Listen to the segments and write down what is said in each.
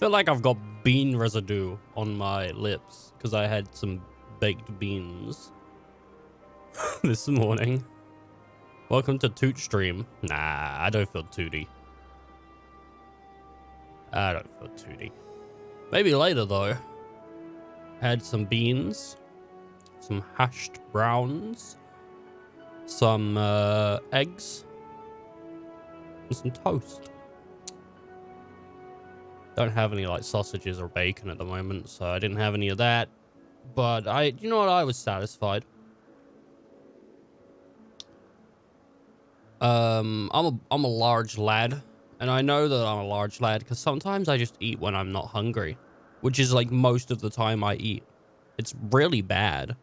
Feel like I've got bean residue on my lips because I had some baked beans this morning. Welcome to Toot Stream. Nah, I don't feel tooty. I don't feel tooty. Maybe later though. Had some beans, some hashed browns, some eggs, and some toast. Don't have any like sausages or bacon at the moment, so I didn't have any of that. But you know what? I was satisfied. I'm a large lad, and I know that I'm a large lad because sometimes I just eat when I'm not hungry, which is like most of the time I eat. It's really bad.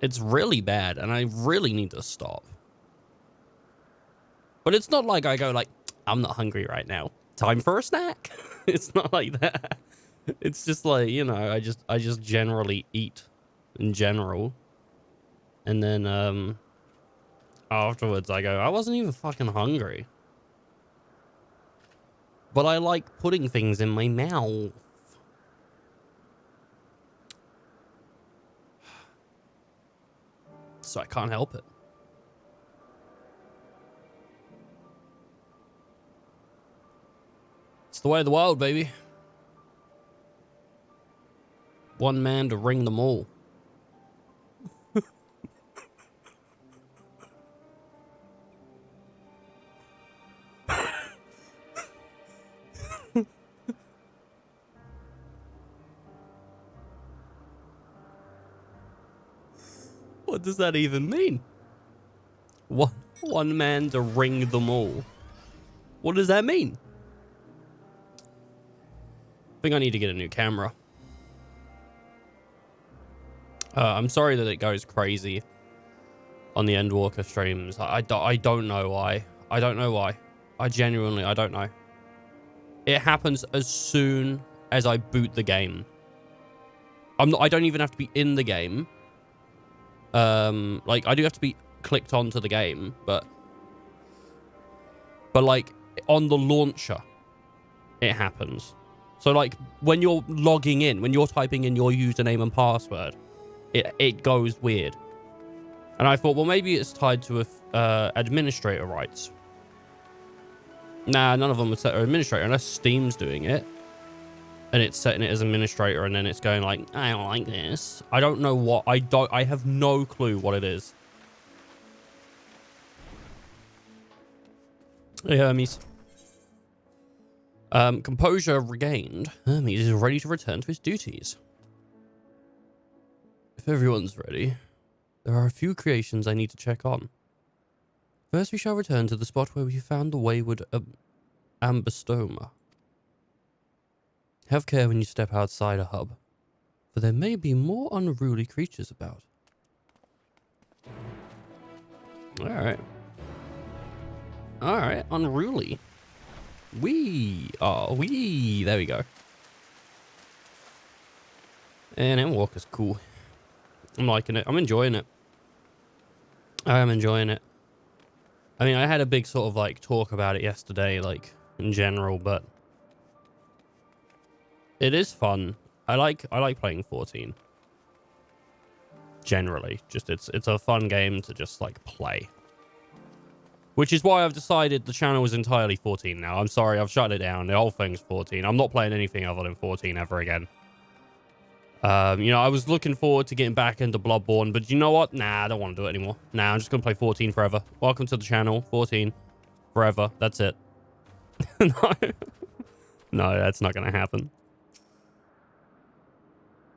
It's really bad, and I really need to stop. But it's not like I go like, I'm not hungry right now. Time for a snack. It's not like that. It's just like, you know, I just generally eat in general. And then afterwards I go, I wasn't even fucking hungry. But I like putting things in my mouth. So I can't help it. It's the way of the world, baby. One man to ring them all. What does that even mean? One man to ring them all. What does that mean? I think I need to get a new camera. I'm sorry that it goes crazy on the Endwalker streams. I don't know why. I don't know why. I don't know. It happens as soon as I boot the game. I don't even have to be in the game. Like I do have to be clicked onto the game, but like on the launcher, it happens. So like when you're logging in, when you're typing in your username and password, it goes weird. And I thought, well, maybe it's tied to administrator rights. Nah, none of them would set her administrator unless Steam's doing it. And it's setting it as administrator, and then it's going like, I don't like this. I don't know what. I have no clue what it is. Hey, Hermes. Composure regained. Hermes is ready to return to his duties. If everyone's ready, there are a few creations I need to check on. First, we shall return to the spot where we found the wayward ambystoma. Have care when you step outside a hub, for there may be more unruly creatures about. Alright. Alright, unruly. There we go. And Endwalker's cool. I'm liking it. I'm enjoying it. I am enjoying it. I mean, I had a big sort of like talk about it yesterday, like in general, but it is fun. I like playing 14. Generally, just it's a fun game to just like play. Which is why I've decided the channel is entirely 14 now. I'm sorry, I've shut it down. The whole thing's 14. I'm not playing anything other than 14 ever again. You know, I was looking forward to getting back into Bloodborne, but you know what? Nah, I don't want to do it anymore. Nah, I'm just going to play 14 forever. Welcome to the channel. 14 forever. That's it. No. No, that's not going to happen.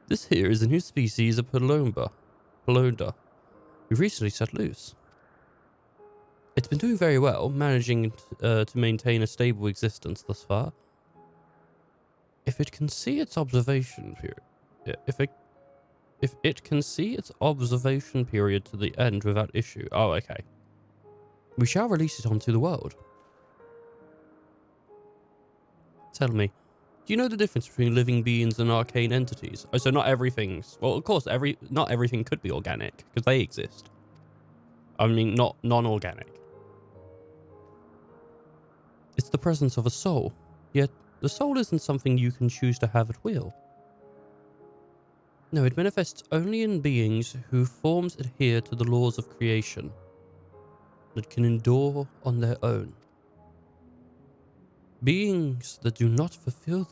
This here is a new species of Palonda. We recently set loose. It's been doing very well, managing to maintain a stable existence thus far. If it can see its observation period... If it can see its observation period to the end without issue... Oh, okay. We shall release it onto the world. Tell me, do you know the difference between living beings and arcane entities? Oh, so not everything's... Well, of course, not everything could be organic, because they exist. I mean, not non-organic. It's the presence of a soul. Yet, the soul isn't something you can choose to have at will. No, it manifests only in beings whose forms adhere to the laws of creation, that can endure on their own. Beings that do not fulfill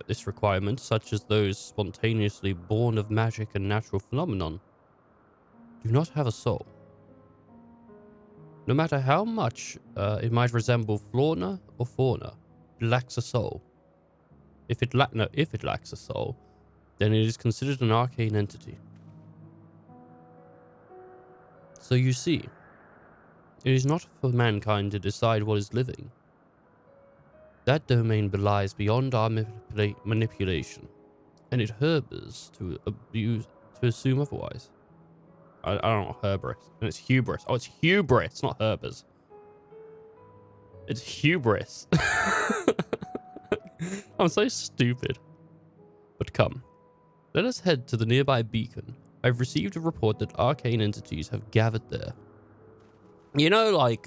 this requirement, such as those spontaneously born of magic and natural phenomenon, do not have a soul. No matter how much it might resemble flora or fauna, it lacks a soul. If it lacks a soul, then it is considered an arcane entity. So you see, it is not for mankind to decide what is living. That domain belies beyond our manipulation, and it harbors to assume otherwise. I don't know, hubris. And it's hubris. Oh, it's hubris, not harbors. It's hubris. I'm so stupid. But come, let us head to the nearby beacon. I've received a report that arcane entities have gathered there. You know, like,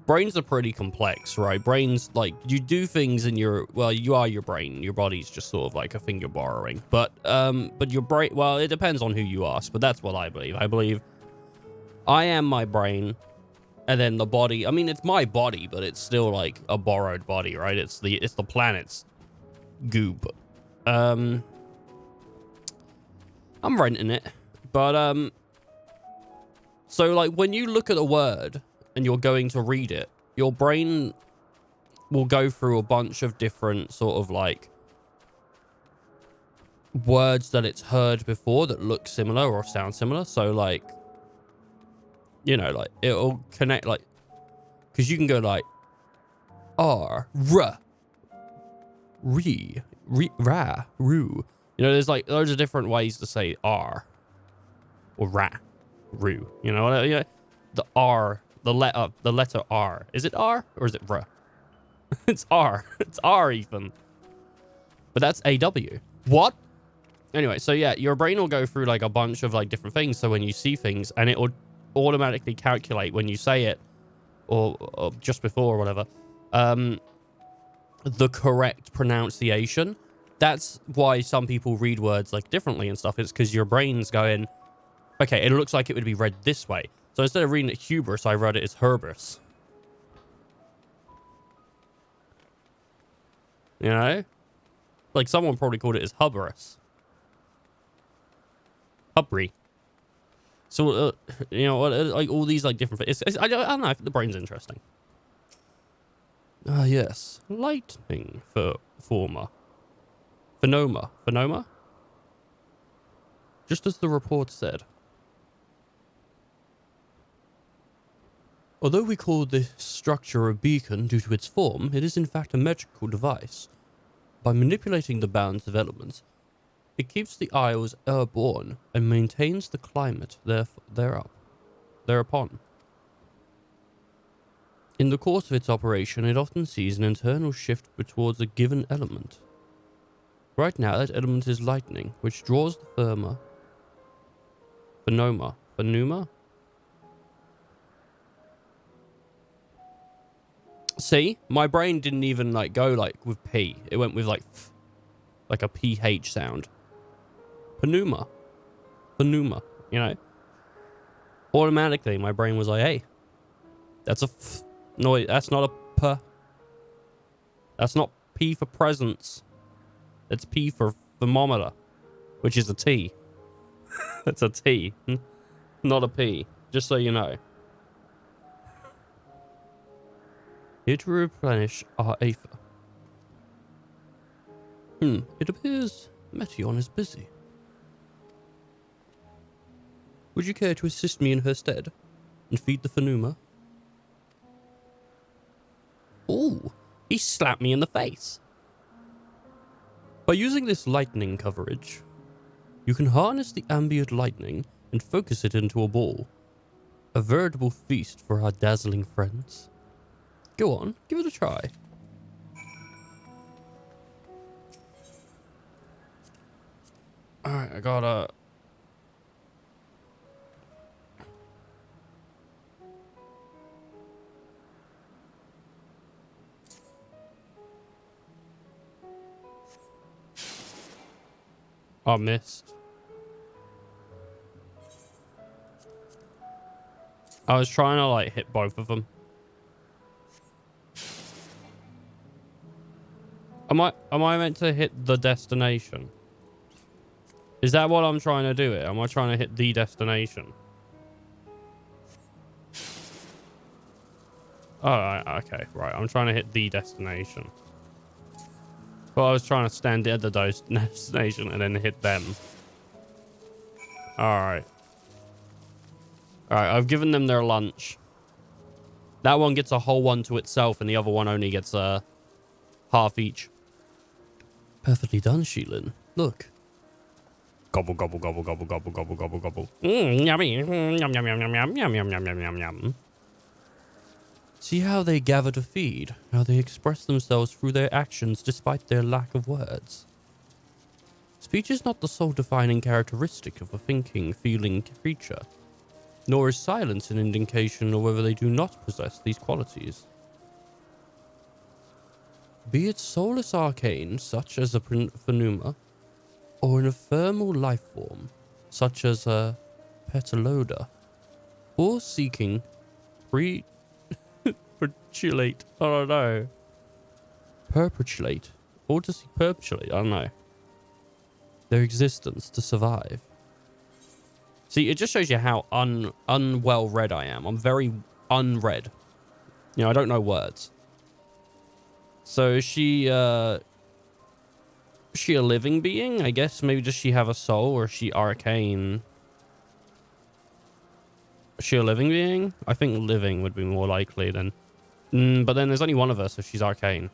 brains are pretty complex, right? Brains, like, you do things in your, well, you are your brain. Your body's just sort of like a finger borrowing. But your brain, well, it depends on who you ask, but that's what I believe. I believe I am my brain, and then the body, I mean, it's my body, but it's still like a borrowed body, right? It's the planet's goop. I'm renting it, but, so, like, when you look at a word and you're going to read it, your brain will go through a bunch of different sort of, like, words that it's heard before that look similar or sound similar. So, like, you know, like, it'll connect, like, because you can go, like, R, R, Ra, Ru. You know, there's, like, loads of different ways to say R or Ra, Ru. You know, the R. The letter R. Is it R or is it R? It's R. It's R, Ethan. But that's AW. What? Anyway, so yeah, your brain will go through like a bunch of like different things. So when you see things, and it will automatically calculate when you say it, or just before or whatever, the correct pronunciation. That's why some people read words like differently and stuff. It's because your brain's going, okay, it looks like it would be read this way. So instead of reading it hubris, I read it as herbris. You know? Like, someone probably called it as hubris. Hubry. So, you know, like, all these, like, different... I don't know, I think the brain's interesting. Ah, yes. Lightning former. Phenoma. Phenoma? Just as the report said. Although we call this structure a beacon due to its form, it is in fact a magical device. By manipulating the bounds of elements, it keeps the isles airborne and maintains the climate thereupon. In the course of its operation, it often sees an internal shift towards a given element. Right now, that element is lightning, which draws the Phenoma? See, my brain didn't even like go like with P. It went with like a PH sound. Pneuma, you know. Automatically, my brain was like, "Hey, that's a noise. That's not a P. That's not P for presence. It's P for thermometer, which is a T. That's a T, not a P. Just so you know." Here to replenish our aether. It appears Meteon is busy. Would you care to assist me in her stead and feed the Phenuma? Ooh, he slapped me in the face. By using this lightning coverage, you can harness the ambient lightning and focus it into a ball. A veritable feast for our dazzling friends. Go on, give it a try. Alright, I gotta... I missed. I was trying to like hit both of them. Am I meant to hit the destination? Is that what I'm trying to do? Am I trying to hit the destination? Oh, okay, right. I'm trying to hit the destination. But I was trying to stand at the destination and then hit them. Alright. Alright, I've given them their lunch. That one gets a whole one to itself, and the other one only gets half each. Perfectly done, Sheelin. Look. Gobble, gobble, gobble, gobble, gobble, gobble, gobble, gobble. Yummy. Yum, yum, yum, yum, yum, yum, yum, yum, yum, yum. See how they gather to feed, how they express themselves through their actions despite their lack of words. Speech is not the sole defining characteristic of a thinking, feeling creature, nor is silence an indication of whether they do not possess these qualities. Be it soulless arcane, such as a pheneuma, or an ephemeral life form, such as a petaloda, or seeking perpetuate, I don't know, perpetuate, or to see perpetuate, I don't know, their existence to survive. See, it just shows you how unwell read I am. I'm very unread. You know, I don't know words. So is she a living being? I guess maybe does she have a soul, or is she arcane? Is she a living being? I think living would be more likely than. But then there's only one of us, so she's arcane.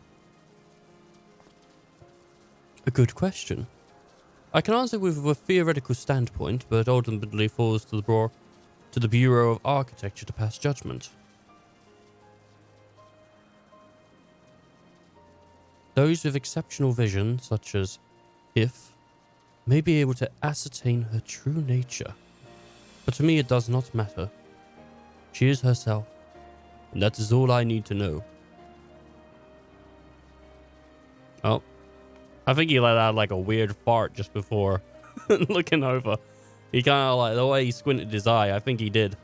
A good question. I can answer with a theoretical standpoint, but ultimately falls to the Bureau of Architecture to pass judgment. Those with exceptional vision, such as If, may be able to ascertain her true nature. But to me it does not matter. She is herself, and that is all I need to know. Oh, I think he let out like a weird fart just before looking over. He kind of like, the way he squinted his eye, I think he did.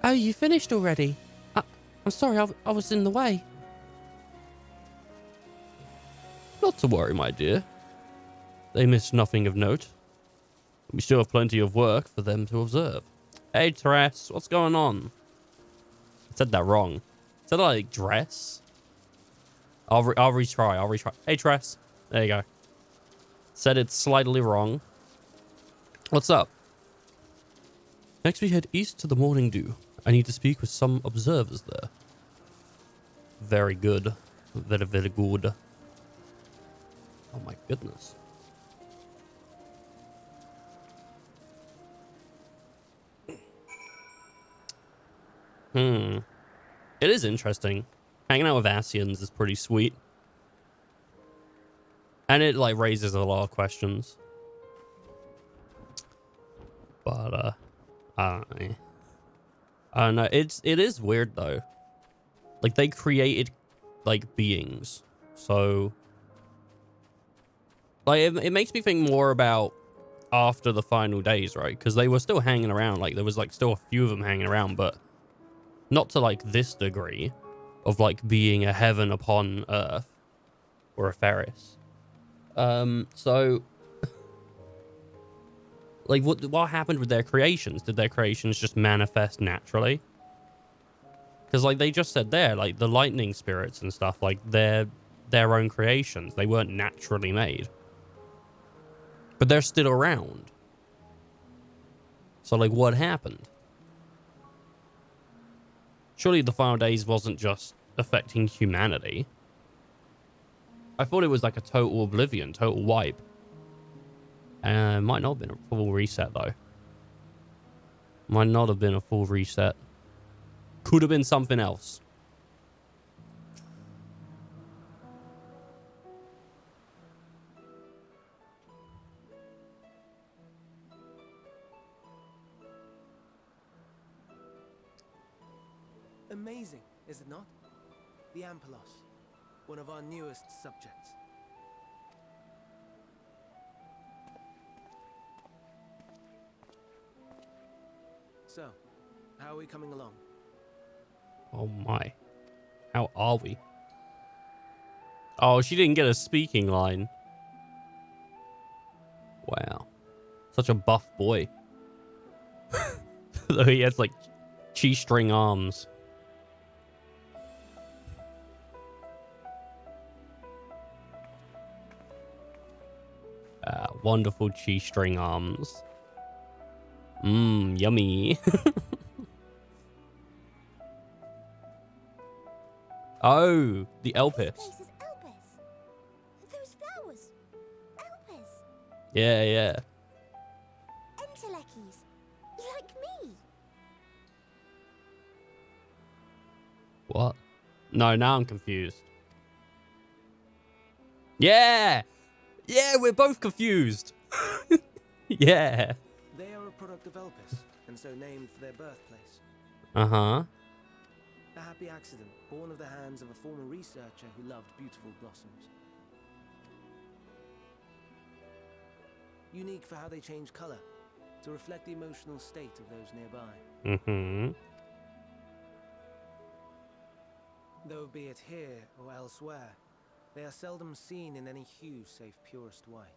Oh, you finished already? I'm sorry, I was in the way. Not to worry, my dear. They missed nothing of note. We still have plenty of work for them to observe. Hey, Tress, what's going on? I said that wrong. I said like dress? I'll retry. Hey, Tress. There you go. Said it slightly wrong. What's up? Next we head east to the Morning Dew. I need to speak with some observers there. Very good. Very, very good. Oh my goodness. It is interesting. Hanging out with Asians is pretty sweet. And it like raises a lot of questions. But I don't know. It is weird though. Like they created like beings. So like it makes me think more about after the final days, right? Because they were still hanging around. Like there was like still a few of them hanging around, but not to like this degree of like being a heaven upon earth or a Ferris. So like what happened with their creations? Did their creations just manifest naturally? Because like they just said there, like the lightning spirits and stuff, like they're their own creations. They weren't naturally made. But they're still around. So like what happened? Surely the final days wasn't just affecting humanity. I thought it was like a total oblivion, total wipe. Might not have been a full reset though. Might not have been a full reset. Could have been something else. Amazing, is it not? The Ampelos, one of our newest subjects. So, how are we coming along? Oh my. How are we? Oh, she didn't get a speaking line. Wow. Such a buff boy. Though he has like cheese string arms. Wonderful cheese string arms. Mmm, yummy. Oh, the Elpis. This place is Elpis. Those flowers. Elpis. Yeah, yeah. Entelekis. Like me. What? No, now I'm confused. Yeah! Yeah, we're both confused. Yeah. They are a product of Elpis, and so named for their birthplace. Uh-huh. A happy accident, born of the hands of a former researcher who loved beautiful blossoms. Unique for how they change color, to reflect the emotional state of those nearby. Mm-hmm. Though be it here or elsewhere, they are seldom seen in any hue save purest white.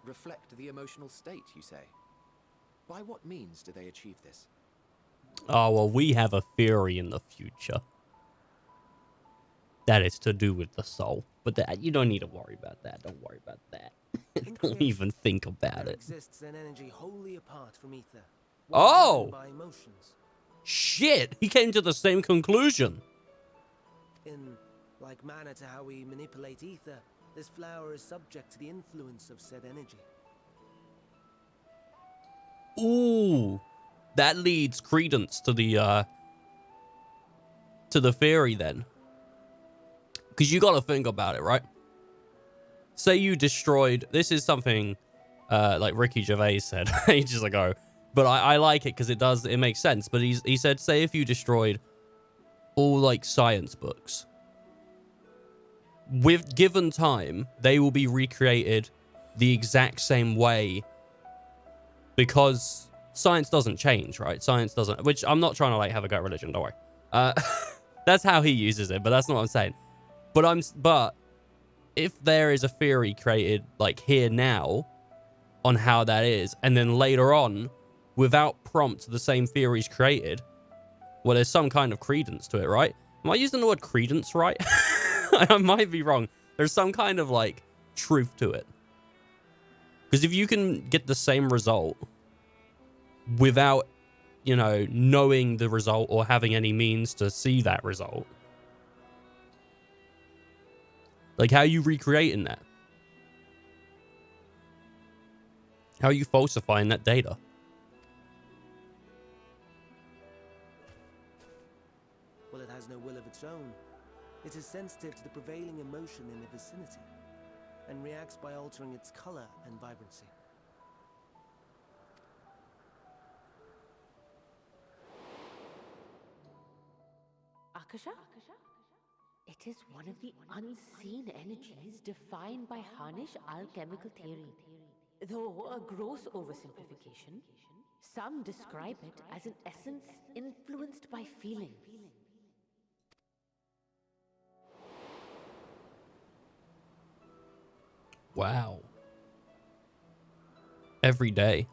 Reflect the emotional state, you say? By what means do they achieve this? Oh, well, we have a theory in the future. That is to do with the soul. But that you don't need to worry about that. Don't worry about that. Don't even think about There it. exists an energy wholly apart from ether. Oh! By emotions. Shit! He came to the same conclusion. In like manner to how we manipulate ether, this flower is subject to the influence of said energy. Ooh. That leads credence to the theory then. Because you gotta think about it, right? Say you destroyed... This is something like Ricky Gervais said ages ago. But I like it because it makes sense. But he said, say if you destroyed all like science books. With given time, they will be recreated the exact same way. Because science doesn't change, right? Science doesn't... Which I'm not trying to like have a go at religion, don't worry. That's how he uses it, but that's not what I'm saying. But if there is a theory created like here now on how that is, and then later on, without prompt, the same theory is created, well, there's some kind of credence to it, right? Am I using the word credence right? I might be wrong. There's some kind of like truth to it. Because if you can get the same result without, you know, knowing the result or having any means to see that result, like, how are you recreating that? How are you falsifying that data? Well, it has no will of its own. It is sensitive to the prevailing emotion in the vicinity, and reacts by altering its color and vibrancy. Akasha? It is one of the unseen energies defined by Harnish alchemical theory. Though a gross oversimplification, some describe it as an essence influenced by feeling. Wow. Every day.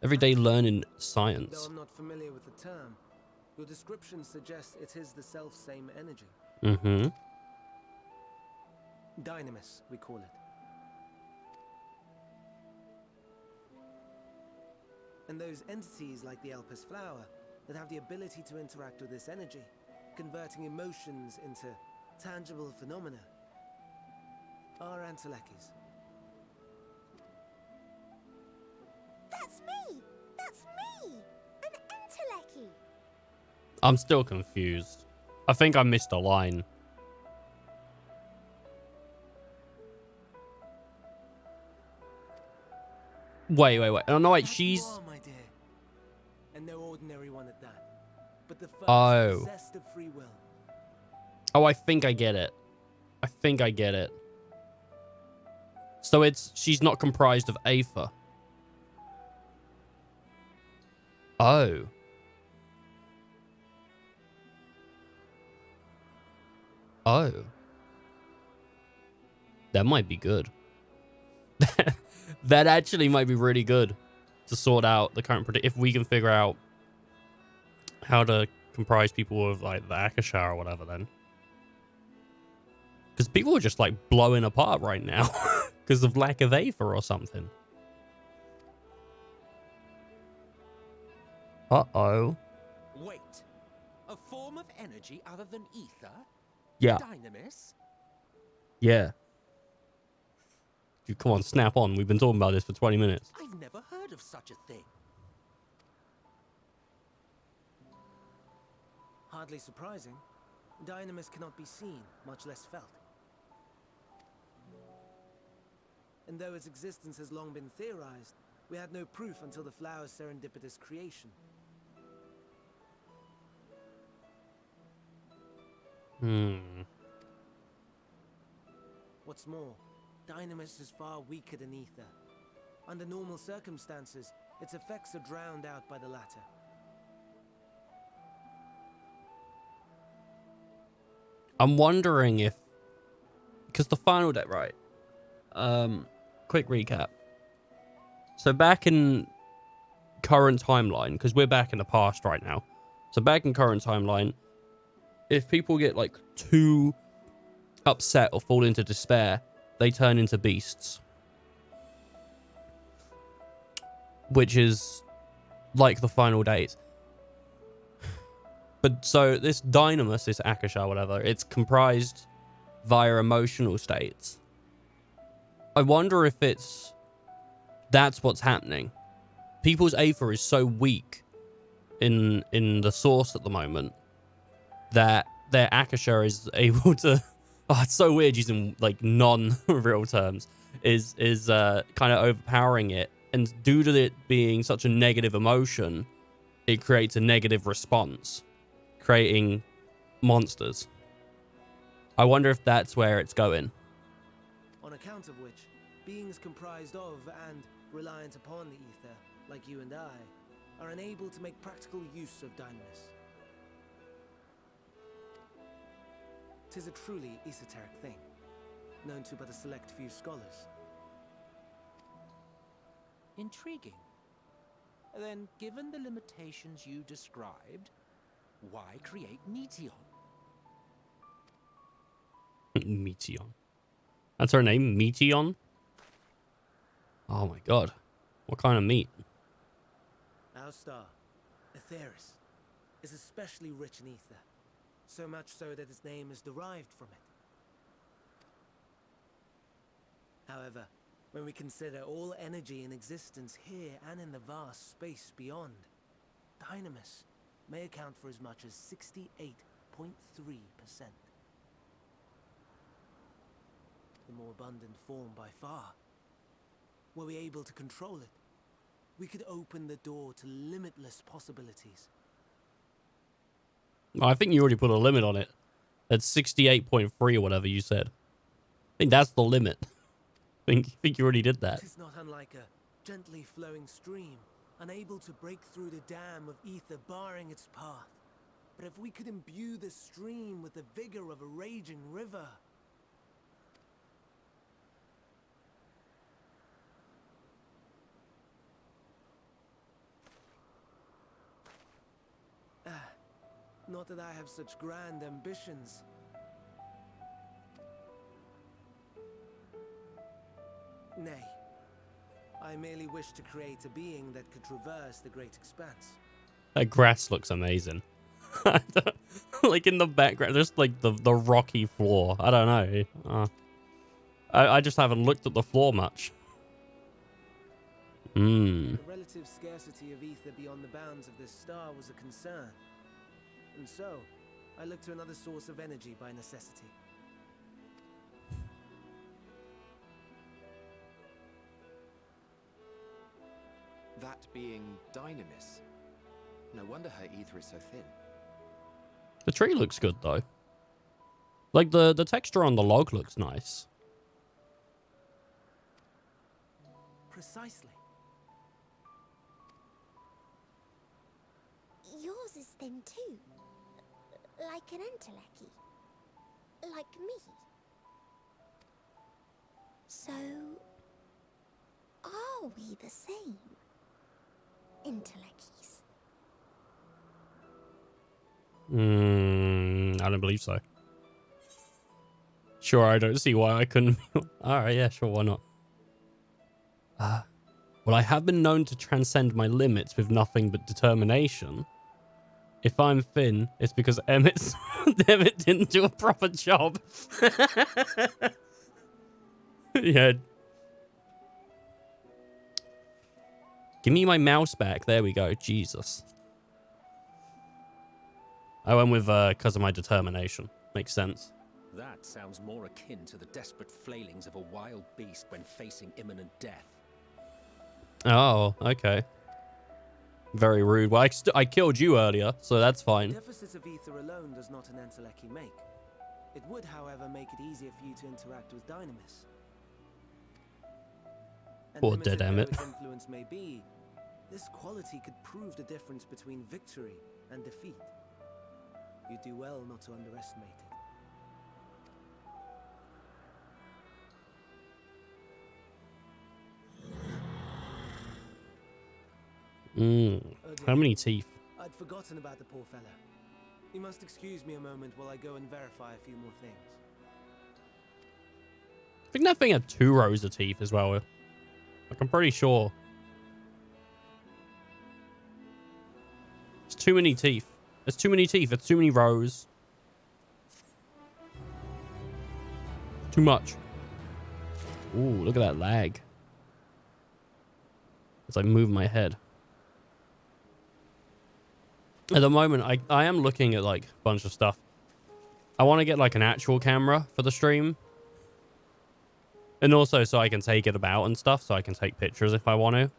Every day learning Though science. I'm not familiar with the term, your description suggests it is the self-same energy. Mm-hmm. Dynamis, we call it. And those entities like the Elpis flower that have the ability to interact with this energy, converting emotions into tangible phenomena, are Antelekis. That's me. That's me. An Enteleki. I'm still confused. I think I missed a line. Wait. Oh, no, wait, That she's... you are, my dear. And no ordinary one at that, but the first Oh. possessed of free will. Oh, I think I get it. So she's not comprised of Aether. Oh. Oh. That might be good. That actually might be really good to sort out the current if we can figure out how to comprise people of like the Akasha or whatever then. Because people are just like blowing apart right now because of lack of Aether or something. Uh-oh. Wait. A form of energy other than ether? Yeah. Dynamis? Yeah. Come on, snap on. We've been talking about this for 20 minutes. I've never heard of such a thing. Hardly surprising. Dynamis cannot be seen, much less felt. And though its existence has long been theorized, we had no proof until the flower's serendipitous creation. What's more, Dynamis is far weaker than ether. Under normal circumstances, its effects are drowned out by the latter. I'm wondering if, because the final deck, right? Quick recap. So back in current timeline, because we're back in the past right now. So back in current timeline, if people get like too upset or fall into despair, they turn into beasts. Which is like the final days. But so this Dynamis, this Akasha, whatever, it's comprised via emotional states. I wonder if that's what's happening. People's Aether is so weak in the source at the moment that their Akasha is able to oh, it's so weird using like non-real terms, is kind of overpowering it. And due to it being such a negative emotion, it creates a negative response, creating monsters. I wonder if that's where it's going. On account of which, beings comprised of and reliant upon the ether, like you and I, are unable to make practical use of Dynamis. 'Tis a truly esoteric thing, known to but a select few scholars. Intriguing. Then, given the limitations you described, why create Meteon? Meteon. That's her name? Meteon? Oh my god. What kind of meat? Our star, Aetheris, is especially rich in ether, so much so that its name is derived from it. However, when we consider all energy in existence here and in the vast space beyond, Dynamis may account for as much as 68.3%. The more abundant form by far. Were we able to control it, we could open the door to limitless possibilities. I think you already put a limit on it. At 68.3 or whatever you said. I think that's the limit. I think you already did that. It is not unlike a gently flowing stream, unable to break through the dam of ether barring its path. But if we could imbue the stream with the vigor of a raging river... Not that I have such grand ambitions. Nay, I merely wish to create a being that could traverse the great expanse. That grass looks amazing. Like in the background, just like the rocky floor. I don't know. I just haven't looked at the floor much. The relative scarcity of ether beyond the bounds of this star was a concern. And so, I looked to another source of energy by necessity. That being Dynamis. No wonder her ether is so thin. The tree looks good though. Like the texture on the log looks nice. Precisely. then too? Like an Enteleki? Like me? So... are we the same? Entelekis? I don't believe so. Sure, I don't see why I couldn't. Alright, yeah, sure, why not? Well, I have been known to transcend my limits with nothing but determination. If I'm thin, it's because Emmett didn't do a proper job. Yeah. Give me my mouse back. There we go. Jesus. I went with because of my determination. Makes sense. That sounds more akin to the desperate flailings of a wild beast when facing imminent death. Oh, okay. Very rude. Well, I killed you earlier, so that's fine. Deficit of ether alone does not an Enteleki make. It would, however, make it easier for you to interact with Dynamis. And Poor limited dead though Emmett. its influence may be, this quality could prove the difference between victory and defeat. You do well not to underestimate it. How many teeth? I'd forgotten about the poor fella. You must excuse me a moment while I go and verify a few more things. I think that thing had 2 rows of teeth as well. Like, I'm pretty sure. It's too many teeth. It's too many teeth. It's too many rows. Too much. Ooh, look at that lag. As I move my head. At the moment, I am looking at like a bunch of stuff. I want to get like an actual camera for the stream. And also so I can take it about and stuff. So I can take pictures if I want to.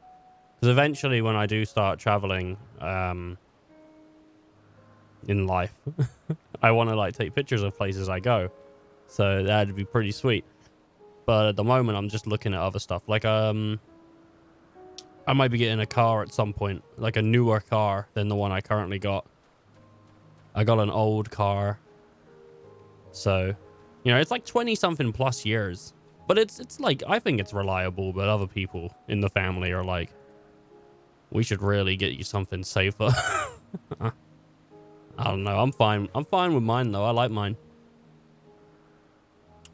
Because eventually when I do start traveling in life, I want to like take pictures of places I go. So that'd be pretty sweet. But at the moment, I'm just looking at other stuff. Like, I might be getting a car at some point. Like a newer car than the one I currently got. I got an old car. So, you know, it's like 20-something plus years. But it's like, I think it's reliable. But other people in the family are like, we should really get you something safer. I don't know. I'm fine. I'm fine with mine, though. I like mine.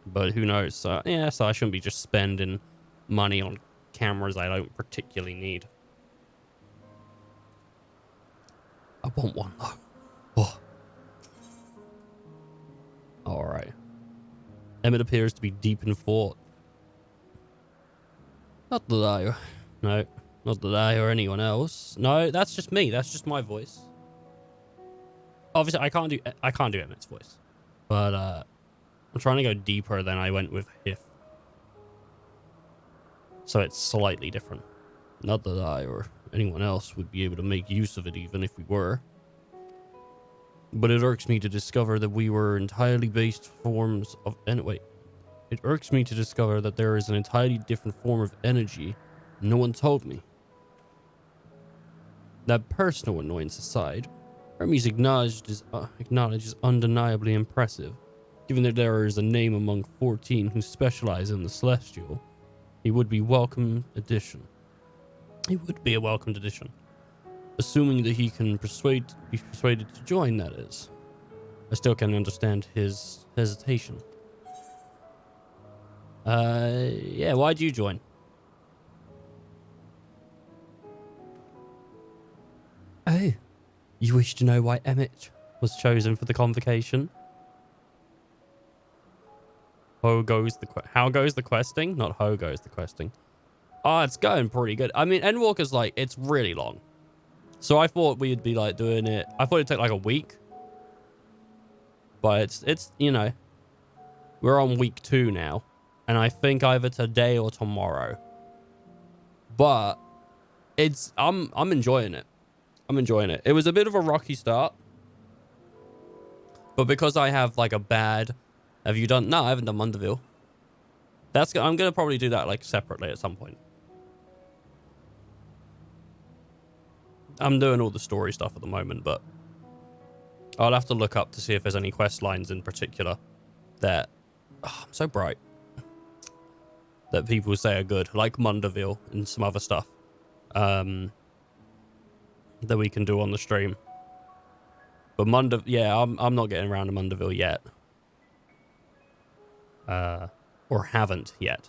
But who knows? Yeah, so I shouldn't be just spending money on cameras I don't particularly need. I want one, though. Oh. Alright. Emmett appears to be deep in thought. Not that I... No. Not that I or anyone else. No, that's just me. That's just my voice. Obviously, I can't do Emmett's voice. But, I'm trying to go deeper than I went with Hif. So it's slightly different. Not that I or anyone else would be able to make use of it even if we were. But it irks me to discover that we were entirely based forms of... Wait. It irks me to discover that there is an entirely different form of energy no one told me. That personal annoyance aside, Hermes acknowledged is undeniably impressive. Given that there is a name among 14 who specialize in the Celestial, he would be welcome addition. He would be a welcomed addition. Assuming that he can be persuaded to join, that is. I still can't understand his hesitation. Yeah, why'd you join? Oh, you wish to know why Emmett was chosen for the convocation? How goes the questing? Not how goes the questing. Oh, it's going pretty good. I mean, Endwalker's like, it's really long. So I thought we'd be like doing it. I thought it'd take like a week. But it's you know, we're on week 2 now. And I think either today or tomorrow. But I'm enjoying it. I'm enjoying it. It was a bit of a rocky start. But because I have like a bad... Have you done... No, I haven't done Mundeville. I'm going to probably do that like separately at some point. I'm doing all the story stuff at the moment, but I'll have to look up to see if there's any quest lines in particular that I'm so bright that people say are good, like Mundaville and some other stuff that we can do on the stream. But yeah, I'm not getting around to Mundaville yet, or haven't yet.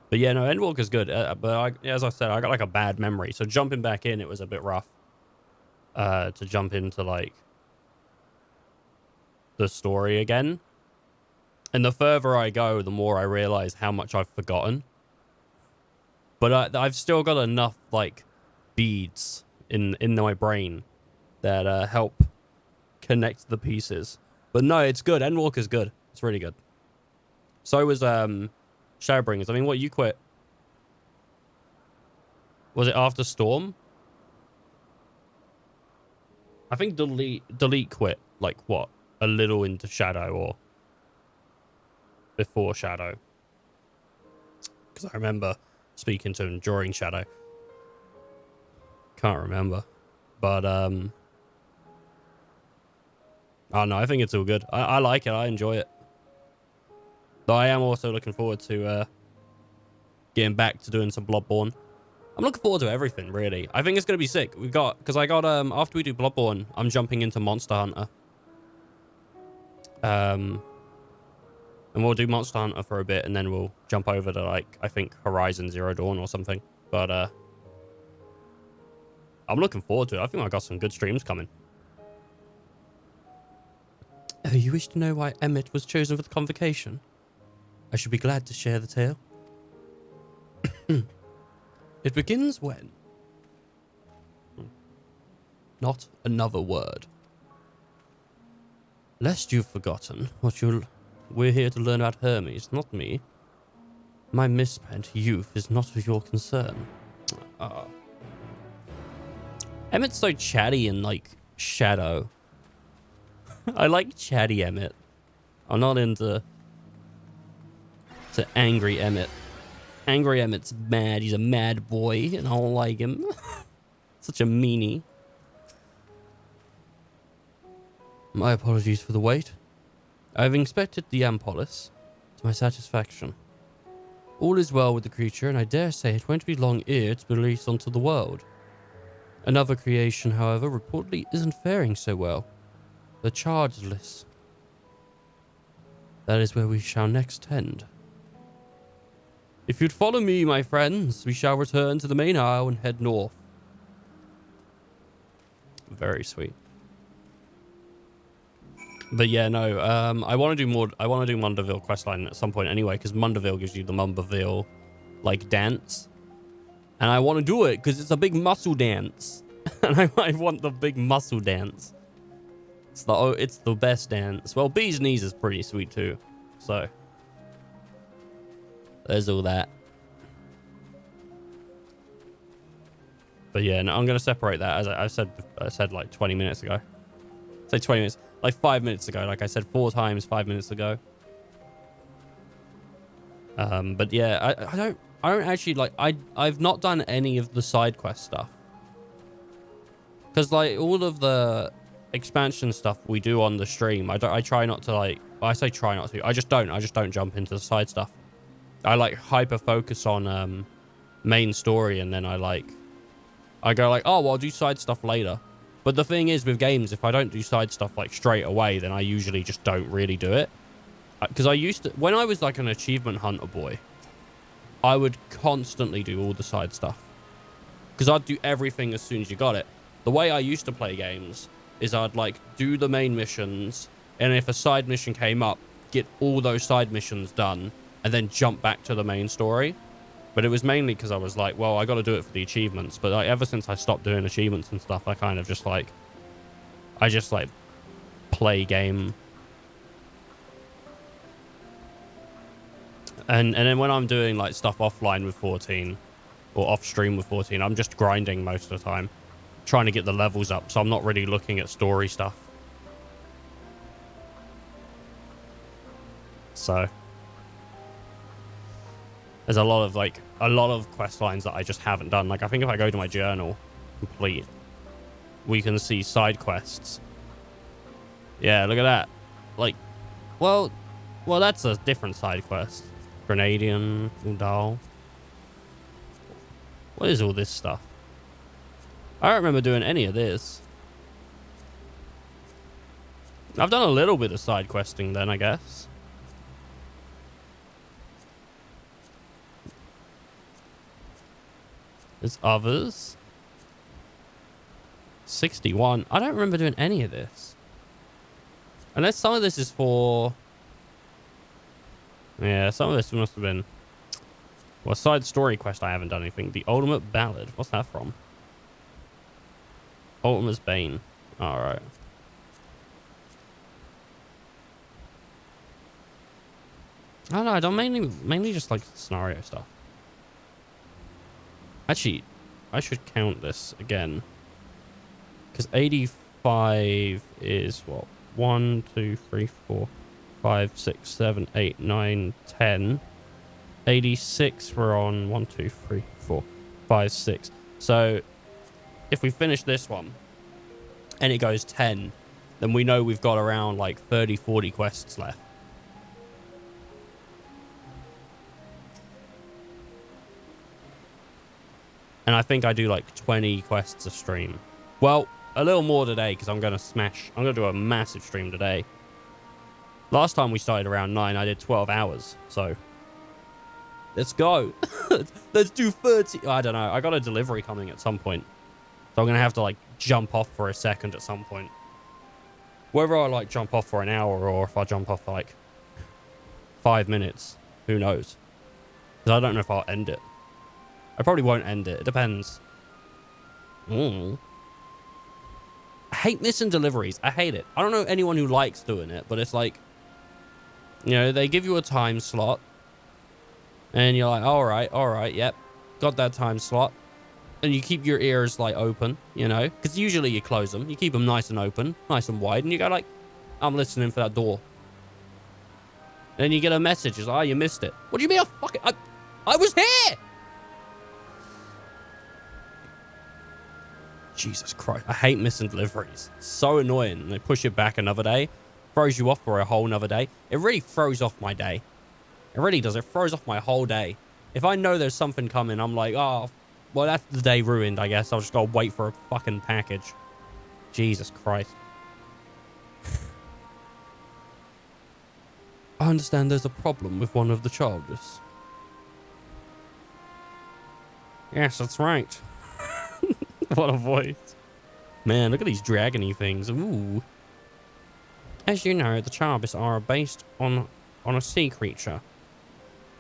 But yeah, no, Endwalker's good. But as I said, I got like a bad memory, so jumping back in, it was a bit rough. To jump into like the story again. And the further I go, the more I realize how much I've forgotten. But I've still got enough like beads in my brain that help connect the pieces. But no, it's good. Endwalker's good. It's really good. So was Shadowbringers. I mean, what, you quit? Was it after Storm? I think Delete quit like what? A little into Shadow or before Shadow. Because I remember speaking to him during Shadow. Can't remember. But oh no, I think it's all good. I like it. I enjoy it. Though I am also looking forward to getting back to doing some Bloodborne. I'm looking forward to everything, really. I think it's going to be sick. Because I got, after we do Bloodborne, I'm jumping into Monster Hunter. And we'll do Monster Hunter for a bit, and then we'll jump over to, like, I think Horizon Zero Dawn or something. But, I'm looking forward to it. I think I got some good streams coming. Oh, you wish to know why Emmett was chosen for the convocation? I should be glad to share the tale. It begins when... Not another word. Lest you've forgotten we're here to learn about Hermes, not me. My misspent youth is not of your concern. Emmett's so chatty and, like, Shadow. I like chatty Emmett. I'm not into angry Emmett. Angry Emmett's mad. He's a mad boy, and I don't like him. Such a meanie. My apologies for the wait. I've inspected the Ampolis to my satisfaction. All is well with the creature, and I dare say it won't be long ere it's released onto the world. Another creation, however, reportedly isn't faring so well. The Chargeless. That is where we shall next tend. If you'd follow me, my friends, we shall return to the main aisle and head north. Very sweet. But yeah, no, I want to do more. I want to do Mundaville questline at some point anyway, because Mundaville gives you the Mundaville, like, dance. And I want to do it because it's a big muscle dance. And I want the big muscle dance. It's the best dance. Well, Bee's Knees is pretty sweet too. So there's all that. But yeah, no, I'm gonna separate that, as I said like 20 minutes ago. Say 20 minutes, like 5 minutes ago. Like I said 4 times 5 minutes ago. But yeah, I don't actually like. I've not done any of the side quest stuff. Because like all of the expansion stuff we do on the stream, I try not to, like, I say try not to. I just don't jump into the side stuff. I like hyper focus on main story, and then I go like, oh well, I'll do side stuff later. But the thing is with games, if I don't do side stuff like straight away, then I usually just don't really do it. Because I used to, when I was like an achievement hunter boy, I would constantly do all the side stuff. Because I'd do everything as soon as you got it. The way I used to play games is I'd like do the main missions, and if a side mission came up, get all those side missions done, and then jump back to the main story. But it was mainly because I was like, well, I got to do it for the achievements. But like, ever since I stopped doing achievements and stuff, I kind of just like, play game. And then when I'm doing like stuff offline with 14 or off stream with 14, I'm just grinding most of the time, trying to get the levels up. So I'm not really looking at story stuff. So there's a lot of quest lines that I just haven't done. Like I think if I go to my journal, complete, we can see side quests. Yeah, look at that. Like, well, that's a different side quest. Grenadian, Udal. What is all this stuff? I don't remember doing any of this. I've done a little bit of side questing then, I guess. There's others. 61. I don't remember doing any of this. Unless some of this is for... Yeah, some of this must have been... Well, side story quest, I haven't done anything. The Ultimate Ballad. What's that from? Ultimate's Bane. Alright. I don't know, I don't mainly just like scenario stuff. Actually, I should count this again. Because 85 is what? 1, 2, 3, 4, 5, 6, 7, 8, 9, 10. 86 we're on 1, 2, 3, 4, 5, 6. So if we finish this one and it goes 10, then we know we've got around like 30, 40 quests left. And I think I do like 20 quests a stream. Well, a little more today because I'm going to do a massive stream today. Last time we started around 9, I did 12 hours. So let's go. Let's do 30. I don't know. I got a delivery coming at some point. So I'm going to have to like jump off for a second at some point. Whether I like jump off for an hour or if I jump off for like 5 minutes, who knows? Because I don't know if I'll end it. I probably won't end it. It depends. I hate missing deliveries. I hate it. I don't know anyone who likes doing it, but it's like, you know, they give you a time slot and you're like, all right, yep, got that time slot. And you keep your ears like open, you know, because usually you close them. You keep them nice and open, nice and wide, and you go like, I'm listening for that door. And then you get a message. It's like, oh, you missed it. What do you mean? I was here. Jesus Christ. I hate missing deliveries. So annoying. They push it back another day. Throws you off for a whole nother day. It really throws off my day. It really does. It throws off my whole day. If I know there's something coming, I'm like, oh, well, that's the day ruined, I guess. I'll just gotta wait for a fucking package. Jesus Christ. I understand there's a problem with one of the charges. Yes, that's right. What a voice. Man, look at these dragony things. Ooh. As you know, the Charbis are based on a sea creature.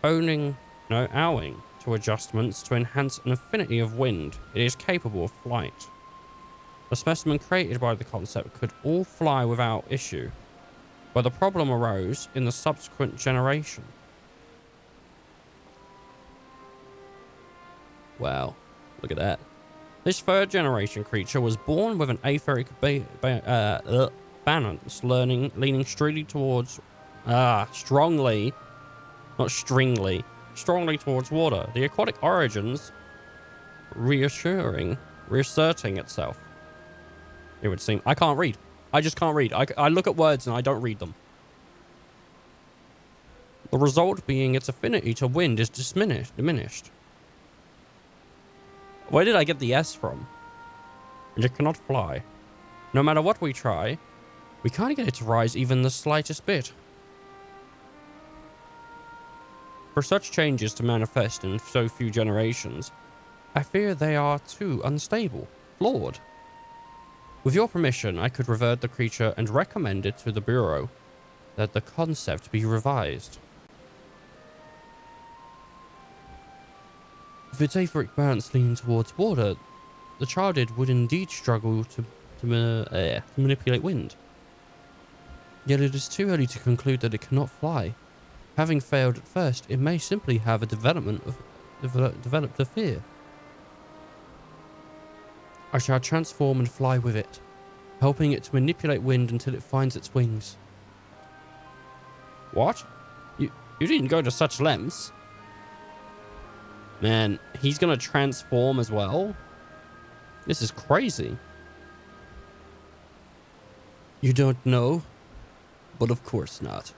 Owing to adjustments to enhance an affinity of wind, it is capable of flight. The specimen created by the concept could all fly without issue, but the problem arose in the subsequent generation. Wow, look at that. This third generation creature was born with an aetheric balance, leaning strongly towards strongly towards water. The aquatic origins reasserting itself. It would seem. I can't read. I just can't read. I look at words and I don't read them. The result being its affinity to wind is diminished. Where did I get the S from? And it cannot fly. No matter what we try, we can't get it to rise even the slightest bit. For such changes to manifest in so few generations, I fear they are too unstable, flawed. With your permission, I could revert the creature and recommend it to the Bureau that the concept be revised. If its aetheric balance leaning towards water, the childed would indeed struggle to manipulate wind. Yet it is too early to conclude that it cannot fly. Having failed at first, it may simply have developed a fear. I shall transform and fly with it, helping it to manipulate wind until it finds its wings. What? You didn't go to such lengths? Man, he's gonna transform as well? This is crazy. You don't know? But of course not.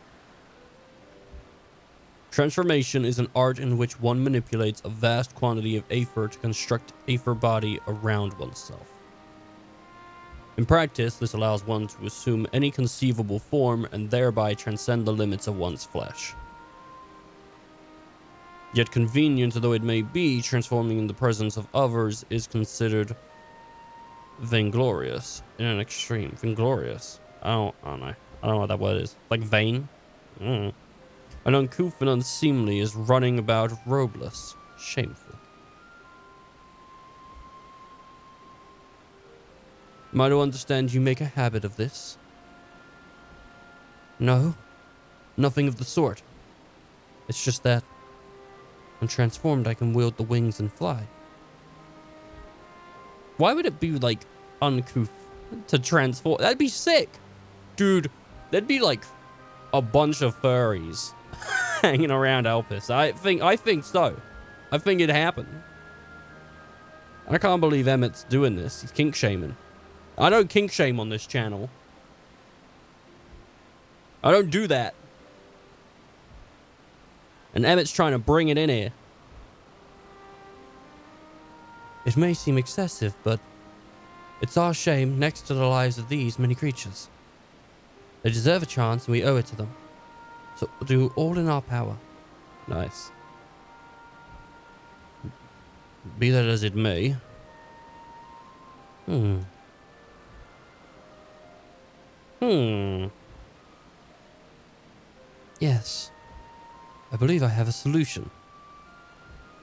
Transformation is an art in which one manipulates a vast quantity of aether to construct aether body around oneself. In practice, this allows one to assume any conceivable form and thereby transcend the limits of one's flesh. Yet convenient though it may be, transforming in the presence of others is considered vainglorious in an extreme. Vainglorious? I don't know. I don't know what that word is. Like vain? And uncouth and unseemly is running about robeless. Shameful. Am I to understand you make a habit of this? No, nothing of the sort. It's just that when transformed, I can wield the wings and fly. Why would it be like uncouth to transform? That'd be sick. Dude, there'd be like a bunch of furries hanging around Elpis. I think so. I think it'd happen. I can't believe Emmett's doing this. He's kink shaming. I don't kink shame on this channel. I don't do that. And Emmett's trying to bring it in here. It may seem excessive, but it's our shame next to the lives of these many creatures. They deserve a chance and we owe it to them. So we'll do all in our power. Nice. Be that as it may. Yes. I believe I have a solution.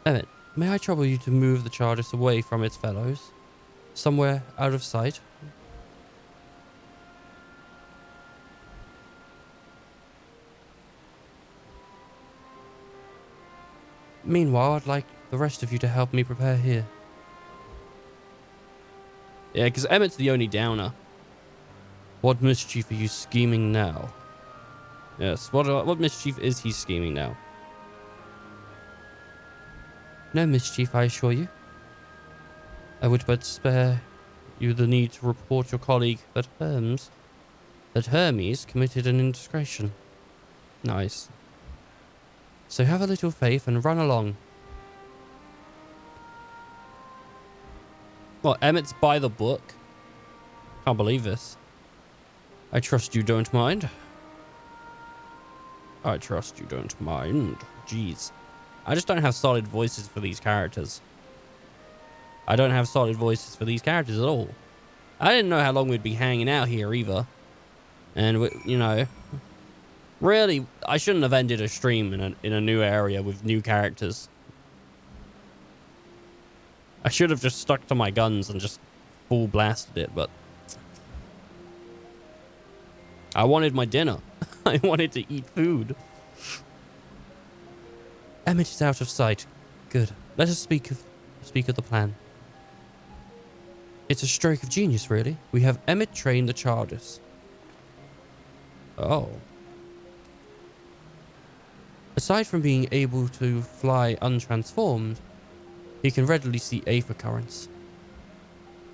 Emmett, may I trouble you to move the TARDIS away from its fellows? Somewhere out of sight? Meanwhile, I'd like the rest of you to help me prepare here. Yeah, because Emmett's the only downer. What mischief are you scheming now? Yes, what mischief is he scheming now? No mischief, I assure you. I would but spare you the need to report your colleague that Hermes committed an indiscretion. Nice. So have a little faith and run along. Well, Emmett's by the book. Can't believe this. I trust you don't mind. I trust you don't mind. Jeez. I just don't have solid voices for these characters. I don't have solid voices for these characters at all. I didn't know how long we'd be hanging out here either. And, you know, really, I shouldn't have ended a stream in a new area with new characters. I should have just stuck to my guns and just full blasted it, but I wanted my dinner. I wanted to eat food. Emmett is out of sight. Good. Let us speak of the plan. It's a stroke of genius, really. We have Emmett train the TARDIS. Oh. Aside from being able to fly untransformed, he can readily see aether currents.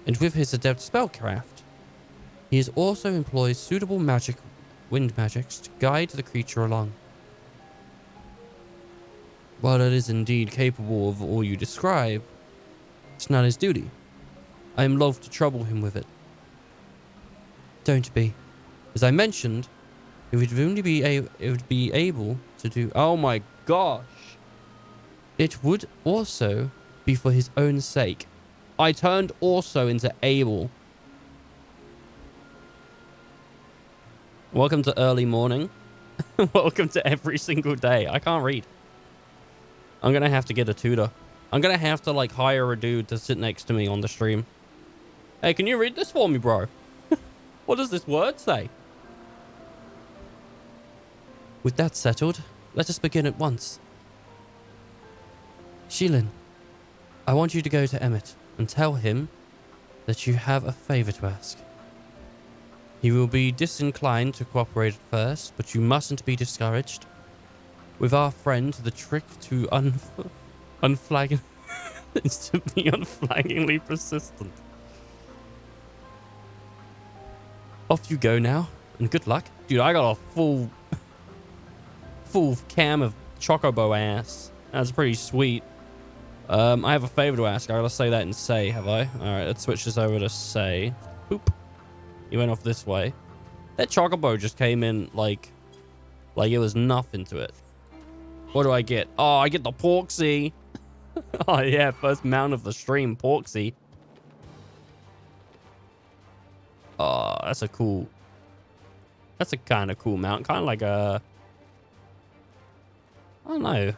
And with his adept spellcraft, he also employs suitable wind magics to guide the creature along. While it is indeed capable of all you describe, it's not his duty. I am loath to trouble him with it. Don't be. As I mentioned, it would be able to do. Oh my gosh! It would also be for his own sake. I turned also into able. Welcome to early morning. Welcome to every single day. I can't read. I'm gonna have to get a tutor. I'm gonna have to like hire a dude to sit next to me on the stream. Hey, can you read this for me, bro? What does this word say? With that settled, let us begin at once. Sheilin, I want you to go to Emmett and tell him that you have a favor to ask. He will be disinclined to cooperate at first, but you mustn't be discouraged. With our friend, the trick to unflagging is to be unflaggingly persistent. Off you go now, and good luck. Dude, I got a full cam of Chocobo ass. That's pretty sweet. I have a favor to ask. I gotta say that in say, have I? Alright, let's switch this over to say. Boop. You went off this way. That Chocobo just came in like it was nothing to it. What do I get? Oh, I get the Porksy. Oh yeah, first mount of the stream, Porksy. Oh, that's a kind of cool mount. Kind of like a, I don't know,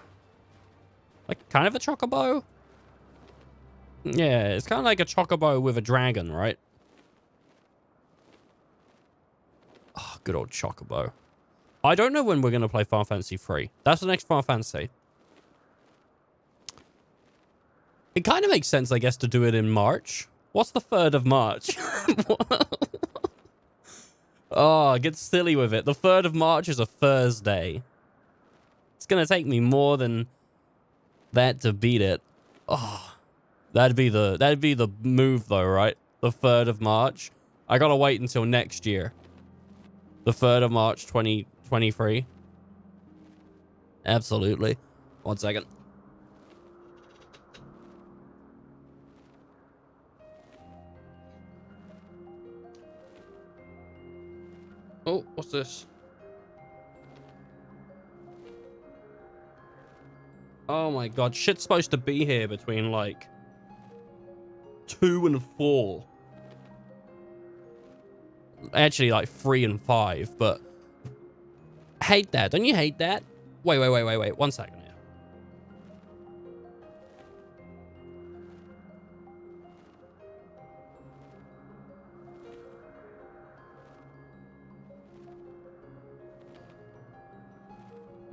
like kind of a Chocobo. Yeah, it's kind of like a Chocobo with a dragon, right? Oh, good old Chocobo. I don't know when we're going to play Final Fantasy 3. That's the next Final Fantasy. It kind of makes sense, I guess, to do it in March. What's the 3rd of March? Oh, get silly with it. The 3rd of March is a Thursday. It's going to take me more than that to beat it. Oh, that'd be the move though, right? The 3rd of March. I got to wait until next year. The 3rd of March, 2023. Absolutely. 1 second. Oh, what's this? Oh my god, shit's supposed to be here between like 2 and 4. Actually, like 3 and 5, but hate that. Don't you hate that? Wait. 1 second here.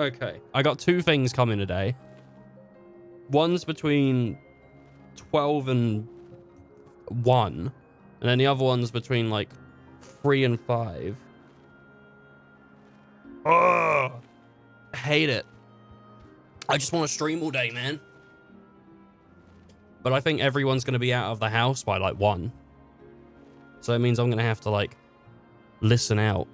Okay, I got 2 things coming today. One's between 12 and 1, and then the other one's between like 3 and 5. Ugh. Hate it. I just want to stream all day, man. But I think everyone's going to be out of the house by like 1. So it means I'm going to have to like listen out.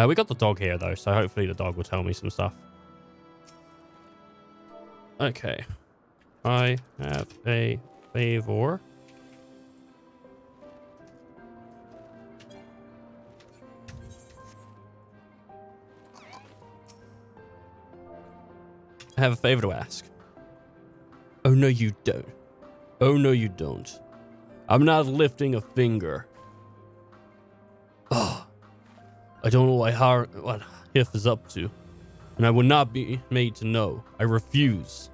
We got the dog here though, so hopefully the dog will tell me some stuff. Okay. I have a favor. I have a favor to ask. Oh, no, you don't. Oh, no, you don't. I'm not lifting a finger. Oh, I don't know what Hif is up to, and I will not be made to know. I refuse.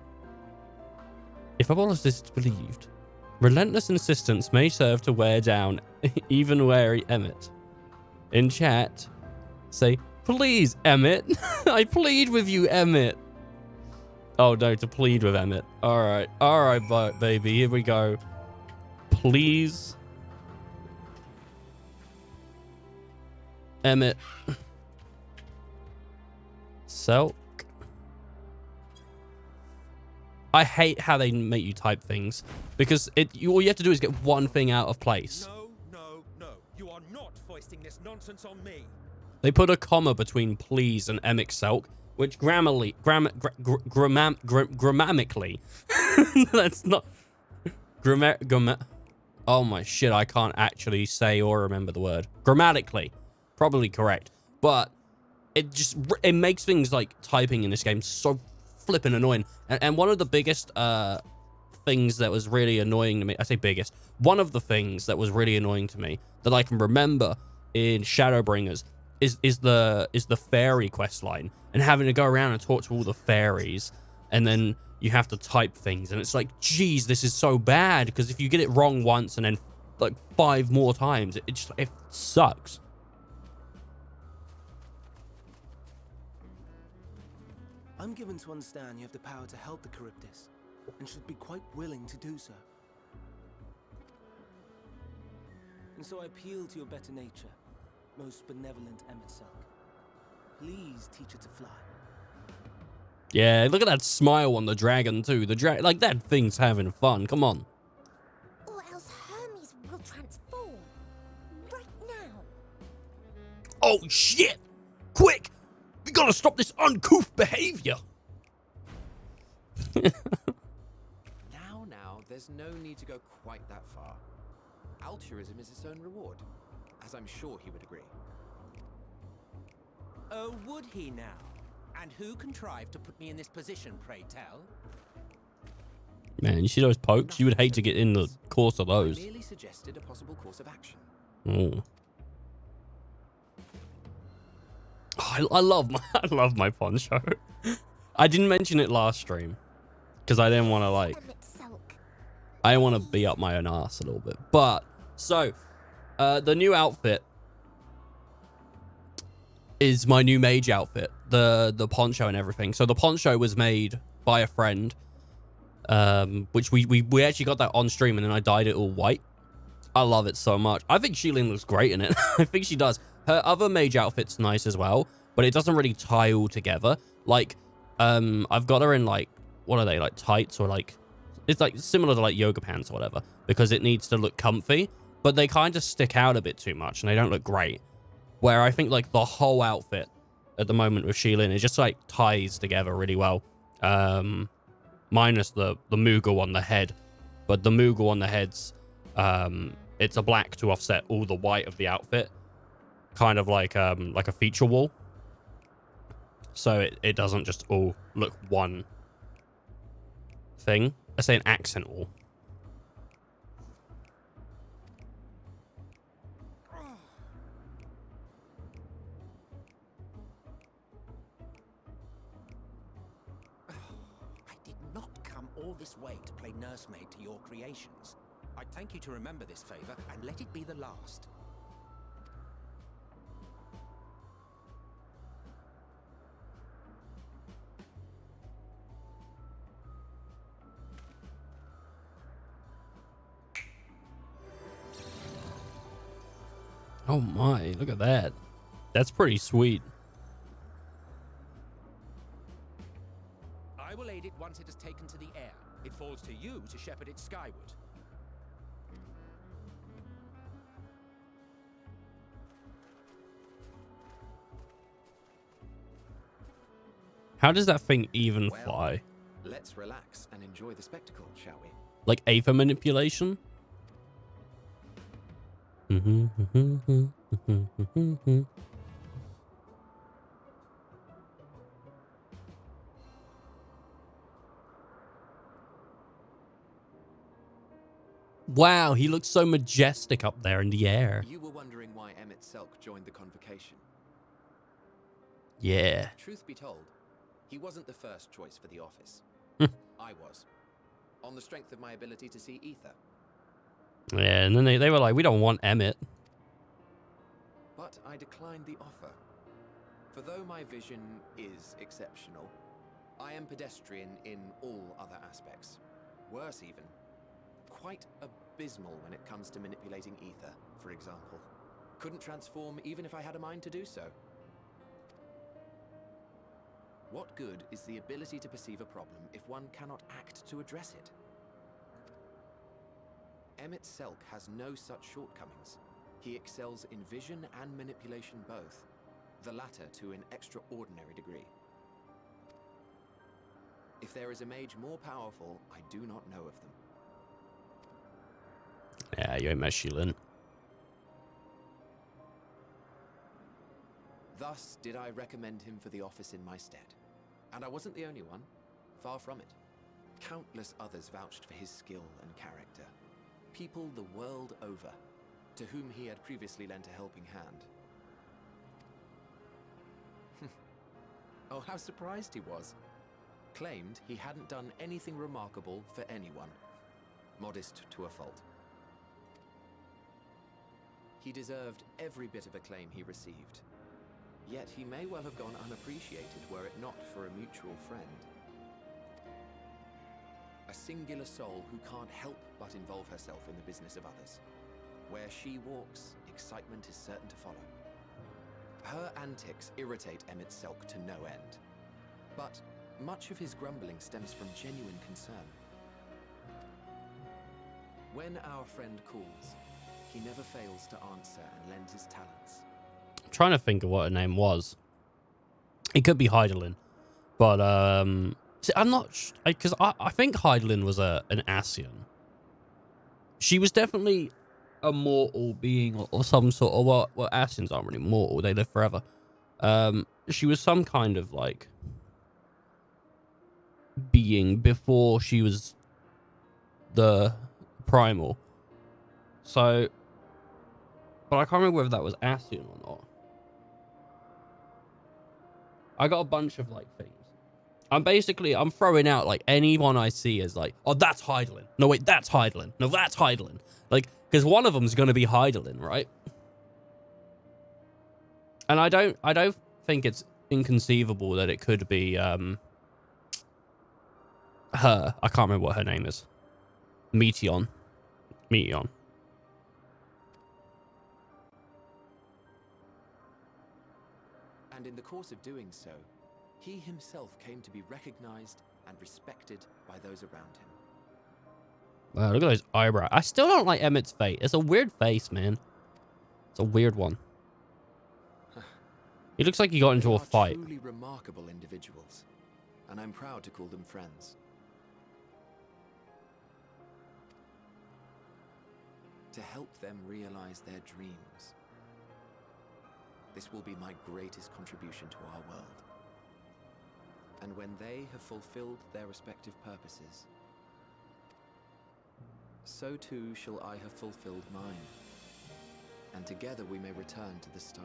If all of this is believed, relentless insistence may serve to wear down even wary Emmett. In chat, say, please, Emmett. I plead with you, Emmett. Oh, no, to plead with Emmett. All right, baby, here we go. Please. Emmett. Selk. I hate how they make you type things, because all you have to do is get one thing out of place. No. You are not foisting this nonsense on me. They put a comma between please and Emmett Selk, which grammatically, that's not oh my shit, I can't actually say or remember the word. Grammatically, probably correct, but it makes things like typing in this game so flipping annoying. And one of the biggest things that was really annoying to me, I say biggest, one of the things that was really annoying to me that I can remember in Shadowbringers is the fairy quest line, and having to go around and talk to all the fairies, and then you have to type things, and it's like, geez, this is so bad, because if you get it wrong once and then like 5 more times, it sucks. I'm given to understand you have the power to help the Charybdis, and should be quite willing to do so. And so I appeal to your better nature, most benevolent Emmett Selk. Please teach it to fly. Yeah, look at that smile on the dragon too. Like that thing's having fun. Come on. Or else Hermes will transform. Oh, shit! Quick! We gotta stop this uncouth behavior! Now, there's no need to go quite that far. Altruism is its own reward, as I'm sure he would agree. Oh, would he now? And who contrived to put me in this position, pray tell? Man, you see those pokes? You would hate to get in the course of those. I merely suggested a possible course of action. Oh. I love my poncho. I didn't mention it last stream because I didn't want to I didn't want to be up my own ass a little bit. But so the new outfit is my new mage outfit, the poncho and everything. So the poncho was made by a friend, which we actually got that on stream, and then I dyed it all white. I love it so much. I think Sheilin looks great in it. I think she does. Her other mage outfit's nice as well, but it doesn't really tie all together. Like, I've got her in, like, what are they, like tights, or like, it's like similar to like yoga pants or whatever, because it needs to look comfy, but they kind of stick out a bit too much and they don't look great. Where I think like the whole outfit at the moment with Sheilin, it just like ties together really well. Minus the Moogle on the head, but the Moogle on the head's, it's a black to offset all the white of the outfit, kind of like a feature wall, so it doesn't just all look one thing. I say an accent wall. I did not come all this way to play nursemaid to your creations. I thank you to remember this favor and let it be the last. Oh my, look at that. That's pretty sweet. I will aid it once it is taken to the air. It falls to you to shepherd it skyward. How does that thing even Well, fly? Let's relax and enjoy the spectacle, shall we? Like aether manipulation? Wow, he looks so majestic up there in the air. You were wondering why Emmett Selk joined the convocation. Yeah. Truth be told, he wasn't the first choice for the office. I was. On the strength of my ability to see ether. Yeah, and then they were like, we don't want Emmett. But I declined the offer. For though my vision is exceptional, I am pedestrian in all other aspects. Worse even, quite abysmal when it comes to manipulating ether, for example. Couldn't transform even if I had a mind to do so. What good is the ability to perceive a problem if one cannot act to address it? Emmett Selk has no such shortcomings. He excels in vision and manipulation both, the latter to an extraordinary degree. If there is a mage more powerful, I do not know of them. Yeah, you ain't met Sheilin. Thus did I recommend him for the office in my stead. And I wasn't the only one. Far from it. Countless others vouched for his skill and character. People the world over, to whom he had previously lent a helping hand. Oh, how surprised he was. Claimed he hadn't done anything remarkable for anyone. Modest to a fault. He deserved every bit of acclaim he received. Yet he may well have gone unappreciated were it not for a mutual friend. A singular soul who can't help but involve herself in the business of others. Where she walks, excitement is certain to follow. Her antics irritate Emmett Selk to no end. But much of his grumbling stems from genuine concern. When our friend calls, he never fails to answer and lend his talents. trying to think of what her name was. It could be Heidelin, but see, I'm not, because I think Heidelin was an Ascian. She was definitely a mortal being or some sort of, well, Ascians aren't really mortal, they live forever. She was some kind of like being before she was the primal. So, but I can't remember whether that was Ascian or not. I got a bunch of like things. I'm throwing out like anyone I see as like, oh, that's Heidelin. No, wait, that's Heidelin. No, that's Heidelin. Like, because one of them's going to be Heidelin, right? And I don't think it's inconceivable that it could be her. I can't remember what her name is. Meteon. And in the course of doing so, he himself came to be recognized and respected by those around him. Wow, look at those eyebrows. I still don't like Emmett's face. It's a weird face, man. It's a weird one. He looks like he got into They a are fight. truly remarkable individuals, and I'm proud to call them friends. To help them realize their dreams. This will be my greatest contribution to our world. And when they have fulfilled their respective purposes, so too shall I have fulfilled mine. And together we may return to the star.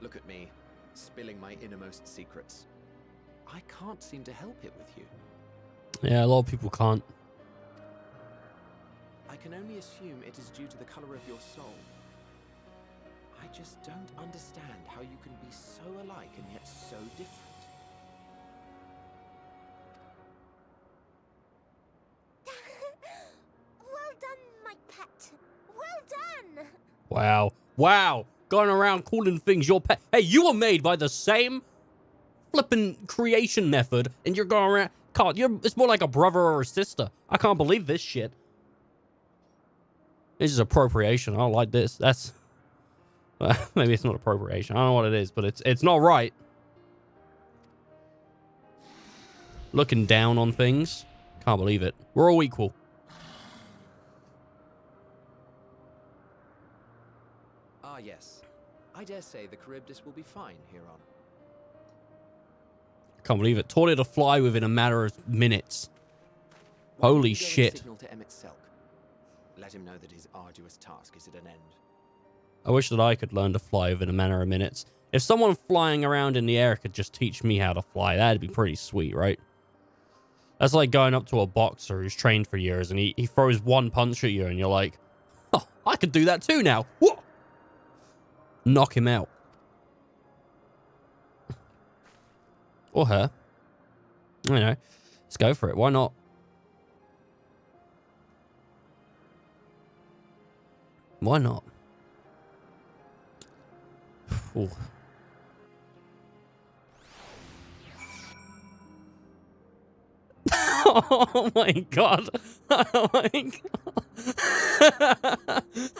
Look at me, spilling my innermost secrets. I can't seem to help it with you. Yeah, a lot of people can't. I can only assume it is due to the color of your soul. I just don't understand how you can be so alike and yet so different. Well done, my pet. Well done. Wow. Wow. Going around calling things your pet. Hey, you were made by the same flippin' creation method, and you're going around. It's more like a brother or a sister. I can't believe this shit. This is appropriation. I don't like this. That's... maybe it's not appropriation. I don't know what it is, but it's not right. Looking down on things. Can't believe it. We're all equal. Ah, yes. I dare say the Charybdis will be fine here on. Can't believe it. Taught it to fly within a matter of minutes. Why don't Holy you go and shit. Signal to Emmett Selk. Let him know that his arduous task is at an end. I wish that I could learn to fly within a matter of minutes. If someone flying around in the air could just teach me how to fly, that'd be pretty sweet, right? That's like going up to a boxer who's trained for years and he throws one punch at you and you're like, oh, I could do that too now. Whoa! Knock him out. Or her. I don't know. Let's go for it. Why not? Why not? Ooh. Oh my god. Oh my god.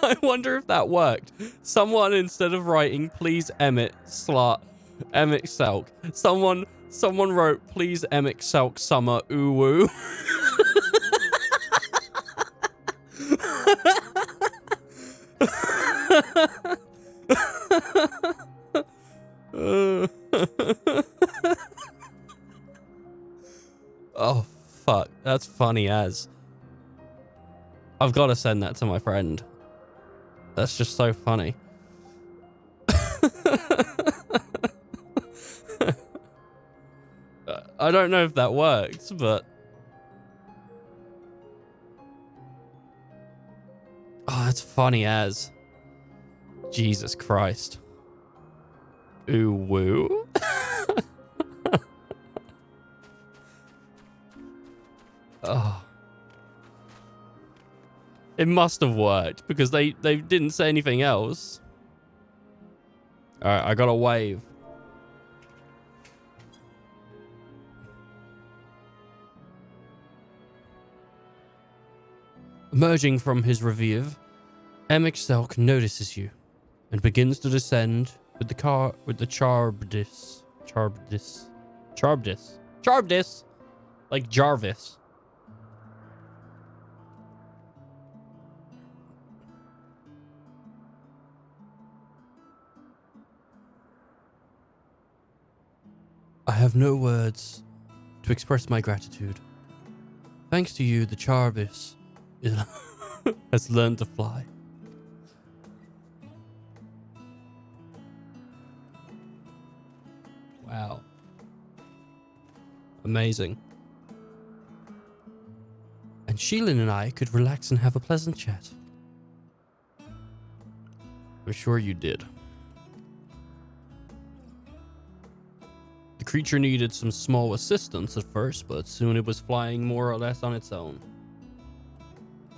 I wonder if that worked. Someone, instead of writing please Emmett Selk, someone wrote please Emmett Selk summer ooh woo. Oh, fuck. That's funny as. I've got to send that to my friend. That's just so funny. I don't know if that works, but... Oh, that's funny as. Jesus Christ. Ooh woo. Oh. It must have worked because they didn't say anything else. All right, I got a wave. Emerging from his revive, Selk notices you and begins to descend with the Charbdis. Like Jarvis. I have no words to express my gratitude. Thanks to you, the Charbis has learned to fly. Wow. Amazing. And Sheelin and I could relax and have a pleasant chat. I'm sure you did. The creature needed some small assistance at first, but soon it was flying more or less on its own.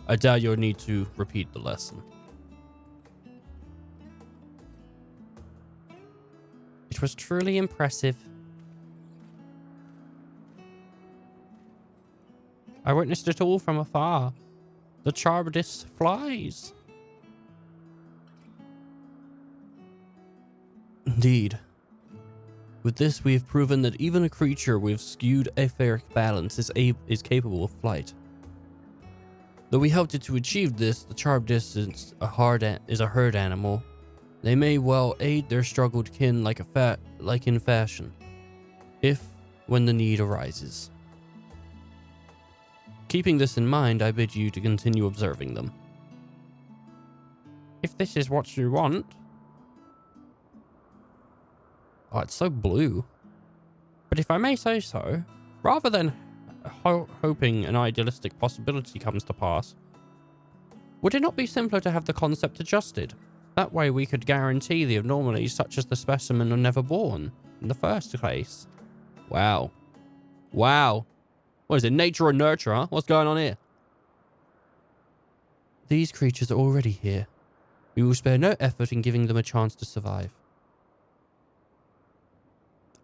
I doubt you'll need to repeat the lesson. It was truly impressive. I witnessed it all from afar. The Charbdis flies. Indeed. With this, we have proven that even a creature with skewed etheric balance is capable of flight. Though we helped it to achieve this, the Charbdis is a herd animal. They may well aid their struggled kin like in fashion, if when the need arises. Keeping this in mind, I bid you to continue observing them. If this is what you want. Oh, it's so blue. But if I may say so, rather than hoping an idealistic possibility comes to pass, would it not be simpler to have the concept adjusted? That way we could guarantee the anomalies such as the specimen are never born in the first place. Wow. Wow. What is it, nature or nurture, huh? What's going on here? These creatures are already here. We will spare no effort in giving them a chance to survive.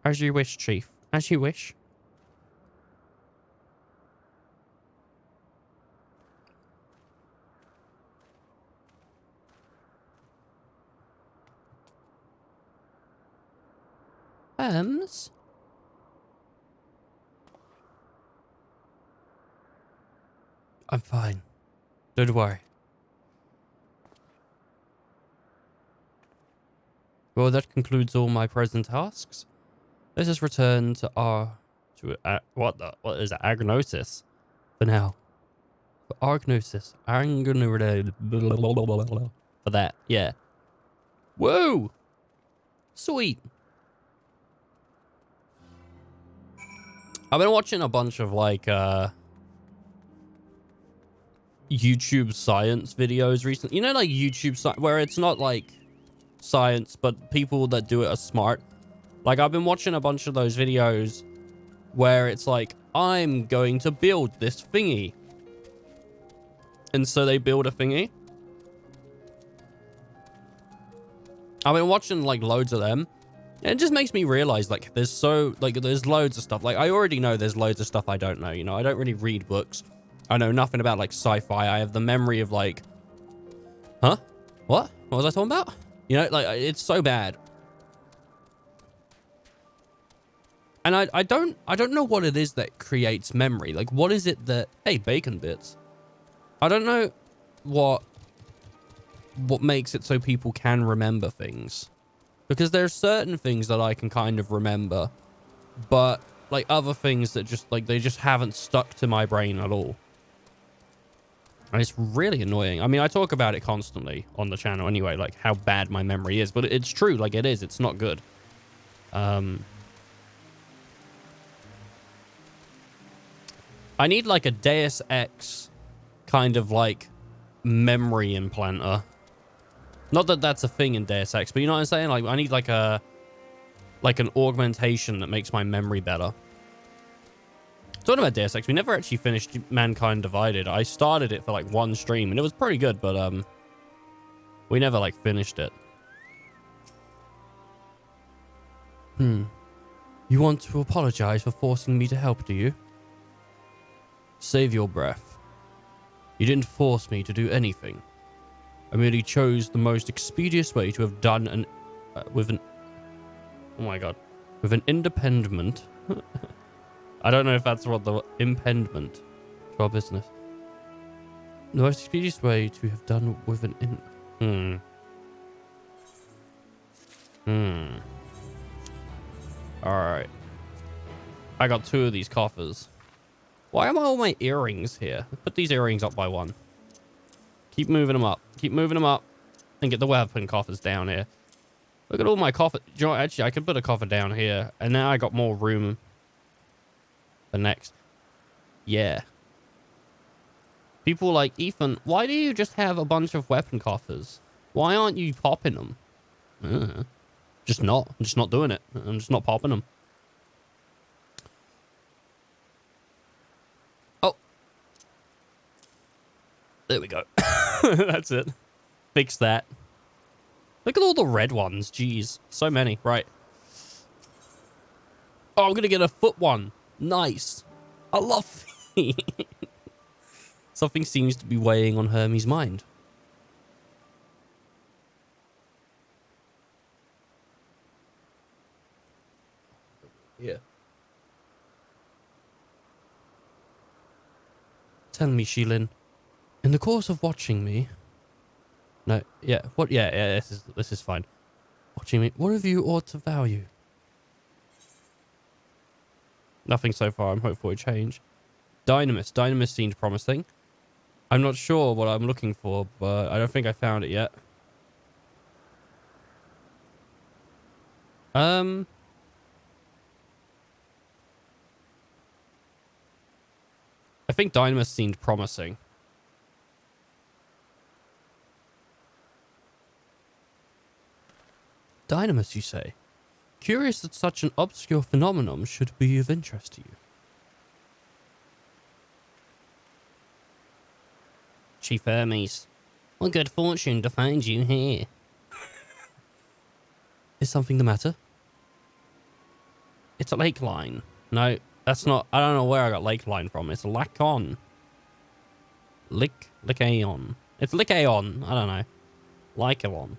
As you wish, Chief. As you wish. I'm fine. Don't worry. Well, that concludes all my present tasks. Let us return to what is it? Agnosis. For now. For Argnosis. For that, yeah. Whoa! Sweet. I've been watching a bunch of like YouTube science videos recently. You know, like YouTube science where it's not like science, but people that do it are smart. Like, I've been watching a bunch of those videos where it's like, I'm going to build this thingy. And so they build a thingy. I've been watching like loads of them. And it just makes me realize like there's loads of stuff. Like, I already know there's loads of stuff I don't know. You know, I don't really read books. I know nothing about like sci-fi. I have the memory of like, huh? What was I talking about? You know, like, it's so bad. And I don't know what it is that creates memory. Like, what is it that... Hey, bacon bits. I don't know what makes it so people can remember things. Because there's certain things that I can kind of remember. But, like, other things that just, like, they just haven't stuck to my brain at all. And it's really annoying. I mean, I talk about it constantly on the channel anyway, like, how bad my memory is. But it's true, like, it is. It's not good. I need like a Deus Ex kind of like memory implanter. Not that that's a thing in Deus Ex, but you know what I'm saying? Like, I need like an augmentation that makes my memory better. Talking about Deus Ex, we never actually finished Mankind Divided. I started it for like one stream and it was pretty good, but we never like finished it. You want to apologize for forcing me to help, do you? Save your breath. You didn't force me to do anything. I merely chose the most expeditious way to have done an with an oh my god, with an independent. I don't know if that's what the impediment to our business. The most expeditious way to have done with an Alright. I got 2 of these coffers. Why am all my earrings here? Put these earrings up by 1. Keep moving them up. Keep moving them up. And get the weapon coffers down here. Look at all my coffers. Do you know what? Actually, I could put a coffer down here. And now I got more room for next. Yeah. People like, Ethan, why do you just have a bunch of weapon coffers? Why aren't you popping them? Just not. I'm just not doing it. I'm just not popping them. Oh. There we go. That's it. Fix that. Look at all the red ones. Jeez. So many. Right. Oh, I'm going to get a foot one. Nice. I love feet. Something seems to be weighing on Hermes' mind. Yeah. Tell me, Shilin, in the course of watching me... No, yeah, what? Yeah, this is fine. Watching me, what have you ought to value? Nothing so far. I'm hopeful it change. Dynamis. Dynamis seems promising. I'm not sure what I'm looking for, but I don't think I found it yet. I think Dynamis seemed promising. Dynamis, you say? Curious that such an obscure phenomenon should be of interest to you. Chief Hermes, what good fortune to find you here. Is something the matter? It's a lake line. No, that's not... I don't know where I got lake line from. It's Lacon. Lycaon. It's Lycaon. I don't know. Lycaon.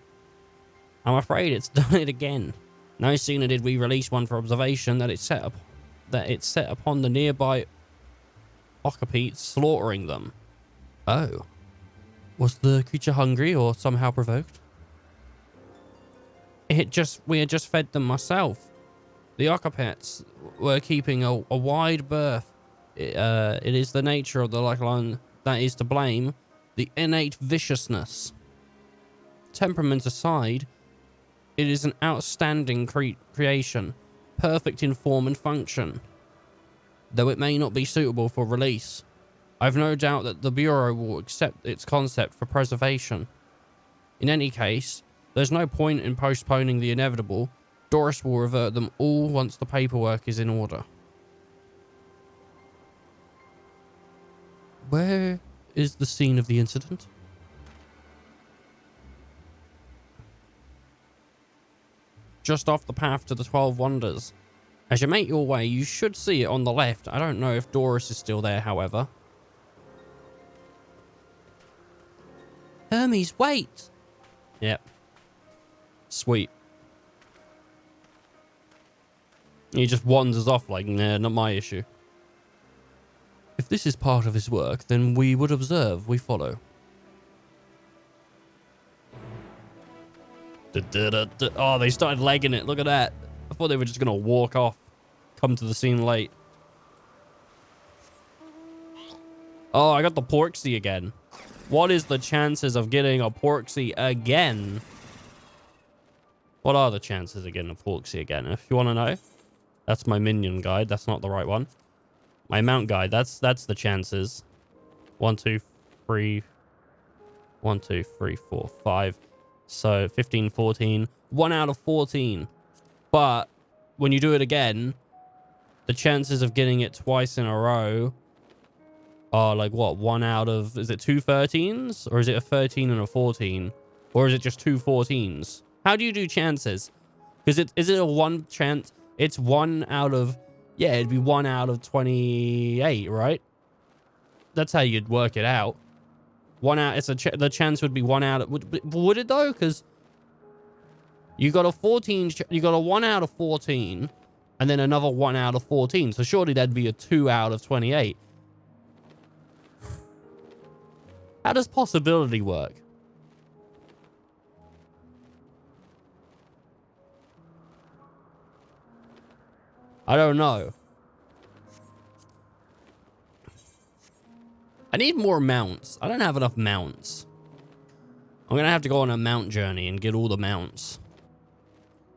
I'm afraid it's done it again. No sooner did we release one for observation that it set upon the nearby Okapites, slaughtering them. Oh. Was the creature hungry or somehow provoked? We had just fed them myself. The Okapites were keeping a wide berth. It is the nature of the Lycaon that is to blame. The innate viciousness. Temperament aside, it is an outstanding creation, perfect in form and function. Though it may not be suitable for release, I've no doubt that the Bureau will accept its concept for preservation. In any case, there's no point in postponing the inevitable. Doris will revert them all once the paperwork is in order. Where is the scene of the incident? Just off the path to the 12 Wonders. As you make your way, you should see it on the left. I don't know if Doris is still there, however. Hermes, wait! Yep. Sweet. He just wanders off like, nah, not my issue. If this is part of his work, then we would observe, we follow. Oh, they started legging it. Look at that. I thought they were just going to walk off. Come to the scene late. Oh, I got the Porksy again. What is the chances of getting a Porksy again? What are the chances of getting a Porksy again? If you want to know. That's my minion guide. That's not the right one. My mount guide. That's the chances. 1, 2, 3. 1, 2, 3, 4, 5. So 15, 14. 1 out of 14. But when you do it again, the chances of getting it twice in a row are like what? 1 out of... Is it 2 13s? Or is it a 13 and a 14? Or is it just 2 14s? How do you do chances? Is it a 1 chance? It's 1 out of... Yeah, it'd be 1 out of 28, right? That's how you'd work it out. 1 out. It's the chance would be 1 out. Would it though? Because you got a 14. You got a 1 out of 14, and then another 1 out of 14. So surely that'd be a 2 out of 28. How does possibility work? I don't know. I need more mounts. I don't have enough mounts. I'm going to have to go on a mount journey and get all the mounts.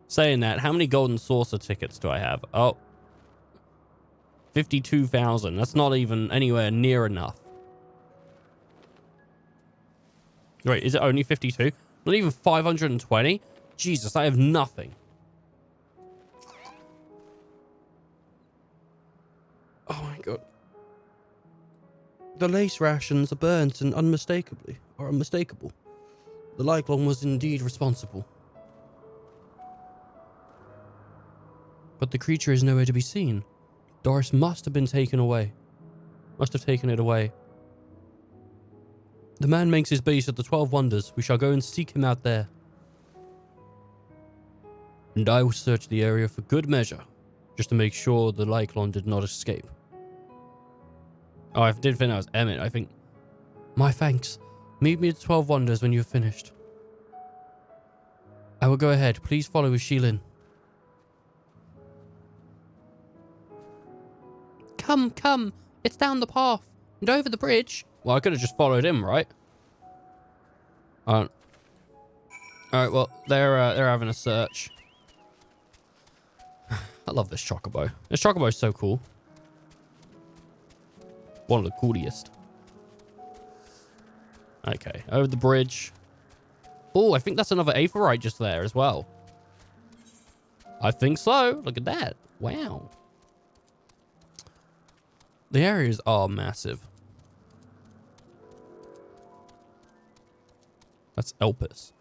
Saying that, how many golden saucer tickets do I have? Oh. 52,000. That's not even anywhere near enough. Wait, is it only 52? Not even 520? Jesus, I have nothing. Oh my god. The lace rations are burnt and unmistakable. The Lyclon was indeed responsible. But the creature is nowhere to be seen. Doris must have been taken away. Must have taken it away. The man makes his base at the 12 Wonders. We shall go and seek him out there. And I will search the area for good measure, just to make sure the Lyclon did not escape. Oh, I did think that was Emmett, I think. My thanks. Meet me at 12 Wonders when you have finished. I will go ahead. Please follow with Shilin. Come, come. It's down the path and over the bridge. Well, I could have just followed him, right? Alright, well, they're having a search. I love this chocobo. This chocobo is so cool. One of the coolest. Okay, over the bridge. Oh, I think that's another aetheryte just there as well. I think so. Look at that. Wow. The areas are massive. That's Elpis.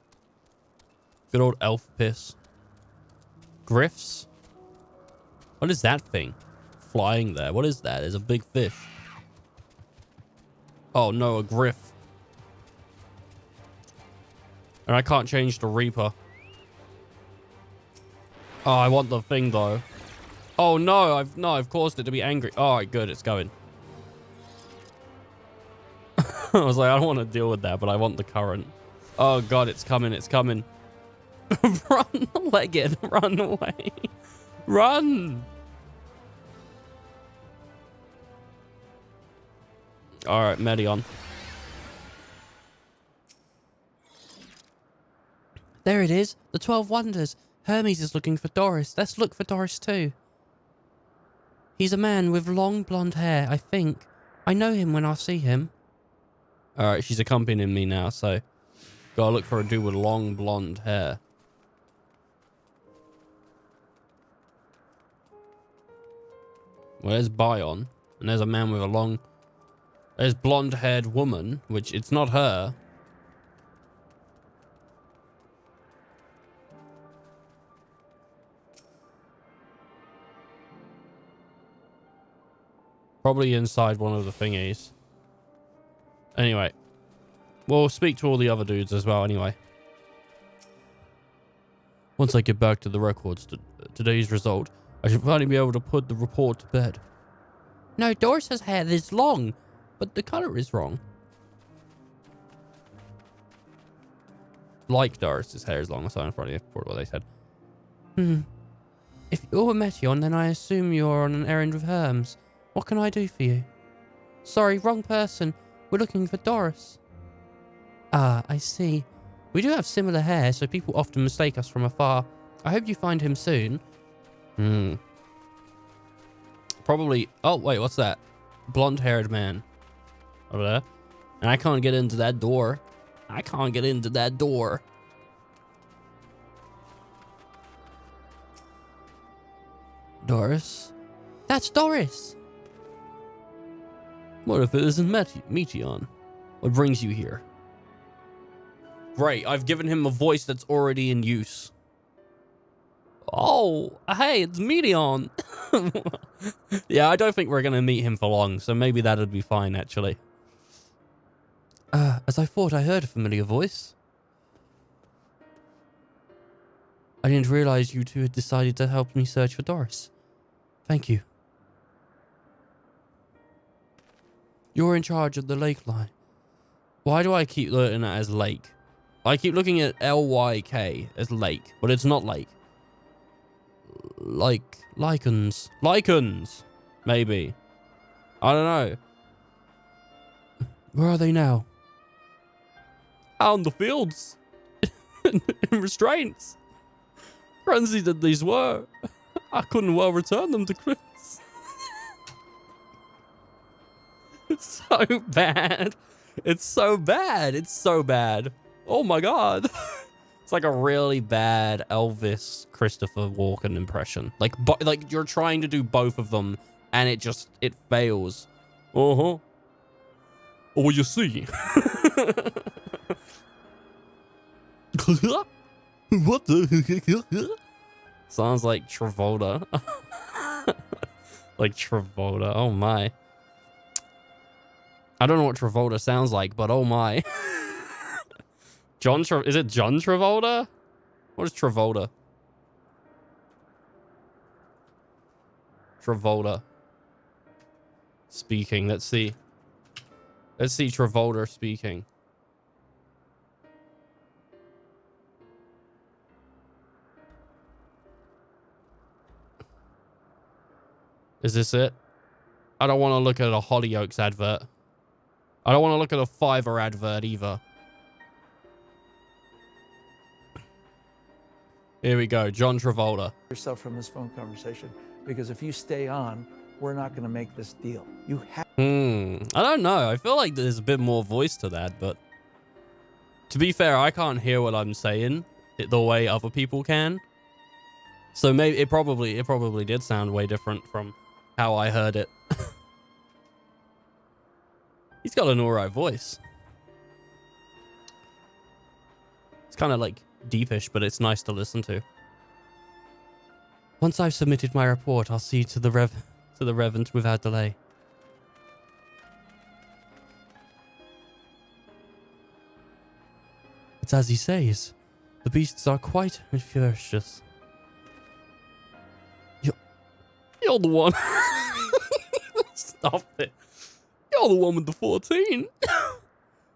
Good old elf piss. Griffs. What is that thing? Flying there. What is that? There's a big fish. Oh no, a griff. And I can't change to Reaper. Oh, I want the thing though. Oh no, I've caused it to be angry. Alright, good, it's going. I was like, I don't want to deal with that, but I want the current. Oh god, it's coming, it's coming. Run, Legged, run away. Run! Alright, Medion. There it is, the 12 Wonders. Hermes is looking for Doris. Let's look for Doris too. He's a man with long blonde hair, I think. I know him when I see him. Alright, she's accompanying me now, so... Gotta look for a dude with long blonde hair. Well, there's Bion. And there's a man with a long... There's blonde-haired woman, which it's not her. Probably inside one of the thingies. Anyway. We'll speak to all the other dudes as well anyway. Once I get back to the records to today's result, I should finally be able to put the report to bed. No, Doris's hair is long, but the color is wrong. Like Doris's hair is long. I saw in front of you what they said. If you're a Meteon, then I assume you're on an errand with Hermes. What can I do for you? Sorry, wrong person. We're looking for Doris. Ah, I see. We do have similar hair, so people often mistake us from afar. I hope you find him soon. Probably... Oh, wait, what's that? Blonde-haired man. Over there. And I can't get into that door. I can't get into that door. Doris? That's Doris! What if it isn't Meteon? What brings you here? Great, I've given him a voice that's already in use. Oh, hey, it's Meteon. Yeah, I don't think we're going to meet him for long, so maybe that would be fine, actually. As I thought I heard a familiar voice. I didn't realize you two had decided to help me search for Doris. Thank you. You're in charge of the lake line. Why do I keep looking at it as lake? I keep looking at L-Y-K as lake, but it's not lake. Like, lichens. Lichens! Maybe. I don't know. Where are they now? Out in the fields. in restraints. Frenzied that these were. I couldn't well return them to Chris. It's so bad. It's so bad. It's so bad. Oh my god. It's like a really bad Elvis Christopher Walken impression. Like you're trying to do both of them and it fails. Uh-huh. Oh, you see. What the? Sounds like Travolta. Like Travolta. Oh my. I don't know what Travolta sounds like, but oh my. Is it John Travolta? What is Travolta? Travolta. Speaking. Let's see. Let's see Travolta speaking. Is this it? I don't want to look at a Hollyoaks advert. I don't want to look at a Fiverr advert either. Here we go, John Travolta. Yourself from this phone conversation, because if you stay on, we're not going to make this deal. You have. I don't know. I feel like there's a bit more voice to that, but to be fair, I can't hear what I'm saying the way other people can. So maybe it probably did sound way different from how I heard it. He's got an alright voice. It's kind of like deepish, but it's nice to listen to. Once I've submitted my report, I'll see to the Reverend without delay. It's as he says. The beasts are quite ferocious. You're the one. Stop it. You're the one with the 14.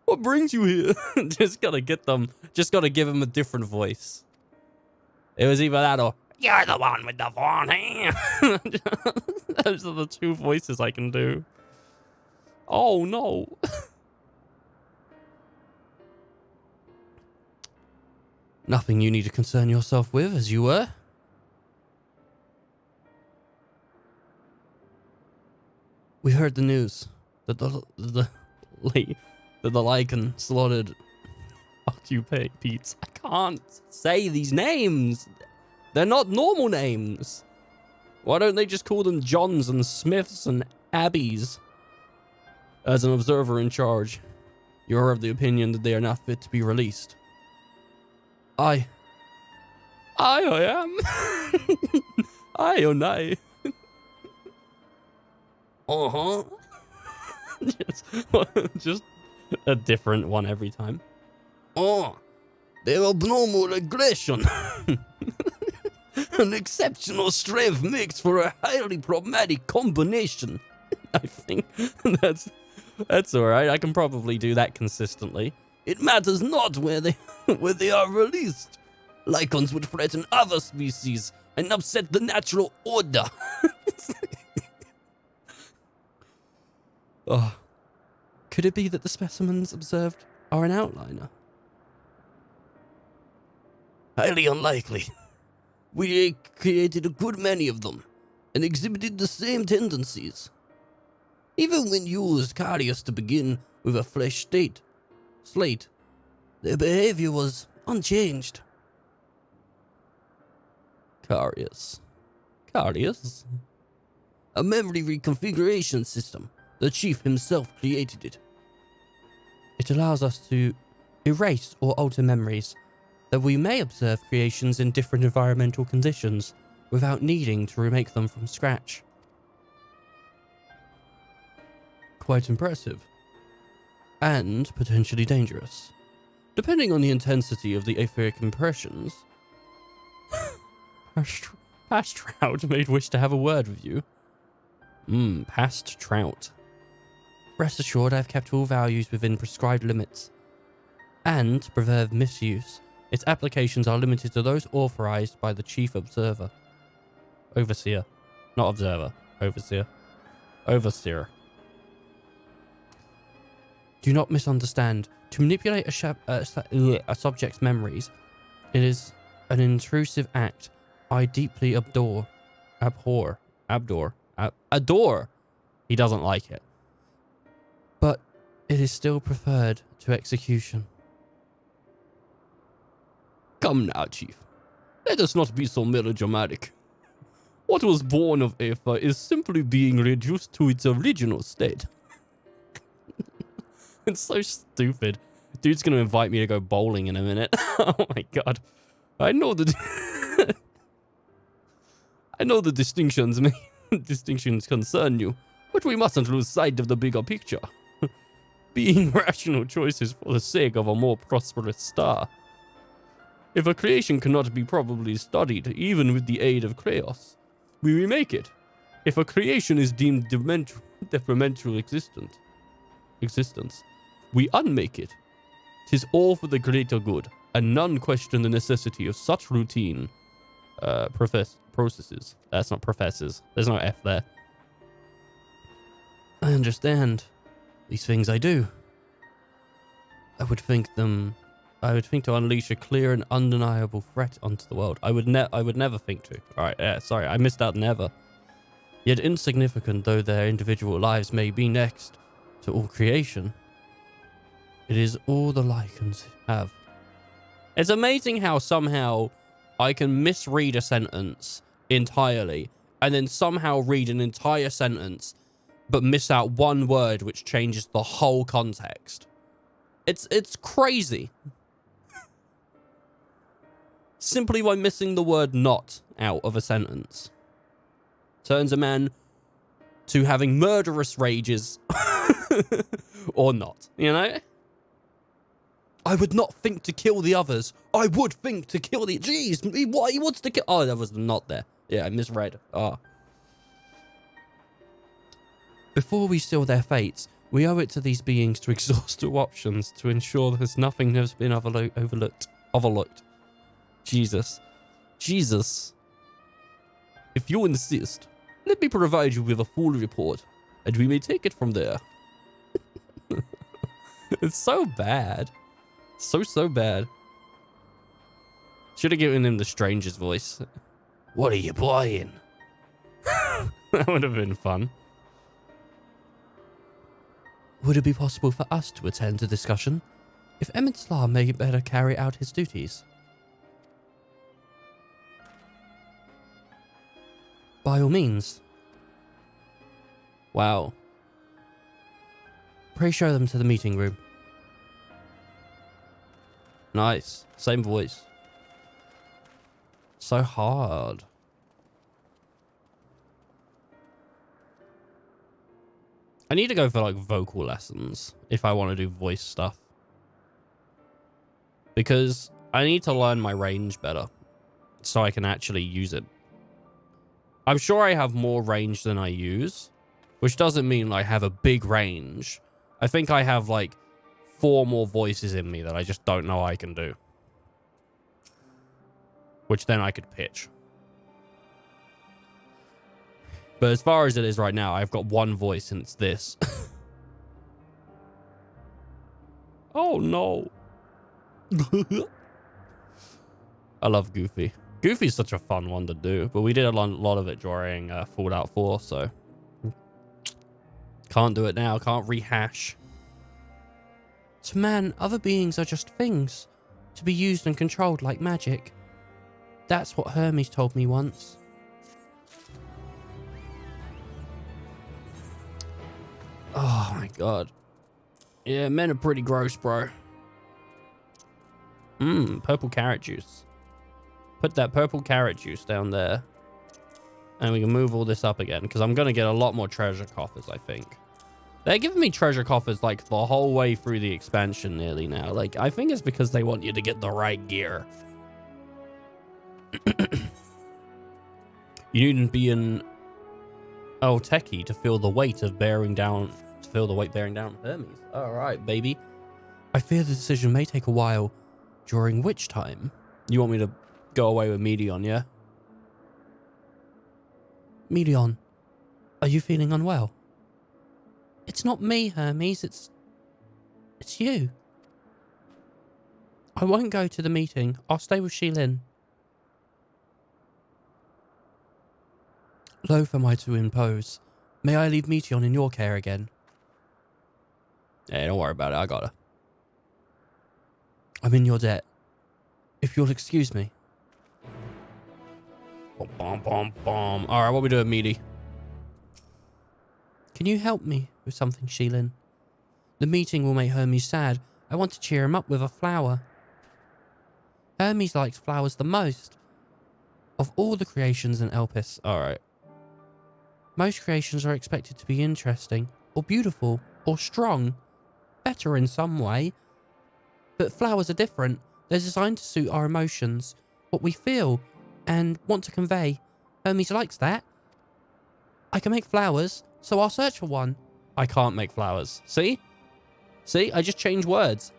What brings you here? Just gotta give them a different voice. It was either that or, you're the one with the 14. Those are the two voices I can do. Oh no. Nothing you need to concern yourself with, as you were. We heard the news that the Lycan slaughtered occupates. I can't say these names. They're not normal names. Why don't they just call them Johns and Smiths and Abbeys? As an observer in charge, you're of the opinion that they are not fit to be released. I am. I or nay. Uh-huh. Just a different one every time. Oh, their abnormal aggression. An exceptional strength makes for a highly problematic combination. I think that's alright. I can probably do that consistently. It matters not where they are released. Lycans would threaten other species and upset the natural order. Oh, could it be that the specimens observed are an outliner? Highly unlikely. We created a good many of them and exhibited the same tendencies. Even when used Carius to begin with a flesh slate, their behavior was unchanged. Carius? A memory reconfiguration system. The chief himself created it. It allows us to erase or alter memories, that we may observe creations in different environmental conditions without needing to remake them from scratch. Quite impressive. and potentially dangerous. Depending on the intensity of the etheric impressions, Past Trout may wish to have a word with you. Past Trout. Rest assured, I have kept all values within prescribed limits. And, to prevent misuse, its applications are limited to those authorized by the Chief Observer. Overseer. Not Observer. Overseer. Overseer. Do not misunderstand. To manipulate a subject's memories, it is an intrusive act I deeply adore. He doesn't like it. But it is still preferred to execution. Come now, Chief. Let us not be so melodramatic. What was born of Aether is simply being reduced to its original state. It's so stupid. Dude's going to invite me to go bowling in a minute. Oh my god. I know the distinctions concern you, but we mustn't lose sight of the bigger picture. Being rational choices for the sake of a more prosperous star. If a creation cannot be properly studied, even with the aid of chaos, we remake it. If a creation is deemed detrimental existence, we unmake it. 'Tis all for the greater good, and none question the necessity of such routine processes. That's not professors. There's no F there. I understand. These things I do. I would think to unleash a clear and undeniable threat onto the world. I would never think to. Alright, yeah, sorry, I missed out never. Yet insignificant though their individual lives may be next to all creation, it is all the Lycans have. It's amazing how somehow I can misread a sentence entirely and then somehow read an entire sentence but miss out one word which changes the whole context. It's crazy. Simply by missing the word not out of a sentence. Turns a man to having murderous rages or not, you know? I would not think to kill the others. I would think to kill the... Jeez, what? He wants to kill... Oh, that was not there. Yeah, I misread. Ah. Before we seal their fates, we owe it to these beings to exhaust all options to ensure there's nothing that's been overlooked. Jesus. If you insist, let me provide you with a full report, and we may take it from there. It's so bad. So bad. Should have given him the stranger's voice. What are you buying? That would have been fun. Would it be possible for us to attend the discussion? If Emmett Slar may better carry out his duties. By all means. Wow. Pray show them to the meeting room. Nice. Same voice. So hard. I need to go for like vocal lessons if I want to do voice stuff. Because I need to learn my range better so I can actually use it. I'm sure I have more range than I use, which doesn't mean I have a big range. I think I have like 4 more voices in me that I just don't know I can do. Which then I could pitch. But as far as it is right now, I've got 1 voice and it's this. Oh no. I love Goofy. Goofy's such a fun one to do, but we did a lot of it during Fallout 4, so can't do it now, can't rehash. To man, other beings are just things, to be used and controlled like magic. That's what Hermes told me once. Oh my god. Yeah, men are pretty gross, bro. Purple carrot juice. Put that purple carrot juice down there. And we can move all this up again, because I'm going to get a lot more treasure coffers, I think. They're giving me treasure coffers like the whole way through the expansion nearly now. Like, I think it's because they want you to get the right gear. You needn't be an techie to feel the weight bearing down Hermes. All right, baby. I fear the decision may take a while, during which time you want me to go away with Medion, yeah? Medion, are you feeling unwell? It's not me, Hermes. It's you. I won't go to the meeting. I'll stay with Shilin. Loath am I to impose. May I leave Meteon in your care again? Hey, don't worry about it. I got her. I'm in your debt. If you'll excuse me. Bomb, bomb, bomb. All right, what we doing, Meaty? Can you help me with something, Shilin? The meeting will make Hermes sad. I want to cheer him up with a flower. Hermes likes flowers the most of all the creations in Elpis. All right. Most creations are expected to be interesting, or beautiful, or strong. Better in some way. But flowers are different. They're designed to suit our emotions, what we feel, and want to convey. Hermes likes that. I can make flowers, so I'll search for one. I can't make flowers. See? See? I just changed words.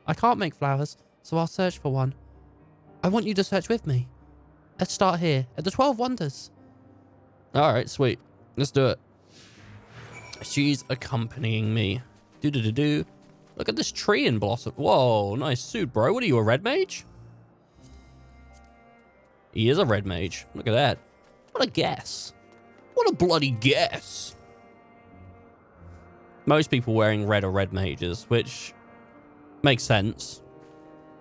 I can't make flowers, so I'll search for one. I want you to search with me. Let's start here, at the 12 Wonders. Alright, sweet. Let's do it. She's accompanying me. Do-do-do-do. Look at this tree in blossom. Whoa, nice suit, bro. What are you, a red mage? He is a red mage. Look at that. What a guess. What a bloody guess. Most people wearing red are red mages, which makes sense.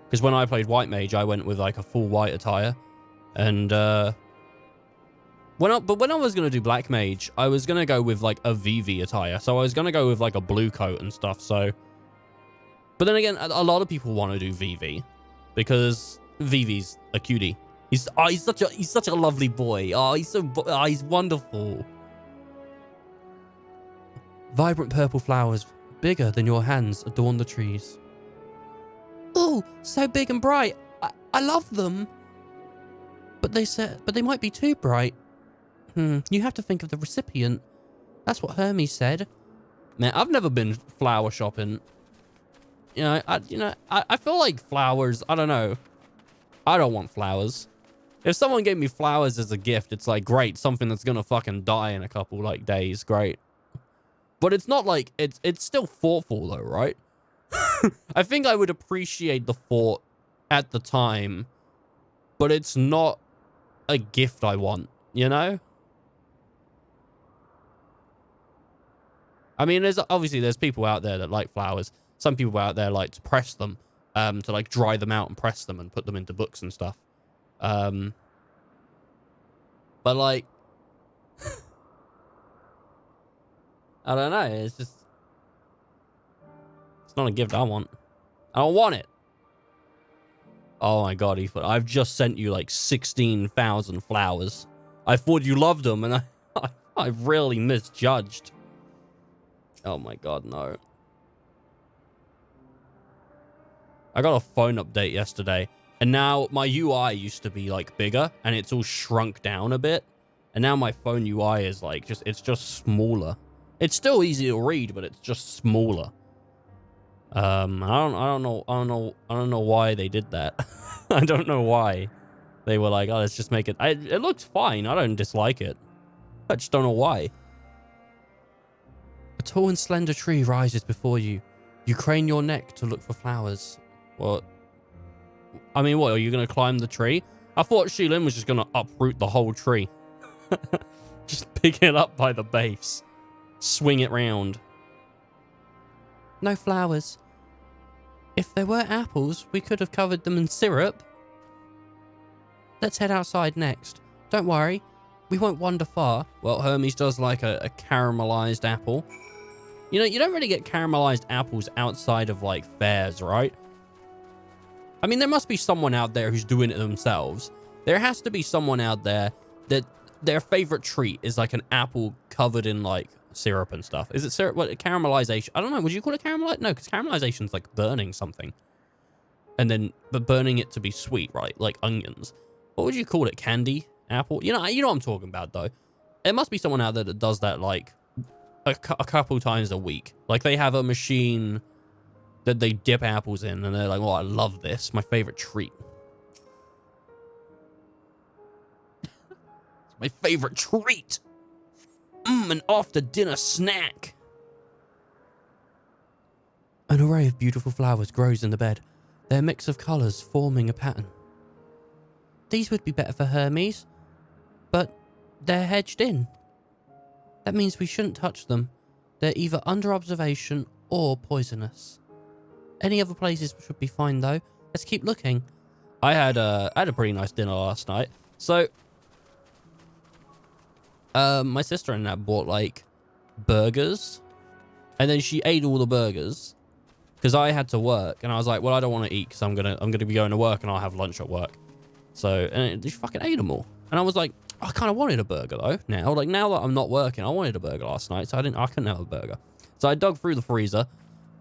Because when I played white mage, I went with like a full white attire. And when I was going to do black mage, I was going to go with like a VV attire. So I was going to go with like a blue coat and stuff. So, but then again, a lot of people want to do VV because VV's a cutie. He's such a lovely boy. Oh, he's wonderful. Vibrant purple flowers, bigger than your hands, adorn the trees. Ooh, so big and bright. I love them. But they might be too bright. You have to think of the recipient. That's what Hermes said. Man, I've never been flower shopping. I feel like flowers, I don't know. I don't want flowers. If someone gave me flowers as a gift, it's like, great, something that's gonna fucking die in a couple, like, days, great. But it's not like, it's still thoughtful, though, right? I think I would appreciate the thought at the time, but it's not a gift I want, you know? I mean, there's people out there that like flowers. Some people out there like to press them, to like dry them out and press them and put them into books and stuff. But like, I don't know. It's not a gift I want. I don't want it. Oh my God, Ethan, I've just sent you like 16,000 flowers. I thought you loved them, and I really misjudged. Oh my God, no. I got a phone update yesterday, and now my UI used to be like bigger, and it's all shrunk down a bit. And now my phone UI is like it's just smaller. It's still easy to read, but it's just smaller. I don't know why they did that. I don't know why they were like, oh, let's just make it. It looks fine. I don't dislike it. I just don't know why. A tall and slender tree rises before you. You crane your neck to look for flowers. What? I mean, what? Are you going to climb the tree? I thought Shilin was just going to uproot the whole tree. Just pick it up by the base. Swing it round. No flowers. If there were apples, we could have covered them in syrup. Let's head outside next. Don't worry, we won't wander far. Well, Hermes does like a caramelized apple. You know, you don't really get caramelized apples outside of like fairs, right? I mean, there must be someone out there who's doing it themselves. There has to be someone out there that their favorite treat is like an apple covered in like syrup and stuff. Is it syrup? What, caramelization? I don't know. Would you call it caramelize? No, because caramelization's like burning something. And then, but burning it to be sweet, right? Like onions. What would you call it? Candy? Apple? You know what I'm talking about, though. There must be someone out there that does that, like, a couple times a week. Like, they have a machine that they dip apples in, and they're like, oh, I love this. My favorite treat. It's my favorite treat. An after-dinner snack. An array of beautiful flowers grows in the bed, their mix of colours forming a pattern. These would be better for Hermes, but they're hedged in. That means we shouldn't touch them. They're either under observation or poisonous. Any other places should be fine, though. Let's keep looking. I had a pretty nice dinner last night. So, my sister and that bought, like, burgers. And then she ate all the burgers. Because I had to work. And I was like, well, I don't want to eat because I'm gonna be going to work and I'll have lunch at work. So, and she fucking ate them all. And I was like, I kind of wanted a burger, though, now. Like, now that I'm not working, I wanted a burger last night. So I couldn't have a burger. So I dug through the freezer.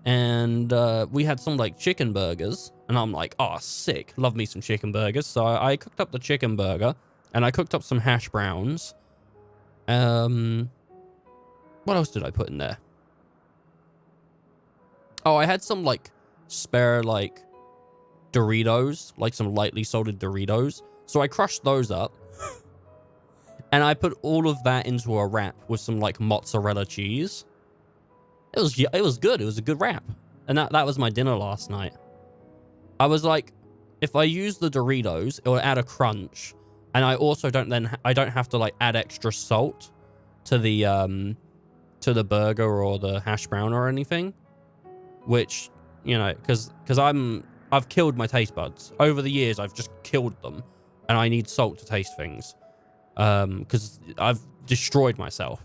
And we had some, like, chicken burgers. And I'm like, oh, sick. Love me some chicken burgers. So I cooked up the chicken burger. And I cooked up some hash browns. What else did I put in there? Oh, I had some, like, spare, like, Doritos. Like, some lightly salted Doritos. So I crushed those up. And I put all of that into a wrap with some, like, mozzarella cheese. It was good. It was a good wrap. And that was my dinner last night. I was like, if I use the Doritos, it will add a crunch. And I also don't have to, like, add extra salt to the burger or the hash brown or anything. Which, you know, because I've killed my taste buds. Over the years, I've just killed them. And I need salt to taste things. Because I've destroyed myself.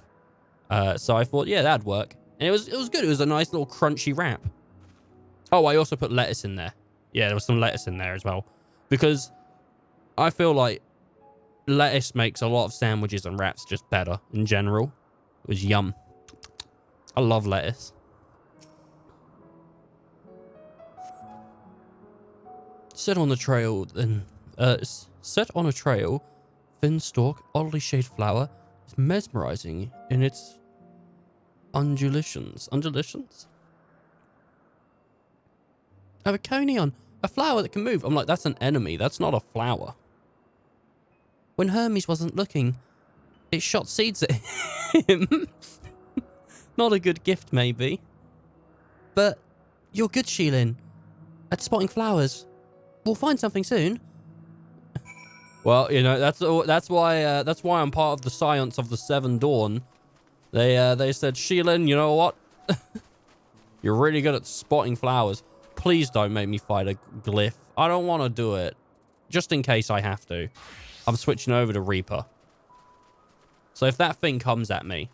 So I thought, yeah, that'd work. And it was good. It was a nice little crunchy wrap. Oh, I also put lettuce in there. Yeah, there was some lettuce in there as well. Because I feel like lettuce makes a lot of sandwiches and wraps just better in general. It was yum. I love lettuce. Set on a trail, thin stalk, oddly shaped flower is mesmerizing in its undulations. Undulations? A Viconion, a flower that can move. I'm like, that's an enemy. That's not a flower. When Hermes wasn't looking, it shot seeds at him. Not a good gift, maybe. But you're good, Sheilin, at spotting flowers. We'll find something soon. Well, you know, that's why I'm part of the Science of the Seven Dawn. They said, Sheilin, you know what? You're really good at spotting flowers. Please don't make me fight a glyph. I don't want to do it. Just in case I have to. I'm switching over to Reaper. So if that thing comes at me,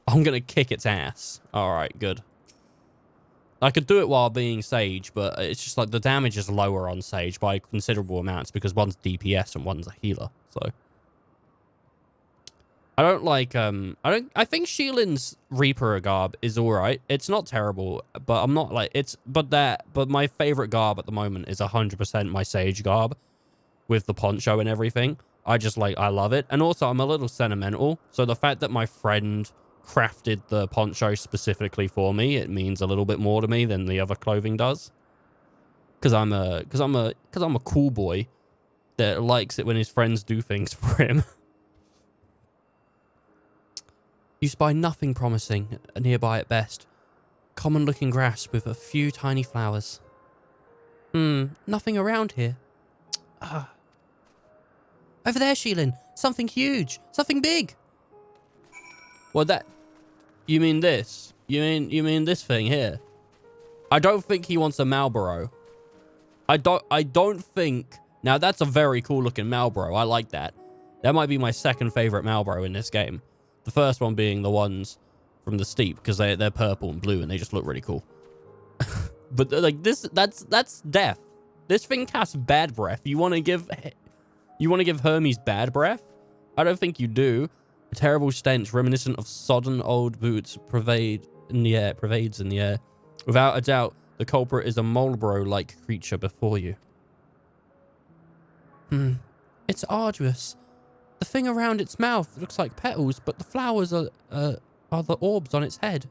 I'm going to kick its ass. All right, good. I could do it while being Sage, but it's just like the damage is lower on Sage by considerable amounts because one's DPS and one's a healer. So I don't like I think Sheilin's Reaper garb is all right. It's not terrible, but I'm not like but my favorite garb at the moment is 100% my Sage garb with the poncho and everything. I love it. And also I'm a little sentimental. So the fact that my friend crafted the poncho specifically for me, it means a little bit more to me than the other clothing does. Because I'm a cool boy that likes it when his friends do things for him. You spy nothing promising nearby at best. Common looking grass with a few tiny flowers. Nothing around here. Over there, Sheilin. Something huge. Something big. Well, you mean this? You mean this thing here? I don't think he wants a Marlboro. I don't think. Now that's a very cool looking Marlboro. I like that. That might be my second favorite Marlboro in this game. The first one being the ones from the Steep because they're purple and blue and they just look really cool. But like this, that's death. This thing casts bad breath. You want to give Hermes bad breath? I don't think you do. A terrible stench reminiscent of sodden old boots pervades in the air. Without a doubt, the culprit is a Marlborough-like creature before you. It's arduous. The thing around its mouth looks like petals, but the flowers are the orbs on its head.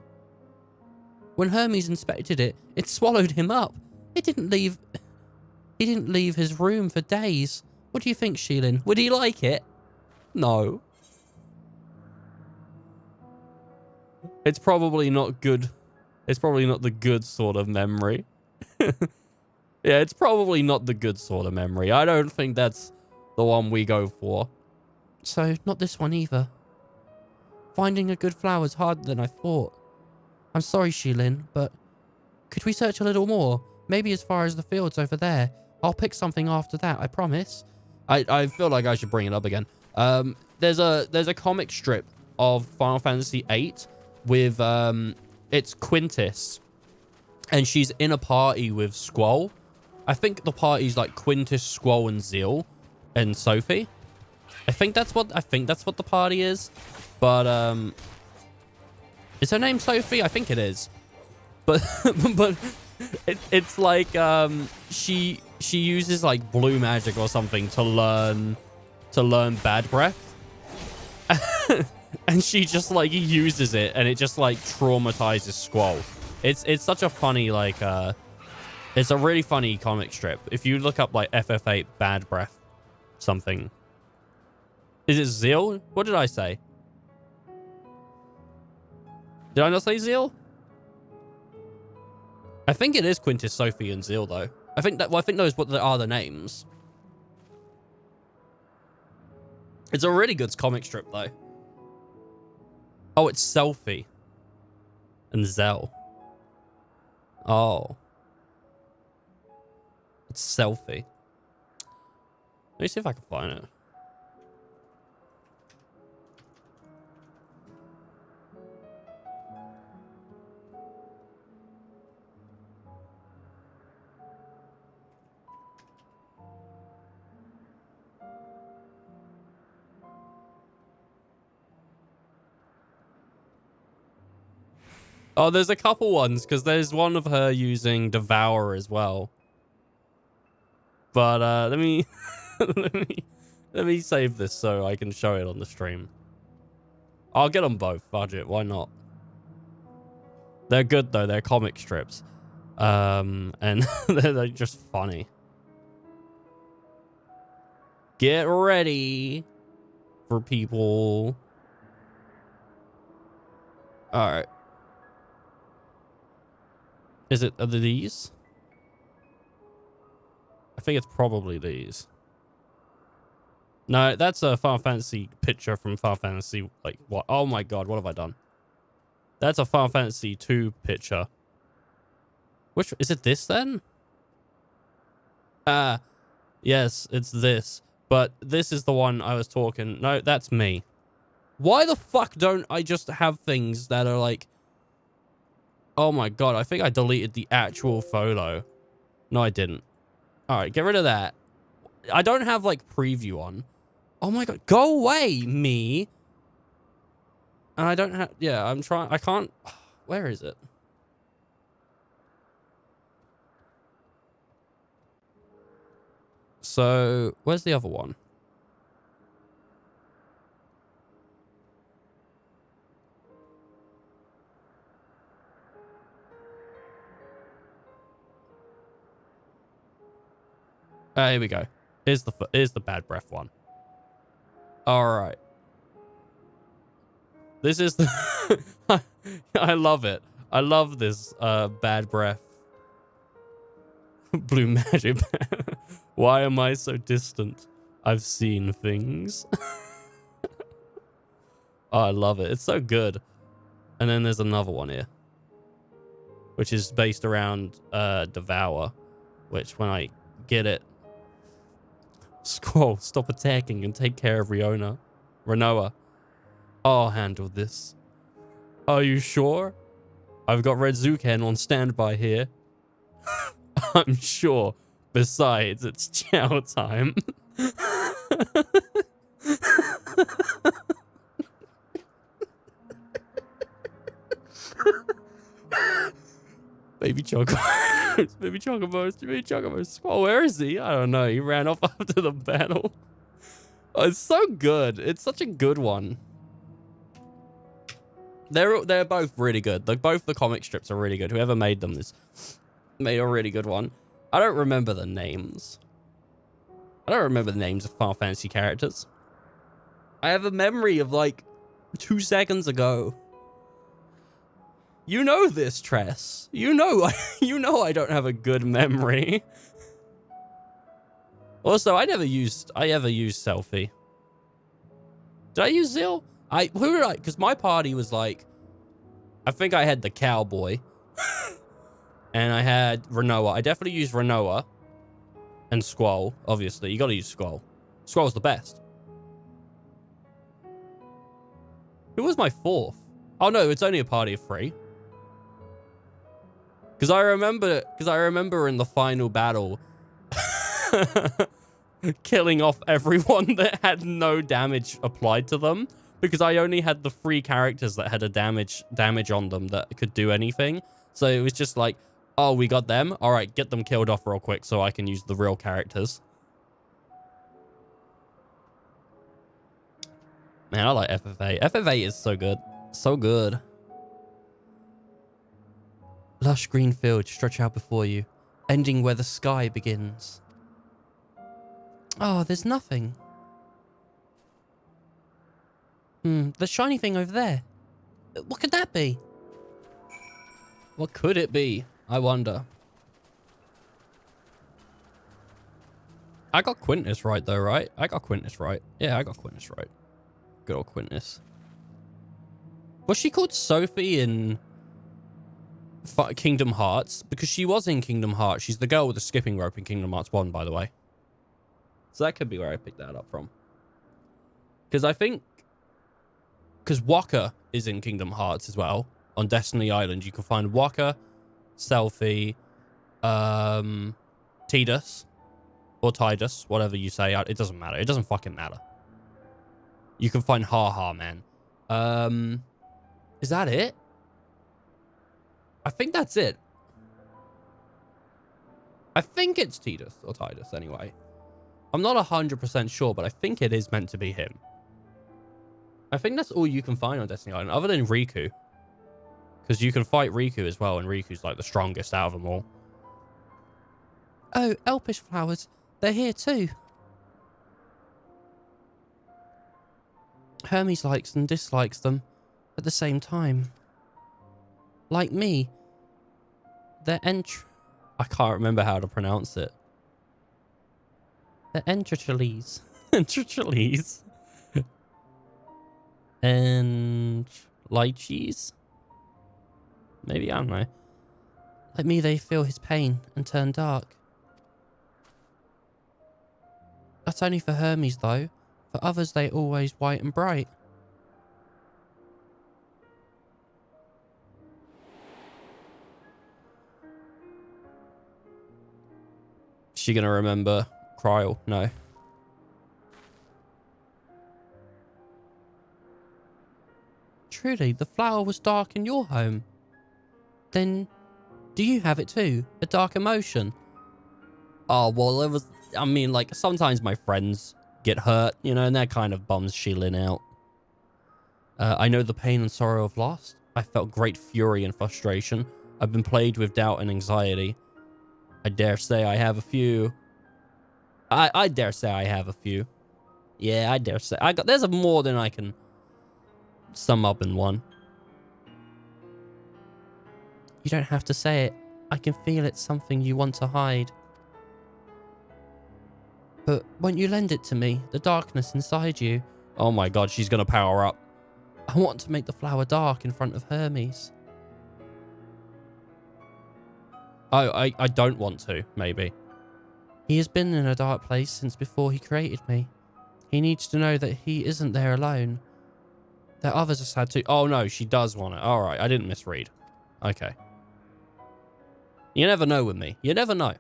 When Hermes inspected it, it swallowed him up. He didn't leave his room for days. What do you think, Sheilin? Would he like it? No. It's probably not good. It's probably not the good sort of memory. Yeah, it's probably not the good sort of memory. I don't think that's the one we go for. So, not this one either. Finding a good flower is harder than I thought. I'm sorry, Sheilin, but could we search a little more? Maybe as far as the fields over there. I'll pick something after that, I promise. I feel like I should bring it up again. There's a comic strip of Final Fantasy VIII with it's Quintus, and she's in a party with Squall. I think the party's like Quintus, Squall, and Zeal, and Sophie. I think that's what the party is. But is her name Sophie? I think it is. But but it's like she uses like blue magic or something to learn bad breath. And she just like uses it, and it just like traumatizes Squall. It's such a funny like it's a really funny comic strip. If you look up like FF8 bad breath something. Is it Zeal? What did I say? Did I not say Zeal? I think it is Quintus, Sophie, and Zeal though. I think those are the names. It's a really good comic strip though. Oh, it's Selfie. And Zell. Oh. It's Selfie. Let me see if I can find it. Oh, there's a couple ones, because there's one of her using Devour as well. But let me let me save this so I can show it on the stream. I'll get them both. Budget, why not? They're good though. They're comic strips, and they're just funny. Get ready for people. All right. Are they these? I think it's probably these. No, that's a Final Fantasy picture from Final Fantasy. Like, what? Oh my god, what have I done? That's a Final Fantasy 2 picture. Which, is it this then? Yes, it's this. But this is the one I was talking. No, that's me. Why the fuck don't I just have things that are like... Oh my god, I think I deleted the actual photo. No, I didn't. Alright, get rid of that. I don't have, like, preview on. Oh my god, go away, me! And I don't have... Yeah, I'm trying... I can't... Where is it? So, where's the other one? Here we go. Here's the bad breath one. All right. This is the... I love it. I love this bad breath. Blue magic. Why am I so distant? I've seen things. Oh, I love it. It's so good. And then there's another one here, which is based around Devour, which when I get it... Squall, stop attacking and take care of Renoa. I'll handle this. Are you sure? I've got Red Zuken on standby here. I'm sure. Besides, it's chow time. Baby Chocobos. Baby Chocobos. Baby Chocobos. Squall, where is he? I don't know. He ran off after the battle. Oh, it's so good. It's such a good one. They're both really good. Like, both the comic strips are really good. Whoever made them made a really good one. I don't remember the names. I don't remember the names of Final Fantasy characters. I have a memory of like 2 seconds ago. You know this, Tress. You know I don't have a good memory. Also, I ever used Selfie. Did I use Zil? Who did I? Because my party was like, I think I had the cowboy, and I had Renoa. I definitely used Renoa, and Squall. Obviously, you got to use Squall. Squall's the best. Who was my fourth? Oh no, it's only a party of 3. Because I remember in the final battle, killing off everyone that had no damage applied to them, because I only had the 3 characters that had a damage on them that could do anything. So it was just like, oh, we got them. All right, get them killed off real quick so I can use the real characters. Man, I like FFA. FFA is so good. So good. Lush green fields stretch out before you, ending where the sky begins. Oh, there's nothing. The shiny thing over there. What could that be? What could it be? I wonder. I got Quintus right though, right? I got Quintus right. Yeah, I got Quintus right. Good old Quintus. Was she called Sophie in Kingdom Hearts? Because she was in Kingdom Hearts. She's the girl with the skipping rope in Kingdom Hearts 1, by the way. So that could be where I picked that up from. Because I think... Because Waka is in Kingdom Hearts as well. On Destiny Island, you can find Waka, Selfie, Tidus, or Tidus, whatever you say. It doesn't matter. It doesn't fucking matter. You can find Ha-Ha, man. Is that it? I think that's it. I think it's Tidus or Tidus anyway. I'm not 100% sure, but I think it is meant to be him. I think that's all you can find on Destiny Island, other than Riku. Because you can fight Riku as well, and Riku's like the strongest out of them all. Oh, elfish flowers. They're here too. Hermes likes and dislikes them at the same time. Like me. They're I can't remember how to pronounce it. They're entrachiles. Entrachiles. And lychees? Maybe, I don't know. Like me, they feel his pain and turn dark. That's only for Hermes, though. For others, they're always white and bright. Is she gonna remember Kryl? No. Truly, the flower was dark in your home. Then, do you have it too? A dark emotion? Oh, well, it was... I mean, like, sometimes my friends get hurt, you know, and that kind of bums Sheilin out. I know the pain and sorrow of loss. I felt great fury and frustration. I've been plagued with doubt and anxiety. I dare say I have a few. I dare say I have a few. Yeah, I dare say. There's more than I can sum up in one. You don't have to say it. I can feel it's something you want to hide. But won't you lend it to me? The darkness inside you. Oh my god, she's gonna power up. I want to make the flower dark in front of Hermes. Oh, I don't want to, maybe. He has been in a dark place since before he created me. He needs to know that he isn't there alone. That others are sad too. Oh no, she does want it. Alright, I didn't misread. Okay. You never know with me. You never know.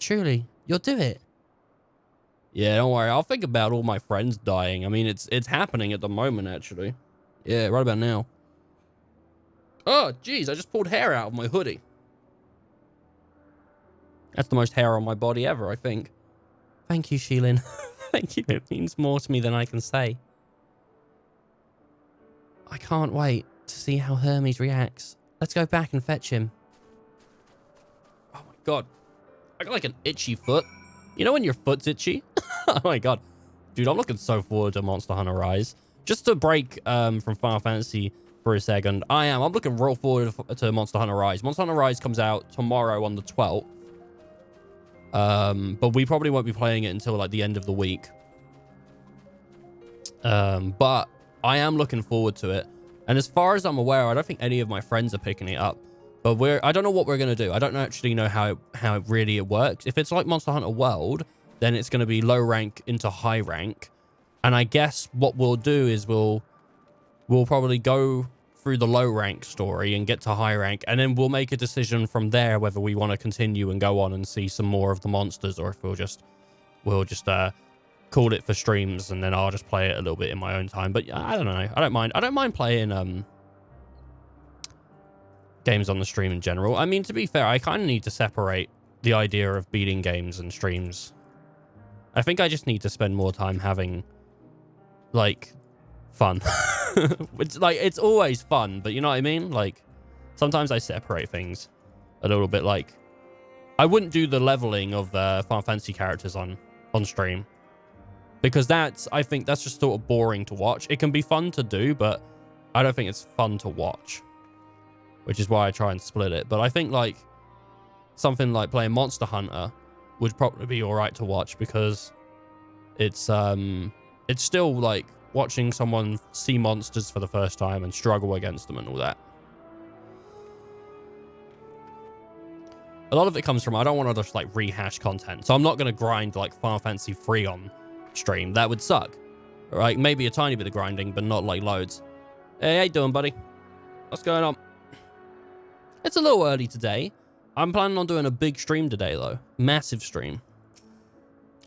Truly, you'll do it. Yeah, don't worry. I'll think about all my friends dying. I mean, it's happening at the moment, actually. Yeah, right about now. Oh, jeez, I just pulled hair out of my hoodie. That's the most hair on my body ever, I think. Thank you, Sheilin. Thank you. It means more to me than I can say. I can't wait to see how Hermes reacts. Let's go back and fetch him. Oh my god. I got like an itchy foot. You know when your foot's itchy? Oh my god. Dude, I'm looking so forward to Monster Hunter Rise. Just to break from Final Fantasy for a second, I'm looking real forward to Monster Hunter Rise. Monster Hunter Rise comes out tomorrow on the 12th. But we probably won't be playing it until like the end of the week. But I am looking forward to it. And as far as I'm aware, I don't think any of my friends are picking it up. But I don't know what we're going to do. I don't actually know how it really works. If it's like Monster Hunter World, then it's going to be low rank into high rank. And I guess what we'll do is we'll probably go through the low rank story and get to high rank. And then we'll make a decision from there whether we want to continue and go on and see some more of the monsters, or if we'll just call it for streams, and then I'll just play it a little bit in my own time. But I don't know. I don't mind playing games on the stream in general. I mean, to be fair, I kind of need to separate the idea of beating games and streams. I think I just need to spend more time having like fun. It's like, it's always fun, but you know what I mean? Like sometimes I separate things a little bit. Like I wouldn't do the leveling of Final Fantasy characters on stream, because I think that's just sort of boring to watch. It can be fun to do, but I don't think it's fun to watch, which is why I try and split it. But I think like something like playing Monster Hunter would probably be all right to watch, because it's still like watching someone see monsters for the first time and struggle against them and all that. A lot of it comes from, I don't want to just like rehash content. So I'm not going to grind like Final Fantasy 3 on stream. That would suck. Right? Maybe a tiny bit of grinding, but not like loads. Hey, how you doing, buddy? What's going on? It's a little early today. I'm planning on doing a big stream today, though. Massive stream.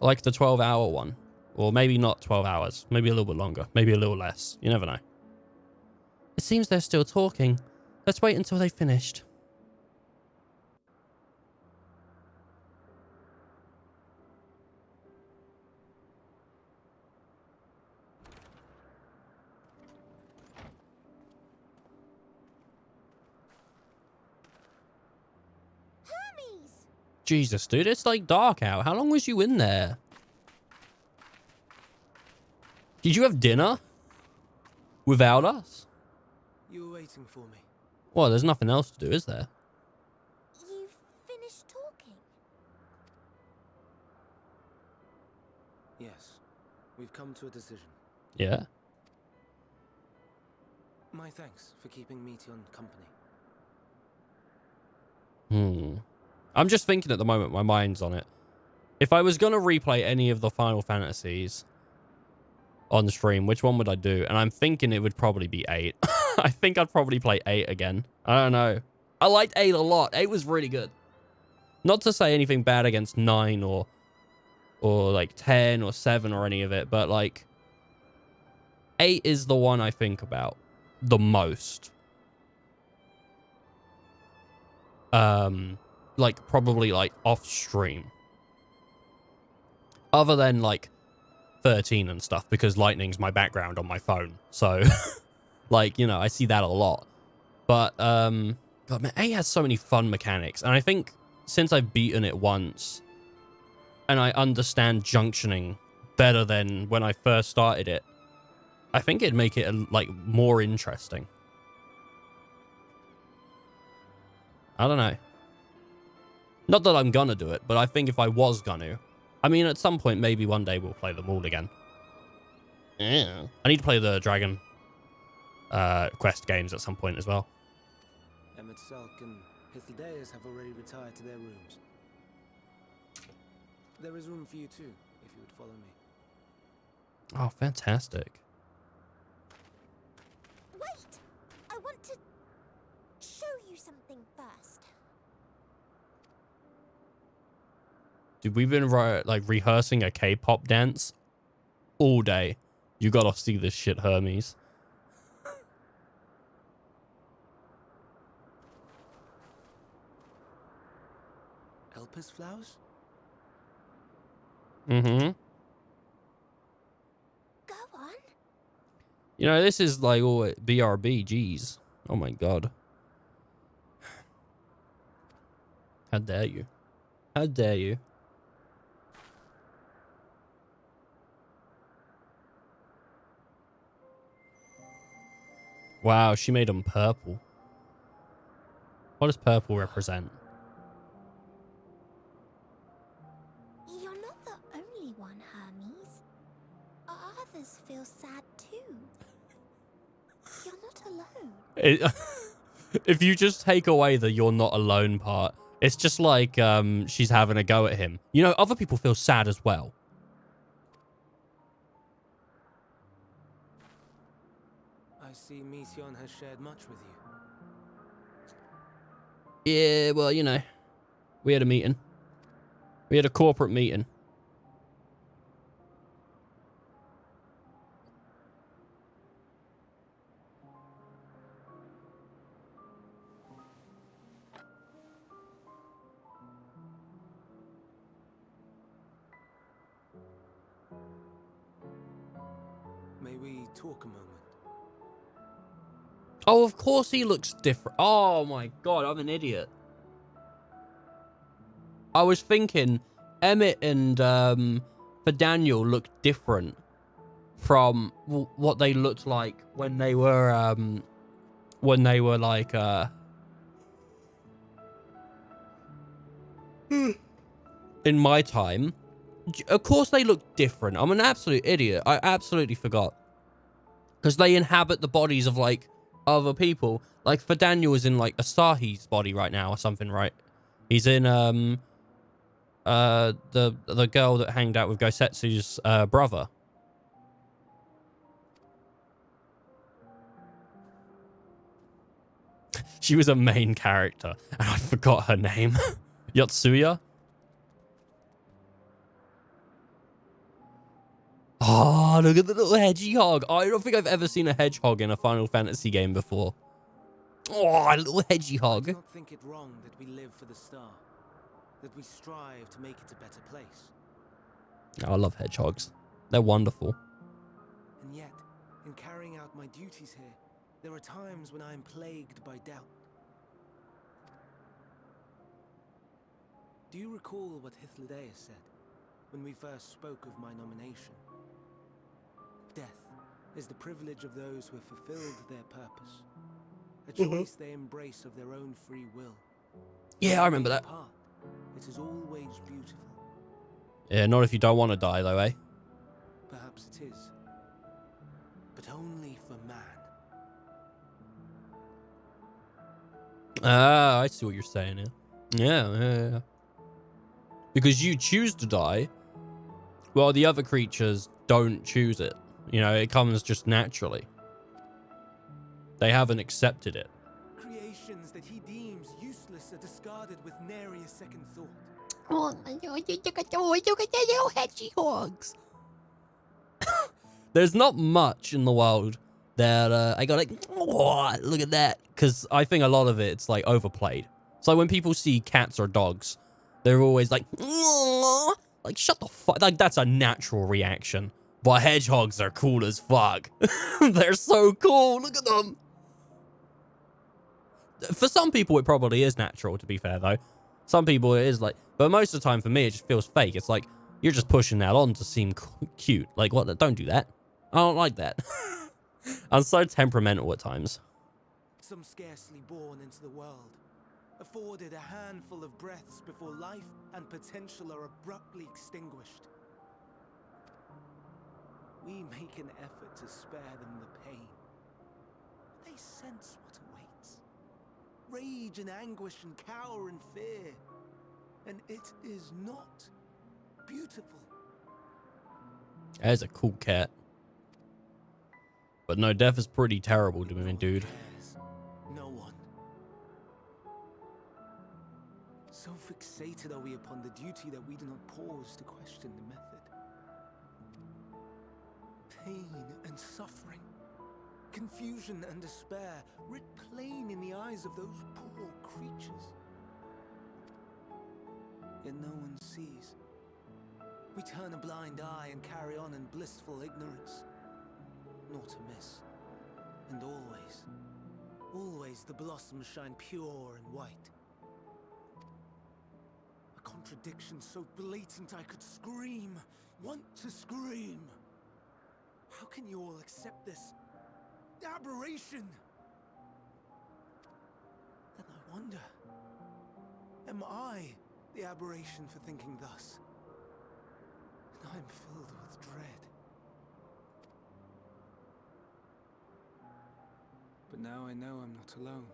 Like the 12-hour one. Or maybe not 12 hours. Maybe a little bit longer. Maybe a little less. You never know. It seems they're still talking. Let's wait until they've finished. Hermes! Jesus, dude. It's like dark out. How long was you in there? Did you have dinner? Without us? You were waiting for me. Well, there's nothing else to do, is there? You've finished talking? Yes. We've come to a decision. Yeah. My thanks for keeping Meteon company. I'm just thinking at the moment, my mind's on it. If I was going to replay any of the Final Fantasies on the stream, which one would I do? And I'm thinking it would probably be 8. I think I'd probably play 8 again. I don't know. I liked 8 a lot. 8 was really good. Not to say anything bad against 9 or like 10 or 7 or any of it, but like 8 is the one I think about the most. Like probably like off stream. Other than like 13 and stuff, because Lightning's my background on my phone. So like, you know, I see that a lot. But God, man, 8 has so many fun mechanics. And I think since I've beaten it once and I understand junctioning better than when I first started it, I think it'd make it like more interesting. I don't know. Not that I'm gonna do it, but I think if I was gonna, I mean, at some point, maybe one day we'll play them all again. Yeah. I need to play the Dragon Quest games at some point as well. Emmett Salk and Hythlodaeus have already retired to their rooms. There is room for you too, if you would follow me. Oh, fantastic. Wait! I want to show you something first. Dude, we've been like rehearsing a K-pop dance all day. You gotta see this shit, Hermes. Elpis flowers? Mm-hmm. Go on. You know, this is like all BRB. Jeez. Oh my god. How dare you? How dare you? Wow, she made them purple. What does purple represent? You're not the only one, Hermes. Others feel sad too. You're not alone. If you just take away the "you're not alone" part, it's just like she's having a go at him. You know, other people feel sad as well. I see Mission has shared much with you. Yeah, well, you know, we had a meeting. We had a corporate meeting. May we talk a moment? Oh, of course he looks different. Oh my god, I'm an idiot. I was thinking Emmett and for Daniel looked different from what they looked like when they were like in my time. Of course they look different. I'm an absolute idiot. I absolutely forgot. Because they inhabit the bodies of like other people. Like for Daniel is in like Asahi's body right now or something, right? He's in the girl that hanged out with Gosetsu's brother. She was a main character and I forgot her name. Yotsuya? Oh, look at the little hedgehog. I don't think I've ever seen a hedgehog in a Final Fantasy game before. Oh, a little I hedgehog. do not think it wrong that we live for the star, that we strive to make it a better place. I love hedgehogs. They're wonderful. And yet, in carrying out my duties here, there are times when I am plagued by doubt. Do you recall what Hythlodaeus said when we first spoke of my nomination? Death is the privilege of those who have fulfilled their purpose, a choice they embrace of their own free will. Yeah, I remember that. Apart, it is always beautiful. Yeah, not if you don't want to die, though, eh? Perhaps it is, but only for man. Ah, I see what you're saying here. Yeah. Because you choose to die, while the other creatures don't choose it. You know, it comes just naturally. They haven't accepted it. Creations that he deems useless are discarded with nary a second thought. Oh my god, look at the little hedgehogs. There's not much in the world that I go like, oh, look at that. Because I think a lot of it's like overplayed. So when people see cats or dogs, they're always like, oh, like shut the fuck. Like that's a natural reaction. But hedgehogs are cool as fuck. They're so cool. Look at them. For some people, it probably is natural, to be fair, though. Some people it is like, but most of the time for me, it just feels fake. It's like you're just pushing that on to seem cute. Like, what? Don't do that. I don't like that. I'm so temperamental at times. Some scarcely born into the world, afforded a handful of breaths before life and potential are abruptly extinguished. We make an effort to spare them the pain. They sense what awaits. Rage and anguish and cower and fear. And it is not beautiful. That is a cool cat. But no, death is pretty terrible to me, dude. No one. So fixated are we upon the duty that we do not pause to question the method. Pain and suffering, confusion and despair, writ plain in the eyes of those poor creatures. yet no one sees. We turn a blind eye and carry on in blissful ignorance. Naught amiss. And always, always the blossoms shine pure and white. A contradiction so blatant I could scream, want to scream. How can you all accept this aberration? Then I wonder, am I the aberration for thinking thus? And I'm filled with dread. But now I know I'm not alone.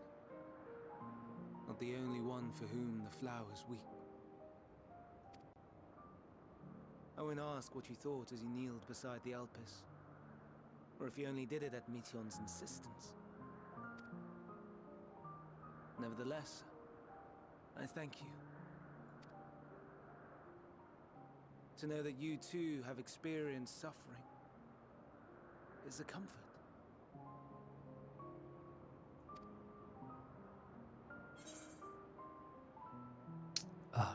Not the only one for whom the flowers weep. I won't ask what you thought as you kneeled beside the Alpes, or if you only did it at Meteion's insistence. Nevertheless, I thank you. To know that you too have experienced suffering is a comfort.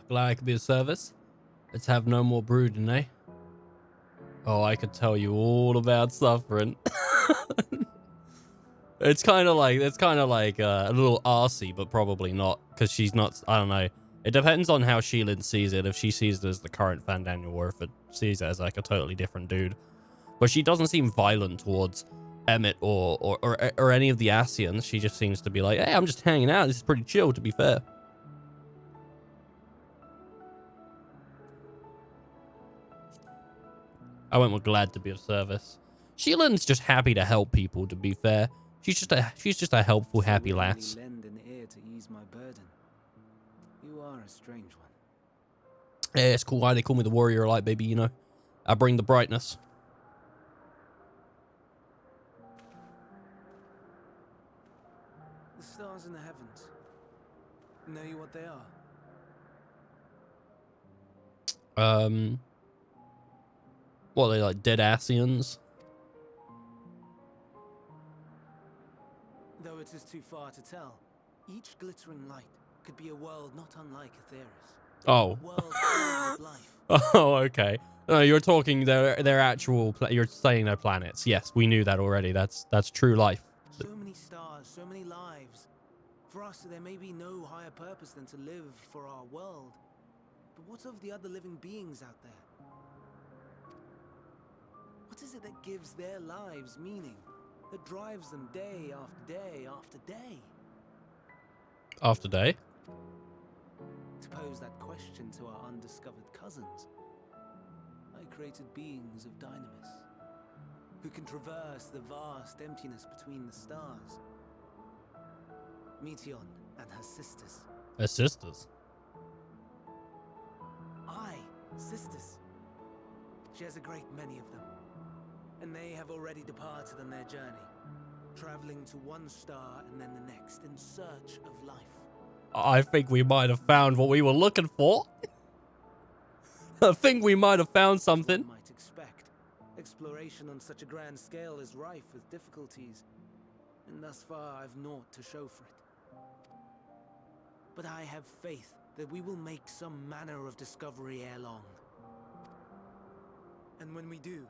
Glad I could be of service. Let's have no more brooding, eh? Oh, I could tell you all about suffering. It's kind of like a little arsey, but probably not, because she's not. I don't know. It depends on how Sheilin sees it. If she sees it as the current Fandaniel, or if it sees it as like a totally different dude. But she doesn't seem violent towards Emmett or any of the Asians. She just seems to be like, hey, I'm just hanging out. This is pretty chill, to be fair. I went with glad to be of service. Sheilin's just happy to help people, to be fair. She's just a helpful, happy lass. Lend an ear to ease my burden. You are a strange one. Yeah, it's cool. Why they call me the warrior light, baby, you know. I bring the brightness. The stars in the heavens. Know you what they are? What are they, like dead Asians? Though it is too far to tell, each glittering light could be a world not unlike Aetheris. Oh. A world filled with life. Oh, okay. No, you're talking their actual. You're saying their planets. Yes, we knew that already. That's true life. So many stars, so many lives. For us, there may be no higher purpose than to live for our world. But what of the other living beings out there? What is it that gives their lives meaning? That drives them day after day after day? After day. To pose that question to our undiscovered cousins, I created beings of dynamis, who can traverse the vast emptiness between the stars. Meteion and her sisters. Her sisters? Aye, sisters. She has a great many of them. And they have already departed on their journey, traveling to one star and then the next in search of life. I think we might have found what we were looking for. I think we might have found something. As one might expect, exploration on such a grand scale is rife with difficulties, and thus far I've naught to show for it. But I have faith that we will make some manner of discovery ere long. And when we do,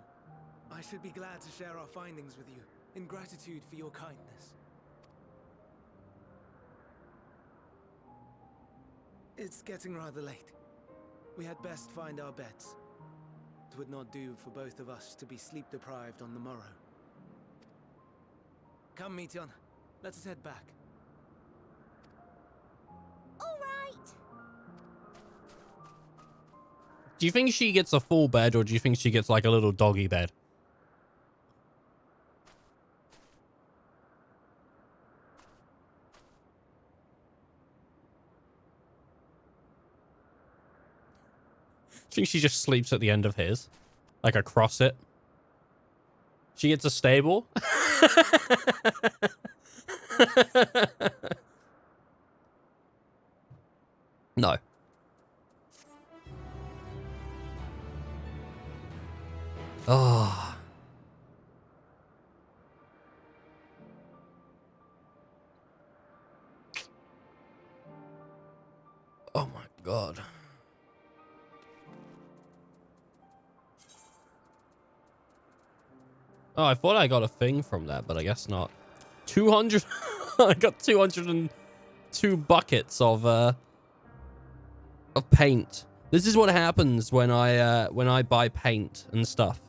I should be glad to share our findings with you, in gratitude for your kindness. It's getting rather late. We had best find our beds. It would not do for both of us to be sleep-deprived on the morrow. Come, Meteion. Let us head back. All right. Do you think she gets a full bed, or do you think she gets like a little doggy bed? I think she just sleeps at the end of his, like across it. She gets a stable. No. Oh. Oh my God. Oh, I thought I got a thing from that, but I guess not. 200. I got 202 buckets of paint. This is what happens when I buy paint and stuff.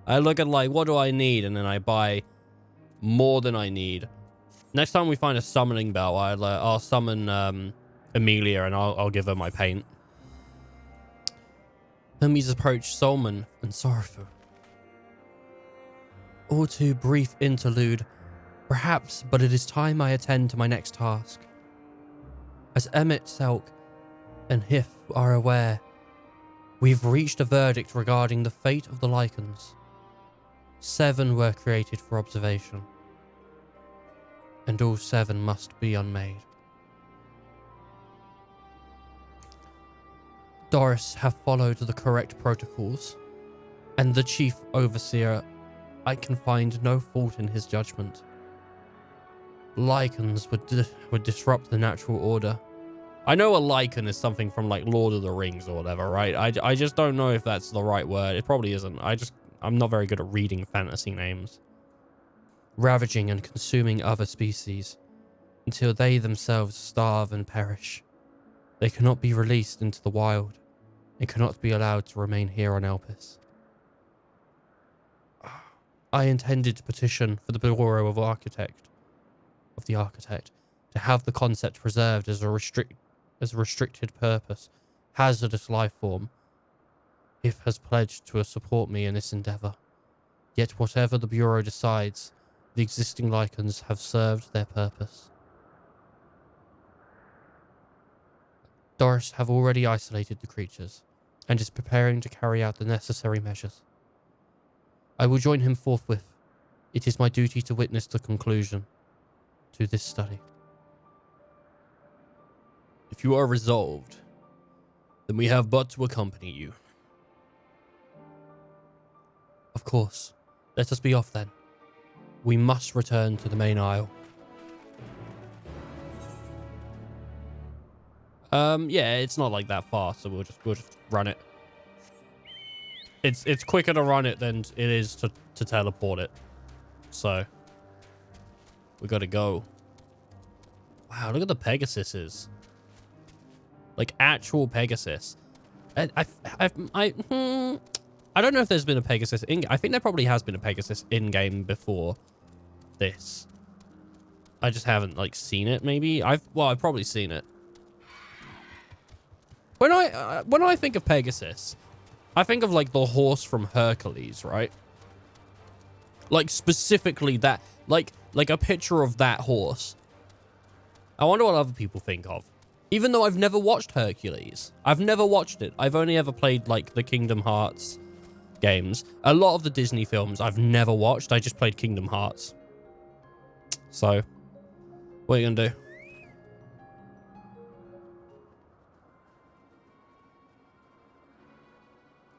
I look at like, what do I need? And then I buy more than I need. Next time we find a summoning bell, I'll summon Amelia and I'll give her my paint. Hermes approached Solomon and sorrowful. All too brief interlude, perhaps, but it is time I attend to my next task. As Emmett, Selk, and Hif are aware, we've reached a verdict regarding the fate of the Lycans. 7 were created for observation, and all 7 must be unmade. Doris have followed the correct protocols, and the chief overseer, I can find no fault in his judgment. Lycans would disrupt the natural order. I know a Lycan is something from like Lord of the Rings or whatever, right? I just don't know if that's the right word. It probably isn't. I'm not very good at reading fantasy names. Ravaging and consuming other species until they themselves starve and perish. They cannot be released into the wild and cannot be allowed to remain here on Elpis. I intended to petition for the Bureau of the Architect to have the concept preserved as a restricted purpose, hazardous life form. If has pledged to support me in this endeavor. Yet whatever the Bureau decides, the existing Lycans have served their purpose. Doris have already isolated the creatures, and is preparing to carry out the necessary measures. I will join him forthwith. It is my duty to witness the conclusion to this study. If you are resolved, then we have but to accompany you. Of course. Let us be off then. We must return to the main aisle. Yeah, it's not like that far, so we'll just run it. It's quicker to run it than it is to teleport it. So we gotta go. Wow, look at the Pegasuses. Like actual Pegasus. I don't know if there's been a Pegasus in. I think there probably has been a Pegasus in game before this. I just haven't like seen it. Maybe I've probably seen it. When I think of Pegasus, I think of like the horse from Hercules, right? Like specifically that, like a picture of that horse. I wonder what other people think of. Even though I've never watched Hercules, I've never watched it. I've only ever played like the Kingdom Hearts games. A lot of the Disney films I've never watched. I just played Kingdom Hearts. So, what are you gonna do?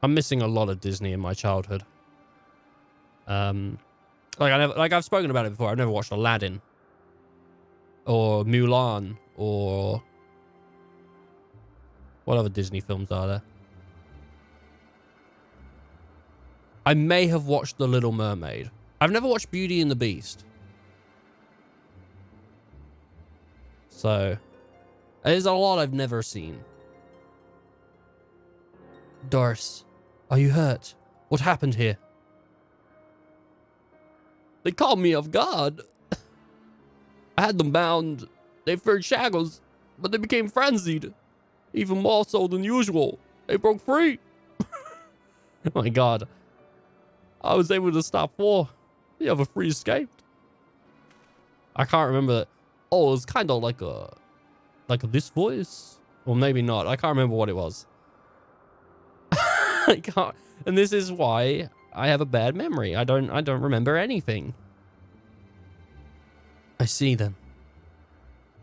I'm missing a lot of Disney in my childhood. Like I've spoken about it before. I've never watched Aladdin or Mulan or what other Disney films are there? I may have watched The Little Mermaid. I've never watched Beauty and the Beast. So, there's a lot I've never seen. Doris, are you hurt? What happened here? They caught me off guard. I had them bound. They feared shackles, but they became frenzied. Even more so than usual. They broke free. Oh my god. I was able to stop 4. The other 3 escaped. I can't remember. Oh, it was kind of like this voice. Or maybe not. I can't remember what it was. I can't. And this is why I have a bad memory. I don't remember anything. I see them.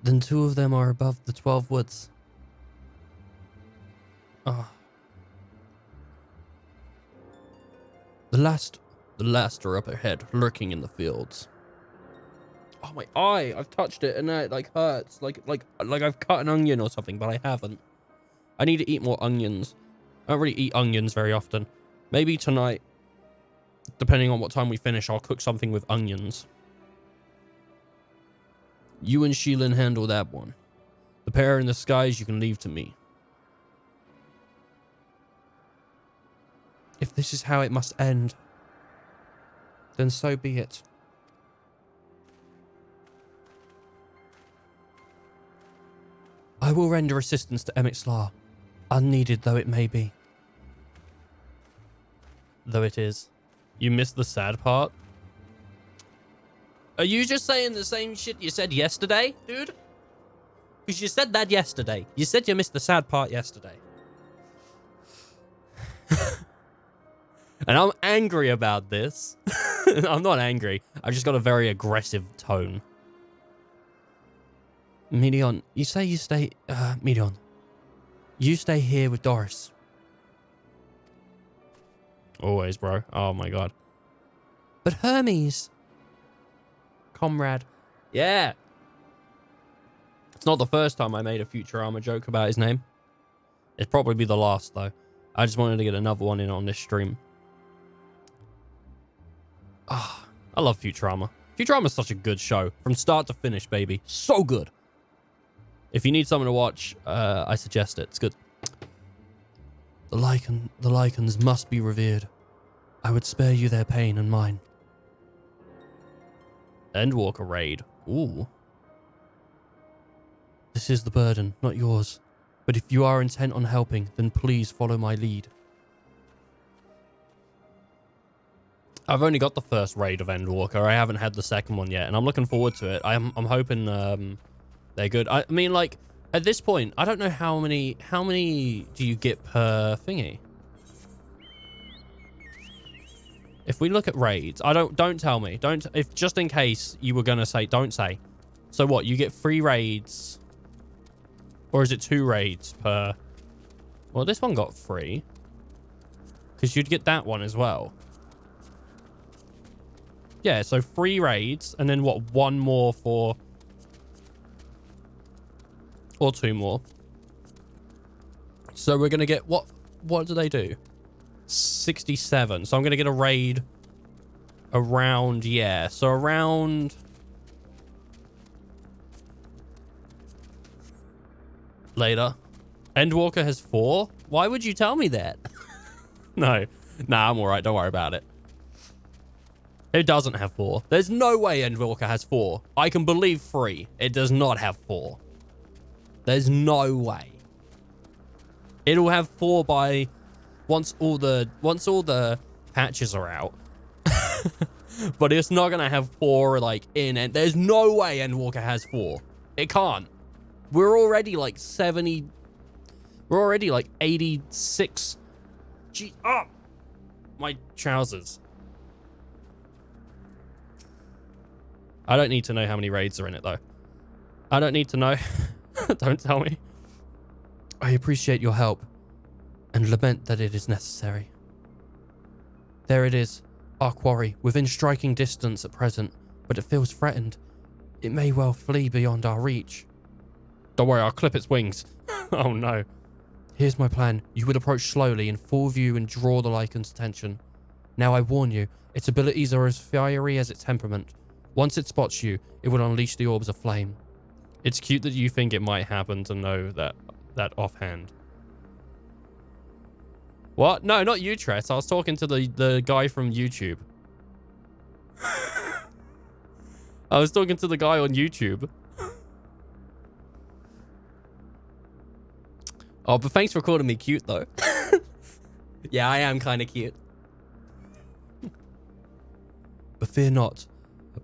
Then 2 of them are above the 12 woods. Ah. The last are up ahead, lurking in the fields. Oh, my eye! I've touched it and it like hurts. Like I've cut an onion or something, but I haven't. I need to eat more onions. I don't really eat onions very often. Maybe tonight. Depending on what time we finish, I'll cook something with onions. You and Sheelan handle that one. The pair in the skies you can leave to me. If this is how it must end, then so be it. I will render assistance to Emixlar, unneeded though it may be. Though it is. You missed the sad part? Are you just saying the same shit you said yesterday, dude? Because you said that yesterday. You said you missed the sad part yesterday. And I'm angry about this. I'm not angry. I've just got a very aggressive tone. Medion, you say you stay... Medion, you stay here with Doris. Always, bro. Oh, my God. But Hermes... Comrade. Yeah. It's not the first time I made a Futurama joke about his name. It'd probably be the last, though. I just wanted to get another one in on this stream. Ah, I love Futurama. Futurama's such a good show. From start to finish, baby. So good. If you need something to watch, I suggest it. It's good. The Lycans must be revered. I would spare you their pain and mine. Endwalker raid. Ooh. This is the burden, not yours. But if you are intent on helping, then please follow my lead. I've only got the first raid of Endwalker. I haven't had the second one yet, and I'm looking forward to it. I'm hoping they're good. I mean, like, at this point, I don't know how many do you get per thingy? If we look at raids, don't tell me. If just in case you were gonna say, don't say. So what, you get 3 raids? Or is it 2 raids per? Well, this one got 3. Because you'd get that one as well. Yeah, so 3 raids, and then what, 1 more for... Or 2 more. So we're going to get... What do they do? 67. So I'm going to get a raid around... Yeah, so around... Later. Endwalker has 4? Why would you tell me that? No. Nah, I'm alright. Don't worry about it. It doesn't have 4. There's no way Endwalker has 4. I can believe 3. It does not have 4. There's no way. It'll have 4 by once all the patches are out. But it's not gonna have 4 like in it. There's no way Endwalker has 4. It can't. We're already like 70. We're already like 86. Gee, oh, my trousers. I don't need to know how many raids are in it, though. I don't need to know. Don't tell me. I appreciate your help and lament that it is necessary. There it is, our quarry, within striking distance at present, but it feels threatened. It may well flee beyond our reach. Don't worry, I'll clip its wings. Oh, no. Here's my plan. You will approach slowly in full view and draw the Lycan's attention. Now, I warn you, its abilities are as fiery as its temperament. Once it spots you, it will unleash the orbs of flame. It's cute that you think it might happen to know that offhand. What? No, not you, Tress. I was talking to the guy from YouTube. I was talking to the guy on YouTube. Oh, but thanks for calling me cute, though. Yeah, I am kind of cute. But fear not.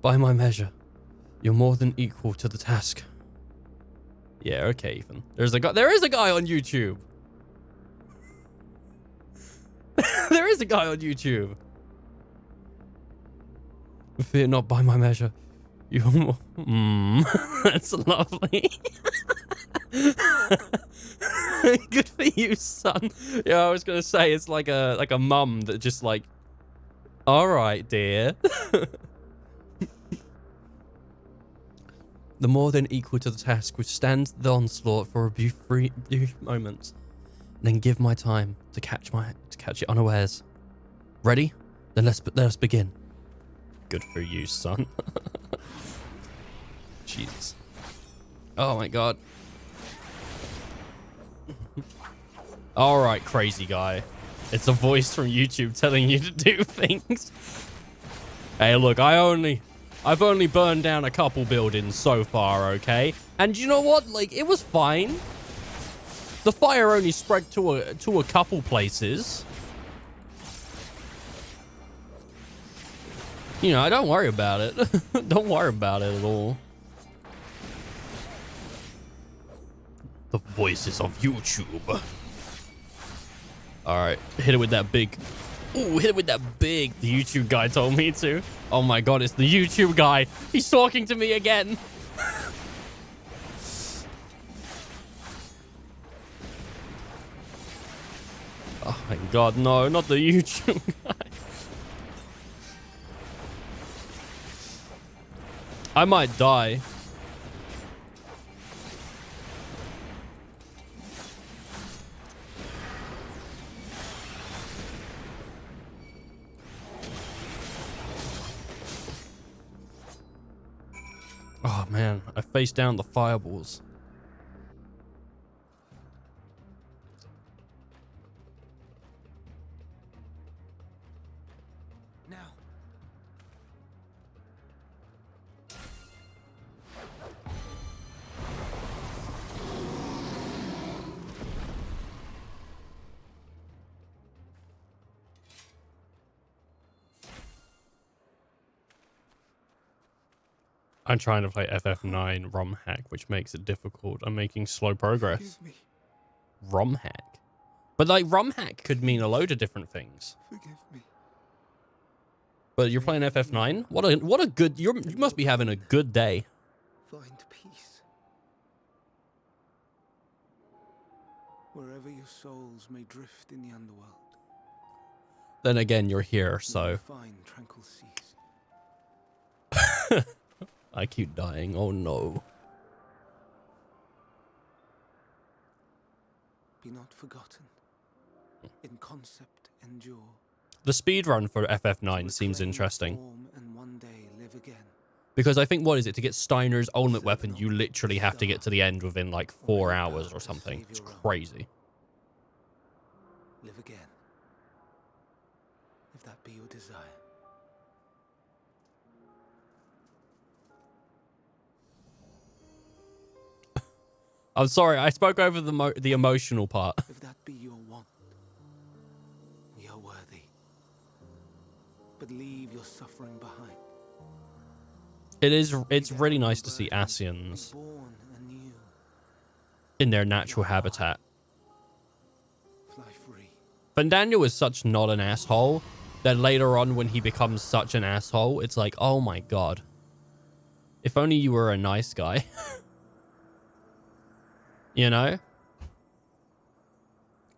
By my measure, you're more than equal to the task. Yeah, okay, Ethan. There is a guy on YouTube. There is a guy on YouTube. Fear not by my measure. You're more... That's lovely. Good for you, son. Yeah, I was gonna say it's like a mum that just like, all right, dear. The more than equal to the task, withstand the onslaught for a brief moment, then give my time to catch it unawares. Ready? Then let us begin. Good for you, son. Jesus. Oh my god. All right, crazy guy. It's a voice from YouTube telling you to do things. Hey, look, I've only burned down a couple buildings so far, okay? And you know what? Like, it was fine. The fire only spread to a couple places. You know, don't worry about it. Don't worry about it at all. The voices of YouTube. All right, hit it with that big. Ooh, hit it with that big. The YouTube guy told me to. Oh my god, it's the YouTube guy. He's talking to me again. Oh my god, no, not the YouTube guy. I might die. Oh man, I faced down the fireballs. Now. I'm trying to play FF9 ROM hack, which makes it difficult. I'm making slow progress. Forgive me. ROM hack? But like ROM hack could mean a load of different things. Forgive me. But you're playing FF9? What a good, you must be having a good day. Find peace. Wherever your souls may drift in the underworld. Then again, you're here, You so will find tranquil seas. I keep dying. Oh no. Be not forgotten. In concept endure. The speedrun for FF9 To seems reclaim interesting. form and one day live again. Because I think, what is it? To get Steiner's ultimate weapon, you literally have to get to the end within like 4 hours or something. It's crazy. Live again. If that be your desire. I'm sorry, I spoke over the emotional part. If that be your want. We are worthy. But leave your suffering behind. It's really nice to see Asians Be born anew. in their natural habitat. Fly free. But Daniel is such not an asshole that later on when he becomes such an asshole, it's like, oh my god. If only you were a nice guy. You know?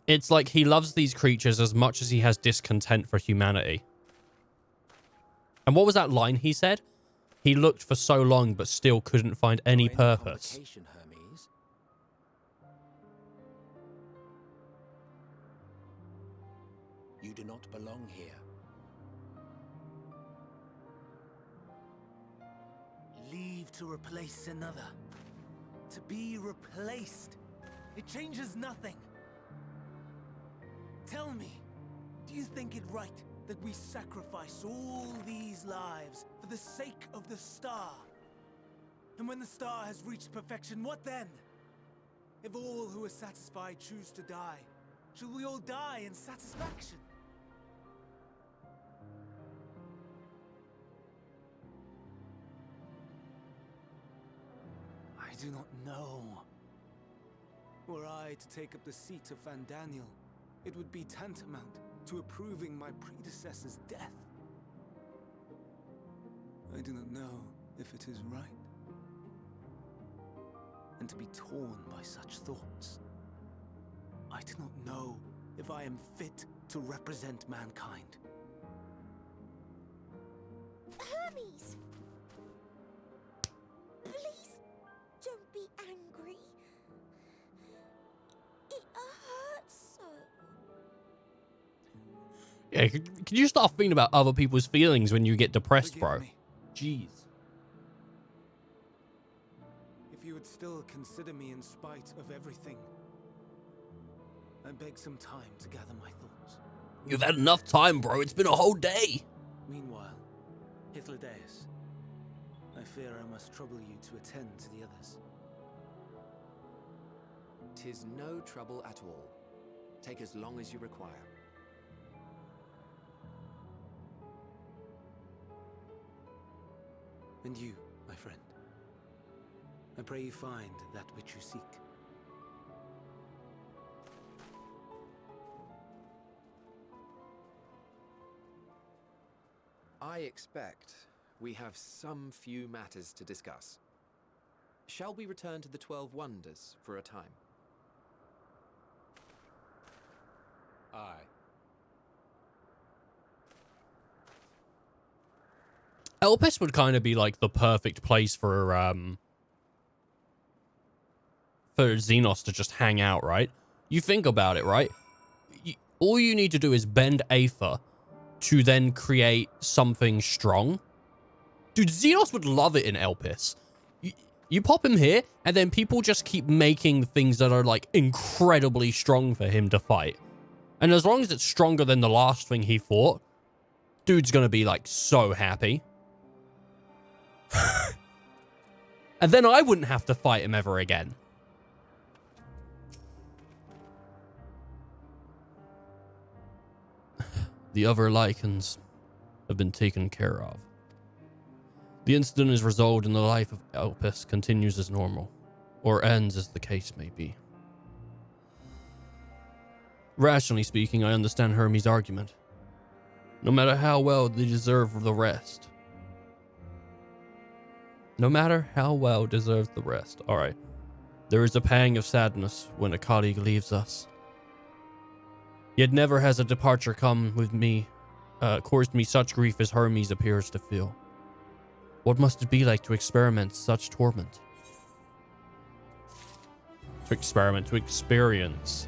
It's like he loves these creatures as much as he has discontent for humanity. And what was that line he said? He looked for so long but still couldn't find any purpose. Hermes. You do not belong here. Leave to replace another. To be replaced. It changes nothing. Tell me, do you think it right that we sacrifice all these lives for the sake of the star? And when the star has reached perfection, what then? If all who are satisfied choose to die, shall we all die in satisfaction? I do not know. Were I to take up the seat of Van Daniel, it would be tantamount to approving my predecessor's death. I do not know if it is right. And to be torn by such thoughts, I do not know if I am fit to represent mankind. Hermes! Please don't be angry. It hurts so. Yeah, can you start thinking about other people's feelings when you get depressed, Forgive bro? me. Jeez. If you would still consider me in spite of everything, I beg some time to gather my thoughts. You've had enough time, bro. It's been a whole day. Meanwhile, Hythlodaeus, I fear I must trouble you to attend to the others. 'Tis no trouble at all. Take as long as you require. And you, my friend, I pray you find that which you seek. I expect we have some few matters to discuss. Shall we return to the 12 Wonders for a time? Aye. Elpis would kind of be like the perfect place for Xenos to just hang out, right? You think about it, right? All you need to do is bend Aether to then create something strong. Dude, Xenos would love it in Elpis. You pop him here, and then people just keep making things that are, like, incredibly strong for him to fight. And as long as it's stronger than the last thing he fought, dude's gonna be, like, so happy. And then I wouldn't have to fight him ever again. The other lichens have been taken care of. The incident is resolved and the life of Elpis continues as normal, or ends as the case may be. Rationally speaking, I understand Hermes' argument. No matter how well they deserve the rest. No matter how well deserves the rest. Alright. There is a pang of sadness when a colleague leaves us. Yet never has a departure come with me, caused me such grief as Hermes appears to feel. What must it be like to experiment such torment? To experience.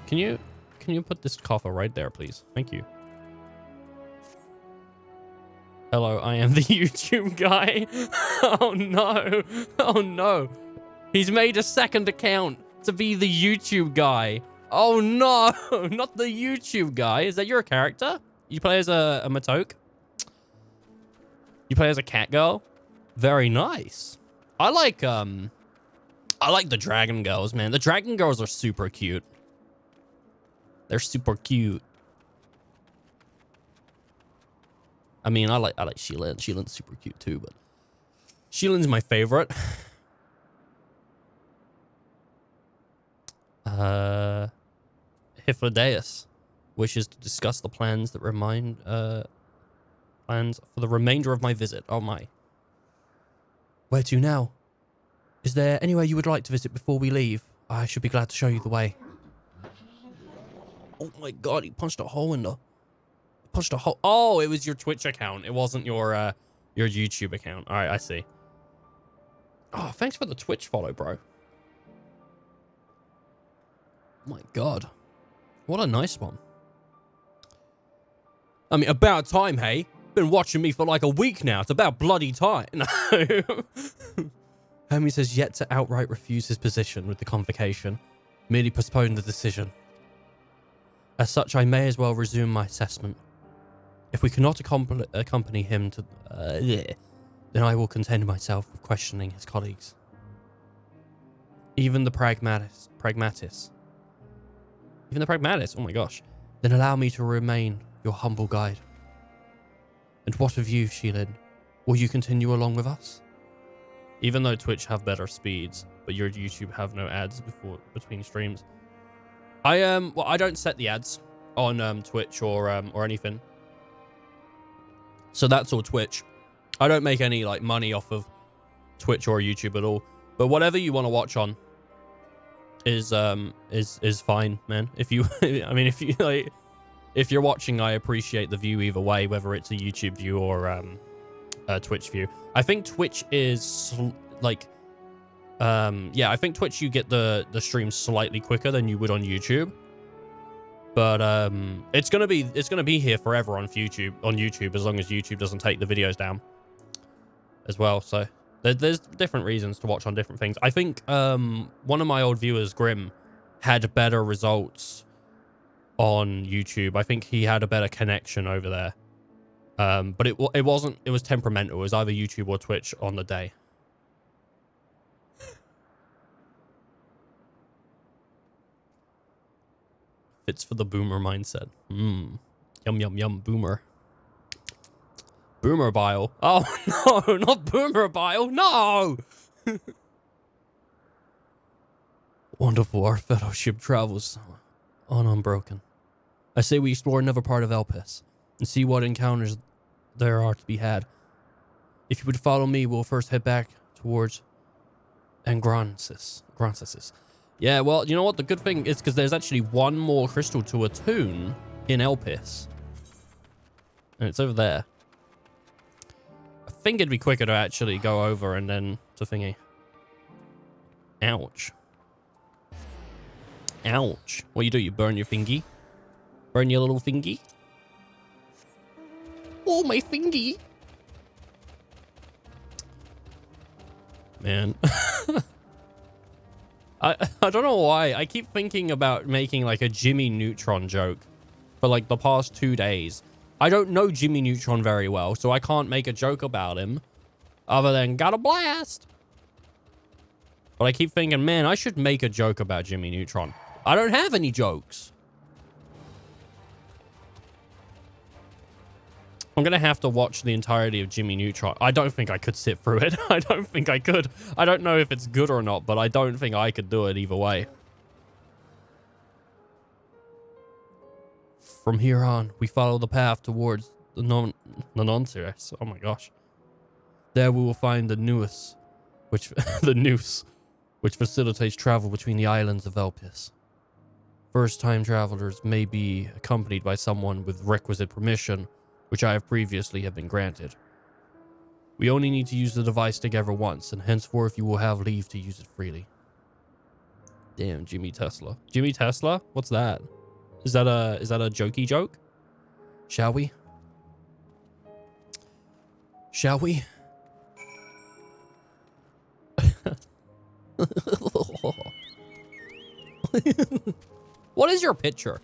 Can you put this coffer right there, please? Thank you. Hello, I am the YouTube guy. Oh no. Oh no. He's made a second account to be the YouTube guy. Oh no, not the YouTube guy. Is that your character? You play as a Matoke? You play as a cat girl? Very nice. I like the dragon girls, man. The dragon girls are super cute. They're super cute. I mean, I like Sheila. Sheila's super cute too, but Sheila's my favorite. Hythlodaeus wishes to discuss the plans that plans for the remainder of my visit. Oh my. Where to now? Is there anywhere you would like to visit before we leave? I should be glad to show you the way. Oh my god, he punched a hole in the... Punched a hole... Oh, it was your Twitch account. It wasn't your YouTube account. Alright, I see. Oh, thanks for the Twitch follow, bro. Oh my god. What a nice one. I mean, about time, hey? Been watching me for like a week now. It's about bloody time. No. Hermes has yet to outright refuse his position with the convocation, merely postpone the decision. As such, I may as well resume my assessment. If we cannot accompany him to... then I will content myself with questioning his colleagues. Even the pragmatist. Even the pragmatist, oh my gosh. Then allow me to remain your humble guide. And what of you, Sheilin? Will you continue along with us? Even though Twitch have better speeds, but your YouTube have no ads between streams. Well, I don't set the ads on Twitch or anything. So that's all Twitch. I don't make any like money off of Twitch or YouTube at all. But whatever you want to watch on is fine, man. If you I mean if you're watching, I appreciate the view either way, whether it's a YouTube view or a Twitch view. I think Twitch is like I think Twitch you get the stream slightly quicker than you would on YouTube. But it's gonna be here forever on YouTube as long as YouTube doesn't take the videos down as well. So there's different reasons to watch on different things. I think one of my old viewers, Grim, had better results on YouTube. I think he had a better connection over there. But it was temperamental. It was either YouTube or Twitch on the day. Fits for the boomer mindset. Yum, yum, yum, boomer. Boomer bile. Oh, no, not boomer bile. No! Wonderful, our fellowship travels on unbroken. I say we explore another part of Elpis and see what encounters there are to be had. If you would follow me, we'll first head back towards Engronsis. Yeah, well, you know what? The good thing is because there's actually one more crystal to attune in Elpis. And it's over there. I think it'd be quicker to actually go over and then to thingy. Ouch. Ouch. What you do? You burn your fingy? Burn your little fingy? Oh, my fingy. Man. I don't know why. I keep thinking about making like a Jimmy Neutron joke for like the past 2 days. I don't know Jimmy Neutron very well, so I can't make a joke about him other than got a blast. But I keep thinking, man, I should make a joke about Jimmy Neutron. I don't have any jokes. I'm going to have to watch the entirety of Jimmy Neutron. I don't think I could sit through it. I don't think I could. I don't know if it's good or not, but I don't think I could do it either way. From here on, we follow the path towards the Nonceres. Oh my gosh. There we will find the Noose, which facilitates travel between the islands of Elpis. First-time travelers may be accompanied by someone with requisite permission, which I have previously been granted. We only need to use the device together once, and henceforth you will have leave to use it freely. Damn, Jimmy Tesla. Jimmy Tesla? What's that? Is that a jokey joke? Shall we? Shall we? What is your picture?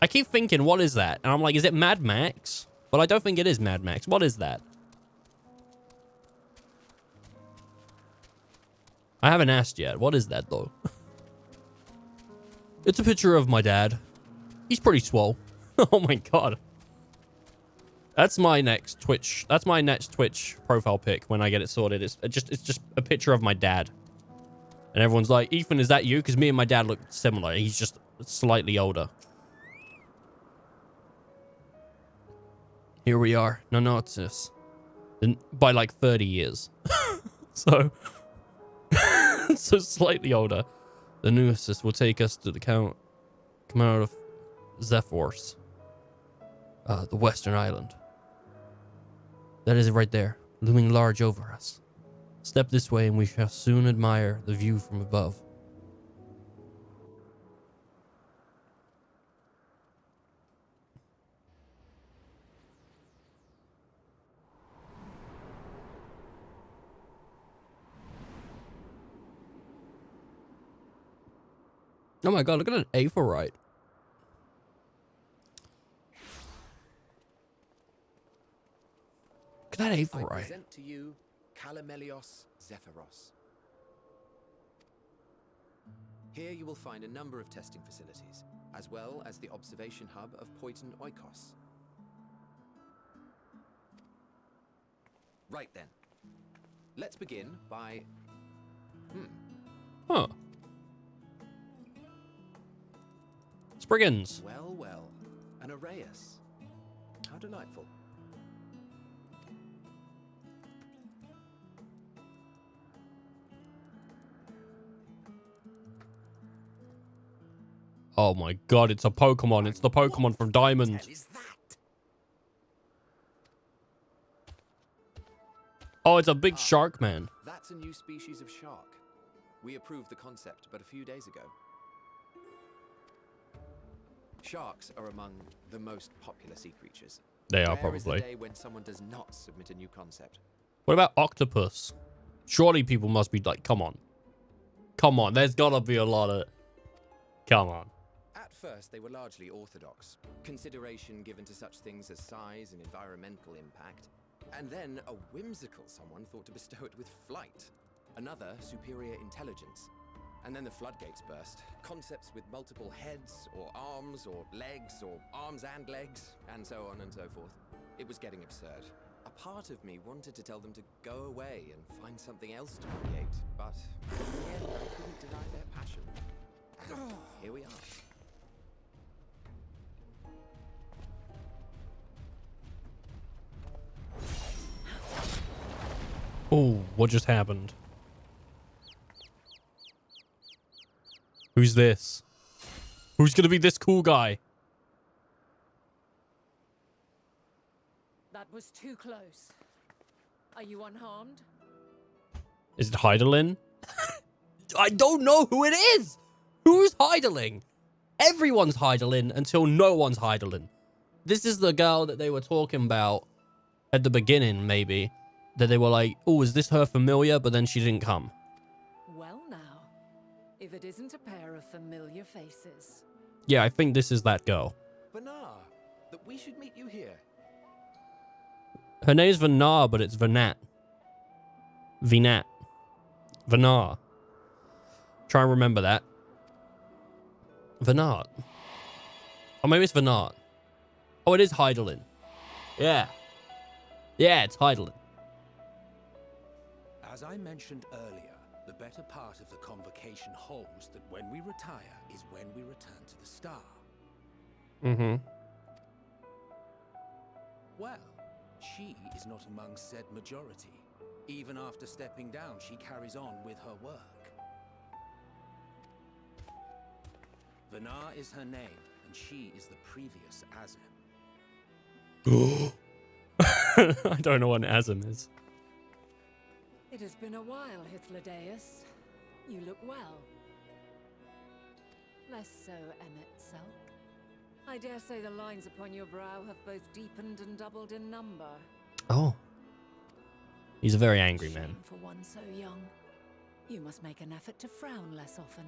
I keep thinking, what is that? And I'm like, is it Mad Max? But I don't think it is Mad Max. What is that? I haven't asked yet. What is that, though? It's a picture of my dad. He's pretty swole. Oh my god. That's my next Twitch. That's my next Twitch profile pic when I get it sorted. It's just a picture of my dad. And everyone's like, Ethan, is that you? Because me and my dad look similar. He's just slightly older. Here we are. No, it's this. By like 30 years. So slightly older. The new assist will take us to the come out of Zephyrus, the western island. That is it right there, looming large over us. Step this way and we shall soon admire the view from above. Oh my god, look at an aphorite. Look at that aphorite. I present to you Calamelios Zephyros. Here you will find a number of testing facilities, as well as the observation hub of Poiton Oikos. Right then. Let's begin by... Huh. Spriggans. Well. An Arrayus. How delightful. Oh my god, it's a Pokemon. It's the Pokemon from Diamond. What is that? Oh, it's a big shark man. That's a new species of shark. We approved the concept but a few days ago. Sharks are among the most popular sea creatures. They are Rare is the probably. day when someone does not submit a new concept. What about octopus? Surely people must be like, come on. Come on, there's gotta be a lot of... Come on. At first, they were largely orthodox, consideration given to such things as size and environmental impact, and then a whimsical someone thought to bestow it with flight, another superior intelligence. And then the floodgates burst. Concepts with multiple heads, or arms and legs, and so on and so forth. It was getting absurd. A part of me wanted to tell them to go away and find something else to create, but in the end, I couldn't deny their passion. And here we are. Oh, what just happened? Who's this? Who's gonna be this cool guy? That was too close. Are you unharmed? Is it Heidelin? I don't know who it is! Who's Heidelin? Everyone's Heidelin until no one's Heidelin. This is the girl that they were talking about at the beginning, maybe. That they were like, oh, is this her familiar? But then she didn't come. Well now, if it isn't a pair of familiar faces. Yeah, I think this is that girl. Banar, that we should meet you here. Her name's Vanar, but it's Vanat. Vinat. Vanar. Try and remember that. Vanat. Or maybe it's Vanat. Oh, it is Heidelin. Yeah. Yeah, it's Heidelin. As I mentioned earlier, the better part of the convocation holds that when we retire is when we return to the star. Mm-hmm. Well, she is not among said majority. Even after stepping down, she carries on with her work. Vanar is her name, and she is the previous Azim. I don't know what an Azim is. It has been a while, Hythlodaeus. You look well. Less so, Emmet Selk. I dare say the lines upon your brow have both deepened and doubled in number. Oh. He's a very angry man. Shame for one so young. You must make an effort to frown less often.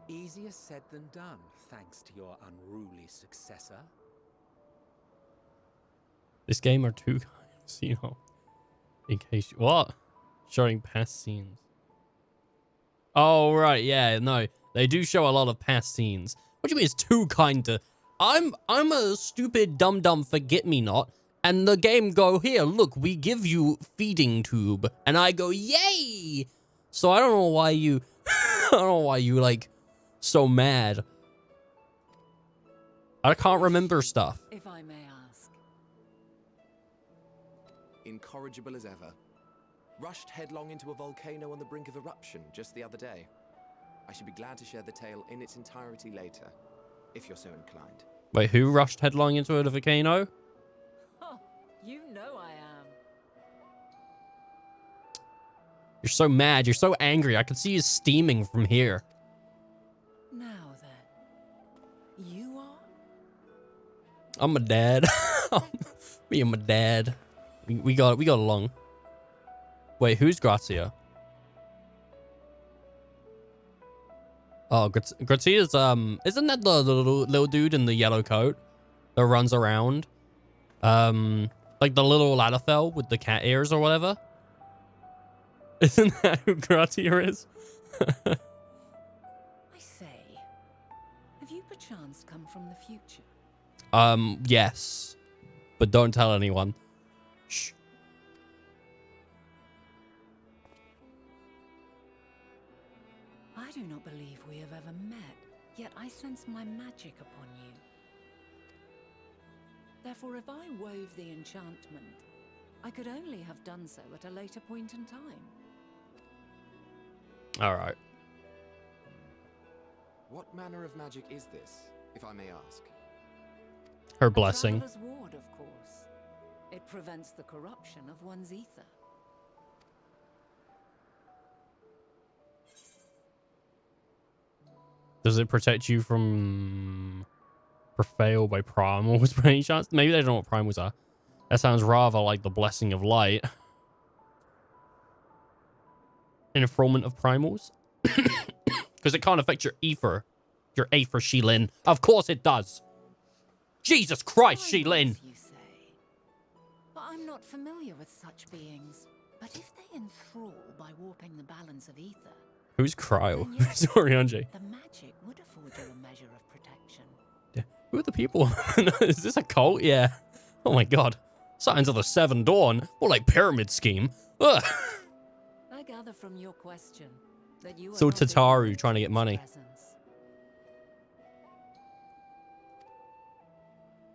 Easier said than done, thanks to your unruly successor. This game are two guys, you know. In case you... What? Showing past scenes. Oh, right. Yeah, no. They do show a lot of past scenes. What do you mean it's too kind to... I'm a stupid dumb forget-me-not. And the game go, here, look, we give you feeding tube. And I go, yay! So I don't know why you... I don't know why you, like, so mad. I can't remember stuff. If I may ask. Incorrigible as ever. Rushed headlong into a volcano on the brink of eruption just the other day. I should be glad to share the tale in its entirety later, if you're so inclined. Wait, who rushed headlong into a volcano? Oh, you know I am. You're so mad. You're so angry. I can see you steaming from here. Now then, you are? I'm a dad. Me and my dad. We got along. Wait, who's Grazia? Oh, Grazia's isn't that the little dude in the yellow coat that runs around? Like the little Ladafell with the cat ears or whatever? Isn't that who Grazia is? I say, have you perchance come from the future? Yes. But don't tell anyone. Shh. I do not believe we have ever met, yet I sense my magic upon you. Therefore, if I wove the enchantment, I could only have done so at a later point in time. All right. What manner of magic is this, if I may ask? Her A blessing. traveler's ward, of course. It prevents the corruption of one's ether. Does it protect you from prevail by primals by any chance? Maybe they don't know what primals are. That sounds rather like the blessing of light. Enfrollment of primals? Because it can't affect your ether. Your aether, Shilin. Of course it does. Jesus Christ, Shilin. You say. But I'm not familiar with such beings. But if they enthrall by warping the balance of ether, Who's Cryo? then yes, Sorry, Anjay. the magic would afford you a measure of protection. Yeah. Who are the people? Is this a cult? Yeah. Oh my god. Signs of the Seven Dawn. More like pyramid scheme. Ugh. I gather from your question that you are So not Tataru ignorant trying to of get its money. presence.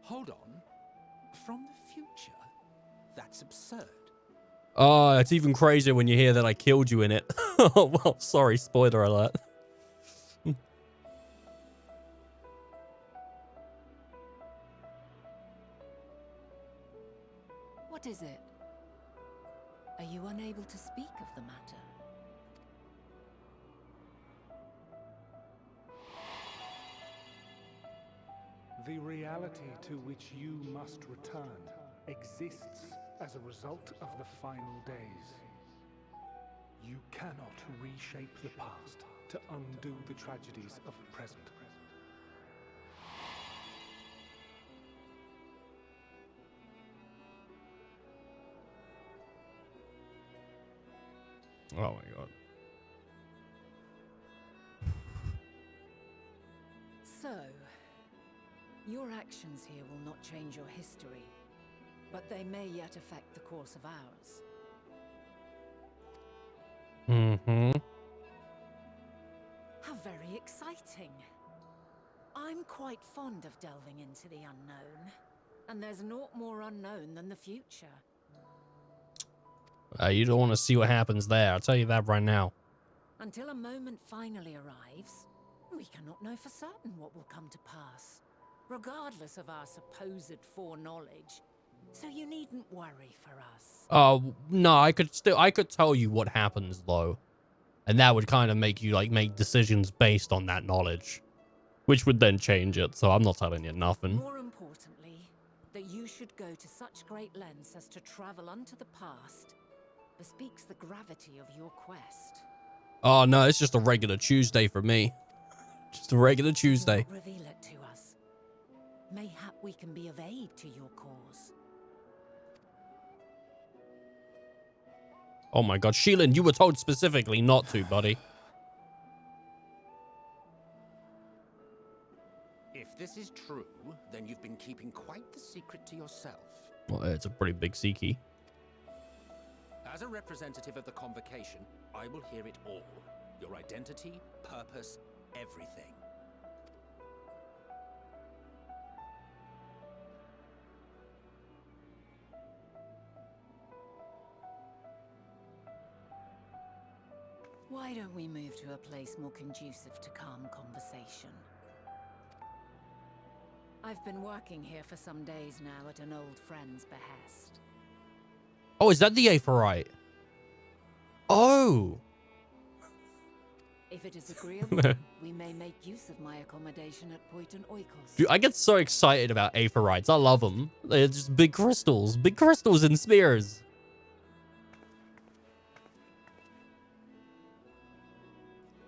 Hold on. From the future? That's absurd. Oh, it's even crazier when you hear that I killed you in it. Oh, well, sorry. Spoiler alert. What is it? Are you unable to speak of the matter? The reality to which you must return exists as a result of the final days. You cannot reshape the past to undo the tragedies of the present. Oh my god. So, your actions here will not change your history, but they may yet affect the course of ours. Mm-hmm. How very exciting. I'm quite fond of delving into the unknown, and there's naught more unknown than the future. You don't want to see what happens there. I'll tell you that right now. Until a moment finally arrives, we cannot know for certain what will come to pass, regardless of our supposed foreknowledge. So you needn't worry for us. Oh, no, I could tell you what happens though. And that would kind of make you like make decisions based on that knowledge, which would then change it. So I'm not telling you nothing. More importantly, that you should go to such great lengths as to travel unto the past bespeaks the gravity of your quest. Oh no, it's just a regular Tuesday for me. Just a regular Tuesday. Do not reveal it to us. Mayhap we can be of aid to your cause. Oh my god, Sheelan, you were told specifically not to, buddy. If this is true, then you've been keeping quite the secret to yourself. Well, it's a pretty big sea key. As a representative of the Convocation, I will hear it all. Your identity, purpose, everything. Why don't we move to a place more conducive to calm conversation? I've been working here for some days now at an old friend's behest. Oh, is that the Aephorite? Oh. If it is agreeable, we may make use of my accommodation at Poiton Oikos. Dude, I get so excited about Aephorites. I love them. They're just big crystals and spears.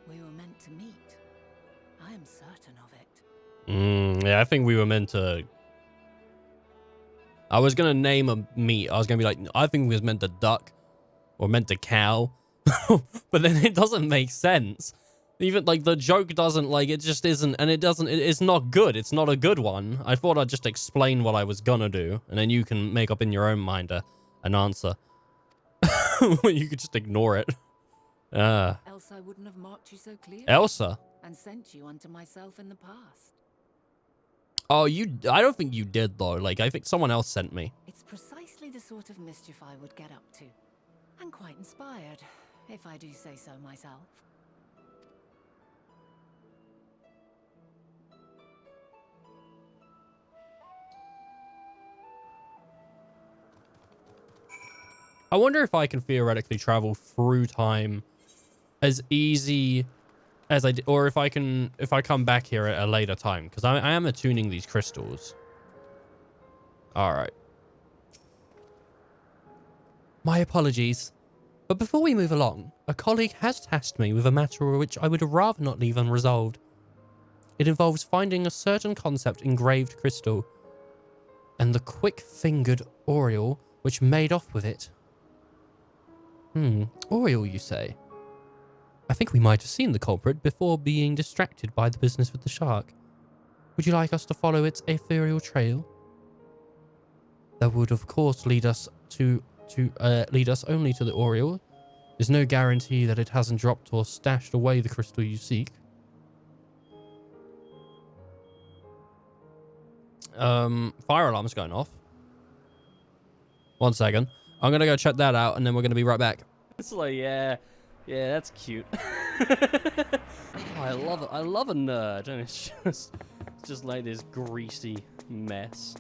We were meant to meet. I am certain of it. Yeah, I think we were meant to... I was going to name a meat. I was going to be like, I think we was meant to duck or meant to cow. But then it doesn't make sense. Even, like, the joke doesn't, like, it just isn't, and it's not good. It's not a good one. I thought I'd just explain what I was gonna do, and then you can make up in your own mind an answer. You could just ignore it. Else I wouldn't have marked you so clearly. Elsa? And sent you unto myself in the past. Oh, I don't think you did, though. Like, I think someone else sent me. It's precisely the sort of mischief I would get up to. And quite inspired, if I do say so myself. I wonder if I can theoretically travel through time as easy as I or if I come back here at a later time, because I am attuning these crystals. All right. My apologies. But before we move along, a colleague has tasked me with a matter which I would rather not leave unresolved. It involves finding a certain concept engraved crystal and the quick-fingered Oriole which made off with it. Oriole, you say? I think we might have seen the culprit before being distracted by the business with the shark. Would you like us to follow its ethereal trail? That would, of course, lead us only to the Oriole. There's no guarantee that it hasn't dropped or stashed away the crystal you seek. Fire alarm's going off. 1 second. I'm gonna go check that out, and then we're gonna be right back. It's like, yeah, that's cute. Oh, I love it. I love a nerd, and it's just like this greasy mess.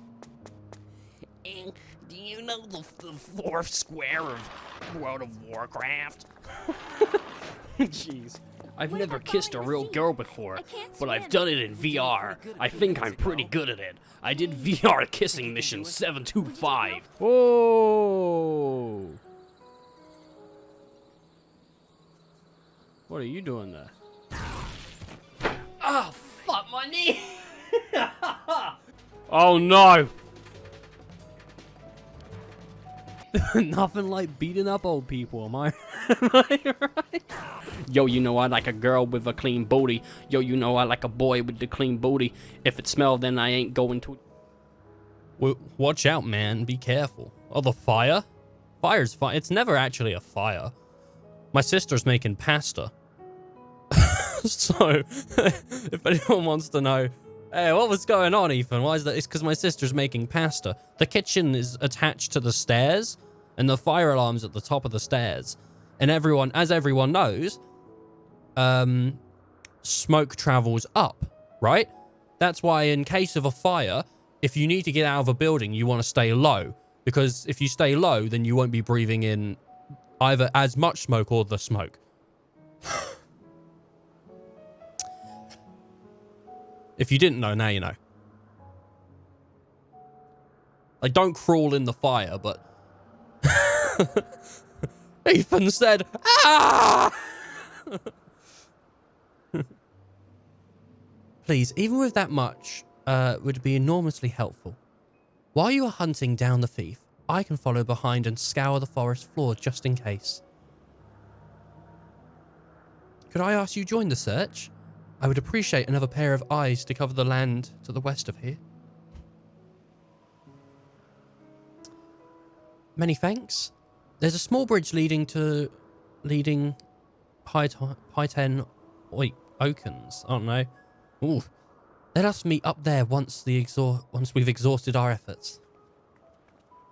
Do you know the fourth square of World of Warcraft? Jeez. I've never kissed a real girl before, but I've done it in VR. I think I'm pretty good at it. I did VR kissing mission 725. Whoa! What are you doing there? Oh, fuck my knee! Oh no! Nothing like beating up old people, am I right? Yo, you know I like a girl with a clean booty. Yo, you know I like a boy with the clean booty. If it smells, then I ain't going to... Watch out, man. Be careful. Oh, the fire? Fire's fire. It's never actually a fire. My sister's making pasta. So, if anyone wants to know, hey, what was going on, Ethan? Why is that? It's because my sister's making pasta. The kitchen is attached to the stairs, and the fire alarm's at the top of the stairs. And as everyone knows, smoke travels up, right? That's why in case of a fire, if you need to get out of a building, you want to stay low. Because if you stay low, then you won't be breathing in either as much smoke or the smoke. If you didn't know, now you know. Like, don't crawl in the fire, but... Ethan said, ah! Please, even with that much, would be enormously helpful. While you are hunting down the thief, I can follow behind and scour the forest floor just in case. Could I ask you join the search? I would appreciate another pair of eyes to cover the land to the west of here. Many thanks. There's a small bridge leading High 10 Oakens. I don't know. Ooh. Let us meet up there once we've exhausted our efforts.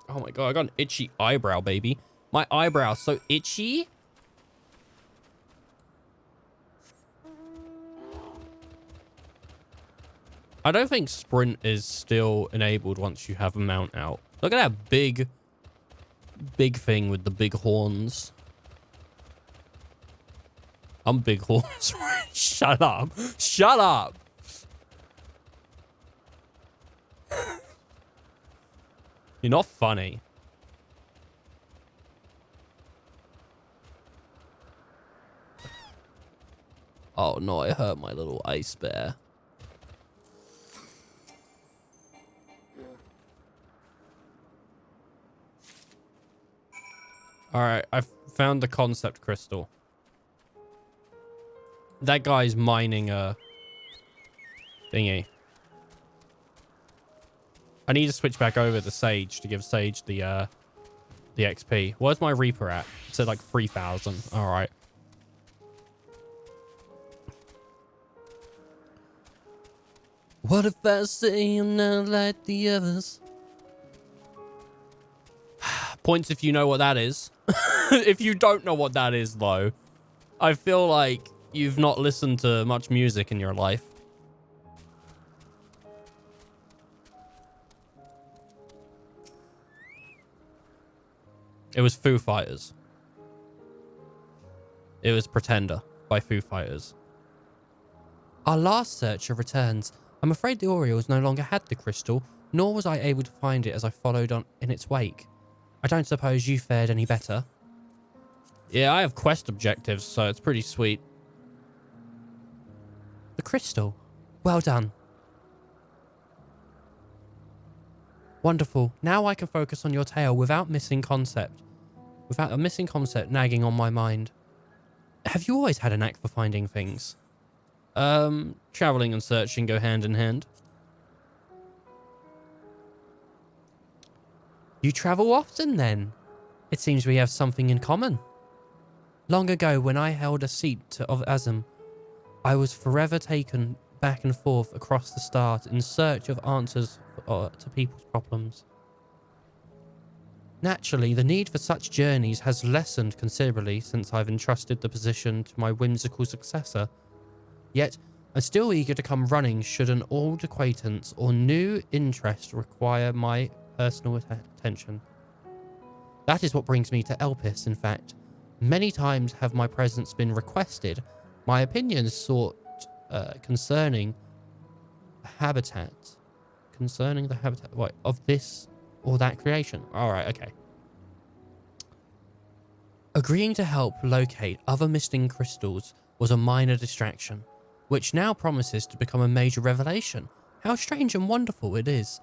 Oh my god, I got an itchy eyebrow, baby. My eyebrow's so itchy. I don't think sprint is still enabled once you have a mount out. Look at that big thing with the big horns. I'm big horns. Shut up. Shut up. You're not funny. Oh no, I hurt my little ice bear. Alright, I've found the concept crystal. That guy's mining a thingy. I need to switch back over to Sage to give Sage the XP. Where's my Reaper at? It said like 3,000. Alright. What if I say I'm not like the others? Points if you know what that is. If you don't know what that is, though, I feel like you've not listened to much music in your life. It was Foo Fighters. It was Pretender by Foo Fighters. Our last searcher returns. I'm afraid the Orioles no longer had the crystal, nor was I able to find it as I followed on in its wake. I don't suppose you fared any better. Yeah, I have quest objectives, so it's pretty sweet. The crystal. Well done. Wonderful. Now I can focus on your tale without a missing concept nagging on my mind. Have you always had a knack for finding things? Traveling and searching go hand in hand. You travel often then? It seems we have something in common. Long ago, when I held a seat of Azim, I was forever taken back and forth across the stars in search of answers to people's problems. Naturally, the need for such journeys has lessened considerably since I've entrusted the position to my whimsical successor. Yet, I'm still eager to come running should an old acquaintance or new interest require my personal attention. That is what brings me to Elpis, in fact. Many times have my presence been requested, my opinions sought concerning the habitat. What, of this or that creation? Alright, okay. Agreeing to help locate other missing crystals was a minor distraction, which now promises to become a major revelation. How strange and wonderful it is.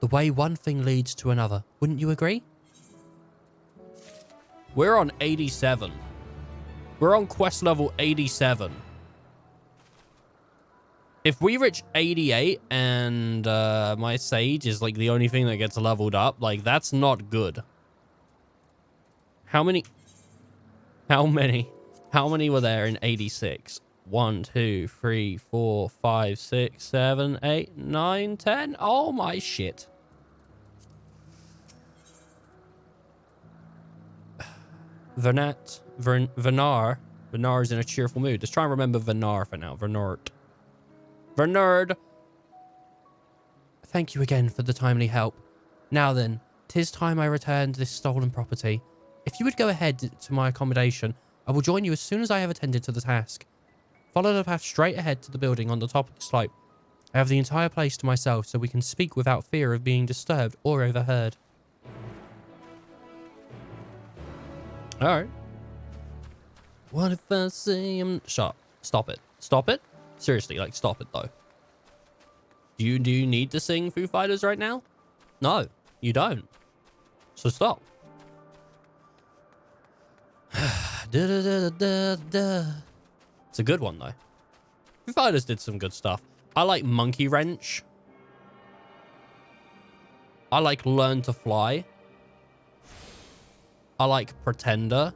The way one thing leads to another. Wouldn't you agree? We're on 87. We're on quest level 87. If we reach 88 and my sage is like the only thing that gets leveled up, like that's not good. How many were there in 86? 1, 2, 3, 4, 5, 6, 7, 8, 9, 10. Oh my shit. Vernar is in a cheerful mood. Let's try and remember Vernar for now. Vernard. Thank you again for the timely help. Now then, 'tis time I returned this stolen property. If you would go ahead to my accommodation, I will join you as soon as I have attended to the task. Follow the path straight ahead to the building on the top of the slope. I have the entire place to myself, so we can speak without fear of being disturbed or overheard. Alright. What if I say I'm... Stop it. Stop it? Seriously, like, stop it, though. Do you need to sing Foo Fighters right now? No, you don't. So stop. It's a good one, though. Foo Fighters did some good stuff. I like Monkey Wrench. I like Learn to Fly. I like Pretender.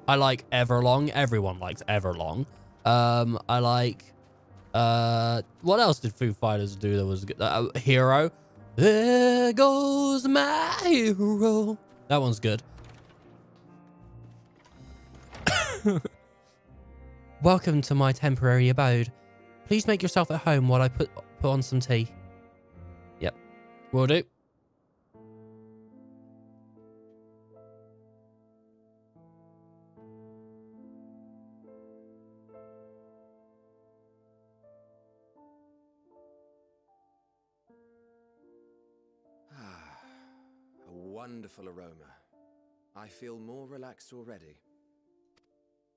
I like Everlong. Everyone likes Everlong. I like... what else did Foo Fighters do that was good? Hero. There goes my hero. That one's good. Welcome to my temporary abode. Please make yourself at home while I put on some tea. Yep, will do. A wonderful aroma. I feel more relaxed already.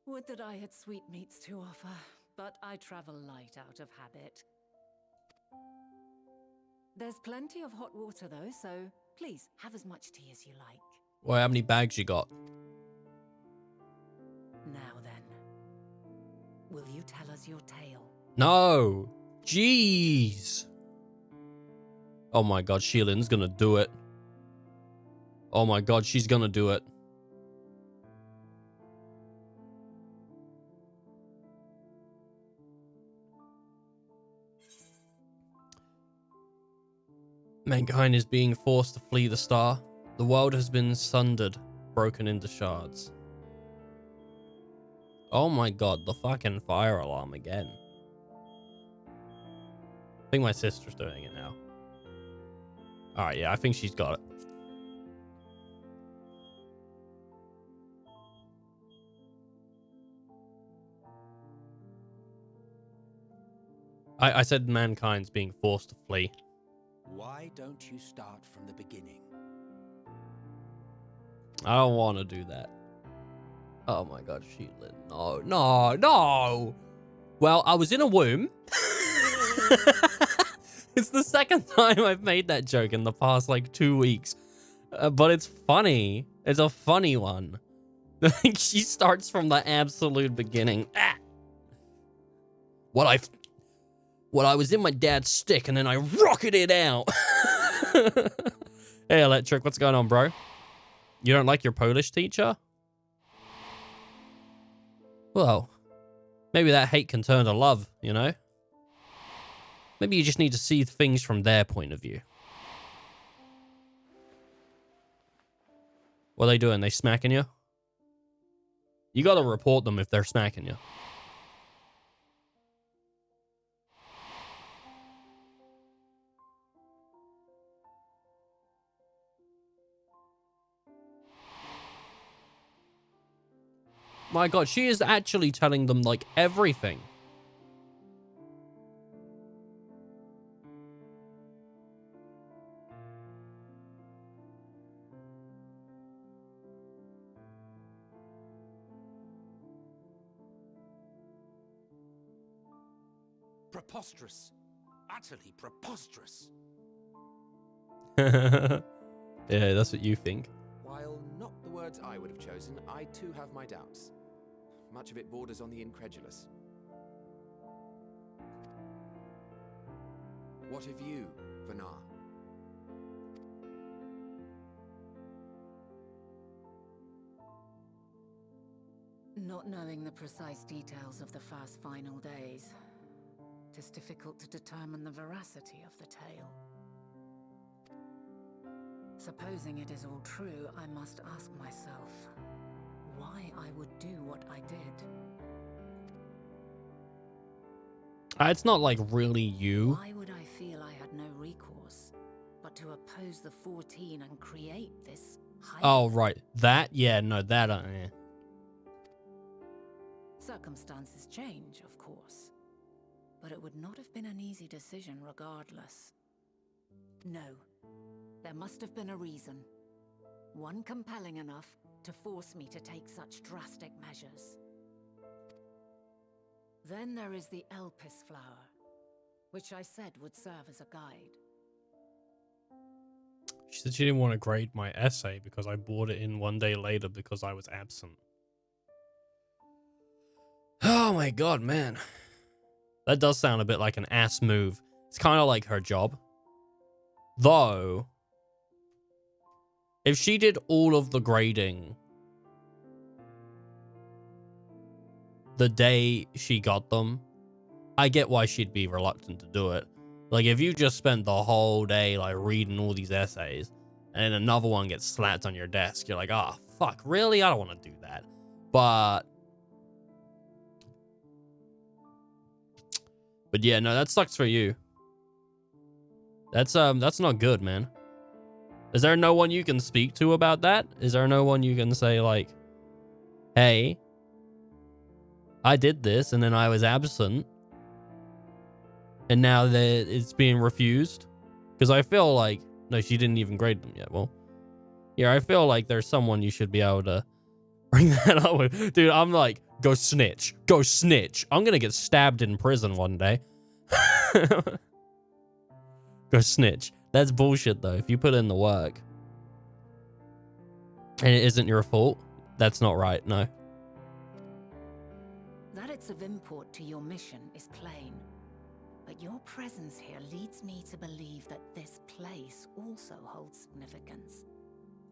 Would that I had sweetmeats to offer, but I travel light out of habit. There's plenty of hot water though, so please have as much tea as you like. Well, how many bags you got? Now then, will you tell us your tale? No. Jeez. Oh my god, Sheelan's gonna do it. Oh my god, she's gonna do it. Mankind is being forced to flee the star. The world has been sundered, broken into shards. Oh my god, the fucking fire alarm again. I think my sister's doing it now. Alright, yeah, I think she's got it. I said mankind's being forced to flee. Why don't you start from the beginning? I don't want to do that. Oh my god, Sheila. No, no, no. Well, I was in a womb. It's the second time I've made that joke in the past, like, 2 weeks. But it's funny. It's a funny one. She starts from the absolute beginning. Ah! What I was in my dad's stick and then I rocketed out. Hey, Electric, what's going on, bro? You don't like your Polish teacher? Well, maybe that hate can turn to love, you know? Maybe you just need to see things from their point of view. What are they doing? They smacking you? You gotta report them if they're smacking you. My god, she is actually telling them, like, everything. Preposterous. Utterly preposterous. Yeah, that's what you think. While not the words I would have chosen, I too have my doubts. Much of it borders on the incredulous. What of you, Vanar? Not knowing the precise details of the first final days, it is difficult to determine the veracity of the tale. Supposing it is all true, I must ask myself why I would do what I did. It's not like really you. Why would I feel I had no recourse but to oppose the 14 and create this Oh, right. That? Yeah, no, that, yeah. Circumstances change, of course, but it would not have been an easy decision regardless. No, there must have been a reason. One compelling enough to force me to take such drastic measures. Then there is the Elpis flower, which I said would serve as a guide. She said she didn't want to grade my essay because I brought it in one day later because I was absent. Oh my god, man. That does sound a bit like an ass move. It's kind of like her job. Though, if she did all of the grading the day she got them, I get why she'd be reluctant to do it. Like, if you just spent the whole day, like, reading all these essays, and then another one gets slapped on your desk, you're like, oh, fuck, really? I don't want to do that. But yeah, no, that sucks for you. That's not good, man. Is there no one you can speak to about that? Is there no one you can say, like, hey, I did this, and then I was absent, and now it's being refused? Because I feel like, no, she didn't even grade them yet. Well, yeah, I feel like there's someone you should be able to bring that up with. Dude, I'm like, go snitch. Go snitch. I'm going to get stabbed in prison one day. Go snitch. That's bullshit, though. If you put in the work and it isn't your fault, that's not right, no. That it's of import to your mission is plain. But your presence here leads me to believe that this place also holds significance.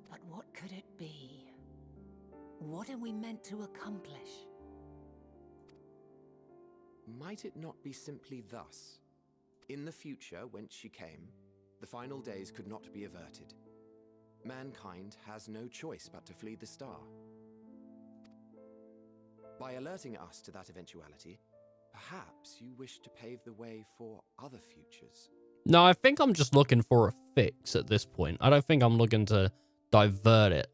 But what could it be? What are we meant to accomplish? Might it not be simply thus? In the future, whence she came, the final days could not be averted. Mankind has no choice but to flee the star. By alerting us to that eventuality, perhaps you wish to pave the way for other futures. No, I think I'm just looking for a fix at this point. I don't think I'm looking to divert it.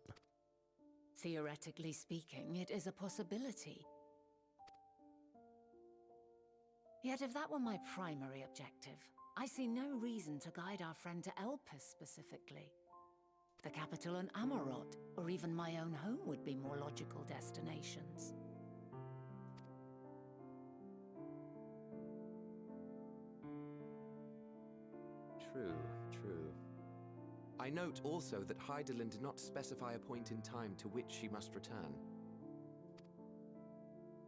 Theoretically speaking, it is a possibility. Yet if that were my primary objective, I see no reason to guide our friend to Elpis specifically. The capital and Amarot, or even my own home would be more logical destinations. True, true. I note also that Hydaelyn did not specify a point in time to which she must return.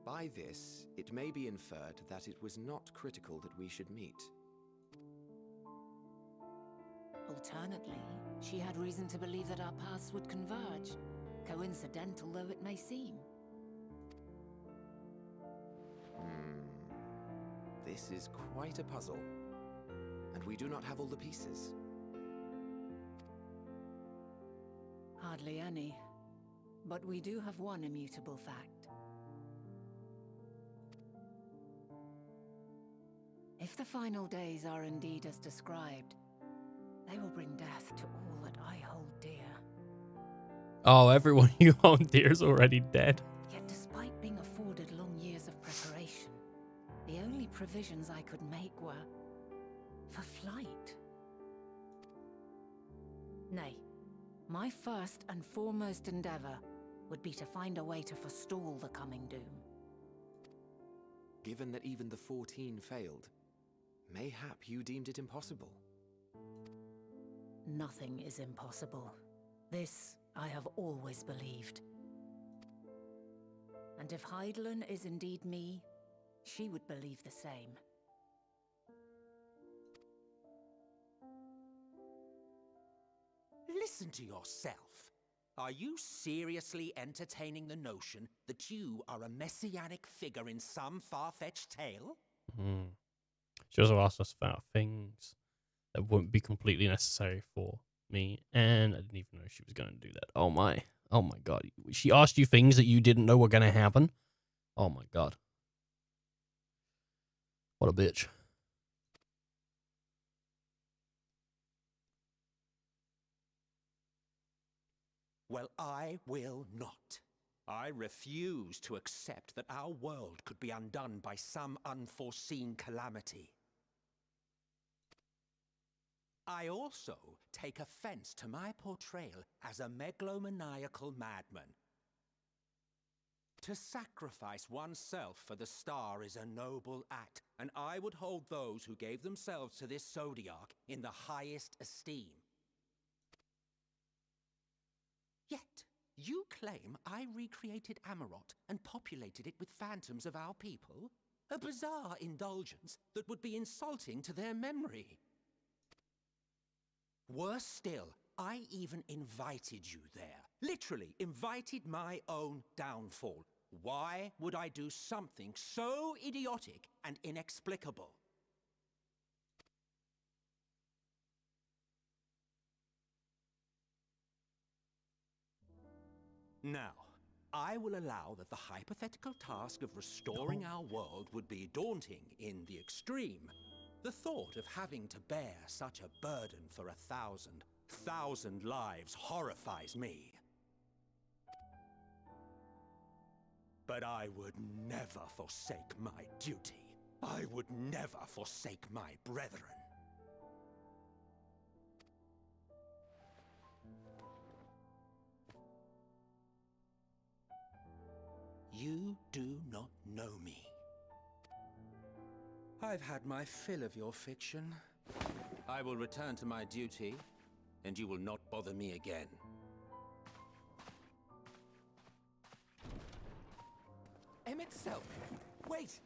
By this, it may be inferred that it was not critical that we should meet. Alternately, she had reason to believe that our paths would converge, coincidental though it may seem. This is quite a puzzle, and we do not have all the pieces. Hardly any, but we do have one immutable fact. If the final days are indeed as described, they will bring death to all that I hold dear. Oh, everyone you hold dear is already dead. Yet despite being afforded long years of preparation, the only provisions I could make were for flight. Nay, my first and foremost endeavor would be to find a way to forestall the coming doom. Given that even the 14 failed, mayhap you deemed it impossible. Nothing is impossible. This I have always believed. And if Hydaelyn is indeed me, she would believe the same. Listen to yourself. Are you seriously entertaining the notion that you are a messianic figure in some far-fetched tale? She also asked us about things that wouldn't be completely necessary for me, and I didn't even know she was going to do that. Oh my god. She asked you things that you didn't know were going to happen? Oh my god. What a bitch. Well, I will not. I refuse to accept that our world could be undone by some unforeseen calamity. I also take offense to my portrayal as a megalomaniacal madman. To sacrifice oneself for the star is a noble act, and I would hold those who gave themselves to this zodiac in the highest esteem. Yet, you claim I recreated Amarot and populated it with phantoms of our people? A bizarre indulgence that would be insulting to their memory. Worse still, I even invited you there. Literally invited my own downfall. Why would I do something so idiotic and inexplicable? Now, I will allow that the hypothetical task of restoring our world would be daunting in the extreme. The thought of having to bear such a burden for 1,000 lives horrifies me. But I would never forsake my duty. I would never forsake my brethren. You do not know me. I've had my fill of your fiction. I will return to my duty, and you will not bother me again. Emmett Self, wait!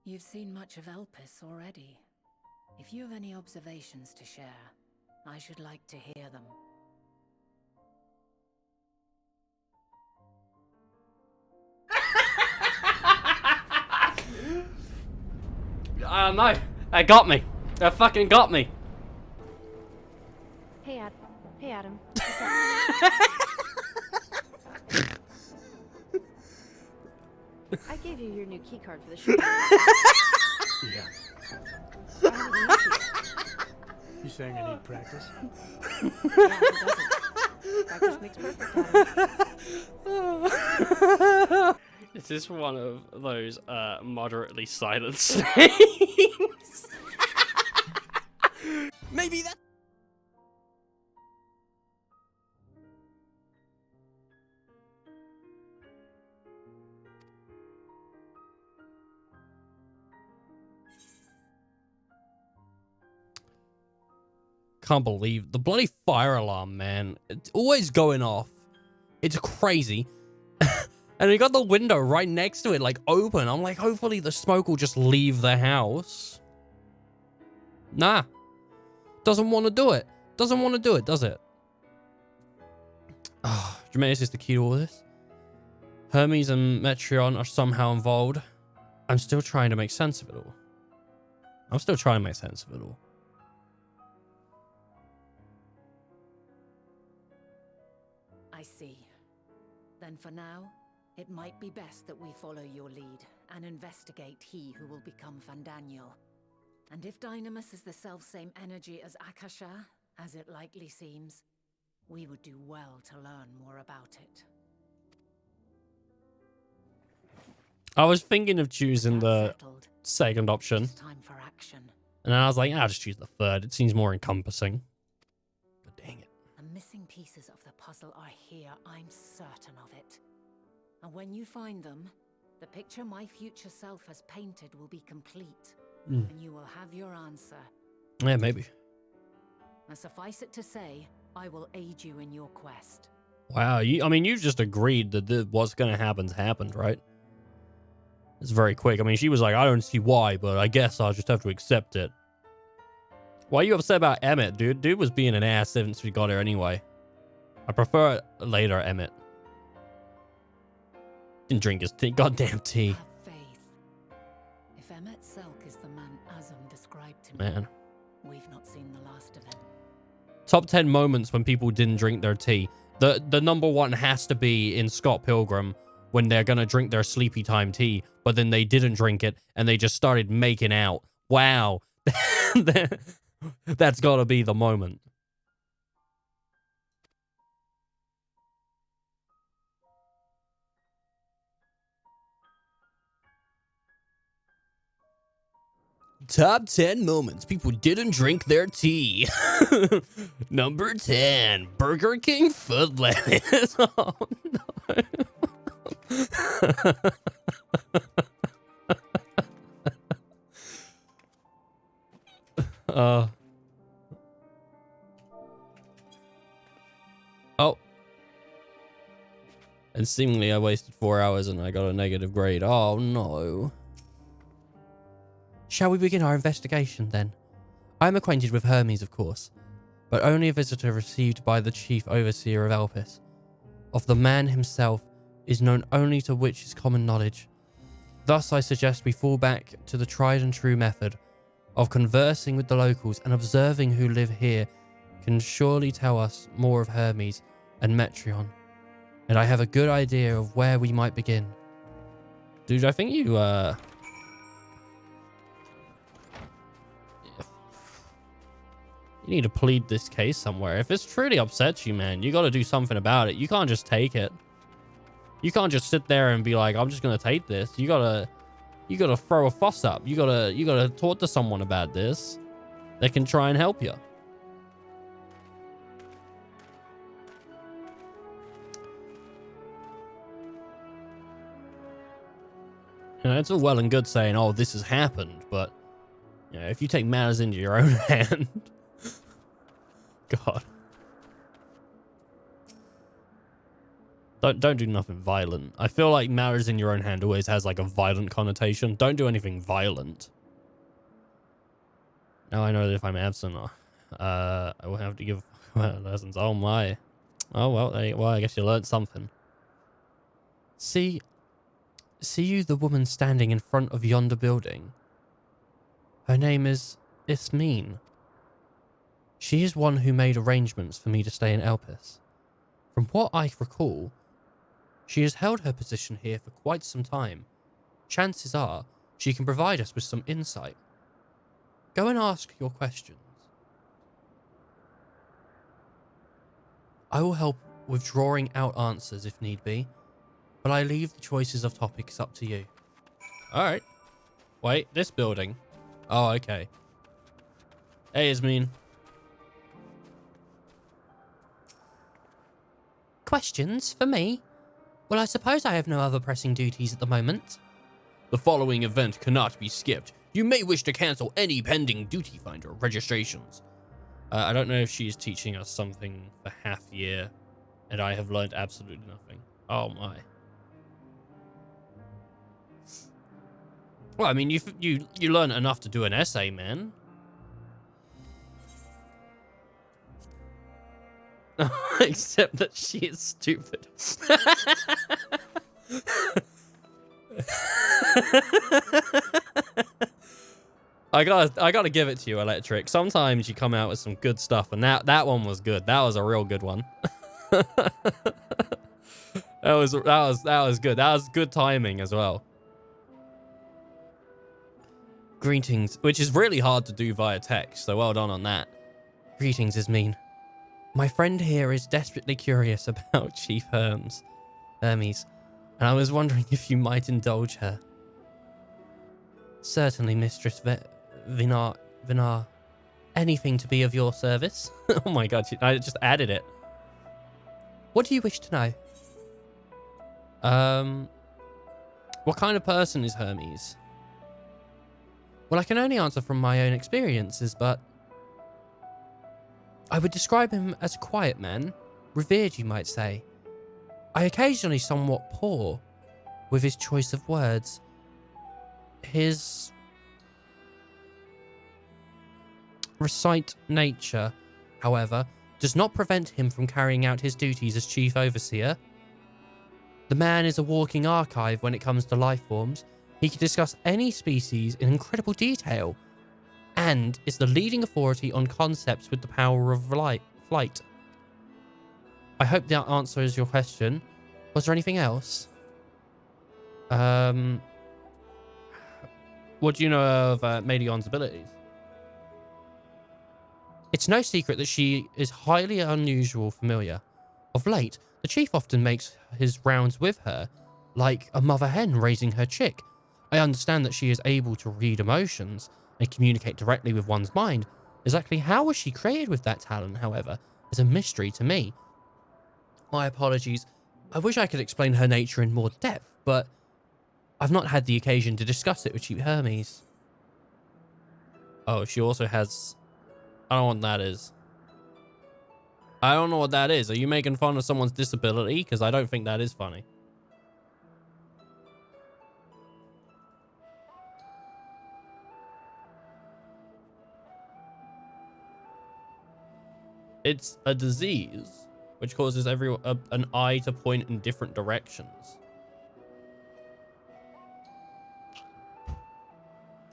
You've seen much of Elpis already. If you have any observations to share, I should like to hear them. No, that got me. That fucking got me. Hey, Adam. I gave you your new keycard for the show. Yeah. I haven't used it yet. You saying I need practice? Yeah, who doesn't? Practice makes perfect, Harry. Is this one of those moderately silent things? Maybe that. Can't believe the bloody fire alarm, man. It's always going off. It's crazy. And we got the window right next to it, like open. I'm like, hopefully the smoke will just leave the house. Nah. Doesn't want to do it. Doesn't want to do it, does it? Oh, Germanis is the key to all this. Hermes and Metreon are somehow involved. I'm still trying to make sense of it all. I'm still trying to make sense of it all. I see. Then for now, it might be best that we follow your lead and investigate he who will become Fandaniel. And if Dynamis is the self-same energy as Akasha, as it likely seems, we would do well to learn more about it. I was thinking of choosing the second option. It's time for action. And then I was like, I'll just choose the third. It seems more encompassing. But dang it. The missing pieces of the puzzle are here, I'm certain of it. And when you find them, the picture my future self has painted will be complete. And you will have your answer. Yeah, maybe. Now suffice it to say, I will aid you in your quest. Wow, I mean, you've just agreed that what's going to happen's happened, right? It's very quick. I mean, she was like, I don't see why, but I guess I'll just have to accept it. Why are you upset about Emmett, dude? Dude was being an ass since we got here anyway. I prefer it later, Emmett. Didn't drink his goddamn tea. Have faith. If Emmett Selk is the man Azum described to me, Man. we've not seen the last of him. Top 10 moments when people didn't drink their tea. The number one has to be in Scott Pilgrim when they're going to drink their sleepy time tea, but then they didn't drink it and they just started making out. Wow. That's got to be the moment. Top 10 moments people didn't drink their tea. Number 10, Burger King foot lettuce. Oh, no. Oh. And seemingly I wasted 4 hours and I got a negative grade. Oh, no. Shall we begin our investigation, then? I am acquainted with Hermes, of course, but only a visitor received by the chief overseer of Elpis. Of the man himself is known only to witches' common knowledge. Thus, I suggest we fall back to the tried and true method of conversing with the locals and observing who live here can surely tell us more of Hermes and Metreon. And I have a good idea of where we might begin. Dude, I think you, you need to plead this case somewhere. If it's truly upsets you, man, you got to do something about it. You can't just take it. You can't just sit there and be like, I'm just gonna take this. You gotta throw a fuss up. You gotta talk to someone about this that can try and help you. You know, it's all well and good saying, oh, this has happened, but you know, if you take matters into your own hand, God. Don't do nothing violent. I feel like matters in your own hand always has like a violent connotation. Don't do anything violent. Now I know that if I'm absent, I will have to give lessons. Oh my. Oh well, well I guess you learned something. See you the woman standing in front of yonder building? Her name is Ismene. She is one who made arrangements for me to stay in Elpis. From what I recall, she has held her position here for quite some time. Chances are she can provide us with some insight. Go and ask your questions. I will help with drawing out answers if need be, but I leave the choices of topics up to you. All right. Wait, this building. Oh, okay. Hey, Ismeen. Questions for me? Well, I suppose I have no other pressing duties at the moment. The following event cannot be skipped. You may wish to cancel any pending duty finder registrations. I don't know if she is teaching us something for half year, and I have learned absolutely nothing. Oh my. Well, I mean, you learn enough to do an essay, man. Except that she is stupid. I gotta give it to you, Electric. Sometimes you come out with some good stuff, and that one was good. That was a real good one. that was good. That was good timing as well. Greetings, which is really hard to do via text, so well done on that. Greetings, Ismeen. My friend here is desperately curious about Chief Hermes, and I was wondering if you might indulge her. Certainly, Mistress Vinar. Anything to be of your service? Oh my god, I just added it. What do you wish to know? What kind of person is Hermes? Well, I can only answer from my own experiences, but I would describe him as a quiet man, revered you might say. I occasionally somewhat poor with his choice of words. His recite nature, however, does not prevent him from carrying out his duties as chief overseer. The man is a walking archive when it comes to life forms. He can discuss any species in incredible detail, and is the leading authority on concepts with the power of flight. I hope that answers your question. Was there anything else? What do you know of Medion's abilities? It's no secret that she is highly unusual familiar. Of late, the chief often makes his rounds with her, like a mother hen raising her chick. I understand that she is able to read emotions and communicate directly with one's mind. Exactly how was she created with that talent, however, is a mystery to me. My apologies. I wish I could explain her nature in more depth, but I've not had the occasion to discuss it with Chief Hermes. Oh, she also has... I don't know what that is. I don't know what that is. Are you making fun of someone's disability? Because I don't think that is funny. It's a disease which causes an eye to point in different directions.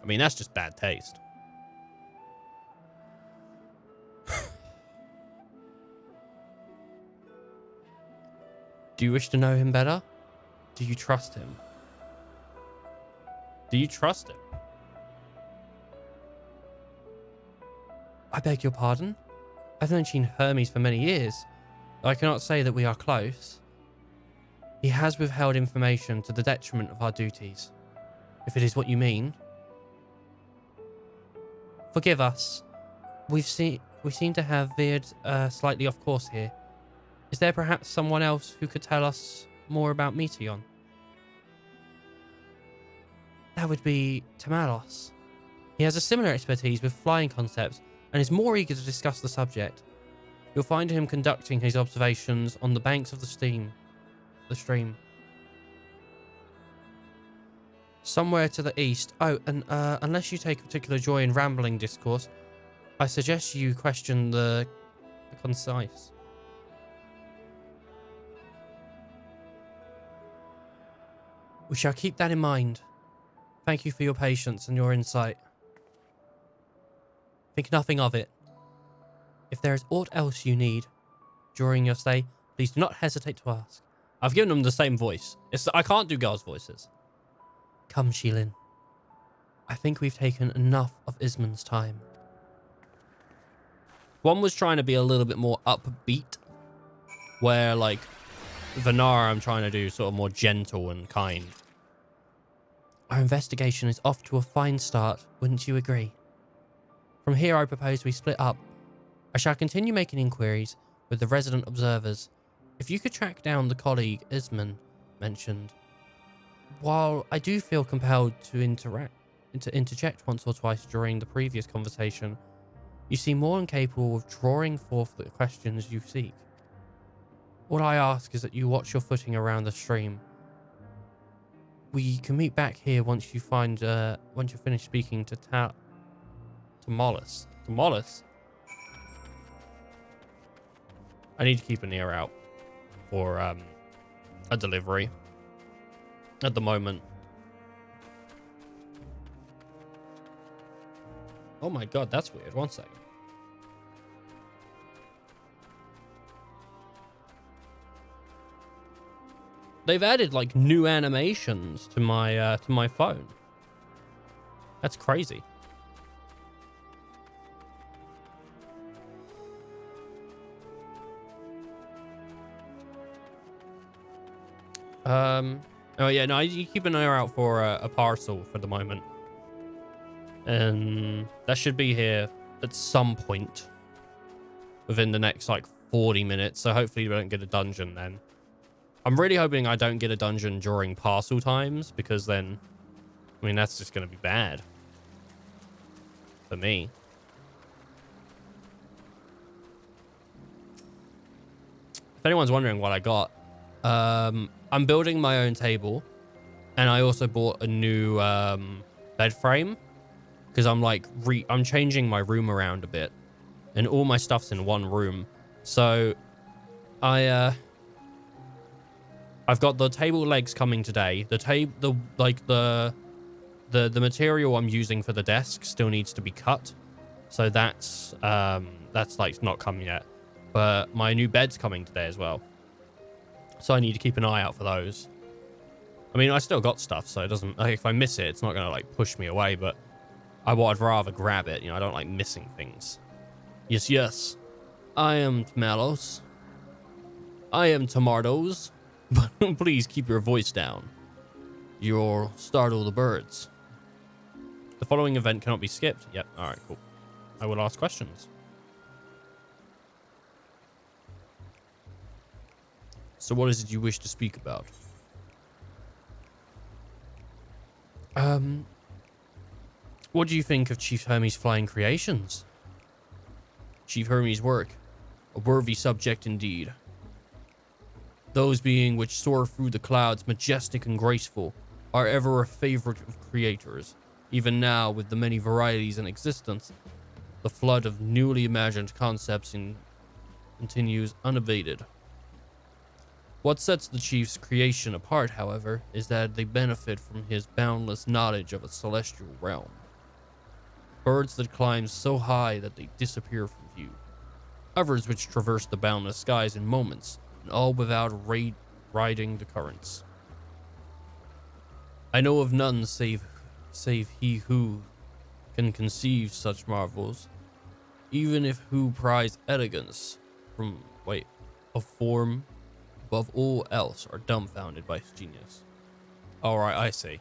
I mean, that's just bad taste. Do you wish to know him better? Do you trust him? Do you trust him? I beg your pardon? I've known Chief Hermes for many years. I cannot say that we are close. He has withheld information to the detriment of our duties, if it is what you mean. Forgive us. We seem to have veered slightly off course here. Is there perhaps someone else who could tell us more about Meteion? That would be Tamalos. He has a similar expertise with flying concepts and is more eager to discuss the subject. You'll find him conducting his observations on the banks of the stream. Somewhere to the east. Oh, and unless you take particular joy in rambling discourse, I suggest you question the concise. We shall keep that in mind. Thank you for your patience and your insight. Think nothing of it. If there is aught else you need during your stay, please do not hesitate to ask. I've given them the same voice. I can't do girls' voices. Come, Shilin. I think we've taken enough of Isman's time. One was trying to be a little bit more upbeat, Where like Vanara, I'm trying to do sort of more gentle and kind. Our investigation is off to a fine start, wouldn't you agree? From here, I propose we split up. I shall continue making inquiries with the resident observers. If you could track down the colleague Isman mentioned. While I do feel compelled to interject once or twice during the previous conversation, you seem more incapable of drawing forth the questions you seek. All I ask is that you watch your footing around the stream. We can meet back here once you finish speaking to Mollus. To Mollus? I need to keep an ear out for a delivery at the moment. Oh my god, that's weird. One second. They've added like new animations to my phone. That's crazy. Oh yeah, no, you keep an eye out for a parcel for the moment. And that should be here at some point within the next like 40 minutes. So hopefully we don't get a dungeon then. I'm really hoping I don't get a dungeon during parcel times, because then, I mean, that's just going to be bad for me. If anyone's wondering what I got, I'm building my own table, and I also bought a new bed frame, because I'm like I'm changing my room around a bit, and all my stuff's in one room. So I've got the table legs coming today. The material I'm using for the desk still needs to be cut, so that's like not coming yet. But my new bed's coming today as well, so I need to keep an eye out for those. I mean, I still got stuff, so it doesn't, like, if I miss it, it's not gonna like push me away. But I'd rather grab it. You know, I don't like missing things. Yes. I am Malos. I am Tomatoes. But please keep your voice down. You'll startle the birds. The following event cannot be skipped. Yep. All right, cool. I will ask questions. So what is it you wish to speak about? What do you think of Chief Hermes' flying creations? Chief Hermes' work. A worthy subject indeed. Those being which soar through the clouds, majestic and graceful, are ever a favorite of creators. Even now, with the many varieties in existence, the flood of newly imagined concepts continues unabated. What sets the chief's creation apart, however, is that they benefit from his boundless knowledge of a celestial realm. Birds that climb so high that they disappear from view. Others which traverse the boundless skies in moments, and all without riding the currents. I know of none save he who can conceive such marvels, even if who prize elegance of form above all else are dumbfounded by his genius. All right, I see.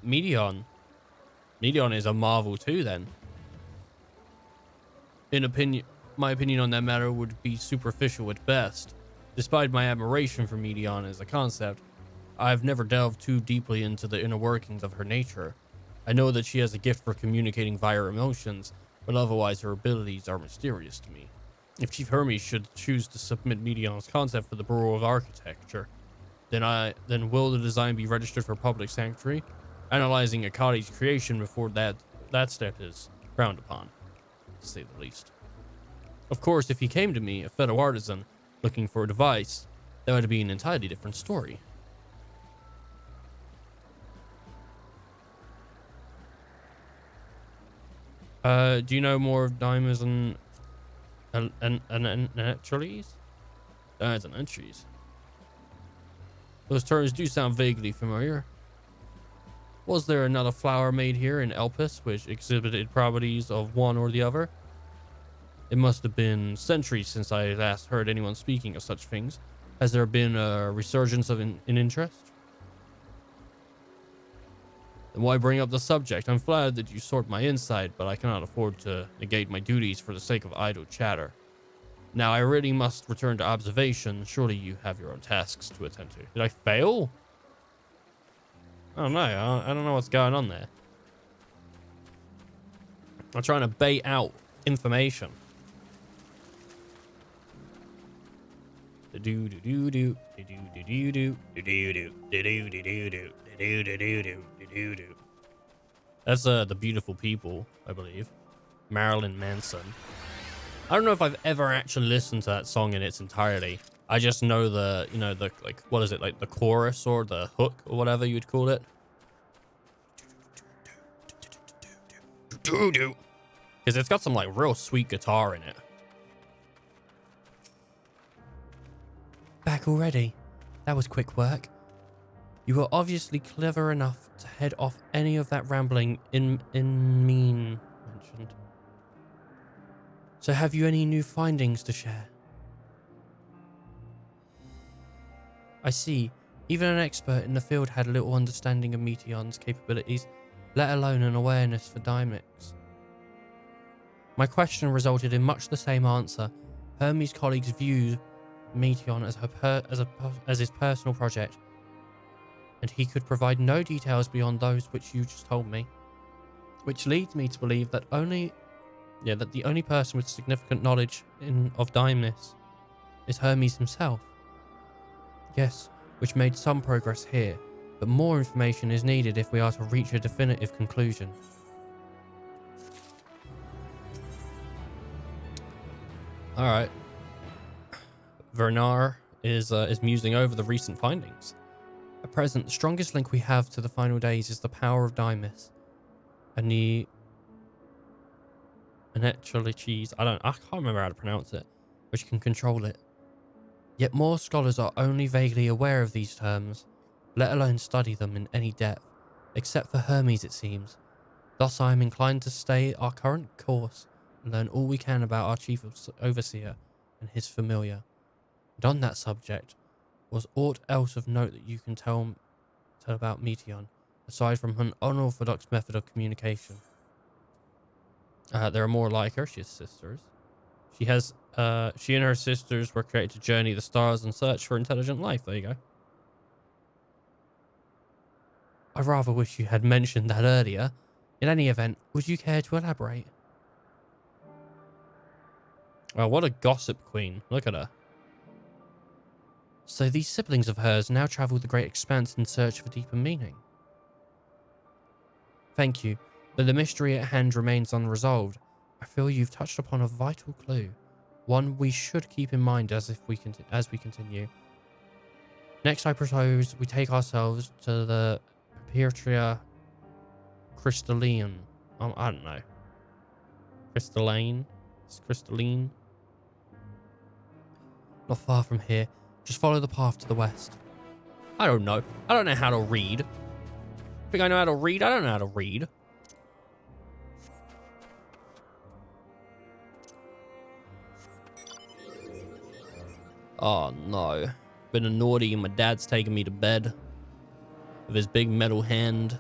Medion is a marvel too, then. My opinion on that matter would be superficial at best. Despite my admiration for Medion as a concept, I've never delved too deeply into the inner workings of her nature. I know that she has a gift for communicating via emotions, but otherwise her abilities are mysterious to me. If Chief Hermes should choose to submit Medion's concept for the Bureau of Architecture, then will the design be registered for public sanctuary? Analyzing a colleague's creation before that step is frowned upon, to say the least. Of course, if he came to me, a fellow artisan, looking for a device, that would be an entirely different story. Do you know more of diamonds and entries? Diamonds and entries. Those terms do sound vaguely familiar. Was there another flower made here in Elpis which exhibited properties of one or the other? It must have been centuries since I last heard anyone speaking of such things. Has there been a resurgence of in interest? Then why bring up the subject? I'm flattered that you sort my insight, but I cannot afford to negate my duties for the sake of idle chatter. Now, I really must return to observation. Surely you have your own tasks to attend to. Did I fail? I don't know. I don't know what's going on there. I'm trying to bait out information. That's the Beautiful People, I believe. Marilyn Manson. I don't know if I've ever actually listened to that song in its entirety. I just know the, you know, the, like, what is it, like the chorus or the hook or whatever you'd call it. Because it's got some, like, real sweet guitar in it. Back already? That was quick work. You were obviously clever enough to head off any of that rambling in mean mentioned. So have you any new findings to share? I see. Even an expert in the field had little understanding of Meteon's capabilities, let alone an awareness for Dymix. My question resulted in much the same answer. Hermes' colleagues view Meteon as his personal project, and he could provide no details beyond those which you just told me. Which leads me to believe that the only person with significant knowledge of Dymnis is Hermes himself. Yes, which made some progress here, but more information is needed if we are to reach a definitive conclusion. All right. Vernar is musing over the recent findings. At present, the strongest link we have to the final days is the power of Dymnis, and the cheese. I can't remember how to pronounce it, which can control it. Yet more scholars are only vaguely aware of these terms, let alone study them in any depth, except for Hermes, it seems. Thus, I am inclined to stay our current course and learn all we can about our chief overseer and his familiar. And on that subject, was aught else of note that you can tell about Meteon, aside from an unorthodox method of communication? There are more like her. She has sisters. She and her sisters were created to journey the stars and search for intelligent life. There you go. I rather wish you had mentioned that earlier. In any event, would you care to elaborate? Well, what a gossip queen. Look at her. So these siblings of hers now travel the great expanse in search for deeper meaning. Thank you, but the mystery at hand remains unresolved. I feel you've touched upon a vital clue, one we should keep in mind as we continue. Next, I propose we take ourselves to the Papyria Crystalline. I don't know. Crystalline? It's crystalline? Not far from here. Just follow the path to the west. I don't know. I don't know how to read. Think I know how to read? I don't know how to read. Oh no. Been a naughty and my dad's taking me to bed with his big metal hand.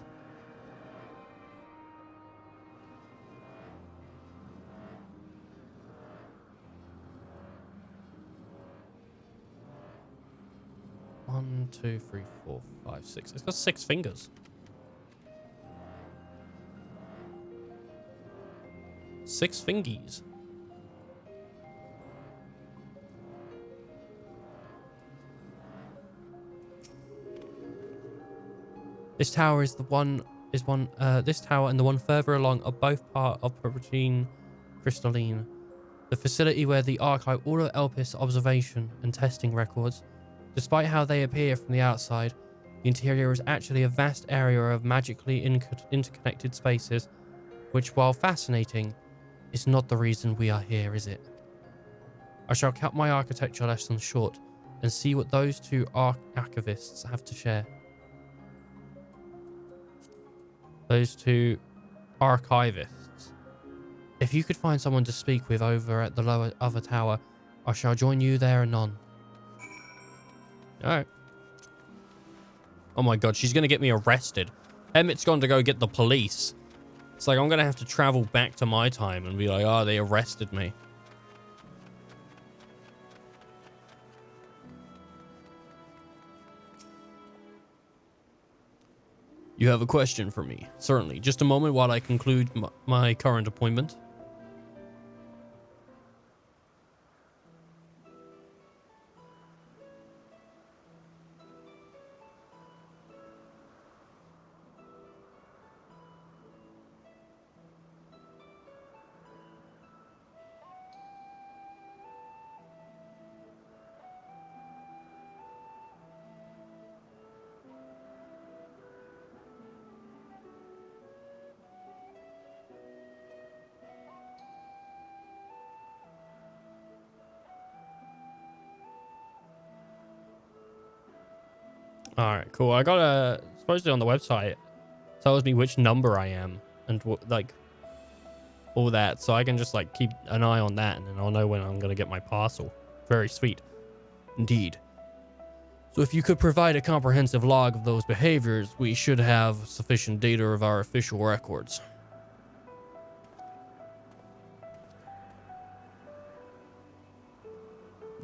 One, two, three, four, five, six. It's got 6 fingers. 6 fingies. This tower is this tower and the one further along are both part of Protein Crystalline, the facility where they archive all of Elpis observation and testing records. Despite how they appear from the outside, the interior is actually a vast area of magically interconnected spaces, which, while fascinating, is not the reason we are here, is it? I shall cut my architecture lesson short and see what those two archivists have to share. Those two archivists. If you could find someone to speak with over at the lower other tower, I shall join you there anon. Alright. Oh my god, she's gonna get me arrested. Emmett's gone to go get the police. It's like I'm gonna have to travel back to my time and be like, oh, they arrested me. You have a question for me? Certainly. Just a moment while I conclude my current appointment. All right, cool. I got a supposedly on the website tells me which number I am and like all that, so I can just like keep an eye on that, and then I'll know when I'm gonna get my parcel. Very sweet, indeed. So if you could provide a comprehensive log of those behaviors, we should have sufficient data of our official records.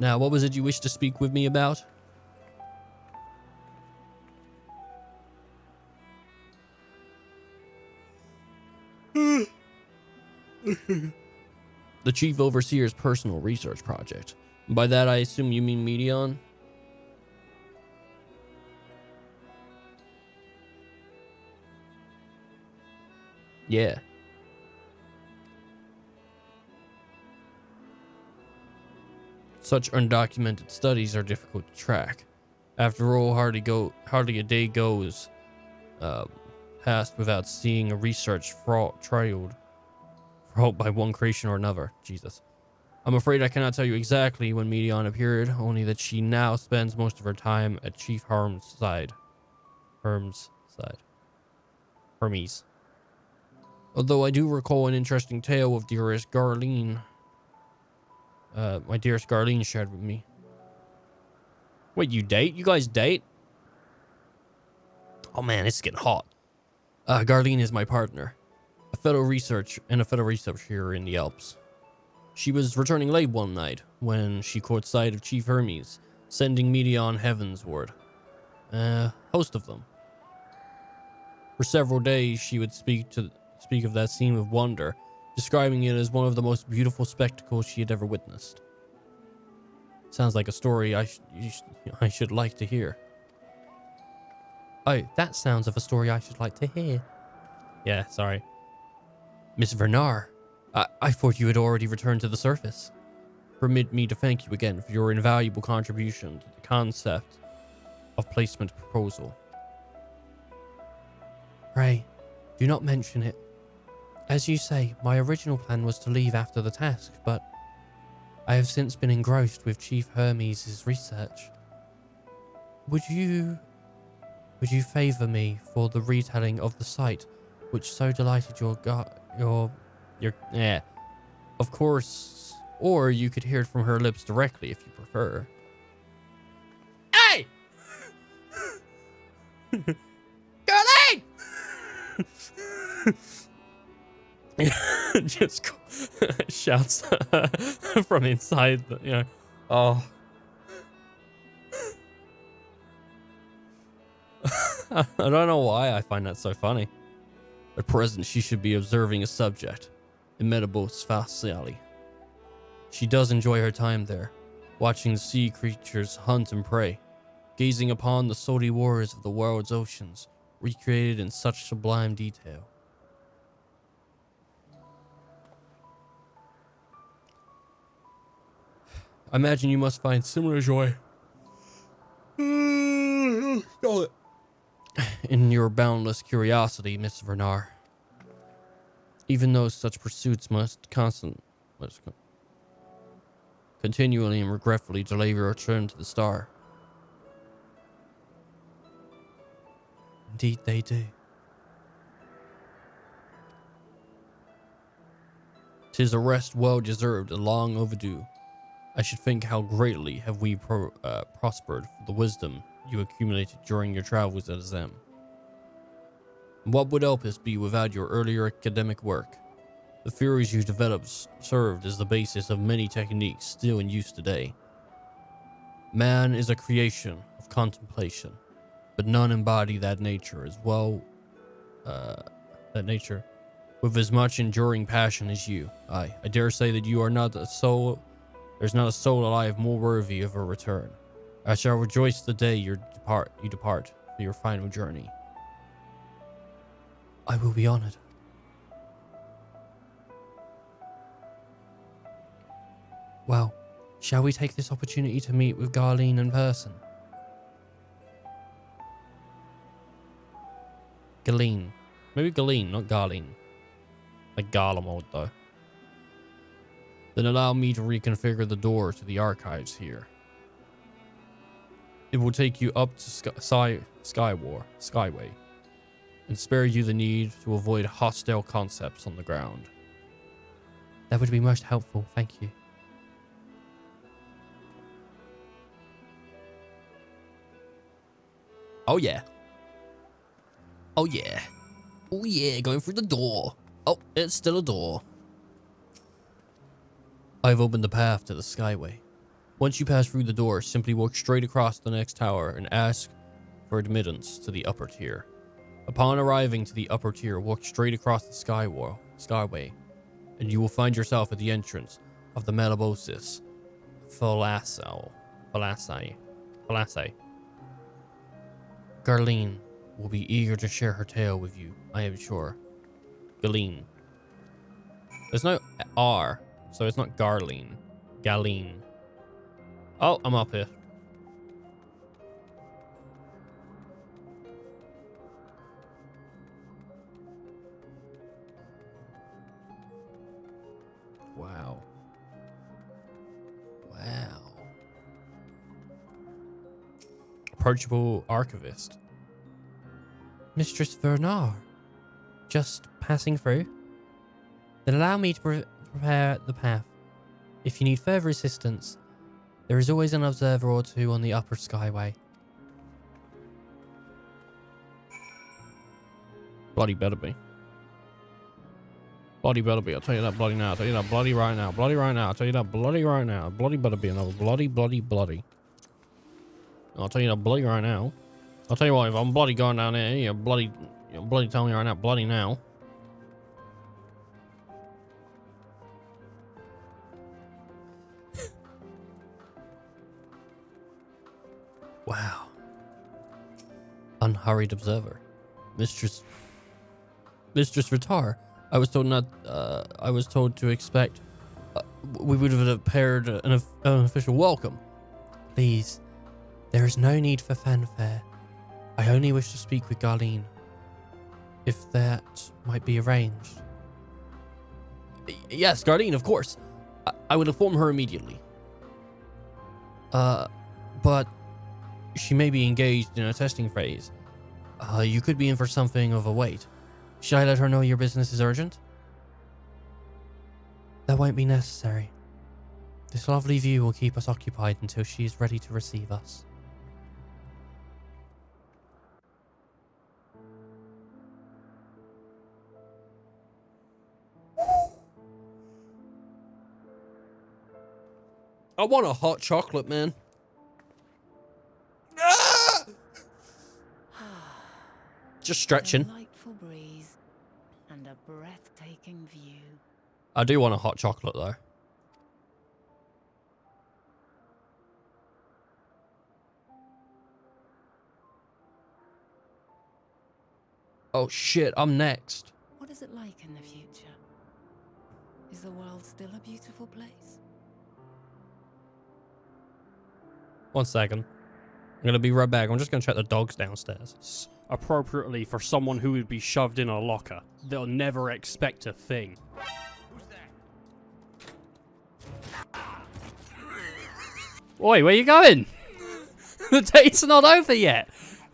Now, what was it you wished to speak with me about? The Chief Overseer's personal research project. By that, I assume you mean Medion? Yeah. Such undocumented studies are difficult to track. After all, hardly a day goes past without seeing a research trailed by one creation or another. Jesus. I'm afraid I cannot tell you exactly when Medion appeared, only that she now spends most of her time at Chief Hermes' side. Hermes. Although I do recall an interesting tale of dearest Garline. My dearest Garline shared with me. Wait, you date? You guys date? Oh man, it's getting hot. Garline is my partner. A fellow researcher in the Alps. She was returning late one night when she caught sight of Chief Hermes sending Medion heavensward. Host of them. For several days, she would speak of that scene with wonder, describing it as one of the most beautiful spectacles she had ever witnessed. Sounds like a story I should like to hear. Oh, that sounds of a story I should like to hear. Yeah, sorry. Miss Vernar, I thought you had already returned to the surface. Permit me to thank you again for your invaluable contribution to the concept of placement proposal. Pray, do not mention it. As you say, my original plan was to leave after the task, but I have since been engrossed with Chief Hermes' research. Would you favor me for the retelling of the sight which so delighted yeah. Of course, or you could hear it from her lips directly if you prefer. Hey! Darlene! Just shouts from inside the, oh. I don't know why I find that so funny. At present, she should be observing a subject, Immedibus faciali. She does enjoy her time there, watching the sea creatures hunt and prey, gazing upon the sooty waters of the world's oceans, recreated in such sublime detail. I imagine you must find similar joy in your boundless curiosity, Miss Vernar. Even though such pursuits must continually and regretfully delay your return to the star. Indeed they do. 'Tis a rest well deserved and long overdue. I should think how greatly have we prospered for the wisdom you accumulated during your travels at XIV. What would Elpis be without your earlier academic work? The theories you developed served as the basis of many techniques still in use today. Man is a creation of contemplation, but none embody that nature as well, with as much enduring passion as you. I dare say that you are not a soul, there's not a soul alive more worthy of a return. I shall rejoice the day you depart for your final journey. I will be honored. Well, shall we take this opportunity to meet with Garlene in person? Galeen. Maybe Galeen, not Garlene. Like Garlemald, though. Then allow me to reconfigure the door to the archives here. It will take you up to Skyway, and spare you the need to avoid hostile concepts on the ground. That would be most helpful, thank you. Oh yeah. Oh yeah. Oh yeah, going through the door. Oh, it's still a door. I've opened the path to the Skyway. Once you pass through the door, simply walk straight across the next tower and ask for admittance to the upper tier. Upon arriving to the upper tier, walk straight across the Skyway, and you will find yourself at the entrance of the Metabosis Thalassai. Garlene will be eager to share her tale with you, I am sure. Galeen. There's no R, so it's not Garlene. Galeen. Oh, I'm up here. Wow. Wow. Approachable archivist. Mistress Vernar. Just passing through? Then allow me to prepare the path. If you need further assistance, there is always an observer or two on the upper Skyway. Bloody better be. Bloody better be. I'll tell you that bloody now. I'll tell you that bloody right now. Bloody right now. I'll tell you that bloody right now. Bloody better be another bloody. I'll tell you that bloody right now. I'll tell you what, if I'm bloody going down there, you're bloody telling me right now, bloody now. Wow. Unhurried observer. Mistress Vitar. I was told to expect we would have prepared an official welcome. Please, there is no need for fanfare. I only wish to speak with Garlene. If that might be arranged. Yes, Garlene, of course. I would inform her immediately. But she may be engaged in a testing phase. You could be in for something of a wait. Should I let her know your business is urgent? That won't be necessary. This lovely view will keep us occupied until she is ready to receive us. I want a hot chocolate, man. Ah! Just stretching. Delightful breeze and a breathtaking view. I do want a hot chocolate, though. Oh shit, I'm next. What is it like in the future? Is the world still a beautiful place? 1 second. I'm gonna be right back. I'm just gonna check the dogs downstairs. Appropriately for someone who would be shoved in a locker. They'll never expect a thing. Oi, where you going? The date's not over yet.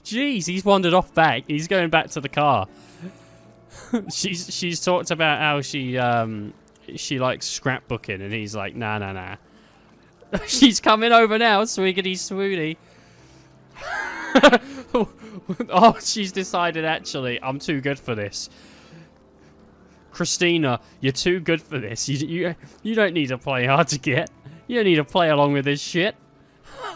Jeez, he's wandered off back. He's going back to the car. She's talked about how she she likes scrapbooking, and he's like, nah, nah, nah. She's coming over now, swiggity swooty. Oh, she's decided, actually, I'm too good for this. Christina, you're too good for this. You don't need to play hard to get. You don't need to play along with this shit.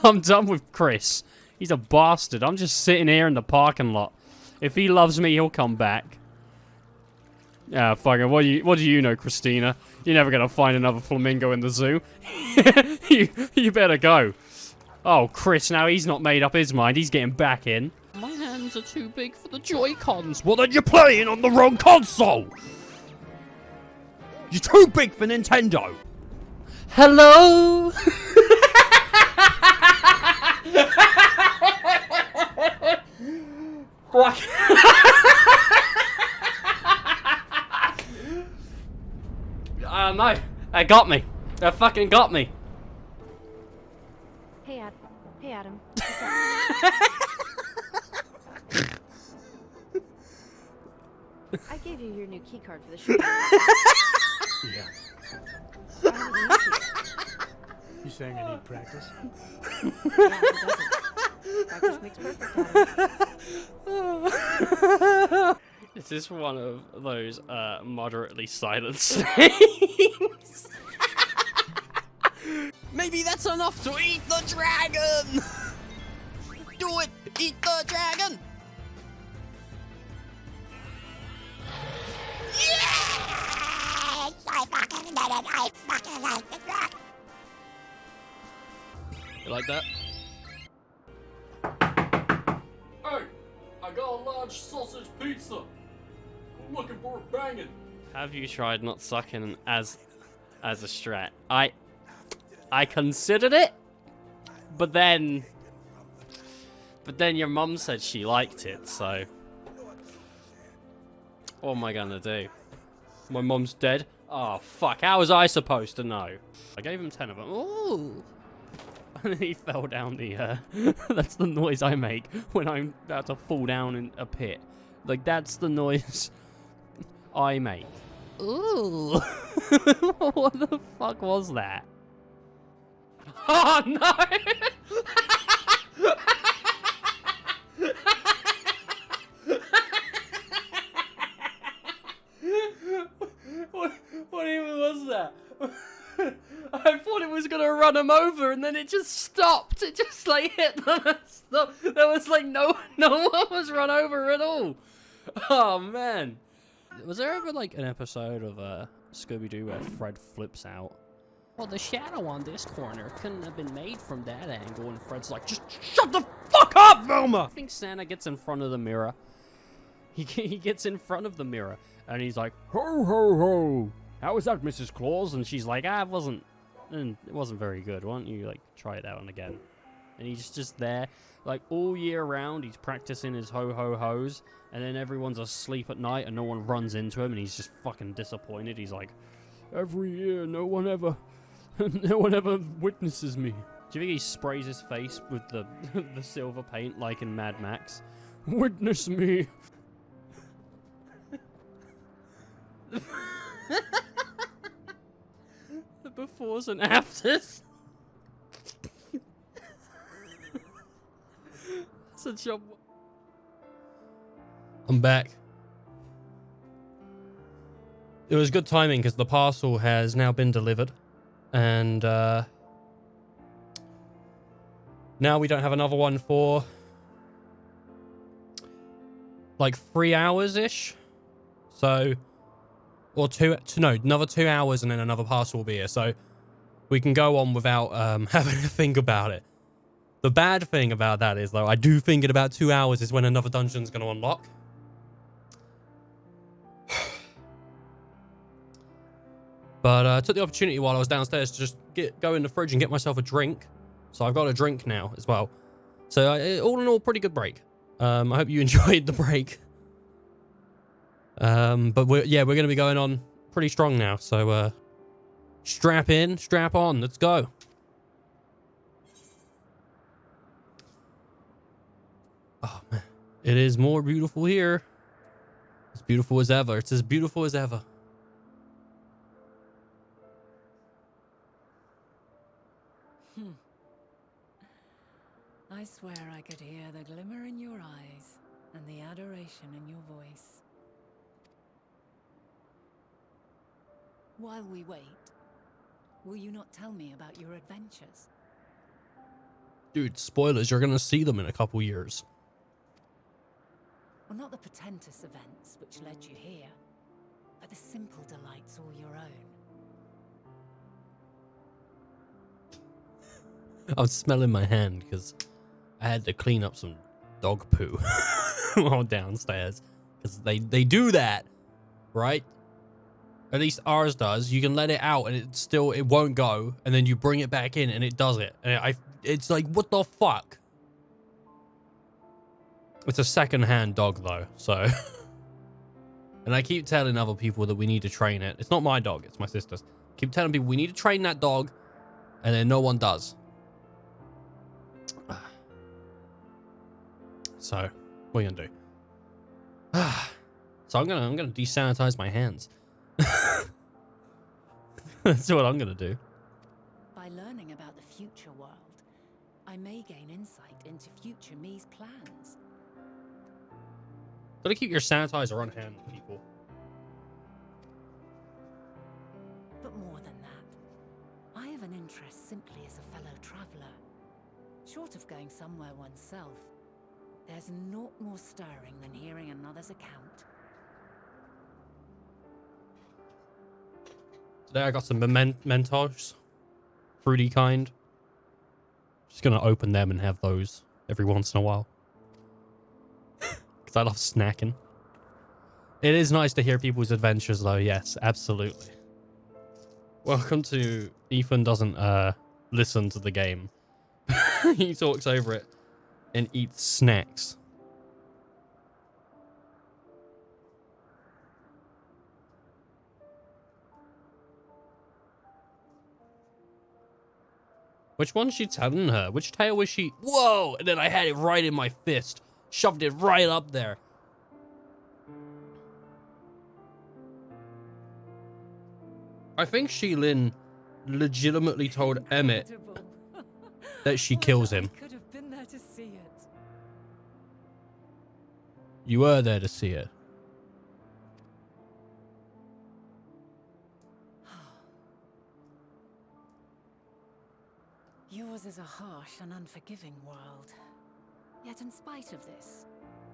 I'm done with Chris. He's a bastard. I'm just sitting here in the parking lot. If he loves me, he'll come back. Ah, fucking, what do you know, Christina? You're never gonna find another flamingo in the zoo. you better go. Oh, Chris, now he's not made up his mind. He's getting back in. My hands are too big for the Joy-Cons. Well, then you're playing on the wrong console. You're too big for Nintendo. Hello? Fuck. No. That got me. That fucking got me. Hey, Adam. I gave you your new keycard for the show. Yeah. I haven't used it. You saying I need practice? Yeah, who doesn't? Practice makes perfect, Adam. Is this one of those moderately silent things? Maybe that's enough to eat the dragon. Do it. Eat the dragon. Yes! I fucking did it. I fucking did it. You like that? Hey, I got a large sausage pizza. I'm looking for a banging. Have you tried not sucking as a strat? I considered it, but then your mum said she liked it, so what am I gonna do? My mum's dead? Oh fuck, how was I supposed to know? I gave him 10 of them. Ooh. And then he fell down the, that's the noise I make when I'm about to fall down in a pit. Like, that's the noise I make. Ooh. What the fuck was that? Oh no! What even was that? I thought it was gonna run him over, and then it just stopped. It just like hit them and stopped. There was like no one was run over at all. Oh man! Was there ever like an episode of Scooby-Doo where Fred flips out? Well, the shadow on this corner couldn't have been made from that angle, and Fred's like, Just shut the fuck up, Velma! I think Santa gets in front of the mirror. He gets in front of the mirror, and he's like, ho ho ho! How was that, Mrs. Claus? And she's like, it wasn't very good. Why don't you like try it out and again? And he's just there, like all year round. He's practicing his ho ho ho's, and then everyone's asleep at night, and no one runs into him, and he's just fucking disappointed. He's like, every year, no one ever witnesses me. Do you think he sprays his face with the the silver paint like in Mad Max? Witness me. The befores and afters. Such a... I'm back. It was good timing because the parcel has now been delivered, and now we don't have another one for like 3 hours ish. So, or another 2 hours, and then another parcel will be here. So we can go on without having to think about it. The bad thing about that is, though, I do think in about 2 hours is when another dungeon's going to unlock. But I took the opportunity while I was downstairs to just go in the fridge and get myself a drink. So I've got a drink now as well. So all in all, pretty good break. I hope you enjoyed the break. But we're going to be going on pretty strong now. So strap in, strap on, let's go. Oh man, it is more beautiful here. It's beautiful as ever. It's as beautiful as ever. I swear I could hear the glimmer in your eyes and the adoration in your voice. While we wait, will you not tell me about your adventures? Dude, spoilers, you're gonna see them in a couple years. Well, not the portentous events which led you here, but the simple delights all your own. I'm smelling my hand because I had to clean up some dog poo while downstairs. Because they do that, right? At least ours does. You can let it out and it won't go. And then you bring it back in and it does it. And it's like, what the fuck? It's a second-hand dog though, so. And I keep telling other people that we need to train it. It's not my dog, it's my sister's. Keep telling people we need to train that dog, and then no one does. So, what are you gonna do? So I'm gonna desanitize my hands. That's what I'm gonna do. By learning about the future world, I may gain insight into future me's plans. Gotta keep your sanitizer on hand, people. But more than that, I have an interest simply as a fellow traveller. Short of going somewhere oneself, there's naught more stirring than hearing another's account. Today I got some Mentos. Fruity kind. Just gonna open them and have those every once in a while. Because I love snacking. It is nice to hear people's adventures though, yes, absolutely. Welcome to Ethan doesn't listen to the game. He talks over it and eats snacks. Which one's she telling her? Which tale was she? Whoa! And then I had it right in my fist. Shoved it right up there. I think Sheilin legitimately told Emmett that she kills him. I could have been there to see it. You were there to see it. Yours is a harsh and unforgiving world. Yet in spite of this,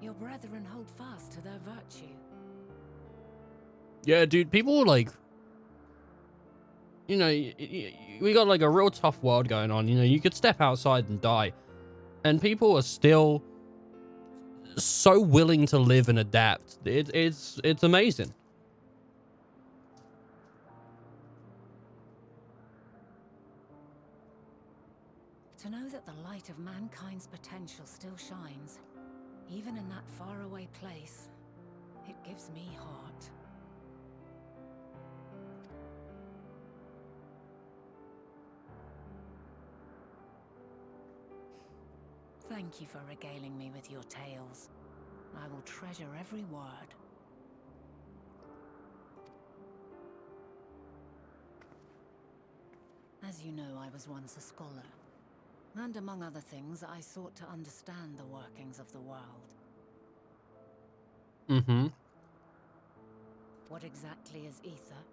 your brethren hold fast to their virtue. Yeah, dude, people like... You know, we got like a real tough world going on. You know, you could step outside and die. And people are still so willing to live and adapt. It's amazing. To know that the light of mankind's potential still shines, even in that faraway place, it gives me heart. Thank you for regaling me with your tales. I will treasure every word. As you know, I was once a scholar. And among other things, I sought to understand the workings of the world. Mm-hmm. What exactly is ether?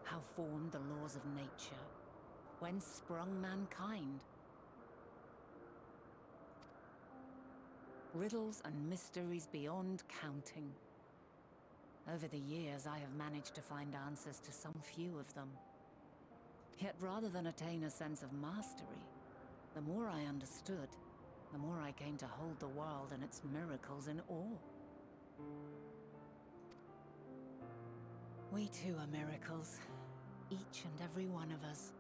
How formed the laws of nature? Whence sprung mankind? Riddles and mysteries beyond counting. Over the years, I have managed to find answers to some few of them. Yet rather than attain a sense of mastery, the more I understood, the more I came to hold the world and its miracles in awe. We too are miracles, each and every one of us,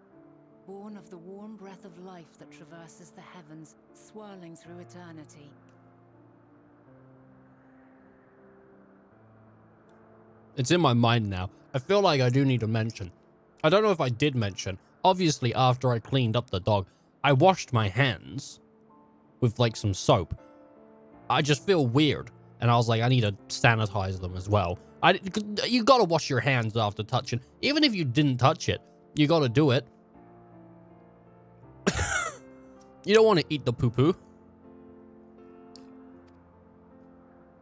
born of the warm breath of life that traverses the heavens, swirling through eternity. It's in my mind now. I feel like I do need to mention. I don't know if I did mention. Obviously, after I cleaned up the dog, I washed my hands with like some soap. I just feel weird. And I was like, I need to sanitize them as well. You gotta wash your hands after touching. Even if you didn't touch it, you gotta do it. You don't want to eat the poo-poo.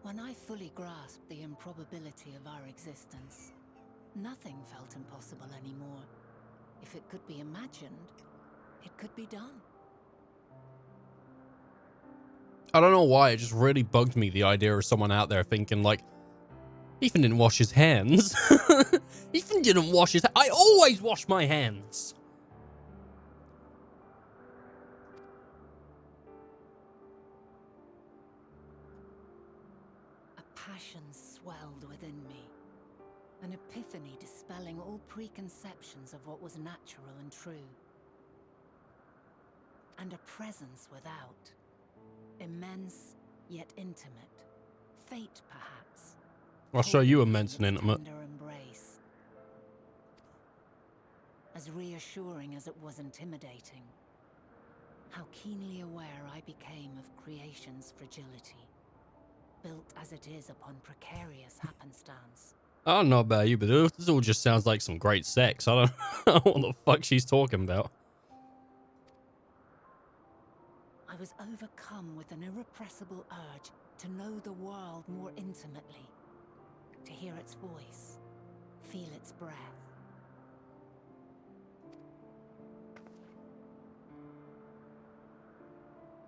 When I fully grasped the improbability of our existence, nothing felt impossible anymore. If it could be imagined, it could be done. I don't know why, it just really bugged me, the idea of someone out there thinking like, Ethan didn't wash his hands. Ethan didn't wash his... I always wash my hands. A passion swelled within me. An epiphany dispelling all preconceptions of what was natural and true. And a presence without. Immense, yet intimate. Fate, perhaps. I'll show you immense and intimate. Tender embrace. As reassuring as it was intimidating. How keenly aware I became of creation's fragility. Built as it is upon precarious happenstance. I don't know about you, but this all just sounds like some great sex. I don't know what the fuck she's talking about. I was overcome with an irrepressible urge to know the world more intimately. To hear its voice, feel its breath.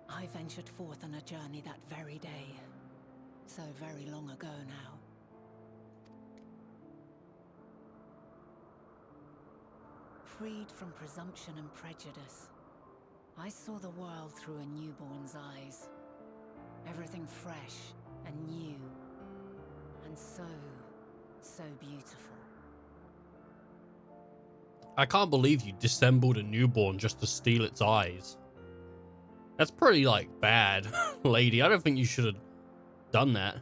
I ventured forth on a journey that very day. So very long ago now. Freed from presumption and prejudice, I saw the world through a newborn's eyes. Everything fresh and new. And so beautiful. I can't believe you dissembled a newborn just to steal its eyes. That's pretty, like, bad, lady. I don't think you should have done that.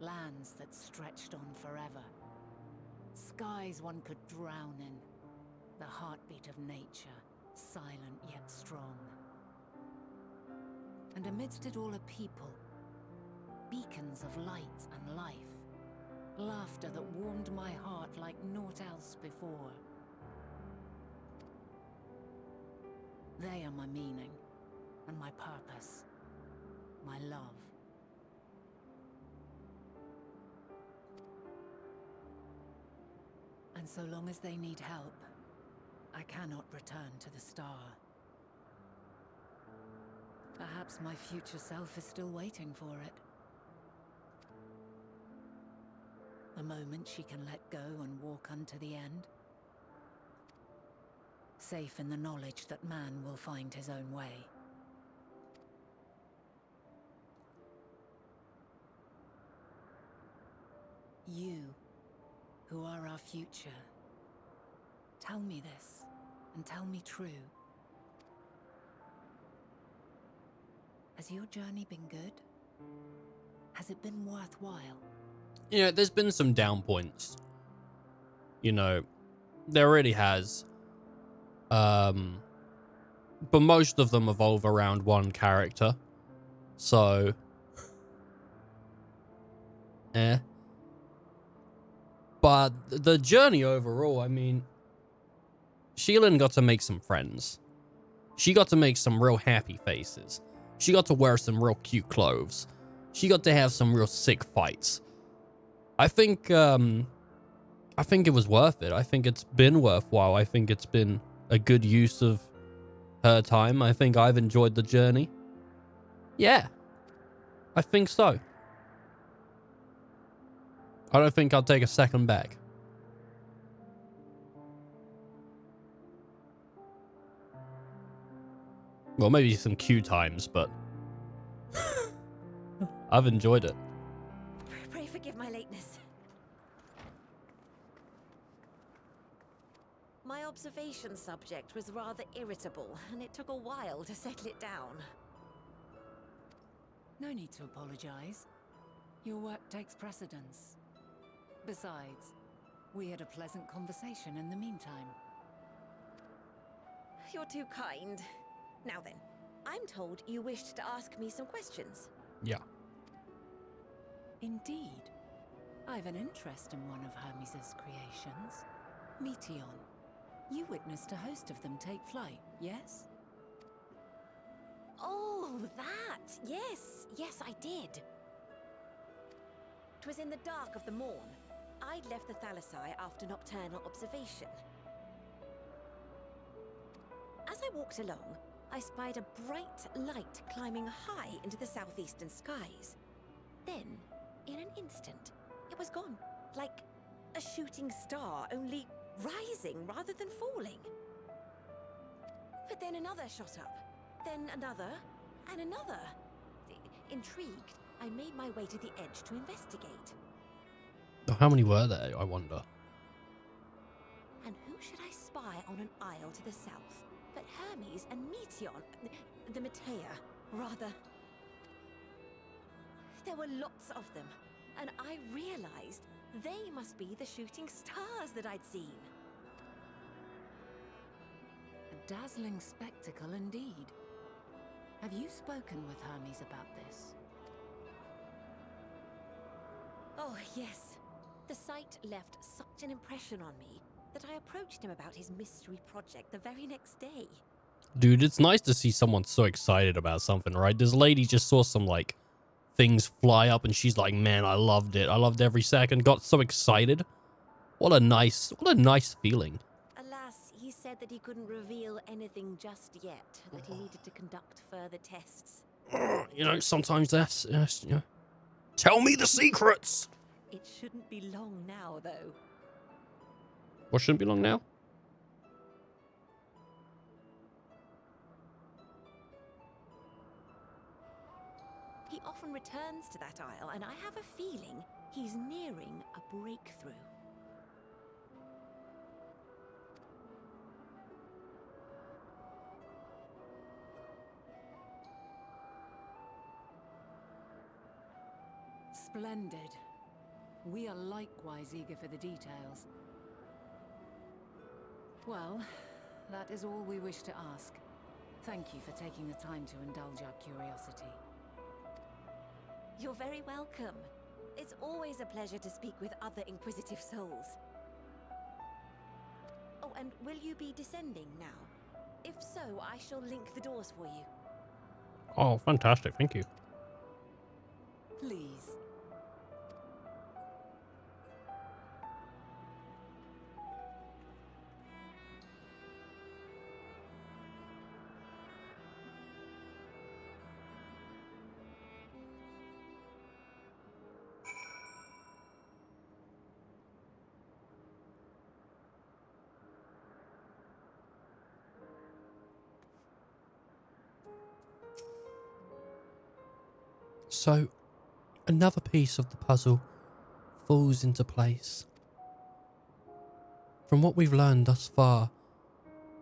Lands that stretched on forever. Skies one could drown in. The heartbeat of nature, silent yet strong. And amidst it all a people. Beacons of light and life. Laughter that warmed my heart like naught else before. They are my meaning, and my purpose, my love. And so long as they need help, I cannot return to the star. Perhaps my future self is still waiting for it. The moment she can let go and walk unto the end. Safe in the knowledge that man will find his own way. You, who are our future, tell me this, and tell me true. Has your journey been good? Has it been worthwhile? You know, there's been some down points. You know, there really has. But most of them evolve around one character. So, but the journey overall, I mean, Sheilin got to make some friends. She got to make some real happy faces. She got to wear some real cute clothes. She got to have some real sick fights. I think it was worth it. I think it's been worthwhile. I think it's been a good use of her time. I think I've enjoyed the journey. Yeah, I think so. I don't think I'll take a second back. Well, maybe some queue times, but I've enjoyed it. Pray forgive my lateness. My observation subject was rather irritable, and it took a while to settle it down. No need to apologize. Your work takes precedence. Besides, we had a pleasant conversation in the meantime. You're too kind. Now then, I'm told you wished to ask me some questions. Yeah. Indeed. I've an interest in one of Hermes' creations, Meteon. You witnessed a host of them take flight, yes? Oh, that! Yes, yes, I did. 'Twas in the dark of the morn. I'd left the Thalassai after nocturnal observation. As I walked along, I spied a bright light climbing high into the southeastern skies. Then, in an instant, it was gone, like a shooting star, only rising rather than falling. But then another shot up, then another, and another. Intrigued, I made my way to the edge to investigate. How many were there, I wonder? And who should I spy on an isle to the south but Hermes and Meteon, the Metea, rather. There were lots of them, and I realized they must be the shooting stars that I'd seen. A dazzling spectacle indeed. Have you spoken with Hermes about this? Oh, yes. The sight left such an impression on me that I approached him about his mystery project the very next day. Dude, it's nice to see someone so excited about something, right? This lady just saw some, like, things fly up and she's like, man, I loved it. I loved every second. Got so excited. What a nice feeling. Alas, he said that he couldn't reveal anything just yet, that he needed to conduct further tests. You know, sometimes that's, you know, tell me the secrets. It shouldn't be long now, though. What shouldn't be long now? He often returns to that isle, and I have a feeling he's nearing a breakthrough. Splendid. We are likewise eager for the details. Well, that is all we wish to ask. Thank you for taking the time to indulge our curiosity. You're very welcome. It's always a pleasure to speak with other inquisitive souls. Oh, and will you be descending now? If so, I shall link the doors for you. Oh, fantastic. Thank you. Please. So, another piece of the puzzle falls into place. From what we've learned thus far,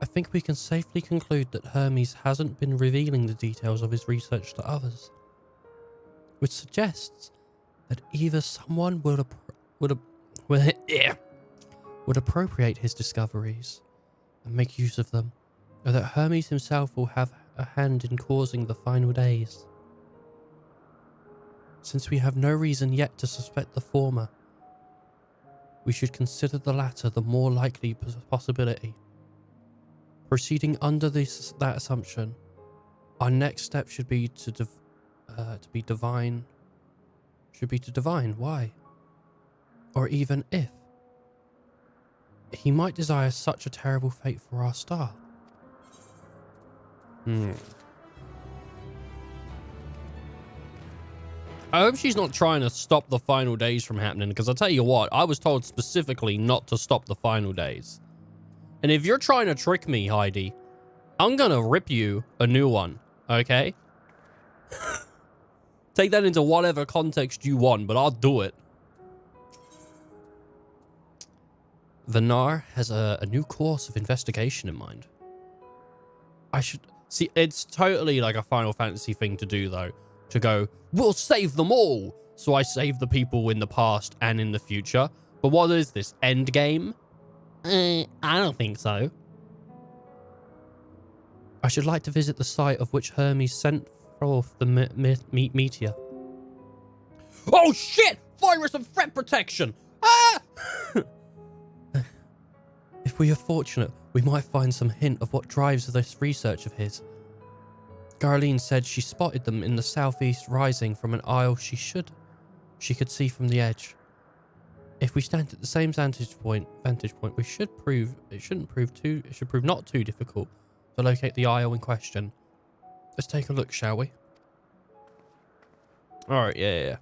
I think we can safely conclude that Hermes hasn't been revealing the details of his research to others, which suggests that either someone would appropriate his discoveries and make use of them, or that Hermes himself will have a hand in causing the final days. Since we have no reason yet to suspect the former, we should consider the latter the more likely possibility. Proceeding under that assumption, our next step should be to divine why, or even if he might desire such a terrible fate for our star. I hope she's not trying to stop the final days from happening, because I'll tell you what, I was told specifically not to stop the final days. And if you're trying to trick me, Heidi, I'm gonna rip you a new one, okay? Take that into whatever context you want, but I'll do it. Vinar has a new course of investigation in mind. I should... See, it's totally like a Final Fantasy thing to do, though. To go, we'll save them all! So I save the people in the past and in the future. But what is this, Endgame? I don't think so. I should like to visit the site of which Hermes sent forth the meteor. Oh shit! Virus and threat protection! Ah! If we are fortunate, We might find some hint of what drives this research of his. Garlene said she spotted them in the southeast rising from an isle she could see from the edge. If we stand at the same vantage point, it should prove not too difficult to locate the isle in question. Let's take a look, shall we? Alright, yeah.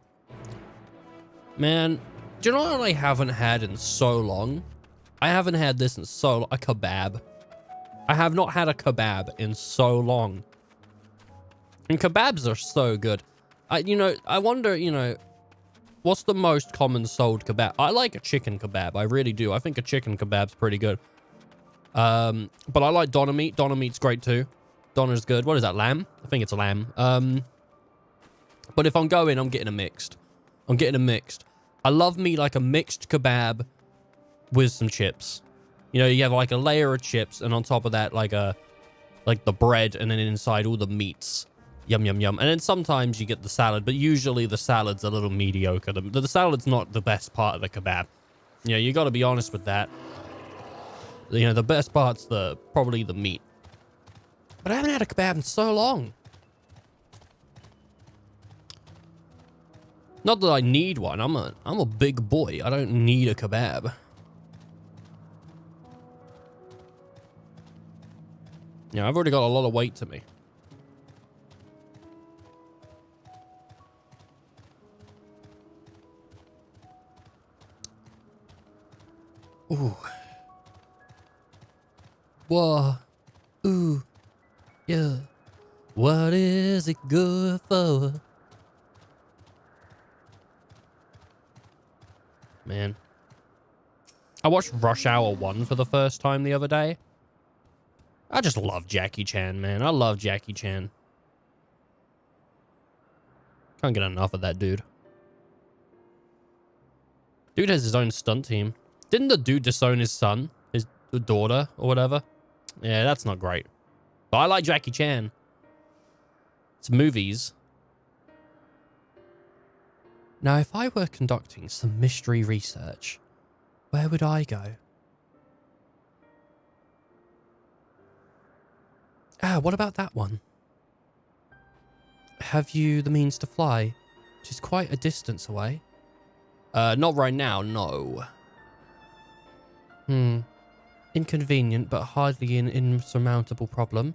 Man, do you know what I haven't had in so long? I haven't had this in so long. A kebab. I have not had a kebab in so long. And kebabs are so good. I wonder, what's the most common sold kebab? I like a chicken kebab. I really do. I think a chicken kebab's pretty good. But I like doner meat. Doner meat's great too. Doner's good. What is that, lamb? I think it's a lamb. But if I'm going, I'm getting a mixed. I love me like a mixed kebab with some chips. You have like a layer of chips, and on top of that, like the bread, and then inside all the meats. Yum, yum, yum. And then sometimes you get the salad, but usually the salad's a little mediocre. The salad's not the best part of the kebab. You got to be honest with that. The best part's probably the meat. But I haven't had a kebab in so long. Not that I need one. I'm a big boy. I don't need a kebab. I've already got a lot of weight to me. Ooh. Whoa. Ooh. Yeah. What is it good for? Man. I watched Rush Hour 1 for the first time the other day. I just love Jackie Chan, man. I love Jackie Chan. Can't get enough of that dude. Dude has his own stunt team. Didn't the dude disown his son? His daughter or whatever? Yeah, that's not great. But I like Jackie Chan. It's movies. Now, if I were conducting some mystery research, where would I go? What about that one? Have you the means to fly? Which is quite a distance away. Not right now, no. Inconvenient, but hardly an insurmountable problem.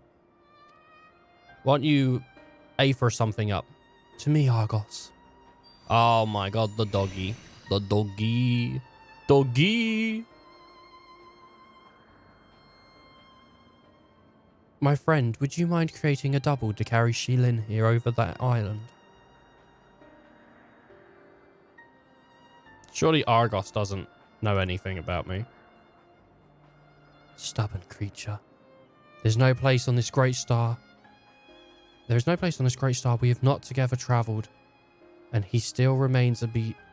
Why don't you for something up? To me, Argos. Oh my god, the doggy. The doggy. Doggy! My friend, would you mind creating a double to carry Shilin here over that island? Surely Argos doesn't know anything about me. Stubborn creature. There's no place on this great star. There is no place on this great star we have not together travelled, and he still remains obstinate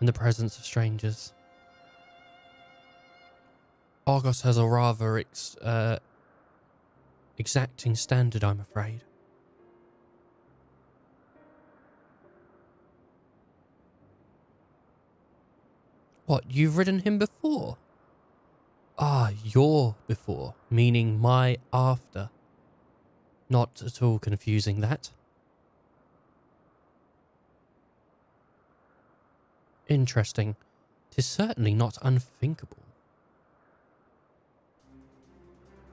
in the presence of strangers. Argos has a rather exacting standard, I'm afraid. What, you've ridden him before? Ah, your before, meaning my after. Not at all confusing, that. Interesting. 'Tis certainly not unthinkable.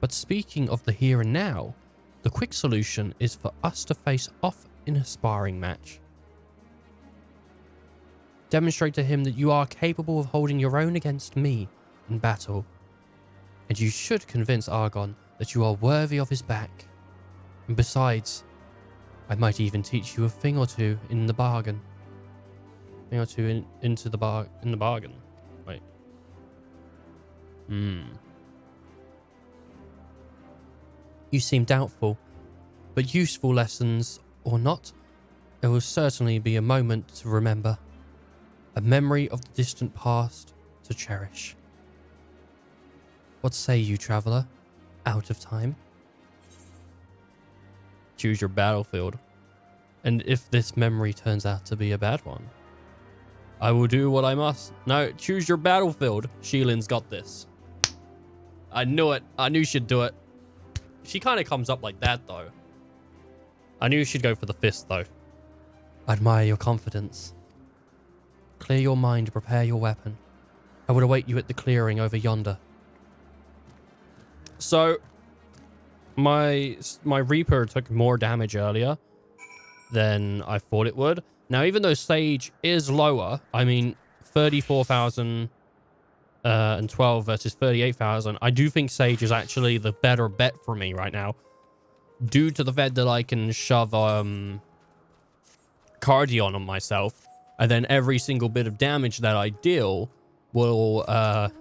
But speaking of the here and now, the quick solution is for us to face off in a sparring match. Demonstrate to him that you are capable of holding your own against me in battle. And you should convince Argon that you are worthy of his back. And besides, I might even teach you a thing or two in the bargain. In the bargain. Wait. You seem doubtful, but useful lessons or not, it will certainly be a moment to remember. A memory of the distant past to cherish. What say you, traveller? Out of time? Choose your battlefield. And if this memory turns out to be a bad one, I will do what I must. No, choose your battlefield. Sheilin's got this. I knew it. I knew she'd do it. She kind of comes up like that, though. I knew she'd go for the fist, though. I admire your confidence. Clear your mind, prepare your weapon. I would await you at the clearing over yonder. So, my Reaper took more damage earlier than I thought it would. Now, even though Sage is lower, I mean, 34,000 and 12 versus 38,000, I do think Sage is actually the better bet for me right now, due to the fact that I can shove Cardion on myself, and then every single bit of damage that I deal will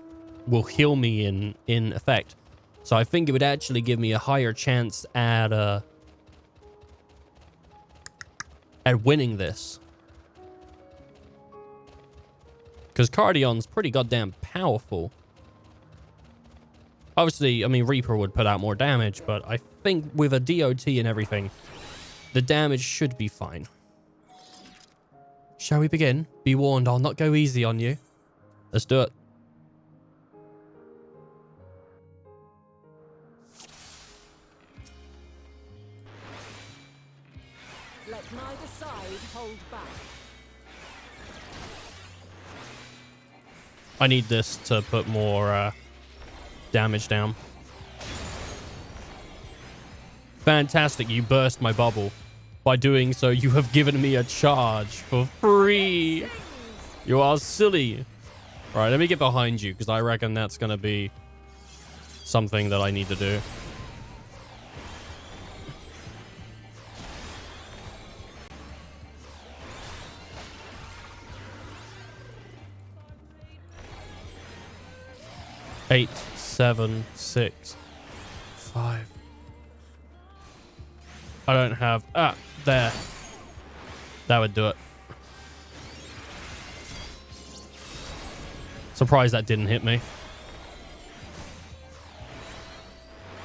heal me in effect. So I think it would actually give me a higher chance at winning this. Because Cardion's pretty goddamn powerful. Obviously, I mean, Reaper would put out more damage, but I think with a DOT and everything, the damage should be fine. Shall we begin? Be warned, I'll not go easy on you. Let's do it. Let neither side hold back. I need this to put more damage down. Fantastic, you burst my bubble. By doing so, you have given me a charge for free. You are silly. All right, let me get behind you, because I reckon that's going to be something that I need to do. Eight, 7, 6, 5. I don't have... Ah, there. That would do it. Surprised that didn't hit me.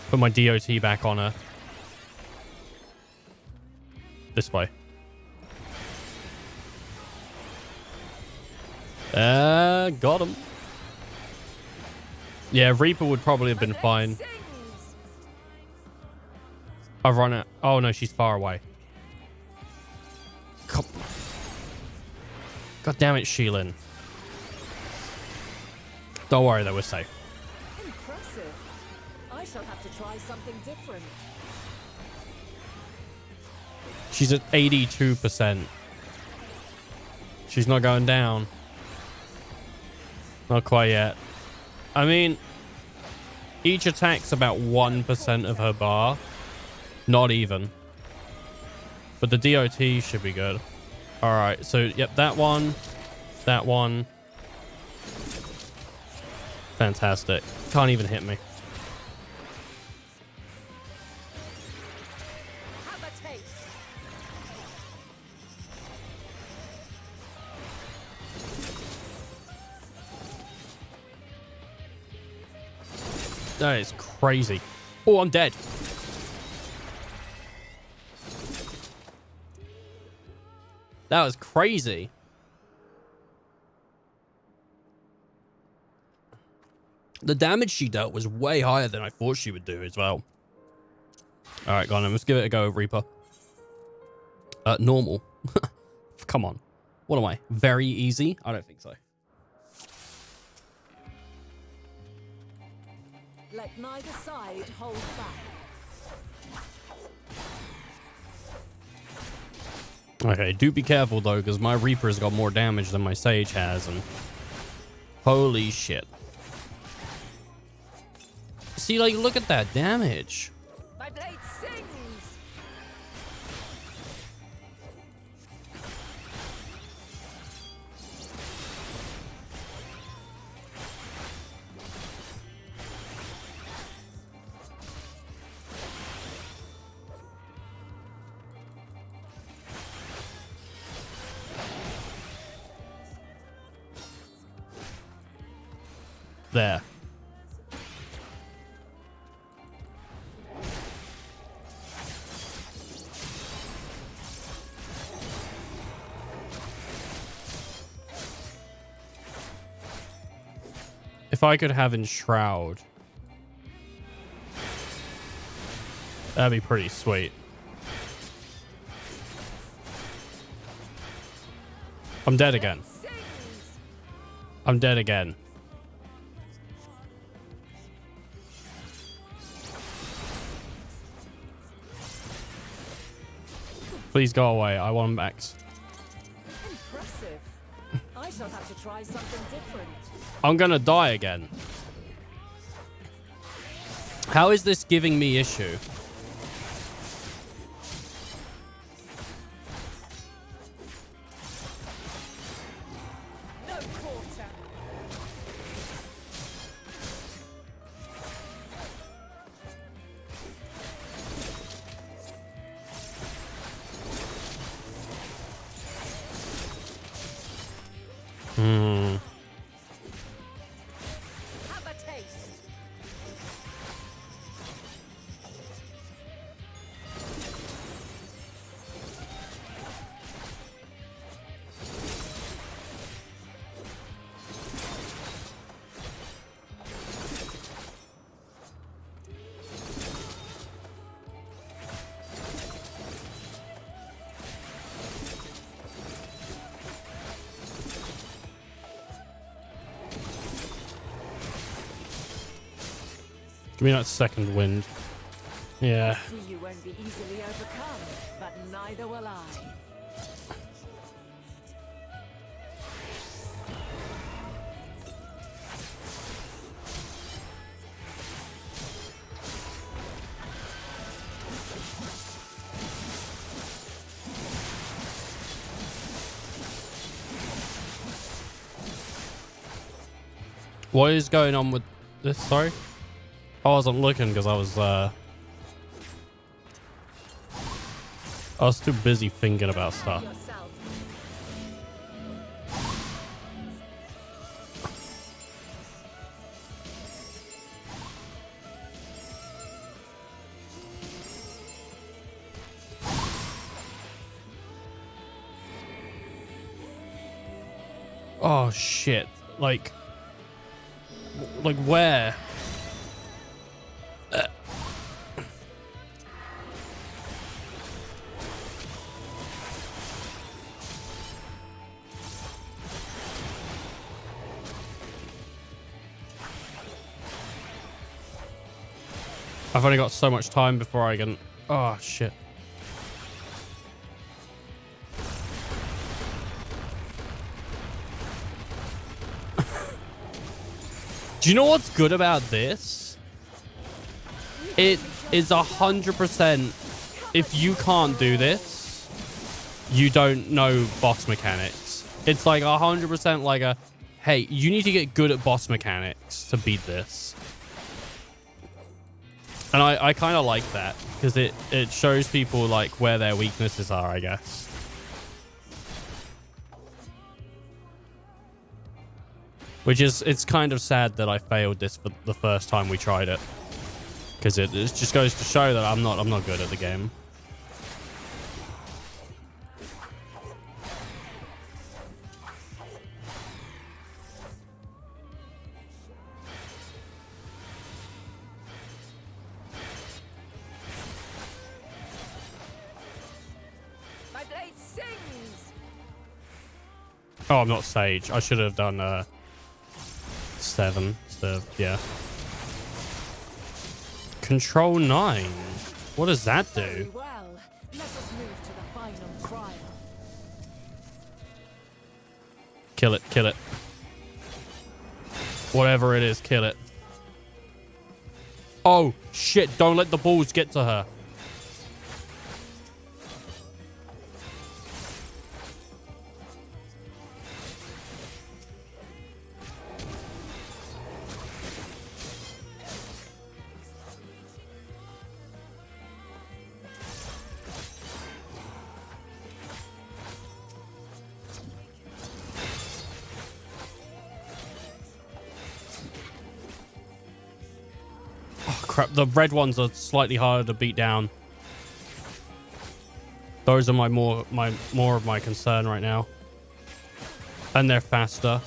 Put my DOT back on her. This way. Got him. Yeah, Reaper would probably have been fine. I've run out. Oh no, she's far away. God damn it, Sheilin. Don't worry, though, we're safe. Impressive. I shall have to try something different. She's at 82%. She's not going down. Not quite yet. I mean, each attack's about 1% of her bar. Not even. But the DOT should be good. Alright, so, yep, that one. That one. Fantastic. Can't even hit me. That is crazy. Oh, I'm dead. That was crazy. The damage she dealt was way higher than I thought she would do as well. All right, go on. Let's give it a go, Reaper. Normal. Come on. What am I? Very easy? I don't think so. Let neither side hold back. Okay, do be careful though, because my Reaper's got more damage than my Sage has, and holy shit. See, like, look at that damage. My blade sings. There. If I could have Enshroud, that'd be pretty sweet. I'm dead again. I'm dead again. Please go away. I want Max. Impressive. I shall have to try something different. I'm gonna die again. How is this giving me issue? No quarter. Have a taste. Give me that second wind. Yeah. See, you won't be easily overcome, but neither will I. What is going on with this? Sorry? I wasn't looking because I was too busy thinking about stuff. Oh shit. Like where? I've only got so much time before I can... Oh, shit. Do you know what's good about this? It is 100%... If you can't do this, you don't know boss mechanics. It's like 100% like a... Hey, you need to get good at boss mechanics to beat this. And I kind of like that because it shows people like where their weaknesses are, I guess. Which is, it's kind of sad that I failed this for the first time we tried it, because it just goes to show that I'm not good at the game. Oh, I'm not Sage. I should have done 7 instead of, yeah. Control 9. What does that do? Very well. Let us move to the final trial. Kill it, kill it. Whatever it is, kill it. Oh, shit. Don't let the balls get to her. Crap, the red ones are slightly harder to beat down. Those are more of my concern right now. And they're faster.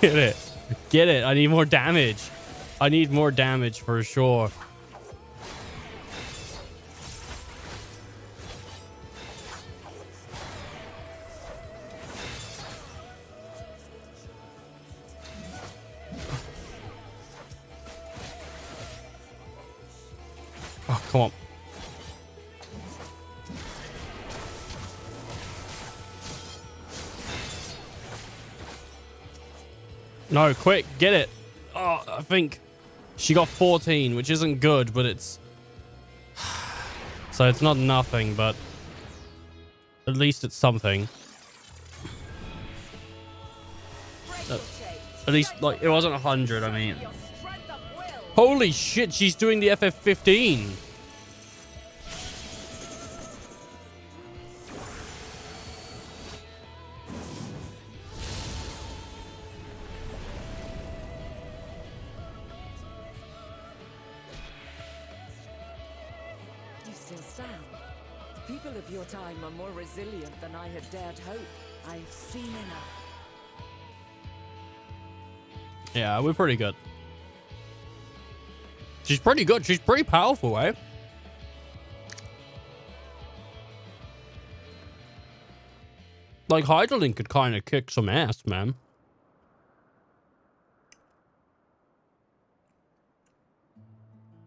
Get it. Get it. I need more damage. I need more damage for sure. Oh, come on. No, quick, get it. Oh, I think she got 14, which isn't good, but it's... So it's not nothing, but at least it's something. At least, like, it wasn't 100, I mean. Holy shit, she's doing the FF15. You still stand. People of your time are more resilient than I had dared hope. I've seen enough. Yeah, we're pretty good. She's pretty good. She's pretty powerful, eh? Like, Hyderlin could kind of kick some ass, man.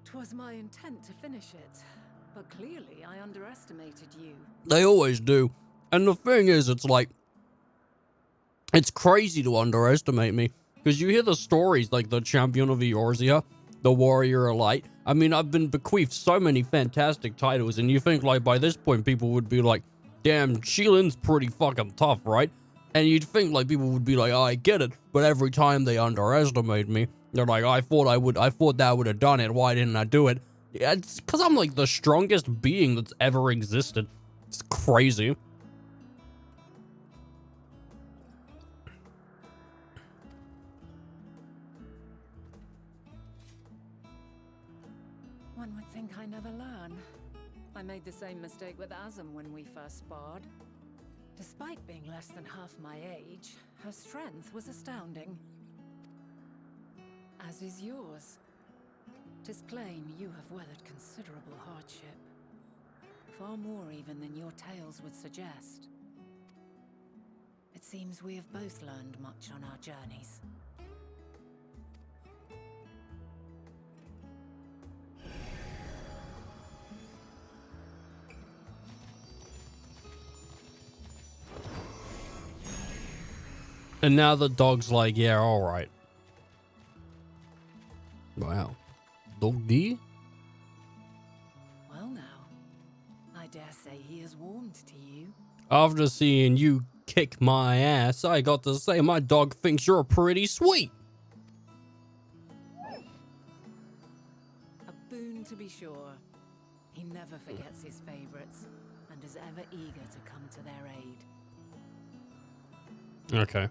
Twas my intent to finish it, but clearly I underestimated you. They always do. And the thing is, it's like... It's crazy to underestimate me. Because you hear the stories, like the Champion of Eorzea, the Warrior of Light. I mean, I've been bequeathed so many fantastic titles, and you think, like, by this point, people would be like, damn, Shielin's pretty fucking tough, right? And you'd think, like, people would be like, oh, I get it. But every time they underestimate me, they're like, I thought that would have done it. Why didn't I do it? Yeah, it's because I'm, like, the strongest being that's ever existed. It's crazy. One would think I never learn. I made the same mistake with Azem when we first sparred. Despite being less than half my age, her strength was astounding. As is yours. 'Tis plain you have weathered considerable hardship. Far more even than your tales would suggest. It seems we have both learned much on our journeys. And now the dog's like, yeah, all right. Wow. Doggy? Well now, I dare say he is warmed to you. After seeing you kick my ass, I got to say my dog thinks you're pretty sweet. A boon to be sure. He never forgets his favorites, and is ever eager to come to their aid. Okay.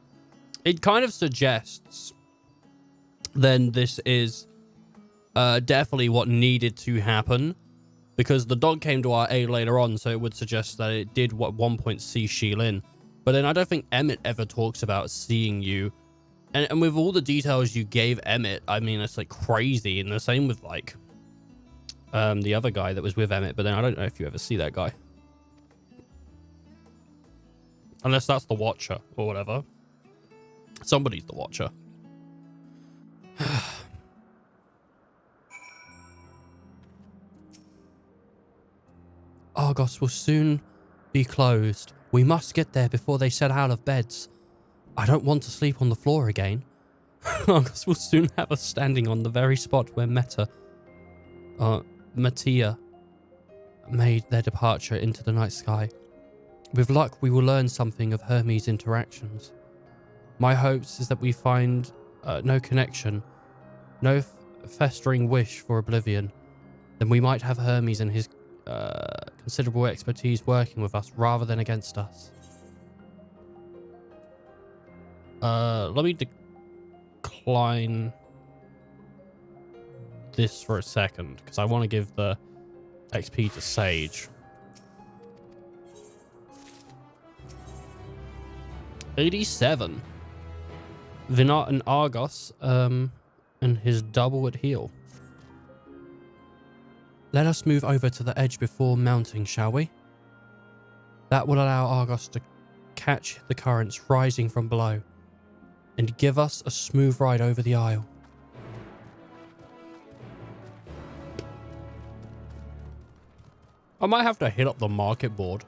It kind of suggests then this is definitely what needed to happen, because the dog came to our aid later on, so it would suggest that it did at one point see Shilin. But then I don't think Emmett ever talks about seeing you. And with all the details you gave Emmett, I mean, it's like crazy. And the same with like the other guy that was with Emmett, but then I don't know if you ever see that guy. Unless that's the Watcher or whatever. Somebody's the Watcher. Argos will soon be closed. We must get there before they set out of beds. I don't want to sleep on the floor again. Argos will soon have us standing on the very spot where Mattia made their departure into the night sky. With luck, we will learn something of Hermes' interactions. My hopes is that we find no connection, no festering wish for oblivion. Then we might have Hermes and his considerable expertise working with us rather than against us. Let me decline this for a second, because I want to give the XP to Sage. 87. Vinat and Argos, and his double at heel. Let us move over to the edge before mounting, shall we? That will allow Argos to catch the currents rising from below and give us a smooth ride over the isle. I might have to hit up the market board.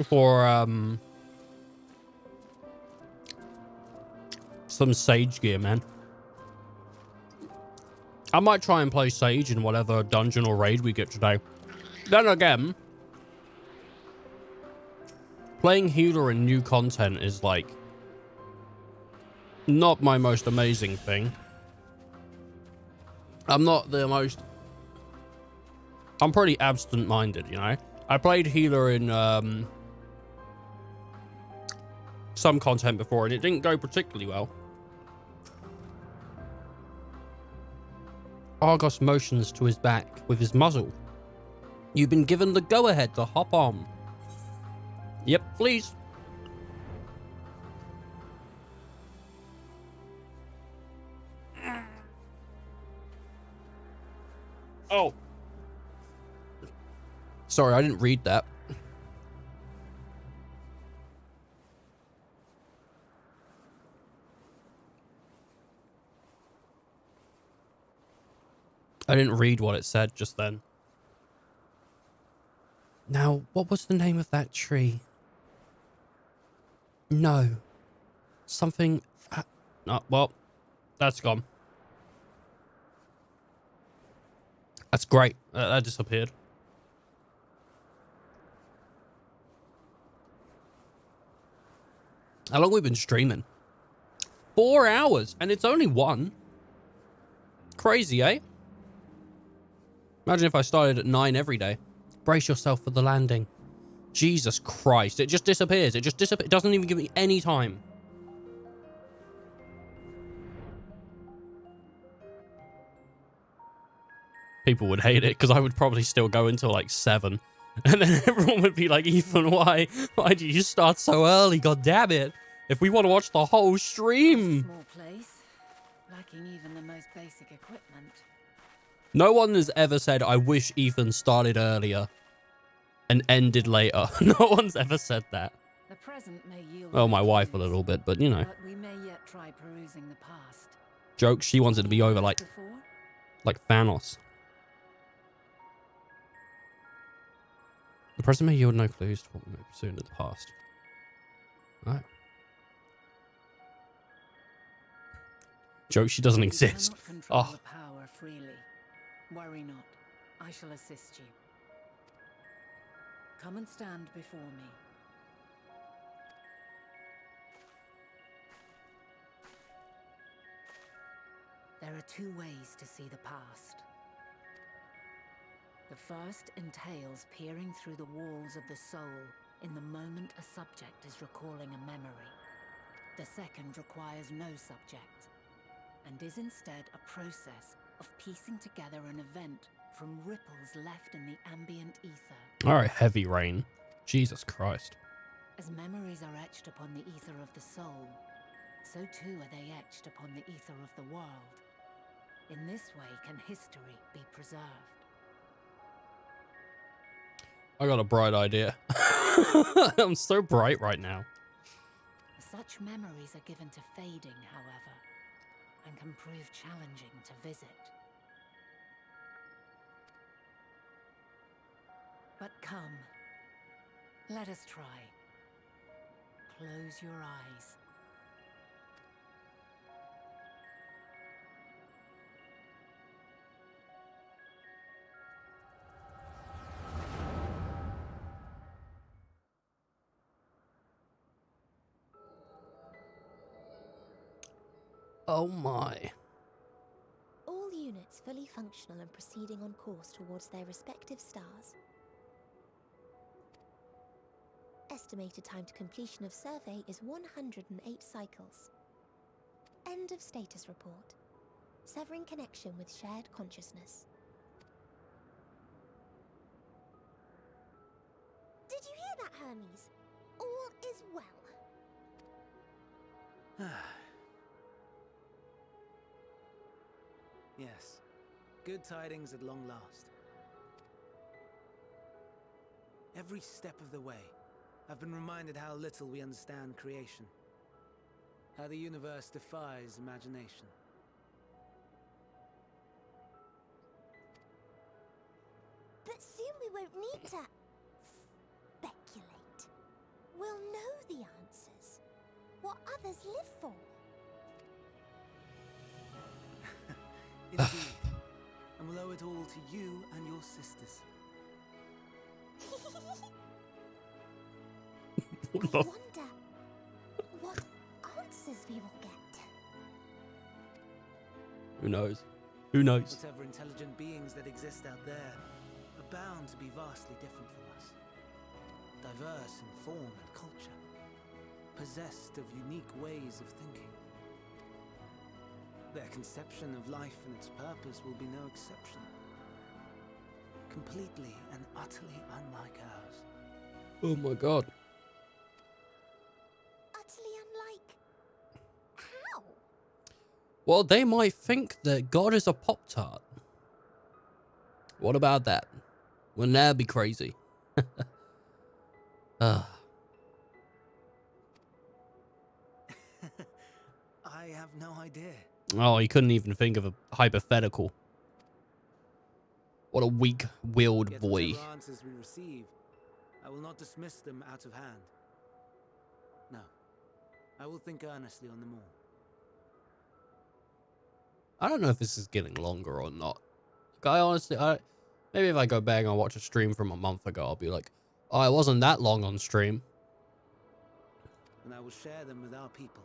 For some Sage gear, man. I might try and play Sage in whatever dungeon or raid we get today. Then again, playing healer in new content is like not my most amazing thing. I'm pretty absent-minded, you know? I played healer in some content before and it didn't go particularly well. Argos motions to his back with his muzzle. You've been given the go-ahead to hop on. Yep, please. Oh. Sorry, I didn't read that. I didn't read what it said just then. Now, what was the name of that tree? No. Something... no, well, that's gone. That's great. That disappeared. How long have we been streaming? 4 hours, and it's only 1. Crazy, eh? Imagine if I started at 9 every day. Brace yourself for the landing. Jesus Christ, it just disappears. It just disappears. It doesn't even give me any time. People would hate it because I would probably still go until like 7. And then everyone would be like, Ethan, why did you start so early? God damn it. If we want to watch the whole stream. Small place, lacking even the most basic equipment. No one has ever said, I wish Ethan started earlier and ended later. No one's ever said that. The present may yield Well, my wife a little bit, but you know. But we may yet try perusing the past. Joke, she wanted to be over like Thanos. The present may yield no clues to what we may pursue into the past. Alright. Joke, she doesn't exist. Oh. The power freely. Worry not. I shall assist you. Come and stand before me. There are 2 ways to see the past. The first entails peering through the walls of the soul in the moment a subject is recalling a memory. The second requires no subject, and is instead a process of piecing together an event from ripples left in the ambient ether. Alright, heavy rain. Jesus Christ. As memories are etched upon the ether of the soul, so too are they etched upon the ether of the world. In this way can history be preserved. I got a bright idea. I'm so bright right now. Such memories are given to fading, however, and can prove challenging to visit. But come, let us try. Close your eyes. Oh my. All units fully functional and proceeding on course towards their respective stars. Estimated time to completion of survey is 108 cycles. End of status report. Severing connection with shared consciousness. Hermes. All is well. Yes. Good tidings at long last. Every step of the way, I've been reminded how little we understand creation. How the universe defies imagination. But soon we won't need to speculate. We'll know the answers. What others live for. Indeed. And we'll owe it all to you and your sisters. I wonder what answers we will get. Who knows? Who knows? Whatever intelligent beings that exist out there are bound to be vastly different from us. Diverse in form and culture. Possessed of unique ways of thinking. Their conception of life and its purpose will be no exception. Completely and utterly unlike ours. Oh my god. Utterly unlike. How? Well, they might think that God is a Pop-Tart. What about that? Wouldn't that be crazy? I have no idea. Oh, he couldn't even think of a hypothetical. What a weak-willed Yet boy. whatever answers we receive, I will not dismiss them out of hand. No, I will think earnestly on them all. I don't know if this is getting longer or not. Like, I honestly, maybe if I go back and watch a stream from a month ago, I'll be like, oh, it wasn't that long on stream. And I will share them with our people,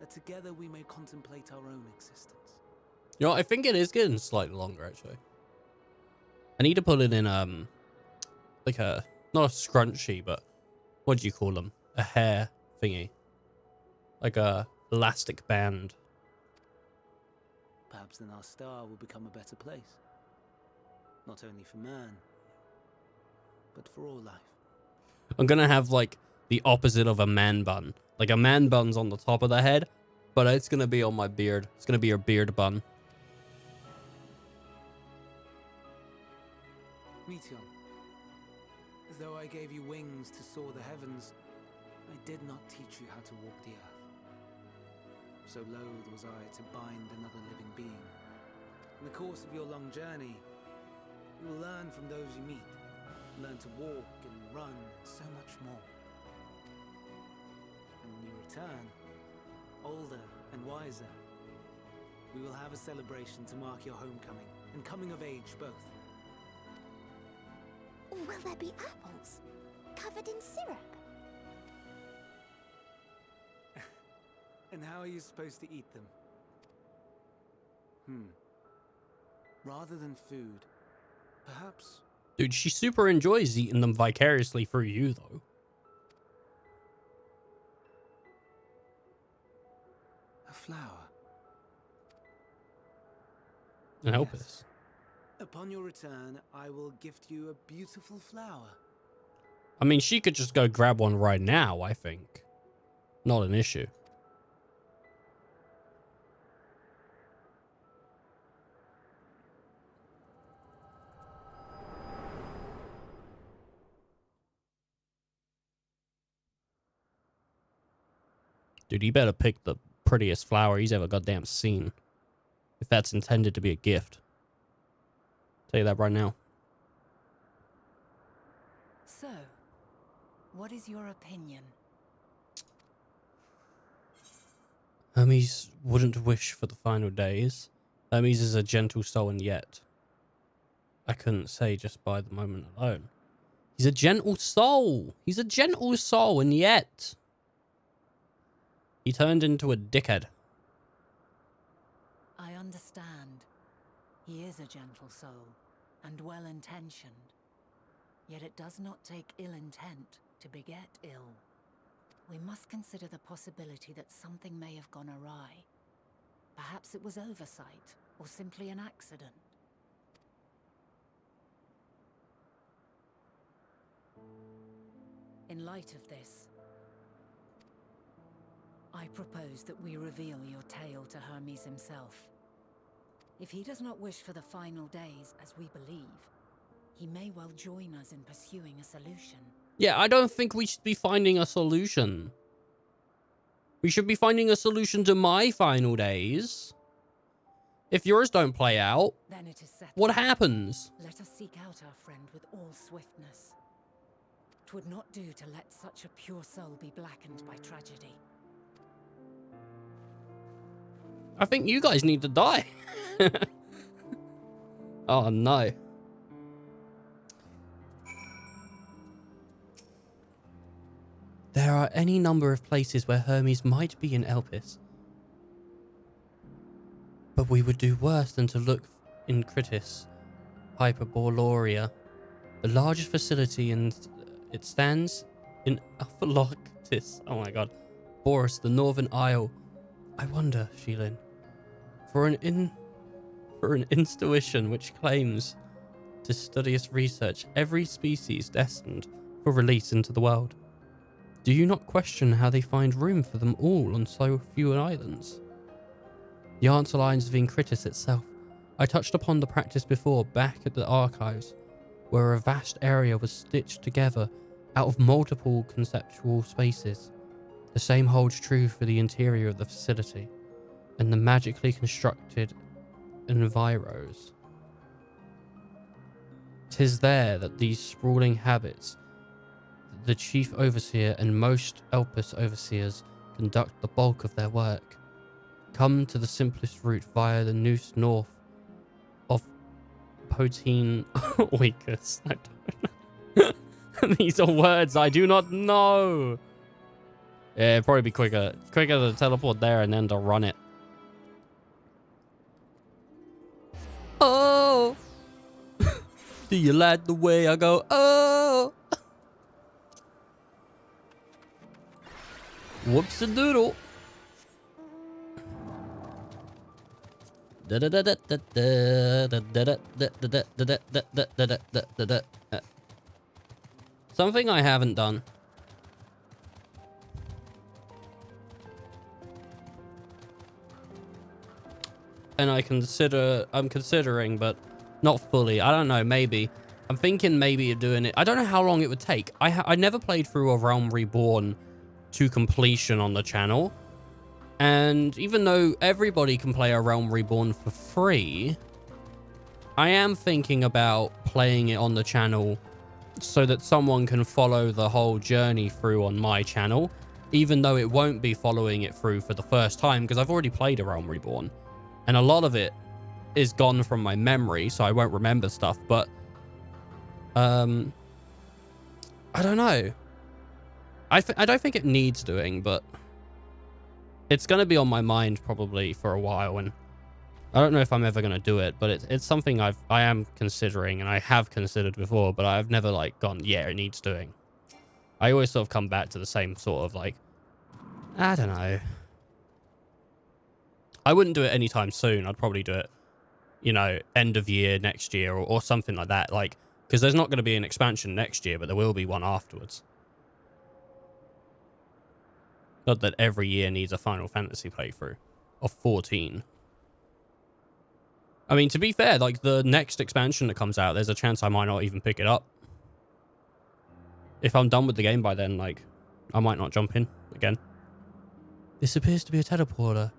that together we may contemplate our own existence. You know, I think it is getting slightly longer, actually. I need to put it in, like a, not a scrunchie, but what do you call them? A hair thingy. Like a elastic band. Perhaps then our star will become a better place. Not only for man, but for all life. I'm gonna have, like, the opposite of a man bun. Like, a man bun's on the top of the head, but it's gonna be on my beard. It's gonna be your beard bun. Meteon, as though I gave you wings to soar the heavens, I did not teach you how to walk the earth. So loath was I to bind another living being. In the course of your long journey, you will learn from those you meet. Learn to walk and run and so much more. And when you return, older and wiser, we will have a celebration to mark your homecoming and coming of age both. Will there be apples covered in syrup? And how are you supposed to eat them? Rather than food, perhaps... Dude, she super enjoys eating them vicariously through you, though. a flower. And help us. Upon your return, I will gift you a beautiful flower. I mean, she could just go grab one right now, I think. Not an issue. Dude, he better pick the prettiest flower he's ever goddamn seen. If that's intended to be a gift. Tell you that right now. So, what is your opinion? Hermes wouldn't wish for the final days. Hermes is a gentle soul, and yet I couldn't say just by the moment alone. He's a gentle soul. He's a gentle soul, and yet he turned into a dickhead. I understand. He is a gentle soul, and well-intentioned. Yet it does not take ill intent to beget ill. We must consider the possibility that something may have gone awry. Perhaps it was oversight, or simply an accident. In light of this, I propose that we reveal your tale to Hermes himself. If he does not wish for the final days, as we believe, he may well join us in pursuing a solution. Yeah, I don't think we should be finding a solution. We should be finding a solution to my final days. If yours don't play out, Then it is settled. what happens? Let us seek out our friend with all swiftness. 'Twould not do to let such a pure soul be blackened by tragedy. I think you guys need to die. Oh, no. There are any number of places where Hermes might be in Elpis. But we would do worse than to look in Critis, Hyperborealia, the largest facility, and it stands in Aphaloctis. Oh my god. Boris, the Northern Isle. I wonder, Sheelin, for an institution which claims to studious research every species destined for release into the world, do you not question how they find room for them all on so few islands? The answer lies within Critis itself. I touched upon the practice before back at the archives, where a vast area was stitched together out of multiple conceptual spaces. The same holds true for the interior of the facility and the magically constructed enviros. 'Tis there that these sprawling habits, the chief overseer and most Elpis overseers conduct the bulk of their work. Come to the simplest route via the noose north of Potine Oikos. I don't know. These are words I do not know. Yeah, it'd probably be quicker to teleport there and then to run it. Oh, do you like the way I go? Oh, whoops a doodle. Something I haven't done. And I'm considering, but not fully. I don't know, maybe. I'm thinking maybe of doing it. I don't know how long it would take. I never played through a Realm Reborn to completion on the channel. And even though everybody can play a Realm Reborn for free, I am thinking about playing it on the channel so that someone can follow the whole journey through on my channel, even though it won't be following it through for the first time, because I've already played a Realm Reborn. And a lot of it is gone from my memory, so I won't remember stuff. But, I don't know. I don't think it needs doing, but it's going to be on my mind probably for a while. And I don't know if I'm ever going to do it, but it's something I am considering, and I have considered before, but I've never like gone, yeah, it needs doing. I always sort of come back to the same sort of like, I don't know. I wouldn't do it anytime soon. I'd probably do it, you know, end of year next year or something like that. Like, because there's not going to be an expansion next year, but there will be one afterwards. Not that every year needs a Final Fantasy playthrough of 14. I mean, to be fair, like the next expansion that comes out, there's a chance I might not even pick it up. If I'm done with the game by then, like, I might not jump in again. This appears to be a teleporter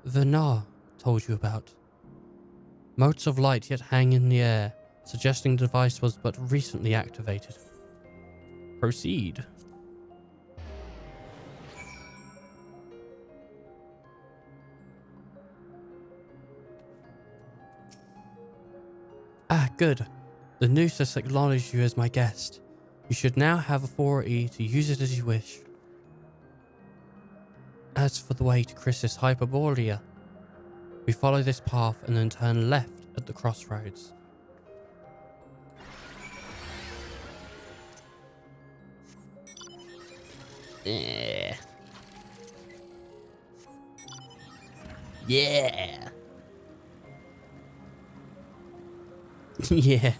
Vernar told you about. Motes of light yet hang in the air, suggesting the device was but recently activated. Proceed. Ah, good. The noose has acknowledged you as my guest. You should now have authority to use it as you wish. As for the way to Crisis Hyperborea, we follow this path and then turn left at the crossroads. Yeah. Yeah. Yeah.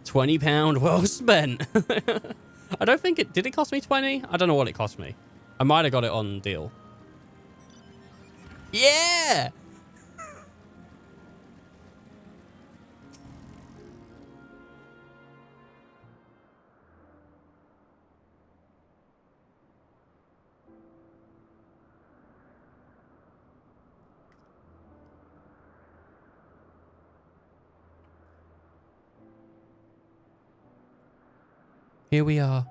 £20 well spent. I don't think it... Did it cost me 20? I don't know what it cost me. I might have got it on deal. Yeah! Here we are.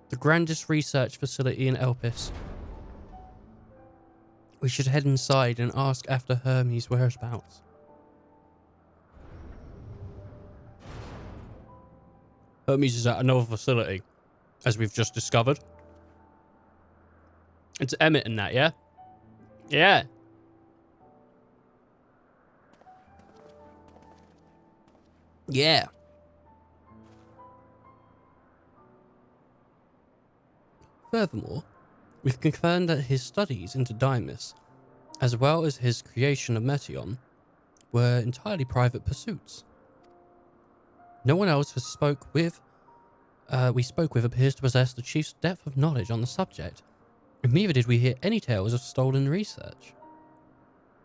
The grandest research facility in Elpis. We should head inside and ask after Hermes' whereabouts. Hermes is at another facility, as we've just discovered. It's Emmett and that, yeah? Yeah. Yeah. Furthermore, we've confirmed that his studies into Dymas, as well as his creation of Meteon, were entirely private pursuits. No one else we spoke with appears to possess the chief's depth of knowledge on the subject, and neither did we hear any tales of stolen research.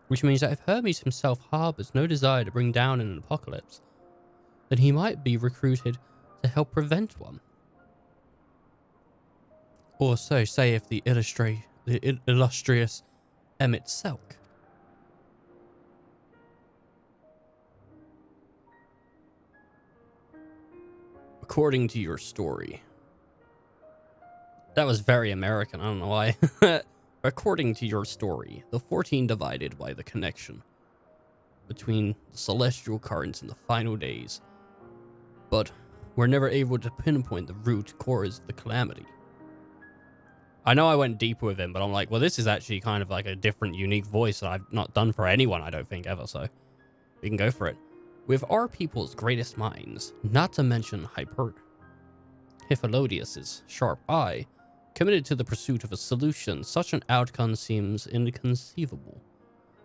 Which means that if Hermes himself harbours no desire to bring down an apocalypse, then he might be recruited to help prevent one. Or so say if the illustrious Emmett Selk. According to your story. That was very American, I don't know why. According to your story, the 14 divided by the connection between the celestial currents in the final days. But we're never able to pinpoint the root cause of the calamity. I know I went deeper with him, but I'm like, well, this is actually kind of like a different, unique voice that I've not done for anyone, I don't think, ever, so we can go for it. With our people's greatest minds, not to mention Hypholodius's sharp eye, committed to the pursuit of a solution, such an outcome seems inconceivable.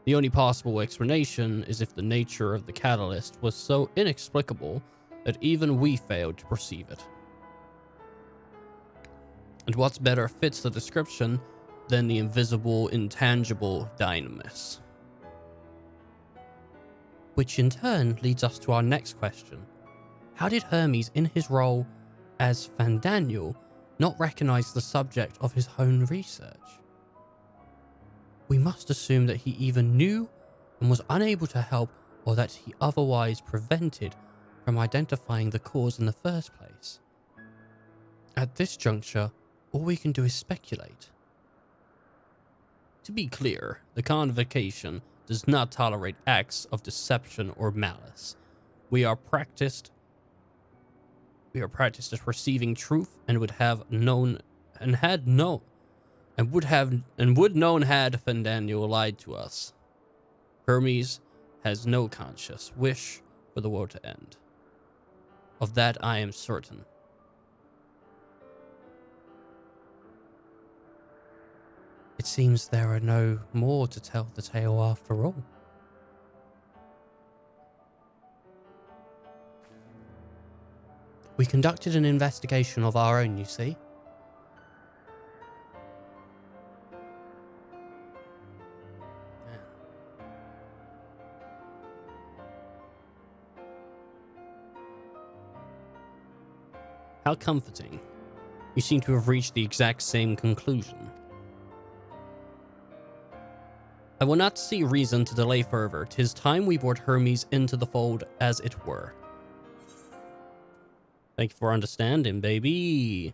The only possible explanation is if the nature of the catalyst was so inexplicable that even we failed to perceive it. And what's better fits the description than the invisible, intangible dynamis? Which in turn leads us to our next question. How did Hermes, in his role as Fandaniel, not recognize the subject of his own research? We must assume that he either knew and was unable to help, or that he otherwise prevented from identifying the cause in the first place. At this juncture, all we can do is speculate. To be clear, the Convocation does not tolerate acts of deception or malice. We are practiced at perceiving truth and would have known and had known and would known had Fandaniel lied to us. Hermes has no conscious wish for the world to end. Of that I am certain. It seems there are no more to tell the tale after all. We conducted an investigation of our own, you see. How comforting. You seem to have reached the exact same conclusion. I will not see reason to delay further. 'Tis time we brought Hermes into the fold, as it were. Thank you for understanding, baby.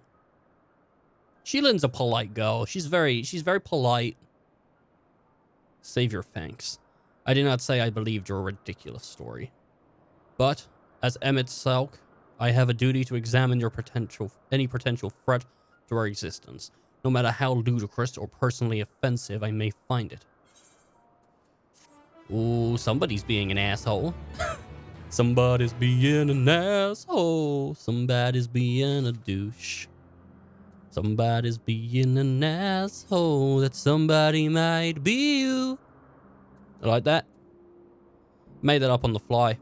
Sheilin's a polite girl. She's very polite. Save your thanks. I did not say I believed your ridiculous story. But, as Emmett Selk, I have a duty to examine any potential threat to our existence, no matter how ludicrous or personally offensive I may find it. Ooh, somebody's being an asshole. Somebody's being an asshole. Somebody's being a douche. Somebody's being an asshole. That somebody might be you. I like that. Made that up on the fly.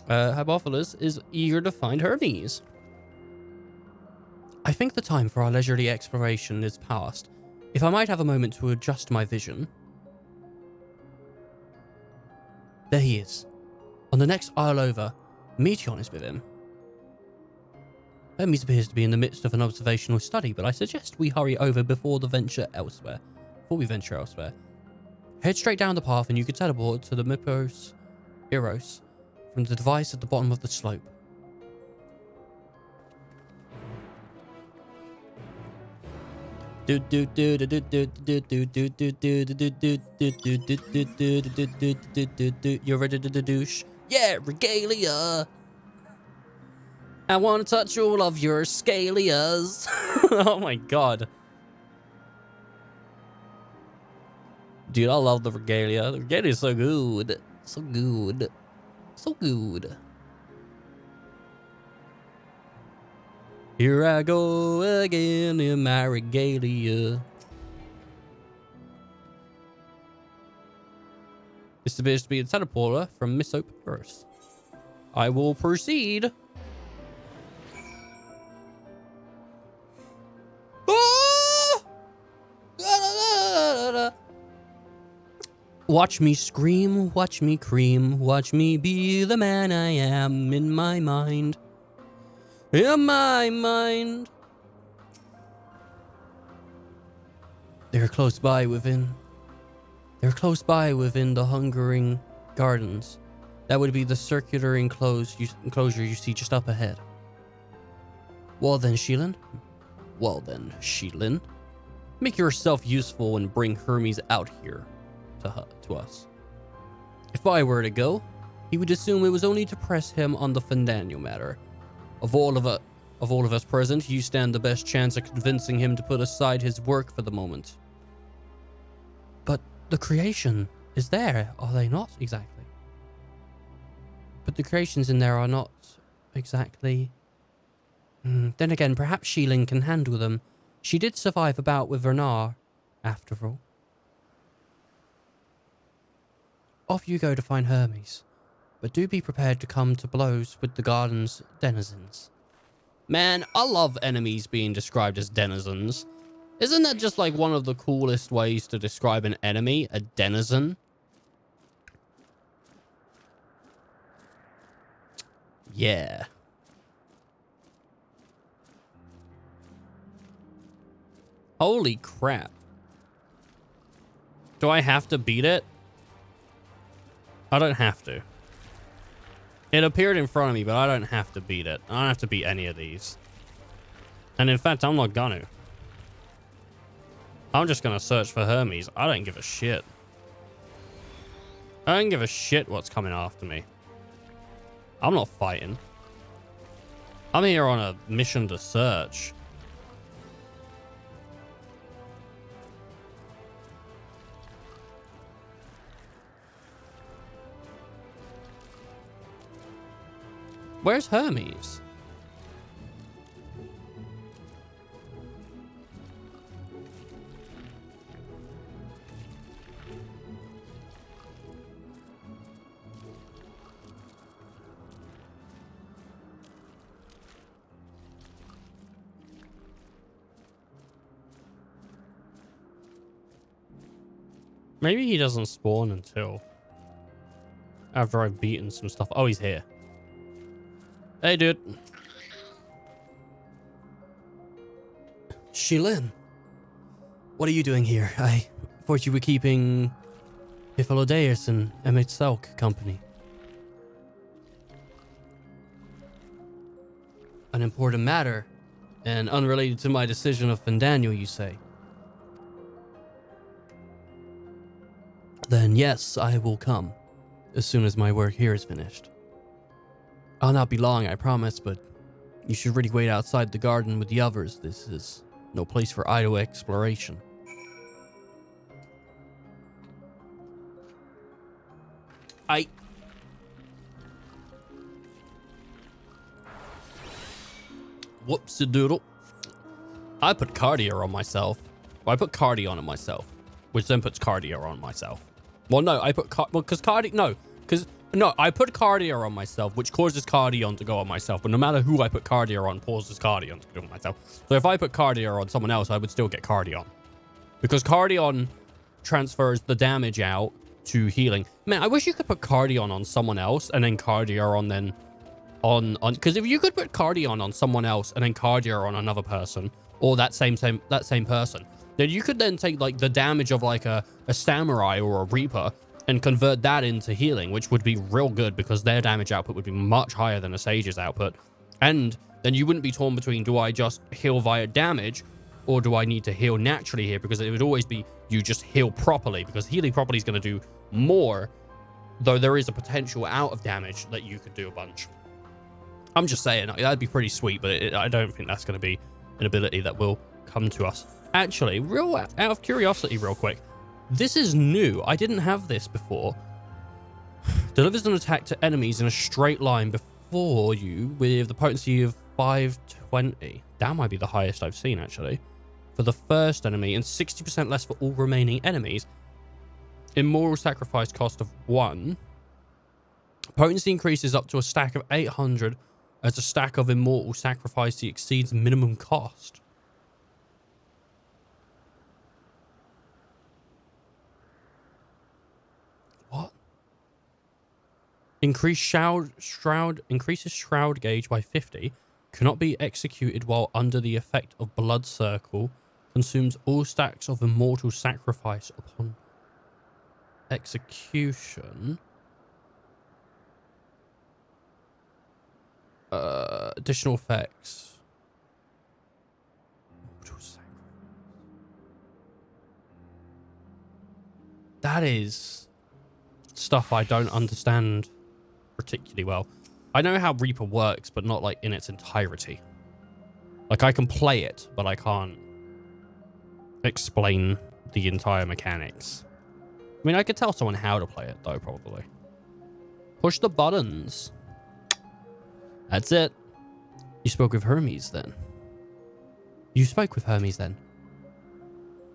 Hypophilus is eager to find Hermes. I think the time for our leisurely exploration is past. If I might have a moment to adjust my vision. There he is. On the next isle over, Meteon is with him. Hermes appears to be in the midst of an observational study, but I suggest we hurry over before we venture elsewhere. Head straight down the path and you can teleport to the Eros from the device at the bottom of the slope. You're ready to douche? Yeah, regalia. I want to touch all of your scalias. Oh my god. Dude, I love the regalia. The regalia is so good. So good. So good. Here I go again in my regalia. This appears to be a teleporter from Miss Hope first. I will proceed. Watch me scream, watch me cream, watch me be the man I am in my mind. In my mind. They're close by within the hungering gardens. That would be the circular enclosure you see just up ahead. Well then, Sheilin. Make yourself useful and bring Hermes out here to us. If I were to go, he would assume it was only to press him on the Fandaniel matter. Of all of us present, you stand the best chance of convincing him to put aside his work for the moment. But the creation is there, are they not exactly? But the creations in there are not exactly. Then again, perhaps Sheilin can handle them. She did survive a bout with Vernar, after all. Off you go to find Hermes, but do be prepared to come to blows with the garden's denizens. Man, I love enemies being described as denizens. Isn't that just like one of the coolest ways to describe an enemy, a denizen? Yeah. Holy crap. Do I have to beat it? I don't have to. It appeared in front of me, but I don't have to beat it. I don't have to beat any of these. And in fact, I'm not gonna. I'm just gonna search for Hermes. I don't give a shit. I don't give a shit what's coming after me. I'm not fighting. I'm here on a mission to search. Where's Hermes? Maybe he doesn't spawn until after I've beaten some stuff. Oh, he's here. Hey, dude. Sheilin, what are you doing here? I thought you were keeping Hyphalodeus and Emmett Selk company. An important matter, and unrelated to my decision of Fandaniel, you say? Then yes, I will come, as soon as my work here is finished. I'll not be long, I promise, but you should really wait outside the garden with the others. This is no place for idle exploration. Whoopsie-doodle. I put Cardia on myself. Well, I put Cardi on it myself, which then puts Cardia on myself. Well, no, I put because No, I put Cardia on myself, which causes Cardion to go on myself. But no matter who I put Cardia on, causes Cardion to go on myself. So if I put Cardia on someone else, I would still get Cardion. Because Cardion transfers the damage out to healing. Man, I wish you could put Cardion on someone else and then Cardia on then on because if you could put Cardion on someone else and then Cardia on another person, or that same person, then you could then take like the damage of like a samurai or a reaper and convert that into healing, which would be real good because their damage output would be much higher than a sage's output. And then you wouldn't be torn between, do I just heal via damage or do I need to heal naturally here? Because it would always be you just heal properly, because healing properly is going to do more, though there is a potential out of damage that you could do a bunch. I'm just saying, that'd be pretty sweet, but I don't think that's going to be an ability that will come to us. Actually, out of curiosity, real quick, this is new. I didn't have this before. Delivers an attack to enemies in a straight line before you with the potency of 520. That might be the highest I've seen, actually. For the first enemy, and 60% less for all remaining enemies. Immoral sacrifice cost of 1. Potency increases up to a stack of 800 as a stack of immortal sacrifice exceeds minimum cost. What? Increases shroud gauge by 50. Cannot be executed while under the effect of blood circle. Consumes all stacks of immortal sacrifice upon execution. Additional effects. That is stuff I don't understand particularly well. I know how Reaper works, but not like in its entirety. Like I can play it, but I can't explain the entire mechanics. I mean, I could tell someone how to play it though, probably. Push the buttons. That's it. You spoke with Hermes then. You spoke with Hermes then.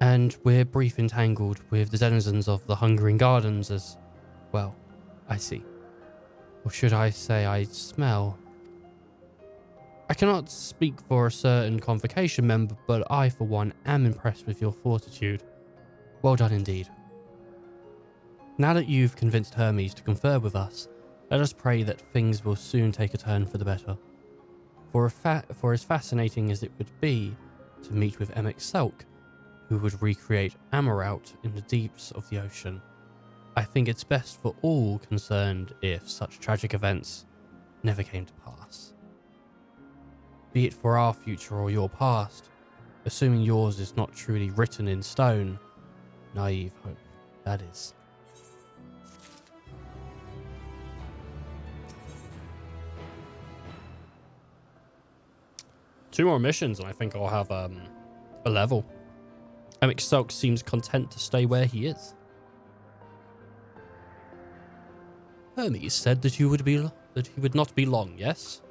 And we're brief entangled with the denizens of the Hungering Gardens as well. I see. Or should I say I smell? I cannot speak for a certain convocation member, but I, for one, am impressed with your fortitude. Well done indeed. Now that you've convinced Hermes to confer with us, let us pray that things will soon take a turn for the better. For as fascinating as it would be to meet with Emek Selk, who would recreate Amarout in the deeps of the ocean, I think it's best for all concerned if such tragic events never came to pass. Be it for our future or your past, assuming yours is not truly written in stone, naive hope, that is. Two more missions and I think I'll have a level. Emek Selk seems content to stay where he is. Hermes said that he would not be long, yes?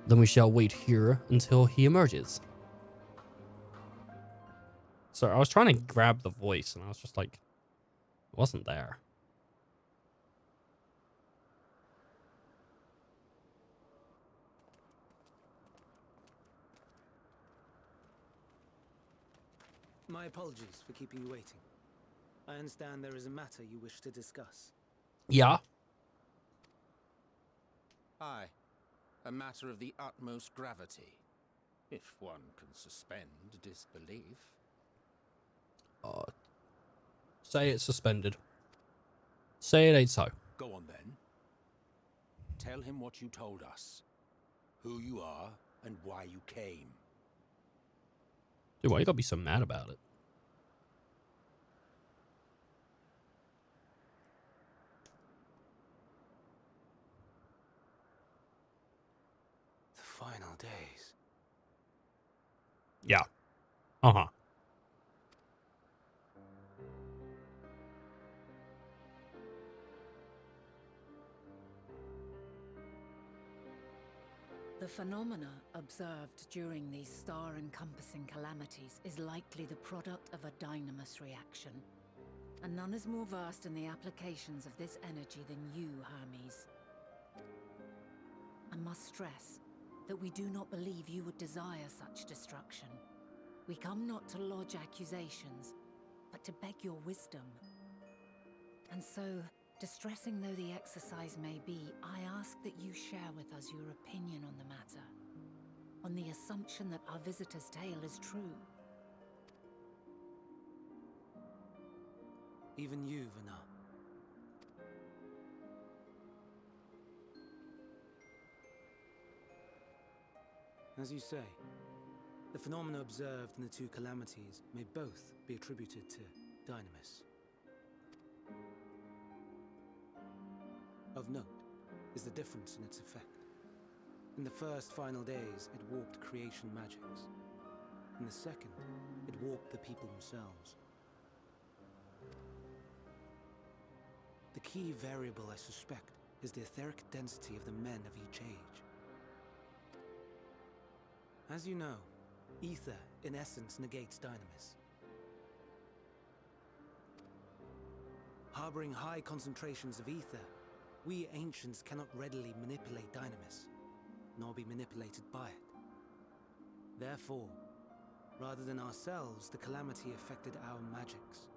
Then we shall wait here until he emerges. Sorry, I was trying to grab the voice and I was just like, it wasn't there. My apologies for keeping you waiting. I understand there is a matter you wish to discuss. Yeah. Aye. A matter of the utmost gravity, if one can suspend disbelief. Say it's suspended. Say it ain't so. Go on then. Tell him what you told us. Who you are and why you came. Dude, why you gotta be so mad about it? The final days. Yeah. Uh-huh. The phenomena observed during these star-encompassing calamities is likely the product of a dynamis reaction. A and none is more versed in the applications of this energy than you, Hermes. I must stress that we do not believe you would desire such destruction. We come not to lodge accusations, but to beg your wisdom. And so, distressing though the exercise may be, I ask that you share with us your opinion on the matter, on the assumption that our visitor's tale is true. Even you, Vana. As you say, the phenomena observed in the two calamities may both be attributed to Dynamis. Of note is the difference in its effect. In the first final days, it warped creation magics. In the second, it warped the people themselves. The key variable, I suspect, is the etheric density of the men of each age. As you know, ether, in essence, negates Dynamis. Harboring high concentrations of ether, we ancients cannot readily manipulate Dynamis, nor be manipulated by it. Therefore, rather than ourselves, the calamity affected our magics.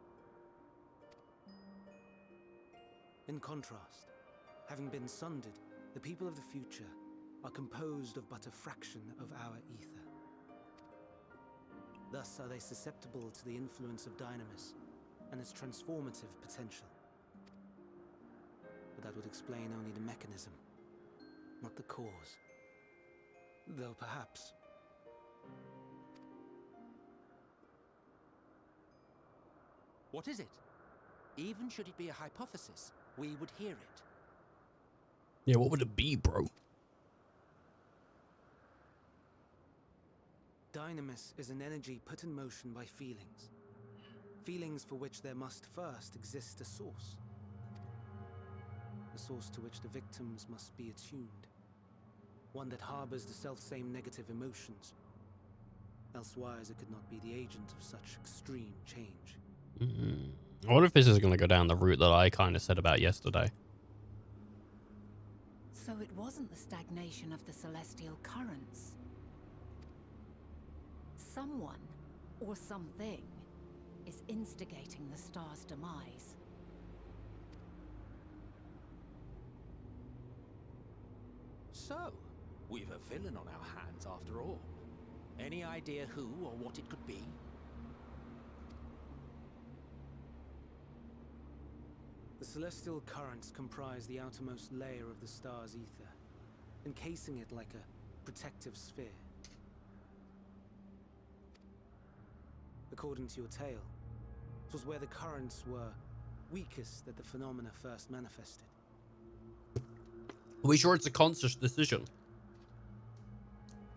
In contrast, having been sundered, the people of the future are composed of but a fraction of our ether. Thus are they susceptible to the influence of Dynamis and its transformative potential. But that would explain only the mechanism, not the cause. Though perhaps... What is it? Even should it be a hypothesis, we would hear it. Yeah, what would it be, bro? Dynamis is an energy put in motion by feelings. Feelings for which there must first exist a source. A source to which the victims must be attuned. One that harbors the self-same negative emotions. Elsewise, it could not be the agent of such extreme change. I wonder if this is going to go down the route that I kind of said about yesterday. So it wasn't the stagnation of the celestial currents. Someone, or something, is instigating the star's demise. So, we've a villain on our hands after all. Any idea who or what it could be? The celestial currents comprise the outermost layer of the star's ether, encasing it like a protective sphere. According to your tale, it was where the currents were weakest that the phenomena first manifested. Are we sure it's a conscious decision?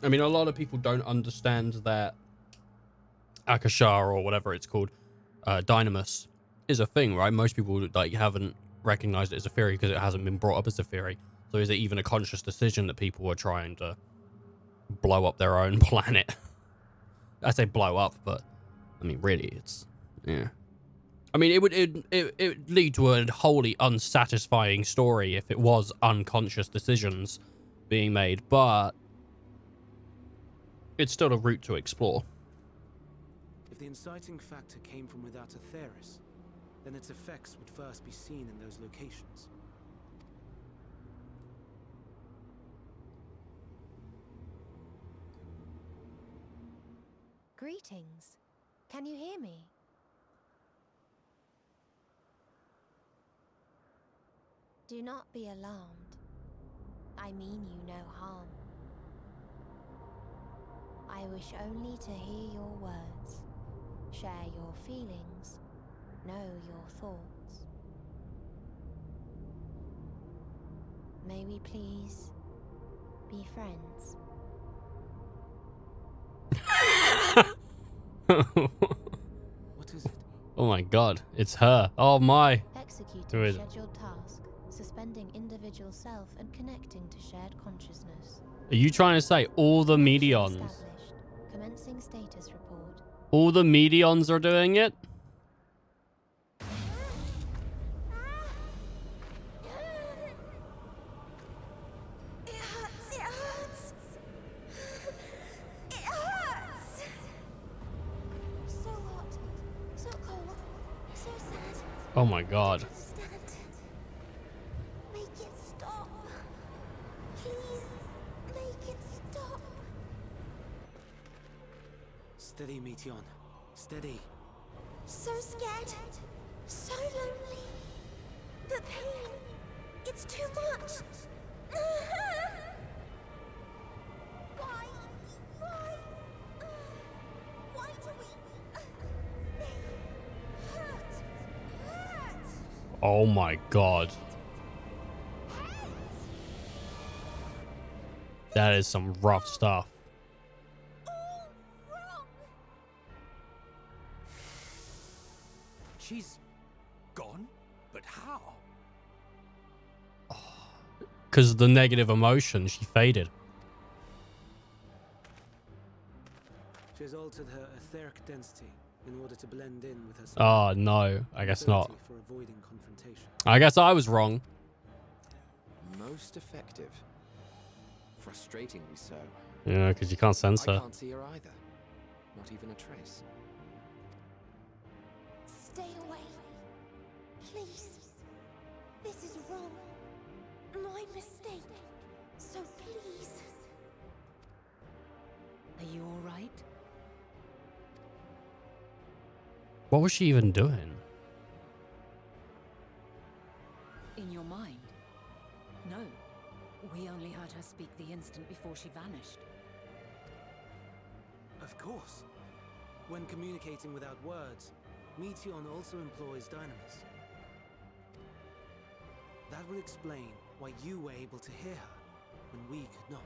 I mean, a lot of people don't understand that Akasha, or whatever it's called, Dynamis, is a thing, right? Most people like haven't recognized it as a theory because it hasn't been brought up as a theory. So is it even a conscious decision that people are trying to blow up their own planet? I say blow up, but I mean, really, it's, yeah. I mean, it would lead to a wholly unsatisfying story if it was unconscious decisions being made, but it's still a route to explore. If the inciting factor came from without Aetheris, then its effects would first be seen in those locations. Greetings. Can you hear me? Do not be alarmed. I mean you no harm. I wish only to hear your words, share your feelings, know your thoughts. May we please be friends? What is it? Oh my god, it's her. Oh my. Executing Dude. scheduled task, suspending individual self and connecting to shared consciousness. Are you trying to say all the medions? Established. Commencing status report. All the medions are doing it? Oh my god. Make it stop. Please, make it stop. Steady, Meteon. Steady. So scared. So lonely. The pain. It's too much. Why? Why? Why do we? They hurt. Oh my god. That is some rough stuff. She's gone? But how? Because the negative emotion, she faded. She has altered her etheric density in order to blend in with her. Oh no, I guess not. For avoiding confrontation. I guess I was wrong. Most effective. Frustratingly so. Yeah, because you can't sense I her. can't see her either. Not even a trace. Stay away. Please. This is wrong. My mistake. So please. Are you all right? What was she even doing? In your mind? No. We only heard her speak the instant before she vanished. Of course. When communicating without words, Meteon also employs dynamis. That would explain why you were able to hear her when we could not.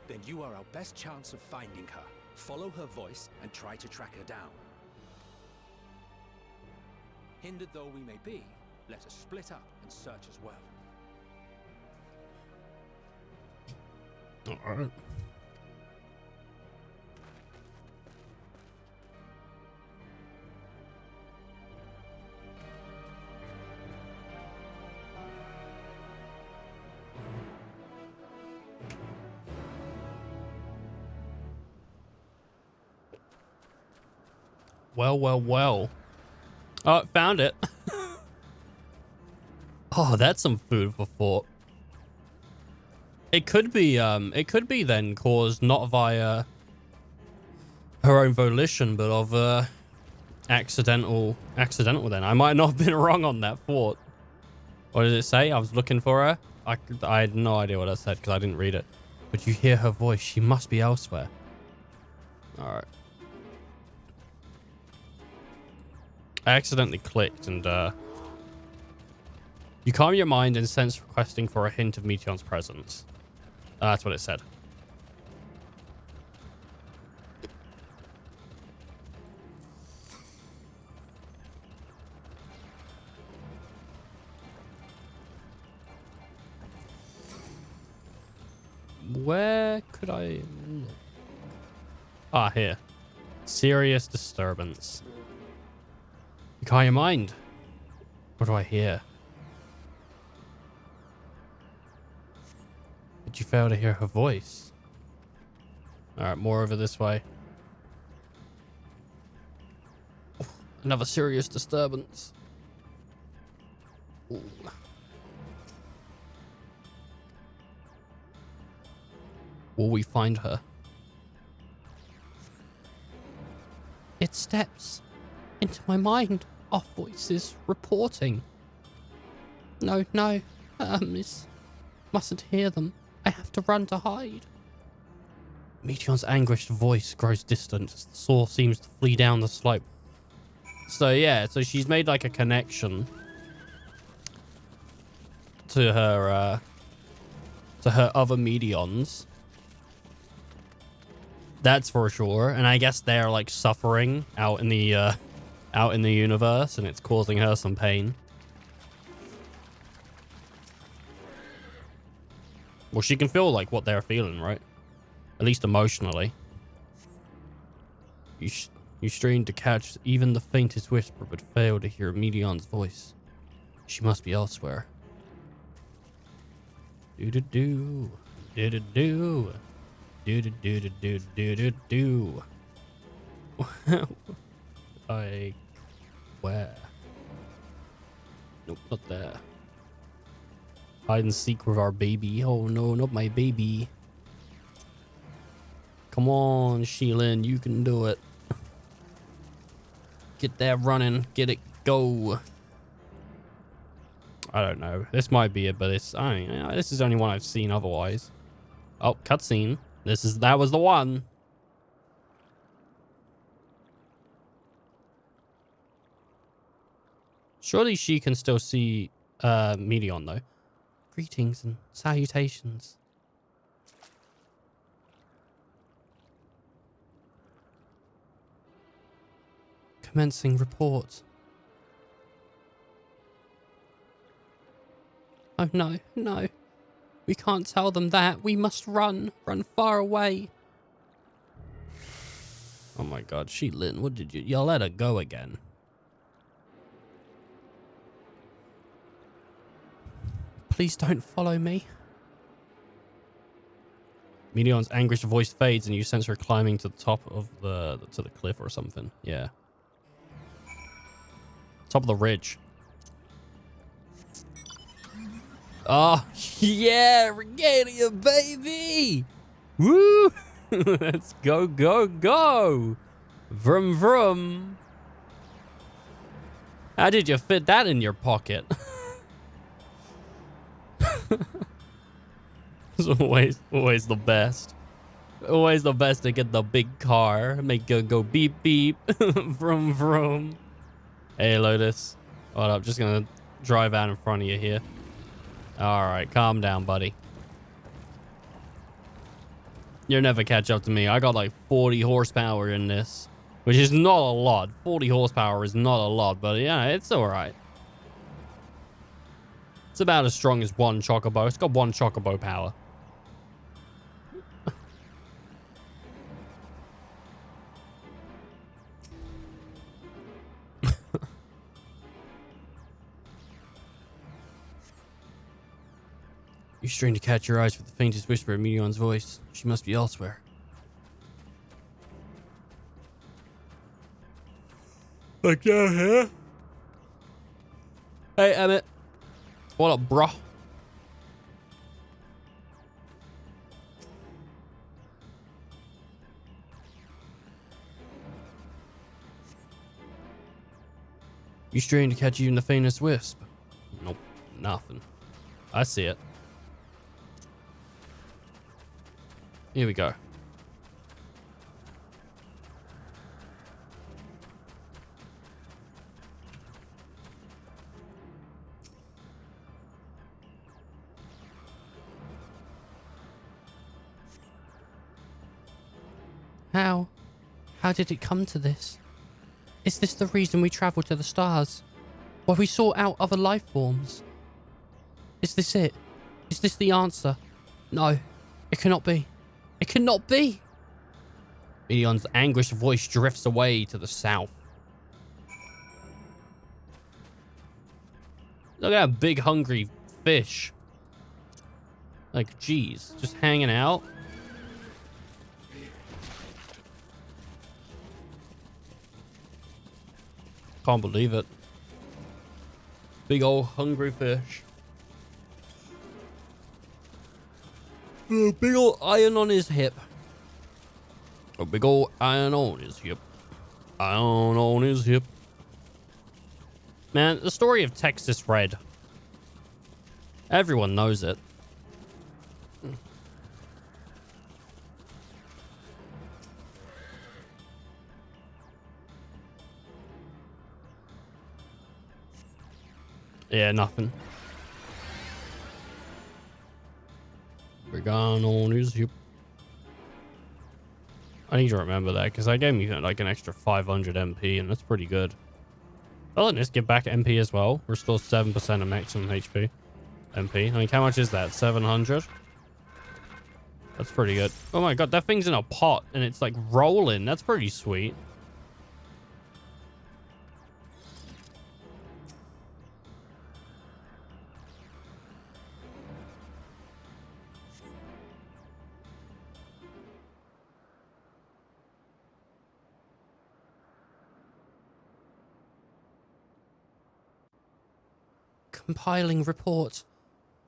Then you are our best chance of finding her. Follow her voice and try to track her down. Hindered though we may be, let us split up and search as well. All right. Well, well, well. Oh, found it. Oh, that's some food for thought. It could be then caused not via her own volition, but of accidental then. I might not have been wrong on that thought. What did it say? I was looking for her. I had no idea what I said because I didn't read it. But you hear her voice. She must be elsewhere. All right. I accidentally clicked and you calm your mind and sense requesting for a hint of Meteon's presence. That's what it said. Where could I look? Ah, here. Serious disturbance. You calm your mind. What do I hear? Did you fail to hear her voice? Alright, more over this way. Another serious disturbance. Ooh. Will we find her? It steps into my mind. Our voices reporting. No, miss. Mustn't hear them. I have to run to hide. Meteon's anguished voice grows distant as the saw seems to flee down the slope. So yeah, so she's made like a connection to her other Meteons. That's for sure. And I guess they're like suffering out in the universe, and it's causing her some pain. Well, she can feel like what they're feeling, right? At least emotionally. You strain to catch even the faintest whisper, but fail to hear Meteon's voice. She must be elsewhere. Do-do-do. Do-do-do. Do-do-do-do-do-do-do. Where? Nope, not there. Hide and seek with our baby. Oh no, not my baby. Come on, Sheilin, you can do it. Get that running. Get it go. I don't know. This might be it, but it's this is the only one I've seen otherwise. Oh, cutscene. That was the one. Surely she can still see Medion though. Greetings and salutations. Commencing report. Oh no, no. We can't tell them that. We must run. Run far away. Oh my god, Sheilin, what did you let her go again? Please don't follow me. Medion's anguished voice fades and you sense her climbing to the top of the cliff or something. Yeah. Top of the ridge. Oh, yeah, Regalia, baby! Woo! Let's go, go, go! Vroom, vroom. How did you fit that in your pocket? It's always the best. Always the best to get the big car. Make it go beep, beep. Vroom, vroom. Hey, Lotus. Hold up, just gonna drive out in front of you here. Alright, calm down, buddy. You'll never catch up to me. I got like 40 horsepower in this, which is not a lot. 40 horsepower is not a lot, but yeah, it's alright. It's about as strong as one chocobo. It's got one chocobo power. You strain to catch your eyes for the faintest whisper of Medion's voice. She must be elsewhere. Like down here? Hey, Emmett. What up, bro? You strain to catch even the faintest wisp. Nope, nothing. I see it. Here we go. How did it come to this? Is this the reason we traveled to the stars? Why we sought out other life forms? Is this it? Is this the answer? No, it cannot be. It cannot be! Medion's anguished voice drifts away to the south. Look at that big hungry fish. Like, geez, just hanging out. Can't believe it. Big old hungry fish. A big old iron on his hip. A big old iron on his hip. Iron on his hip. Man, the story of Texas Red. Everyone knows it. Yeah, nothing. Big iron on his hip. I need to remember that because I gave me like an extra 500 MP and that's pretty good. Oh, let's get back MP as well. Restore 7% of maximum HP. MP. I mean, how much is that? 700? That's pretty good. Oh my god, that thing's in a pot and it's like rolling. That's pretty sweet. compiling report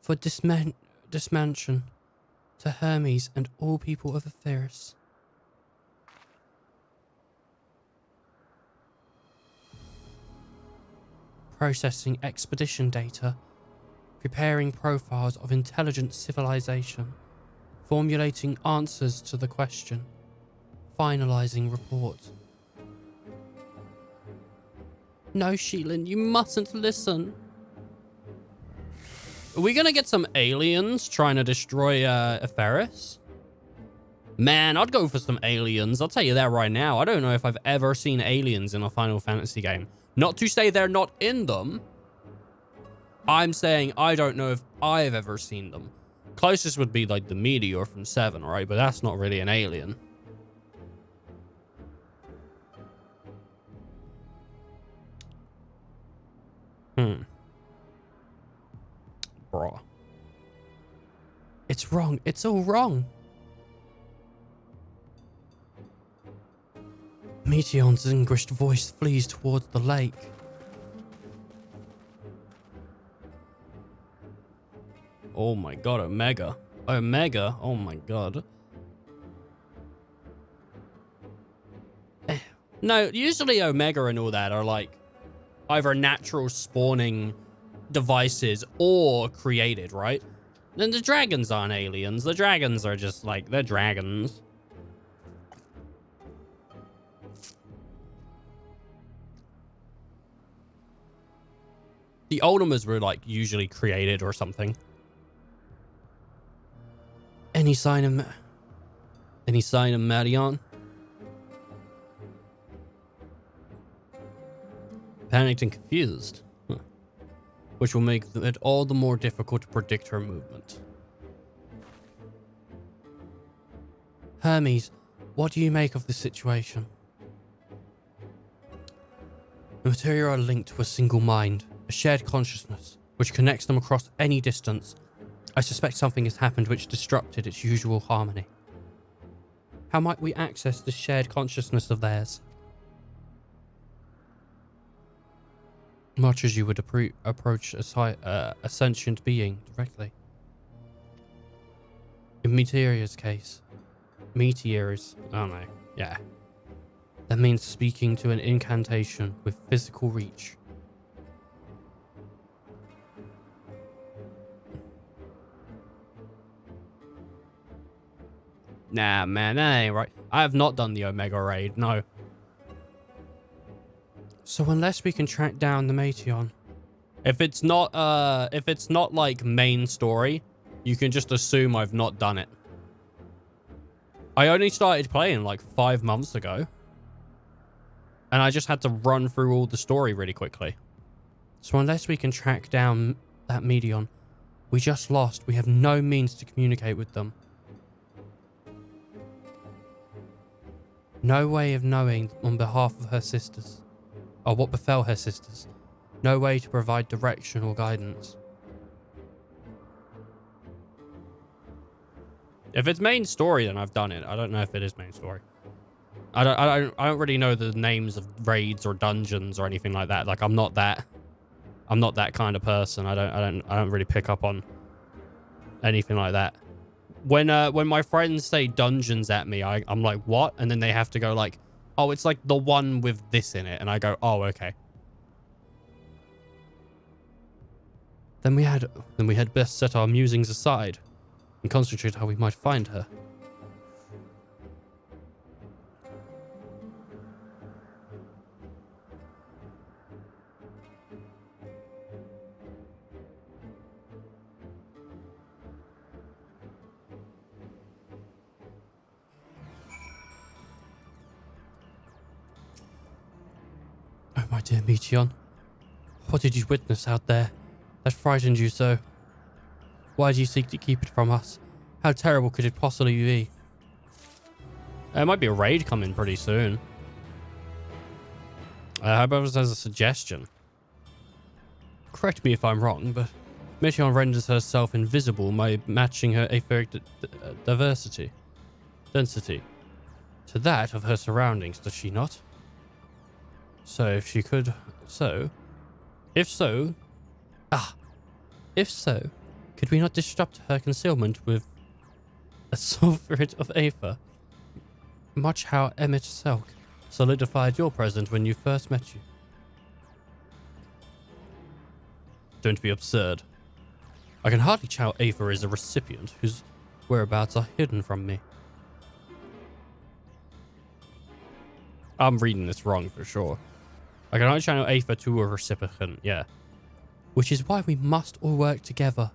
for dismansion to Hermes and all people of Etheris. Processing expedition data, preparing profiles of intelligent civilization, formulating answers to the question, finalizing report. No, Sheelan, you mustn't listen. Are we gonna get some aliens trying to destroy Etheris? Man, I'd go for some aliens. I'll tell you that right now. I don't know if I've ever seen aliens in a Final Fantasy game. Not to say they're not in them. I'm saying I don't know if I've ever seen them. Closest would be like the meteor from 7, right? But that's not really an alien. Bruh. It's wrong. It's all wrong. Meteon's anguished voice flees towards the lake. Oh my god, Omega. Omega? Oh my god. No, usually Omega and all that are like either natural spawning devices or created, right? Then the dragons aren't aliens. The dragons are just like, they're dragons. The Ultimas were like usually created or something. Any sign of Marion? Panicked and confused. Huh. Which will make it all the more difficult to predict her movement. Hermes, what do you make of the situation? The material are linked to a single mind, a shared consciousness, which connects them across any distance. I suspect something has happened which disrupted its usual harmony. How might we access this shared consciousness of theirs? Much as you would approach a sentient being directly. In Meteor's case, I don't know, yeah. That means speaking to an incantation with physical reach. Nah, man, that ain't right. I have not done the Omega raid, no. So unless we can track down the Meteon, if it's not like main story, you can just assume I've not done it. I only started playing like 5 months ago, and I just had to run through all the story really quickly. So unless we can track down that Meteon we just lost, we have no means to communicate with them. No way of knowing on behalf of her sisters, or what befell her sisters. No way to provide direction or guidance. If it's main story, then I've done it. I don't know if it is main story. I don't really know the names of raids or dungeons or anything like that. Like I'm not that kind of person. I don't really pick up on anything like that. When my friends say dungeons at me, I'm like, what? And then they have to go like, oh, it's like the one with this in it. And I go, oh, okay. Then we had best set our musings aside and concentrate how we might find her. Oh, my dear Meteon, what did you witness out there that frightened you so? Why do you seek to keep it from us? How terrible could it possibly be? There might be a raid coming pretty soon. How about as a suggestion? Correct me if I'm wrong, but Meteon renders herself invisible by matching her etheric density to that of her surroundings, does she not? So if so, If so, could we not disrupt her concealment with a sulphuret of Aether? Much how Emmett Selk solidified your presence when you first met you. Don't be absurd. I can hardly channel Aether as a recipient whose whereabouts are hidden from me. I'm reading this wrong for sure. I can only channel Aether to a recipient, yeah. Which is why we must all work together.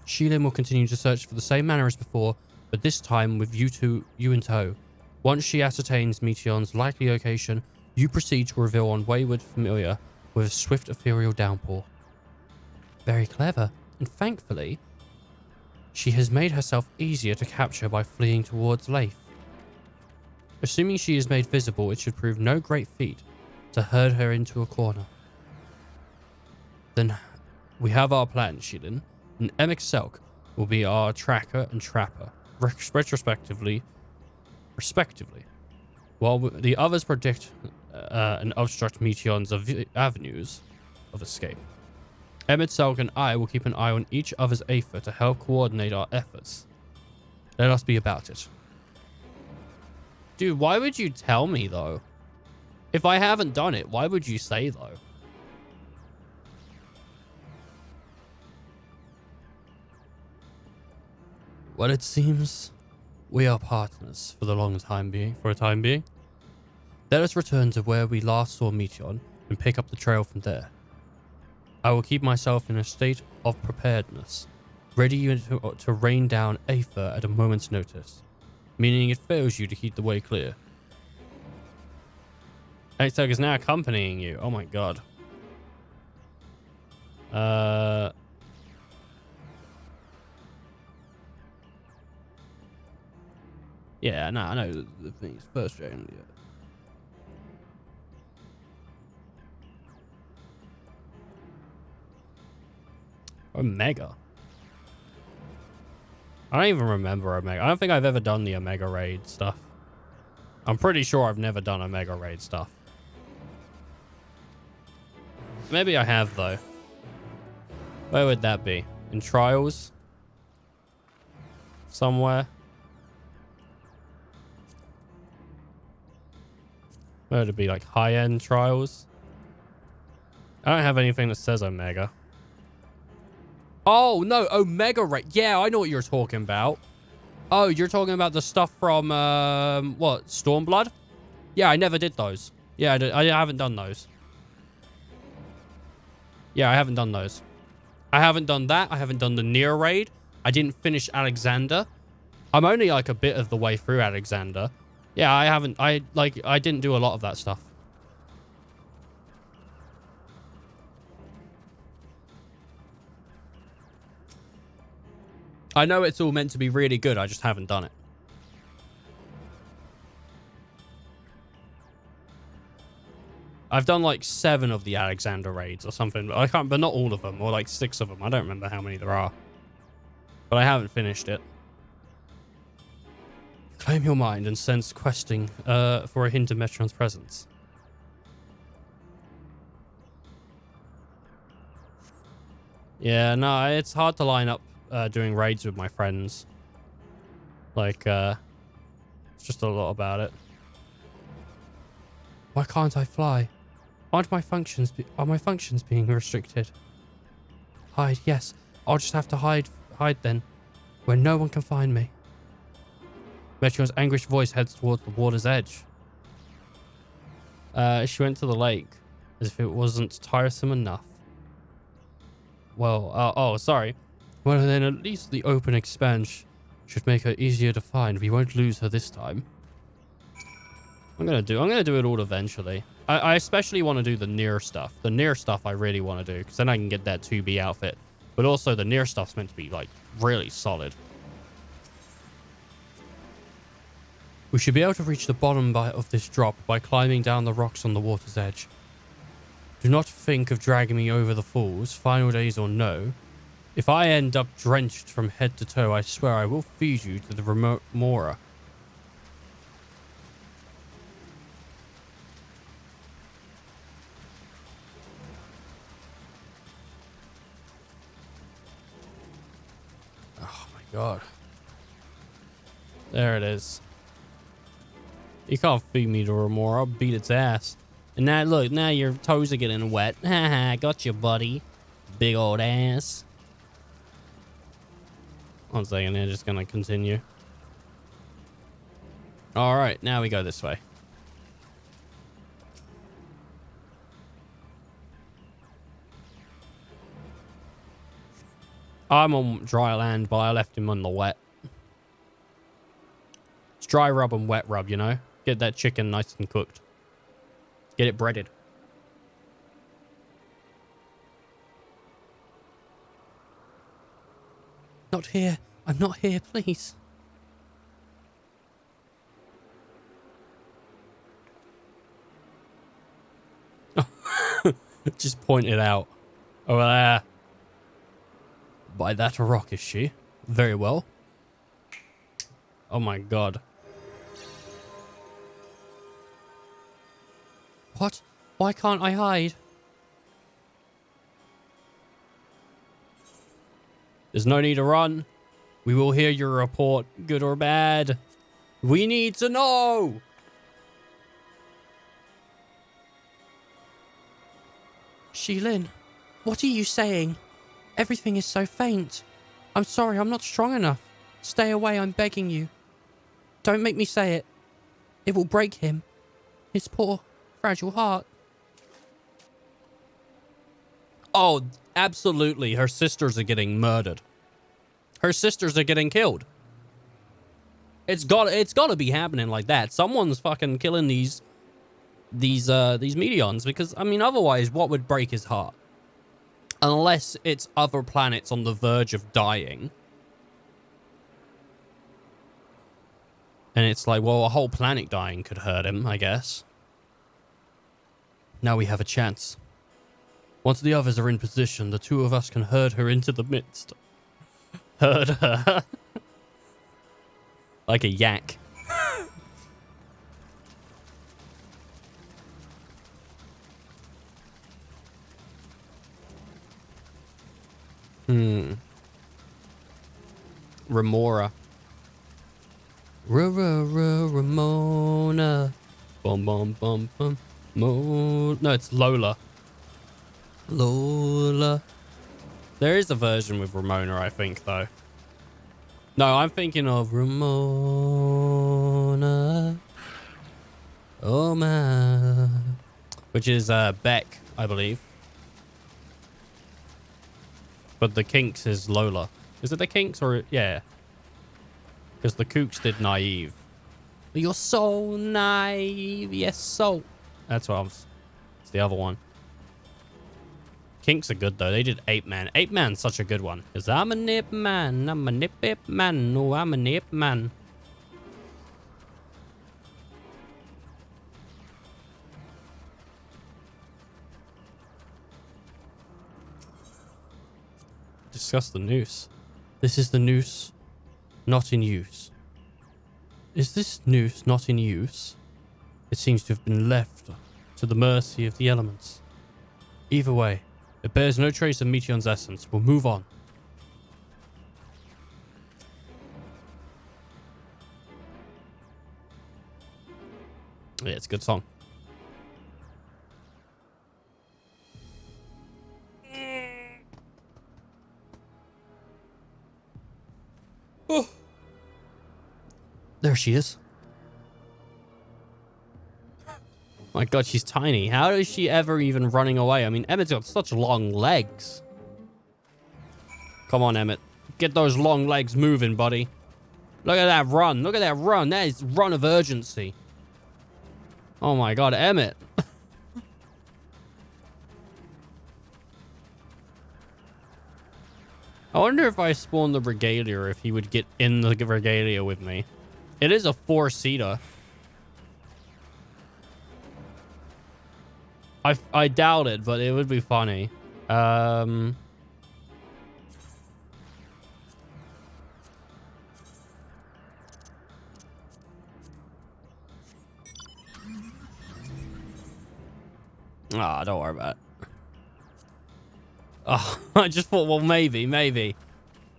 Sheilin will continue to search for the same manner as before, but this time with you in tow. Once she ascertains Meteon's likely location, you proceed to reveal on Wayward Familiar with a swift ethereal downpour. Very clever, and thankfully, she has made herself easier to capture by fleeing towards Leif. Assuming she is made visible, it should prove no great feat to herd her into a corner. Then we have our plan, Sheilin, and Emmett Selk will be our tracker and trapper, respectively, while the others predict and obstruct Meteon's avenues of escape. Emmett Selk and I will keep an eye on each other's Aether to help coordinate our efforts. Let us be about it. Dude, why would you tell me, though? If I haven't done it, why would you say, though? Well, it seems we are partners for a time being. Let us return to where we last saw Meteon and pick up the trail from there. I will keep myself in a state of preparedness, ready to rain down Aether at a moment's notice, meaning it fails you to keep the way clear. Extog is now accompanying you. Oh my god. Yeah, no, I know the thing's frustrating. Yeah. Omega. I don't even remember Omega. I don't think I've ever done the Omega raid stuff. I'm pretty sure I've never done Omega raid stuff. Maybe I have, though. Where would that be? In Trials? Somewhere? Where would it be? Like high-end Trials? I don't have anything that says Omega. Oh, no. Omega raid. Yeah, I know what you're talking about. Oh, you're talking about the stuff from, what? Stormblood? Yeah, I never did those. Yeah, I haven't done those. Yeah, I haven't done those. I haven't done that. I haven't done the Near raid. I didn't finish Alexander. I'm only like a bit of the way through Alexander. Yeah, I didn't do a lot of that stuff. I know it's all meant to be really good. I just haven't done it. I've done like 7 of the Alexander raids or something. But not all of them, or like 6 of them. I don't remember how many there are. But I haven't finished it. Claim your mind and sense questing for a hint of Metron's presence. Yeah, no, it's hard to line up doing raids with my friends. Like, it's just a lot about it. Why can't I fly? Are my functions being restricted? Hide, yes. I'll just have to hide then, where no one can find me. Metron's anguished voice heads towards the water's edge. She went to the lake, as if it wasn't tiresome enough. Well, oh, sorry. Well, then at least the open expanse should make her easier to find. We won't lose her this time. I'm gonna do it all eventually. I especially want to do the Near stuff. The Near stuff I really want to do, because then I can get that 2B outfit. But also the Near stuff's meant to be, like, really solid. We should be able to reach the bottom of this drop by climbing down the rocks on the water's edge. Do not think of dragging me over the falls, final days or no. If I end up drenched from head to toe, I swear I will feed you to the remote Mora. God. There it is. You can't feed me to Remora. I'll beat its ass. And now, look, now your toes are getting wet. Haha, got you, buddy. Big old ass. 1 second, they're just gonna continue. Alright, now we go this way. I'm on dry land, but I left him on the wet. It's dry rub and wet rub, you know? Get that chicken nice and cooked. Get it breaded. Not here. I'm not here, please. Just point it out. Over there. By that rock, is she? Very well. Oh my god. What? Why can't I hide? There's no need to run. We will hear your report, good or bad. We need to know! Shilin, what are you saying? Everything is so faint. I'm sorry, I'm not strong enough. Stay away, I'm begging you. Don't make me say it. It will break him. His poor, fragile heart. Oh, absolutely. Her sisters are getting murdered. Her sisters are getting killed. It's gotta be happening like that. Someone's fucking killing these Medions, because, I mean, otherwise, what would break his heart? Unless it's other planets on the verge of dying. And it's like, well, a whole planet dying could hurt him, I guess. Now we have a chance. Once the others are in position, the two of us can herd her into the midst. Herd her. Like a yak. Remora. Ramona. Bum bum bum bum. No, it's Lola. Lola. There is a version with Ramona, I think, though. No, I'm thinking of Ramona. Oh, man. Which is Beck, I believe. But the Kinks is Lola. Is it the Kinks or... Yeah. Because the Kooks did Naive. You're so naive. Yes, so... That's what I was... It's the other one. Kinks are good, though. They did Ape Man. Ape Man's such a good one. Because I'm a nip man. I'm a nip man. No, I'm a nip man. Discuss the noose. This is the noose not in use. Is this noose not in use? It seems to have been left to the mercy of the elements. Either way, it bears no trace of Meteon's essence. We'll move on. Yeah, it's a good song. Oh. There she is. My god, she's tiny. How is she ever even running away? I mean, Emmett's got such long legs. Come on, Emmett. Get those long legs moving, buddy. Look at that run. Look at that run. That is run of urgency. Oh my god, Emmett. I wonder if I spawn the Regalia, if he would get in the Regalia with me. It is a 4-seater. I doubt it, but it would be funny. Ah, don't worry about it. Oh, I just thought, well, maybe.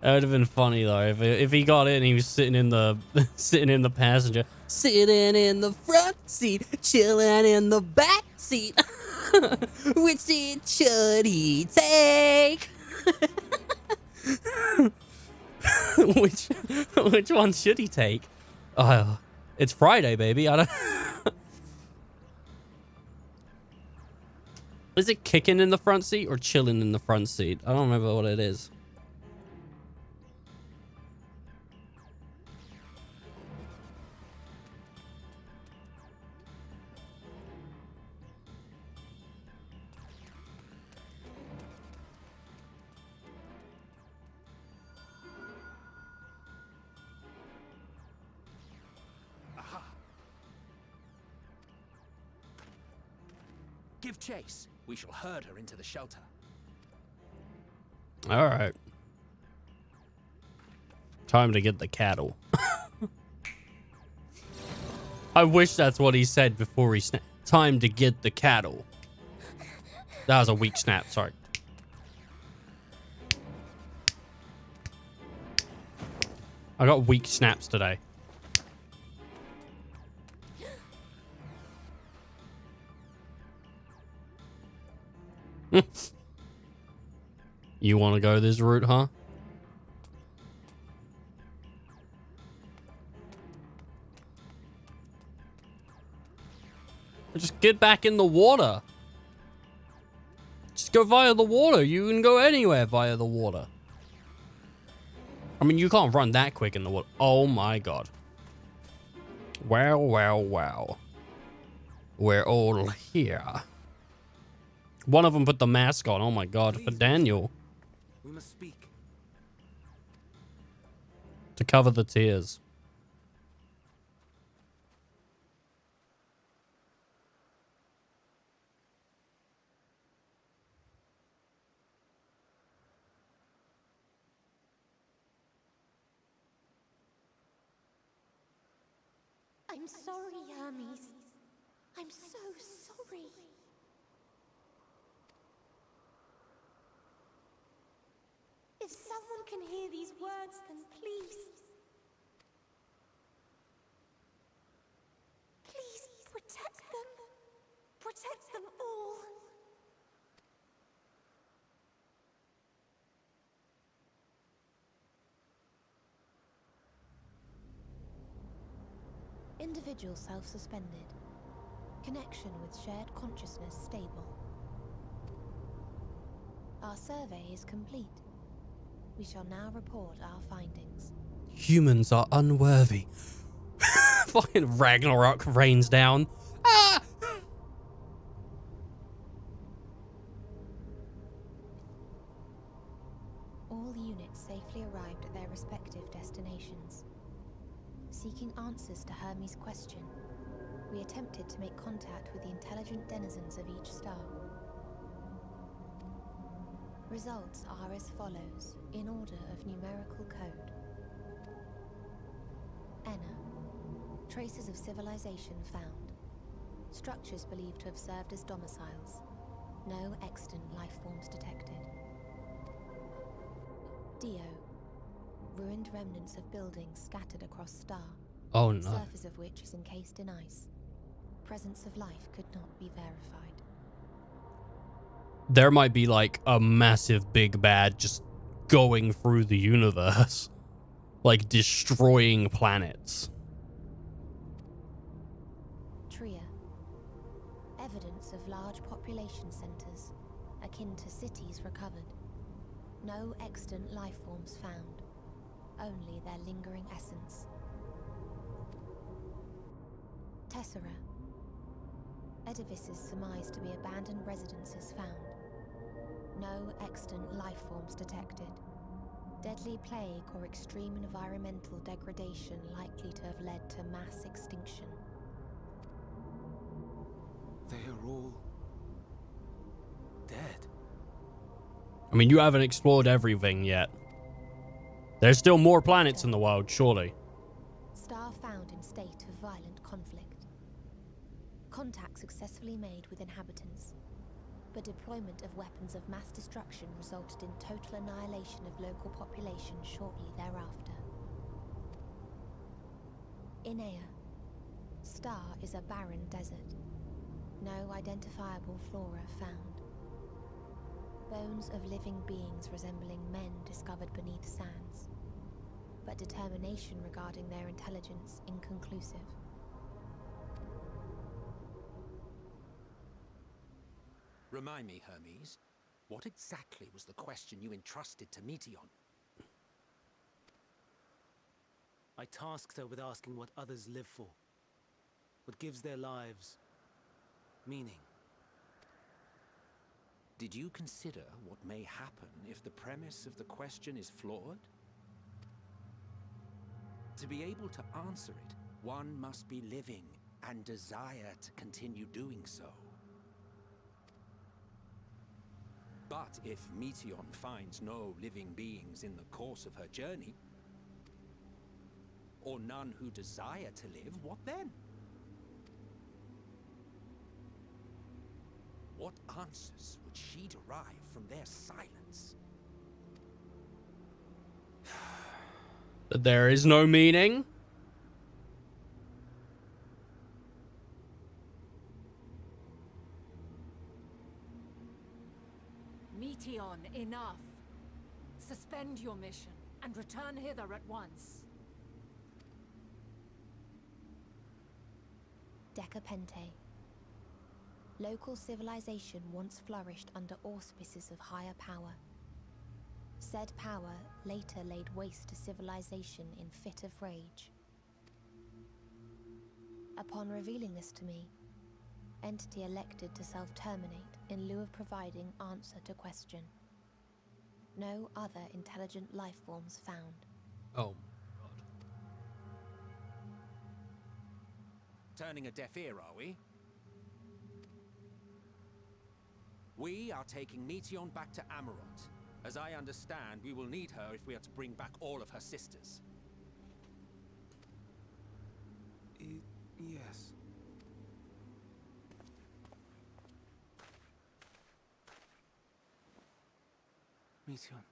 That would have been funny though if he got in, he was sitting in the sitting in the passenger, sitting in the front seat, chilling in the back seat. Which seat should he take? which one should he take? Oh, it's Friday, baby. I don't. Is it kicking in the front seat or chilling in the front seat? I don't remember what it is. Give chase. We shall herd her into the shelter. All right. Time to get the cattle. I wish that's what he said before he snapped. Time to get the cattle. That was a weak snap. Sorry. I got weak snaps today. You want to go this route, huh? Just get back in the water. Just go via the water. You can go anywhere via the water. I mean, you can't run that quick in the water. Oh my god. Wow, wow, wow. We're all here. One of them put the mask on. Oh my god, for Daniel. We must speak. To cover the tears. I'm sorry, Hermes. I'm so sorry. If someone can hear these words, then please. Please protect them. Protect them all. Individual self-suspended. Connection with shared consciousness stable. Our survey is complete. We shall now report our findings. Humans are unworthy. Fucking Ragnarok rains down. Ah! All units safely arrived at their respective destinations. Seeking answers to Hermes' question, we attempted to make contact with the intelligent denizens of each star. Results are as follows, in order of numerical code. Enna. Traces of civilization found. Structures believed to have served as domiciles. No extant life forms detected. Dio. Ruined remnants of buildings scattered across star. Oh no. Surface of which is encased in ice. Presence of life could not be verified. There might be like a massive big bad just going through the universe. Like destroying planets. Tria. Evidence of large population centers, akin to cities recovered. No extant life forms found. Only their lingering essence. Tessera. Edifices surmised to be abandoned residences found. No extant life forms detected. Deadly plague or extreme environmental degradation likely to have led to mass extinction. They are all dead. I mean, you haven't explored everything yet. There's still more planets in the world, surely. Star found in state of violent conflict. Contact successfully made with inhabitants. but deployment of weapons of mass destruction resulted in total annihilation of local population shortly thereafter. Inea. Star is a barren desert. No identifiable flora found. Bones of living beings resembling men discovered beneath sands, but determination regarding their intelligence inconclusive. Remind me, Hermes, what exactly was the question you entrusted to Meteon? I tasked her with asking what others live for, what gives their lives meaning. Did you consider what may happen if the premise of the question is flawed? To be able to answer it, one must be living and desire to continue doing so. But if Meteon finds no living beings in the course of her journey, or none who desire to live, what then? What answers would she derive from their silence? That there is no meaning? Meteon, enough. Suspend your mission and return hither at once. Decapente. Local civilization once flourished under auspices of higher power. Said power later laid waste to civilization in fit of rage. Upon revealing this to me, entity elected to self-terminate in lieu of providing answer to question. No other intelligent life forms found. Oh. Turning a deaf ear, are we? We are taking Meteon back to Amarant. As I understand, we will need her if we are to bring back all of her sisters. Yes. Meteon.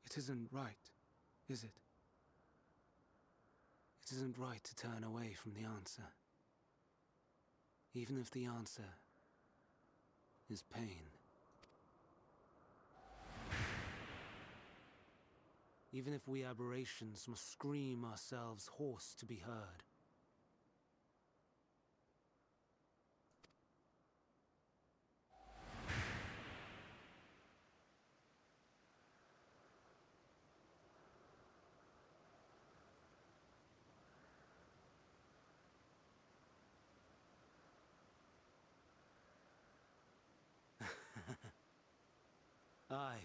It isn't right, is it? It isn't right to turn away from the answer. Even if the answer is pain. Even if we aberrations must scream ourselves hoarse to be heard. Aye.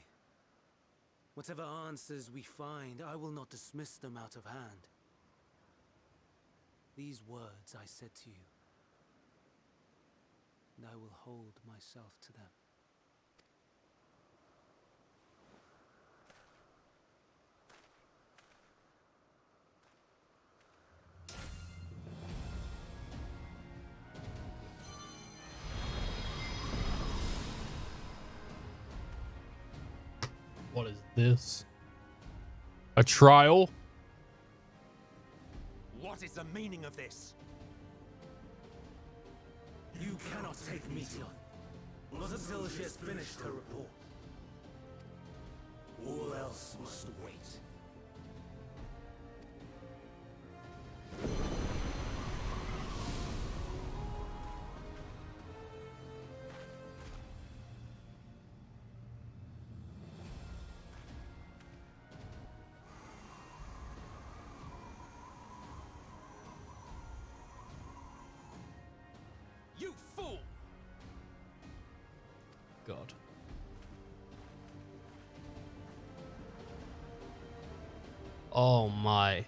Whatever answers we find, I will not dismiss them out of hand. These words I said to you, and I will hold myself to them. What is this? A trial? What is the meaning of this? You cannot take Meteon. Not until she has finished her report. All else must wait. You fool! God. Oh my.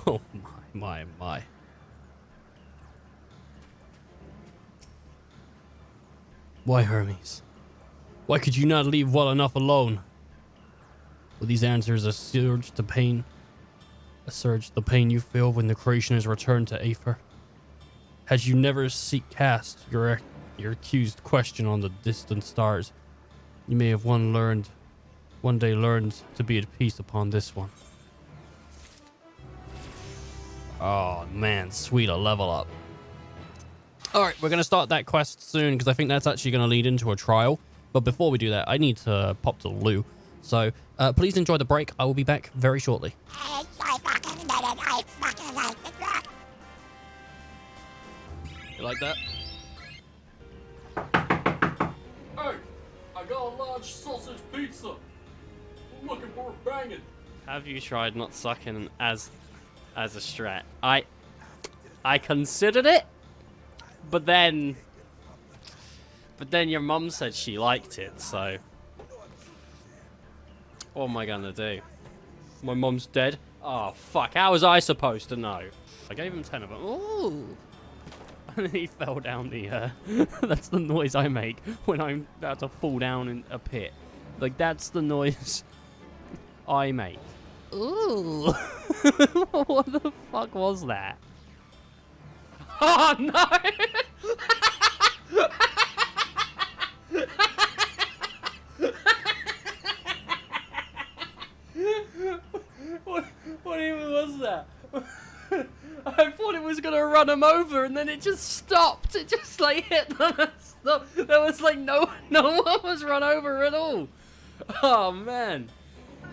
Oh my. Why, Hermes? Why could you not leave well enough alone? With these answers, a surge to pain. A surge the pain you feel when the creation is returned to Aether. Had you never cast your accused question on the distant stars, you may have one day learned to be at peace upon this one. Oh man, sweet, a level up. All right, we're going to start that quest soon because I think that's actually going to lead into a trial. But before we do that, I need to pop to the loo. So please enjoy the break. I will be back very shortly. You like that? Hey, I got a large sausage pizza. I'm looking for a banging. Have you tried not sucking as a strat? I considered it, but then your mum said she liked it, so what am I gonna do? My mum's dead. Oh fuck! How was I supposed to know? I gave him 10 of them. Ooh. And he fell down the, that's the noise I make when I'm about to fall down in a pit. Like, that's the noise I make. Ooh. What the fuck was that? Oh, no! What even was that? I thought it was gonna run him over, and then it just stopped. It just like hit them and stopped. There was like no one was run over at all. Oh man.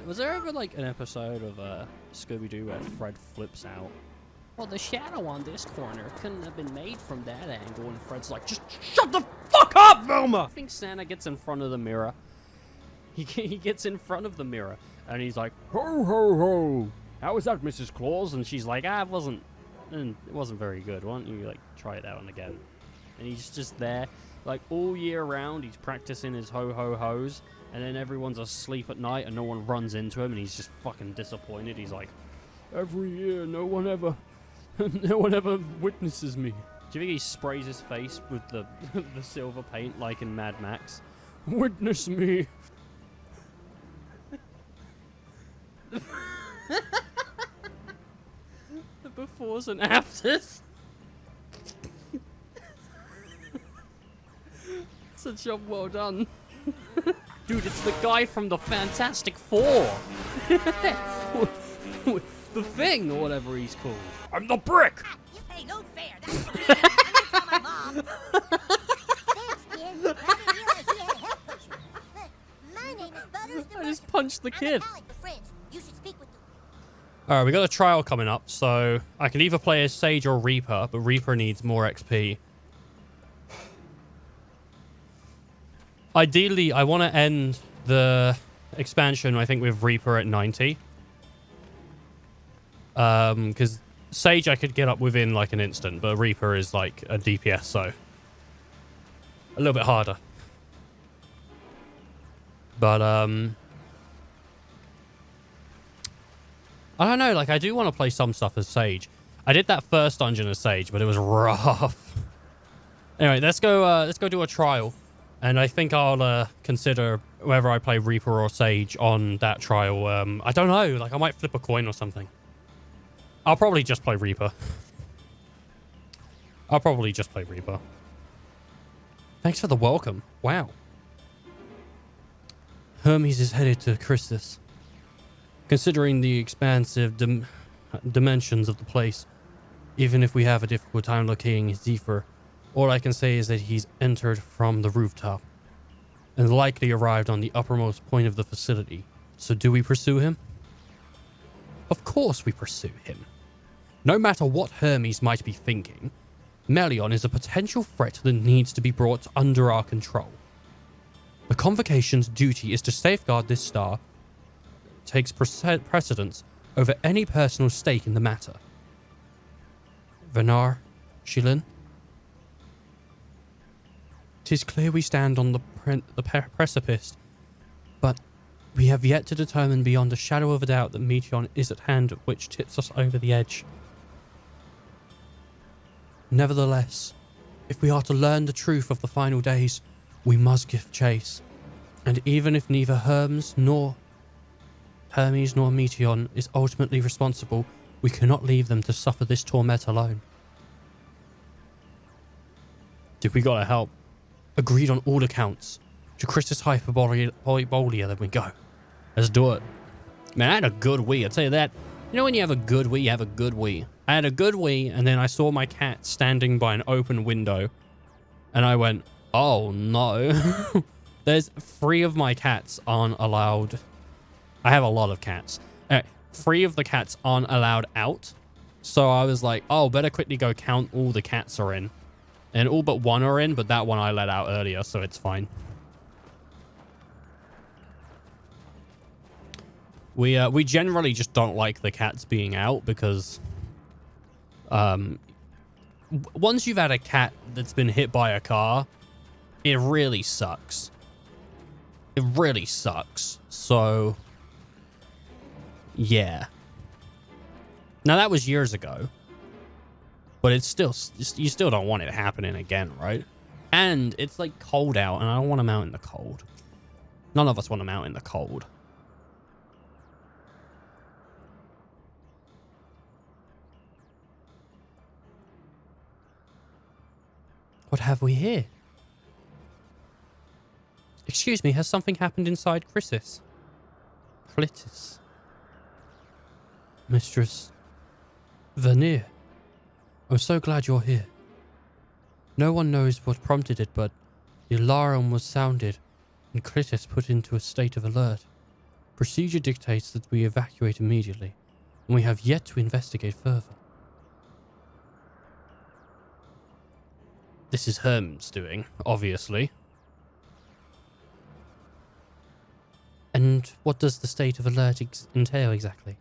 Was there ever like an episode of Scooby-Doo where Fred flips out? Well, the shadow on this corner couldn't have been made from that angle. And Fred's like, just shut the fuck up, Velma! I think Santa gets in front of the mirror. He gets in front of the mirror, and he's like, ho, ho, ho. How was that, Mrs. Claus? And she's like, it wasn't very good. Why don't you, like, try it out again? And he's just there, like, all year round, he's practicing his ho-ho-hos, and then everyone's asleep at night, and no one runs into him, and he's just fucking disappointed. He's like, every year, no one ever witnesses me. Do you think he sprays his face with the silver paint, like in Mad Max? Witness me. The befores and afters. It's a job well done. Dude, it's the guy from the Fantastic Four. The Thing, or whatever he's called. I'm the Brick! Hey, no fair. That's for me. I'm gonna tell my mom. Thanks, kid. I didn't realize he had a health potion. My name is Butters the I just punched the kid. friends. You should speak with them. Alright, we got a trial coming up, so I can either play as Sage or Reaper, but Reaper needs more XP. Ideally, I want to end the expansion, I think, with Reaper at 90. Because Sage I could get up within, like, an instant, but Reaper is, like, a DPS, so a little bit harder. But, I don't know, like, I do want to play some stuff as Sage. I did that first dungeon as Sage, but it was rough. Anyway, let's go do a trial. And I think I'll consider whether I play Reaper or Sage on that trial. I don't know, like, I might flip a coin or something. I'll probably just play Reaper. Thanks for the welcome. Wow. Hermes is headed to Christus. Considering the expansive dimensions of the place, even if we have a difficult time locating his ether, all I can say is that he's entered from the rooftop and likely arrived on the uppermost point of the facility. So do we pursue him? Of course we pursue him. No matter what Hermes might be thinking, Melion is a potential threat that needs to be brought under our control. The Convocation's duty is to safeguard this star, takes precedence over any personal stake in the matter. Venar, Shilin? 'Tis clear we stand on the precipice, but we have yet to determine beyond a shadow of a doubt that Meteion is at hand, which tips us over the edge. Nevertheless, if we are to learn the truth of the final days, We must give chase. And even if neither Hermes nor Meteon is ultimately responsible, we cannot leave them to suffer this torment alone. Dude, we gotta help. Agreed on all accounts. To Chris's Hyperbolia, then we go. Let's do it. Man, I had a good wee, I'll tell you that. You know when you have a good wee, you have a good wee. I had a good wee, and then I saw my cat standing by an open window. And I went, oh no. There's 3 of my cats aren't allowed. I have a lot of cats. 3 of the cats aren't allowed out. So I was like, oh, better quickly go count all the cats are in. And all but 1 are in, but that one I let out earlier, so it's fine. We generally just don't like the cats being out because once you've had a cat that's been hit by a car, it really sucks. It really sucks. So yeah. Now that was years ago, but it's still, you still don't want it happening again, right? And it's like cold out, and I don't want them out in the cold. None of us want them out in the cold. What have we here? Excuse me, has something happened inside Chrysis? Clitis. Mistress Vernier. I'm so glad you're here. No one knows what prompted it, but the alarm was sounded and Clitis put into a state of alert. Procedure dictates that we evacuate immediately, and we have yet to investigate further. This is Herm's doing, obviously. And what does the state of alert entail exactly?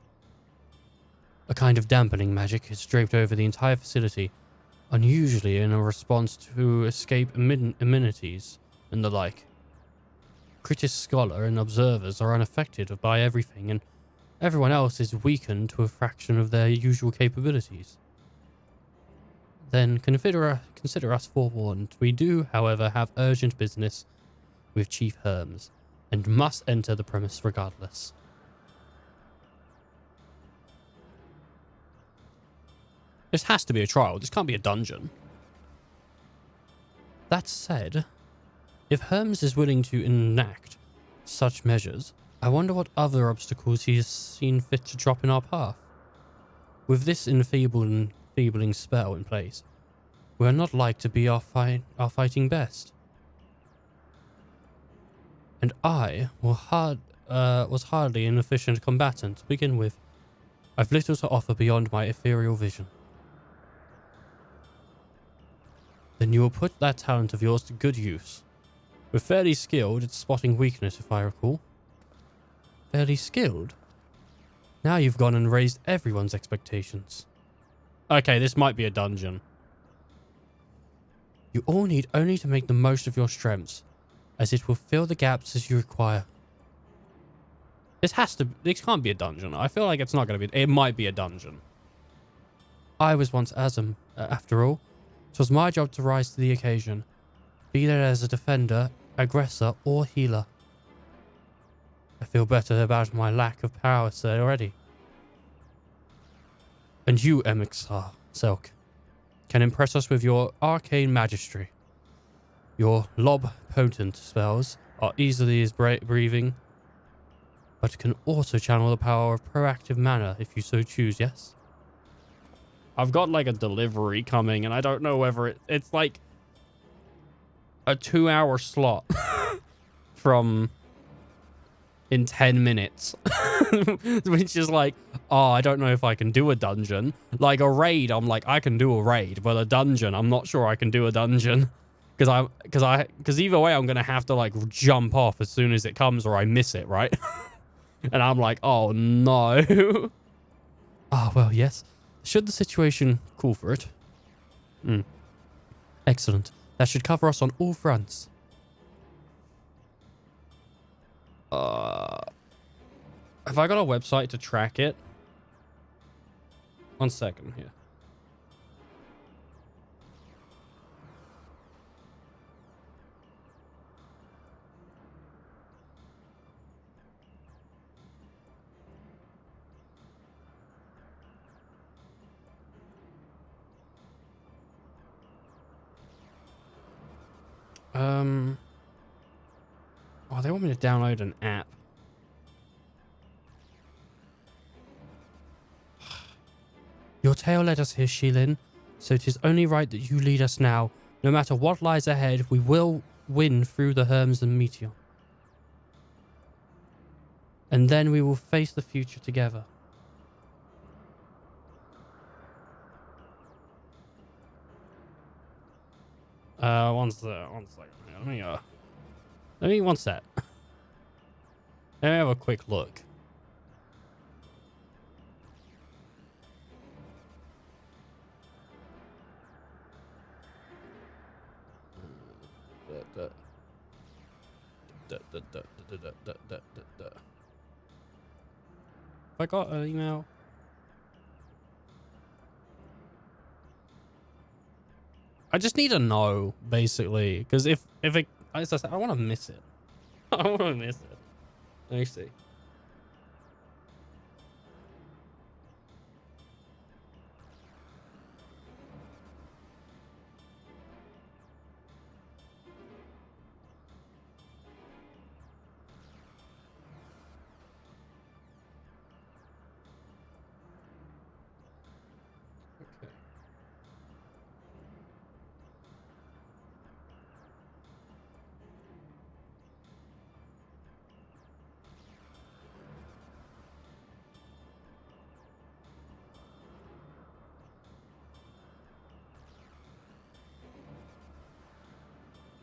A kind of dampening magic is draped over the entire facility, unusually in a response to escape amenities and the like. Critis Scholar and observers are unaffected by everything, and everyone else is weakened to a fraction of their usual capabilities. Then consider us forewarned. We do, however, have urgent business with Chief Hermes, and must enter the premise regardless. This has to be a trial. This can't be a dungeon. That said, if Hermes is willing to enact such measures, I wonder what other obstacles he has seen fit to drop in our path. With this enfeebling spell in place, we are not like to be our fighting best. And I was hardly an efficient combatant to begin with. I've little to offer beyond my ethereal vision. Then you will put that talent of yours to good use. We're fairly skilled at spotting weakness, if I recall. Fairly skilled? Now you've gone and raised everyone's expectations. Okay, this might be a dungeon. You all need only to make the most of your strengths, as it will fill the gaps as you require. This can't be a dungeon. I feel like it's not going to be. It might be a dungeon. I was once Asm, after all. It was my job to rise to the occasion, be that as a defender, aggressor, or healer. I feel better about my lack of power already. And you, Emixar, Selk, can impress us with your arcane magistry. Your lob-potent spells are easily as breathing, but can also channel the power of proactive mana if you so choose, yes? I've got like a delivery coming, and I don't know whether it's like a 2-hour slot from in 10 minutes, which is like, oh, I don't know if I can do a dungeon. Like a raid, I'm like, I can do a raid, but a dungeon, I'm not sure I can do a dungeon. Because either way, I'm going to have to like jump off as soon as it comes or I miss it, right? And I'm like, oh no. Ah, well, yes. Should the situation call for it. Excellent. That should cover us on all fronts. Have I got a website to track it? 1 second here. Oh, they want me to download an app. Your tale led us here, Shilin, so it is only right that you lead us now. No matter what lies ahead, we will win through the Herms and Meteor. And then we will face the future together. One second. Let me one sec. Let me have a quick look. I got an email. I just need to know, basically, because if it, as I said, I want to miss it. I want to miss it. Let me see.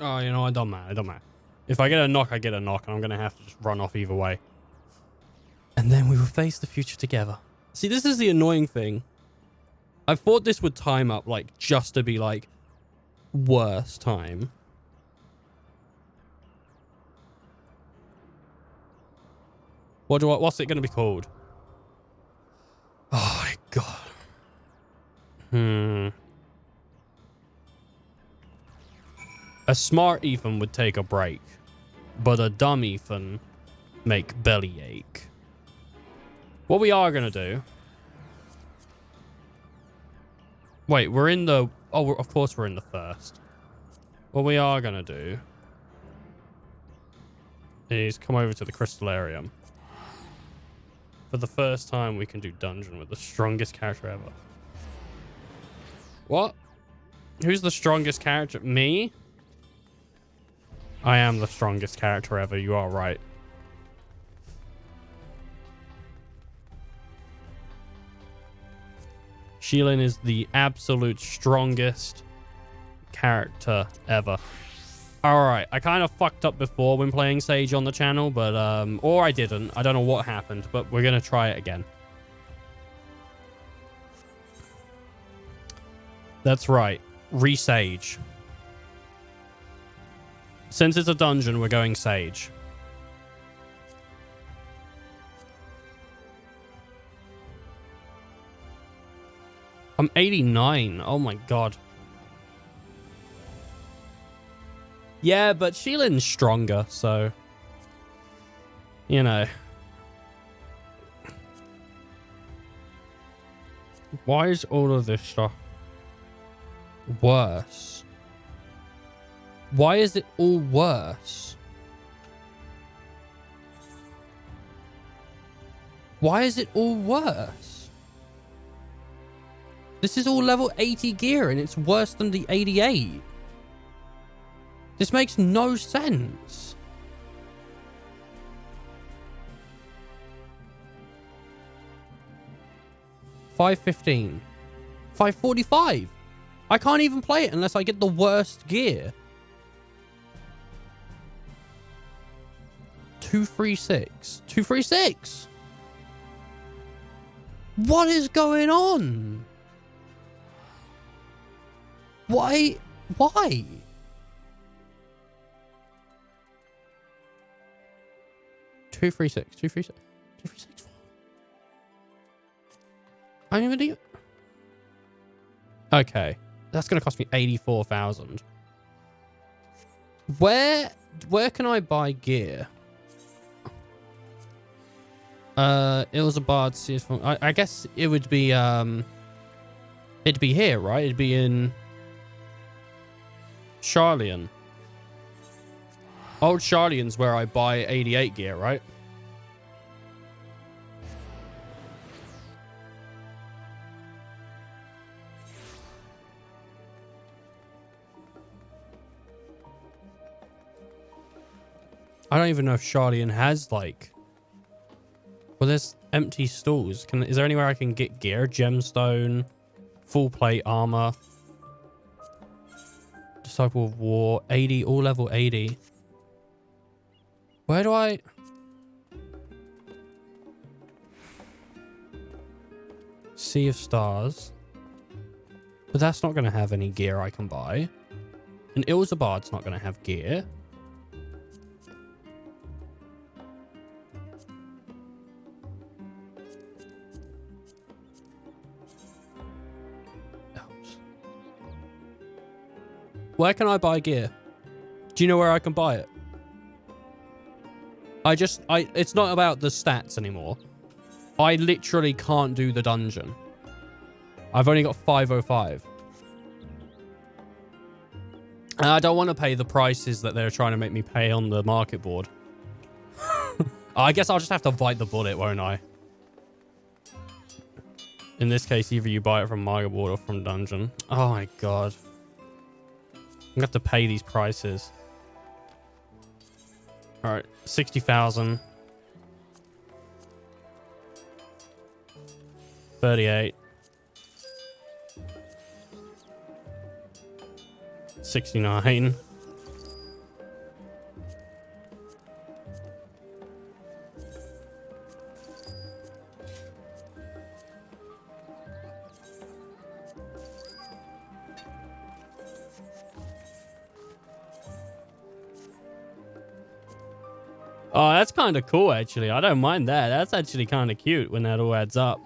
Oh, you know, it don't matter. It don't matter. If I get a knock, I get a knock, and I'm gonna have to just run off either way. And then we will face the future together. See, this is the annoying thing. I thought this would time up, like, just to be, like, worst time. What's it gonna be called? Oh my god. A smart Ethan would take a break, but a dumb Ethan make bellyache. What we are gonna do... Wait, we're in the... Oh, of course we're in the first. What we are gonna do is come over to the Crystallarium. For the first time, we can do dungeon with the strongest character ever. What? Who's the strongest character? Me? I am the strongest character ever. You are right. Shilin is the absolute strongest character ever. Alright, I kind of fucked up before when playing Sage on the channel, but, or I didn't. I don't know what happened, but we're gonna try it again. That's right. Re-Sage. Since it's a dungeon, we're going Sage. I'm 89. Oh my god. Yeah, but Shilin's stronger, so... You know. Why is all of this stuff worse? Why is it all worse? Why is it all worse? This is all level 80 gear and it's worse than the 88. This makes no sense. $5.15. $5.45. I can't even play it unless I get the worst gear. $236. $236. What is going on? Why? Why? $236. $236. $236. I don't even do. Okay, that's gonna cost me 84,000. Where can I buy gear? It was a bard. I guess it would be it'd be here, right? It'd be in Charlian. Old Shardian's where I buy 88 gear, right? I don't even know if Shardian has, like... Well, there's empty stalls. Is there anywhere I can get gear? Gemstone, full plate armor, Disciple of War, 80, all level 80. Where do I... Sea of Stars. But that's not going to have any gear I can buy. And Ilzabard's not going to have gear. Where can I buy gear? Do you know where I can buy it? It's not about the stats anymore. I literally can't do the dungeon. I've only got 505. And I don't want to pay the prices that they're trying to make me pay on the market board. I guess I'll just have to bite the bullet, won't I? In this case, either you buy it from market board or from dungeon. Oh my god. I'm gonna have to pay these prices. Alright, 60,000. 38. 69. Oh, that's kind of cool, actually. I don't mind that. That's actually kind of cute when that all adds up.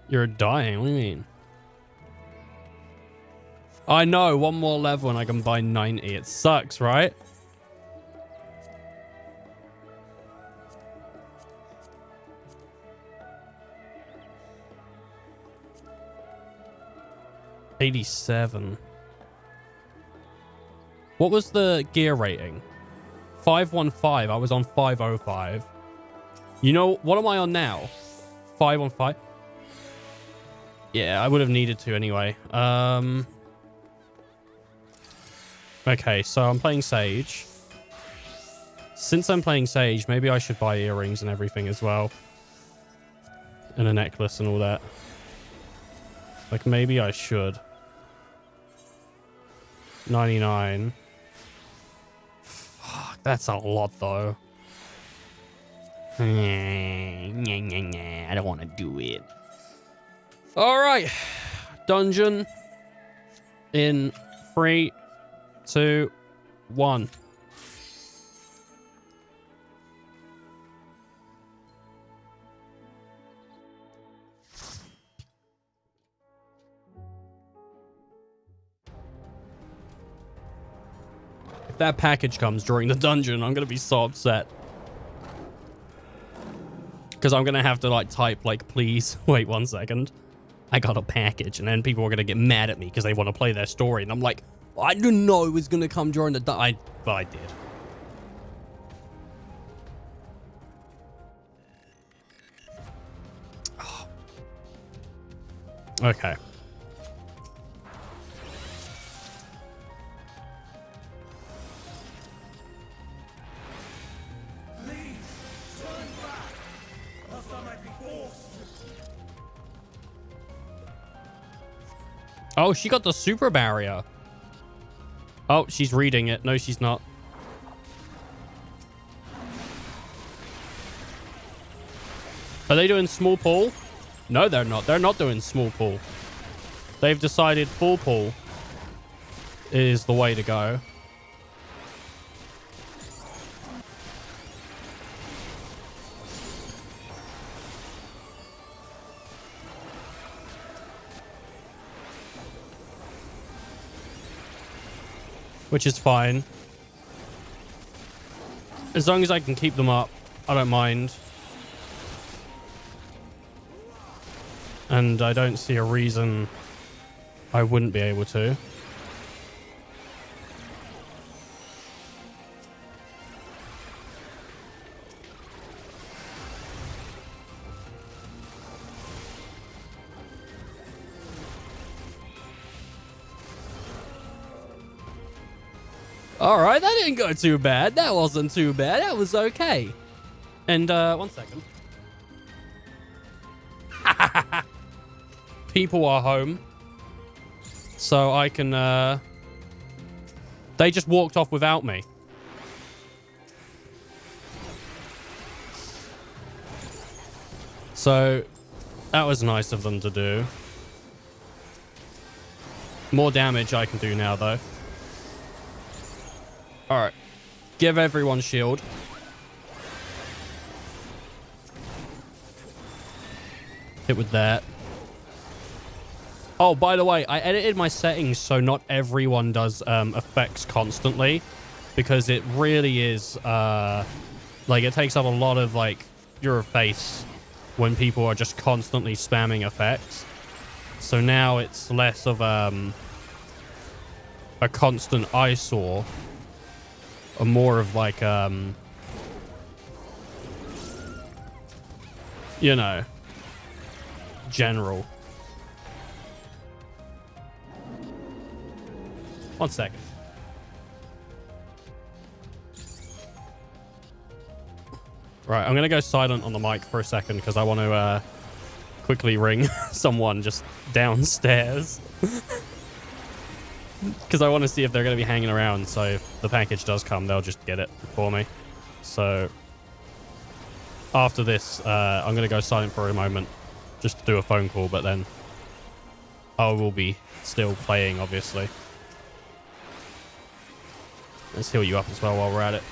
You're dying. What do you mean? I know. One more level and I can buy 90. It sucks, right? $87. What was the gear rating? 515. I was on 505. You know, what am I on now? 515? Yeah, I would have needed to anyway. Okay, so I'm playing Sage. Since I'm playing Sage, maybe I should buy earrings and everything as well. And a necklace and all that. Like, maybe I should. 99. Fuck, that's a lot, though. I don't want to do it. Alright. Dungeon. In 3, 2, 1. If that package comes during the dungeon, I'm going to be so upset. Because I'm going to have to, like, type, like, please, wait 1 second. I got a package. And then people are going to get mad at me because they want to play their story. And I'm like, I didn't know it was going to come during the... But I did. Oh. Okay. Oh, she got the super barrier. Oh, she's reading it. No, she's not. Are they doing small pull? No, they're not. They're not doing small pull. They've decided full pull is the way to go. which is fine. As long as I can keep them up, I don't mind. And I don't see a reason I wouldn't be able to. All right, that didn't go too bad. That wasn't too bad. That was okay. And 1 second. People are home. So I can they just walked off without me. So that was nice of them to do. More damage I can do now though. Alright. Give everyone shield. Hit with that. Oh, by the way, I edited my settings so not everyone does effects constantly. Because it really is, like, it takes up a lot of, like, your face when people are just constantly spamming effects. So now it's less of a constant eyesore. Or more of, like, you know, general. 1 second. Right, I'm gonna go silent on the mic for a second because I want to quickly ring someone just downstairs. Because I want to see if they're going to be hanging around, so if the package does come, they'll just get it for me. So after this, I'm going to go silent for a moment just to do a phone call, but then I will be still playing, obviously. Let's heal you up as well while we're at it.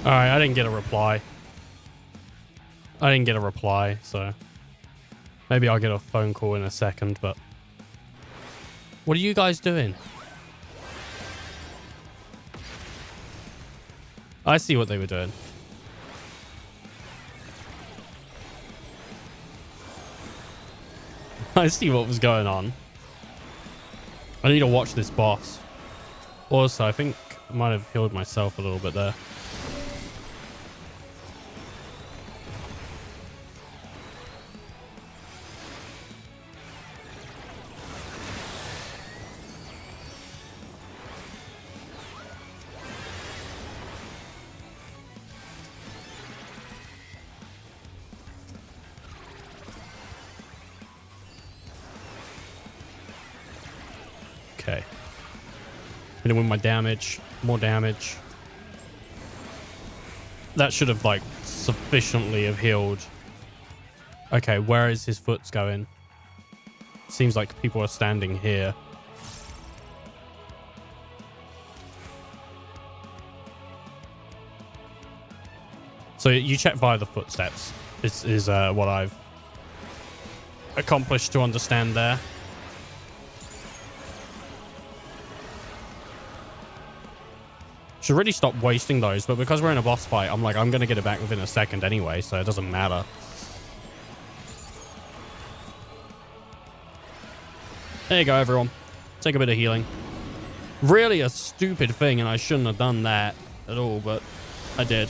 Alright, I didn't get a reply. So maybe I'll get a phone call in a second, but what are you guys doing? I see what they were doing. I see what was going on. I need to watch this boss. Also, I think I might have healed myself a little bit there. Okay. Hit him with my damage. More damage. That should have, like, sufficiently have healed. Okay, where is his foot's going? Seems like people are standing here. So you check via the footsteps. Is what I've accomplished to understand there. Should really stop wasting those, but because we're in a boss fight, I'm like, I'm going to get it back within a second anyway, so it doesn't matter. There you go, everyone. Take a bit of healing. Really a stupid thing, and I shouldn't have done that at all, but I did.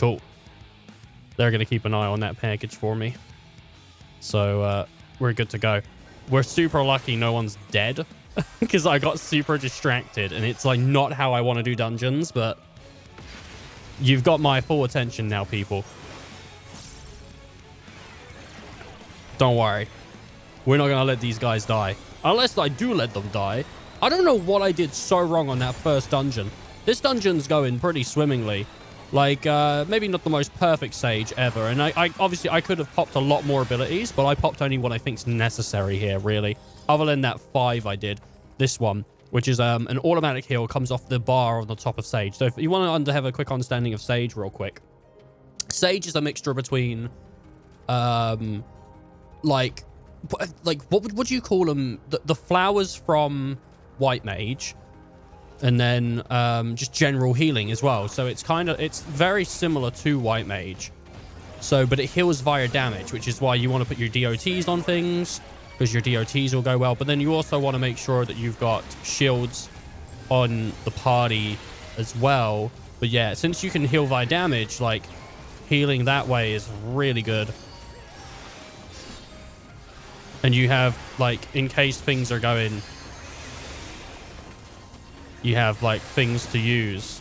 Cool. They're going to keep an eye on that package for me. So we're good to go. We're super lucky no one's dead because I got super distracted and it's like not how I want to do dungeons, but you've got my full attention now, people. Don't worry. We're not going to let these guys die. Unless I do let them die. I don't know what I did so wrong on that first dungeon. This dungeon's going pretty swimmingly. Like, maybe not the most perfect sage ever. And I obviously, I could have popped a lot more abilities, but I popped only what I think's necessary here, really. Other than that 5 I did. This one, which is an automatic heal, comes off the bar on the top of sage. So if you want to have a quick understanding of sage real quick. Sage is a mixture between, like what would you call them? The flowers from White Mage. And then just general healing as well. So it's very similar to White Mage. So, but it heals via damage, which is why you want to put your DOTs on things, because your DOTs will go well. But then you also want to make sure that you've got shields on the party as well. But yeah, since you can heal via damage, like healing that way is really good. And you have, like, in case things are going, you have, like, things to use.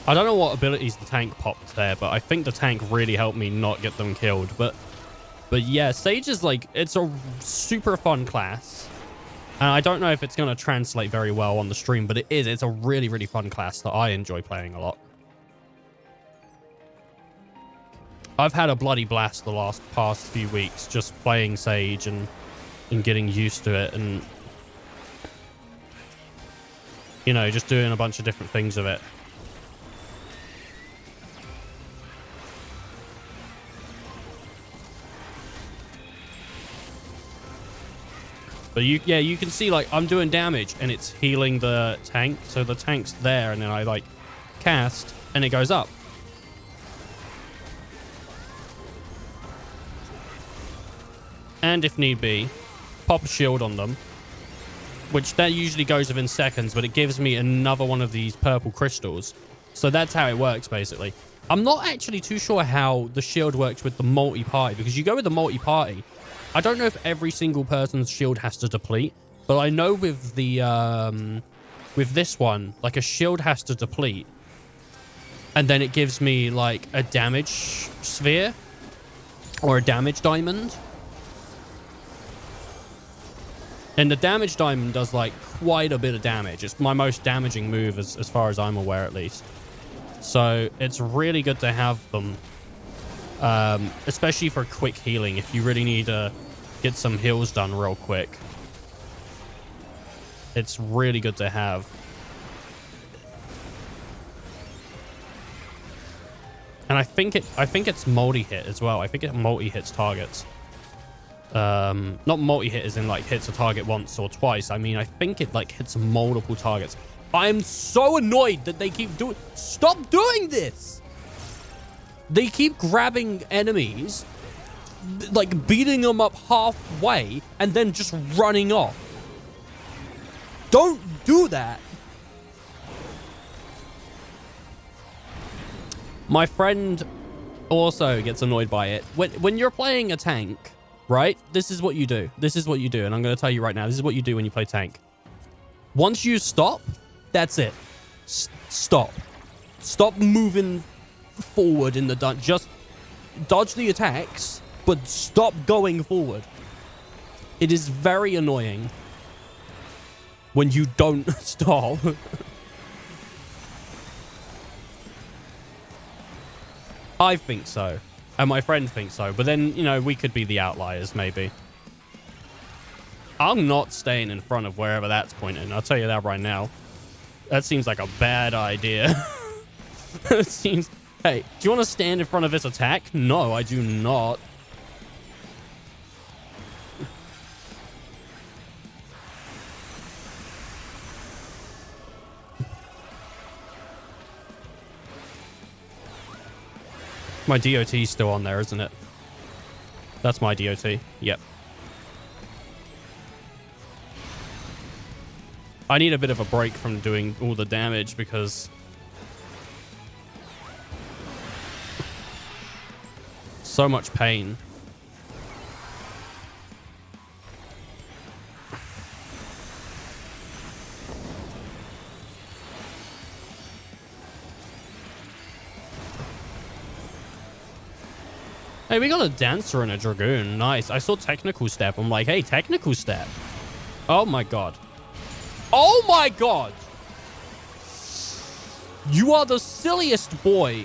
I don't know what abilities the tank popped there, but I think the tank really helped me not get them killed. But yeah, Sage is, like, it's a super fun class. And I don't know if it's going to translate very well on the stream, but it is. It's a really, really fun class that I enjoy playing a lot. I've had a bloody blast the past few weeks just playing Sage and getting used to it and, you know, just doing a bunch of different things with it. But you can see, like, I'm doing damage and it's healing the tank. So the tank's there and then I, like, cast and it goes up. And if need be, pop a shield on them. Which that usually goes within seconds, but it gives me another one of these purple crystals. So that's how it works, basically. I'm not actually too sure how the shield works with the multi-party, because you go with the multi-party. I don't know if every single person's shield has to deplete, but I know with the with this one, like, a shield has to deplete, and then it gives me, like, a damage sphere or a damage diamond. And the damage diamond does, like, quite a bit of damage. It's my most damaging move as far as I'm aware, at least. So it's really good to have them. Especially for quick healing, if you really need to get some heals done real quick. It's really good to have. And I think it's multi-hit as well. I think it multi-hits targets. Not multi-hit as in, like, hits a target once or twice. I mean, I think it, like, hits multiple targets. I'm so annoyed that they keep doing... Stop doing this! They keep grabbing enemies, like, beating them up halfway, and then just running off. Don't do that. My friend also gets annoyed by it. When you're playing a tank, right? This is what you do. This is what you do. And I'm going to tell you right now, this is what you do when you play tank. Once you stop, that's it. Stop. Stop moving forward in the dungeon. Just dodge the attacks, but stop going forward. It is very annoying when you don't stop. I think so. And my friend thinks so. But then, you know, we could be the outliers, maybe. I'm not staying in front of wherever that's pointing. I'll tell you that right now. That seems like a bad idea. It seems... Hey, do you want to stand in front of this attack? No, I do not. My DOT's still on there, isn't it? That's my DOT. Yep. I need a bit of a break from doing all the damage because so much pain. Hey, we got a dancer and a dragoon. Nice. I saw technical step. I'm like, hey, technical step. Oh my god. Oh my god. You are the silliest boy.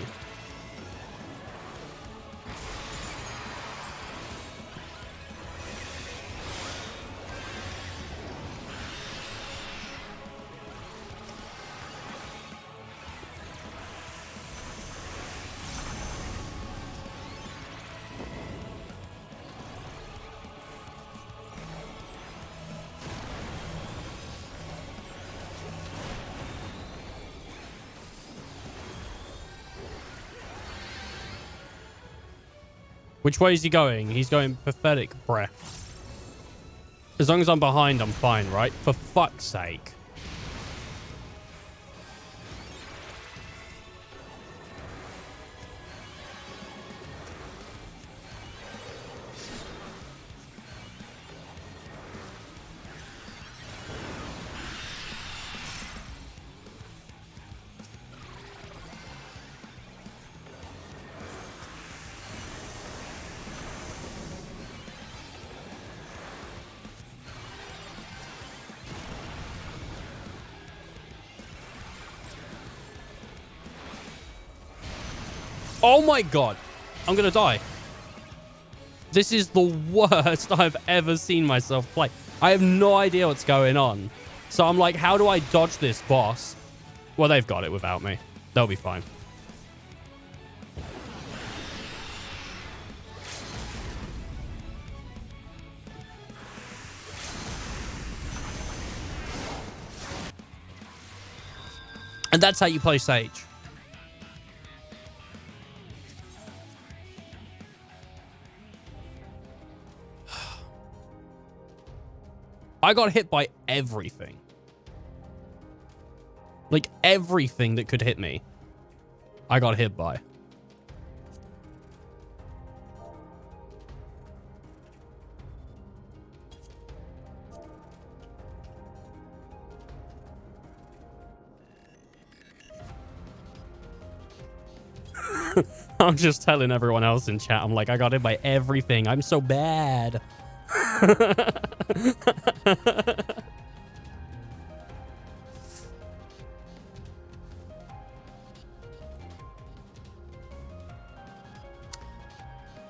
Which way is he going? He's going pathetic, bruh. As long as I'm behind, I'm fine, right? For fuck's sake. Oh my god. I'm gonna die. This is the worst I've ever seen myself play. I have no idea what's going on. So I'm like, how do I dodge this boss? Well, they've got it without me. They'll be fine. And that's how you play Sage. I got hit by everything. Like, everything that could hit me, I got hit by. I'm just telling everyone else in chat, I'm like, I got hit by everything. I'm so bad.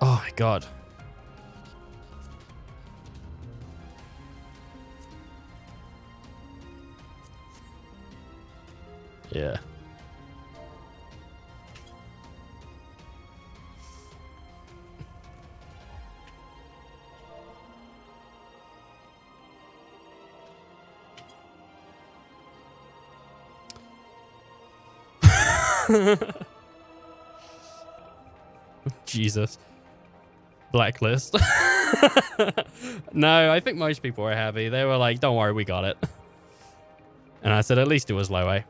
Oh my god. Yeah. Jesus. Blacklist. No, I think most people were happy. They were like, don't worry, we got it. And I said, at least it was low, eh?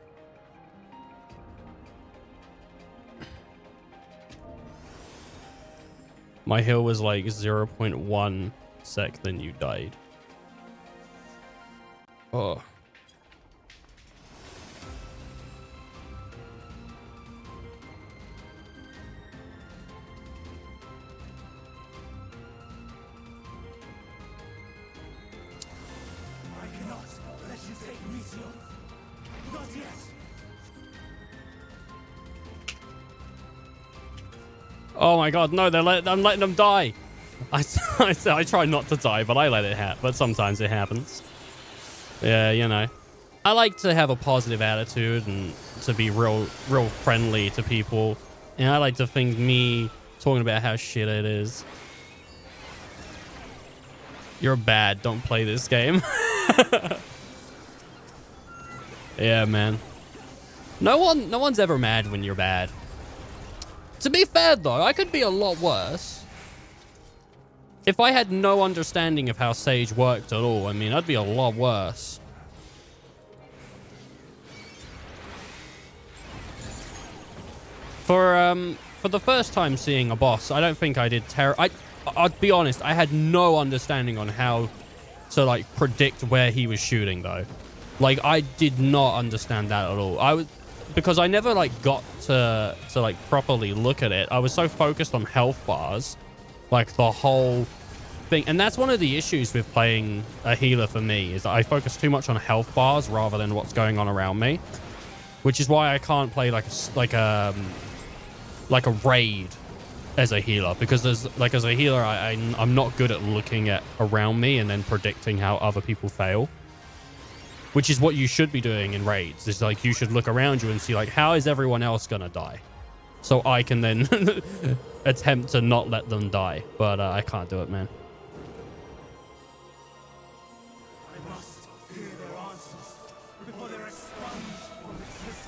My heal was like 0.1 sec, then you died. Oh. Oh my god, no, I'm letting them die. I try not to die, but I let it happen. But sometimes it happens. Yeah, you know. I like to have a positive attitude and to be real friendly to people. And I like to think me talking about how shit it is. You're bad, don't play this game. Yeah, man. No one's ever mad when you're bad. To be fair, though, I could be a lot worse. If I had no understanding of how Sage worked at all, I mean, I'd be a lot worse. For the first time seeing a boss, I don't think I did I'll be honest, I had no understanding on how to, like, predict where he was shooting, though. Like, I did not understand that at all. Because I never, like, got to like, properly look at it. I was so focused on health bars, like, the whole thing. And that's one of the issues with playing a healer for me, is that I focus too much on health bars rather than what's going on around me. Which is why I can't play, like a raid as a healer, because as a healer, I'm not good at looking at around me and then predicting how other people fail, which is what you should be doing in raids. Is like, you should look around you and see, like, how is everyone else gonna die, so I can then attempt to not let them die. But I can't do it, man. I must hear their answers before they're expunged from existence.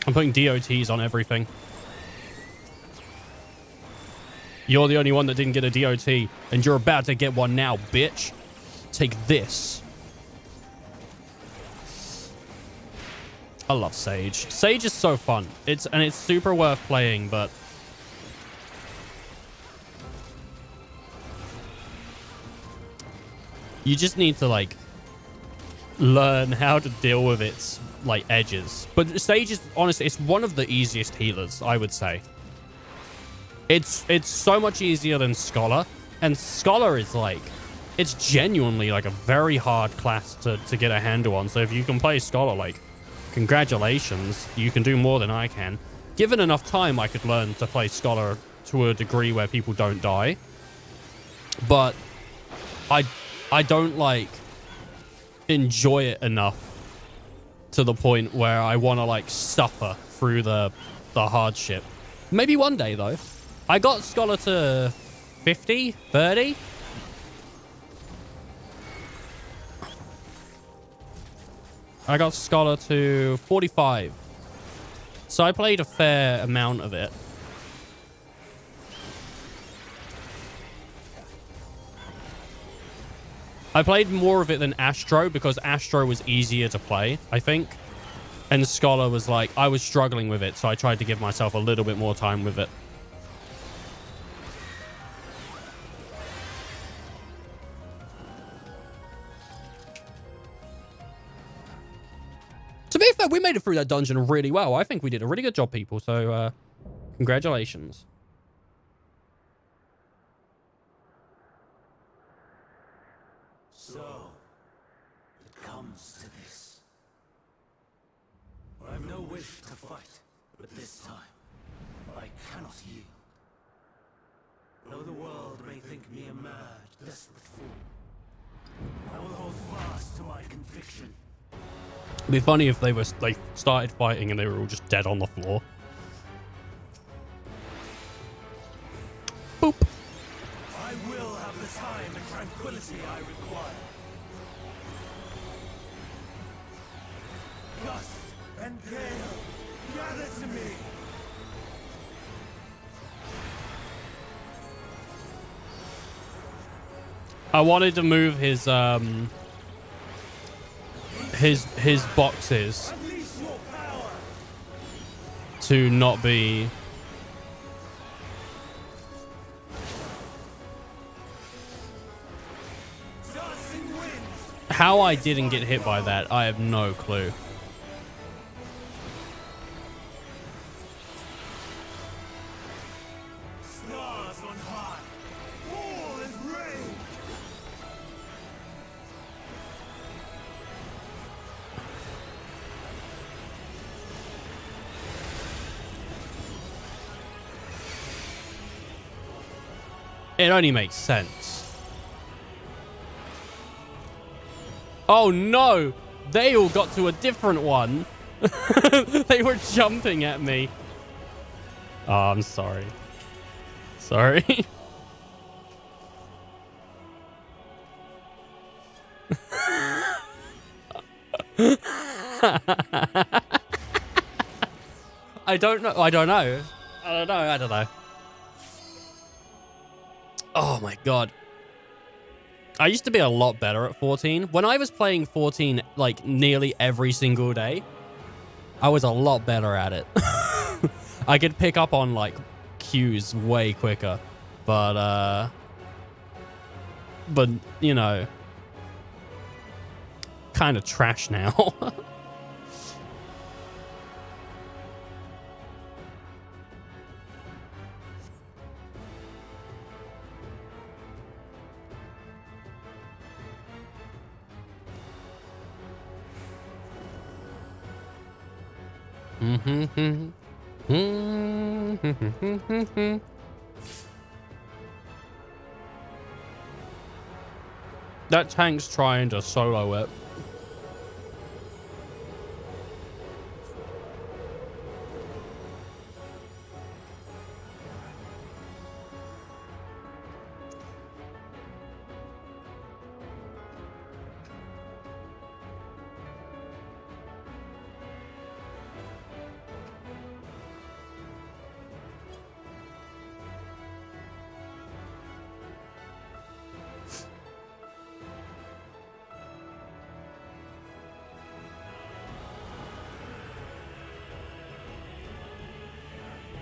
I'm putting DOTs on everything. You're the only one that didn't get a DOT, and you're about to get one now, bitch. Take this. I love Sage. Sage is so fun. It's super worth playing, but you just need to, like, learn how to deal with its, like, edges. But Sage is, honestly, it's one of the easiest healers, I would say. It's so much easier than Scholar, and Scholar is, like, it's genuinely, like, a very hard class to get a handle on. So if you can play Scholar, like, congratulations, you can do more than I can. Given enough time, I could learn to play Scholar to a degree where people don't die. But I don't, like, enjoy it enough to the point where I want to, like, suffer through the hardship. Maybe one day, though. I got Scholar to 50, 30. I got Scholar to 45. So I played a fair amount of it. I played more of it than Astro because Astro was easier to play, I think. And Scholar was like, I was struggling with it, so I tried to give myself a little bit more time with it. To be fair, we made it through that dungeon really well. I think we did a really good job, people. So, congratulations. So, it comes to this. I have no wish to fight, but this time, I cannot yield. Though the world may think me a mad, desperate fool, I will hold fast to my conviction. It'd be funny if they were, like, started fighting and they were all just dead on the floor. Boop. I will have the time and tranquility I require. Gust and gale, gather to me. I wanted to move his boxes to not be how I didn't get hit by that. I have no clue. Stars on high, all is rain. It only makes sense. Oh no! They all got to a different one. They were jumping at me. Oh, I'm sorry. Sorry. I don't know. I don't know. Oh my god. I used to be a lot better at 14. When I was playing 14 like nearly every single day, I was a lot better at it. I could pick up on like cues way quicker. But you know, kind of trash now. That tank's trying to solo it.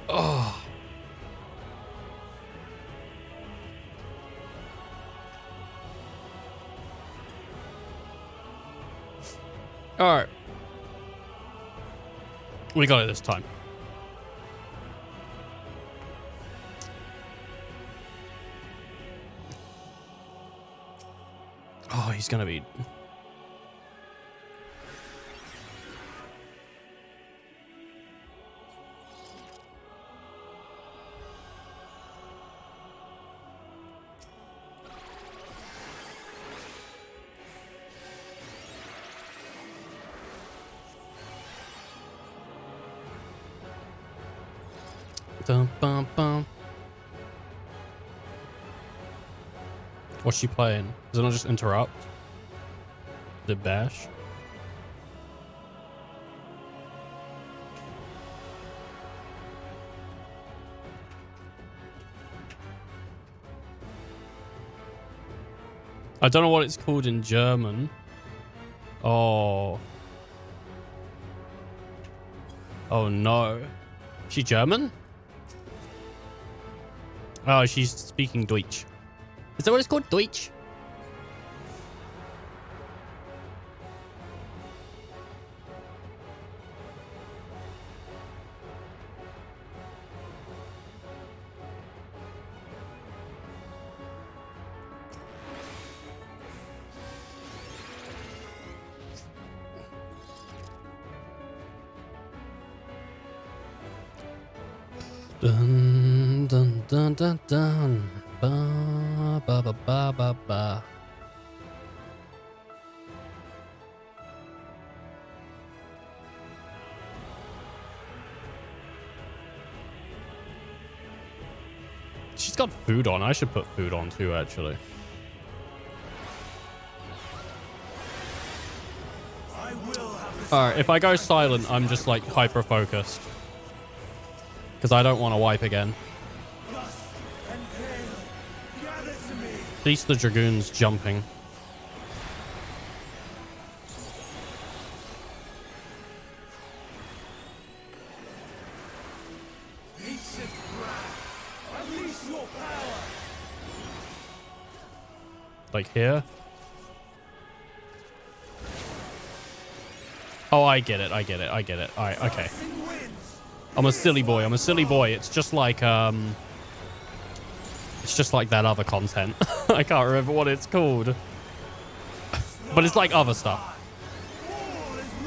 Oh. All right. We got it this time. Oh, he's gonna be... Dum, bum, bum. What's she playing? Does it not just interrupt? The bash? I don't know what it's called in German. Oh. Oh no. She German? Oh, she's speaking Deutsch. Is that what it's called? Deutsch? Dun dun dun dun dun. Ba ba ba ba ba ba. She's got food on. I should put food on too, actually. Alright, if I go silent, I'm just like hyper focused. Because I don't want to wipe again. At least the Dragoon's jumping. Like here? Oh, I get it. I get it. I get it. Alright, okay. I'm a silly boy. I'm a silly boy. It's just like that other content. I can't remember what it's called. But it's like other stuff.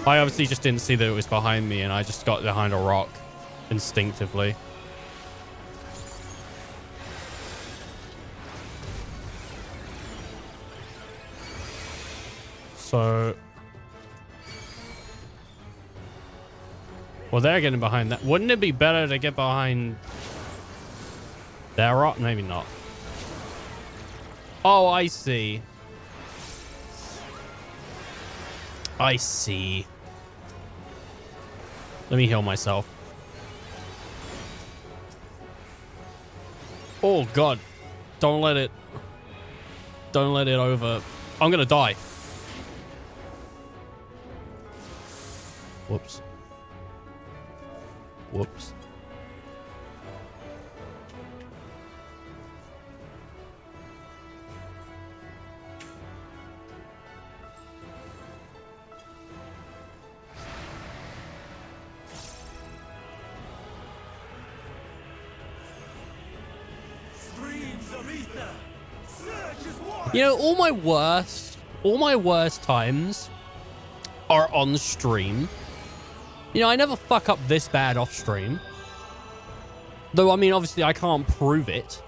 I obviously just didn't see that it was behind me and I just got behind a rock instinctively. So... Well, they're getting behind that. Wouldn't it be better to get behind their rock? Maybe not. Oh, I see. I see. Let me heal myself. Oh, God. Don't let it over. I'm going to die. Whoops. Whoops. You know, all my worst times are on stream. You know, I never fuck up this bad off stream. Though, I mean, obviously, I can't prove it.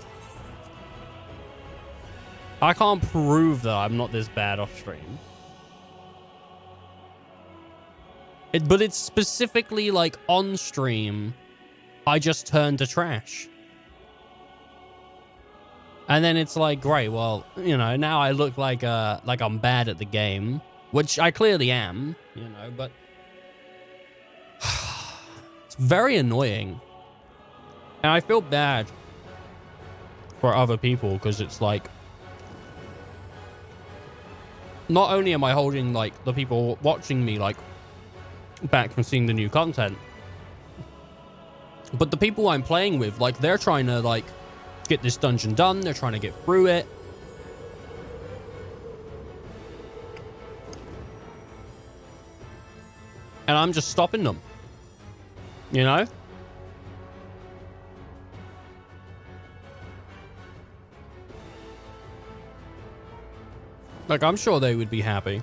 I can't prove that I'm not this bad off stream. But it's specifically, like, on stream, I just turn to trash. And then it's like, great, well, you know, now I look like I'm bad at the game, which I clearly am, you know, but it's very annoying. And I feel bad for other people because it's like, not only am I holding, like, the people watching me, like, back from seeing the new content, but the people I'm playing with, like, they're trying to, like, get this dungeon done. They're trying to get through it. And I'm just stopping them. You know? Like, I'm sure they would be happy.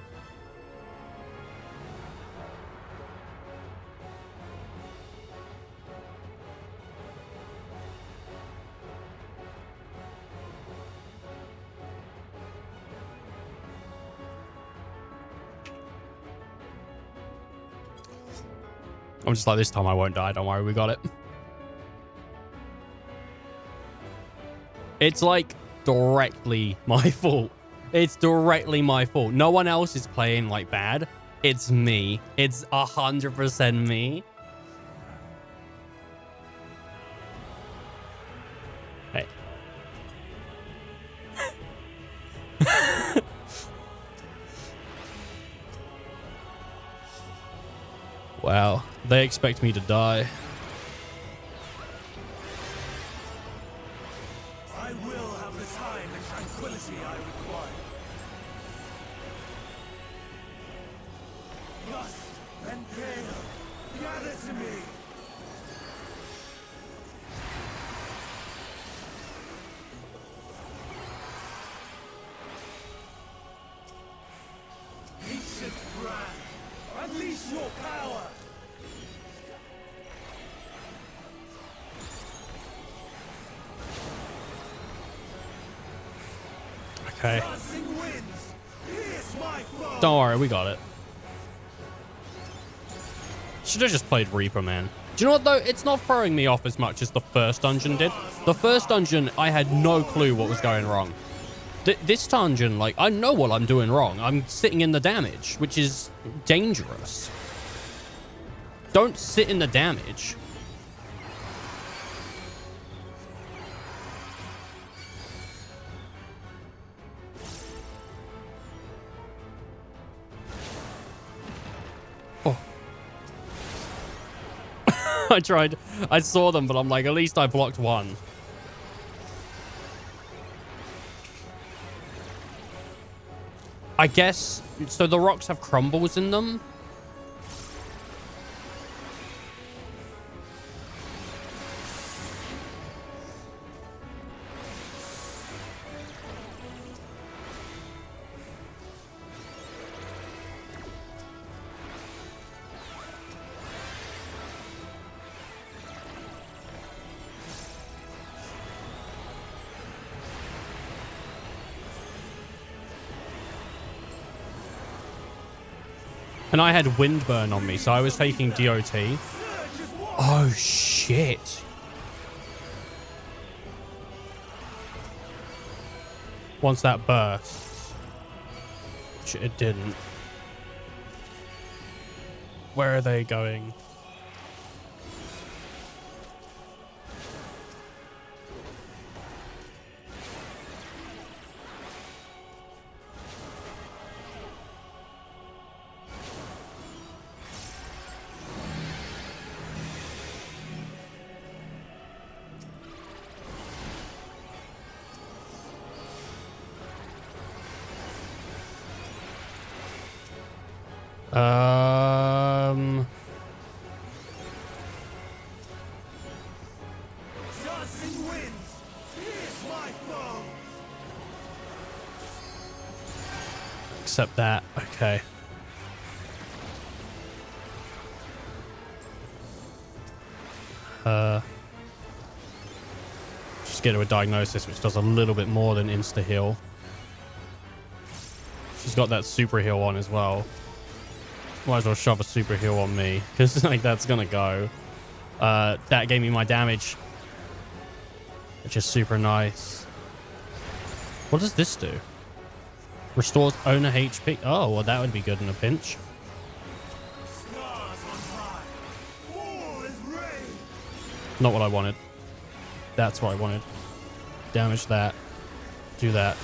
I'm just like, this time I won't die. Don't worry, we got it. It's like directly my fault. It's directly my fault. No one else is playing like bad. It's me. It's 100% me. Hey. Wow. They expect me to die. I will have the time and tranquility I require. Lust and gale, gather to me. Ancient brand, unleash your power. Okay. Don't worry, we got it. Should have just played Reaper, man. Do you know what, though? It's not throwing me off as much as the first dungeon did. The first dungeon, I had no clue what was going wrong. This dungeon, like, I know what I'm doing wrong. I'm sitting in the damage, which is dangerous. Don't sit in the damage. I tried. I saw them, but I'm like, at least I blocked one. I guess, so the rocks have crumbles in them? And I had Windburn on me, so I was taking DOT. Oh, shit. Once that bursts. Which it didn't. Where are they going? Accept that. Okay. Just get her a diagnosis, which does a little bit more than insta heal. She's got that super heal on as well. Might as well shove a super heal on me, because like that's gonna go. That gave me my damage, which is super nice. What does this do? Restores owner HP. Oh, well, that would be good in a pinch. Not what I wanted. That's what I wanted. Damage that. Do that.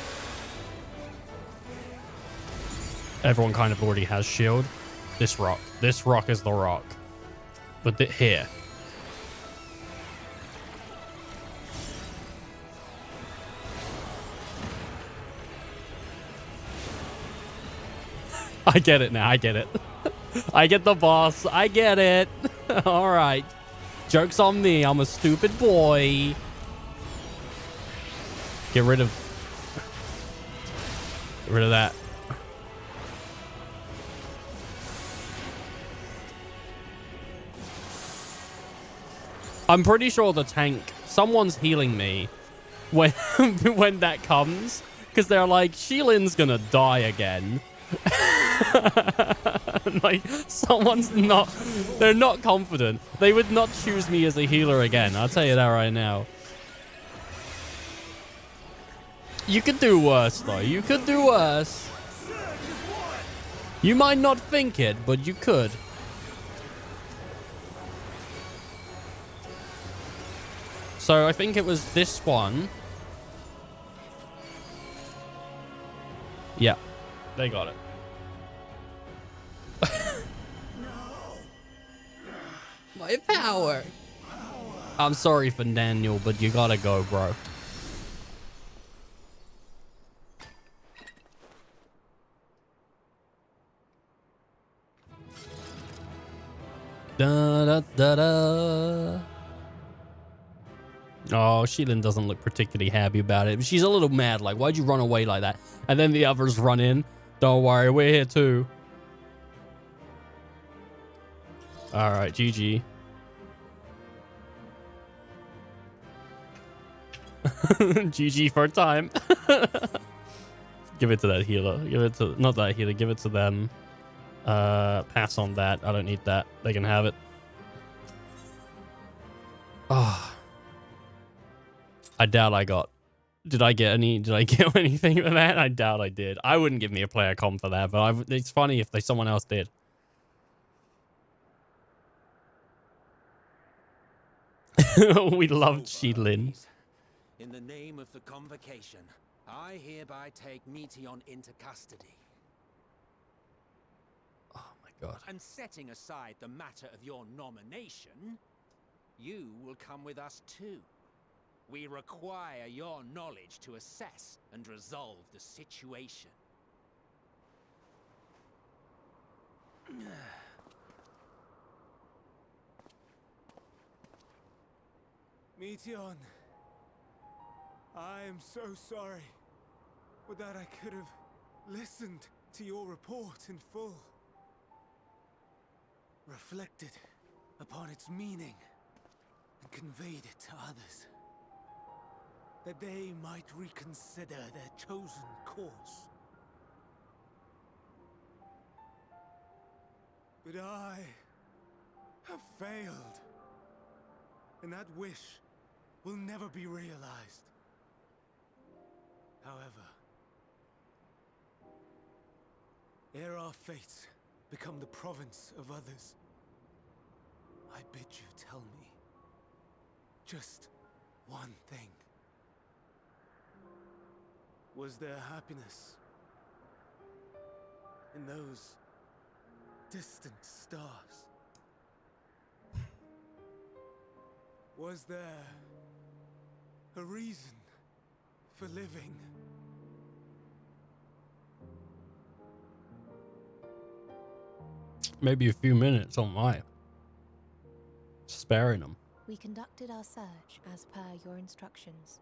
Everyone kind of already has shield. This rock. This rock is the rock. But here. I get it now. I get it. I get the boss. I get it. All right. Joke's on me. I'm a stupid boy. Get rid of that. I'm pretty sure the tank, someone's healing me when when that comes, because they're like, Sheilin's gonna die again. Like, they're not confident. They would not choose me as a healer again. I'll tell you that right now. You could do worse, though. You could do worse. You might not think it, but you could. So I think it was this one. Yeah, they got it. My power. I'm sorry for Daniel, but you gotta go, bro. Da da da da. Oh, Sheilin doesn't look particularly happy about it. She's a little mad, like, why'd you run away like that? And then the others run in. Don't worry, we're here too. All right, GG. GG for time. Give it to that healer. Give it to, not that healer, give it to them. Pass on that. I don't need that. They can have it. Oh. I doubt I got. Did I get anything for that? I doubt I did. I wouldn't give me a player comp for that, but it's funny if someone else did. We loved Sheilin. In the name of the convocation, I hereby take Meteon into custody. Oh my god. And setting aside the matter of your nomination, you will come with us too. We require your knowledge to assess and resolve the situation. Meteon, I am so sorry, but that I could have listened to your report in full, reflected upon its meaning, and conveyed it to others, that they might reconsider their chosen course. But I have failed, and that wish will never be realized. However, ere our fates become the province of others, I bid you tell me just one thing. Was there happiness in those distant stars? Was there a reason for living? Maybe a few minutes on my sparing them. We conducted our search as per your instructions.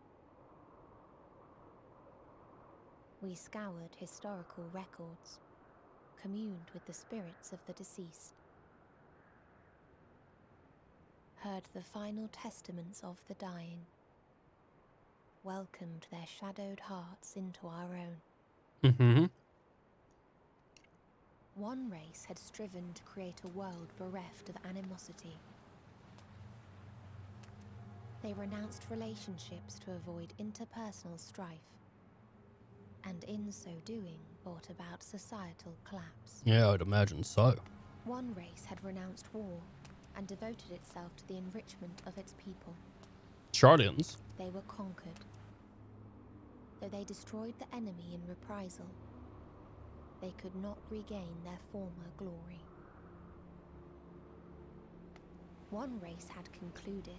We scoured historical records, communed with the spirits of the deceased, heard the final testaments of the dying, welcomed their shadowed hearts into our own. Mm-hmm. One race had striven to create a world bereft of animosity. They renounced relationships to avoid interpersonal strife, and in so doing brought about societal collapse. Yeah, I'd imagine so. One race had renounced war and devoted itself to the enrichment of its people. Chardians? They were conquered. Though they destroyed the enemy in reprisal, they could not regain their former glory. One race had concluded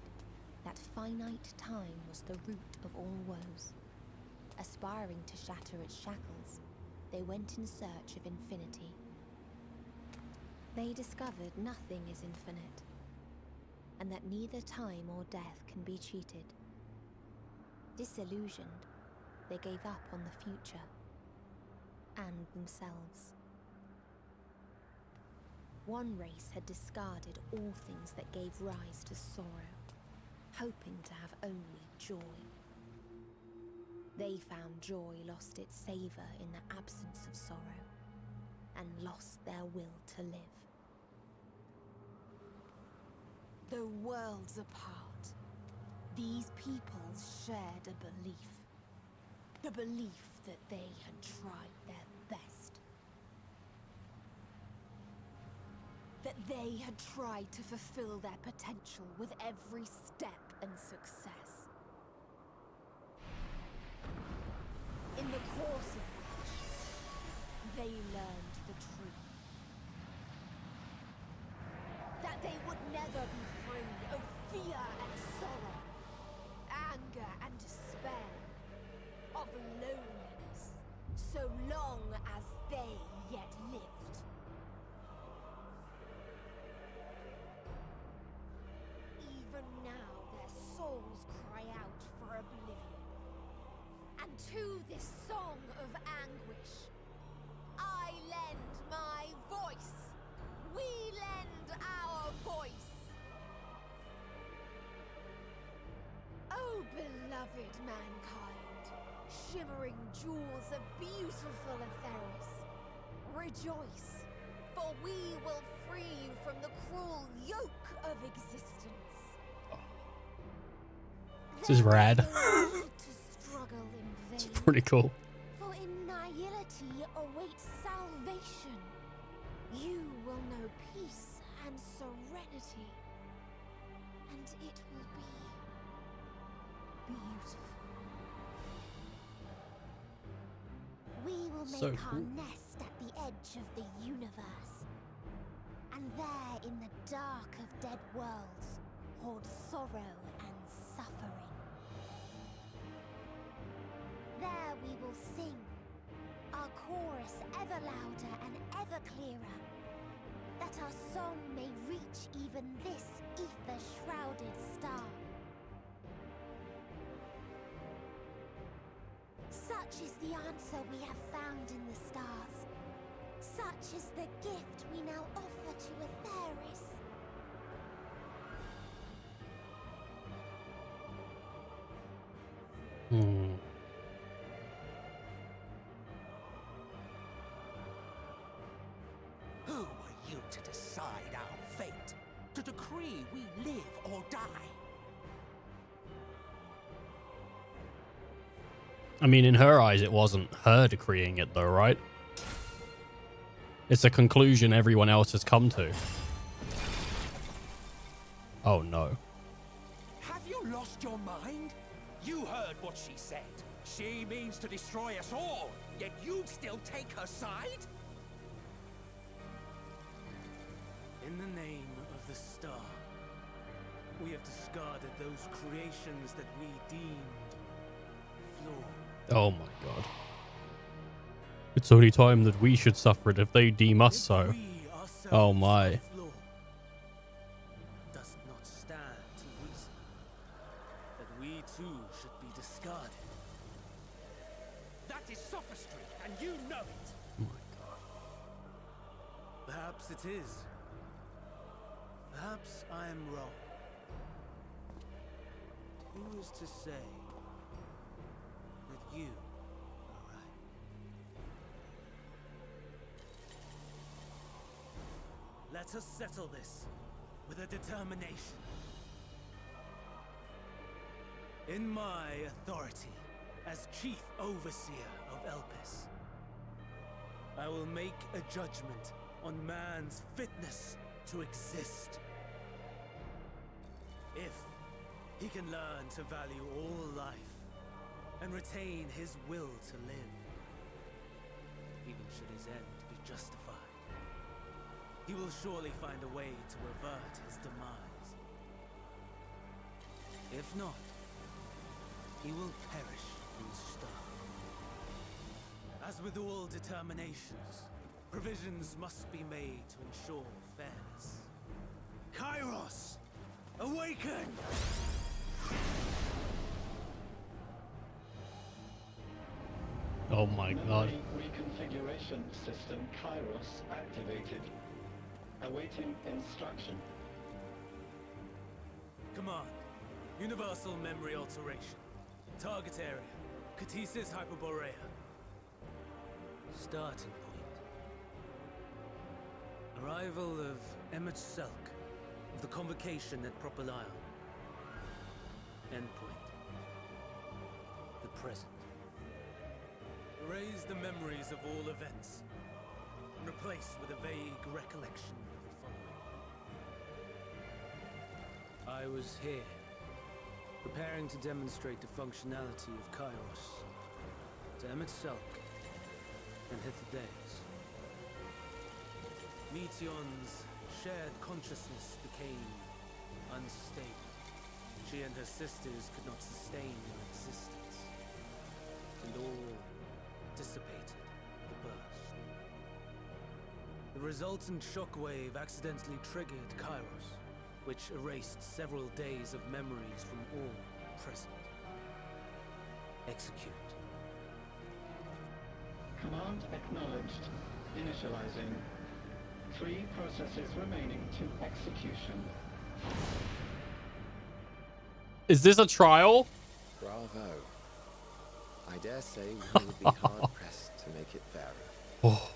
that finite time was the root of all woes. Aspiring to shatter its shackles, they went in search of infinity. They discovered nothing is infinite, and that neither time or death can be cheated. Disillusioned, they gave up on the future and themselves. One race had discarded all things that gave rise to sorrow, hoping to have only joy. They found joy lost its savor in the absence of sorrow, and lost their will to live. Though worlds apart, these peoples shared a belief. The belief that they had tried their best. That they had tried to fulfill their potential with every step and success. In the course of which, they learned the truth. That they would never be free of fear and sorrow, anger and despair, of loneliness, so long as they yet lived. Even now their souls cry out for oblivion. And to this song of anguish, I lend my voice. We lend our voice. Oh, beloved mankind, shimmering jewels of beautiful Atheros, rejoice, for we will free you from the cruel yoke of existence. This is rad. It's pretty cool. For in nihility awaits salvation. You will know peace and serenity, and it will be beautiful. We will make So our cool. nest at the edge of the universe, and there in the dark of dead worlds hoard sorrow and suffering. There we will sing, our chorus ever louder and ever clearer, that our song may reach even this ether-shrouded star. Such is the answer we have found in the stars. Such is the gift we now offer to Atheris. Who are you to decide our fate? To decree we live or die? I mean, in her eyes, it wasn't her decreeing it, though, right? It's a conclusion everyone else has come to. Oh, no. Have you lost your mind? You heard what she said. She means to destroy us all, yet you'd still take her side? In the name of the star, we have discarded those creations that we deemed flawed. Oh, my God. It's only time that we should suffer it if they deem us so. Oh my. Law does not stand to reason that we too should be discarded. That is sophistry, and you know it. Oh my god. Perhaps it is. Perhaps I am wrong. Who is to say that you are right? Let us settle this with a determination. In my authority as Chief Overseer of Elpis, I will make a judgment on man's fitness to exist. If he can learn to value all life and retain his will to live, even should his end be justified, he will surely find a way to avert his demise. If not, he will perish in stark. As with all determinations, provisions must be made to ensure fairness. Kairos, awaken! Oh my god. Reconfiguration system Kairos activated. Awaiting instruction. Command, universal memory alteration. Target area, Catesis Hyperborea. Starting point. Arrival of Emmett Selk of the Convocation at Propylion. Endpoint. The present. Erase the memories of all events and replace with a vague recollection of the following. I was here, preparing to demonstrate the functionality of Kairos to Emmett Selk and Hithidaeus. Meteion's shared consciousness became unstable. She and her sisters could not sustain their existence, and all dissipated with the burst. The resultant shockwave accidentally triggered Kairos, which erased several days of memories from all present. Execute. Command acknowledged. Initializing. 3 processes remaining to execution. Is this a trial? Bravo. I dare say we would be hard-pressed to make it fairer. Oh.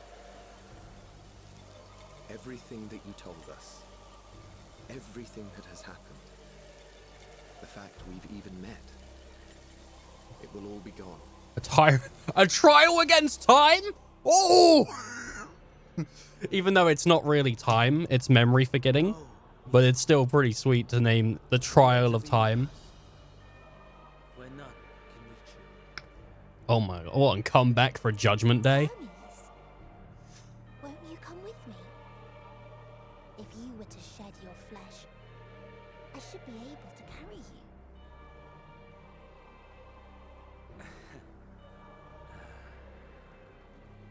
Everything that you told us, everything that has happened, the fact we've even met, it will all be gone. A trial against time? Oh! Even though it's not really time, it's memory forgetting. But it's still pretty sweet to name the trial of time. Where none can reach you. Oh my god. What, and come back for Judgment Day? Won't you come with me? If you were to shed your flesh, I should be able to carry you.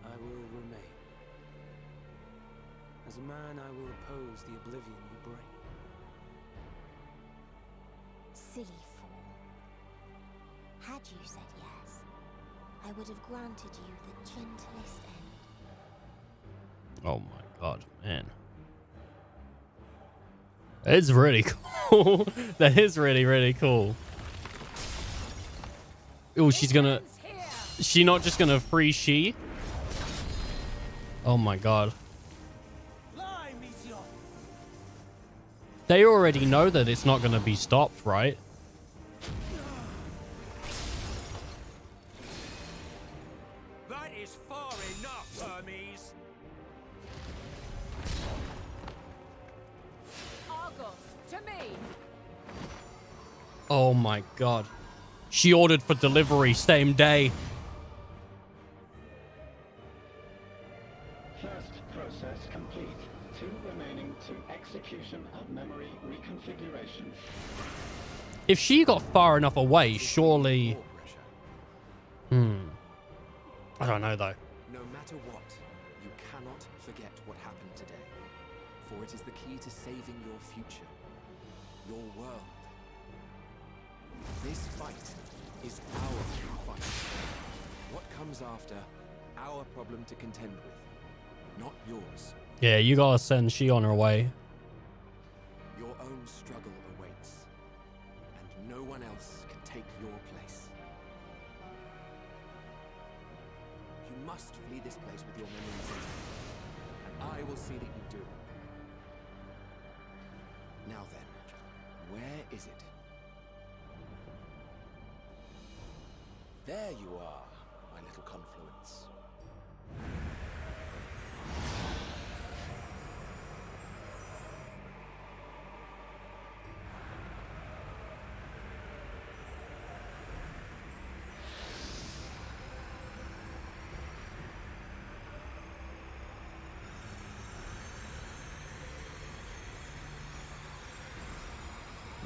I will remain. As a man, I will oppose the oblivion you bring. Silly fool. Had you said yes, I would have granted you the gentlest end. Oh my god, man. It's really cool. That is really, really cool. Oh, she's gonna... She not just gonna free she? Oh my god. They already know that it's not gonna be stopped, right? That is far enough, Hermes. Argos, to me. Oh my god. She ordered for delivery same day. First process complete. 2 remaining to execution of memory reconfiguration. If she got far enough away, surely... I don't know though. No matter what, you cannot forget what happened today. for it is the key to saving your future, your world. This fight is our fight. What comes after, our problem to contend with, not yours. Yeah, you gotta send she on her way. Your own struggle awaits, and no one else can take your place. You must flee this place with your memories intact, and I will see that you do. Now then, where is it? There you are, my little confluence.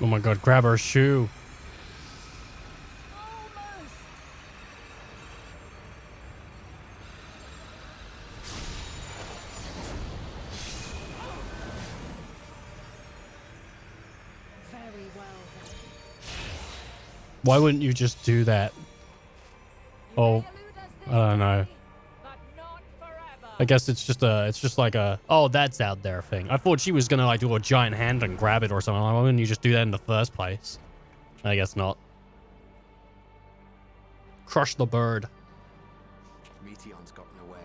Oh my god, grab her shoe. Very well then. Why wouldn't you just do that? Oh, I don't know. I guess it's just like a, oh, that's out there thing. I thought she was gonna like do a giant hand and grab it or something. Why wouldn't you just do that in the first place? I guess not. Crush the bird. Meteon's gotten away.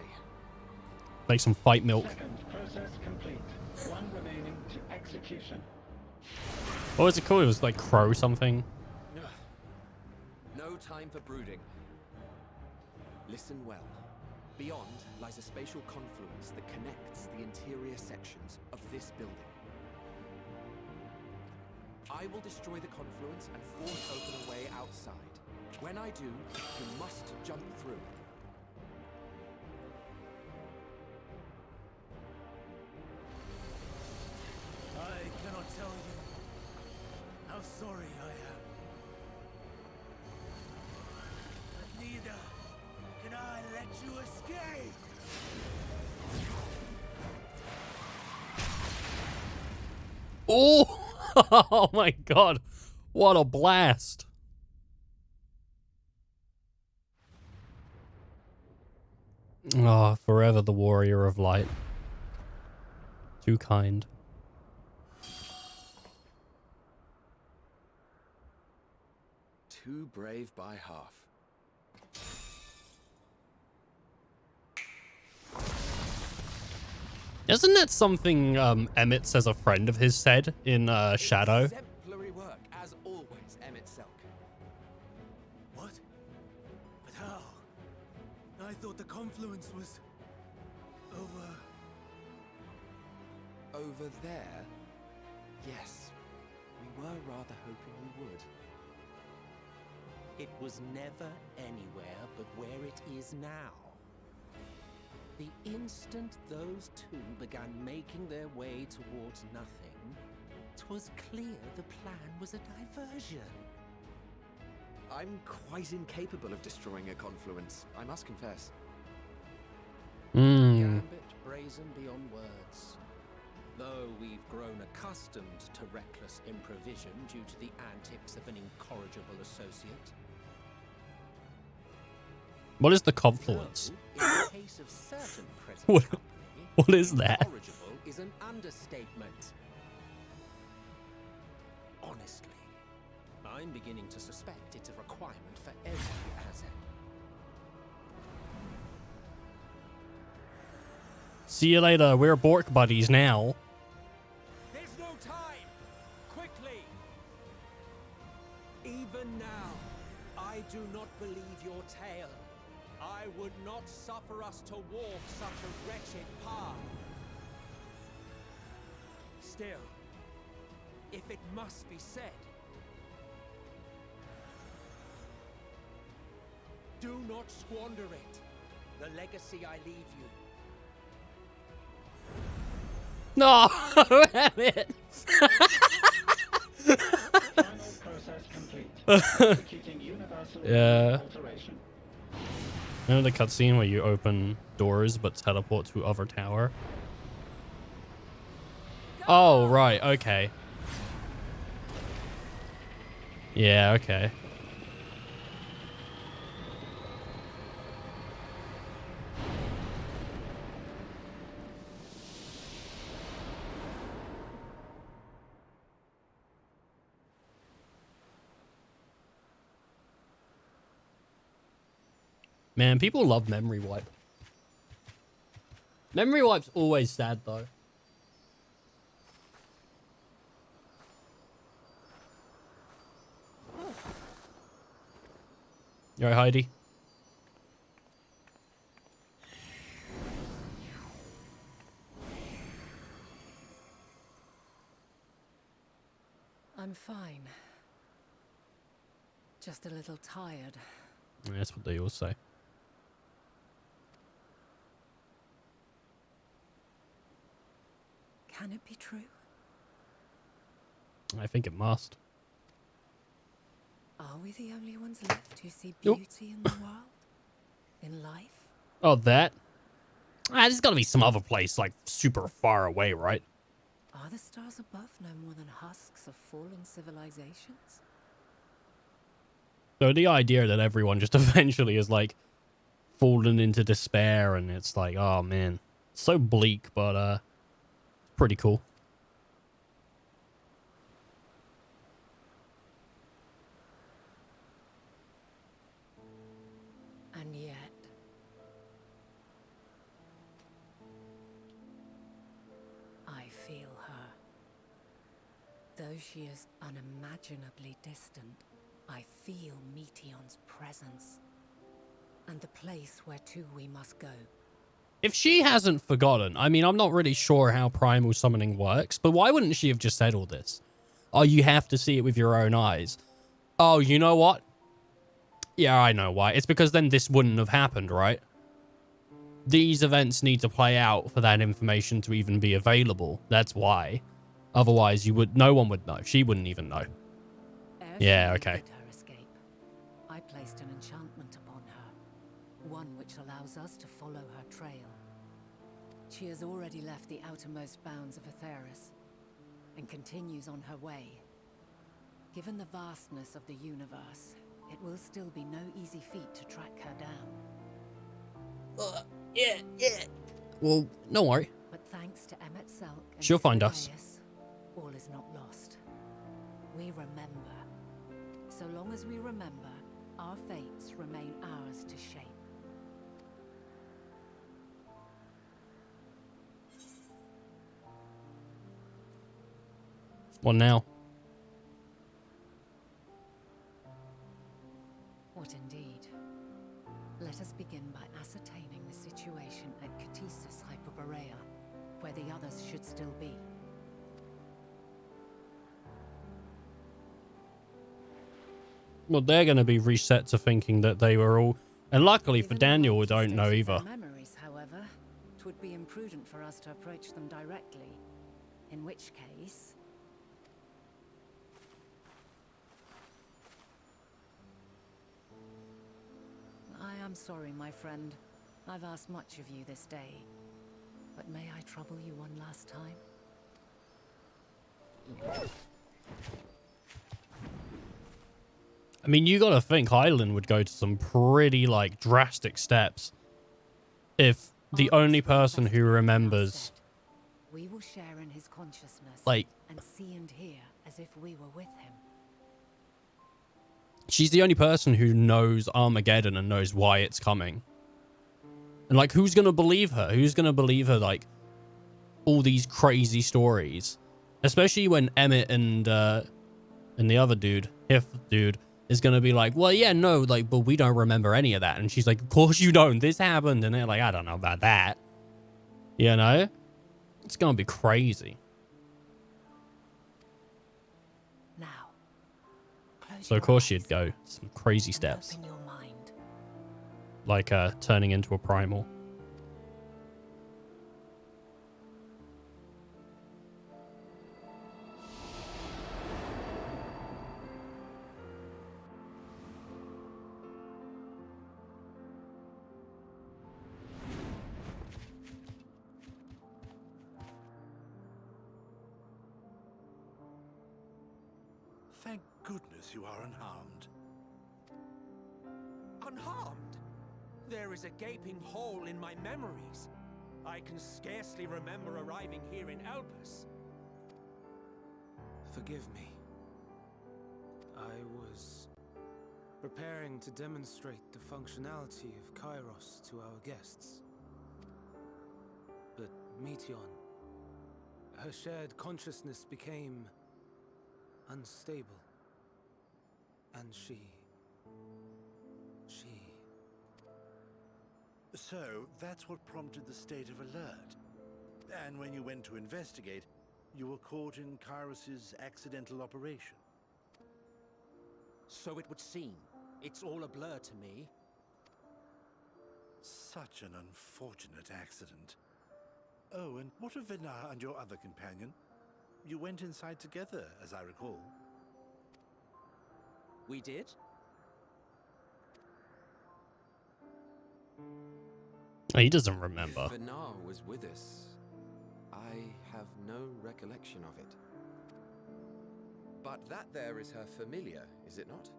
Make some fight milk. Second process complete. One remaining to execution. What was it called? It was like crow something. No time for brooding. Listen well. Beyond lies a spatial confluence that connects the interior sections of this building. I will destroy the confluence and force open a way outside. When I do, you must jump through. I cannot tell you how sorry I am. But neither can I let you escape. Oh! Oh my god. What a blast. Oh, forever the warrior of light. Too kind. Too brave by half. Isn't that something Emmett says a friend of his said in Shadow? Exemplary work, as always, Emmett Selk. What? But how? I thought the confluence was over. Over there? Yes. We were rather hoping we would. It was never anywhere but where it is now. The instant those two began making their way towards nothing, 'twas clear the plan was a diversion. I'm quite incapable of destroying a confluence, I must confess. Gambit brazen beyond words. Though we've grown accustomed to reckless improvision due to the antics of an incorrigible associate. What is the confluence? In the case of certain present What- company, what is that? incorrigible is an understatement. Honestly, I'm beginning to suspect it's a requirement for every asset. See you later. We're Bork buddies now. There's no time! Quickly! Even now, I do not believe your tale. I would not suffer us to walk such a wretched path. Still, if it must be said, do not squander it. The legacy I leave you. No, damn it. Final process complete. Executing universal Yeah. alteration. Remember the cutscene where you open doors but teleport to other tower? Oh, right. Okay. Yeah, okay. Man, people love memory wipe. Memory wipe's always sad, though. You alright, Heidi? I'm fine. Just a little tired. Yeah, that's what they all say. Can it be true? I think it must. Are we the only ones left who see beauty in the world? In life? Oh, that? There's gotta be some other place, like, super far away, right? Are the stars above no more than husks of fallen civilizations? So the idea that everyone just eventually is, like, fallen into despair, and it's like, oh, man. So bleak, but, pretty cool. And yet... I feel her. Though she is unimaginably distant, I feel Meteon's presence. And the place where to we must go. If she hasn't forgotten, I mean, I'm not really sure how primal summoning works, but why wouldn't she have just said all this? Oh, you have to see it with your own eyes. Oh, you know what? Yeah, I know why. It's because then this wouldn't have happened, right? These events need to play out for that information to even be available. That's why. Otherwise, no one would know. She wouldn't even know. Yeah, okay. Her escape. I placed an enchantment upon her, one which allows us to follow her trail. She has already left the outermost bounds of Aetheris and continues on her way. Given the vastness of the universe, it will still be no easy feat to track her down. Yeah. Well, don't worry. But thanks to Emmet Selk and She'll find us. all is not lost. We remember. So long as we remember, our fates remain ours to shape. What now? What indeed? Let us begin by ascertaining the situation at Katisis Hyperborea, where the others should still be. Well, they're going to be reset to thinking that they were all... And luckily for Daniel, we don't know either. Memories, however, it would be imprudent for us to approach them directly. In which case... I am sorry, my friend. I've asked much of you this day. But may I trouble you one last time? I mean, you got to think Hyland would go to some pretty, like, drastic steps if the only person who remembers... We will share in his consciousness, like, and see and hear as if we were with him. She's the only person who knows Armageddon and knows why it's coming. And, like, who's going to believe her? Who's going to believe her, like, all these crazy stories? Especially when Emmett and the other dude, Hif dude, is going to be like, well, yeah, no, like, but we don't remember any of that. And she's like, of course you don't. This happened. And they're like, I don't know about that. You know? It's going to be crazy. Now, so, of course, she'd go some crazy steps. Like turning into a primal. Thank goodness you are unharmed. Unharmed? There is a gaping hole in my memories. I can scarcely remember arriving here in Elpis. Forgive me. I was preparing to demonstrate the functionality of Kairos to our guests. But Meteon, her shared consciousness became unstable. And she... So, that's what prompted the state of alert. And when you went to investigate, you were caught in Kairos's accidental operation. So it would seem. It's all a blur to me. Such an unfortunate accident. Oh, and what of Vinar and your other companion? You went inside together, as I recall. We did? Oh, he doesn't remember. If Vinar was with us, I have no recollection of it. But that there is her familiar, is it not?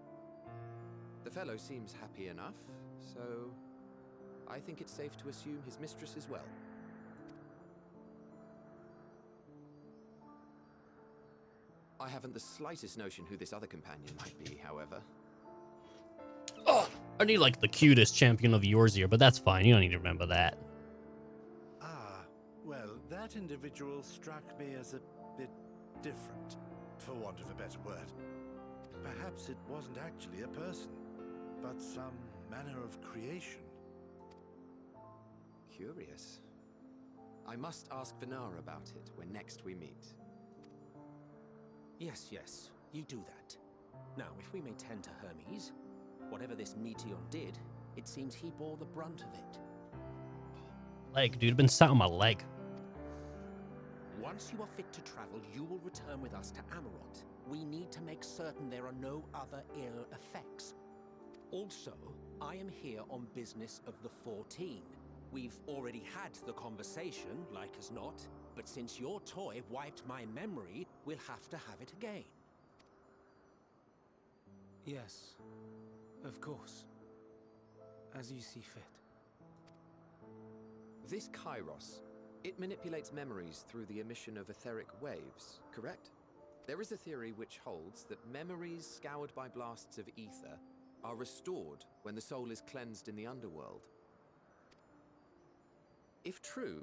The fellow seems happy enough, so I think it's safe to assume his mistress as well. I haven't the slightest notion who this other companion might be, however. Oh, I need like the cutest champion of yours here, but that's fine. You don't need to remember that. Ah, well, that individual struck me as a bit different, for want of a better word. Perhaps it wasn't actually a person, but some manner of creation. Curious. I must ask Vinar about it when next we meet. Yes, you do that. Now, if we may tend to Hermes, whatever this Meteon did, it seems he bore the brunt of it. Leg, dude, I've been sat on my leg. Once you are fit to travel, you will return with us to Amarot. We need to make certain there are no other ill effects. Also, I am here on business of the 14. We've already had the conversation, like as not, but since your toy wiped my memory, we'll have to have it again. Yes, of course. As you see fit. This Kairos, it manipulates memories through the emission of etheric waves, correct? There is a theory which holds that memories scoured by blasts of ether are restored when the soul is cleansed in the underworld. If true,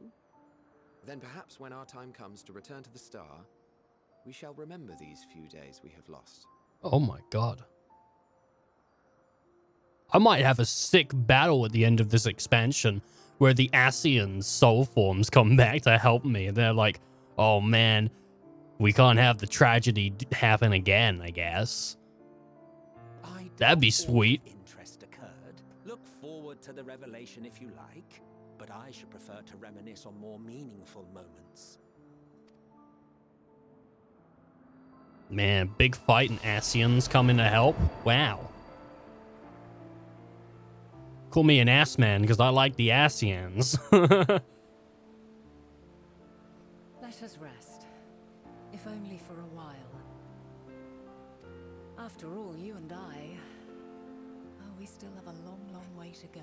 then perhaps when our time comes to return to the star, we shall remember these few days we have lost. Oh my god. I might have a sick battle at the end of this expansion where the Asian soul forms come back to help me. And they're like, oh man, we can't have the tragedy happen again, I guess. That'd be sweet. Interest occurred. Look forward to the revelation if you like, but I should prefer to reminisce on more meaningful moments. Man, big fight and Asians coming to help? Wow. Call me an ass man because I like the Asians. Let us rest, if only for a while. After all, you and I, oh, we still have a long, long way to go.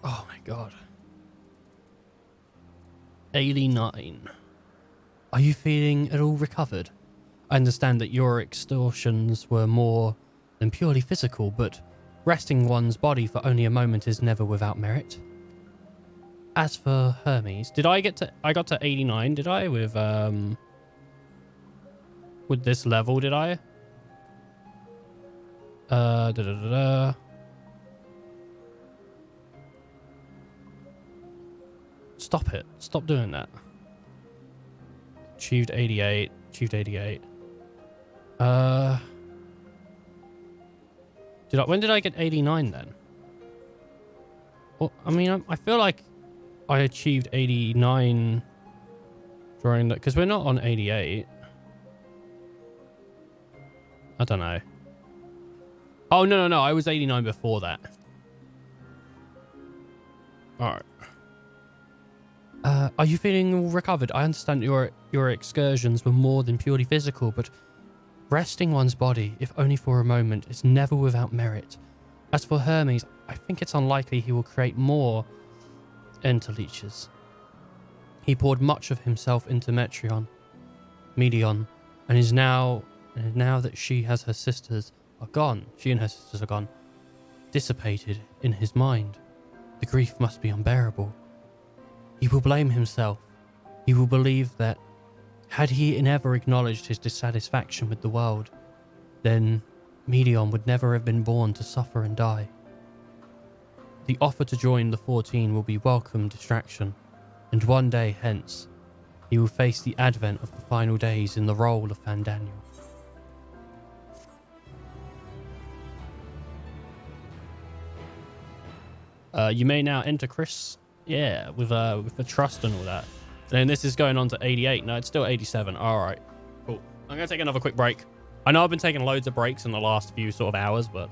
Oh my god. 89. Are you feeling at all recovered? I understand that your extortions were more than purely physical, but resting one's body for only a moment is never without merit. As for Hermes, I got to 89, did I? With this level, did I? Stop it. Stop doing that. Achieved 88. Achieved 88. When did I get 89 then? Well, I mean, I feel like I achieved 89 during that, because we're not on 88. I don't know. Oh, no. I was 89 before that. All right. Are you feeling all recovered? I understand your excursions were more than purely physical, but resting one's body, if only for a moment, is never without merit. As for Hermes, I think it's unlikely he will create more Enterleeches. He poured much of himself into Medion, and is now that she and her sisters are gone, dissipated in his mind. The grief must be unbearable. He will blame himself. He will believe that, had he never acknowledged his dissatisfaction with the world, then Medion would never have been born to suffer and die. The offer to join the 14 will be welcome distraction, and one day hence, he will face the advent of the final days in the role of Fandaniel. You may now enter Chris, with the trust and all that. And then this is going on to 88. No, it's still 87. All right, cool. I'm gonna take another quick break. I know I've been taking loads of breaks in the last few sort of hours, but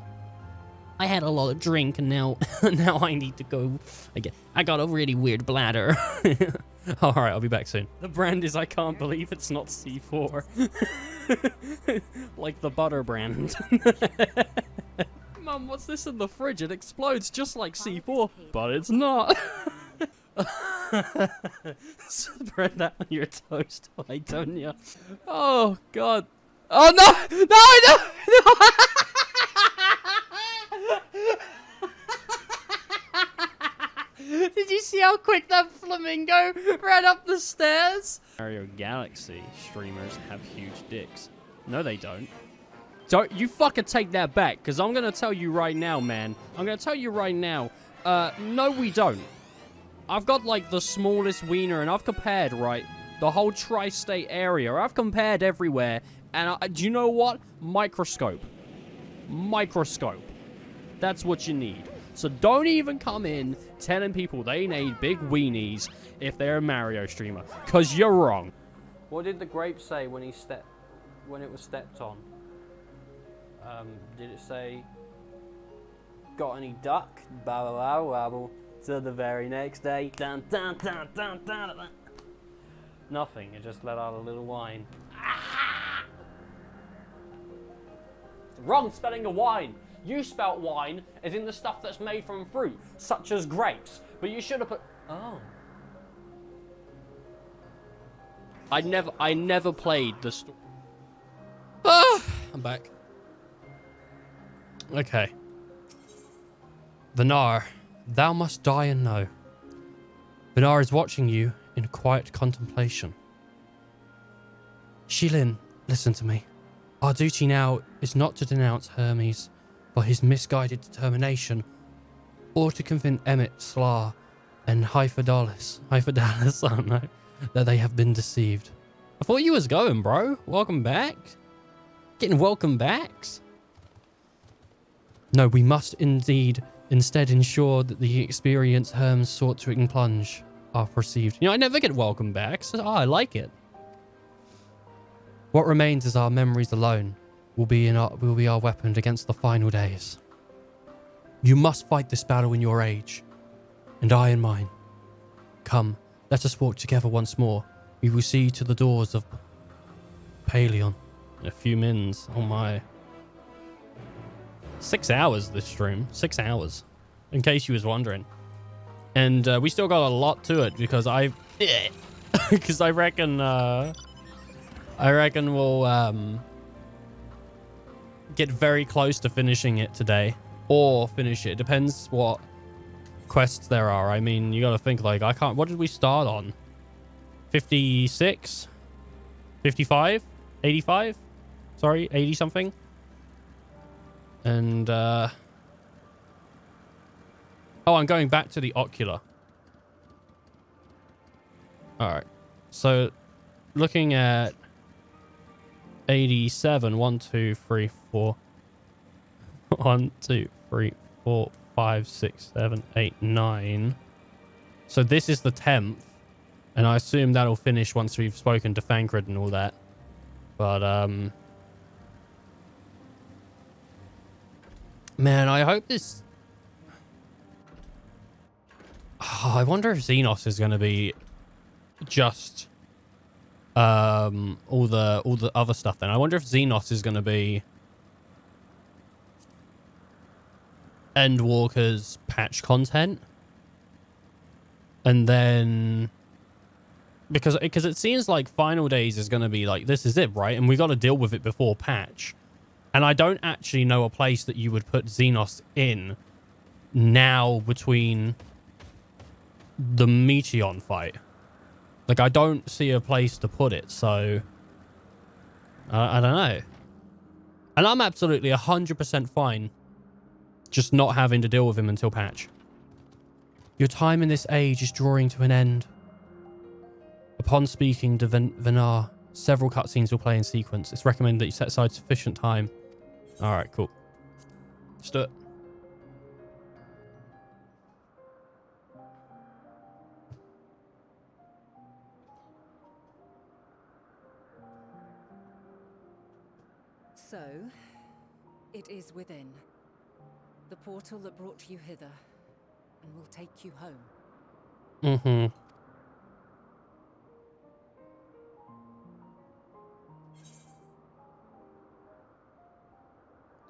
I had a lot of drink and now I need to go. I got a really weird bladder. All right, I'll be back soon. The brand is I can't believe it's not C4. Like the butter brand. Mum, what's this in the fridge? It explodes just like C4, but it's not. Spread that on your toast, why don't you? Oh, God. Oh, no! Did you see how quick that flamingo ran up the stairs? Mario Galaxy streamers have huge dicks. No, they don't. Don't you fucking take that back, because I'm going to tell you right now, man. I'm going to tell you right now. No, we don't. I've got, like, the smallest wiener, and I've compared, right, the whole tri-state area. I've compared everywhere, and do you know what? Microscope. That's what you need. So don't even come in telling people they need big weenies if they're a Mario streamer, because you're wrong. What did the grape say when it was stepped on? Did it say, got any duck? Babble, babble, babble. Till the very next day. Dun, dun, dun, dun, dun, dun. Nothing. It just let out a little whine. Ah! Wrong spelling of wine. You spelt wine as in the stuff that's made from fruit, such as grapes. But you should have put... Oh. I never played the story. Ah! I'm back. Okay. Vinar, thou must die and know. Vinar is watching you in quiet contemplation. Shilin, listen to me. Our duty now is not to denounce Hermes for his misguided determination, or to convince Emmett, Slar, and Hyphodalis, I don't know, that they have been deceived. I thought you was going, bro. Welcome back. Getting welcome backs. No, we must instead ensure that the experience Hermes sought to plunge are perceived. You know, I never get welcome backs. Oh, I like it. What remains is our memories alone will be our weapon against the final days. You must fight this battle in your age, and I in mine. Come, let us walk together once more. We will see to the doors of Paleon. In a few mins. Oh my. 6 hours this stream. 6 hours. In case you was wondering. And we still got a lot to it because I reckon we'll get very close to finishing it today. Or finish it. Depends what quests there are. I mean, you gotta think like, what did we start on? 56? 55? 85? Sorry, 80 something? And, oh, I'm going back to the ocular. Alright. So, looking at 87. 1, 2, 3, 4. 1, 2, 3, 4, 5, 6, 7, 8, 9. So this is the 10th. And I assume that'll finish once we've spoken to Thancred and all that. But, Man, I hope this... Oh, I wonder if Xenos is going to be just all the other stuff then. I wonder if Xenos is going to be Endwalker's patch content. And then... Because it seems like Final Days is going to be like, this is it, right? And we got to deal with it before patch. And I don't actually know a place that you would put Xenos in now between the Meteon fight. Like, I don't see a place to put it, so... I don't know. And I'm absolutely 100% fine just not having to deal with him until patch. Your time in this age is drawing to an end. Upon speaking to Venar, several cutscenes will play in sequence. It's recommended that you set aside sufficient time. Alright, cool. Let's do it. So, it is within. The portal that brought you hither, and will take you home. Mm-hmm.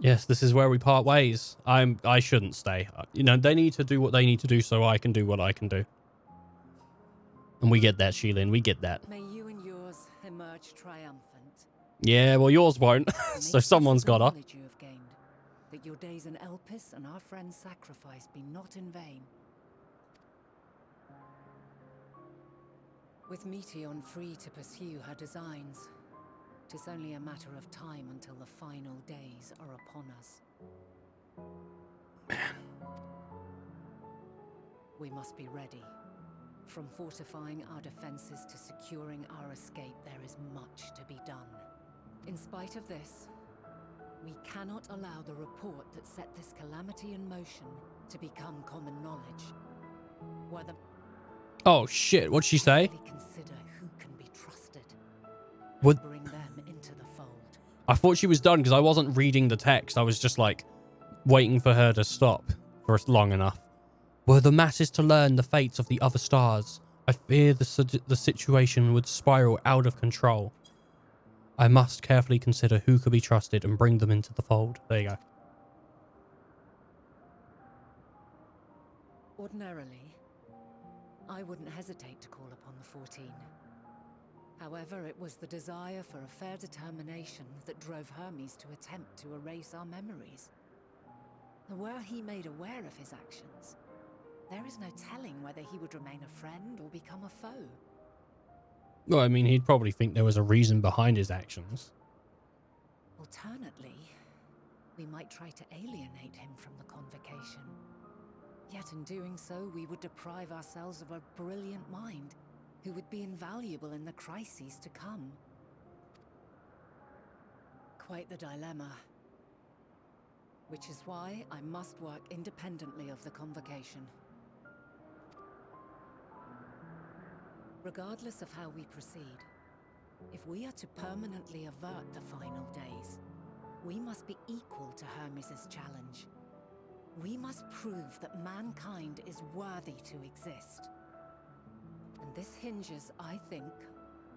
Yes, this is where we part ways. I shouldn't stay. You know, they need to do what they need to do so I can do what I can do. And we get that, Sheilin. We get that. May you and yours emerge triumphant. Yeah, well, yours won't. So someone's got her. You have gained, that your days in Elpis and our friend's sacrifice be not in vain. With Meteon free to pursue her designs, 'tis only a matter of time until the final days are upon us. We must be ready. From fortifying our defenses to securing our escape, there is much to be done. In spite of this, we cannot allow the report that set this calamity in motion to become common knowledge. Whether Oh shit, what'd she say? consider who can be trusted. What? Bring them into the fold. I thought she was done because I wasn't reading the text. I was just like waiting for her to stop for long enough. Were the masses to learn the fates of the other stars, I fear the situation would spiral out of control. I must carefully consider who could be trusted and bring them into the fold. There you go. Ordinarily, I wouldn't hesitate to call upon the 14. However, it was the desire for a fair determination that drove Hermes to attempt to erase our memories. And were he made aware of his actions, there is no telling whether he would remain a friend or become a foe. Well, I mean, he'd probably think there was a reason behind his actions. Alternately, we might try to alienate him from the convocation. Yet in doing so, we would deprive ourselves of a brilliant mind who would be invaluable in the crises to come. Quite the dilemma. Which is why I must work independently of the convocation. Regardless of how we proceed, if we are to permanently avert the final days, we must be equal to Hermes' challenge. We must prove that mankind is worthy to exist. And this hinges, I think,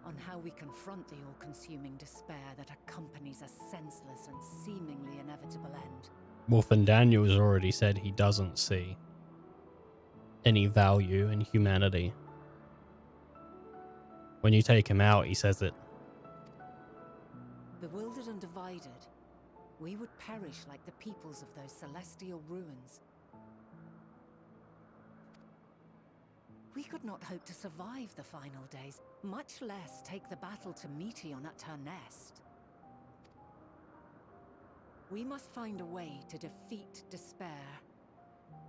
on how we confront the all-consuming despair that accompanies a senseless and seemingly inevitable end. Wolfen Daniels already said he doesn't see any value in humanity. When you take him out, he says it. Bewildered and divided, we would perish like the peoples of those celestial ruins. We could not hope to survive the final days, much less take the battle to Meteon at her nest. We must find a way to defeat despair,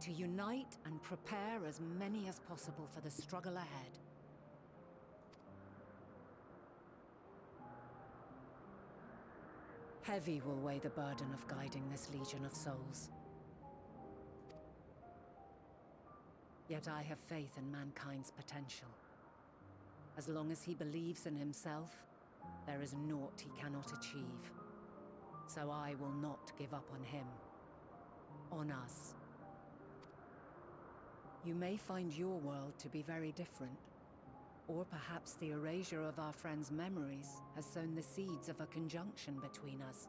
to unite and prepare as many as possible for the struggle ahead. Heavy will weigh the burden of guiding this legion of souls. Yet I have faith in mankind's potential. As long as he believes in himself, there is naught he cannot achieve. So I will not give up on him. on us. You may find your world to be very different, or perhaps the erasure of our friends' memories has sown the seeds of a conjunction between us.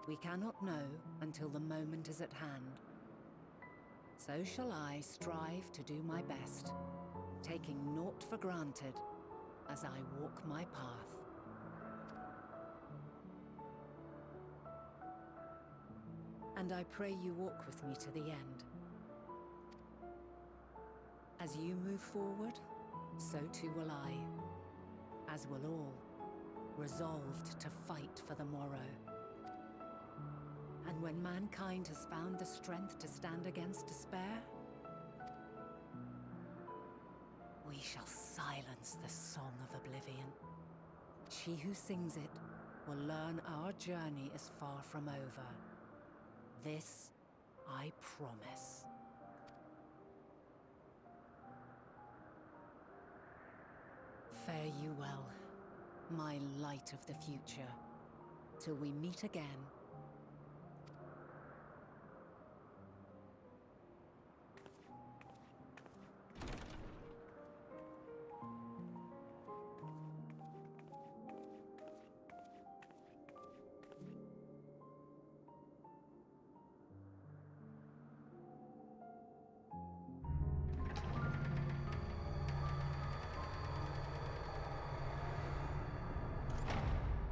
We cannot know until the moment is at hand. So shall I strive to do my best, taking naught for granted as I walk my path. And I pray you walk with me to the end. As you move forward, so too will I, as will all, resolved to fight for the morrow. And when mankind has found the strength to stand against despair, we shall silence the song of oblivion. She who sings it will learn our journey is far from over. This I promise. Fare you well, my light of the future, till we meet again.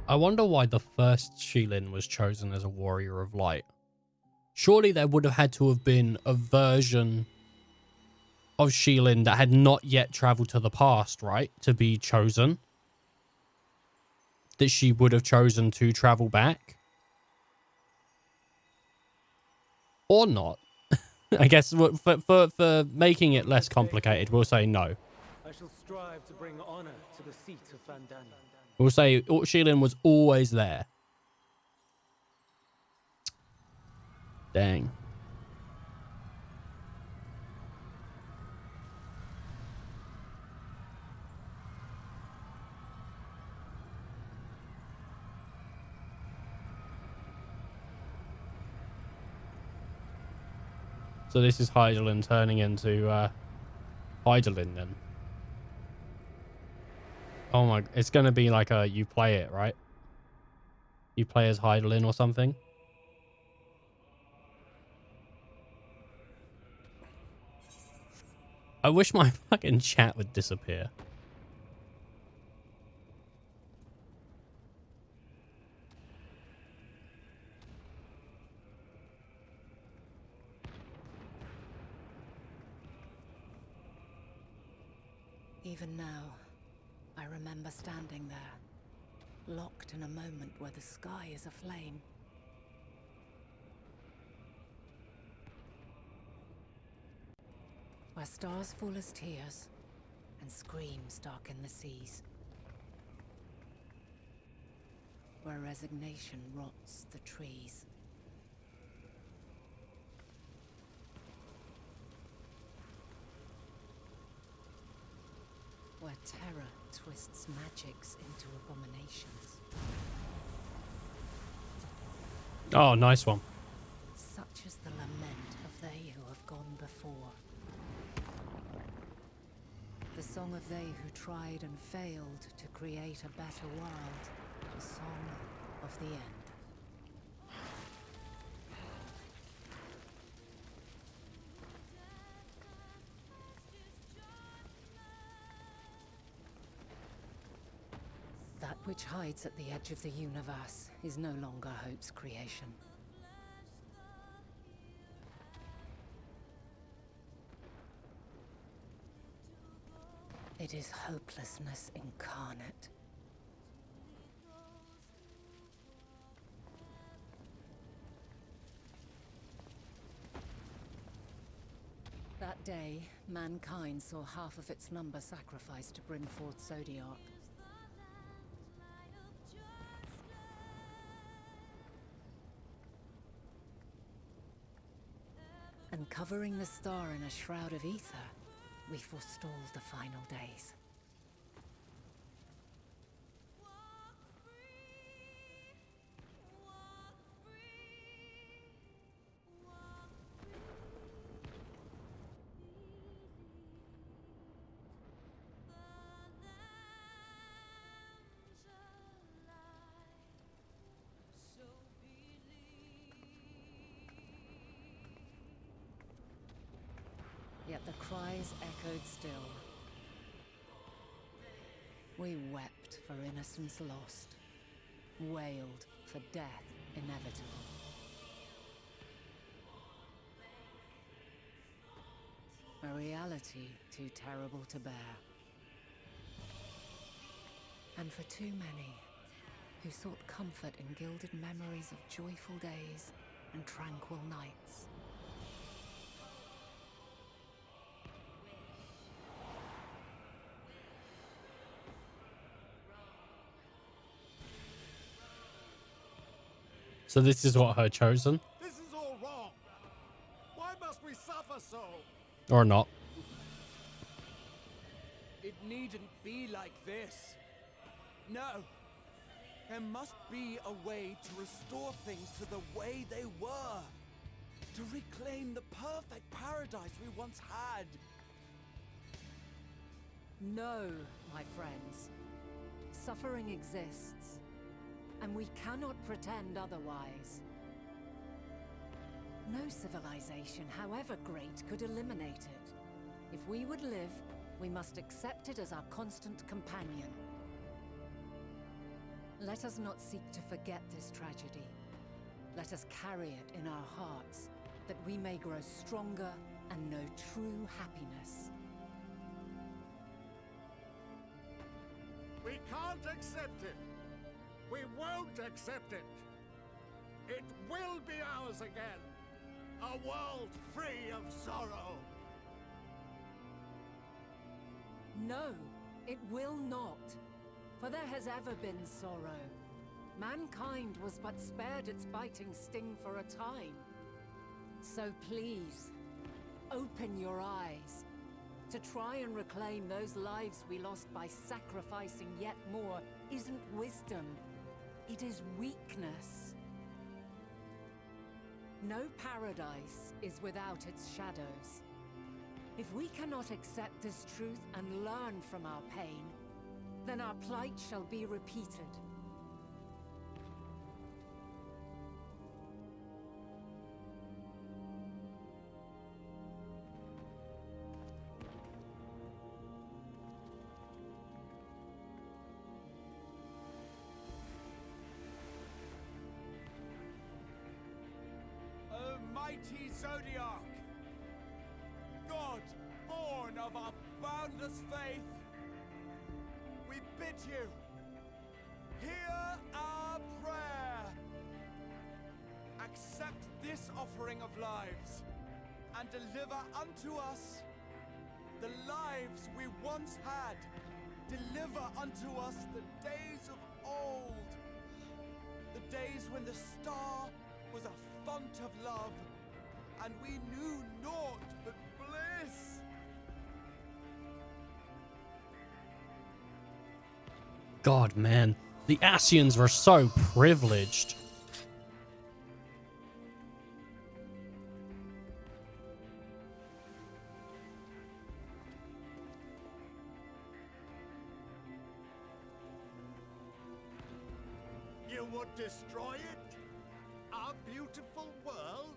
I wonder why the first Shilin was chosen as a warrior of light. Surely there would have had to have been a version of Shilin that had not yet traveled to the past, right? To be chosen. That she would have chosen to travel back. Or not. I guess for making it less complicated, we'll say no. I shall strive to bring honor to the seat of Vandani. We'll say Shilin was always there. Dang. So this is Hydaelyn turning into Hydaelyn then. Oh my, it's going to be like a, you play it, right? You play as Hydaelyn or something. I wish my fucking chat would disappear. Even now, I remember standing there, locked in a moment where the sky is aflame. Where stars fall as tears, and screams darken the seas. Where resignation rots the trees. Where terror twists magics into abominations. Oh, nice one. Such is the lament of they who have gone before. The song of they who tried and failed to create a better world. The song of the end. That which hides at the edge of the universe is no longer hope's creation. It is hopelessness incarnate. That day, mankind saw half of its number sacrificed to bring forth Zodiark. And covering the star in a shroud of ether, we forestalled the final days. the cries echoed still. We wept for innocence lost, wailed for death inevitable. A reality too terrible to bear. And for too many who sought comfort in gilded memories of joyful days and tranquil nights. So this is what her chosen? This is all wrong. Why must we suffer so? Or not? It needn't be like this. No. There must be a way to restore things to the way they were. To reclaim the perfect paradise we once had. No, my friends. Suffering exists, and we cannot pretend otherwise. No civilization, however great, could eliminate it. If we would live, we must accept it as our constant companion. Let us not seek to forget this tragedy. Let us carry it in our hearts, that we may grow stronger and know true happiness. We can't accept it. We won't accept it. It will be ours again. A world free of sorrow. No, it will not. For there has ever been sorrow. Mankind was but spared its biting sting for a time. So please, open your eyes. To try and reclaim those lives we lost by sacrificing yet more isn't wisdom. It is weakness. No paradise is without its shadows. If we cannot accept this truth and learn from our pain, then our plight shall be repeated. O mighty Zodiac! God, born of our boundless faith! We bid you, hear our prayer. Accept this offering of lives, and deliver unto us the lives we once had. Deliver unto us the days of old, the days when the star was a font of love, and we knew naught but bliss. God, man. The Asians were so privileged. You would destroy it? Our beautiful world?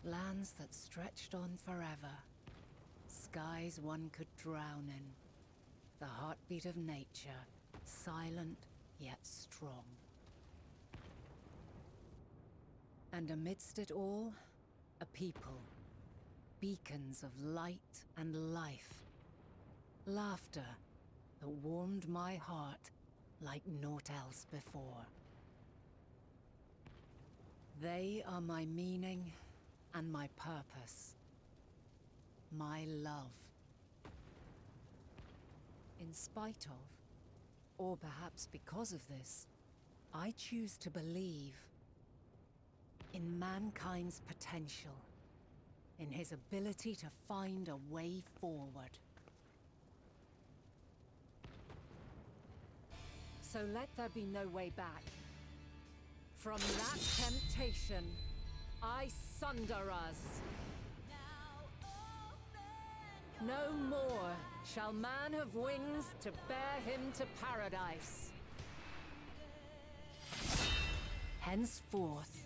Lands that stretched on forever. Skies one could drown in. The heartbeat of nature, silent yet strong. And amidst it all, a people. Beacons of light and life. Laughter that warmed my heart like naught else before. They are my meaning and my purpose. My love. In spite of, or perhaps because of this, I choose to believe in mankind's potential, in his ability to find a way forward. So let there be no way back. From that temptation, I sunder us. No more shall man have wings to bear him to paradise. Henceforth,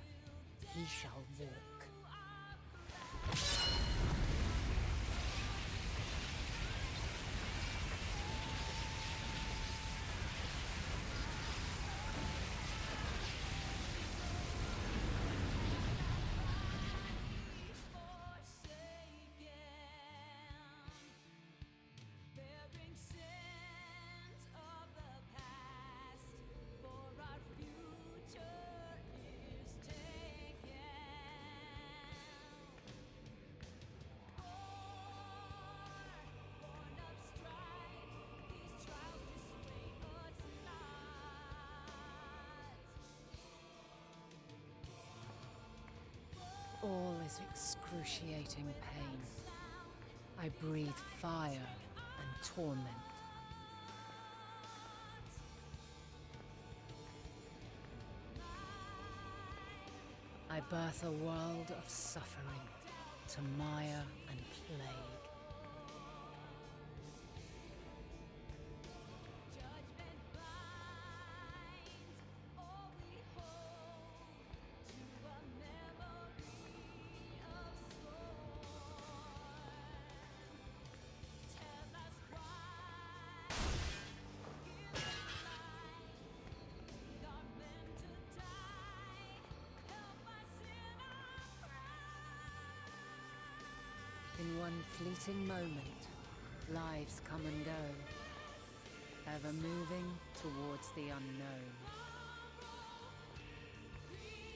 he shall walk. All is excruciating pain. I breathe fire and torment. I birth a world of suffering to mire and plague. In one fleeting moment, lives come and go, ever moving towards the unknown.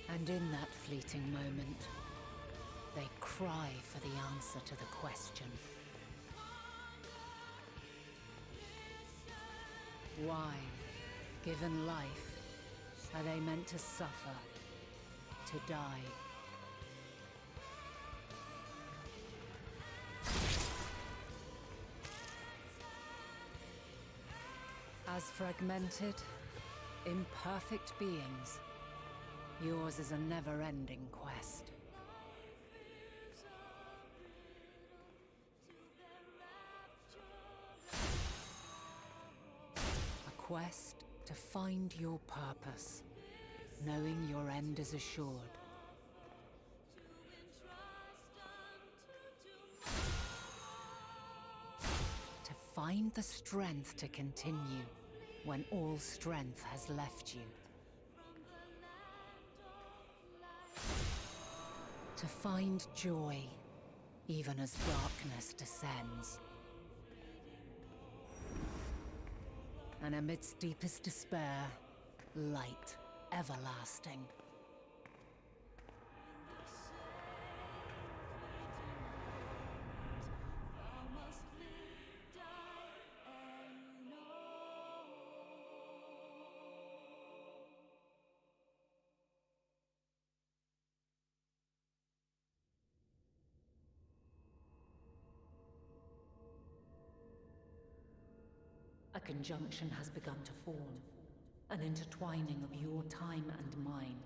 And in that fleeting moment, they cry for the answer to the question. Why, given life, are they meant to suffer, to die? As fragmented, imperfect beings, yours is a never-ending quest. A quest to find your purpose, knowing your end is assured. To find the strength to continue when all strength has left you. To find joy, even as darkness descends. And amidst deepest despair, light everlasting. A conjunction has begun to form, an intertwining of your time and mine.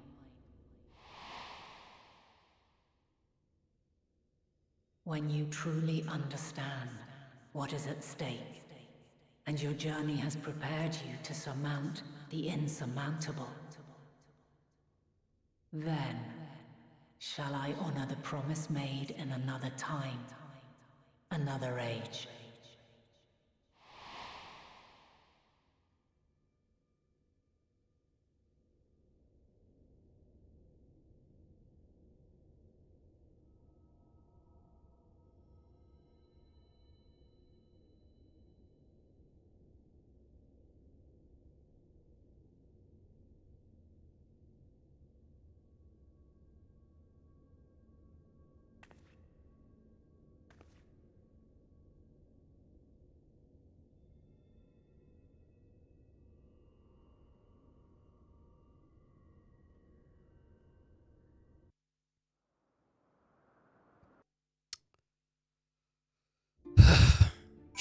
When you truly understand what is at stake, and your journey has prepared you to surmount the insurmountable, then shall I honor the promise made in another time, another age.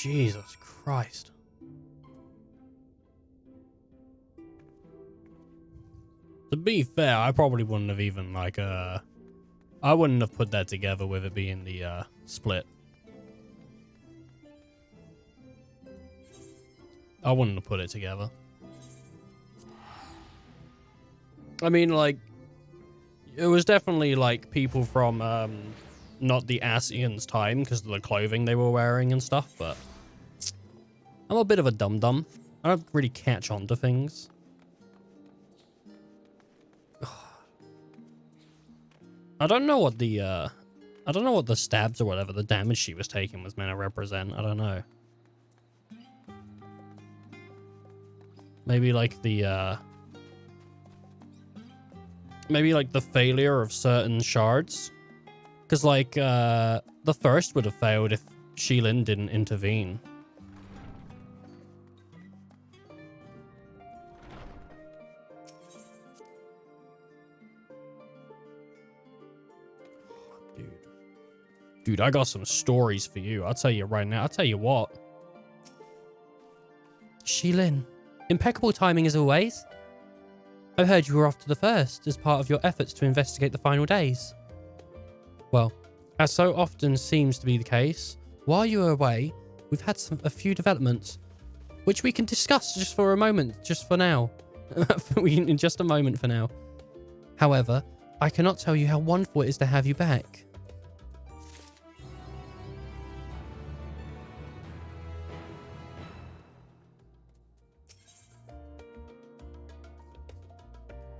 Jesus Christ. To be fair, I probably wouldn't have even, like, I wouldn't have put that together with it being the, split. I wouldn't have put it together. I mean, like, It was definitely like people from not the Asians time because of the clothing they were wearing and stuff, but I'm a bit of a dum-dum. I don't really catch on to things. I don't know what the stabs or whatever, the damage she was taking was meant to represent. I don't know. Maybe like the failure of certain shards. Because like the first would have failed if Shilin didn't intervene. Dude, I got some stories for you. I'll tell you right now. I'll tell you what. Shilin, impeccable timing as always. I heard you were off to the first as part of your efforts to investigate the final days. Well, as so often seems to be the case, while you were away, we've had a few developments, which we can discuss just for a moment, just for now. In just a moment for now. However, I cannot tell you how wonderful it is to have you back.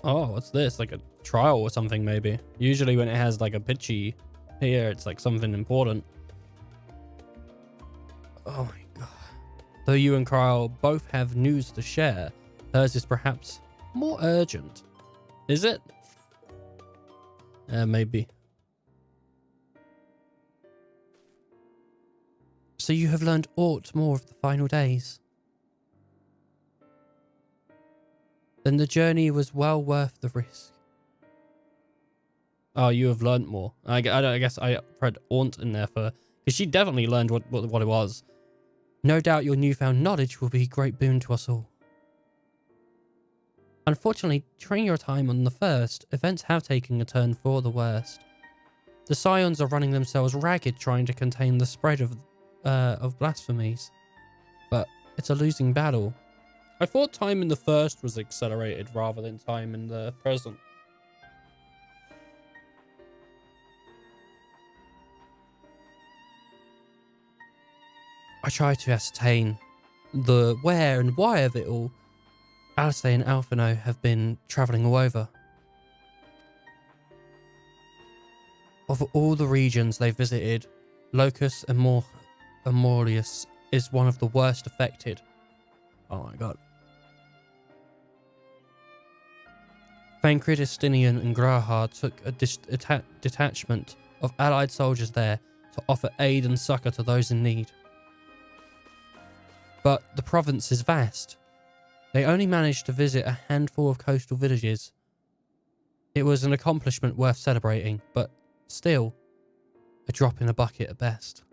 Oh, what's this? Like a trial or something, maybe. Usually when it has like a pitchy here, it's like something important. Oh my god. Though you and Kyle both have news to share, hers is perhaps more urgent. Is it? Maybe. So you have learned aught more of the final days? Then the journey was well worth the risk. Oh, you have learned more. I guess I read aunt in there for... Because she definitely learned what it was. No doubt your newfound knowledge will be a great boon to us all. Unfortunately, during your time on the first, events have taken a turn for the worst. The Scions are running themselves ragged trying to contain the spread of blasphemies. But it's a losing battle. I thought time in the first was accelerated rather than time in the present. I try to ascertain the where and why of it all. Alistair and Alphino have been travelling all over. Of all the regions they've visited, Locus and Amorlius is one of the worst affected. Oh my god. Thancred, Estinian and Grahar took a detachment of allied soldiers there to offer aid and succour to those in need. But the province is vast. They only managed to visit a handful of coastal villages. It was an accomplishment worth celebrating, but still, a drop in the bucket at best.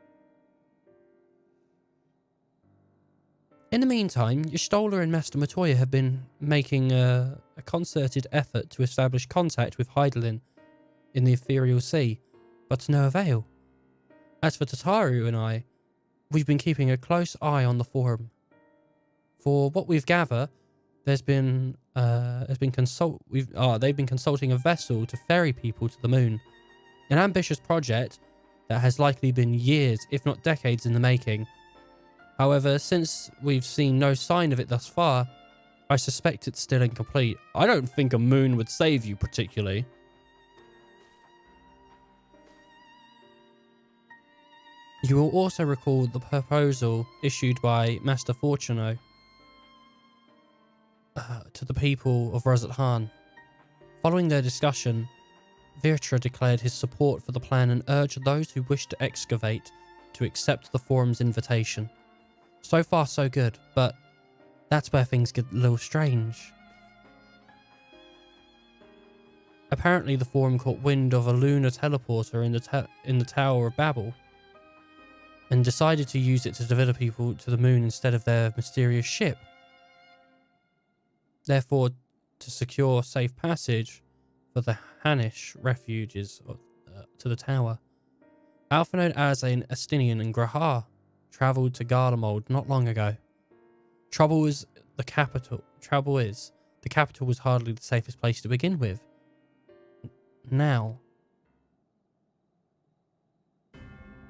In the meantime, Y'shtola and Master Matoya have been making a concerted effort to establish contact with Hydaelyn in the Ethereal Sea, but to no avail. As for Tataru and I, we've been keeping a close eye on the forum. For what we've gathered, they've been consulting a vessel to ferry people to the moon. An ambitious project that has likely been years, if not decades, in the making. However, since we've seen no sign of it thus far, I suspect it's still incomplete. I don't think a moon would save you particularly. You will also recall the proposal issued by Master Fortuno to the people of Rosathan. Following their discussion, Virtra declared his support for the plan and urged those who wish to excavate to accept the forum's invitation. So far, so good, but that's where things get a little strange. Apparently, the forum caught wind of a lunar teleporter in the Tower of Babel and decided to use it to deliver people to the moon instead of their mysterious ship. Therefore, to secure safe passage for the Hanish refugees to the tower, Alphino, Azane, Estinian and Grahar travelled to Garlemald not long ago. Trouble is, the capital was hardly the safest place to begin with. now.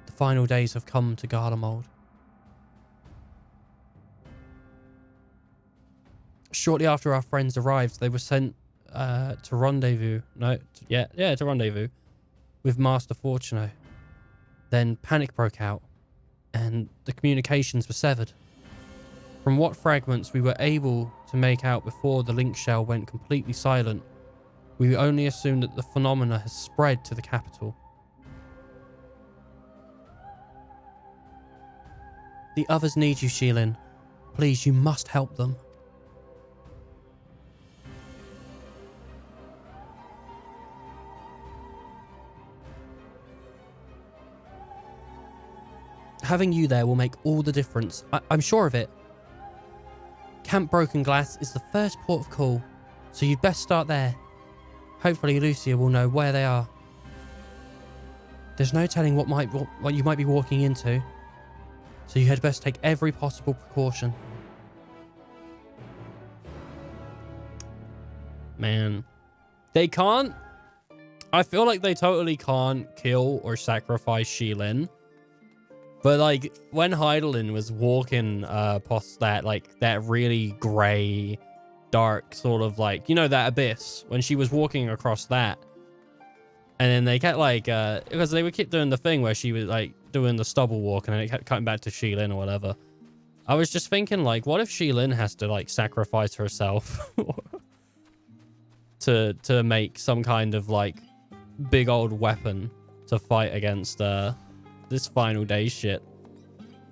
The final days have come to Garlemald. Shortly after our friends arrived, they were sent to rendezvous. To rendezvous with Master Fortuno. Then panic broke out, and the communications were severed. From what fragments we were able to make out before the link shell went completely silent, we only assumed that the phenomena has spread to the capital. The others need you, Sheilin. Please, you must help them. Having you there will make all the difference. I'm sure of it. Camp Broken Glass is the first port of call, so you'd best start there. Hopefully Lucia will know where they are. There's no telling what you might be walking into, so you had best take every possible precaution. Man, they can't. I feel like they totally can't kill or sacrifice Sheilin. But like when Heidelin was walking past that, like that really grey, dark sort of like, you know, that abyss, when she was walking across that, and then they kept like because they would keep doing the thing where she was like doing the stubble walk, and then it kept cutting back to Sheilin or whatever. I was just thinking, like, what if Sheilin has to like sacrifice herself to make some kind of like big old weapon to fight against this final day shit?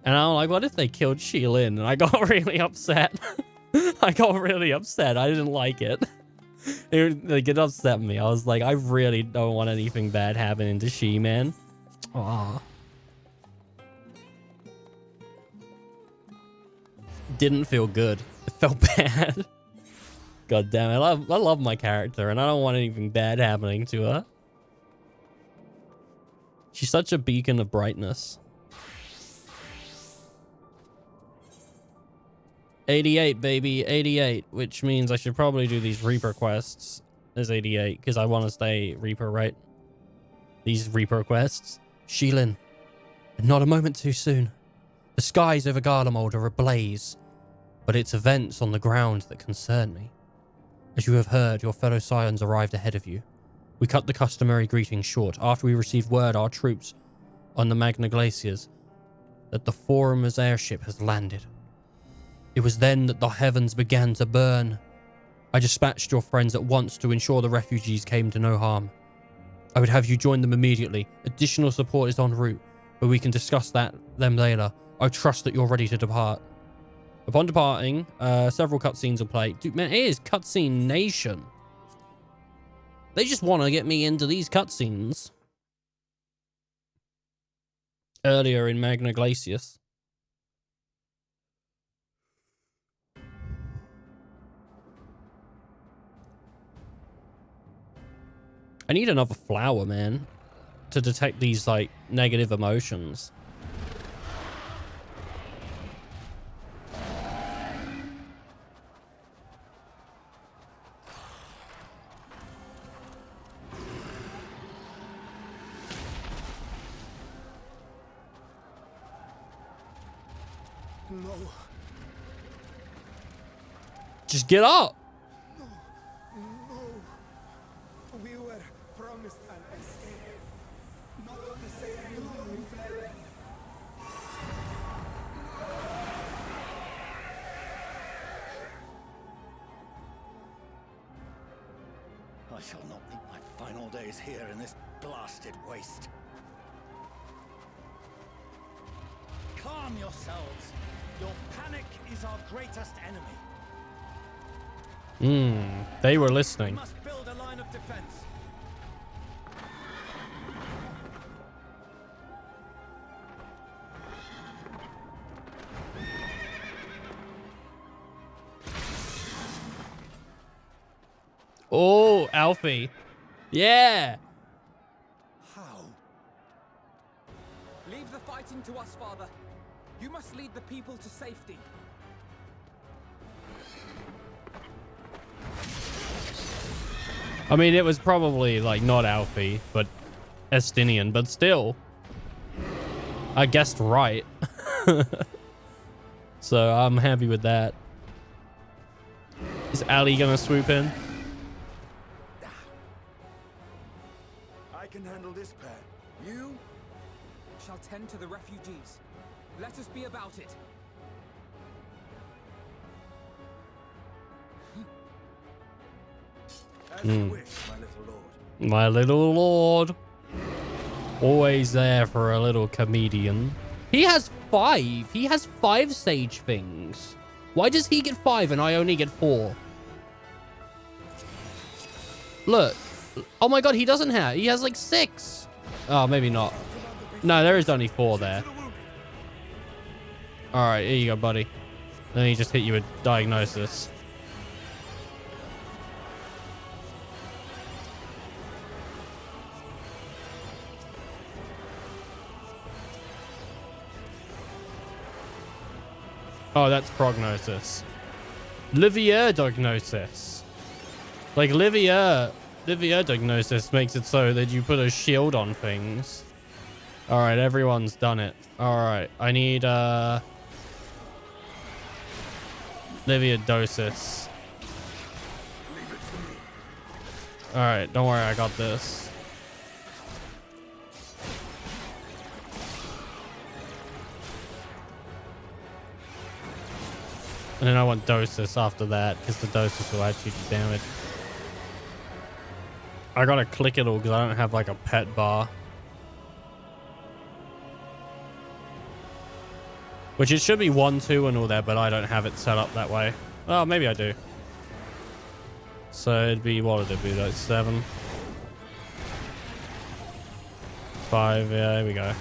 And I'm like, what if they killed Sheilin? And I got really upset. I got really upset. I didn't like it. It upset me. I was like, I really don't want anything bad happening to She, man. Aww. Didn't feel good. It felt bad. God damn it. I love my character, and I don't want anything bad happening to her. She's such a beacon of brightness. 88, baby. 88. Which means I should probably do these Reaper quests as 88, because I want to stay Reaper, right? These Reaper quests. Sheilin. Not a moment too soon. The skies over Garlemald are ablaze, but it's events on the ground that concern me. As you have heard, your fellow Scions arrived ahead of you. We cut the customary greetings short after we received word our troops on the Magna Glaciers that the Forumer's airship has landed. It was then that the heavens began to burn. I dispatched your friends at once to ensure the refugees came to no harm. I would have you join them immediately. Additional support is en route, but we can discuss them later. I trust that you're ready to depart. Upon departing, several cutscenes will play. Dude, man, it is cutscene nation. They just want to get me into these cutscenes. Earlier in Magna Glacius. I need another flower, man, to detect these, like, negative emotions. No. Just get up. No. We were promised an escape. Not the same road we fled. I shall not meet my final days here in this blasted waste. Calm yourselves. Your panic is our greatest enemy. They were listening. We must build a line of defense. Oh, Alfie. Yeah. How? Leave the fighting to us, Father. You must lead the people to safety. I mean, it was probably like not Alfie, but Estinian, but still, I guessed right. So I'm happy with that. Is Ali gonna swoop in? I can handle this pair. You shall tend to the refugees. Let us be about it. As you wish, my little lord. My little lord. Always there for a little comedian. He has 5. He has 5 sage things. Why does he get 5 and I only get 4? Look. Oh my god, he doesn't have. He has like 6. Oh, maybe not. No, there is only 4 there. Alright, here you go, buddy. Then he just hit you with diagnosis. Oh, that's prognosis. Livier diagnosis. Like Livier diagnosis makes it so that you put a shield on things. All right, everyone's done it. All right, I need Liviodosis. All right, don't worry, I got this. And then I want Dosis after that, because the Dosis will actually do damage. I gotta click it all because I don't have like a pet bar. Which it should be 1, 2 and all that, but I don't have it set up that way. Oh, maybe I do. So it'd be, what would it be, like 7? 5, yeah, there we go. Those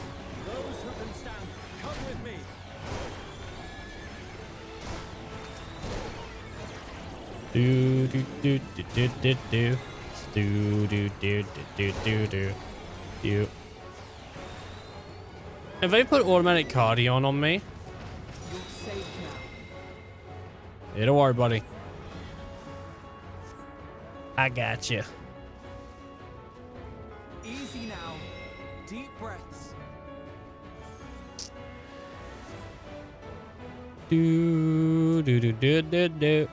who can stand, come with me. Do do do do do do do do do do do do do do. Have they put automatic cardio on me? You're safe now. Yeah, don't worry, buddy. I got you. Easy now. Deep breaths. Do do do do do do.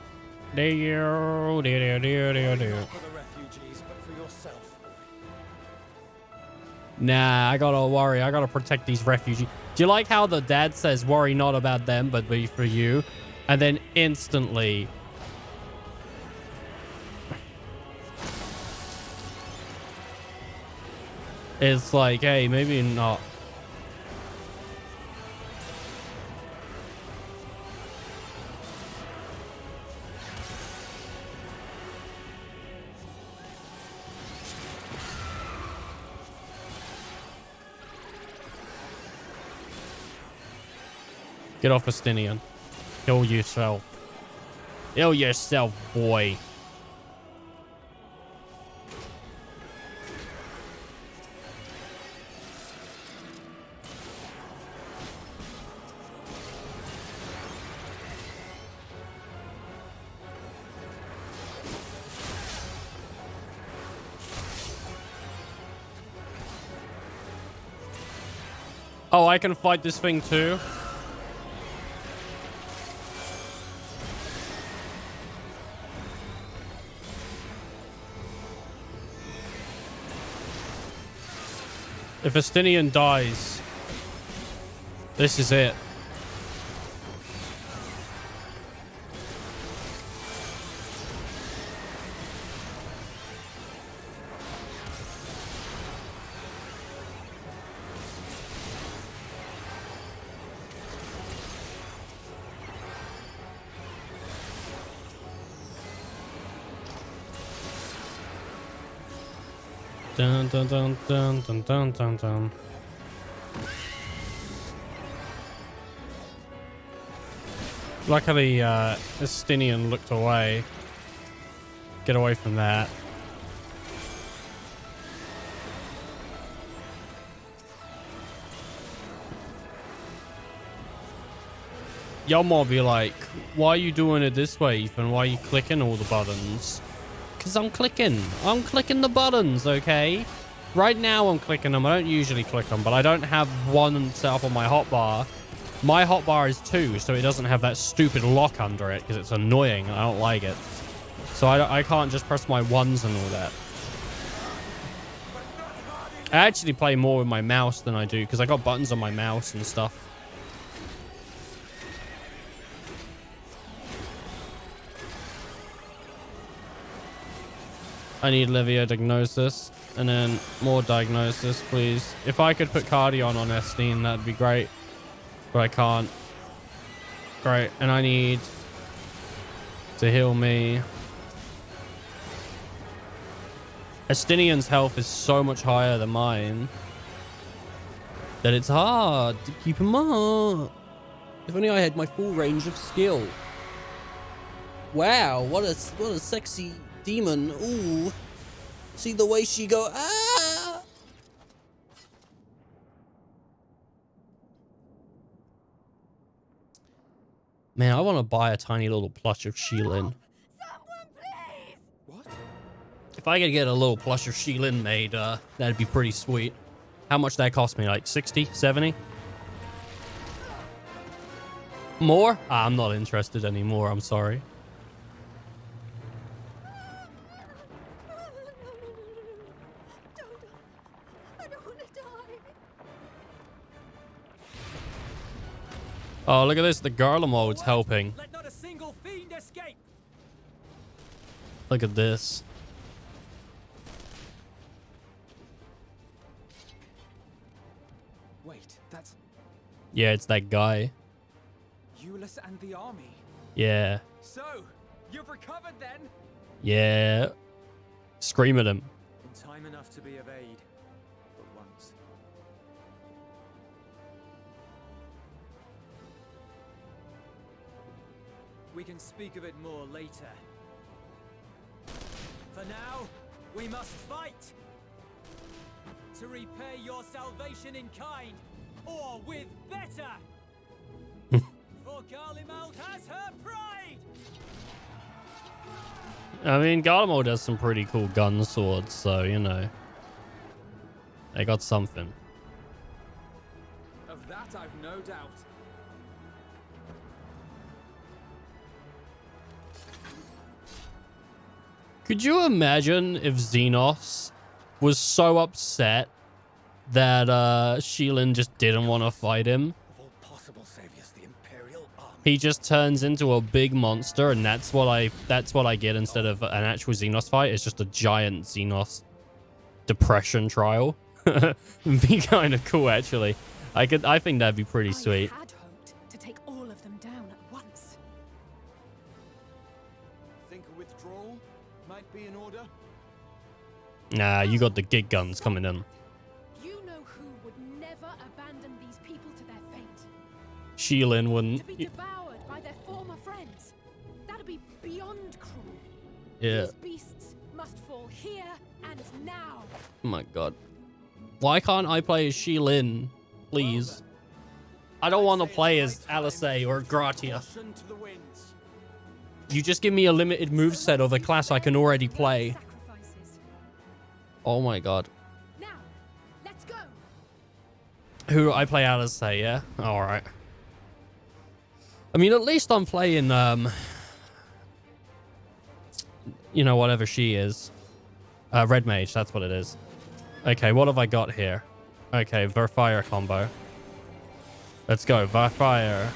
Do do do do do do. Not for the refugees, but for yourself. Nah, I gotta worry. I gotta protect these refugees. Do you like how the dad says, worry not about them, but be for you? And then instantly... it's like, hey, maybe not. Get off Estinian. Kill yourself. Kill yourself, boy. Oh, I can fight this thing too? If Estinian dies, this is it. Dun dun dun dun dun dun dun dun. Luckily, Estinian looked away. Get away from that. Y'all might be like, why are you doing it this way, Ethan? Why are you clicking all the buttons? Because I'm clicking the buttons, okay? Right now I'm clicking them. I don't usually click them, but I don't have one set up on my hotbar. My hotbar is 2, so it doesn't have that stupid lock under it because it's annoying and I don't like it. So I can't just press my 1s and all that. I actually play more with my mouse than I do because I got buttons on my mouse and stuff. I need Livia diagnosis and then more diagnosis, please. If I could put Cardion on Estine, that'd be great. But I can't. Great. And I need to heal me. Estinian's health is so much higher than mine that it's hard to keep him up. If only I had my full range of skill. Wow, what a sexy demon. Ooh. See the way she go. Ah! Man, I want to buy a tiny little plush of Sheilin. If I could get a little plush of Sheilin made, that'd be pretty sweet. How much that cost me? Like 60, 70? More? I'm not interested anymore. I'm sorry. Oh, look at this. The Garlemald's helping. Let not a single fiend escape. Look at this. Wait, that's Yeah, it's that guy. Euless and the army. Yeah. So, you've recovered then? Yeah. Scream at him. In time enough to be of aid. For once. We can speak of it more later. For now, we must fight! To repay your salvation in kind, or with better! For Garlemald has her pride! I mean, Garlemald has some pretty cool gun swords, so, you know. They got something. Of that I've no doubt. Could you imagine if Xenos was so upset that Sheilin just didn't want to fight him? He just turns into a big monster, and that's what I get instead of an actual Xenos fight. It's just a giant Xenos depression trial. It'd be kind of cool, actually. I think that'd be pretty sweet. I had hoped to take all of them down at once. Think a withdrawal might be in order? Nah, you got the gig guns coming in. You know who would never abandon these people to their fate. Sheilin wouldn't. To be devoured by their former friends. That'd be beyond cruel. Yeah. These beasts must fall here and now. Oh my god. Why can't I play as Sheilin, please? I don't want to play as Alice or Gratia. You just give me a limited moveset of a class I can already play. Oh my god. Now, let's go. Who do I play Alice, yeah? Alright. I mean, at least I'm playing, you know, whatever she is. Red Mage, that's what it is. Okay, what have I got here? Okay, Verfire combo. Let's go, Verfire.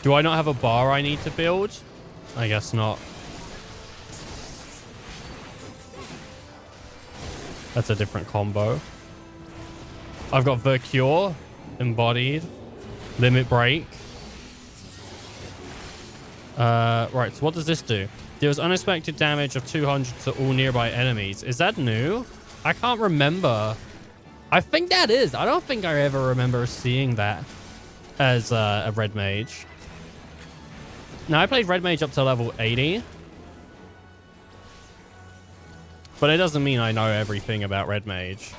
Do I not have a bar I need to build? I guess not. That's a different combo. I've got Vercure, Embodied, Limit Break. Right, so what does this do? Deals unexpected damage of 200 to all nearby enemies. Is that new? I can't remember. I think that is. I don't think I ever remember seeing that as a Red Mage. Now, I played Red Mage up to level 80. But it doesn't mean I know everything about Red Mage.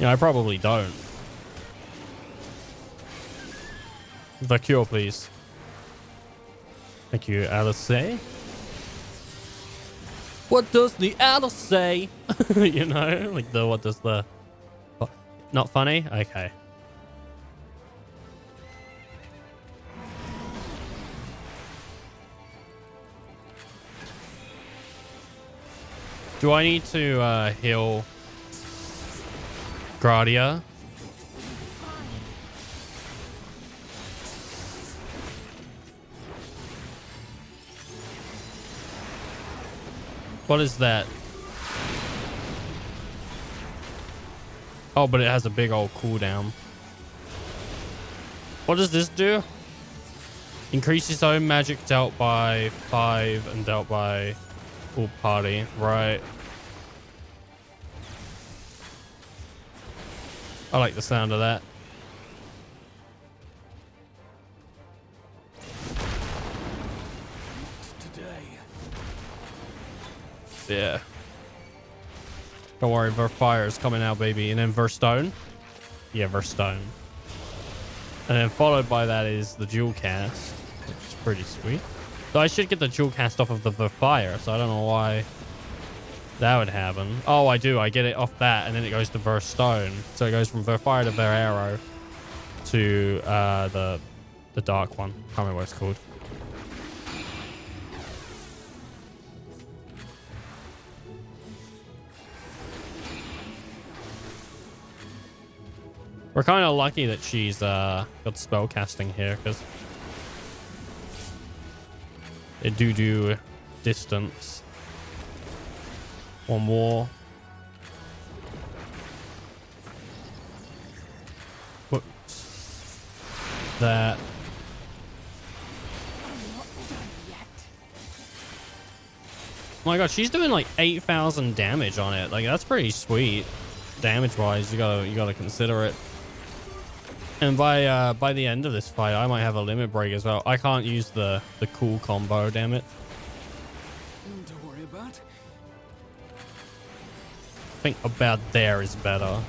Yeah, I probably don't. The cure, please. Thank you, Alice. What does the Alice say? You know, like the what does the... Not funny? Okay. Do I need to heal Gradia? What is that? Oh, but it has a big old cooldown. What does this do? Increases own magic dealt by 5 and dealt by full party. Right. I like the sound of that. Yeah. Don't worry, Verfire's coming out, baby. And then Verstone. Yeah, Verstone. And then followed by that is the dual cast, which is pretty sweet. So I should get the dual cast off of the Verfire, so I don't know why that would happen. Oh, I do. I get it off that, and then it goes to Verstone. So it goes from Verfire to Verarrow to the dark one. Can't remember what it's called. We're kind of lucky that she's got spell casting here, because they do distance. One more. Whoops. That. Oh my god, she's doing like 8,000 damage on it. Like, that's pretty sweet. Damage-wise, you gotta consider it. And by the end of this fight, I might have a limit break as well. I can't use the cool combo, damn it. Don't worry about. I think about there is better.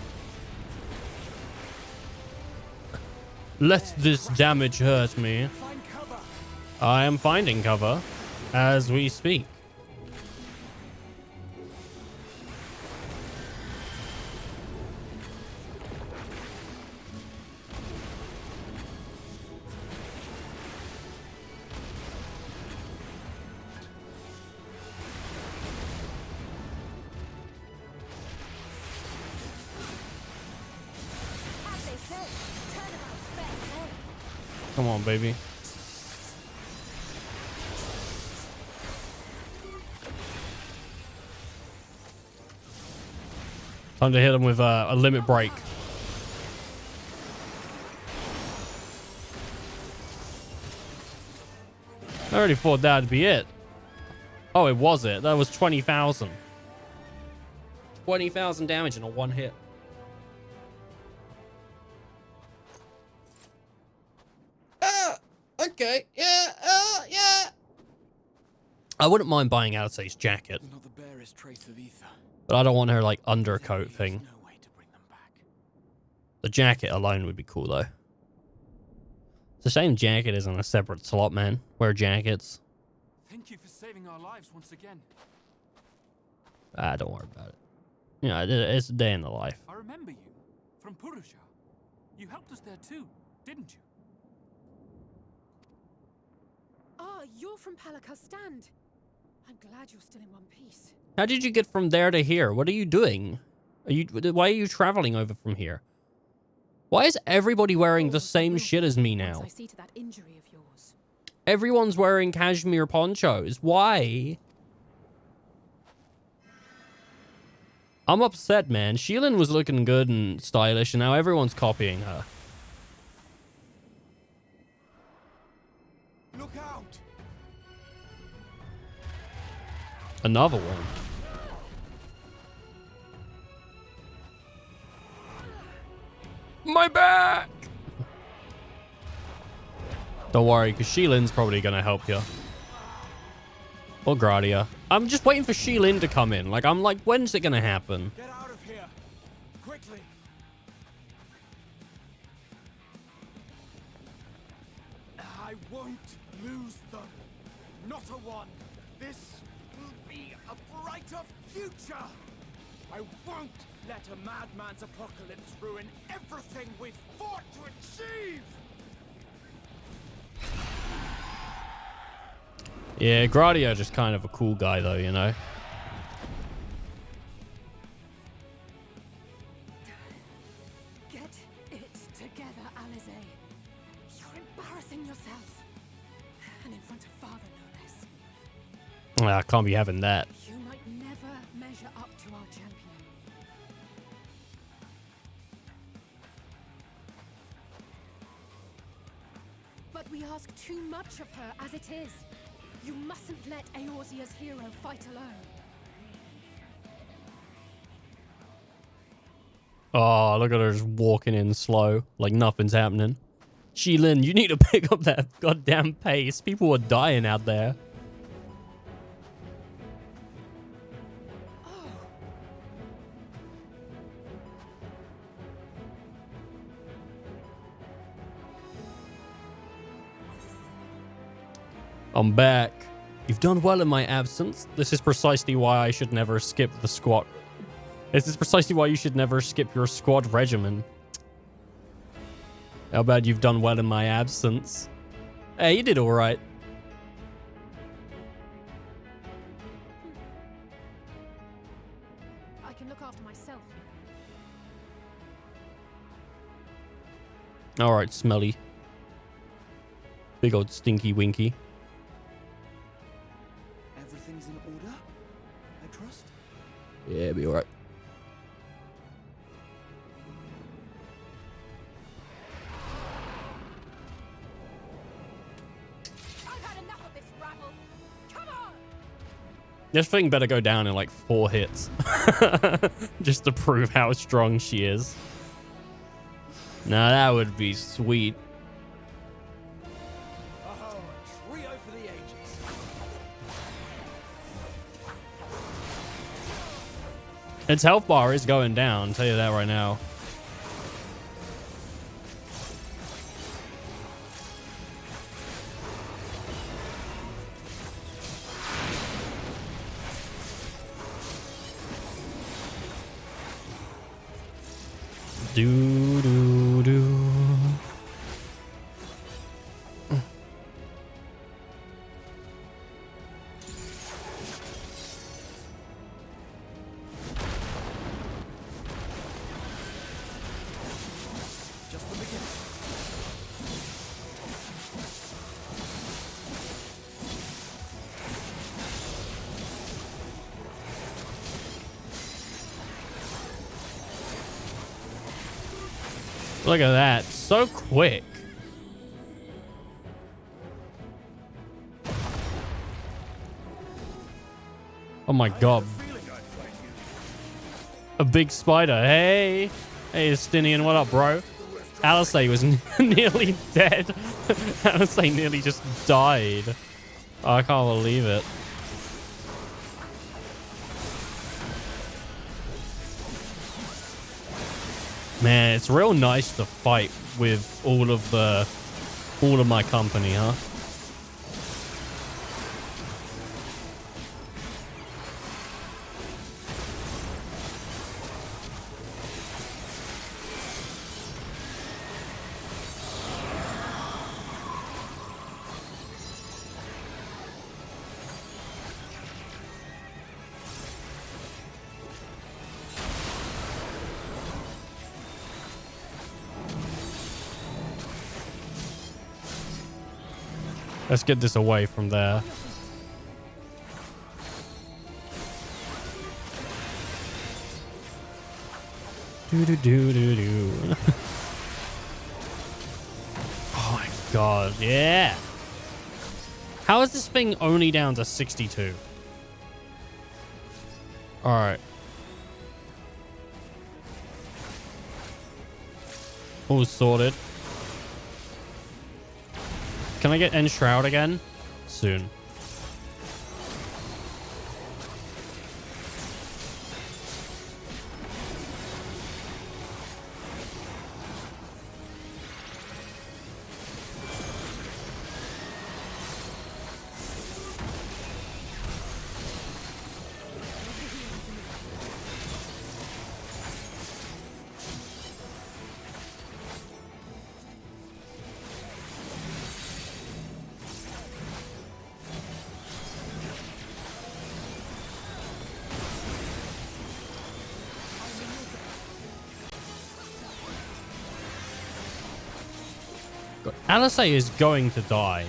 Let this damage hurt me. I am finding cover as we speak. Come on, baby. Time to hit him with a limit break. I already thought that'd be it. Oh, it was it. That was 20,000. 20,000 damage in a one hit. Okay, yeah, yeah. I wouldn't mind buying Alice's jacket. Not the barest trace of ether. But I don't want her, like, undercoat thing. The jacket alone would be cool, though. It's a shame jacket isn't a separate slot, man. Wear jackets. Thank you for saving our lives once again. Ah, don't worry about it. You know, it's a day in the life. I remember you from Purusha. You helped us there too, didn't you? Ah, you're from Palaka's stand. I'm glad you're still in one piece. How did you get from there to here? What are you doing? Why are you traveling over from here? Why is everybody wearing the same shit as me now? I see to that injury of yours. Everyone's wearing cashmere ponchos. Why? I'm upset, man. Sheilin was looking good and stylish, and now everyone's copying her. Look out! Another one. My back! Don't worry, because Sheilin's probably going to help you. Or Gradia. I'm just waiting for Sheilin to come in. Like, I'm like, when's it going to happen? Get out of here! Quickly! I won't lose them. Not a one. This will be a brighter future. I won't let a madman's apocalypse ruin everything we've fought to achieve. Yeah, Gradio just kind of a cool guy though, you know. Get it together, Alize. You're embarrassing yourself. And in front of father, no less. I can't be having that. You might never measure up to our champion. But we ask too much of her as it is. You mustn't let Eorzea's hero fight alone. Oh, look at her just walking in slow, like nothing's happening. Shilin, you need to pick up that goddamn pace. People are dying out there. I'm back. You've done well in my absence. This is precisely why I should never skip the squad. This is precisely why you should never skip your squad regimen. How bad you've done well in my absence. Hey, you did alright. I can look after myself. Alright, Smelly. Big old stinky winky. Everything's in order, I trust? Yeah, it'll be alright. I've had enough of this rabble. Come on! This thing better go down in like 4 hits. Just to prove how strong she is. Now that would be sweet. Oh, a trio for the ages. Its health bar is going down, I'll tell you that right now. Do do do. Just the beginning. Look at that. So quick. Oh my god. A big spider. Hey. Hey, Stinian. What up, bro? Alice was nearly dead. Alice nearly just died. Oh, I can't believe it. Man, it's real nice to fight with all of my company, huh? Let's get this away from there. Do do do do do. Oh my god, yeah. How is this thing only down to 62? All right. All sorted. Can I get Enshroud again? Soon. But Alice is going to die.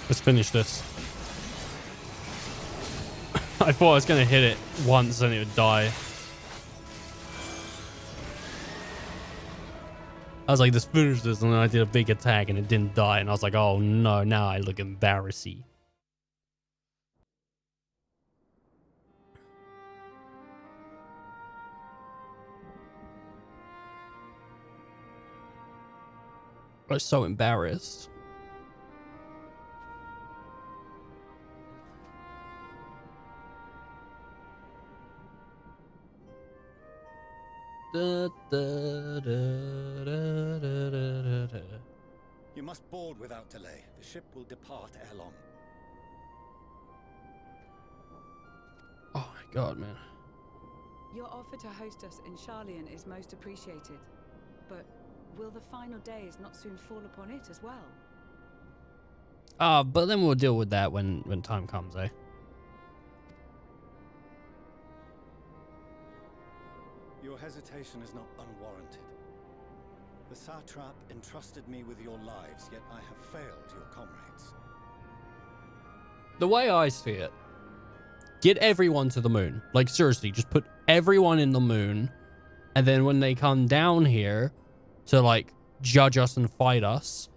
Let's finish this. I thought I was going to hit it once and it would die. I was like, let's finish this. And then I did a big attack and it didn't die. And I was like, oh no, now I look embarrassing. I was so embarrassed. You must board without delay. The ship will depart ere long. Oh my god, man. Your offer to host us in Charlian is most appreciated. But will the final days not soon fall upon it as well? But then we'll deal with that when time comes, eh? Your hesitation is not unwarranted. The satrap entrusted me with your lives, yet I have failed your comrades. The way I see it, get everyone to the moon. Like, seriously, just put everyone in the moon. And then when they come down here to, like, judge us and fight us,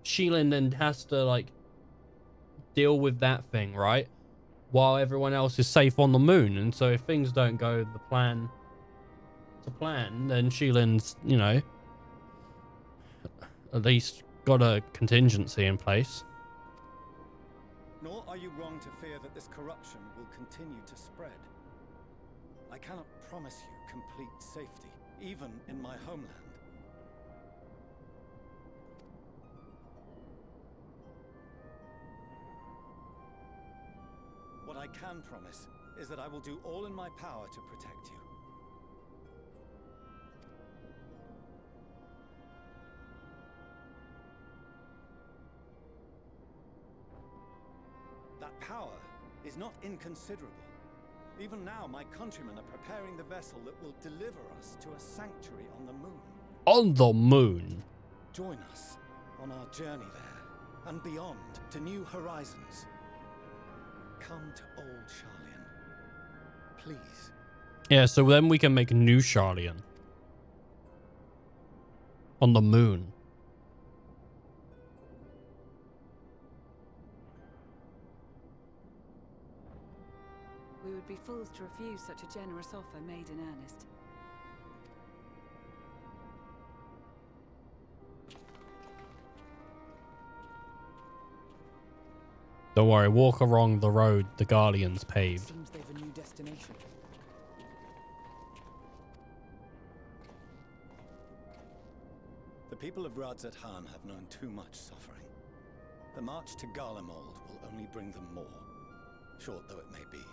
Sheilin then has to, like, deal with that thing, right? While everyone else is safe on the moon. And so if things don't go the plan to plan, then Sheilin's, you know, at least got a contingency in place. Nor are you wrong to fear that this corruption will continue to spread. I cannot promise you complete safety, even in my homeland. What I can promise is that I will do all in my power to protect you. That power is not inconsiderable. Even now, my countrymen are preparing the vessel that will deliver us to a sanctuary on the moon. On the moon? Join us on our journey there, and beyond, to new horizons. Come to old Charlian, please. Yeah, so then we can make new Charlian. On the moon. We would be fools to refuse such a generous offer made in earnest. Don't worry, walk along the road the Guardians paved. Seems they've a new destination. The people of Radzat-Han have known too much suffering. The march to Garlemald will only bring them more, short though it may be.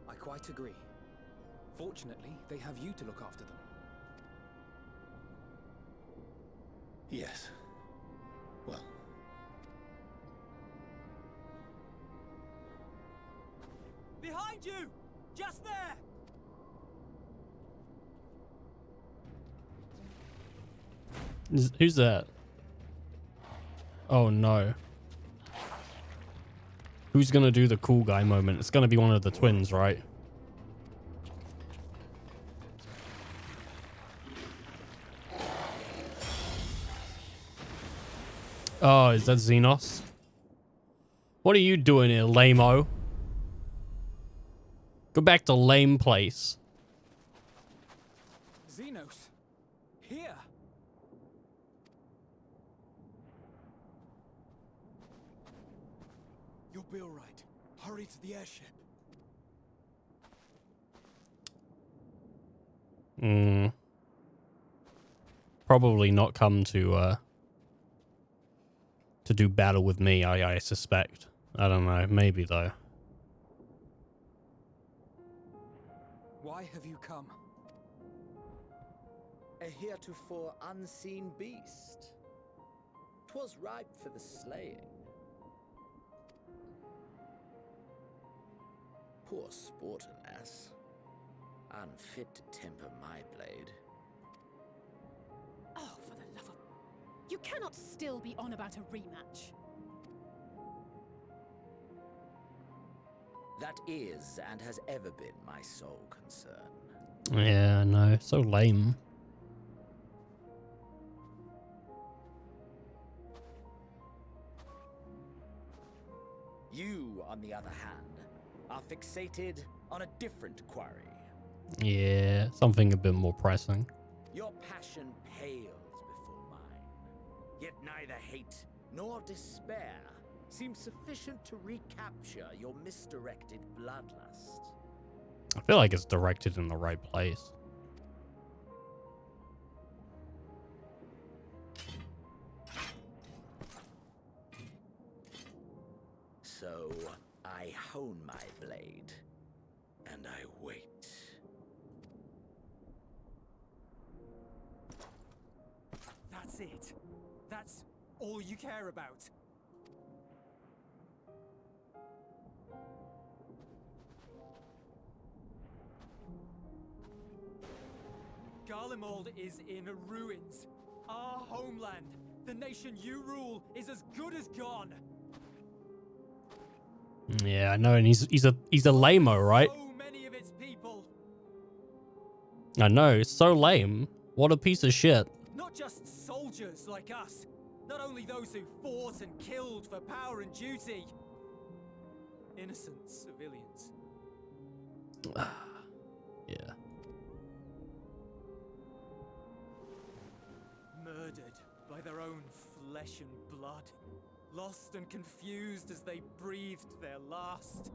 I quite agree. Fortunately, they have you to look after them. Yes. Well. Behind you! Just there! Who's that? Oh no. Who's gonna do the cool guy moment? It's gonna be one of the twins, right? Oh, is that Xenos? What are you doing here, lame-o? Go back to lame place. Xenos! Here! Your be all right. Hurry to the airship. Probably not come to do battle with me, I suspect. I don't know, maybe though. Why have you come? A heretofore unseen beast. 'Twas ripe for the slaying. Poor sport, alas. Unfit to temper my blade. Oh, for the love of... You cannot still be on about a rematch. That is and has ever been my sole concern. Yeah, no, so lame. You, on the other hand, are fixated on a different quarry. Yeah, something a bit more pressing. Your passion pales before mine. Yet neither hate nor despair seems sufficient to recapture your misdirected bloodlust. I feel like it's directed in the right place. So I hone my blade, and I wait. That's it. That's all you care about. Garlemald is in ruins. Our homeland, the nation you rule, is as good as gone. Yeah, I know, and he's a lame-o, right? So many of its people. I know, it's so lame. What a piece of shit. Not just soldiers like us. Not only those who fought and killed for power and duty. Innocent civilians. Yeah. Murdered by their own flesh and blood. Lost and confused as they breathed their last.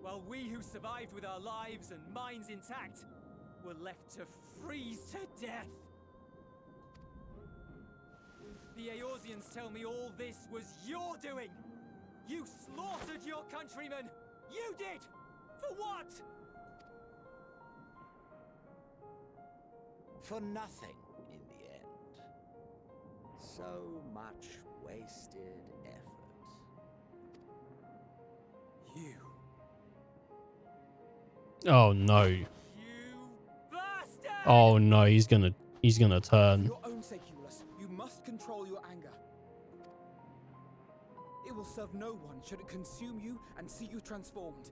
While we who survived with our lives and minds intact were left to freeze to death. The Eorzeans tell me all this was your doing. You slaughtered your countrymen. You did! For what? For nothing in the end. So much wasted effort. You. Oh no. Oh no, he's gonna turn. For your own sake, Eulus, you must control your anger. It will serve no one should it consume you and see you transformed.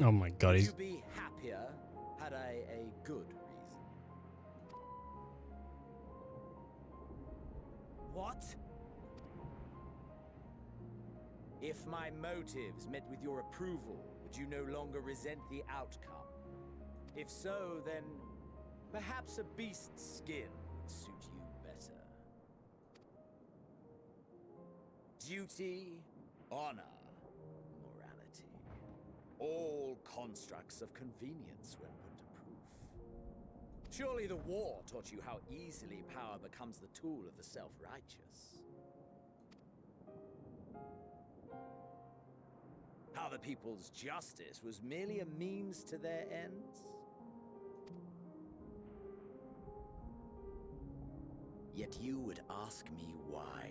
Oh my god, Would he's... you be happier had I a good reason? What? If my motives met with your approval, would you no longer resent the outcome? If so, then perhaps a beast's skin would suit you better. Duty, honor, morality. All constructs of convenience when put to proof. Surely the war taught you how easily power becomes the tool of the self-righteous. How the people's justice was merely a means to their ends? Yet you would ask me why.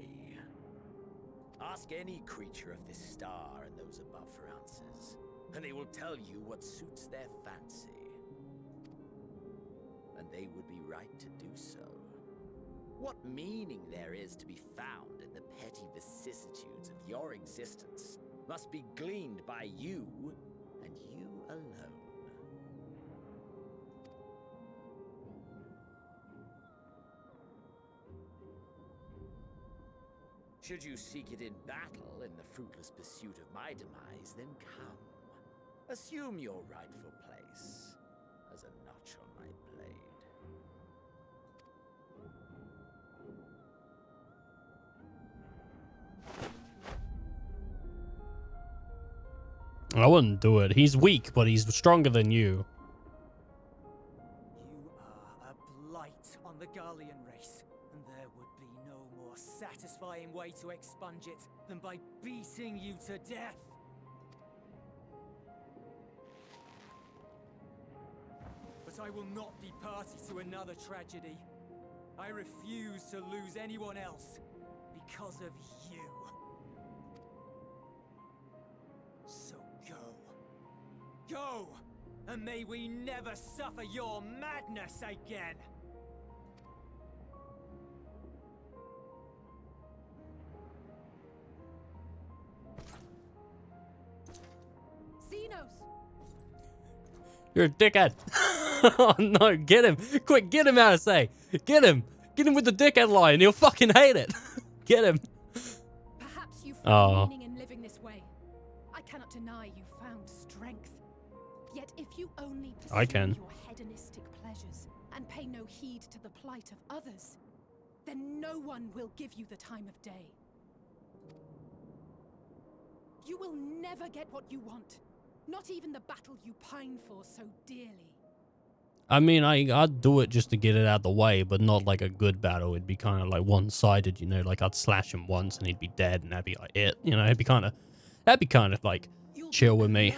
Ask any creature of this star and those above for answers, and they will tell you what suits their fancy. And they would be right to do so. What meaning there is to be found in the petty vicissitudes of your existence must be gleaned by you, and you alone. Should you seek it in battle in the fruitless pursuit of my demise, then come. Assume your rightful place as a notch on my blade. I wouldn't do it. He's weak, but he's stronger than you. You are a blight on the Garlean race, and there would be no more satisfying way to expunge it than by beating you to death. But I will not be party to another tragedy. I refuse to lose anyone else because of you. So go. Go! And may we never suffer your madness again! Xenos! You're a dickhead. Oh no, get him. Quick, get him out of say. Get him. Get him with the dickhead line. He'll fucking hate it. Get him. Perhaps you find meaning in living this way. I cannot deny you found strength. Yet if you only pursue your hedonistic pleasures and pay no heed to the plight of others, then no one will give you the time of day. You will never get what you want. Not even the battle you pine for so dearly. I mean, I'd do it just to get it out of the way, but not like a good battle. It'd be kind of like one-sided, you know, like I'd slash him once and he'd be dead and that'd be like it, you know, that'd be kind of like chill with me.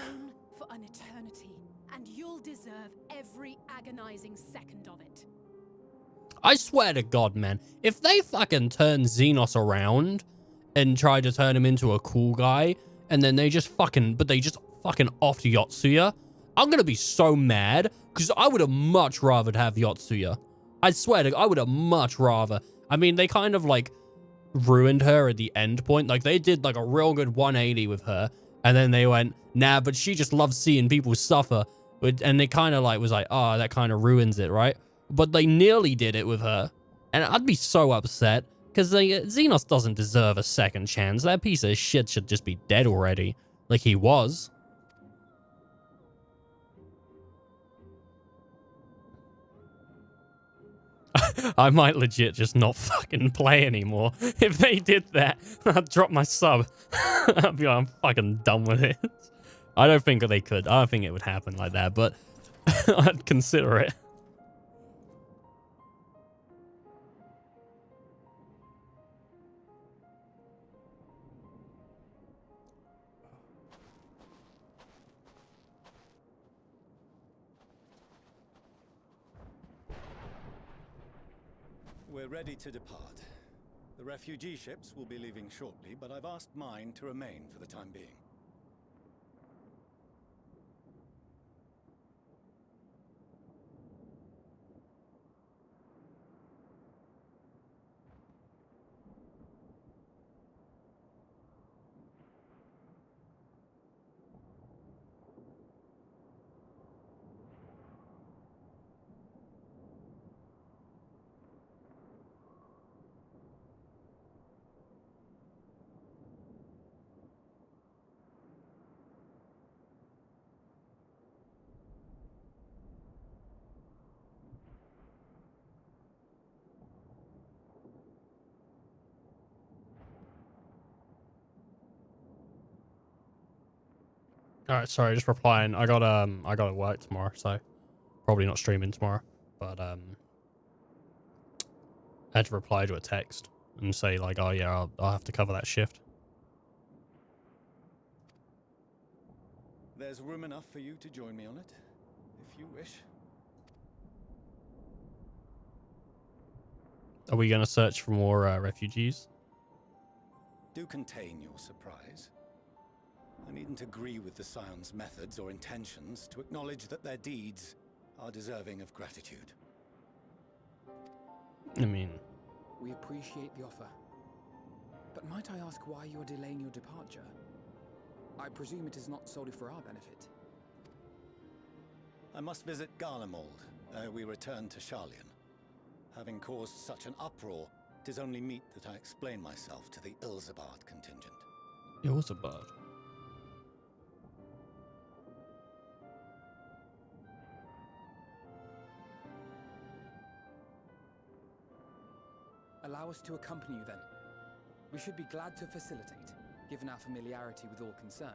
For an eternity, and you'll deserve every agonizing second of it. I swear to God, man, if they fucking turn Xenos around and try to turn him into a cool guy, and then they just fucking off Yotsuya, I'm gonna be so mad, because I would have much rather have Yotsuya. I swear to God, I would have much rather. I mean, they kind of like ruined her at the end point. Like they did like a real good 180 with her, and then they went, nah, but she just loves seeing people suffer. And it kind of like was like, oh, that kind of ruins it, right? But they nearly did it with her, and I'd be so upset, because Xenos doesn't deserve a second chance. That piece of shit should just be dead already, like he was. I might legit just not fucking play anymore. If they did that, I'd drop my sub. I'd be like, I'm fucking done with it. I don't think they could. I don't think it would happen like that, but I'd consider it. We're ready to depart. The refugee ships will be leaving shortly, but I've asked mine to remain for the time being. All right, sorry, just replying. I got to work tomorrow, so probably not streaming tomorrow. But I had to reply to a text and say like, oh yeah, I'll have to cover that shift. There's room enough for you to join me on it, if you wish. Are we gonna search for more refugees? Do contain your surprise. I needn't agree with the Scion's methods or intentions to acknowledge that their deeds are deserving of gratitude. I mean... We appreciate the offer. But might I ask why you are delaying your departure? I presume it is not solely for our benefit. I must visit Garlemald ere we return to Sharlayan. Having caused such an uproar, It is only meet that I explain myself to the Ilzabard contingent. Ilzabard. Allow us to accompany you then. We should be glad to facilitate, given our familiarity with all concerned.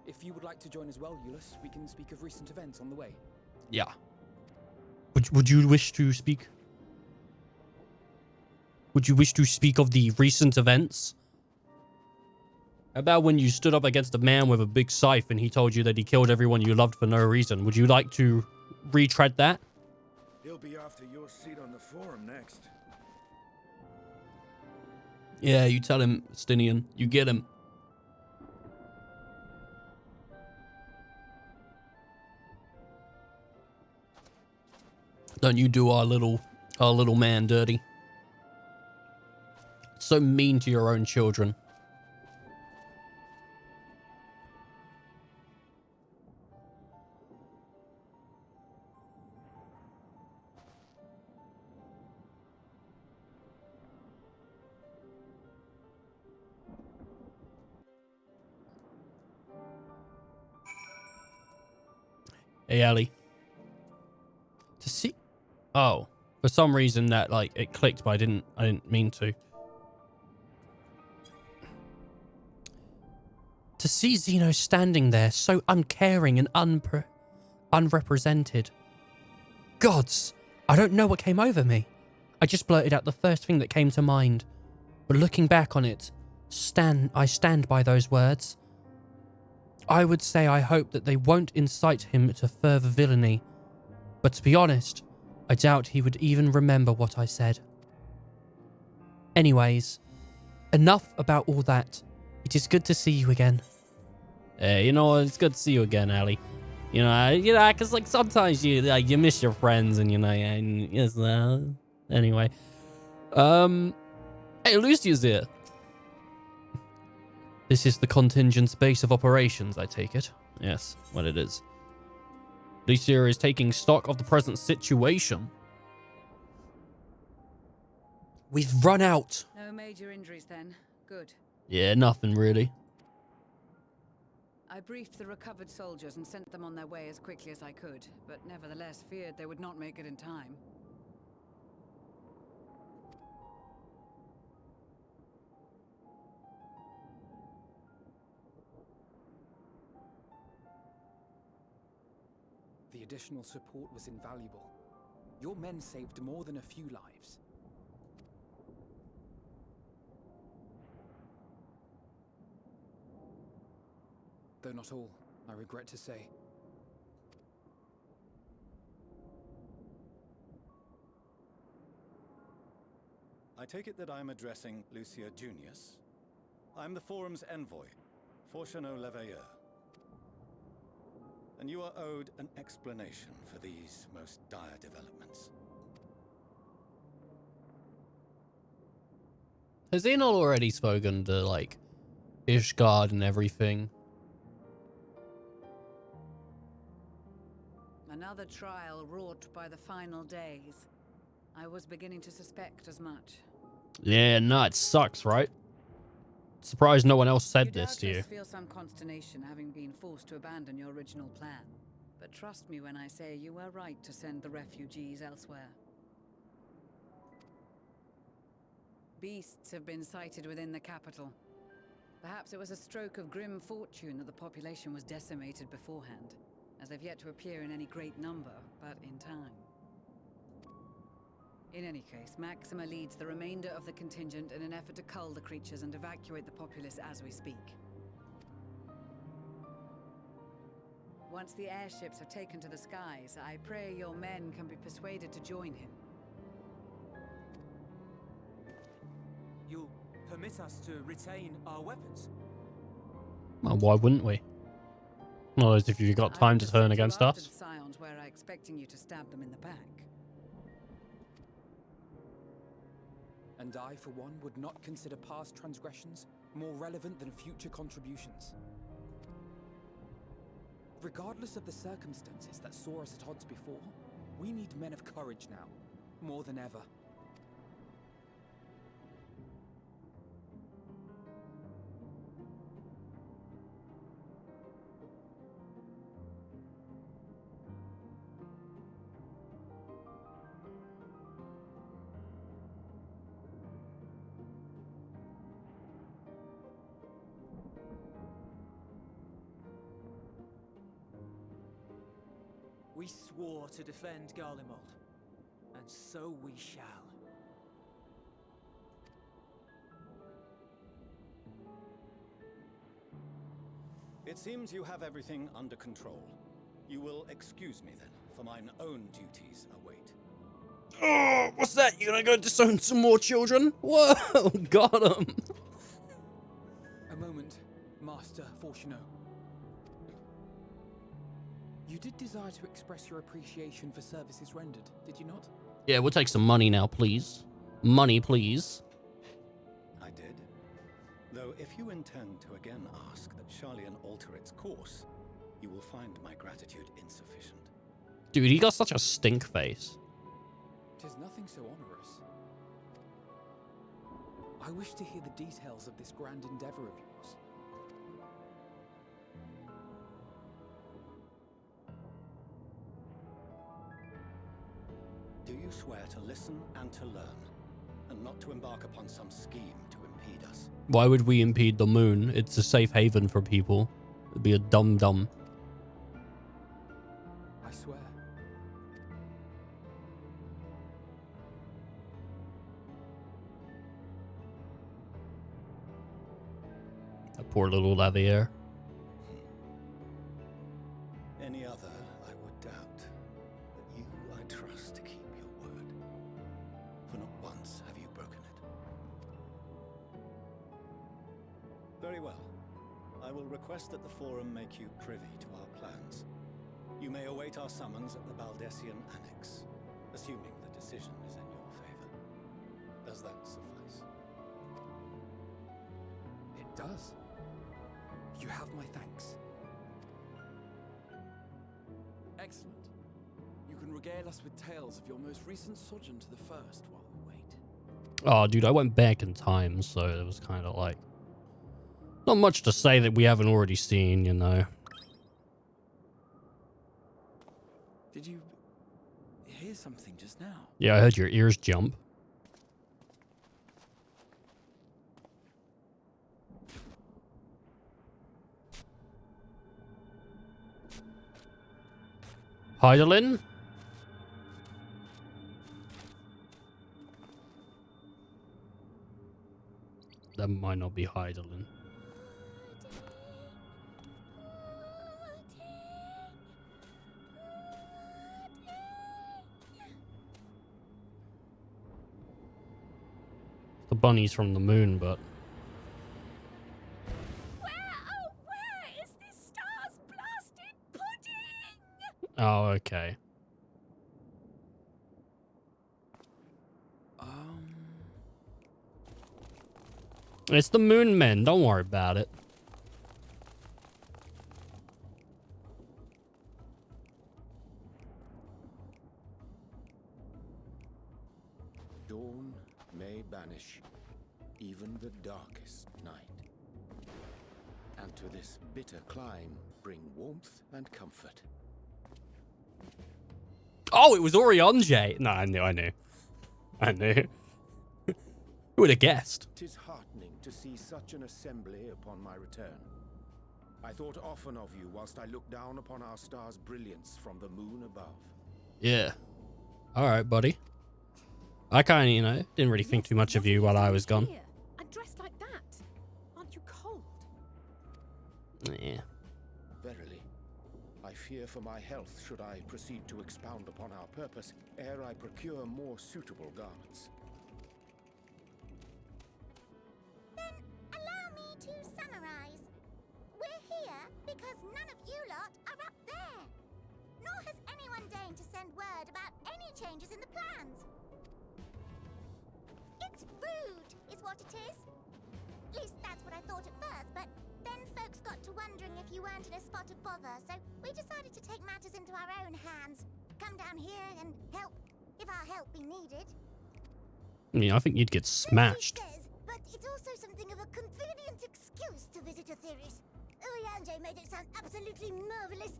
If you would like to join as well, Eulus, we can speak of recent events on the way. Yeah. Would you wish to speak? Would you wish to speak of the recent events? How about when you stood up against a man with a big scythe and he told you that he killed everyone you loved for no reason? Would you like to retread that? He'll be after your seat on the forum next. Yeah, you tell him, Stinian. You get him. Don't you do our little man dirty. So mean to your own children. Hey, Ali. To see... Oh. For some reason that, like, it clicked, but I didn't mean to. To see Zeno standing there, so uncaring and unrepresented. Gods! I don't know what came over me. I just blurted out the first thing that came to mind. But looking back on it, I stand by those words. I would say I hope that they won't incite him to further villainy. But to be honest, I doubt he would even remember what I said. Anyways, enough about all that. It is good to see you again. You know, it's good to see you again, Ali. You know, because like sometimes you miss your friends, and and yes, anyway. Hey, Lucia's here. This is the contingent's base of operations, I take it. Yes, what it is. Lucia is taking stock of the present situation. We've run out. No major injuries then. Good. Yeah, nothing really. I briefed the recovered soldiers and sent them on their way as quickly as I could, but nevertheless feared they would not make it in time. The additional support was invaluable. Your men saved more than a few lives. Though not all, I regret to say. I take it that I'm addressing Lucia Junius. I'm the forum's envoy, Fortuneau Leveilleur. And you are owed an explanation for these most dire developments. Has he not already spoken to, like, Ishgard and everything? Another trial wrought by the final days. I was beginning to suspect as much. Yeah, no, it sucks, right? Surprised no one else said this to you. You feel some consternation having been forced to abandon your original plan. But trust me when I say you were right to send the refugees elsewhere. Beasts have been sighted within the capital. Perhaps it was a stroke of grim fortune that the population was decimated beforehand, as they've yet to appear in any great number, but in time. In any case, Maxima leads the remainder of the contingent in an effort to cull the creatures and evacuate the populace as we speak. Once the airships have taken to the skies, I pray your men can be persuaded to join him. permit us to retain our weapons. Well, why wouldn't we? Well, as if you've got time to turn against us. Scions where I expecting you to stab them in the back. And I, for one, would not consider past transgressions more relevant than future contributions. Regardless of the circumstances that saw us at odds before, we need men of courage now, more than ever. We swore to defend Garlemald, and so we shall. It seems you have everything under control. You will excuse me then, for mine own duties await. Oh, what's that? You gonna go disown some more children? Whoa, got him. A moment, Master Fortuno. You did desire to express your appreciation for services rendered, did you not? Yeah, we'll take some money now, please. Money, please. I did. Though if you intend to again ask that Charlian alter its course, you will find my gratitude insufficient. Dude, he got such a stink face. 'Tis nothing so onerous. I wish to hear the details of this grand endeavor of yours. Do you swear to listen and to learn, and not to embark upon some scheme to impede us? Why would we impede the moon? It's a safe haven for people. It'd be a dum-dum. I swear. That poor little Lavier. Any other, I would doubt. But you, I trust to keep your word. For not once have you broken it. Very well. I will request that the Forum make you privy to our plans. You may await our summons at the Baldessian Annex, assuming the decision is in your favor. Does that suffice? It does. You have my thanks. Excellent. You can regale us with tales of your most recent sojourn to the First while we wait. Oh, dude, I went back in time, so it was kind of like... Not much to say that we haven't already seen, you know. Did you hear something just now? Yeah, I heard your ears jump. Heidelin? That might not be Heidelin. The bunnies from the moon, but... Where is this star's blasted pudding? Oh, okay. It's the moon men, don't worry about it. Dawn may banish even the darkest night, and to this bitter clime bring warmth and comfort. Oh, it was Orionje. No, I knew. Who would have guessed? 'Tis heartening to see such an assembly upon my return. I thought often of you whilst I looked down upon our star's brilliance from the moon above. Yeah. Alright, buddy. I kind of, you know, didn't really think too much of you while I was gone. And dressed like that? Aren't you cold? Yeah. Verily, I fear for my health should I proceed to expound upon our purpose ere I procure more suitable garments. because none of you lot are up there. Nor has anyone deigned to send word about any changes in the plans. It's rude, is what it is. At least that's what I thought at first, but then folks got to wondering if you weren't in a spot of bother, so we decided to take matters into our own hands. Come down here and help, if our help be needed. I mean, I think you'd get smashed. But it's also something of a convenient excuse to visit Etheris. Urianger made it sound absolutely marvelous.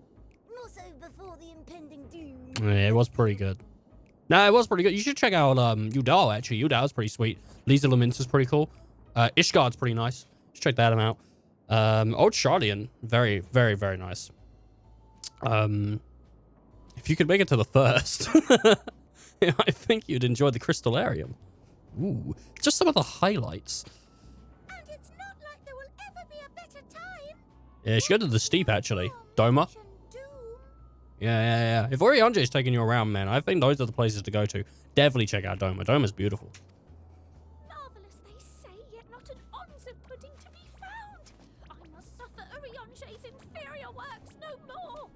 More so before the impending doom. Yeah, it was pretty good. No, it was pretty good. You should check out Udal, actually. Udal's pretty sweet. Lisa Laminsa's pretty cool. Ishgard's pretty nice. Just check that out. Old Charlian, very, very, very nice. If you could make it to the first, I think you'd enjoy the Crystallarium. Ooh, just some of the highlights. And it's not like there will ever be a better time. Yeah, you should go to the Steep, actually. Doma. Yeah. If Urianger is taking you around, man, I think those are the places to go to. Definitely check out Doma. Doma's beautiful. Marvelous, they say, yet not an ounce of pudding to be found. I must suffer Urianger's inferior works no more.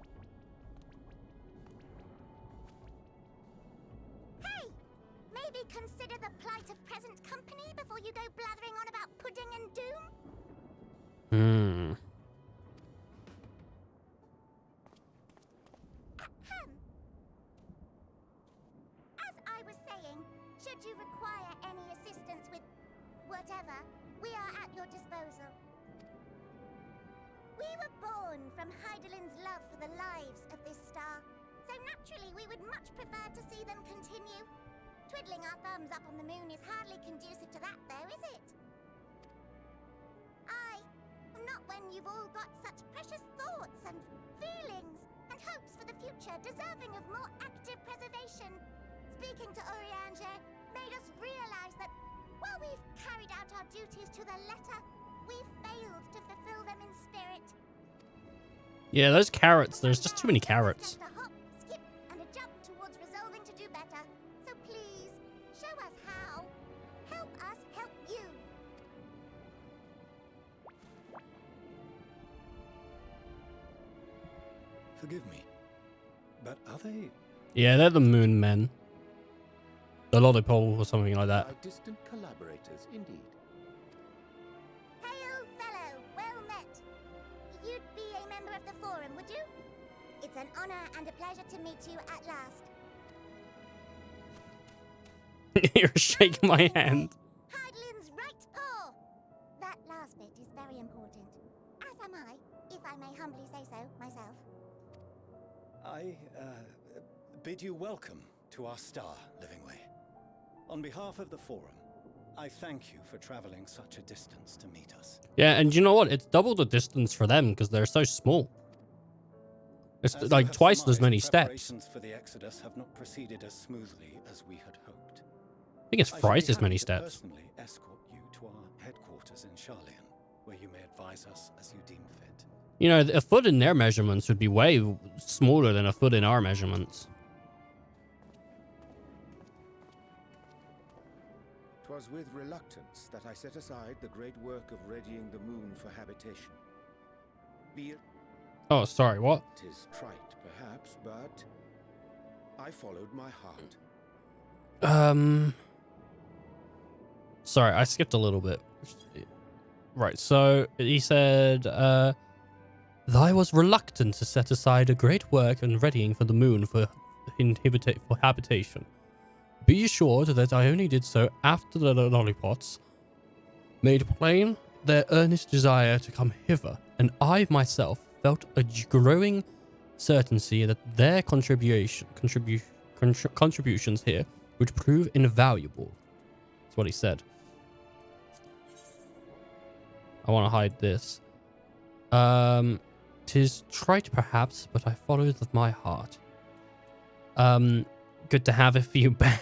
Hey, maybe consider the plight of present company before you go blathering on about pudding and doom. As I was saying, should you require any assistance with whatever, we are at your disposal. We were born from Hydaelyn's love for the lives of this star, so naturally we would much prefer to see them continue. Twiddling our thumbs up on the moon is hardly conducive to that, though, is it? Not when you've all got such precious thoughts and feelings and hopes for the future deserving of more active preservation. Speaking to Urianger made us realize that while we've carried out our duties to the letter, we've failed to fulfill them in spirit. Yeah, those carrots. There's just too many carrots. A hop, skip, and a jump towards resolving to do better. So please, show us how. Help us help you. Forgive me, but are they... Yeah, they're the Moon Men. The Lollipole or something like that. Our distant collaborators, indeed. Hail, fellow, well met. You'd be a member of the Forum, would you? It's an honor and a pleasure to meet you at last. You're shaking my hand. Hydaelyn's right paw. That last bit is very important. As am I, if I may humbly say so myself. I bid you welcome to our star, Livingway. On behalf of the Forum, I thank you for traveling such a distance to meet us. Yeah, and you know what? It's double the distance for them because they're so small. It's like twice as many steps. Preparations for the Exodus have not proceeded as smoothly as we had hoped. I think it's thrice as many steps. Personally escort you to our headquarters in Charlian, where you may advise us as you deem fit. You know, a foot in their measurements would be way smaller than a foot in our measurements. 'Twas with reluctance that I set aside the great work of readying the moon for habitation. Be it... Oh, sorry, what? 'Tis trite, perhaps, but I followed my heart. Sorry, I skipped a little bit. Right, so he said, I was reluctant to set aside a great work and readying for the moon for habitation. Be assured that I only did so after the lollipots made plain their earnest desire to come hither, and I myself felt a growing certainty that their contributions here would prove invaluable. That's what he said. I want to hide this. 'Tis trite perhaps, but I followed with my heart. Good to have a few back.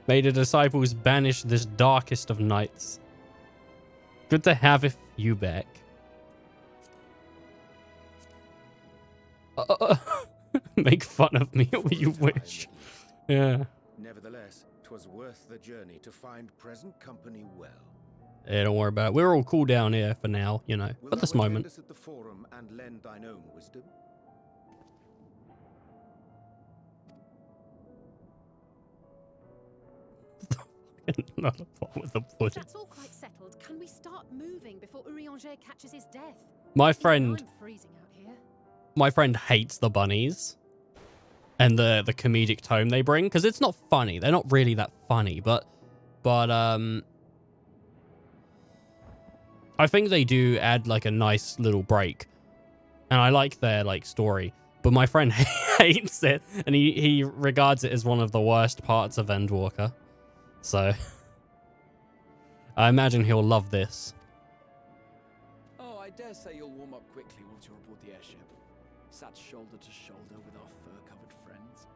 May the disciples banish this darkest of nights. Good to have a few back. Make fun of me all you wish. Yeah. Nevertheless, 'twas worth the journey to find present company well. Yeah, don't worry about it. We're all cool down here for now, you know, Will at this thou attend moment. us at the forum and lend thine own wisdom? Another pot with the If pudding. that's all quite settled, can we start moving before Urianger catches his death? My Even friend, I'm freezing out here. my friend hates the bunnies and the comedic tone they bring, because it's not funny. They're not really that funny, but I think they do add like a nice little break, and I like their like story. But my friend hates it, and he regards it as one of the worst parts of Endwalker. So I imagine he'll love this. Oh, I dare say you'll warm up quickly once you're aboard the airship. Sat shoulder to shoulder with our fur-covered friends.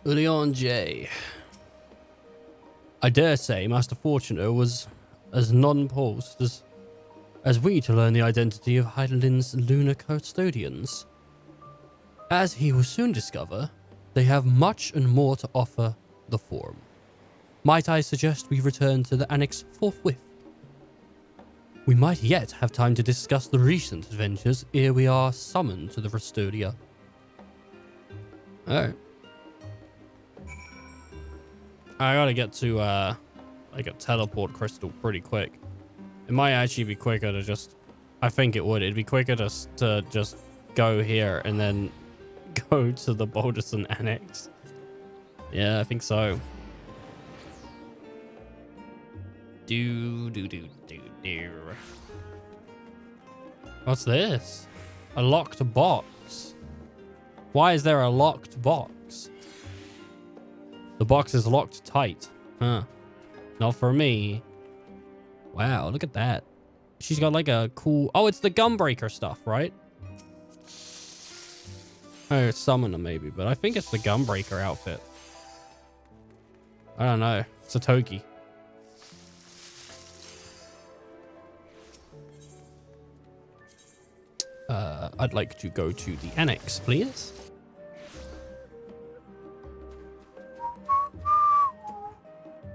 Leon J. I dare say Master Fortuner was as nonplussed as we to learn the identity of Heidelin's lunar custodians. As he will soon discover, they have much and more to offer the Forum. Might I suggest we return to the Annex forthwith? We might yet have time to discuss the recent adventures ere we are summoned to the Restoria. Alright. I gotta get to, like a teleport crystal pretty quick. It might actually be quicker to just... I think it would. It'd be quicker to just go here and then go to the Balderson Annex. Yeah, I think so. Do. What's this? A locked box. Why is there a locked box? The box is locked tight. Huh. Not for me. Wow, look at that. She's got like a cool... Oh, it's the Gunbreaker stuff, right? Oh, Summoner maybe, but I think it's the Gunbreaker outfit. I don't know. It's a Toki. I'd like to go to the Annex, please.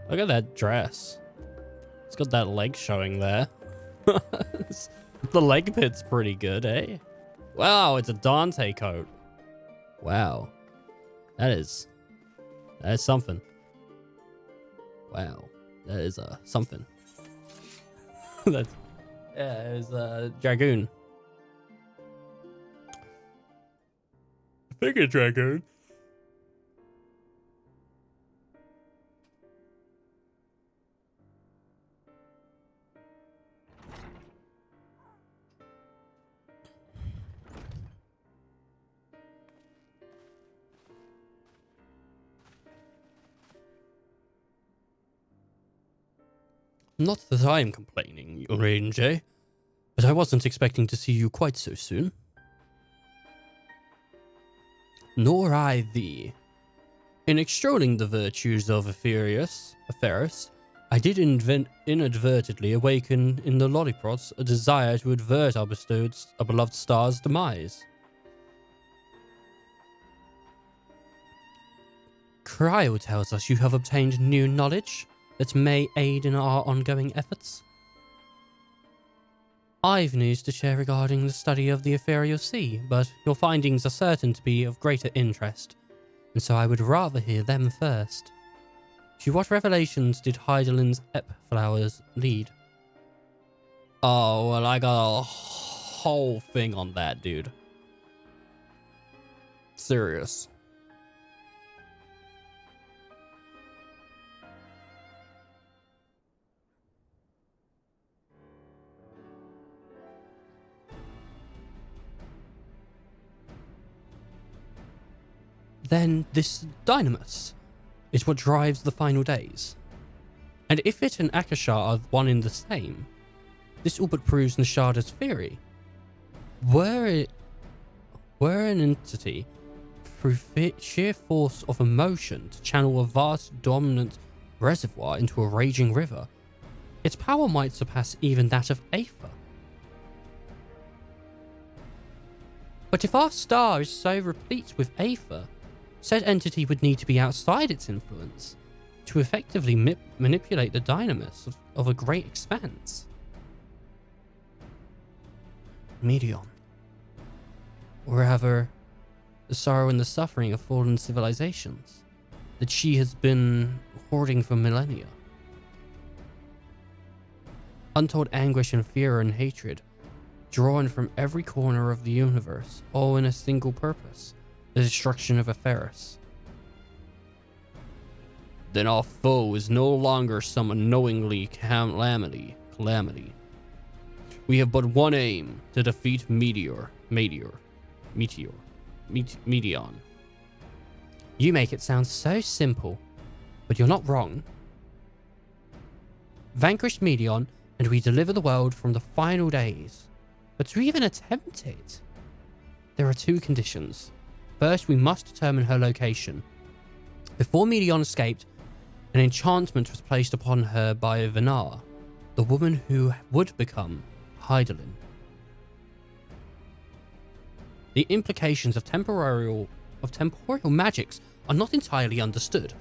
Look at that dress. It's got that leg showing there. The leg bit's pretty good, eh? Wow, it's a Dante coat. Wow. That is something. Wow. That is something. That's... Yeah, it's a Dragoon. I think a Dragoon. Not that I am complaining, Your Ranger, but I wasn't expecting to see you quite so soon. Nor I thee. In extolling the virtues of Aferus, I did inadvertently awaken in the lollipops a desire to avert our beloved star's demise. Cryo tells us you have obtained new knowledge that may aid in our ongoing efforts. I've news to share regarding the study of the ethereal sea, but your findings are certain to be of greater interest, and so I would rather hear them first. To what revelations did Heidelin's ep flowers lead? Oh, well, I got a whole thing on that, dude. Serious. Then this Dynamis is what drives the final days. And if it and Akasha are one in the same, this all but proves Nishada's theory. Were an entity through sheer force of emotion to channel a vast dominant reservoir into a raging river, its power might surpass even that of Aether. But if our star is so replete with Aether, said entity would need to be outside its influence to effectively manipulate the dynamis of a great expanse. Medion. Wherever the sorrow and the suffering of fallen civilizations that she has been hoarding for millennia. Untold anguish and fear and hatred, drawn from every corner of the universe, all in a single purpose, the destruction of Eferus. Then our foe is no longer some unknowingly calamity. We have but one aim, to defeat Medion. You make it sound so simple, but you're not wrong. Vanquish Medion, and we deliver the world from the final days. But to even attempt it, there are two conditions. First, we must determine her location. Before Medion escaped, an enchantment was placed upon her by Venar, the woman who would become Hydaelyn. The implications of temporal magics are not entirely understood,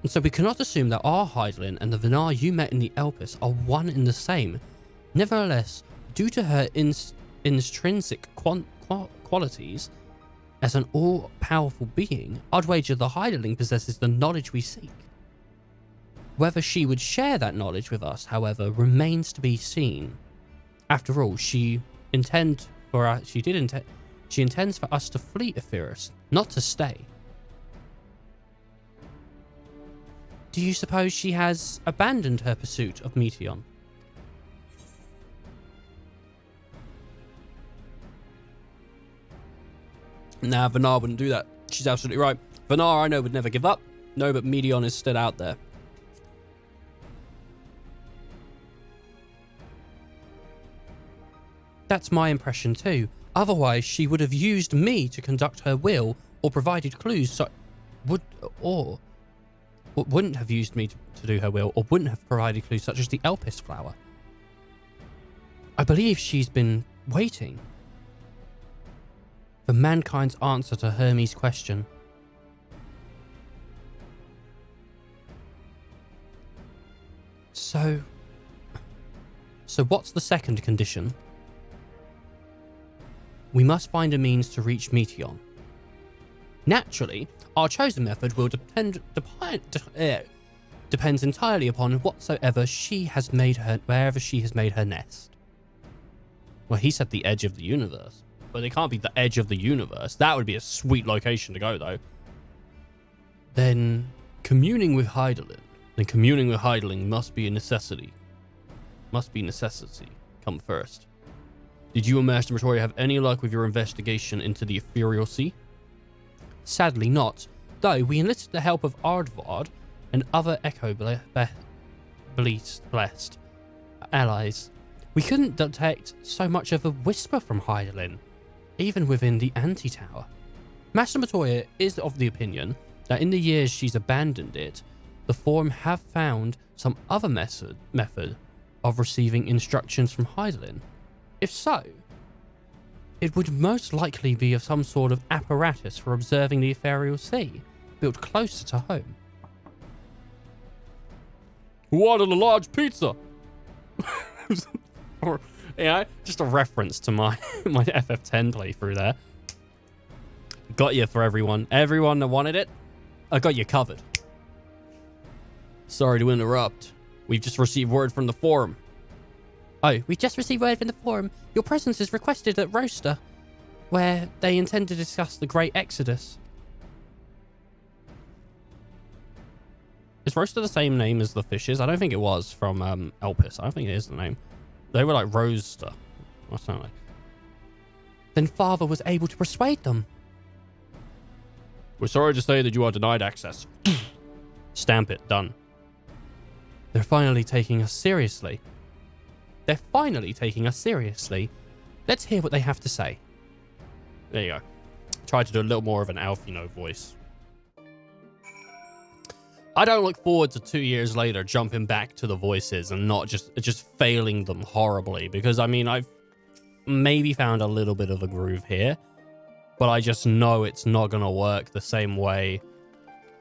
and so we cannot assume that our Hydaelyn and the Venar you met in the Elpis are one and the same. Nevertheless, due to her intrinsic qualities as an all-powerful being, I'd wager the Hydaelyn possesses the knowledge we seek. Whether she would share that knowledge with us, however, remains to be seen. After all, she intends for us to flee Eferus, not to stay. Do you suppose she has abandoned her pursuit of Meteion? Nah, Venar wouldn't do that. She's absolutely right. Venar, I know, would never give up. No, but Meteion is still out there. That's my impression too. Otherwise, she would have used me to conduct her will, or provided clues wouldn't have used me to do her will, or wouldn't have provided clues such as the Elpis flower. I believe she's been waiting for mankind's answer to Hermes' question. So what's the second condition? We must find a means to reach Meteion. Naturally, our chosen method will depends entirely upon wherever she has made her nest. Well, he said the edge of the universe, but it can't be the edge of the universe. That would be a sweet location to go, though. Then communing with Hydaelyn must be a necessity. Come first. Did you and Master Matoria have any luck with your investigation into the Ethereal Sea? Sadly not, though we enlisted the help of Ardvard and other blessed allies. We couldn't detect so much of a whisper from Hydaelyn, even within the Anti-Tower. Master Matoria is of the opinion that in the years she's abandoned it, the Forum have found some other method of receiving instructions from Hydaelyn. If so, it would most likely be of some sort of apparatus for observing the Ethereal Sea, built closer to home. Who ordered a large pizza? Or, yeah, just a reference to my FF10 playthrough there. Got you for everyone. Everyone that wanted it, I got you covered. Sorry to interrupt. We've just received word from the Forum. Oh, we just received word from the Forum. Your presence is requested at Roaster, where they intend to discuss the Great Exodus. Is Roaster the same name as the fishes? I don't think it was from Elpis. I don't think it is the name. They were like Roaster. What's that like? Then Father was able to persuade them. We're sorry to say that you are denied access. Stamp it. Done. They're finally taking us seriously. Let's hear what they have to say. There you go. try to do a little more of an Alfino voice. I don't look forward to 2 years later jumping back to the voices and not just failing them horribly, because I mean, I've maybe found a little bit of a groove here, but I just know it's not going to work the same way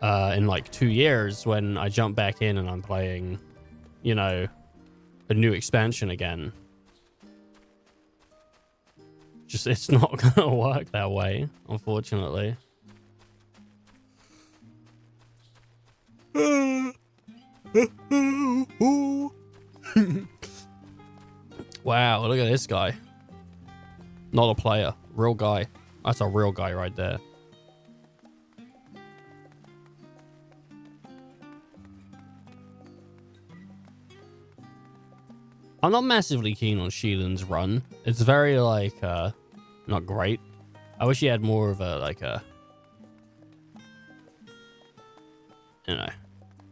in like 2 years when I jump back in and I'm playing, you know, a new expansion again. Just, it's not going to work that way, unfortunately. Wow, look at this guy. Not a player, real guy. That's a real guy right there. I'm not massively keen on Sheelan's run. It's very like not great. I wish he had more of a like a, you know,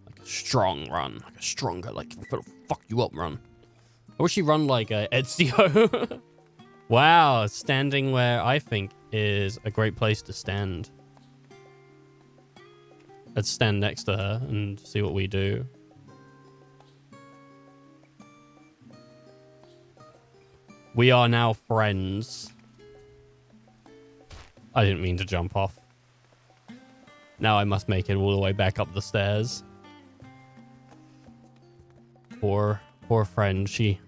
like a strong run, like a stronger, like fuck you up run. I wish he run like Ezio. Wow, standing where I think is a great place to stand. Let's stand next to her and see what we do. We are now friends. I didn't mean to jump off. Now I must make it all the way back up the stairs. Poor friend. She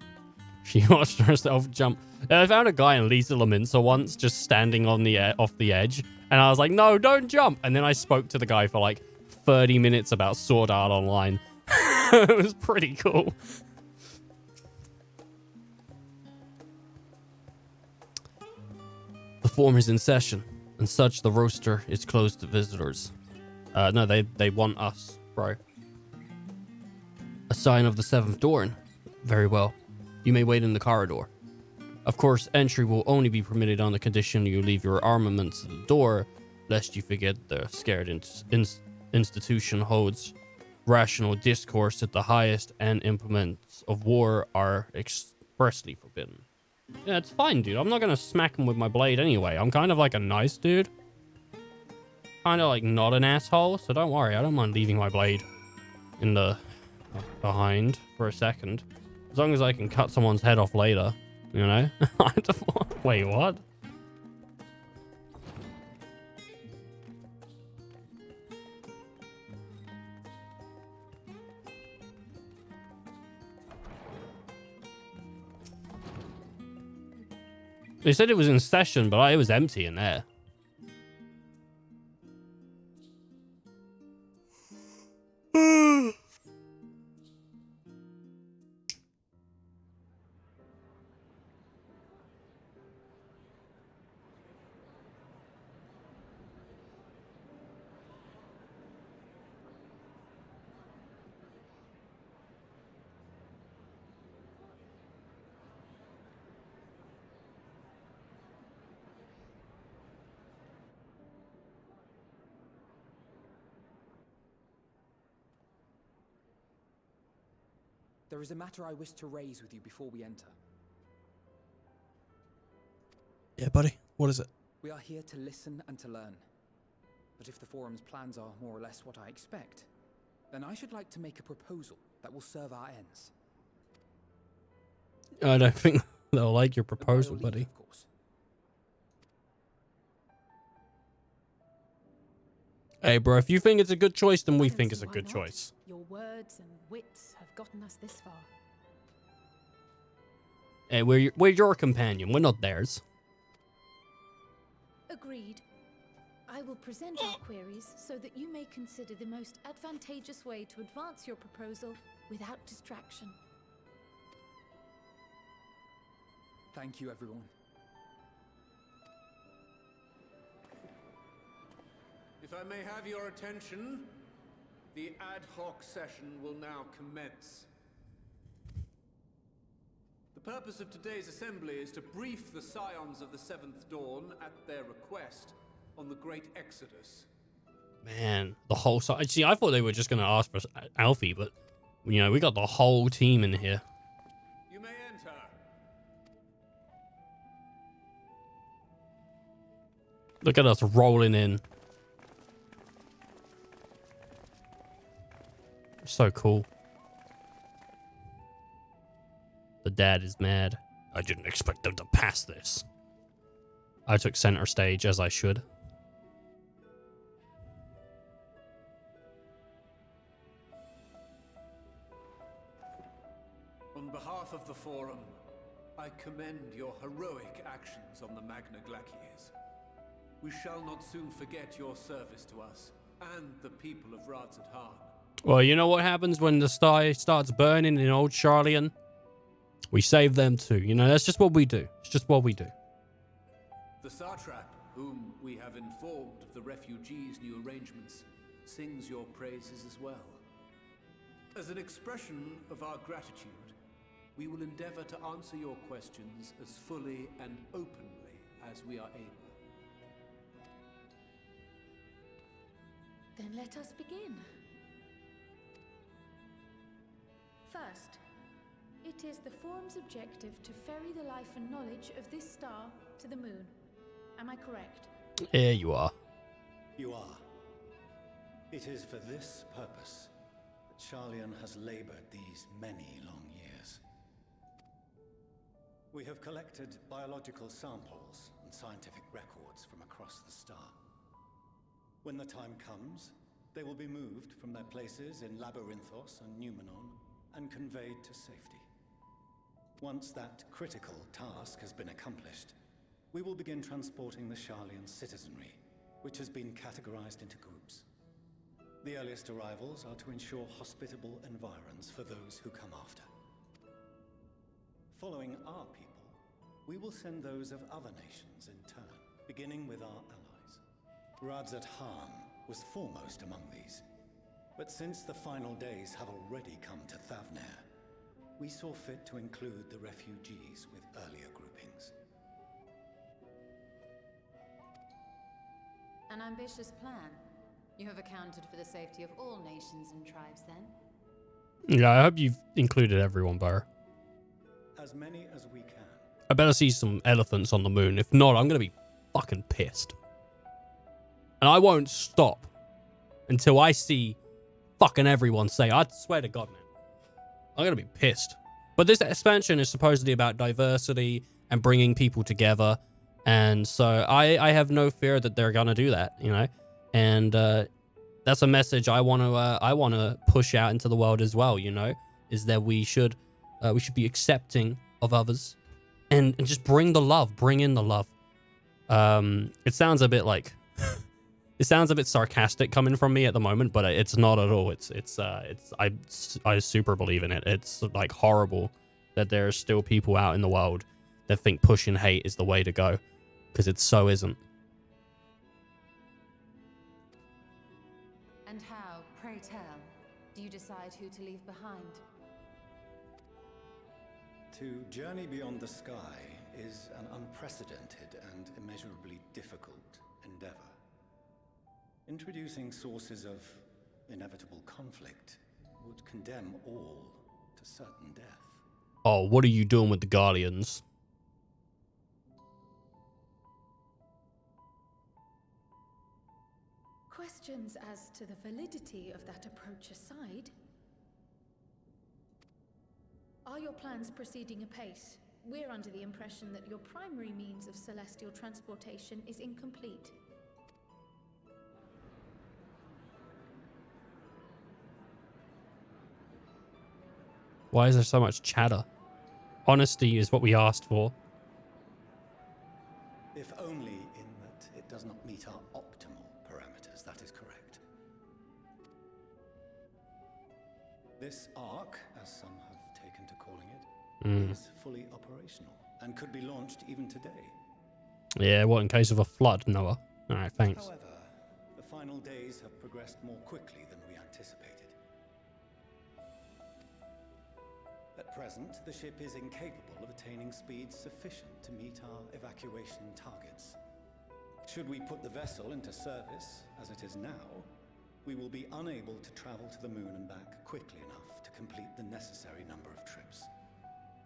watched herself jump. I found a guy in Lethal Laminsa once just standing on the off the edge, and I was like, "No, don't jump!" And then I spoke to the guy for like 30 minutes about Sword Art Online. It was pretty cool. The forum is in session, and such the roster is closed to visitors. No, they want us, bro. A sign of the seventh Dorn. Very well. You may wait in the corridor. Of course, entry will only be permitted on the condition you leave your armaments at the door, lest you forget the scared institution holds rational discourse at the highest, and implements of war are expressly forbidden. Yeah, it's fine, dude. I'm not gonna smack him with my blade anyway. I'm kind of like a nice dude. Kind of like not an asshole, so don't worry. I don't mind leaving my blade in the behind for a second. As long as I can cut someone's head off later, you know? Wait, what? They said it was in session, but it was empty in there. There is a matter I wish to raise with you before we enter. Yeah, buddy. What is it? We are here to listen and to learn. But if the forum's plans are more or less what I expect, then I should like to make a proposal that will serve our ends. I don't think they'll like your proposal, buddy. Of course. Hey, bro, if you think it's a good choice, then we think it's a good choice. Your words and wits have gotten us this far. Hey, we're your companion. We're not theirs. Agreed. I will present our queries so that you may consider the most advantageous way to advance your proposal without distraction. Thank you, everyone. If I may have your attention, the ad hoc session will now commence. The purpose of today's assembly is to brief the Scions of the Seventh Dawn at their request on the Great Exodus. Man, the whole side. See, I thought they were just going to ask for Alfie, but, you know, we got the whole team in here. You may enter. Look at us rolling in. So cool. The dad is mad. I didn't expect them to pass this. I took center stage, as I should. On behalf of the Forum, I commend your heroic actions on the Magna Glaciers. We shall not soon forget your service to us and the people of Radzadhan. Well, you know what happens when the sky starts burning in old Charlian? We save them too. You know, that's just what we do. It's just what we do. The Satrap, whom we have informed of the refugees' new arrangements, sings your praises as well. As an expression of our gratitude, we will endeavor to answer your questions as fully and openly as we are able. Then let us begin. First, it is the Forum's objective to ferry the life and knowledge of this star to the moon. Am I correct? Here you are. You are. It is for this purpose that Charlian has labored these many long years. We have collected biological samples and scientific records from across the star. When the time comes, they will be moved from their places in Labyrinthos and Numenon and conveyed to safety. Once that critical task has been accomplished, we will begin transporting the Charlian citizenry, which has been categorized into groups. The earliest arrivals are to ensure hospitable environs for those who come after. Following our people, we will send those of other nations in turn, beginning with our allies. Radzadhan was foremost among these, but since the final days have already come to Thavnair, we saw fit to include the refugees with earlier groupings. An ambitious plan. You have accounted for the safety of all nations and tribes, then? Yeah, I hope you've included everyone, Bar. As many as we can. I better see some elephants on the moon. If not, I'm going to be fucking pissed. And I won't stop until I see fucking everyone say, I swear to God, man. I'm going to be pissed. But this expansion is supposedly about diversity and bringing people together. And so I have no fear that they're going to do that, you know. And that's a message I want to push out into the world as well, you know, is that we should be accepting of others and just bring the love, bring in the love. It sounds a bit like it sounds a bit sarcastic coming from me at the moment, but it's not at all. I super believe in it. It's like horrible that there are still people out in the world that think pushing hate is the way to go, because it so isn't. And how, pray tell, do you decide who to leave behind? To journey beyond the sky is an unprecedented and immeasurably difficult endeavor. Introducing sources of inevitable conflict would condemn all to certain death. Oh, what are you doing with the Guardians? Questions as to the validity of that approach aside, are your plans proceeding apace? We're under the impression that your primary means of celestial transportation is incomplete. Why is there so much chatter? Honesty is what we asked for. If only in that it does not meet our optimal parameters, that is correct. This arc, as some have taken to calling it, is fully operational and could be launched even today. Yeah, what, in case of a flood, Noah? Alright, thanks. However, the final days have progressed more quickly than we anticipated. At present, the ship is incapable of attaining speeds sufficient to meet our evacuation targets. Should we put the vessel into service, as it is now, we will be unable to travel to the moon and back quickly enough to complete the necessary number of trips.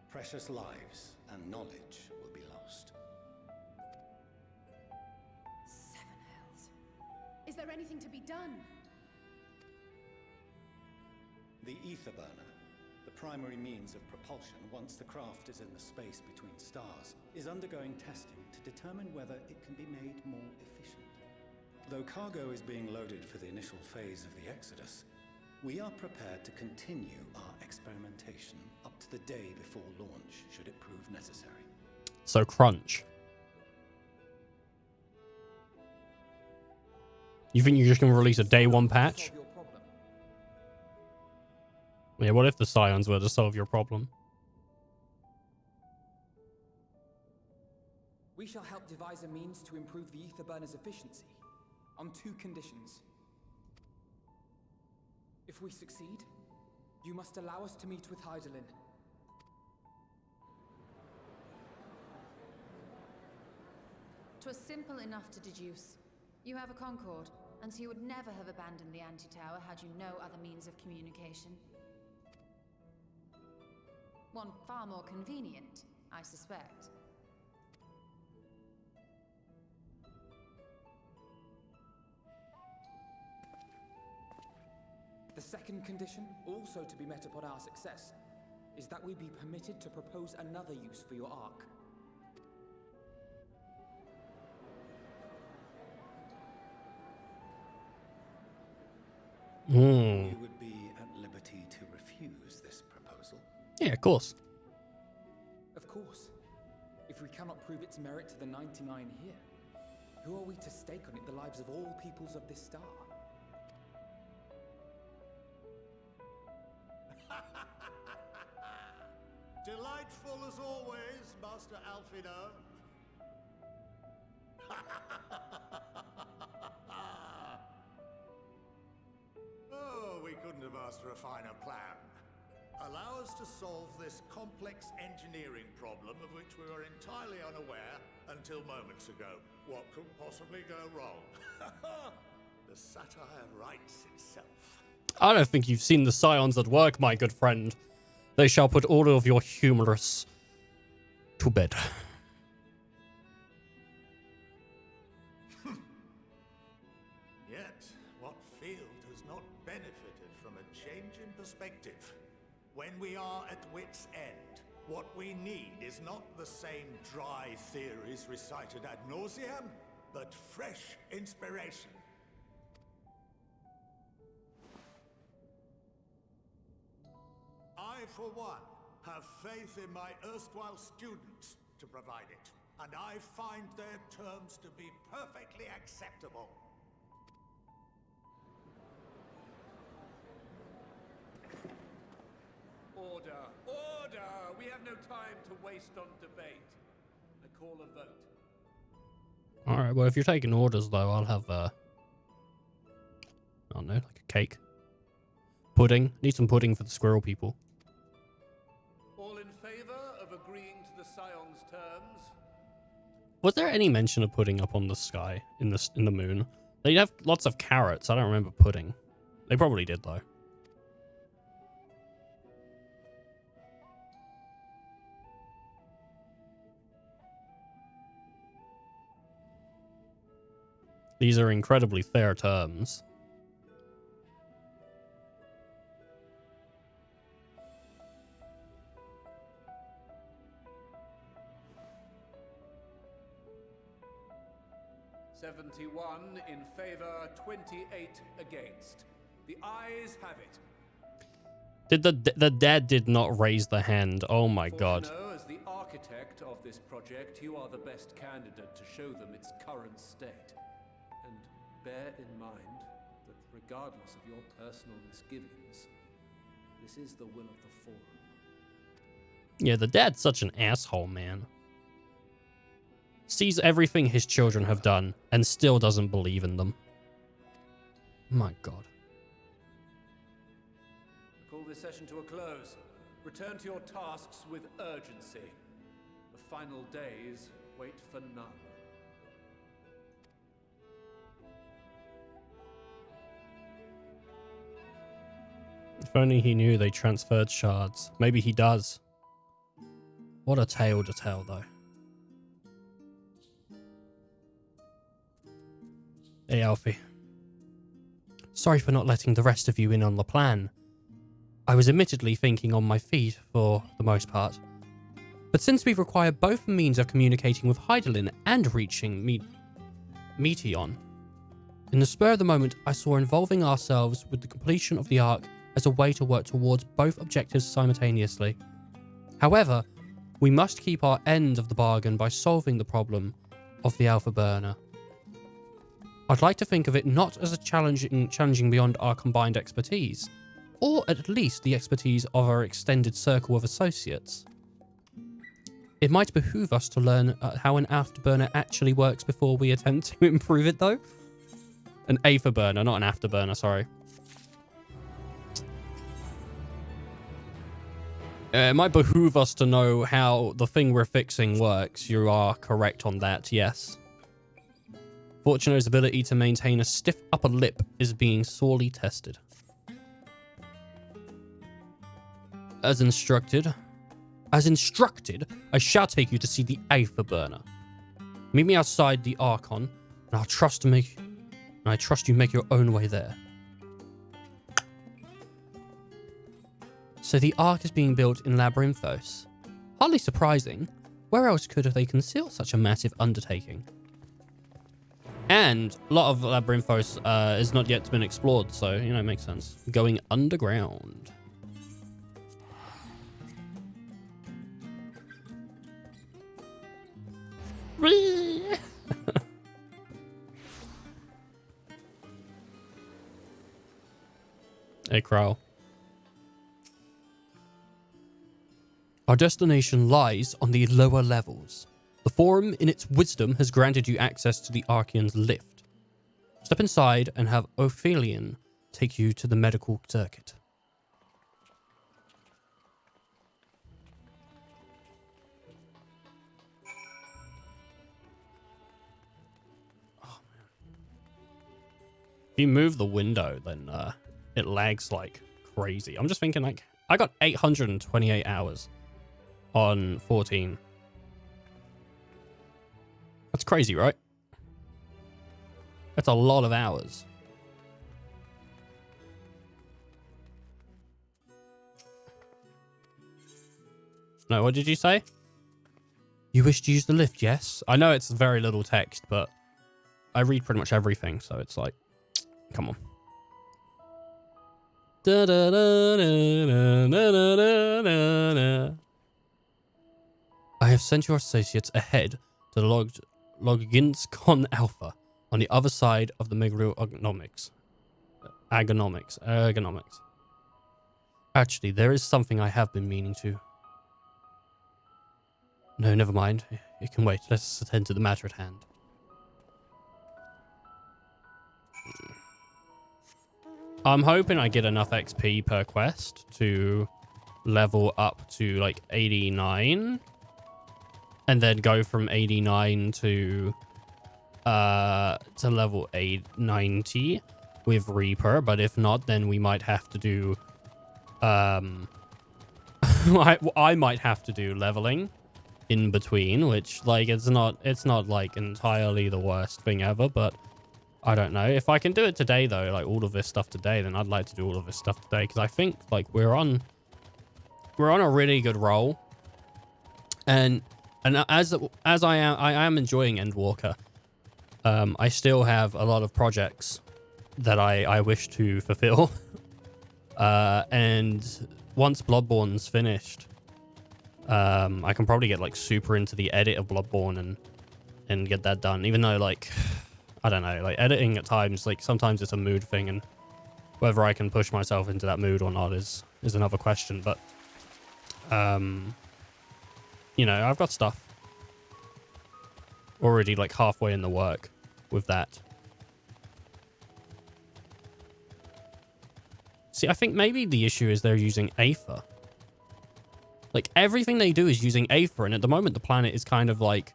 Precious lives and knowledge will be lost. Is there anything to be done? The ether burner, the primary means of propulsion once the craft is in the space between stars, is undergoing testing to determine whether it can be made more efficient. Though cargo is being loaded for the initial phase of the Exodus, we are prepared to continue our experimentation up to the day before launch, should it prove necessary. So crunch. You think you're just going to release a day one patch? Yeah, what if the Scions were to solve your problem? We shall help devise a means to improve the ether burner's efficiency, on 2 conditions. If we succeed, you must allow us to meet with Hydaelyn. "'Twas simple enough to deduce. You have a Concord, and so you would never have abandoned the anti-tower had you no other means of communication. One far more convenient, I suspect. The second condition, also to be met upon our success, is that we be permitted to propose another use for your Ark. You would be at liberty to refuse this proposal? Yeah, of course. Of course. If we cannot prove its merit to the 99 here, who are we to stake on it the lives of all peoples of this star? Delightful as always, Master Alfino. Oh, we couldn't have asked for a finer plan. Allow us to solve this complex engineering problem of which we were entirely unaware until moments ago. What could possibly go wrong? The satire writes itself. I don't think you've seen the Scions at work, my good friend. They shall put all of your humorous to bed. Yet, what field has not benefited from a change in perspective? When we are at wit's end, what we need is not the same dry theories recited ad nauseam, but fresh inspiration. I, for one, have faith in my erstwhile students to provide it, and I find their terms to be perfectly acceptable. Order! Order! We have no time to waste on debate. I call a vote. Alright, well, if you're taking orders, though, I'll have, I don't know, like a cake. Pudding. Need some pudding for the squirrel people. All in favor of agreeing to the Scion's terms? Was there any mention of pudding up on the sky in the moon? They have lots of carrots. I don't remember pudding. They probably did, though. These are incredibly fair terms. "71 in favor, 28 against. The ayes have it." Did the dad did not raise the hand? Oh my god. Fortuno, as the architect of this project, you are the best candidate to show them its current state. And bear in mind that regardless of your personal misgivings, this is the will of the Forum. Yeah, the dad's such an asshole, man. Sees everything his children have done and still doesn't believe in them. My god. I call this session to a close. Return to your tasks with urgency. The final days wait for none. If only he knew they transferred shards. Maybe he does. What a tale to tell, though. Hey, Alfie. Sorry for not letting the rest of you in on the plan. I was admittedly thinking on my feet for the most part. But since we require both means of communicating with Hydaelyn and reaching Meteion, in the spur of the moment, I saw involving ourselves with the completion of the Ark as a way to work towards both objectives simultaneously. However, we must keep our end of the bargain by solving the problem of the Alpha Burner. I'd like to think of it not as a challenging beyond our combined expertise, or at least the expertise of our extended circle of associates. It might behoove us to learn how an afterburner actually works before we attempt to improve it, though. An afterburner, not an afterburner, sorry. It might behoove us to know how the thing we're fixing works. You are correct on that, yes. Fortunate's ability to maintain a stiff upper lip is being sorely tested. As instructed, I shall take you to see the afterburner. Meet me outside the Archon, and I trust you make your own way there. So the Ark is being built in Labyrinthos. Hardly surprising. Where else could they conceal such a massive undertaking? And a lot of Labyrinthos has not yet been explored, so, you know, it makes sense. Going underground. Hey, Crow. Our destination lies on the lower levels. The Forum, in its wisdom, has granted you access to the Archean's lift. Step inside and have Ophelion take you to the medical circuit. Oh, man. If you move the window, then it lags like crazy. I'm just thinking, like, I got 828 hours on 14. That's crazy, right? That's a lot of hours. No, what did you say? You wish to use the lift, yes? I know it's very little text, but I read pretty much everything, so it's like, come on. Da, da, da, da, da, da, da, da, da. I have sent your associates ahead to the Loginscon Alpha on the other side of the Ergonomics. Actually, there is something I have been meaning to. No, never mind. It can wait. Let's attend to the matter at hand. I'm hoping I get enough XP per quest to level up to like 89 and then go from 89 to level 890 with Reaper, but if not, then we might have to do I might have to do leveling in between, which like it's not like entirely the worst thing ever, but I don't know. If I can do it today though, like all of this stuff today, then I'd like to do all of this stuff today, because I think like we're on a really good roll. And as I am enjoying Endwalker, I still have a lot of projects that I wish to fulfill. And once Bloodborne's finished, I can probably get like super into the edit of Bloodborne and get that done, even though like I don't know, like editing at times, like sometimes it's a mood thing, and whether I can push myself into that mood or not is another question. But you know, I've got stuff already like halfway in the work with that. See, I think maybe the issue is they're using Aether. Like everything they do is using Aether, and at the moment the planet is kind of like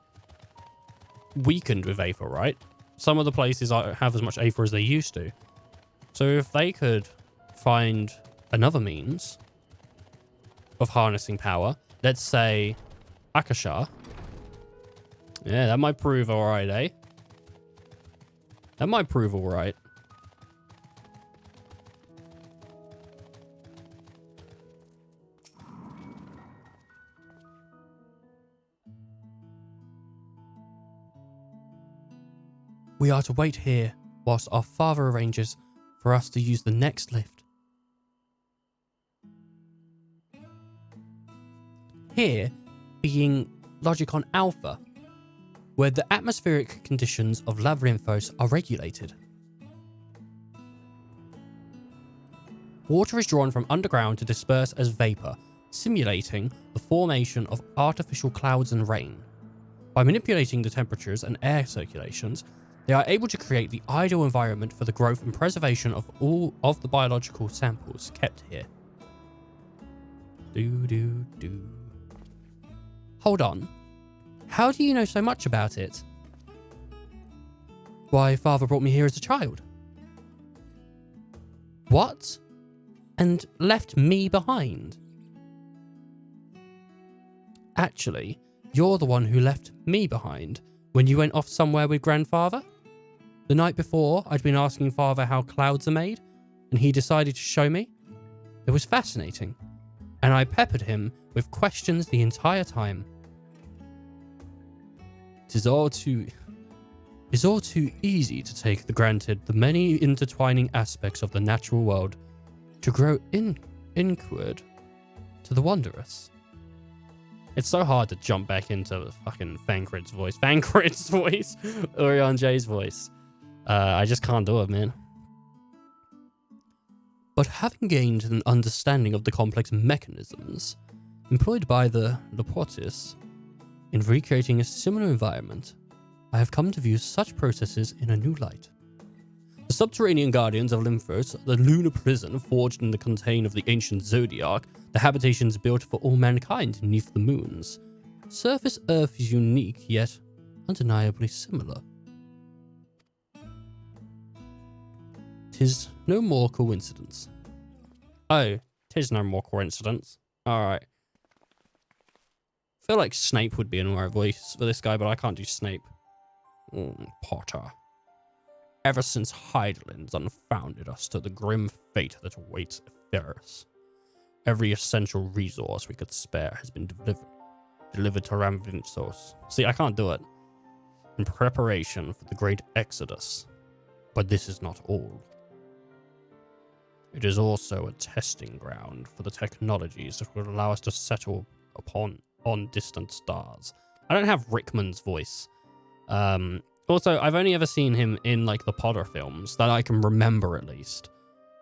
weakened with Aether, right? Some of the places have as much Aether as they used to. So if they could find another means of harnessing power, let's say Akasha. Yeah, that might prove alright, eh? That might prove alright. We are to wait here whilst our father arranges for us to use the next lift. Here being Logicon Alpha, where the atmospheric conditions of Labyrinthos are regulated. Water is drawn from underground to disperse as vapor, simulating the formation of artificial clouds and rain. By manipulating the temperatures and air circulations, they are able to create the ideal environment for the growth and preservation of all of the biological samples kept here. Hold on. How do you know so much about it? Why, father brought me here as a child. What? And left me behind? Actually, you're the one who left me behind when you went off somewhere with grandfather. The night before, I'd been asking father how clouds are made, and he decided to show me. It was fascinating, and I peppered him with questions the entire time. It's all too easy to take for granted the many intertwining aspects of the natural world, to grow inward to the wondrous. It's so hard to jump back into fucking Thancred's voice. Orion J's voice. I just can't do it, man. But having gained an understanding of the complex mechanisms employed by the Laportis in recreating a similar environment, I have come to view such processes in a new light. The subterranean guardians of Lymphos, the lunar prison forged in the contain of the ancient zodiac, the habitations built for all mankind beneath the moons. Surface Earth is unique, yet undeniably similar. 'Tis no more coincidence. Oh, 'tis no more coincidence. Alright. I feel like Snape would be in my voice for this guy, but I can't do Snape. Potter. Ever since Heidelins unfounded us to the grim fate that awaits Ferris, every essential resource we could spare has been delivered to Ramvinthos. See, I can't do it. In preparation for the great exodus. But this is not all. It is also a testing ground for the technologies that will allow us to settle on distant stars. I don't have Rickman's voice. Also, I've only ever seen him in, like, the Potter films, that I can remember at least.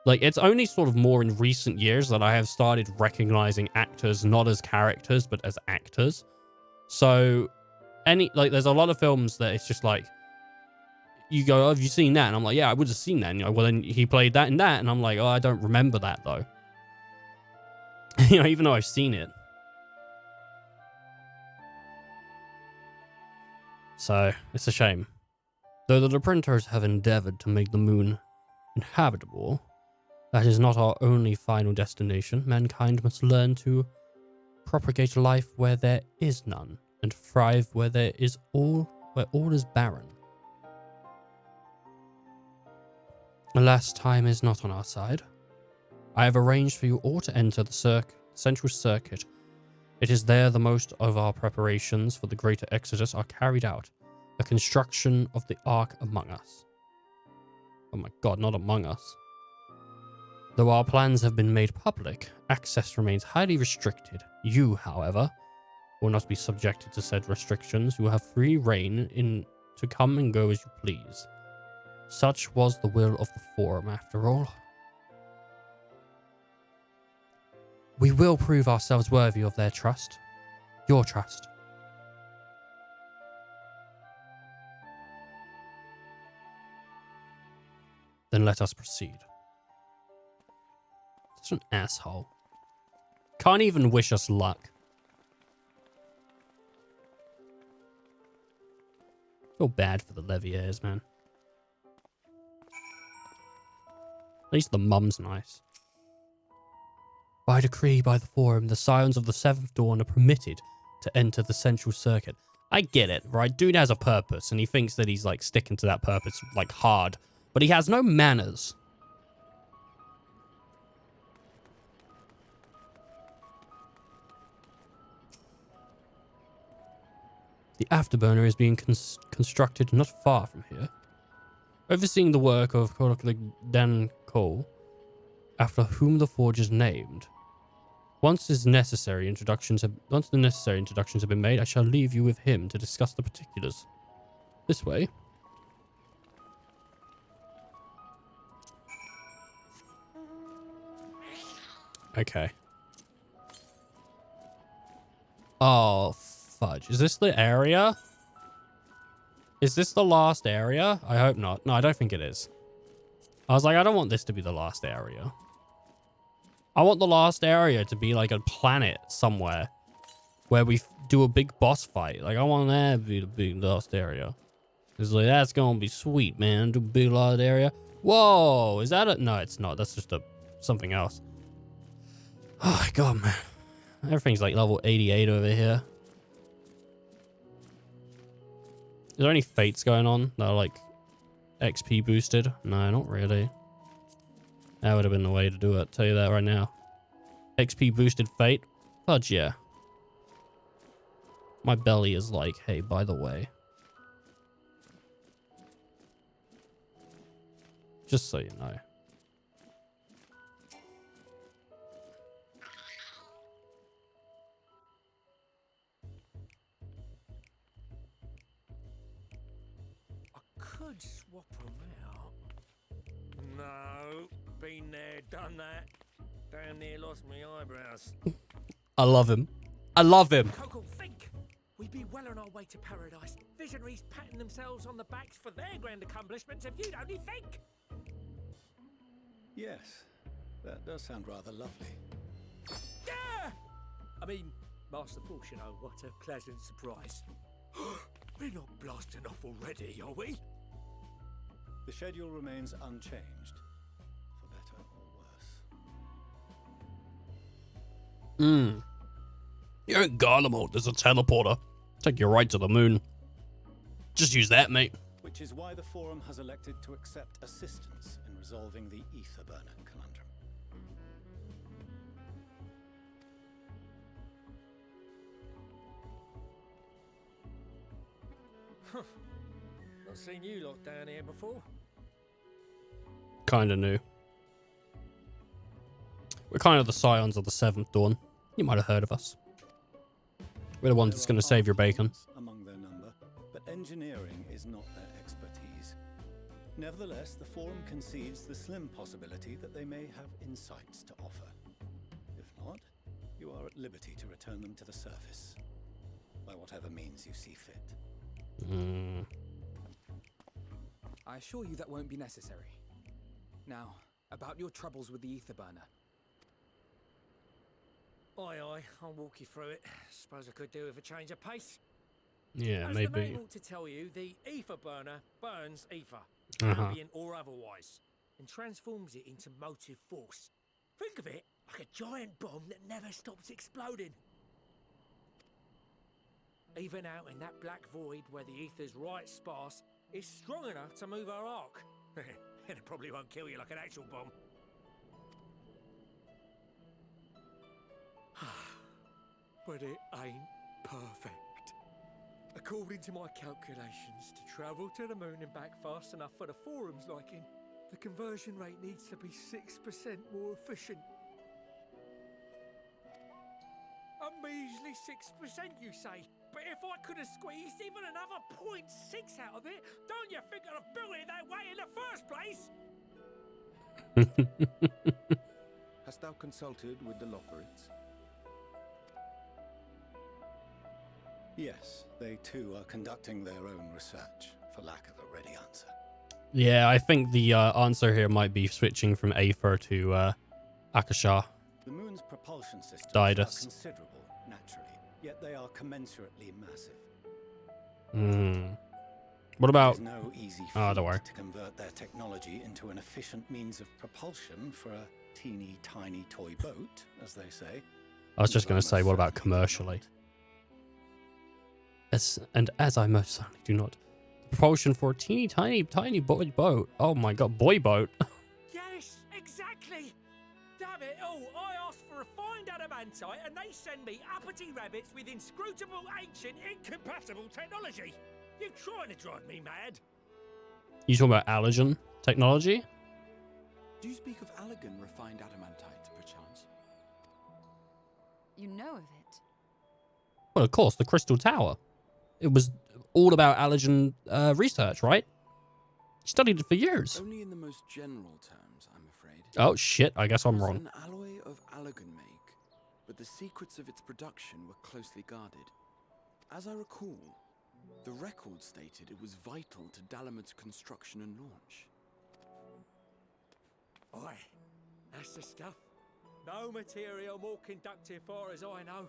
Like, it's only sort of more in recent years that I have started recognizing actors not as characters, but as actors. So, there's a lot of films that it's just like, you go, oh, have you seen that? And I'm like, yeah, I would have seen that. And you're like, well, then he played that and that. And I'm like, oh, I don't remember that, though. Even though I've seen it. So, it's a shame. Though the printers have endeavored to make the moon inhabitable, that is not our only final destination. Mankind must learn to propagate life where there is none, and thrive where all is barren. Alas, time is not on our side. I have arranged for you all to enter the central circuit. It is there the most of our preparations for the greater exodus are carried out. The construction of the Ark among us. Oh my god, not among us. Though our plans have been made public, access remains highly restricted. You, however, will not be subjected to said restrictions. You will have free reign to come and go as you please. Such was the will of the Forum, after all. We will prove ourselves worthy of their trust. Your trust. Then let us proceed. Such an asshole. Can't even wish us luck. Feel bad for the Leviers, man. At least the mum's nice. By decree by the Forum, the Scions of the Seventh Dawn are permitted to enter the central circuit. I get it, right? Dude has a purpose, and he thinks that he's, like, sticking to that purpose, like, hard. But he has no manners. The afterburner is being constructed not far from here. Overseeing the work of Dan Cole, after whom the forge is named. Once the necessary introductions have been made, I shall leave you with him to discuss the particulars. This way. Okay. Oh, fudge. Is this the area? Is this the last area? I hope not. No, I don't think it is. I was like, I don't want this to be the last area. I want the last area to be like a planet somewhere where we do a big boss fight. Like, I want that to be the big last area. It's like, that's gonna be sweet, man. Do a big last area. Whoa, is that a... No, it's not. That's just something else. Oh my god, man. Everything's like level 88 over here. Is there any fates going on that are like XP boosted? No, not really. That would have been the way to do it. Tell you that right now. XP boosted fate? Fudge, yeah. My belly is like, hey, by the way. Just so you know. Could swap them out. No, been there, done that. Damn near lost my eyebrows. I love him. I love him. Coco, think! We'd be well on our way to paradise. Visionaries patting themselves on the backs for their grand accomplishments if you'd only think! Yes, that does sound rather lovely. Yeah! I mean, Master Force, you know, what a pleasant surprise. We're not blasting off already, are we? The schedule remains unchanged, for better or worse. You're in Garlemald. There's a teleporter. Take you right to the moon. Just use that, mate. Which is why the Forum has elected to accept assistance in resolving the Ether Burner conundrum. Not seen you lot down here before. Kinda new. We're kind of the scions of the Seventh Dawn. You might have heard of us. We're the ones that's going to save your bacon. Among their number, but engineering is not their expertise. Nevertheless, the Forum concedes the slim possibility that they may have insights to offer. If not, you are at liberty to return them to the surface, by whatever means you see fit. I assure you that won't be necessary. Now, about your troubles with the Ether Burner. Aye, aye, I'll walk you through it. Suppose I could do with a change of pace. Yeah, As maybe. the name ought to tell you, the Ether Burner burns ether, ambient or otherwise, and transforms it into motive force. Think of it like a giant bomb that never stops exploding. Even out in that black void where the ether's right sparse, it's strong enough to move our arc. And it probably won't kill you like an actual bomb. But it ain't perfect. According to my calculations, to travel to the moon and back fast enough for the Forum's liking, the conversion rate needs to be 6% more efficient. A measly 6%, you say? But if I could have squeezed even another 0.6 out of it, don't you think I'd have built it that way in the first place? Hast thou consulted with the Lockerites? Yes, they too are conducting their own research, for lack of a ready answer. Yeah, I think the answer here might be switching from Aether to Akasha. The moon's propulsion systems are considerable, naturally, yet they are commensurately massive. What about... There's no easy don't worry. feat to convert their technology into an efficient means of propulsion for a teeny tiny toy boat, as they say. I was just going to say, what about commercially? As I most certainly do not. Propulsion for a teeny tiny boy boat. Oh my god, boy boat. Yes, exactly. Damn it all, I asked for refined adamantite and they send me uppity rabbits with inscrutable, ancient, incompatible technology. You're trying to drive me mad. You talking about allergen technology? Do you speak of Allegan refined adamantite, perchance? You know of it? Well, of course, the Crystal Tower. It was all about allergen research, right? You studied it for years. Only in the most general terms, I'm afraid. Oh, shit. I guess I'm It was wrong. an alloy of Allegan make, but the secrets of its production were closely guarded. As I recall, the record stated it was vital to Dalamud's construction and launch. Aye, that's the stuff. No material more conductive far as I know.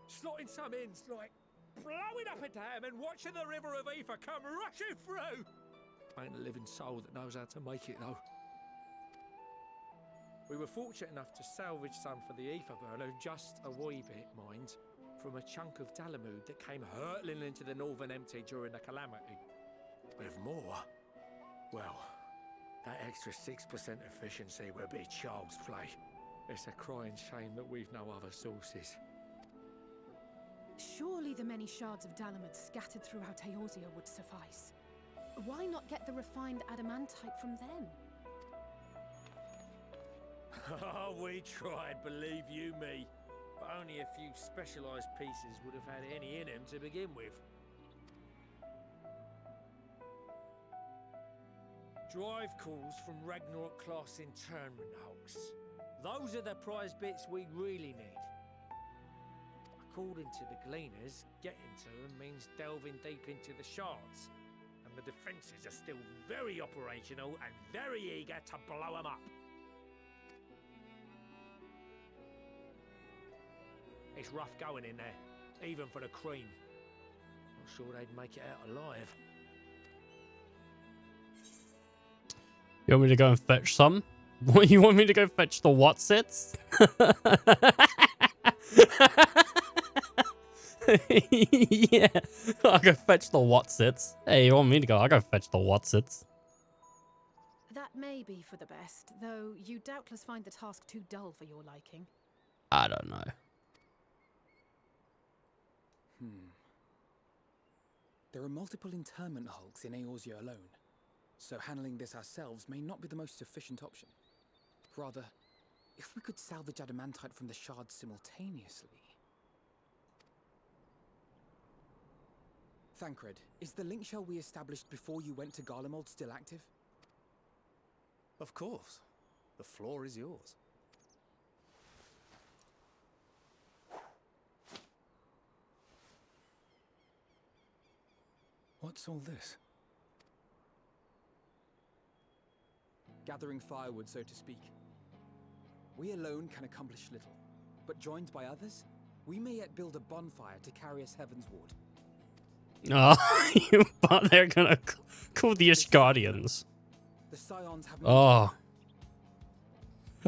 Slotting some ends like blowing up a dam and watching the river of Aoife come rushing through. Ain't a living soul that knows how to make it though. We were fortunate enough to salvage some for the Aoife burner, just a wee bit, mind, from a chunk of Dalamud that came hurtling into the northern empty during the calamity. With more, well, that extra 6% efficiency would be child's play. It's a crying shame that we've no other sources. Surely the many shards of Dalamud scattered throughout Eorzea would suffice. Why not get the refined adamantite from them? Oh, we tried, believe you me. But only a few specialised pieces would have had any in them to begin with. Drive calls from Ragnarok-class internment hulks. Those are the prize bits we really need. According to the Gleaners, getting to them means delving deep into the shards. And the defences are still very operational and very eager to blow them up. It's rough going in there, even for the cream. Not sure they'd make it out alive. You want me to go and fetch some? What, you want me to go fetch the Watsits? Yeah, I'll go fetch the Watsits. Hey, you want me to go? I'll go fetch the Watsits. That may be for the best, though you doubtless find the task too dull for your liking. I don't know. There are multiple internment hulks in Eorzea alone, so handling this ourselves may not be the most efficient option. Rather, if we could salvage adamantite from the shards simultaneously... Thancred, is the link shell we established before you went to Garlemald still active? Of course. The floor is yours. What's all this? Gathering firewood, so to speak. We alone can accomplish little, but joined by others, we may yet build a bonfire to carry us heavensward. Oh, but they're gonna call the Ishgardians. The Scions have Oh.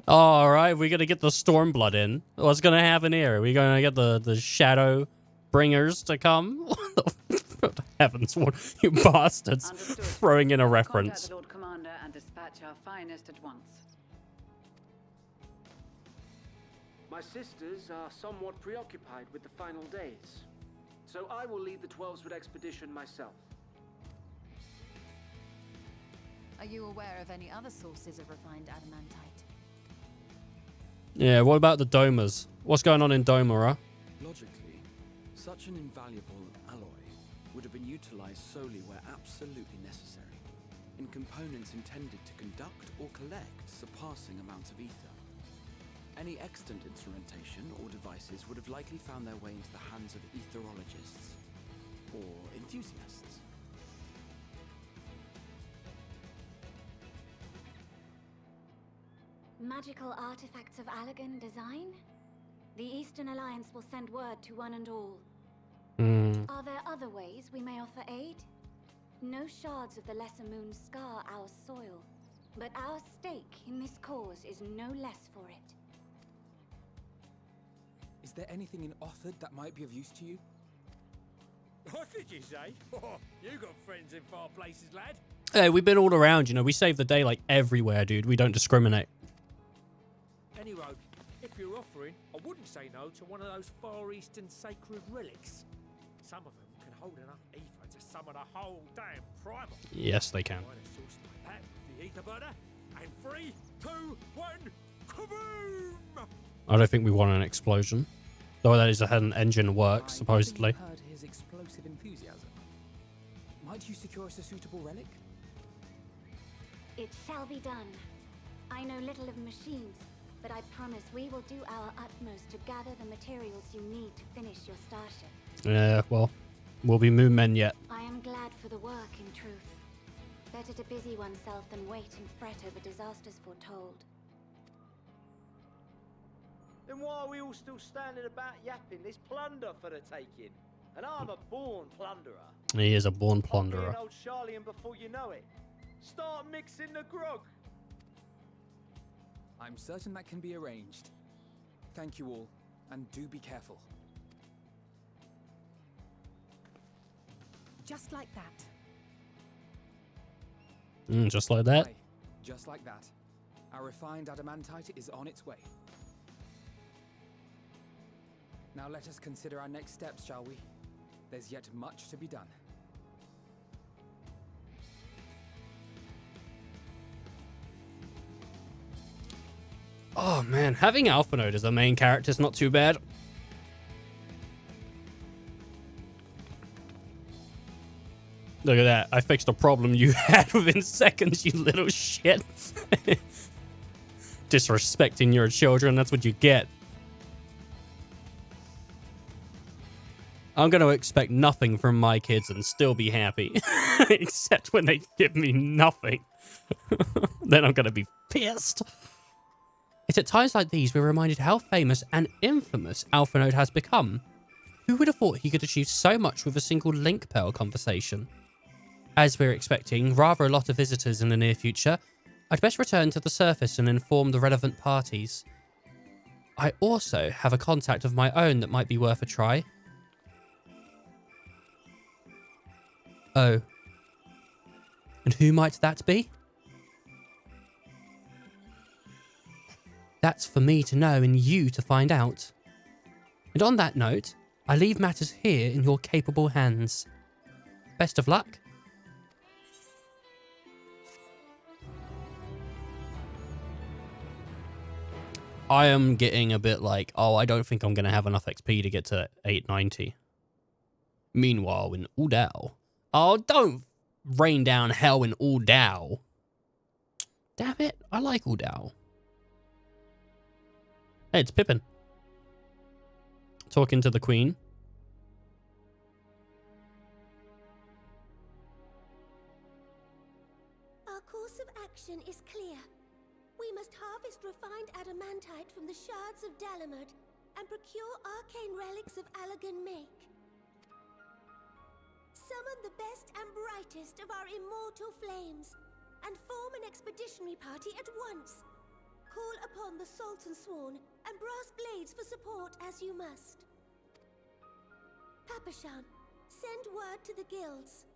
All right, we're gonna get the Stormblood in. What's gonna happen here? We're gonna get the Shadow Bringers to come. Heavensward, you bastards! Understood. Throwing in a reference. Contact the Lord Commander and dispatch our finest at once. My sisters are somewhat preoccupied with the final days, so I will lead the 12-foot expedition myself. Are you aware of any other sources of refined adamantite? Yeah, what about the Domers? What's going on in Domera? Logically, such an invaluable alloy would have been utilized solely where absolutely necessary, in components intended to conduct or collect surpassing amounts of ether. Any extant instrumentation or devices would have likely found their way into the hands of etherologists or enthusiasts. Magical artifacts of Allegan design? The Eastern Alliance will send word to one and all. Are there other ways we may offer aid? No shards of the Lesser Moon scar our soil, but our stake in this cause is no less for it. Is there anything in Othard that might be of use to you? What did you say? Oh, you got friends in far places, lad. Hey, we've been all around, you know. We save the day like everywhere, dude. We don't discriminate. Anyway, if you're offering, I wouldn't say no to one of those Far Eastern sacred relics. Some of them can hold enough ether to summon a whole damn primal. Yes, they can. Find a source like that, the ether burner, and 3, 2, 1, kaboom! I don't think we want an explosion. Though that is how an engine works, supposedly. I heard his explosive enthusiasm. Might you secure us a suitable relic? It shall be done. I know little of machines, but I promise we will do our utmost to gather the materials you need to finish your starship. Yeah, well, we'll be moon men yet. I am glad for the work, in truth. Better to busy oneself than wait and fret over disasters foretold. Then why are we all still standing about yapping? There's plunder for the taking. And I'm a born plunderer. He is a born I'll be plunderer. an old Charlie, and before you know it, start mixing the grog. I'm certain that can be arranged. Thank you all, and do be careful. Just like that. Just like that. Aye, just like that. Our refined adamantite is on its way. Now let us consider our next steps, shall we? There's yet much to be done. Oh man, having Alpha Node as the main character is not too bad. Look at that. I fixed a problem you had within seconds, you little shit. Disrespecting your children, that's what you get. I'm going to expect nothing from my kids and still be happy. Except when they give me nothing. Then I'm going to be pissed. It's at times like these we're reminded how famous and infamous Alpha Node has become. Who would have thought he could achieve so much with a single link pearl conversation? As we're expecting rather a lot of visitors in the near future, I'd best return to the surface and inform the relevant parties. I also have a contact of my own that might be worth a try. Oh. And who might that be? That's for me to know and you to find out. And on that note, I leave matters here in your capable hands. Best of luck. I am getting a bit like, oh, I don't think I'm going to have enough XP to get to 890. Meanwhile, in Udao. Oh, don't rain down hell in Udao. Damn it, I like Udao. Hey, it's Pippin. Talking to the Queen. Our course of action is clear. We must harvest refined adamantite from the shards of Dalamud and procure arcane relics of Allagan make. Summon the best and brightest of our immortal flames and form an expeditionary party at once. Call upon the Sultan Sworn and brass blades for support as you must. Papashan, send word to the guilds.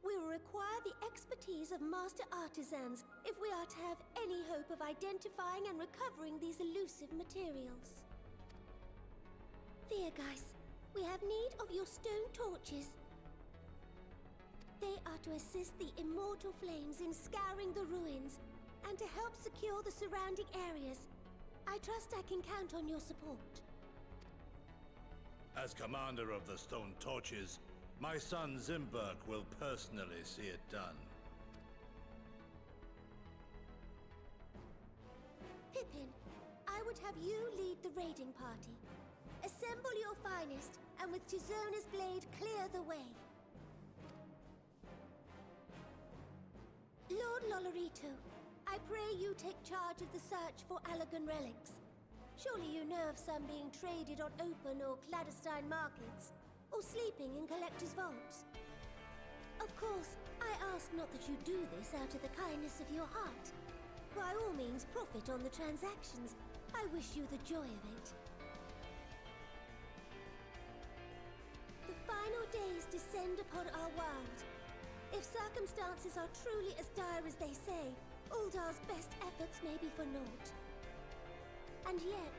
We will require the expertise of master artisans if we are to have any hope of identifying and recovering these elusive materials. Theurgeist, we have need of your stone torches. They are to assist the immortal flames in scouring the ruins and to help secure the surrounding areas. I trust I can count on your support. As commander of the Stone Torches, my son Zimberk will personally see it done. Pippin, I would have you lead the raiding party. Assemble your finest, and with Tizona's blade clear the way. Lord Lolorito, I pray you take charge of the search for Allagan relics. Surely you know of some being traded on open or clandestine markets, or sleeping in collectors' vaults. Of course, I ask not that you do this out of the kindness of your heart. By all means, profit on the transactions. I wish you the joy of it. The final days descend upon our world. If circumstances are truly as dire as they say, Uldar's best efforts may be for naught. And yet,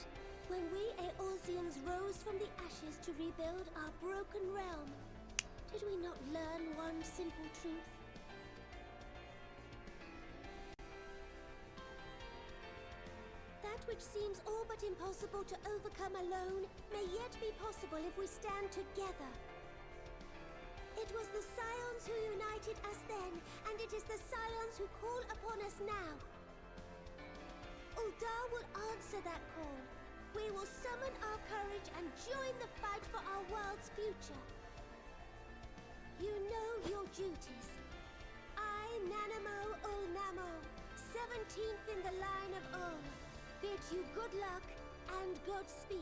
when we Eorzeans rose from the ashes to rebuild our broken realm, Did we not learn one simple truth? That which seems all but impossible to overcome alone may yet be possible if we stand together. It was the Scions who united us then, and it is the Scions who call upon us now. Uldar will answer that call. We will summon our courage and join the fight for our world's future. You know your duties. I, Nanamo Ulnamo, 17th in the line of Ul, bid you good luck and Godspeed.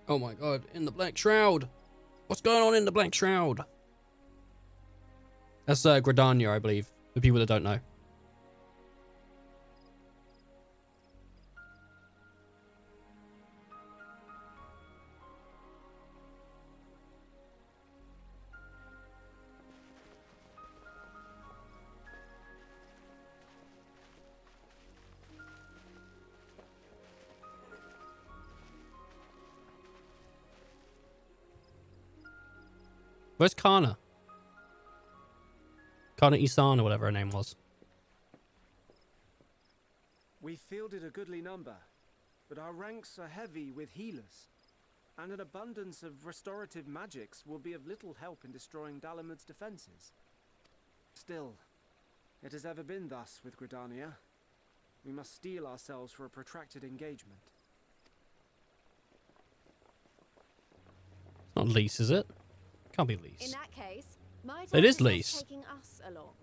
Oh my god, in the Black Shroud. What's going on in the Black Shroud? That's Gridania, I believe, for people that don't know. Where's Kana? Kana Isan or whatever her name was. We fielded a goodly number, but our ranks are heavy with healers, and an abundance of restorative magics will be of little help in destroying Dalamud's defenses. Still, it has ever been thus with Gridania. We must steel ourselves for a protracted engagement. It's not Lys, is it? Can't be Lys. In that case, my It is task Lys. taking us along.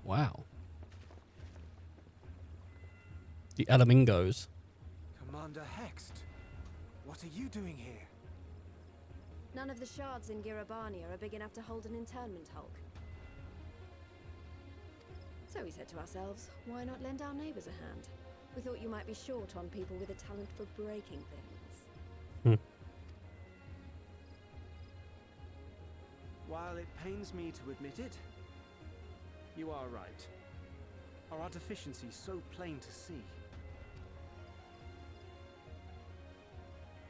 Wow. The Elamingos. Commander Hext, what are you doing here? None of the shards in Girabania are big enough to hold an internment hulk. So we said to ourselves, why not lend our neighbors a hand? We thought you might be short on people with a talent for breaking things. While it pains me to admit it, you are right. Are our deficiencies so plain to see?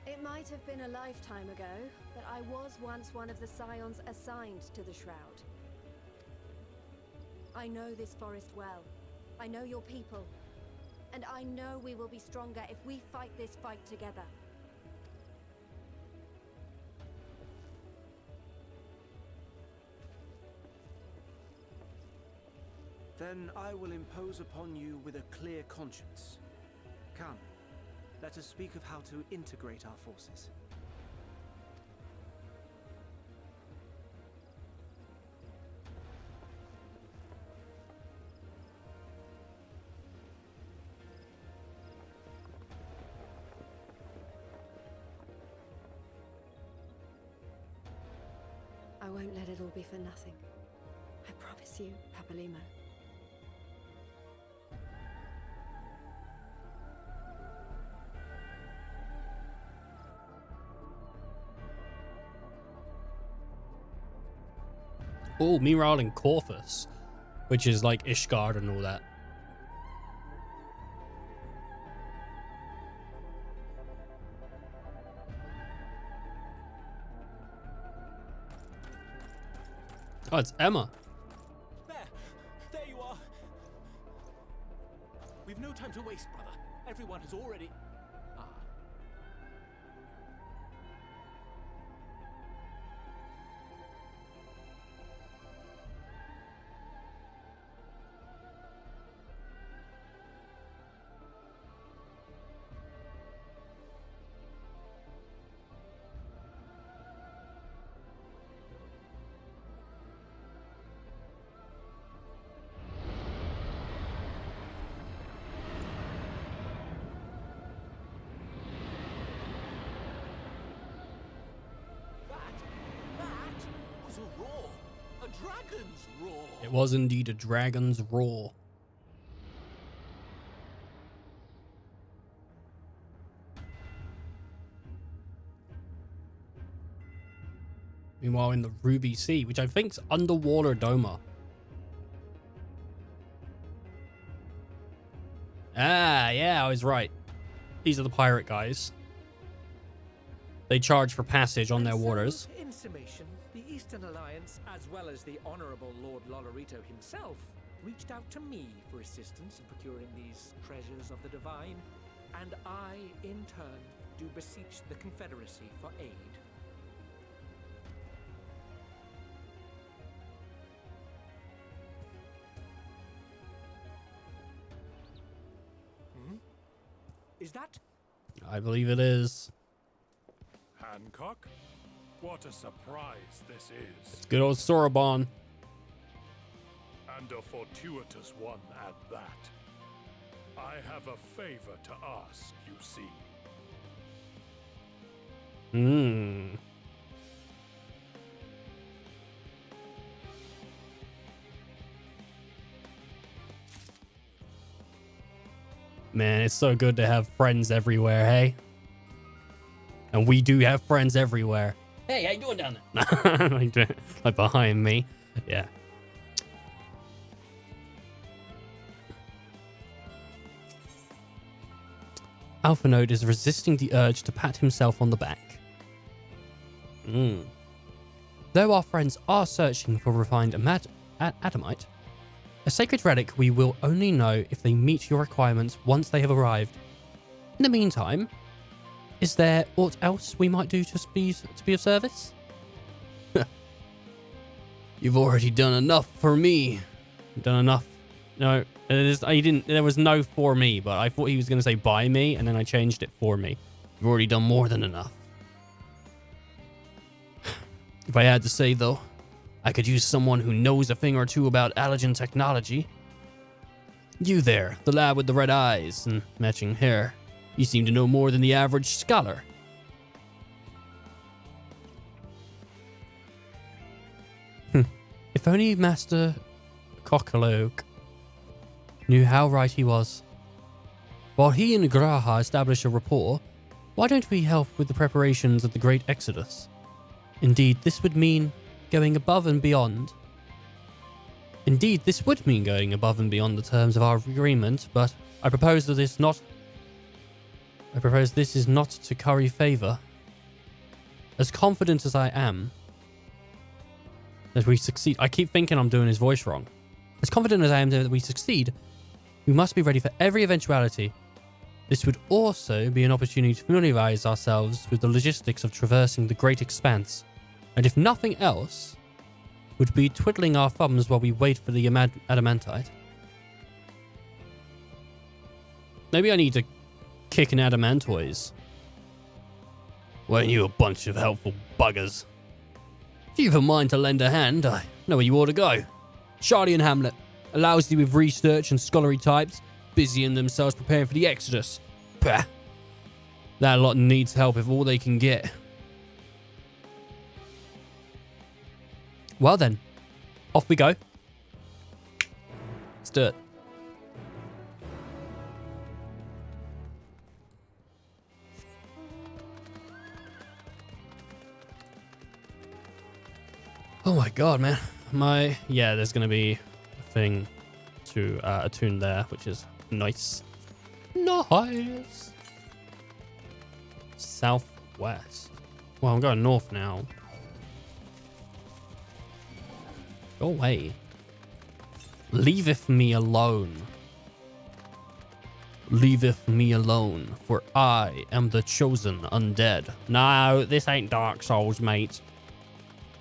It might have been a lifetime ago, but I was once one of the Scions assigned to the Shroud. I know this forest well. I know your people. And I know we will be stronger if we fight this fight together. Then I will impose upon you with a clear conscience. Come, let us speak of how to integrate our forces. I won't let it all be for nothing. I promise you, Papalimo. Oh, meanwhile in Corfus, which is like Ishgard and all that. Oh, it's Emma. There you are. We've no time to waste, brother. Everyone has already... Ah. Dragon's roar. It was indeed a dragon's roar. Meanwhile, in the Ruby Sea, which I think's underwater Doma. Ah, yeah, I was right. These are the pirate guys. They charge for passage on their waters. In summation, the Eastern Alliance, as well as the Honorable Lord Lolorito himself, reached out to me for assistance in procuring these treasures of the divine, and I, in turn, do beseech the Confederacy for aid. Is that? I believe it is. Hancock? What a surprise this is. Good old Sorobon. And a fortuitous one at that. I have a favor to ask, you see. Hmm. Man, it's so good to have friends everywhere, hey? And we do have friends everywhere. Hey, how you doing down there? Like behind me. Yeah. Alpha Node is resisting the urge to pat himself on the back. Though our friends are searching for refined Adamite, a sacred relic we will only know if they meet your requirements once they have arrived. In the meantime, is there aught else we might do to be of service? You've already done enough for me. Done enough. No, I didn't. There was no for me, but I thought he was going to say by me, and then I changed it for me. You've already done more than enough. If I had to say, though, I could use someone who knows a thing or two about allergen technology. You there, the lad with the red eyes and matching hair. You seem to know more than the average scholar. If only Master Cockalogue knew how right he was. While he and Graha establish a rapport, why don't we help with the preparations of the Great Exodus? Indeed, this would mean going above and beyond. Indeed, this would mean going above and beyond the terms of our agreement, but I propose this is not to curry favor. As confident as I am that we succeed, I keep thinking I'm doing his voice wrong. As confident as I am that we succeed, we must be ready for every eventuality. This would also be an opportunity to familiarize ourselves with the logistics of traversing the great expanse. And if nothing else, would be twiddling our thumbs while we wait for the adamantite. Maybe I need to kick an adamantoise. Weren't you a bunch of helpful buggers? If you've a mind to lend a hand, I know where you ought to go. Charlie and Hamlet, allows you with research and scholarly types, busying themselves preparing for the Exodus. Pah. That lot needs help if all they can get. Well then, off we go. Let's do it. Oh my god, man. Yeah, there's gonna be a thing to attune there, which is nice. Nice. Southwest. Well, I'm going north now. Go away. Leaveth me alone. Leaveth me alone, for I am the chosen undead. No, this ain't Dark Souls, mate.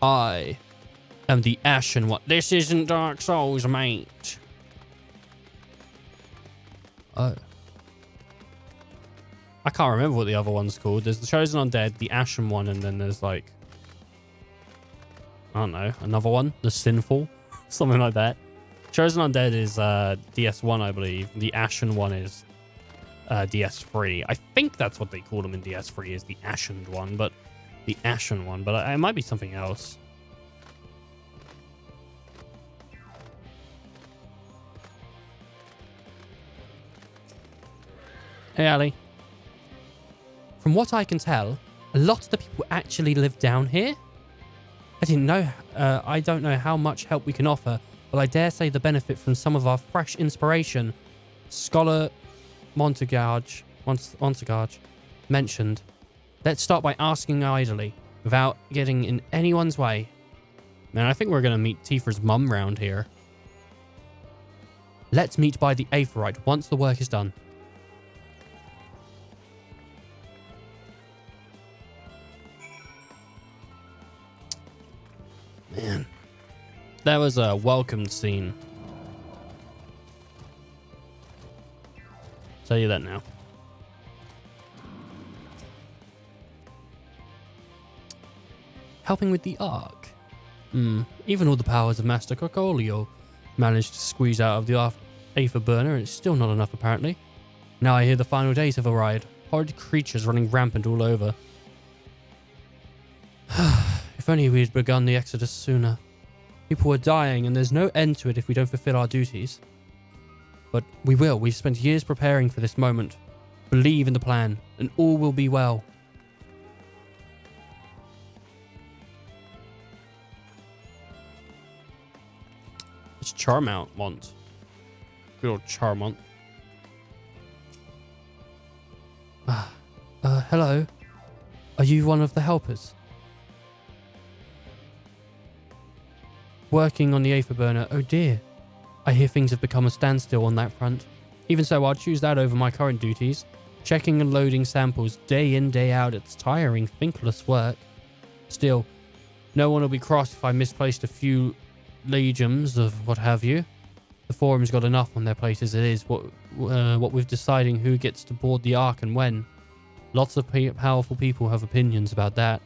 I am the Ashen One. This isn't Dark Souls, mate. Oh. I can't remember what the other one's called. There's the Chosen Undead, the Ashen One, and then there's like, I don't know, another one, the Sinful, something like that. Chosen Undead is DS1, I believe. The Ashen One is DS3. I think that's what they call them in DS3, is the Ashened One, but the Ashen One, but it might be something else. Hey, Ali. From what I can tell, a lot of the people actually live down here. I didn't know. I don't know how much help we can offer, but I dare say the benefit from some of our fresh inspiration. Scholar Montague mentioned, let's start by asking idly, without getting in anyone's way. Man, I think we're going to meet Tifa's mum round here. Let's meet by the Aetheryte once the work is done. Man, that was a welcome scene. Tell you that now. Helping with the Ark. Even all the powers of Master Cocolio managed to squeeze out of the Afterburner, and it's still not enough apparently. Now I hear the final days have arrived. Horrid creatures running rampant all over. If only we'd begun the exodus sooner. People are dying and there's no end to it if we don't fulfill our duties. But we will. We've spent years preparing for this moment. Believe in the plan and all will be well. It's Charmont. Good old Charmont. Hello. Are you one of the helpers? Working on the Afterburner. Oh dear. I hear things have become a standstill on that front. Even so, I'll choose that over my current duties. Checking and loading samples day in, day out. It's tiring, thankless work. Still, no one will be cross if I misplaced a few legions of what have you. The forum's got enough on their plate as it is, what with deciding who gets to board the Ark and when. Lots of powerful people have opinions about that.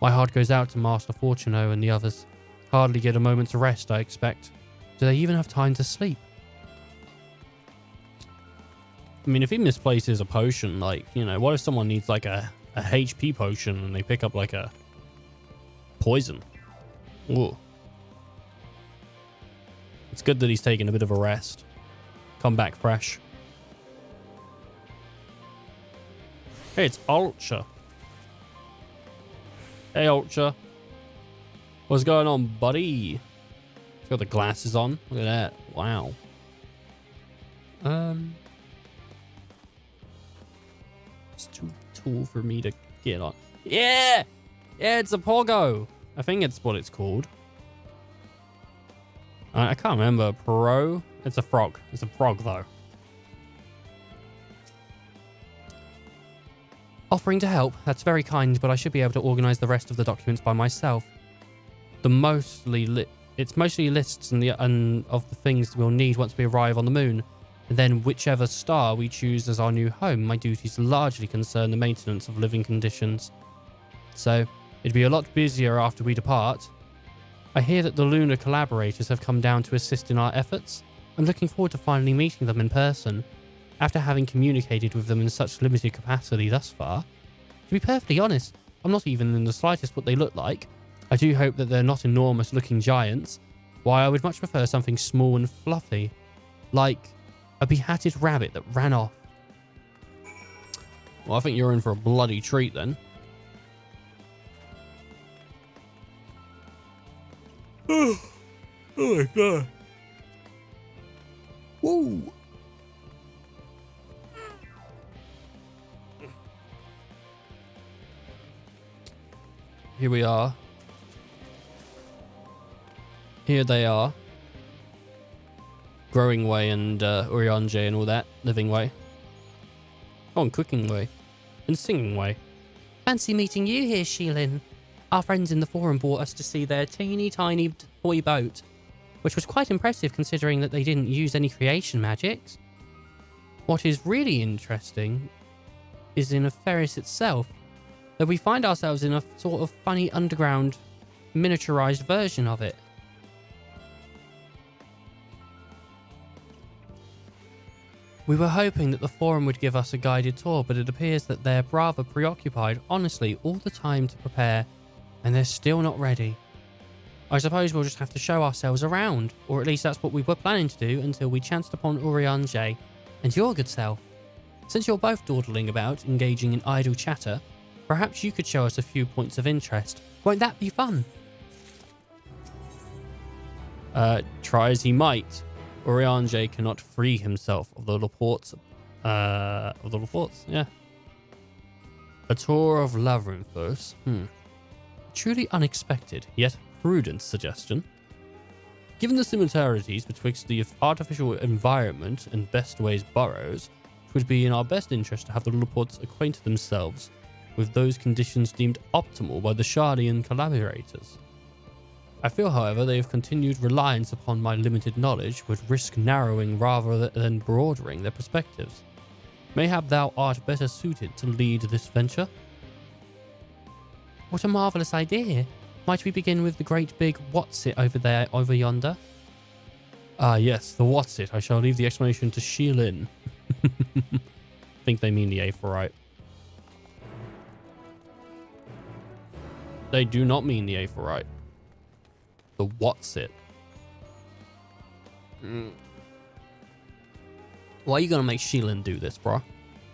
My heart goes out to Master Fortuno and the others. Hardly get a moment's rest, I expect. Do they even have time to sleep? I mean, if he misplaces a potion, like, you know, what if someone needs like a HP potion and they pick up like a poison? Ooh. It's good that he's taking a bit of a rest. Come back fresh. Hey, it's Ultra. Hey, Ultra. What's going on, buddy? He's got the glasses on. Look at that. Wow. It's too tall for me to get on. Yeah! Yeah, it's a pogo. I think it's what it's called. I can't remember. Pro? It's a frog. It's a frog, though. Offering to help. That's very kind, but I should be able to organize the rest of the documents by myself. It's mostly lists of the things we'll need once we arrive on the moon. And then whichever star we choose as our new home, my duties largely concern the maintenance of living conditions. So, it'd be a lot busier after we depart. I hear that the lunar collaborators have come down to assist in our efforts. I'm looking forward to finally meeting them in person, after having communicated with them in such limited capacity thus far. To be perfectly honest, I'm not even in the slightest what they look like. I do hope that they're not enormous looking giants. Why, I would much prefer something small and fluffy, like a behatted rabbit that ran off. Well, I think you're in for a bloody treat then. Oh my god. Whoa. Here we are. Here they are. Growing Way and Urianger and all that. Living Way. Oh, and Cooking Way. And Singing Way. Fancy meeting you here, Sheilin. Our friends in the forum brought us to see their teeny tiny toy boat, which was quite impressive considering that they didn't use any creation magics. What is really interesting is in a Ferris itself, that we find ourselves in a sort of funny underground miniaturized version of it. We were hoping that the forum would give us a guided tour, but it appears that they're rather preoccupied, honestly, all the time to prepare, and they're still not ready. I suppose we'll just have to show ourselves around, or at least that's what we were planning to do until we chanced upon Urianger and your good self. Since you're both dawdling about, engaging in idle chatter, perhaps you could show us a few points of interest. Won't that be fun? Try as he might, Urianger cannot free himself of the Laporte's Of the reports, yeah. A tour of Labyrinthos. Truly unexpected, yet prudent suggestion. Given the similarities betwixt the artificial environment and Bestway's burrows, it would be in our best interest to have the Lilliports acquaint themselves with those conditions deemed optimal by the Shardian collaborators. I feel, however, they have continued reliance upon my limited knowledge would risk narrowing rather than broadening their perspectives. Mayhap thou art better suited to lead this venture? What a marvellous idea! Might we begin with the great big what's-it over yonder? Ah, yes, the what's-it. I shall leave the explanation to Shilin. Think they mean the Aephorite. They do not mean the Aephorite. The what's-it. Why you gonna make Shilin do this, bro?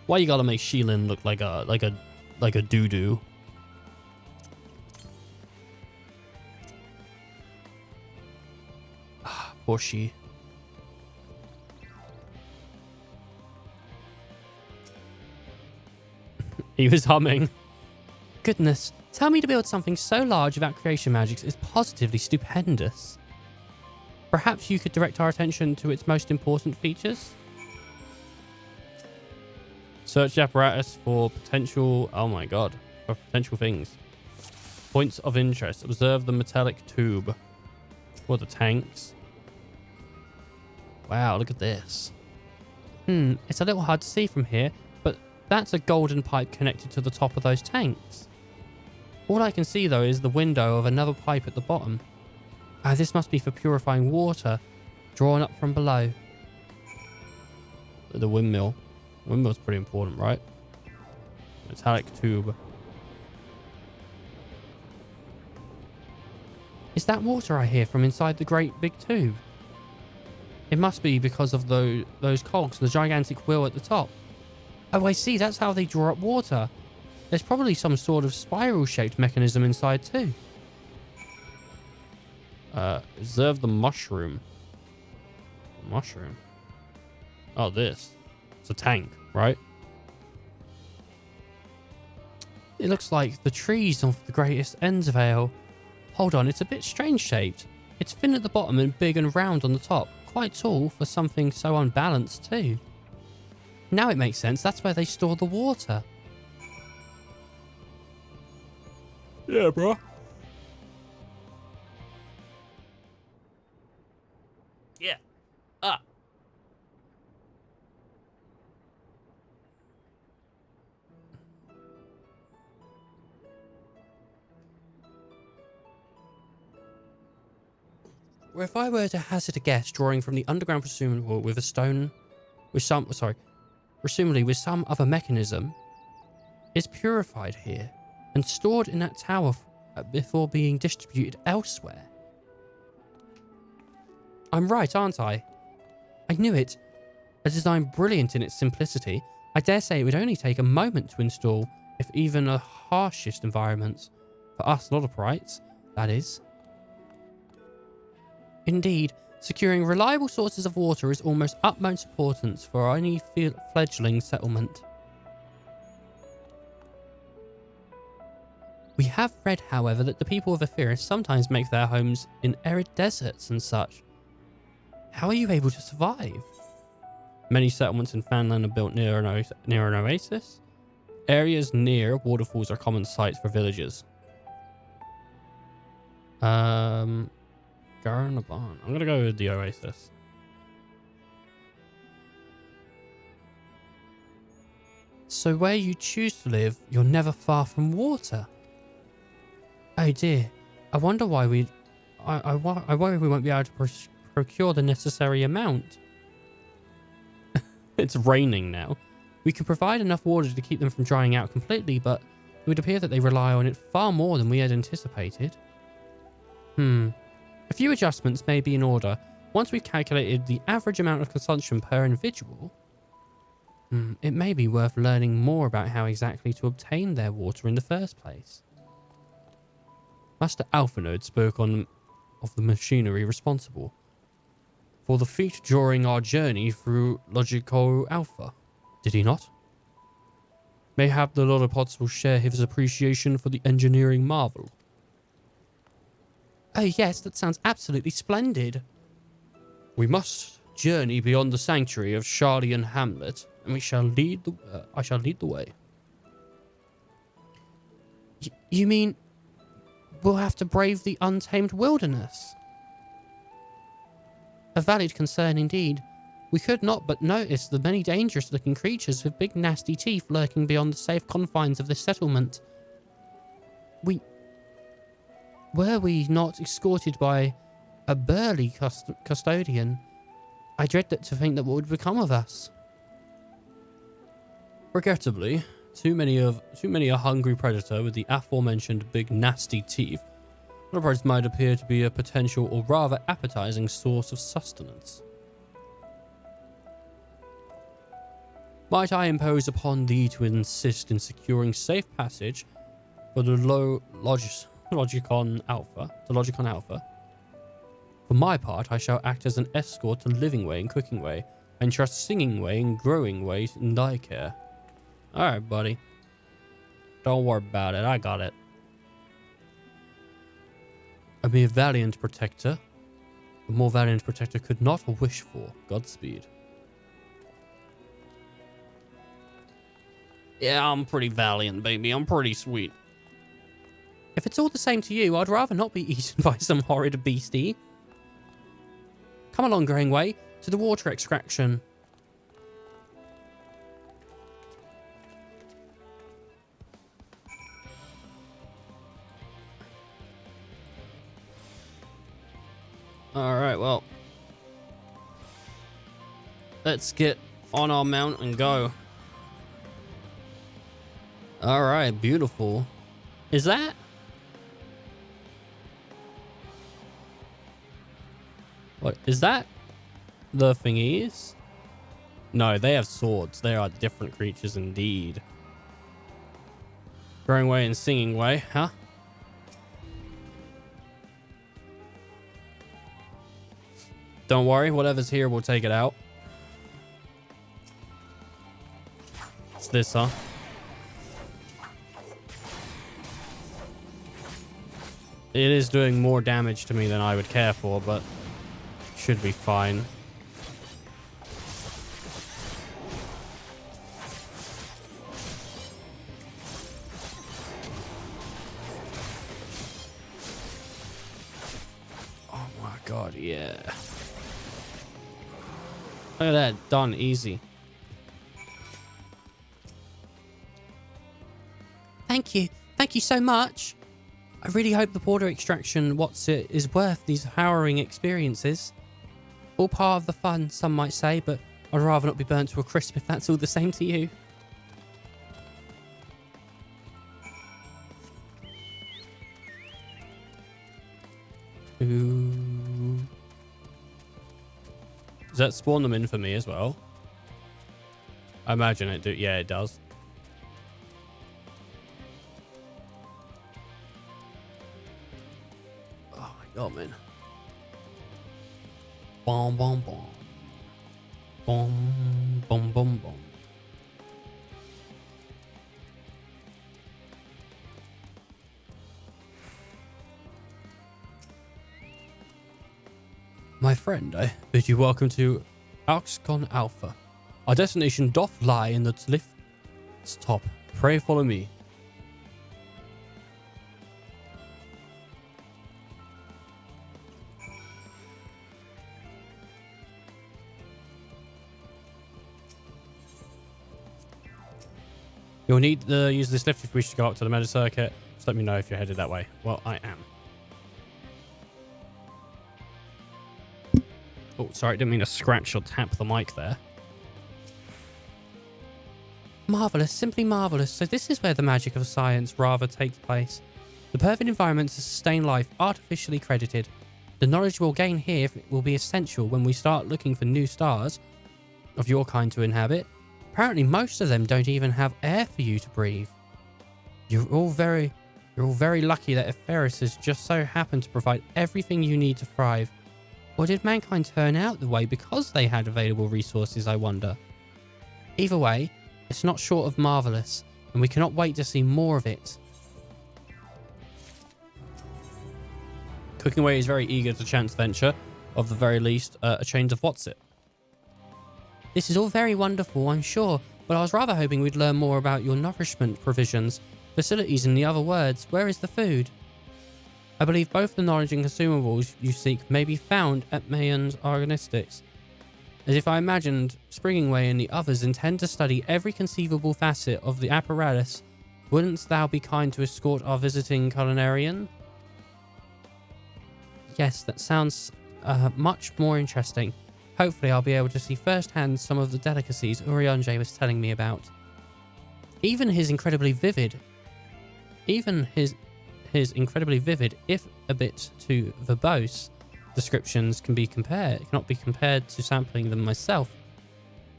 Why you gotta make Shilin look like a doo-doo? Poor she. He was humming. Goodness, tell me to build something so large without creation magics is positively stupendous. Perhaps you could direct our attention to its most important features? Search the apparatus for potential... Oh my god. For potential things. Points of interest. Observe the metallic tube. Or the tanks. Wow, look at this. It's a little hard to see from here, but that's a golden pipe connected to the top of those tanks. All I can see, though, is the window of another pipe at the bottom. This must be for purifying water, drawn up from below. The windmill. The windmill's pretty important, right? Metallic tube. Is that water I hear from inside the great big tube? It must be because of those cogs, the gigantic wheel at the top. Oh, I see. That's how they draw up water. There's probably some sort of spiral-shaped mechanism inside too. Observe the mushroom. Mushroom? Oh, this. It's a tank, right? It looks like the trees of the greatest Endwalker. Hold on, it's a bit strange-shaped. It's thin at the bottom and big and round on the top. Quite tall for something so unbalanced too. Now it makes sense. That's where they store the water. Yeah, bro. Yeah. Well, if I were to hazard a guess, drawing from the underground, presumably with a stone, presumably with some other mechanism, is purified here and stored in that tower before being distributed elsewhere. I'm right, aren't I? I knew it. A design brilliant in its simplicity, I dare say it would only take a moment to install, if even the harshest environments. For us Lilliports, that is. Indeed, securing reliable sources of water is almost utmost importance for any fledgling settlement. We have read, however, that the people of Etheirys sometimes make their homes in arid deserts and such. How are you able to survive? Many settlements in Fanland are built near an oasis. Areas near waterfalls are common sites for villagers. Garnaban. I'm gonna go with the oasis. So where you choose to live, you're never far from water. Oh dear. I wonder why I worry we won't be able to procure the necessary amount. It's raining now. We can provide enough water to keep them from drying out completely, but it would appear that they rely on it far more than we had anticipated. A few adjustments may be in order. Once we've calculated the average amount of consumption per individual, it may be worth learning more about how exactly to obtain their water in the first place. Master Alphanode spoke of the machinery responsible for the feat during our journey through Logico Alpha. Did he not? Mayhap the Lord of Pots will share his appreciation for the engineering marvel. Oh yes, that sounds absolutely splendid. We must journey beyond the sanctuary of Shardian Hamlet, and we shall lead the. I shall lead the way. You mean we'll have to brave the untamed wilderness? A valid concern indeed. We could not but notice the many dangerous-looking creatures with big nasty teeth lurking beyond the safe confines of this settlement. Were we not escorted by a burly custodian, I dread to think that what would become of us. Regrettably, too many a hungry predator with the aforementioned big nasty teeth might appear to be a potential or rather appetizing source of sustenance. Might I impose upon thee to insist in securing safe passage for the Logicon Alpha? For my part, I shall act as an escort to Living Way and Cooking Way, and trust Singing Way and Growing Way in thy care. Alright, buddy. Don't worry about it, I got it. A mere valiant protector. A more valiant protector could not wish for. Godspeed. Yeah, I'm pretty valiant, baby. I'm pretty sweet. If it's all the same to you, I'd rather not be eaten by some horrid beastie. Come along, Growing Way, to the water extraction. Alright, well. Let's get on our mount and go. Alright, beautiful. Is that? What, is that the thingies? No, they have swords. They are different creatures indeed. Growing Way and Singing Way, huh? Don't worry, whatever's here, we'll take it out. It's this, huh? It is doing more damage to me than I would care for, but should be fine. Oh my god, yeah. Look at that, done easy. Thank you so much. I really hope the water extraction is worth these harrowing experiences. All part of the fun, some might say, but I'd rather not be burnt to a crisp if that's all the same to you. Ooh. Does that spawn them in for me as well? I imagine it do. Yeah, it does. Oh my god, man. Boom, boom, boom. Boom, boom, boom, boom. My friend, I bid you welcome to XIV Alpha. Our destination doth lie in the lift's top. Pray follow me. You'll need to use this lift if you wish to go up to the meta circuit. Just let me know if you're headed that way. Well, I am. Oh, sorry, didn't mean to scratch or tap the mic there. Marvellous, simply marvellous. So this is where the magic of science rather takes place. The perfect environment to sustain life, artificially credited. The knowledge we'll gain here will be essential when we start looking for new stars of your kind to inhabit. Apparently most of them don't even have air for you to breathe. You're all very lucky that Eferus has just so happened to provide everything you need to thrive. Or did mankind turn out the way because they had available resources, I wonder? Either way, it's not short of marvellous, and we cannot wait to see more of it. Cooking Away is very eager to chance venture, of the very least, a change of what's it. This is all very wonderful, I'm sure, but I was rather hoping we'd learn more about your nourishment provisions, facilities, and the other words. Where is the food? I believe both the knowledge and consumables you seek may be found at Mayon's Organistics. As if I imagined Springway and the others intend to study every conceivable facet of the apparatus, wouldn't thou be kind to escort our visiting culinarian? Yes, that sounds much more interesting. Hopefully I'll be able to see firsthand some of the delicacies Urianger was telling me about. Even his incredibly vivid, if a bit too verbose, descriptions cannot be compared to sampling them myself.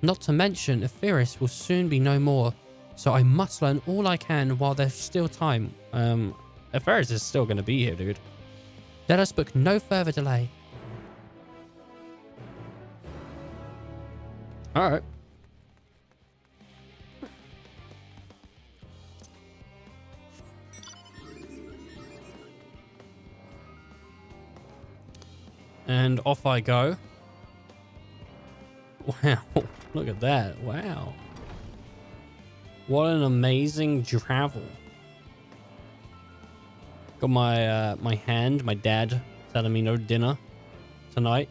Not to mention, Ephyris will soon be no more, so I must learn all I can while there's still time. Ephyris is still going to be here, dude. Let us book no further delay. Alright. And off I go. Wow, look at that. Wow. What an amazing travel. Got my dad telling me no dinner tonight.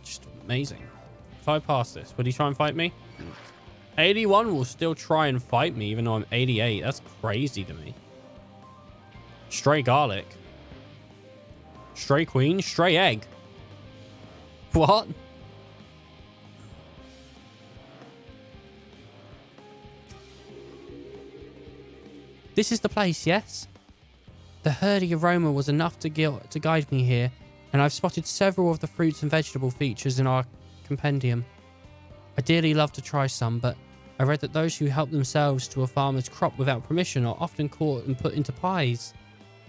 Just amazing. If I pass this, would he try and fight me? 81 will still try and fight me even though I'm 88. That's crazy to me. Stray garlic. Stray queen, stray egg. What? This is the place, yes? The herdy aroma was enough to guide me here, and I've spotted several of the fruits and vegetable features in our compendium. I dearly love to try some, but I read that those who help themselves to a farmer's crop without permission are often caught and put into pies.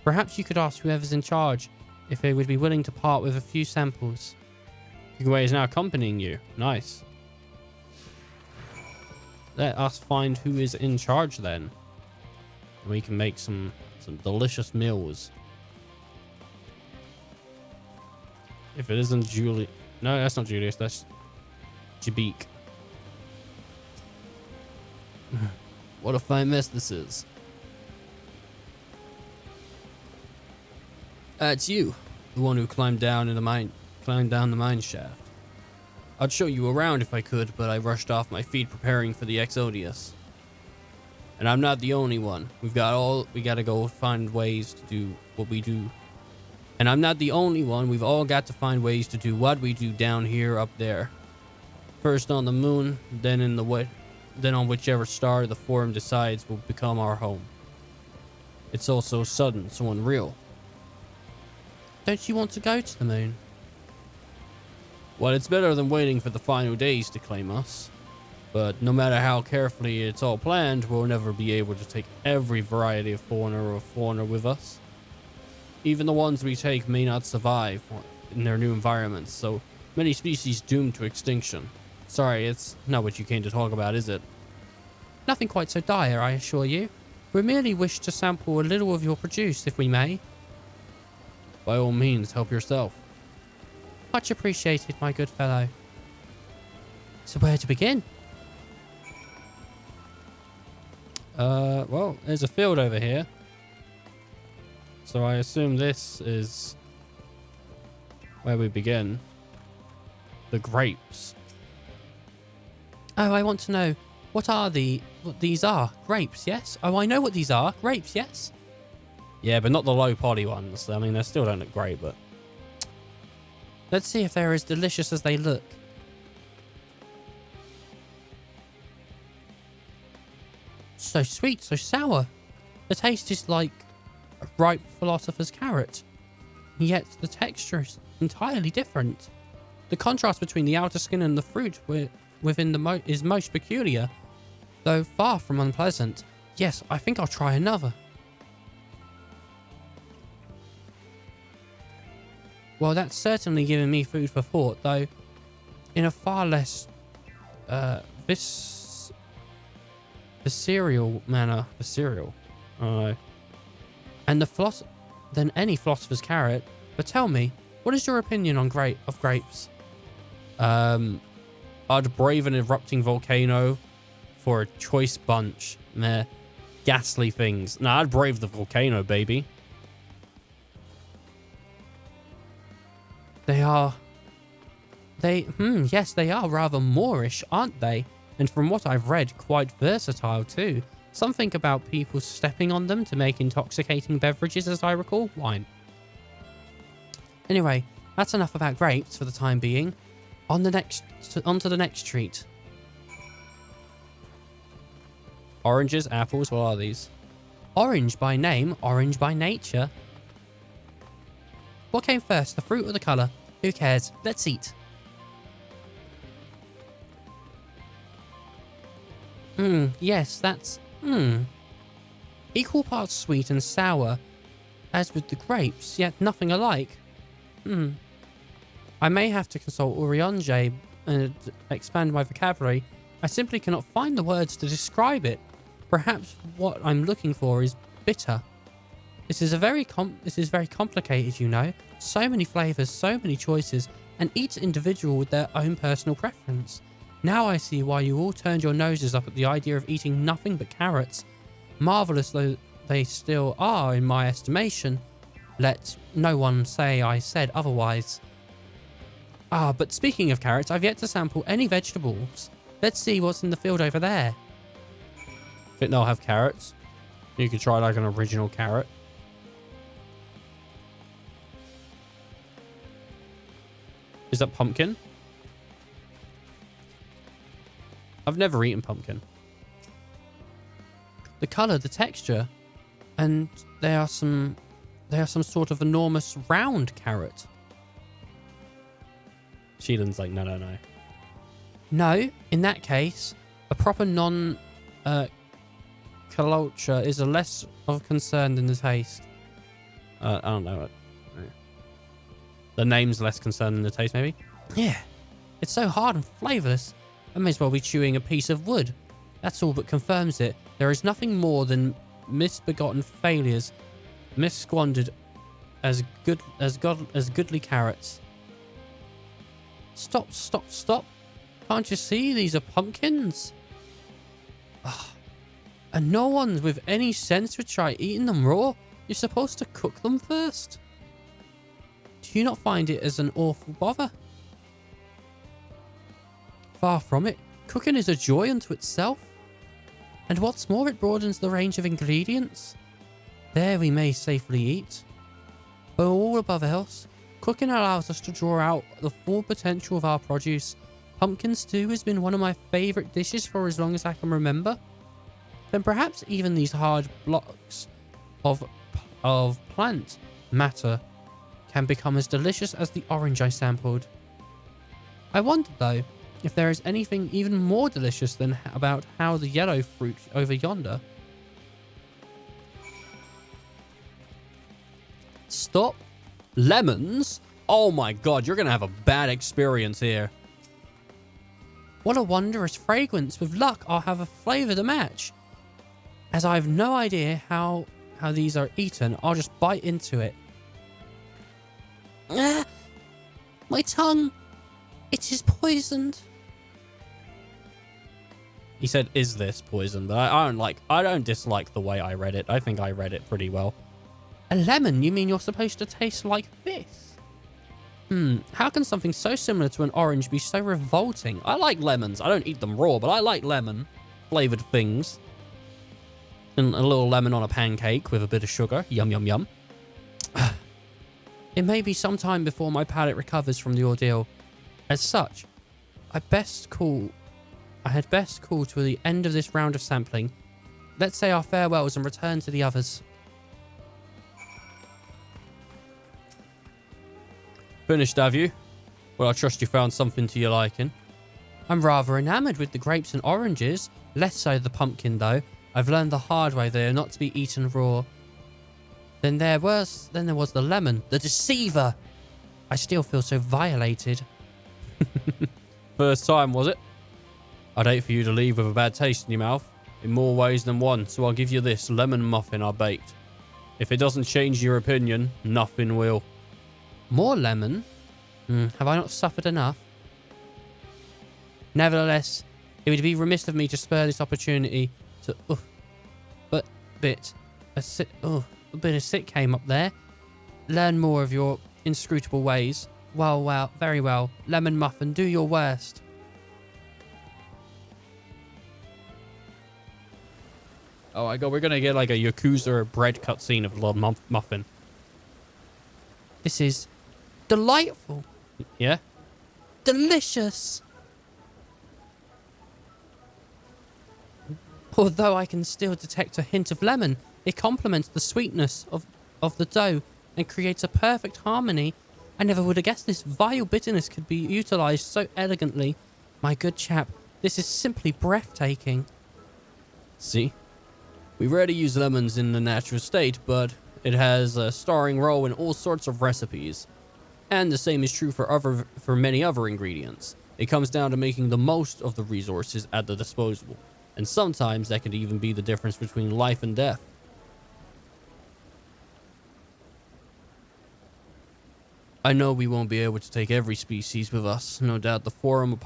Perhaps you could ask whoever's in charge if they would be willing to part with a few samples. Kigway is now accompanying you. Nice. Let us find who is in charge then. We can make some delicious meals. If it isn't Julie... No, that's not Julius. That's Jabik. What a fine mess this is. It's you, the one who climbed down the mine shaft. I'd show you around if I could, but I rushed off my feet preparing for the Exodius. And I'm not the only one. We gotta go find ways to do what we do. And I'm not the only one. We've all got to find ways to do what we do down here, up there. First on the moon, then on whichever star the Forum decides will become our home. It's all so sudden, so unreal. Don't you want to go to the moon? Well, it's better than waiting for the final days to claim us. But no matter how carefully it's all planned, we'll never be able to take every variety of fauna with us. Even the ones we take may not survive in their new environments, so many species doomed to extinction. Sorry, it's not what you came to talk about, is it? Nothing quite so dire, I assure you. We merely wish to sample a little of your produce, if we may. By all means, help yourself. Much appreciated, my good fellow. So where to begin? Well, there's a field over here. So I assume this is where we begin. The grapes. Oh, I want to know, what these are? Grapes, yes? Oh, I know what these are. Grapes, yes? Yeah, but not the low poly ones. I mean, they still don't look great, but... Let's see if they're as delicious as they look. So sweet, so sour. The taste is like a ripe philosopher's carrot. Yet the texture is entirely different. The contrast between the outer skin and the fruit within is most peculiar, though far from unpleasant. Yes, I think I'll try another. Well, that's certainly given me food for thought, though in a far less cereal manner. The cereal. I don't know. And than any philosopher's carrot. But tell me, what is your opinion on grapes? I'd brave an erupting volcano for a choice bunch. Meh. Ghastly things. Nah, I'd brave the volcano, baby. Yes, they are rather Moorish, aren't they? And from what I've read, quite versatile too. Something about people stepping on them to make intoxicating beverages, as I recall. Wine. Anyway, that's enough about grapes for the time being. On to the next treat. Oranges, apples, what are these? Orange by name, orange by nature. What came first, the fruit or the colour? Who cares? Let's eat. Yes, that's... Equal parts sweet and sour, as with the grapes, yet nothing alike. I may have to consult Urianger and expand my vocabulary. I simply cannot find the words to describe it. Perhaps what I'm looking for is bitter. This is very complicated, you know. So many flavors, so many choices, and each individual with their own personal preference. Now I see why you all turned your noses up at the idea of eating nothing but carrots. Marvelous though they still are in my estimation. Let no one say I said otherwise. But speaking of carrots, I've yet to sample any vegetables. Let's see what's in the field over there. I think they'll have carrots. You could try like an original carrot. Is that pumpkin? I've never eaten pumpkin. The color, the texture, and they are some sort of enormous round carrot. Sheelan's like, no. No, in that case, a proper culture is a less of concern than the taste. I don't know. The name's less concerned than the taste, maybe? Yeah. It's so hard and flavorless. I may as well be chewing a piece of wood. That's all but confirms it. There is nothing more than misbegotten failures, missquandered as goodly carrots. Stop. Can't you see these are pumpkins? And no one with any sense would try eating them raw. You're supposed to cook them first. Do you not find it as an awful bother? Far from it. Cooking is a joy unto itself. And what's more, it broadens the range of ingredients. There we may safely eat. But all above else, cooking allows us to draw out the full potential of our produce. Pumpkin stew has been one of my favourite dishes for as long as I can remember. Then perhaps even these hard blocks of plant matter can become as delicious as the orange I sampled. I wonder, though, if there is anything even more delicious than about how the yellow fruit over yonder. Stop. Lemons? Oh my god, you're going to have a bad experience here. What a wondrous fragrance. With luck, I'll have a flavour to match. As I have no idea how these are eaten, I'll just bite into it. My tongue. It is poisoned. He said, is this poison? But I don't dislike the way I read it. I think I read it pretty well. A lemon? You mean you're supposed to taste like this? How can something so similar to an orange be so revolting? I like lemons. I don't eat them raw, but I like lemon flavored things. And a little lemon on a pancake with a bit of sugar. Yum, yum, yum. It may be some time before my palate recovers from the ordeal. As such, I had best call to the end of this round of sampling. Let's say our farewells and return to the others. Finished, have you? Well, I trust you found something to your liking. I'm rather enamoured with the grapes and oranges. Less so the pumpkin, though. I've learned the hard way they are not to be eaten raw. Then there was the lemon, the deceiver. I still feel so violated. First time, was it? I'd hate for you to leave with a bad taste in your mouth in more ways than one, so I'll give you this lemon muffin I baked. If it doesn't change your opinion, nothing will. More lemon? Have I not suffered enough? Nevertheless, it would be remiss of me to spare this opportunity to... a bit of sick came up there. Learn more of your inscrutable ways. Well, very well. Lemon muffin, do your worst. Oh my god, we're gonna get like a Yakuza bread cutscene of Lord Muffin. This is delightful. Yeah? Delicious. Although I can still detect a hint of lemon, it complements the sweetness of the dough and creates a perfect harmony. I never would have guessed this vile bitterness could be utilized so elegantly. My good chap, this is simply breathtaking. See? We rarely use lemons in the natural state, but it has a starring role in all sorts of recipes. And the same is true for many other ingredients. It comes down to making the most of the resources at the disposal. And sometimes that can even be the difference between life and death. I know we won't be able to take every species with us. No doubt the Forum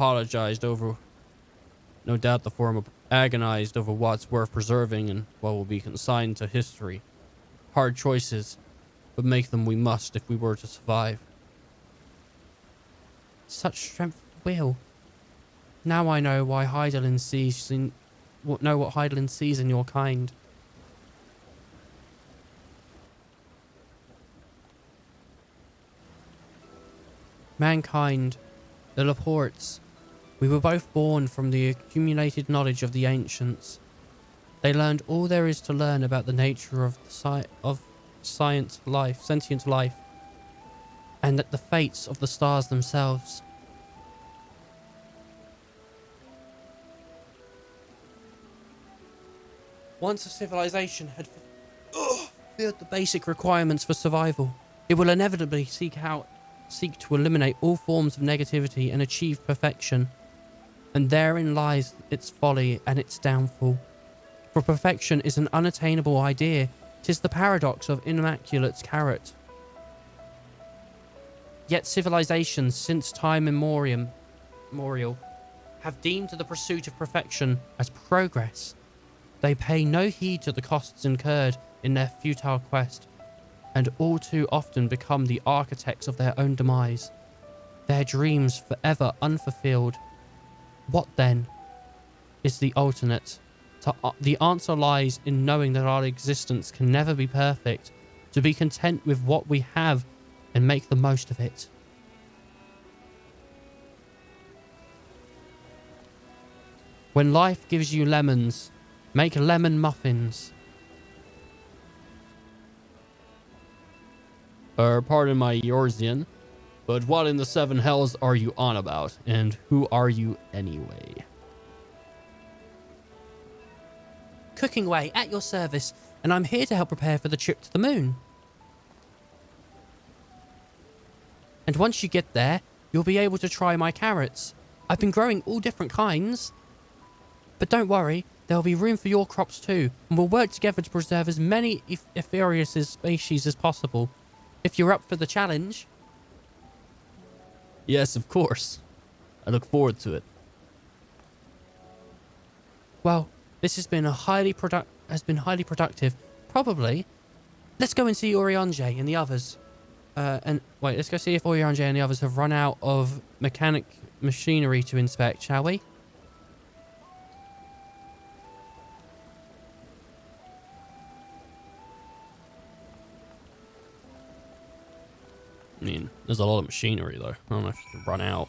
agonized over what's worth preserving and what will be consigned to history. Hard choices, but make them we must if we were to survive. Such strength of will. Now I know why Hydaelyn sees what Hydaelyn sees in your kind. Mankind, the Laportes, we were both born from the accumulated knowledge of the ancients. They learned all there is to learn about the nature of sentient life, and the fates of the stars themselves. Once a civilization had fulfilled the basic requirements for survival, it will inevitably seek to eliminate all forms of negativity and achieve perfection. And therein lies its folly and its downfall. For perfection is an unattainable idea. 'Tis the paradox of immaculate carrot. Yet civilizations since time immemorial have deemed the pursuit of perfection as progress. They pay no heed to the costs incurred in their futile quest, and all too often become the architects of their own demise, their dreams forever unfulfilled. What then is the alternate? The answer lies in knowing that our existence can never be perfect, to be content with what we have and make the most of it. When life gives you lemons, make lemon muffins. Pardon my Yorzian, but what in the seven hells are you on about? And who are you anyway? Cooking way, at your service, and I'm here to help prepare for the trip to the moon. And once you get there, you'll be able to try my carrots. I've been growing all different kinds. But don't worry, there'll be room for your crops too, and we'll work together to preserve as many Ephorius species as possible. If you're up for the challenge. Yes, of course. I look forward to it. Well, this has been highly productive. Probably. Let's go and see Oriange and the others. Let's go see if Oriange and the others have run out of machinery to inspect, shall we? I mean, there's a lot of machinery though. I don't know if you can run out.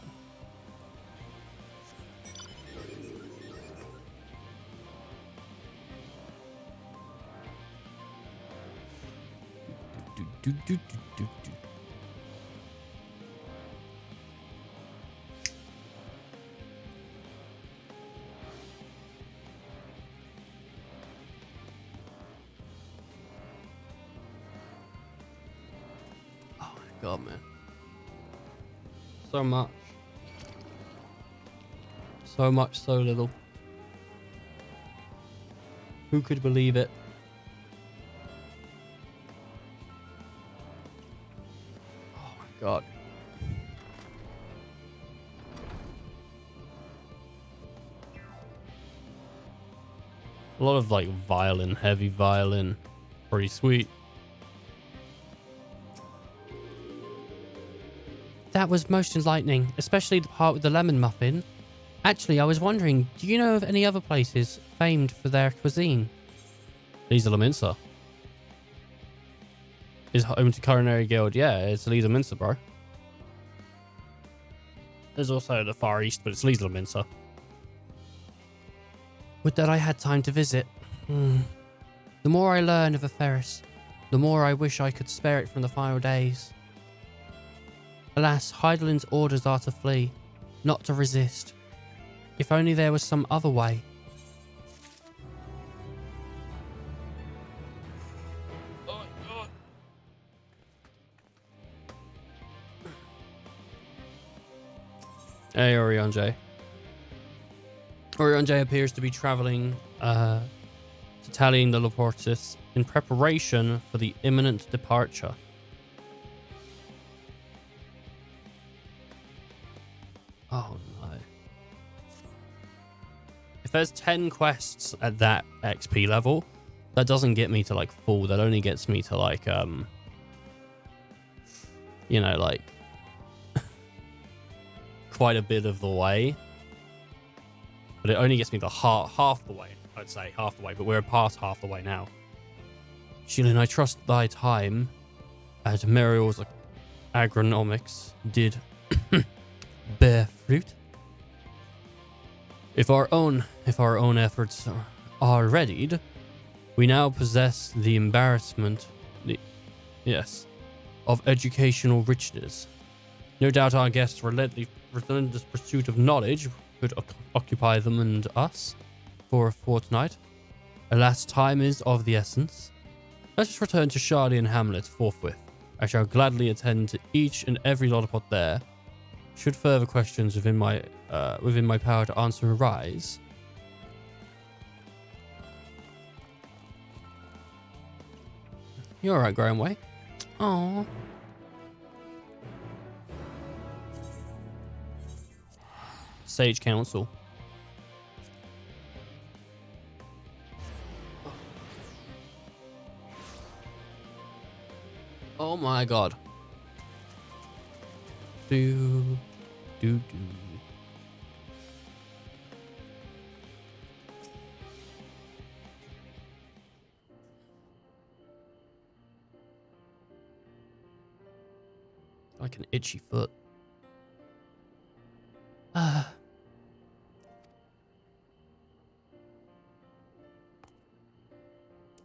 God, man. So much. So much, so little. Who could believe it? Oh my god. A lot of like violin, heavy violin. Pretty sweet. That was most enlightening, especially the part with the lemon muffin. Actually, I was wondering, do you know of any other places famed for their cuisine? Lisa Minster is home to Culinary Guild. Yeah, it's Lisa Minster, bro. There's also the Far East, but it's Lisa Minster. Would that I had time to visit. The more I learn of Aferis, the more I wish I could spare it from the final days. Alas, Heidelin's orders are to flee, not to resist. If only there was some other way. Oh God. Hey, Orionje. Orionje appears to be traveling to Tallying the Laportis in preparation for the imminent departure. Oh no. If there's 10 quests at that XP level, that doesn't get me to like full. That only gets me to like, you know, like quite a bit of the way. But it only gets me the half the way, I'd say, half the way. But we're past half the way now. Shilin, I trust thy time at Muriel's agronomics did bear fruit. If our own efforts are readied, we now possess the embarrassment, of educational richness. No doubt our guests' relentless pursuit of knowledge could occupy them and us for a fortnight. Alas, time is of the essence. Let us return to Charlie and Hamlet forthwith. I shall gladly attend to each and every lollipop there. Should further questions within my power to answer arise. You're alright, Graham-way. Aww. Sage Council. Oh my god. Do. Like an itchy foot.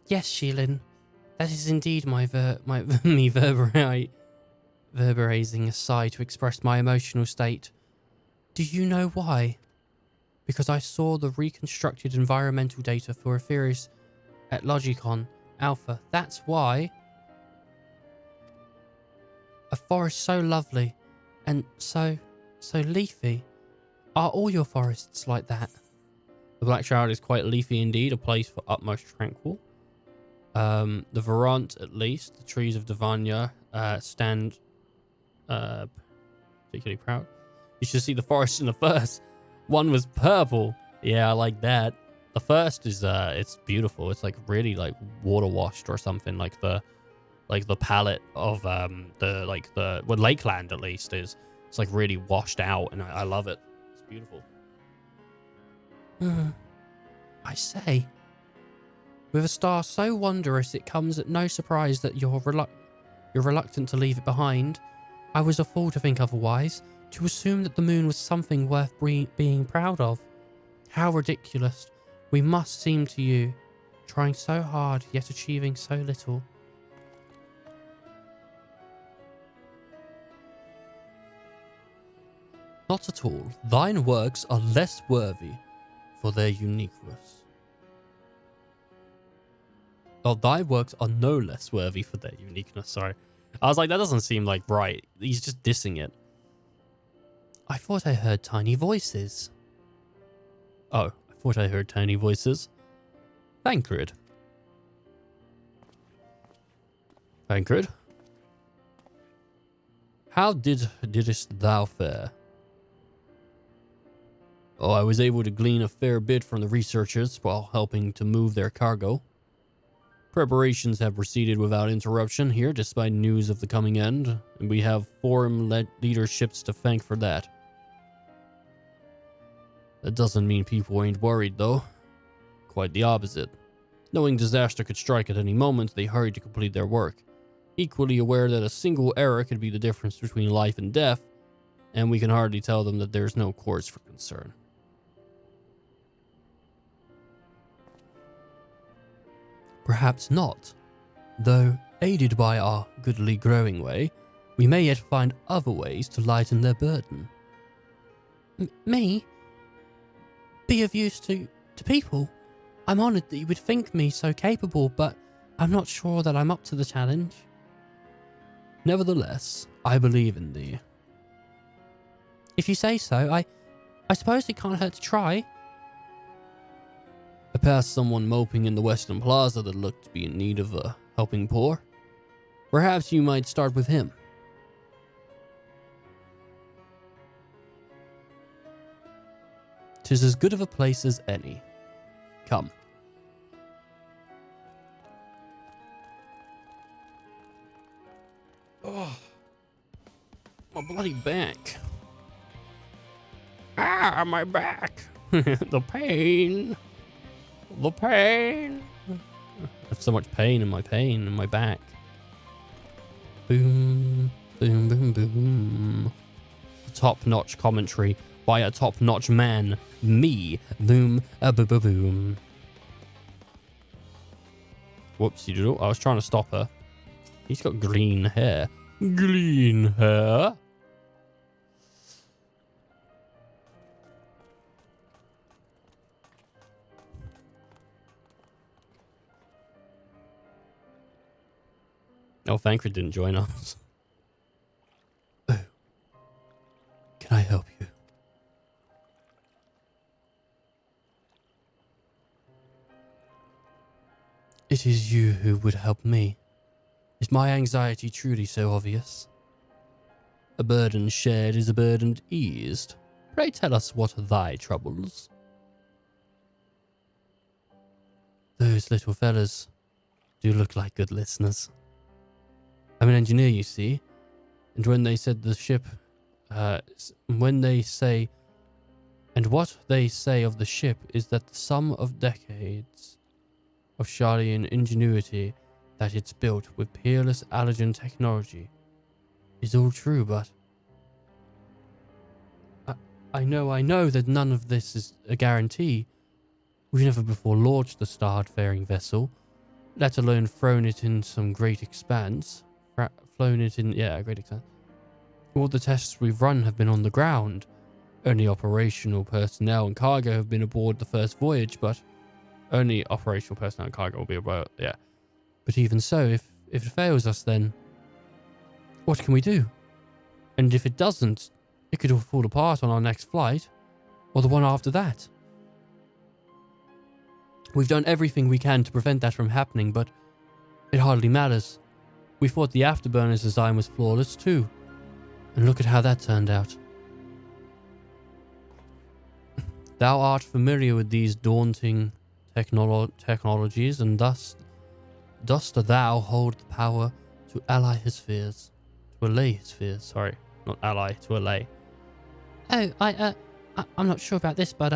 Yes, Sheilin. That is indeed me verbalizing a sigh to express my emotional state. Do you know why? Because I saw the reconstructed environmental data for Aferis at Logicon Alpha. That's why. A forest so lovely and so leafy. Are all your forests like that? The Black Shroud is quite leafy indeed, a place for utmost tranquil. The Verant, at least, the trees of Divania stand particularly proud. You should see the forest in the first. One was purple. Yeah, I like that. The first is it's beautiful. It's like really like water washed or something. Like the palette of Lakeland at least is. It's like really washed out, and I love it. It's beautiful. I say, with a star so wondrous, it comes at no surprise that you're reluctant to leave it behind. I was a fool to think otherwise, to assume that the moon was something worth being proud of. How ridiculous we must seem to you, trying so hard yet achieving so little. Not at all. Thine works are less worthy for their uniqueness. Oh, thy works are no less worthy for their uniqueness. Sorry. I was like, that doesn't seem like right. He's just dissing it. I thought I heard tiny voices. Oh, I thought I heard tiny voices. Thancred. Thancred. How didst thou fare? Oh, I was able to glean a fair bit from the researchers while helping to move their cargo. Preparations have proceeded without interruption here, despite news of the coming end, and we have forum-led leaderships to thank for that. That doesn't mean people ain't worried, though. Quite the opposite. Knowing disaster could strike at any moment, they hurried to complete their work, equally aware that a single error could be the difference between life and death, and we can hardly tell them that there's no cause for concern. Perhaps not, though, aided by our goodly growing way, we may yet find other ways to lighten their burden. Me? Be of use to people? I'm honoured that you would think me so capable, but I'm not sure that I'm up to the challenge. Nevertheless, I believe in thee. If you say so, I suppose it can't hurt to try. I passed someone moping in the Western Plaza that looked to be in need of a helping poor. Perhaps you might start with him. 'Tis as good of a place as any. Come. Oh, my bloody back. Ah, my back. The pain. The pain. I have so much pain in my back. Boom, boom, boom, boom. Top-notch commentary by a top-notch man. Me. Boom, a boom, boom, boom. Whoopsie doodle. I was trying to stop her. He's got green hair. Green hair? Oh, Thancred didn't join us. Oh. Can I help you? It is you who would help me. Is my anxiety truly so obvious? A burden shared is a burden eased. Pray tell us what are thy troubles. Those little fellas do look like good listeners. I'm an engineer, you see, and when they said the ship, when they say, and what they say of the ship is that the sum of decades of Shardian ingenuity that it's built with peerless allergen technology is all true, but I know that none of this is a guarantee. We've never before launched a star-faring vessel, let alone thrown it in some great expanse. Flown it in, yeah, a great expanse. All the tests we've run have been on the ground. Only operational personnel and cargo have been aboard the first voyage, but only operational personnel and cargo will be aboard, yeah. But even so, if it fails us, then what can we do? And if it doesn't, it could all fall apart on our next flight, or the one after that. We've done everything we can to prevent that from happening, but it hardly matters. We thought the Afterburner's design was flawless too, and look at how that turned out. Thou art familiar with these daunting technologies, and thus dost thou hold the power to allay his fears. To allay his fears, sorry. Not ally, to allay. Oh, I'm not sure about this, but,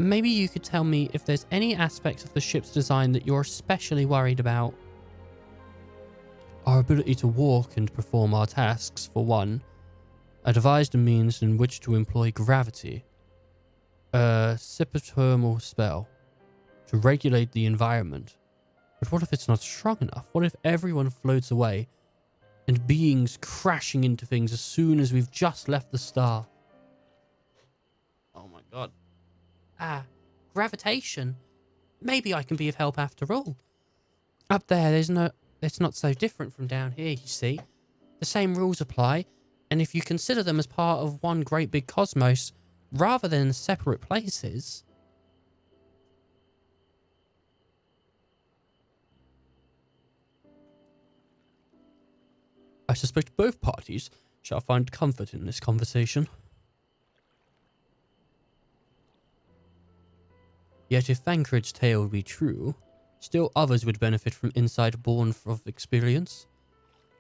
maybe you could tell me if there's any aspects of the ship's design that you're especially worried about. Our ability to walk and perform our tasks, for one. I devised a means in which to employ gravity. A sipothermal spell. To regulate the environment. But what if it's not strong enough? What if everyone floats away and beings crashing into things as soon as we've just left the star? Oh my god. Gravitation. Maybe I can be of help after all. Up there, it's not so different from down here, you see. The same rules apply, and if you consider them as part of one great big cosmos, rather than separate places. I suspect both parties shall find comfort in this conversation. Yet if Thancred's tale be true, still others would benefit from insight born of experience.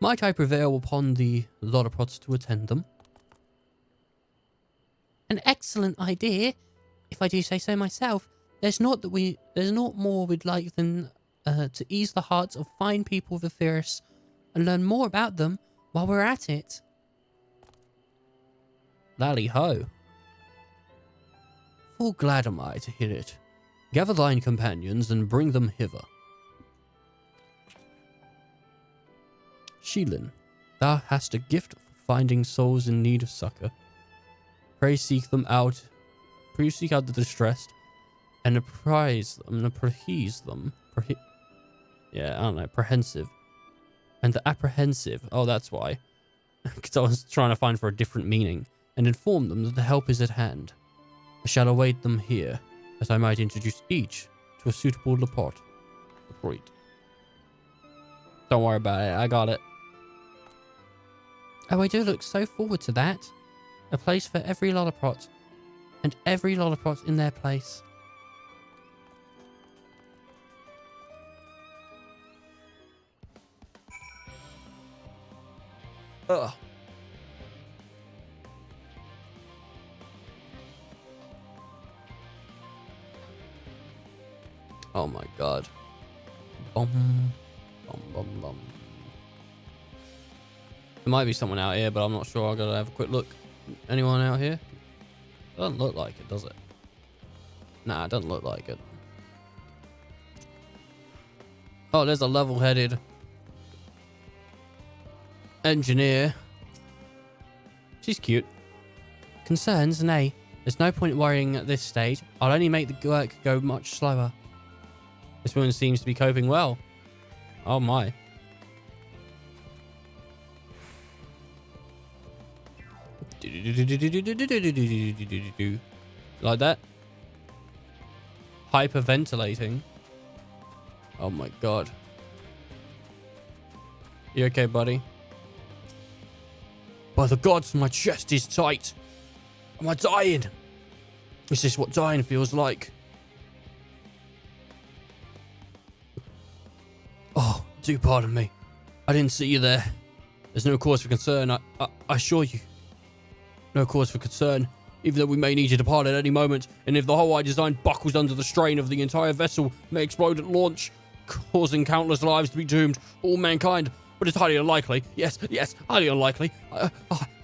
Might I prevail upon the Lollipots to attend them? An excellent idea, if I do say so myself. There's not more we'd like than to ease the hearts of fine people of the Theris and learn more about them while we're at it. Lally ho. Full glad am I to hear it. Gather thine companions and bring them hither. Sheelin, thou hast a gift for finding souls in need of succor. Pray seek them out. Pray seek out the distressed and appease them. Yeah, I don't know, apprehensive. And the apprehensive, oh, that's why. Because I was trying to find for a different meaning. And inform them that the help is at hand. I shall await them here, that I might introduce each to a suitable Laporte. Don't worry about it, I got it. Oh, I do look so forward to that. A place for every Lollipop, and every Lollipop in their place. Ugh. Oh my god. Bum, bum, bum, bum. There might be someone out here, but I'm not sure. I gotta have a quick look. Anyone out here? Doesn't look like it, does it? Nah, it doesn't look like it. Oh, there's a level-headed engineer. She's cute. Concerns? Nay. There's no point worrying at this stage. I'll only make the work go much slower. This woman seems to be coping well. Oh my. Like that? Hyperventilating. Oh my god. You okay, buddy? By the gods, my chest is tight. Am I dying? Is this what dying feels like? Oh, do pardon me. I didn't see you there. There's no cause for concern, I assure you. No cause for concern, even though we may need to depart at any moment, and if the hull I designed buckles under the strain of the entire vessel, may explode at launch, causing countless lives to be doomed, all mankind. But it's highly unlikely. Yes, highly unlikely.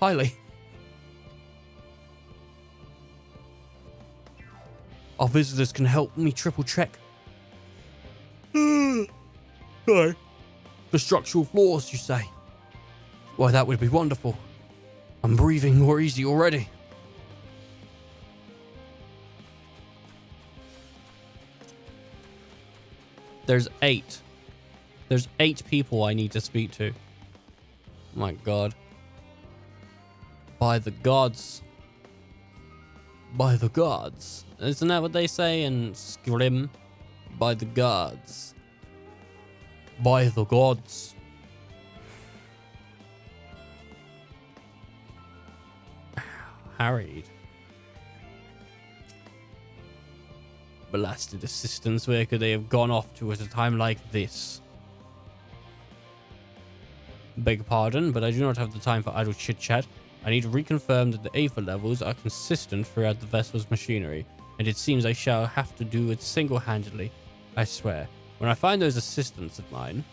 Highly. Our visitors can help me triple check. Sorry. The structural flaws, you say? Why, that would be wonderful. I'm breathing more easy already. There's 8. There's 8 people I need to speak to. My god. By the gods. By the gods. Isn't that what they say in Scrim? By the gods. By the gods. Harried. Blasted assistants, where could they have gone off to at a time like this? Beg pardon, but I do not have the time for idle chit-chat. I need to reconfirm that the Aether levels are consistent throughout the vessel's machinery, and it seems I shall have to do it single-handedly, I swear. When I find those assistants of mine...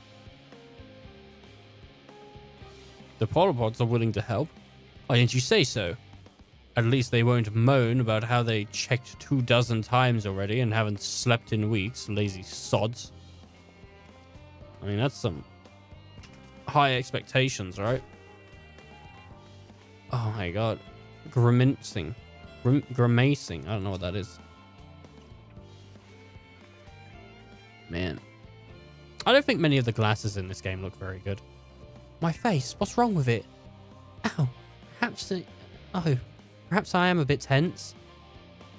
The Polypods are willing to help. Why didn't you say so? At least they won't moan about how they checked 24 times already and haven't slept in weeks, lazy sods. I mean, that's some high expectations, right? Oh my god. Grimacing. Grimacing. I don't know what that is. Man. I don't think many of the glasses in this game look very good. My face, what's wrong with it? Ow. Perhaps I am a bit tense.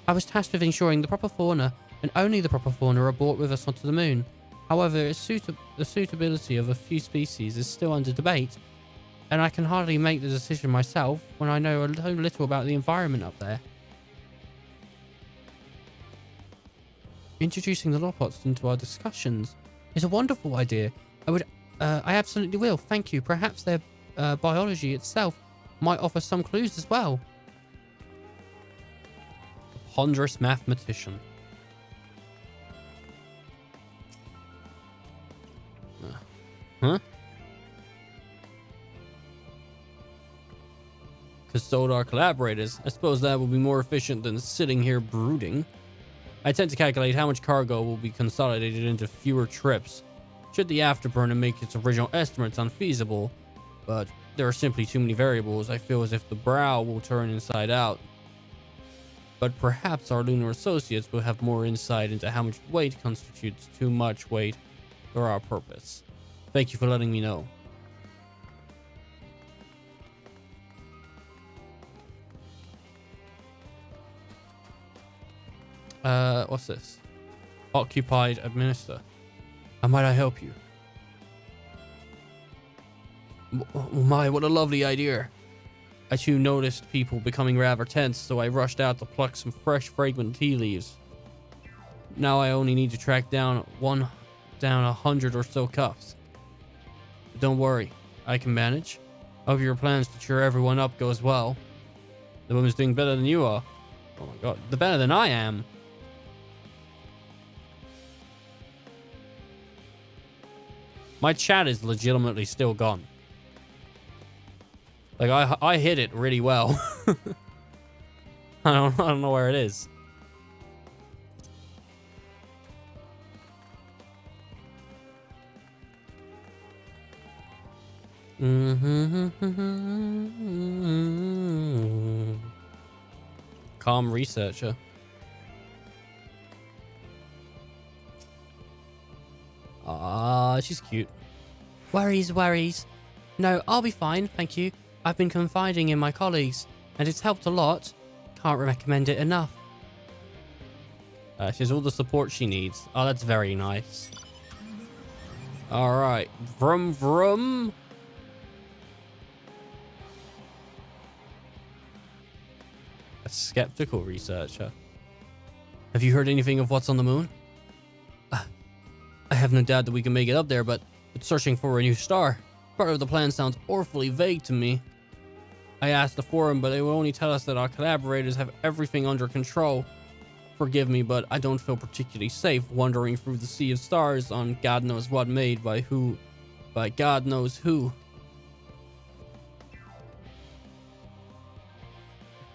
I was tasked with ensuring the proper fauna, and only the proper fauna, are brought with us onto the moon. However, the suitability of a few species is still under debate, and I can hardly make the decision myself when I know so little about the environment up there. Introducing the Lopots into our discussions is a wonderful idea. I absolutely will. Thank you. Perhaps their biology itself might offer some clues as well. A ponderous mathematician. Huh? Consult our collaborators. I suppose that will be more efficient than sitting here brooding. I tend to calculate how much cargo will be consolidated into fewer trips. Should the afterburner make its original estimates unfeasible, but there are simply too many variables, I feel as if the brow will turn inside out. But perhaps our lunar associates will have more insight into how much weight constitutes too much weight for our purpose. Thank you for letting me know. What's this? Occupied administer. How might I help you? Oh my, what a lovely idea. I too noticed people becoming rather tense, so I rushed out to pluck some fresh, fragrant tea leaves. Now I only need to track down 100 or so cups. But don't worry, I can manage. Hope your plans to cheer everyone up goes well. The woman's doing better than you are. Oh my god, the better than I am. My chat is legitimately still gone. Like, I hit it really well. I don't know where it is. Calm researcher. Ah, she's cute. Worries. No, I'll be fine, thank you. I've been confiding in my colleagues, and it's helped a lot. Can't recommend it enough. She has all the support she needs. Oh, that's very nice. Alright. Vroom vroom. A skeptical researcher. Have you heard anything of what's on the moon? I have no doubt that we can make it up there, but searching for a new star. Part of the plan sounds awfully vague to me. I asked the forum, but they will only tell us that our collaborators have everything under control. Forgive me, but I don't feel particularly safe wandering through the sea of stars on God knows what made by God knows who.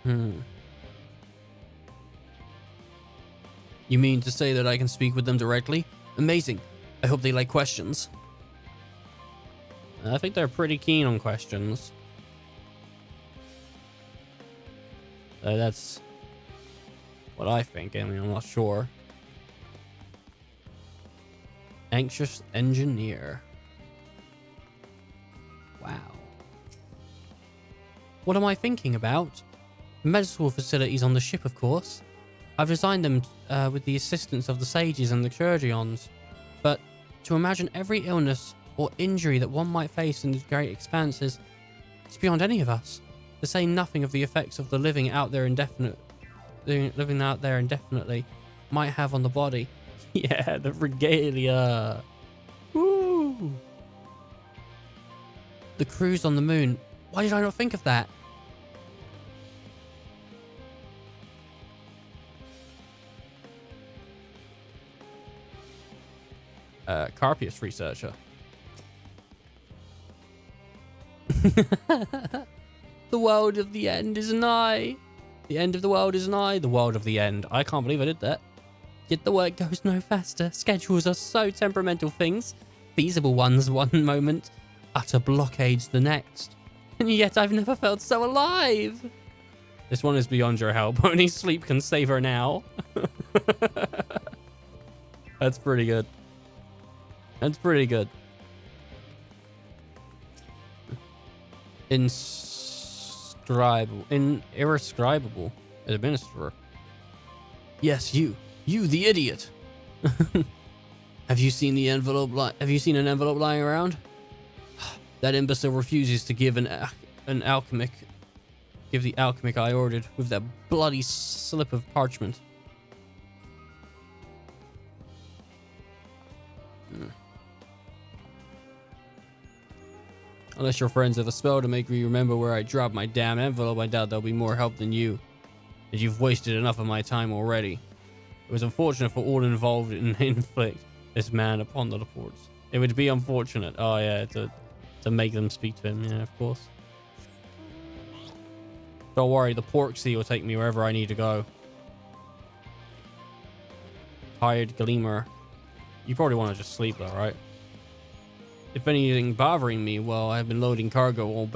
You mean to say that I can speak with them directly? Amazing. I hope they like questions. I think they're pretty keen on questions. That's what I think. I mean, I'm not sure. Anxious engineer. Wow. What am I thinking about? Medical facilities on the ship, of course. I've designed them with the assistance of the sages and the Kurdions. But to imagine every illness or injury that one might face in these great expanses, it's beyond any of us. To say nothing of the effects of the living out there indefinitely might have on the body. Yeah, the regalia. Woo! The cruise on the moon. Why did I not think of that? Carpius researcher. The world of the end is nigh. The end of the world is nigh. The world of the end. I can't believe I did that. Yet the work goes no faster. Schedules are so temperamental things. Feasible ones one moment, utter blockades the next. And yet I've never felt so alive. This one is beyond your help. Only sleep can save her now. That's pretty good. That's pretty good. Irrescribable administrator. Yes, you. You, the idiot. Have you seen the envelope? Have you seen an envelope lying around? That imbecile refuses to give the alchemic I ordered with that bloody slip of parchment. Unless your friends have a spell to make me remember where I dropped my damn envelope, I doubt there'll be more help than you. As you've wasted enough of my time already. It was unfortunate for all involved in inflict this man upon the reports. It would be unfortunate. Oh yeah, to make them speak to him. Yeah, of course. Don't worry, the pork sea will take me wherever I need to go. Tired Gleamer. You probably want to just sleep though, right? If anything bothering me, well, I've been loading cargo all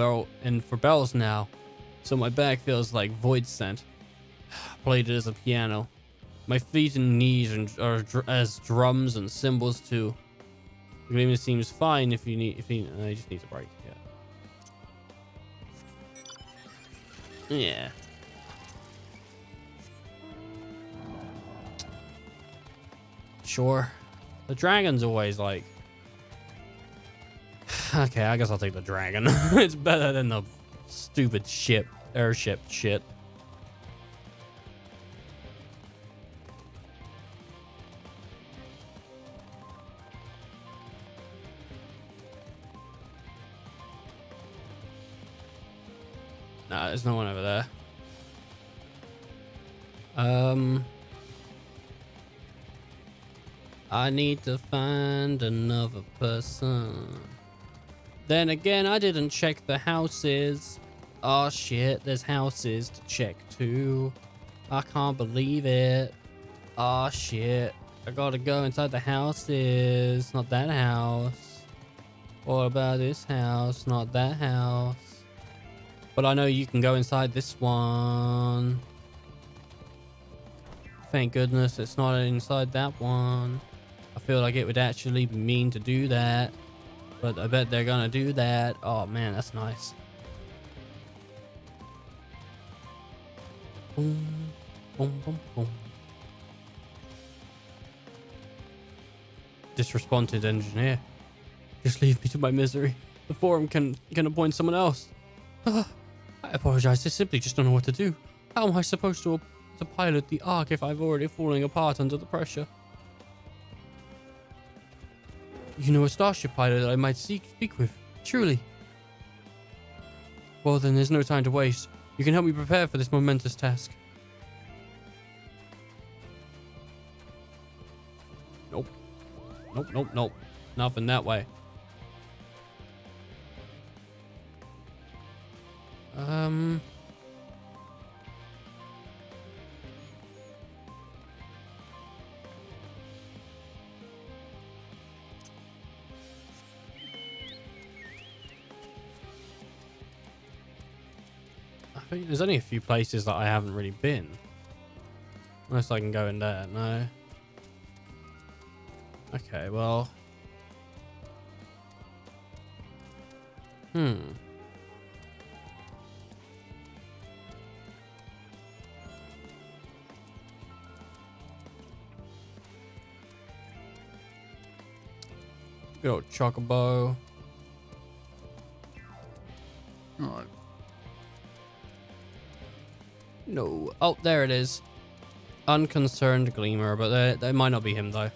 for bells now. So my back feels like void scent. Played it as a piano. My feet and knees are as drums and cymbals too. The Gleamer seems fine if he just needs a break. Yeah. Yeah. Sure. The dragon's always like... Okay, I guess I'll take the dragon. It's better than the stupid airship shit. Nah, there's no one over there. I need to find another person. Then again, I didn't check the houses. Oh shit, there's houses to check too. I can't believe it. Oh shit, I gotta go inside the houses. Not that house. What about this house? Not that house. But I know you can go inside this one. Thank goodness it's not inside that one. I feel like it would actually be mean to do that. But I bet they're gonna do that. Oh man, that's nice. Boom, boom, boom, boom. Disresponded engineer. Just leave me to my misery. The forum can appoint someone else. I apologize. I simply just don't know what to do. How am I supposed to pilot the Ark if I've already falling apart under the pressure? You know a starship pilot that I might speak with? Truly. Well, then there's no time to waste. You can help me prepare for this momentous task. Nope. Nope, nope, nope. Nothing that way. I think there's only a few places that I haven't really been. Unless I can go in there. No. Okay, well. Good old chocobo. Oh. No. Oh, there it is. Unconcerned Gleamer, but that might not be him though.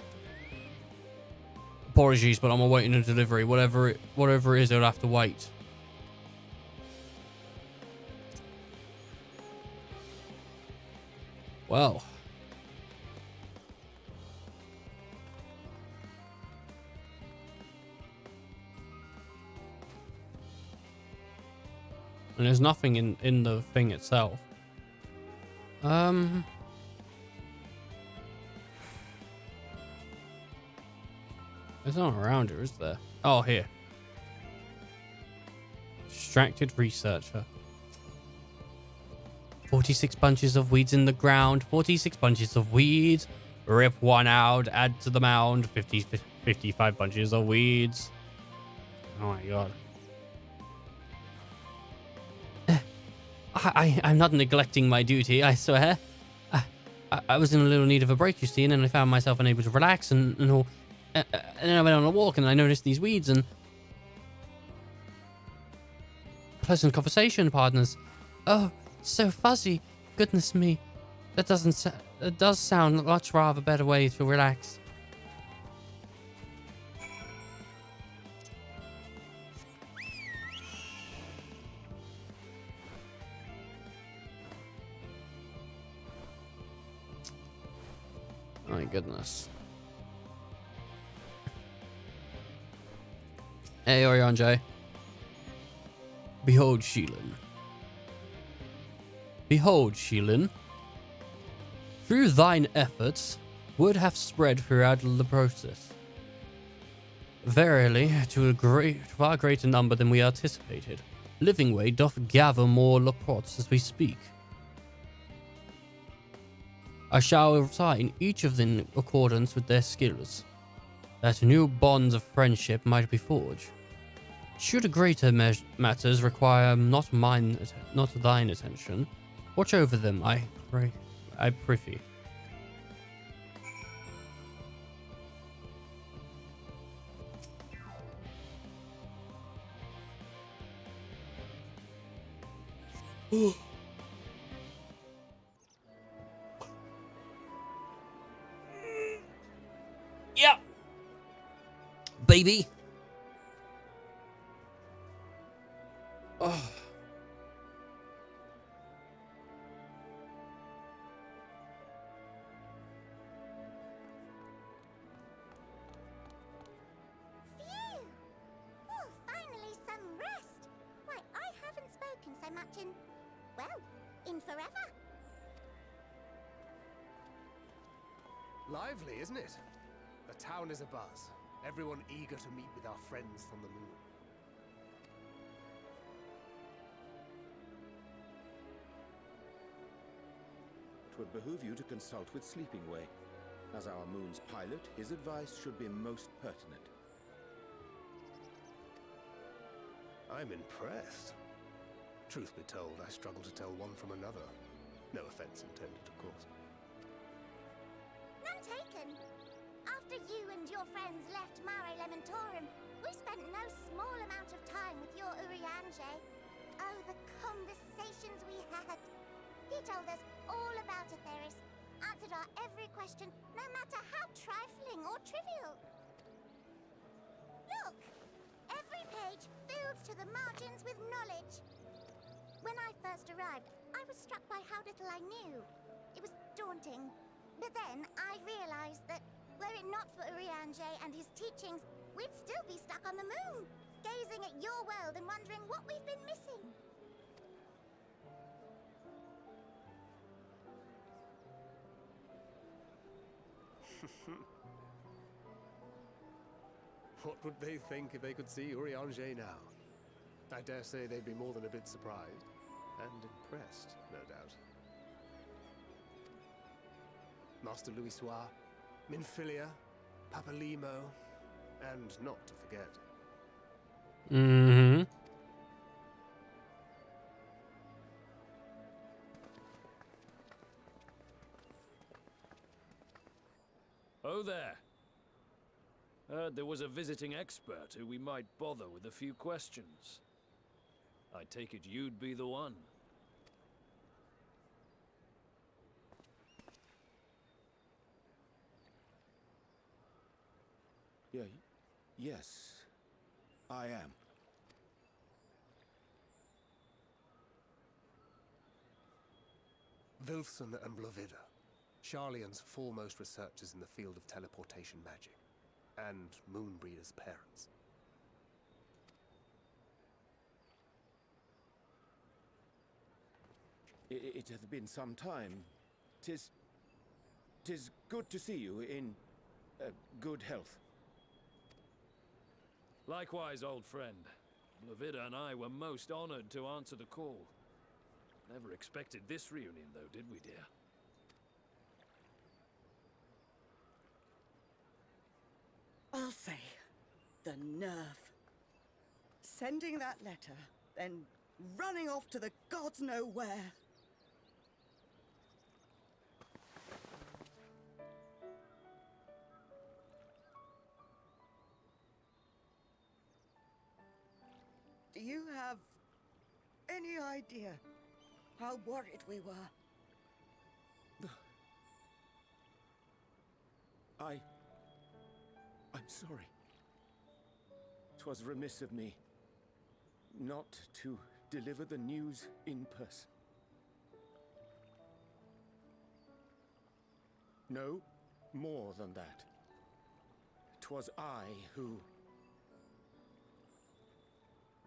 Apologies, but I'm awaiting a delivery. Whatever it is, it'll have to wait. Well. And there's nothing in the thing itself. There's no one around here, is there? Oh, here. Distracted researcher. 46 bunches of weeds in the ground. 46 bunches of weeds. Rip one out. Add to the mound. 55 bunches of weeds. Oh my god. I'm not neglecting my duty, I swear. I was in a little need of a break, you see, and then I found myself unable to relax and all. And then I went on a walk and I noticed these weeds and pleasant conversation partners. Oh, so fuzzy. Goodness me. That does sound much rather better way to relax. My goodness. Hey, Orianjay. Behold, Sheelan. Behold, Sheelan. Through thine efforts, would have spread throughout the process. Verily, to a far greater number than we anticipated. Livingway doth gather more reports as we speak. I shall assign each of them in accordance with their skills, that new bonds of friendship might be forged. Should greater matters require not thine attention, watch over them, I prithee. Yeah, baby. Oh. Finally some rest. Why, I haven't spoken so much in, well, in forever. Lively, isn't it? The town is abuzz. Everyone eager to meet with our friends from the moon. It would behoove you to consult with Sleepingway. As our moon's pilot, his advice should be most pertinent. I'm impressed. Truth be told, I struggle to tell one from another. No offense intended, of course. None taken. After you and your friends left Mare Elementorum, we spent no small amount of time with your Urianger. Oh, the conversations we had. He told us all about Atheris, answered our every question, no matter how trifling or trivial. Look! Every page filled to the margins with knowledge. When I first arrived, I was struck by how little I knew. It was daunting. But then I realized that were it not for Urianger and his teachings, we'd still be stuck on the moon, gazing at your world and wondering what we've been missing. What would they think if they could see Urianger now? I dare say they'd be more than a bit surprised. And impressed, no doubt. Master Louis Soir, Minfilia, Papalimo, and not to forget. Mm-hmm. Oh there. Heard there was a visiting expert who we might bother with a few questions. I take it you'd be the one. Yes, I am. Wilson and Blovida, Sharlayan's foremost researchers in the field of teleportation magic, and Moonbreeder's parents. It hath been some time. Tis good to see you in good health. Likewise, old friend. Blovida and I were most honored to answer the call. Never expected this reunion, though, did we, dear? I'll say, the nerve. Sending that letter, then running off to the gods know where. you have any idea how worried we were? I'm sorry. 'Twas remiss of me not to deliver the news in person. No, more than that. 'Twas I who...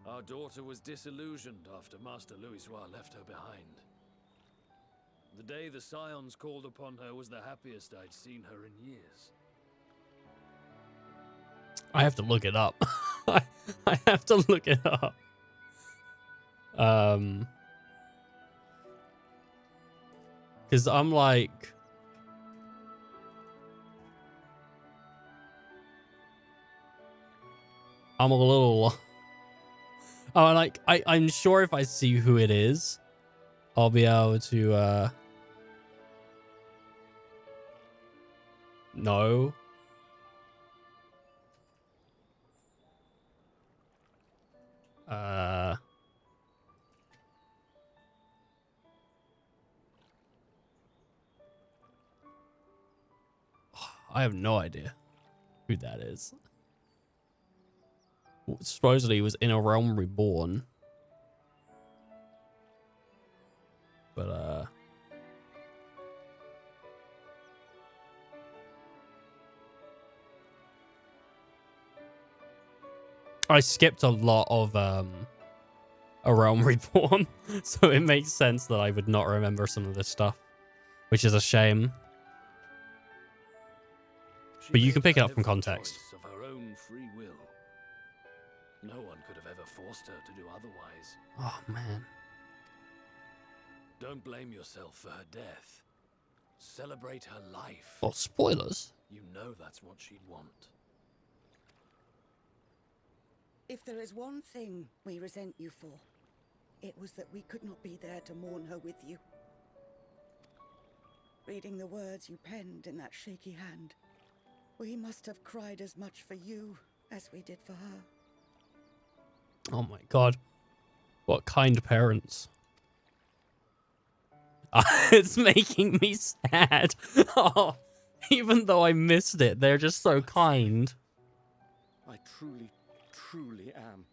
Our daughter was disillusioned after Master Louisoix left her behind. The day the Scions called upon her was the happiest I'd seen her in years. I have to look it up. I have to look it up. Because I'm like... I'm a little... Oh, like, I'm sure if I see who it is, I'll be able to, no. I have no idea who that is. Supposedly he was in a realm reborn. But, I skipped a lot of, A Realm Reborn, so it makes sense that I would not remember some of this stuff, which is a shame. But you can pick it up from context. Of her own free will. No one could have ever forced her to do otherwise. Oh, man. Don't blame yourself for her death. Celebrate her life. Well, spoilers. You know that's what she'd want. If there is one thing we resent you for, it was that we could not be there to mourn her with you. Reading the words you penned in that shaky hand, we must have cried as much for you as we did for her. Oh my god. What kind parents. It's making me sad. Oh, even though I missed it, they're just so kind. I truly am.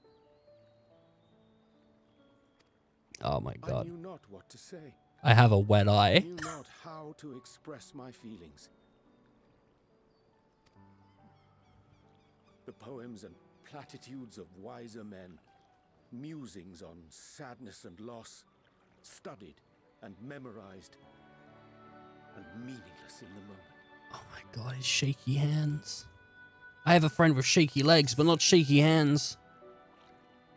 Oh my god. I knew not what to say. I have a wet eye. I knew not how to express my feelings. The poems and platitudes of wiser men, musings on sadness and loss, studied and memorized, and meaningless in the moment. Oh my god, his shaky hands. I have a friend with shaky legs, but not shaky hands.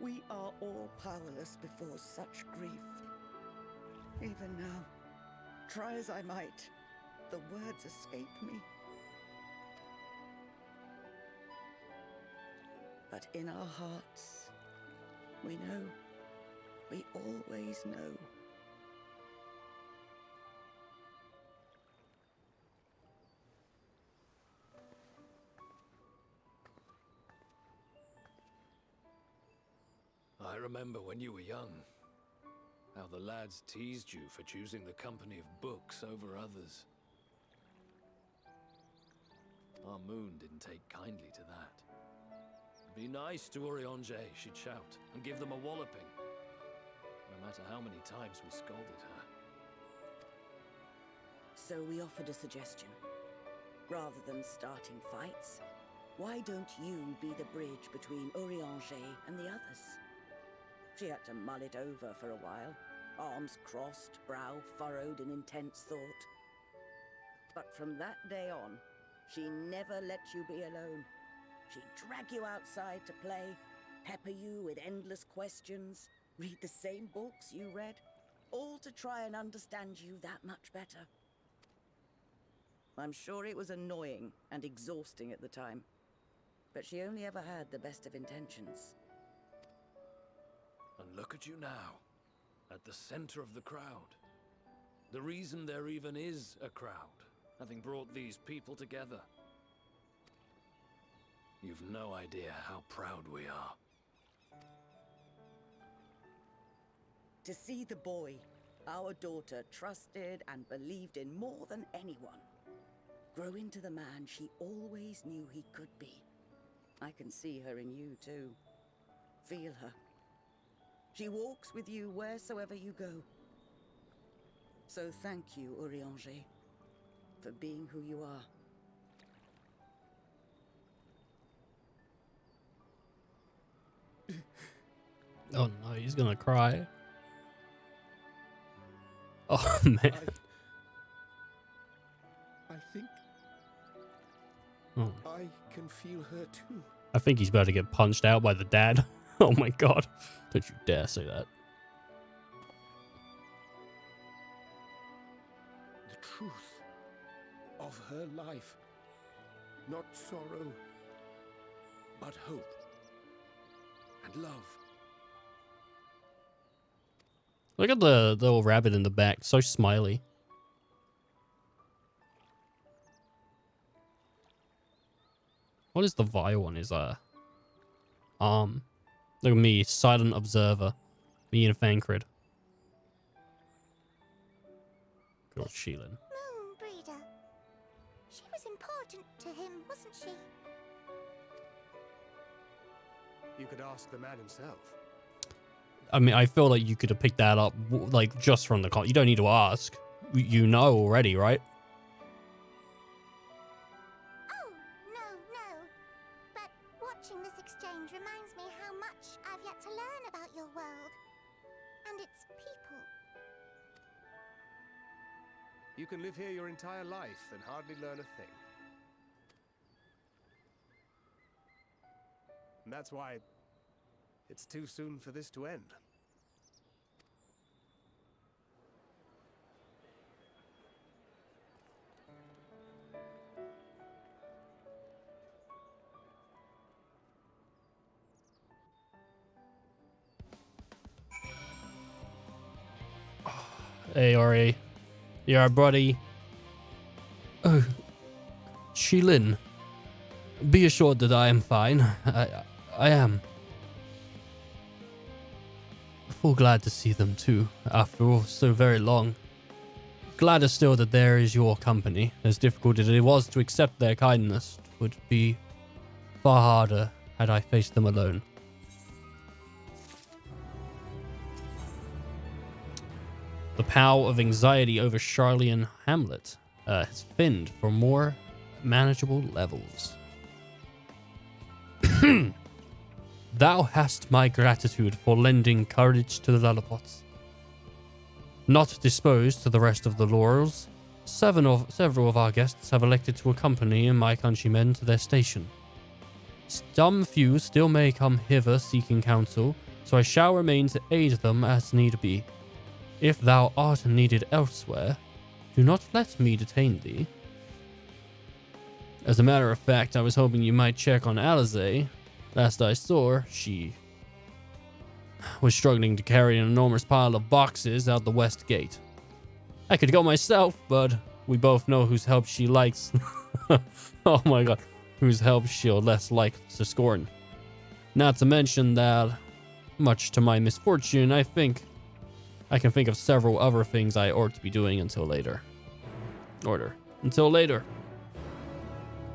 We are all powerless before such grief. Even now, try as I might, the words escape me. But in our hearts, we know, we always know. I remember when you were young, how the lads teased you for choosing the company of books over others. Our moon didn't take kindly to that. Be nice to Urianger, she'd shout, and give them a walloping, no matter how many times we scolded her. So we offered a suggestion. Rather than starting fights, why don't you be the bridge between Urianger and the others? She had to mull it over for a while, arms crossed, brow furrowed in intense thought. But from that day on, she never let you be alone. She'd drag you outside to play, pepper you with endless questions, read the same books you read, all to try and understand you that much better. I'm sure it was annoying and exhausting at the time, but she only ever had the best of intentions. And look at you now, at the center of the crowd. The reason there even is a crowd, having brought these people together. You've no idea how proud we are. To see the boy our daughter trusted and believed in more than anyone grow into the man she always knew he could be. I can see her in you too. Feel her. She walks with you wheresoever you go. So thank you, Urianger, for being who you are. Oh no, he's gonna cry. Oh man. I think Oh. I can feel her too. I think he's about to get punched out by the dad. Oh my god. Don't you dare say that. The truth of her life. Not sorrow, but hope and love. Look at the little rabbit in the back. So smiley. What is the vial on his arm? Look at me, silent observer. Me and Fancred. Good old Sheelan. Moon breeder. She was important to him, wasn't she? You could ask the man himself. I mean, I feel like you could have picked that up, like, just from the con. You don't need to ask. You know already, right? Oh, no. But watching this exchange reminds me how much I've yet to learn about your world. And its people. You can live here your entire life and hardly learn a thing. And that's why it's too soon for this to end. Hey, Ori. Yeah, buddy. Oh, Sheelan. Be assured that I am fine. I am. Full glad to see them too, after all so very long. Gladder still that there is your company, as difficult as it was to accept their kindness. It would be far harder had I faced them alone. The power of anxiety over Charlian Hamlet has thinned for more manageable levels. Thou hast my gratitude for lending courage to the Lullipots. Not disposed to the rest of the laurels, several of our guests have elected to accompany my countrymen to their station. Some few still may come hither seeking counsel, so I shall remain to aid them as need be. If thou art needed elsewhere, do not let me detain thee. As a matter of fact, I was hoping you might check on Alizé. Last I saw, she was struggling to carry an enormous pile of boxes out the west gate. I could go myself, but we both know whose help she likes. Oh my god, whose help she'll less like to scorn. Not to mention that, much to my misfortune, I can think of several other things I ought to be doing until later. Until later.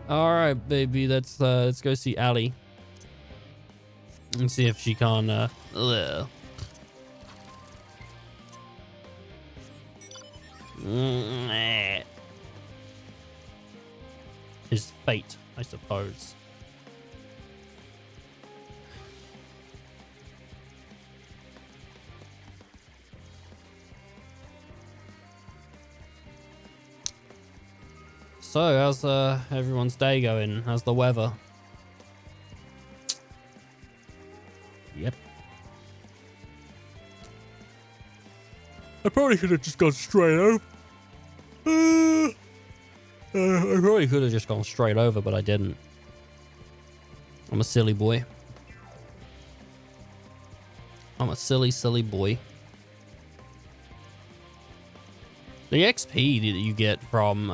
Alright, baby, let's go see Allie. And see if she can, his fate, I suppose. So, how's everyone's day going? How's the weather? Yep. I probably could have just gone straight over. I probably could have just gone straight over, but I didn't. I'm a silly boy. I'm a silly, silly boy. The XP that you get from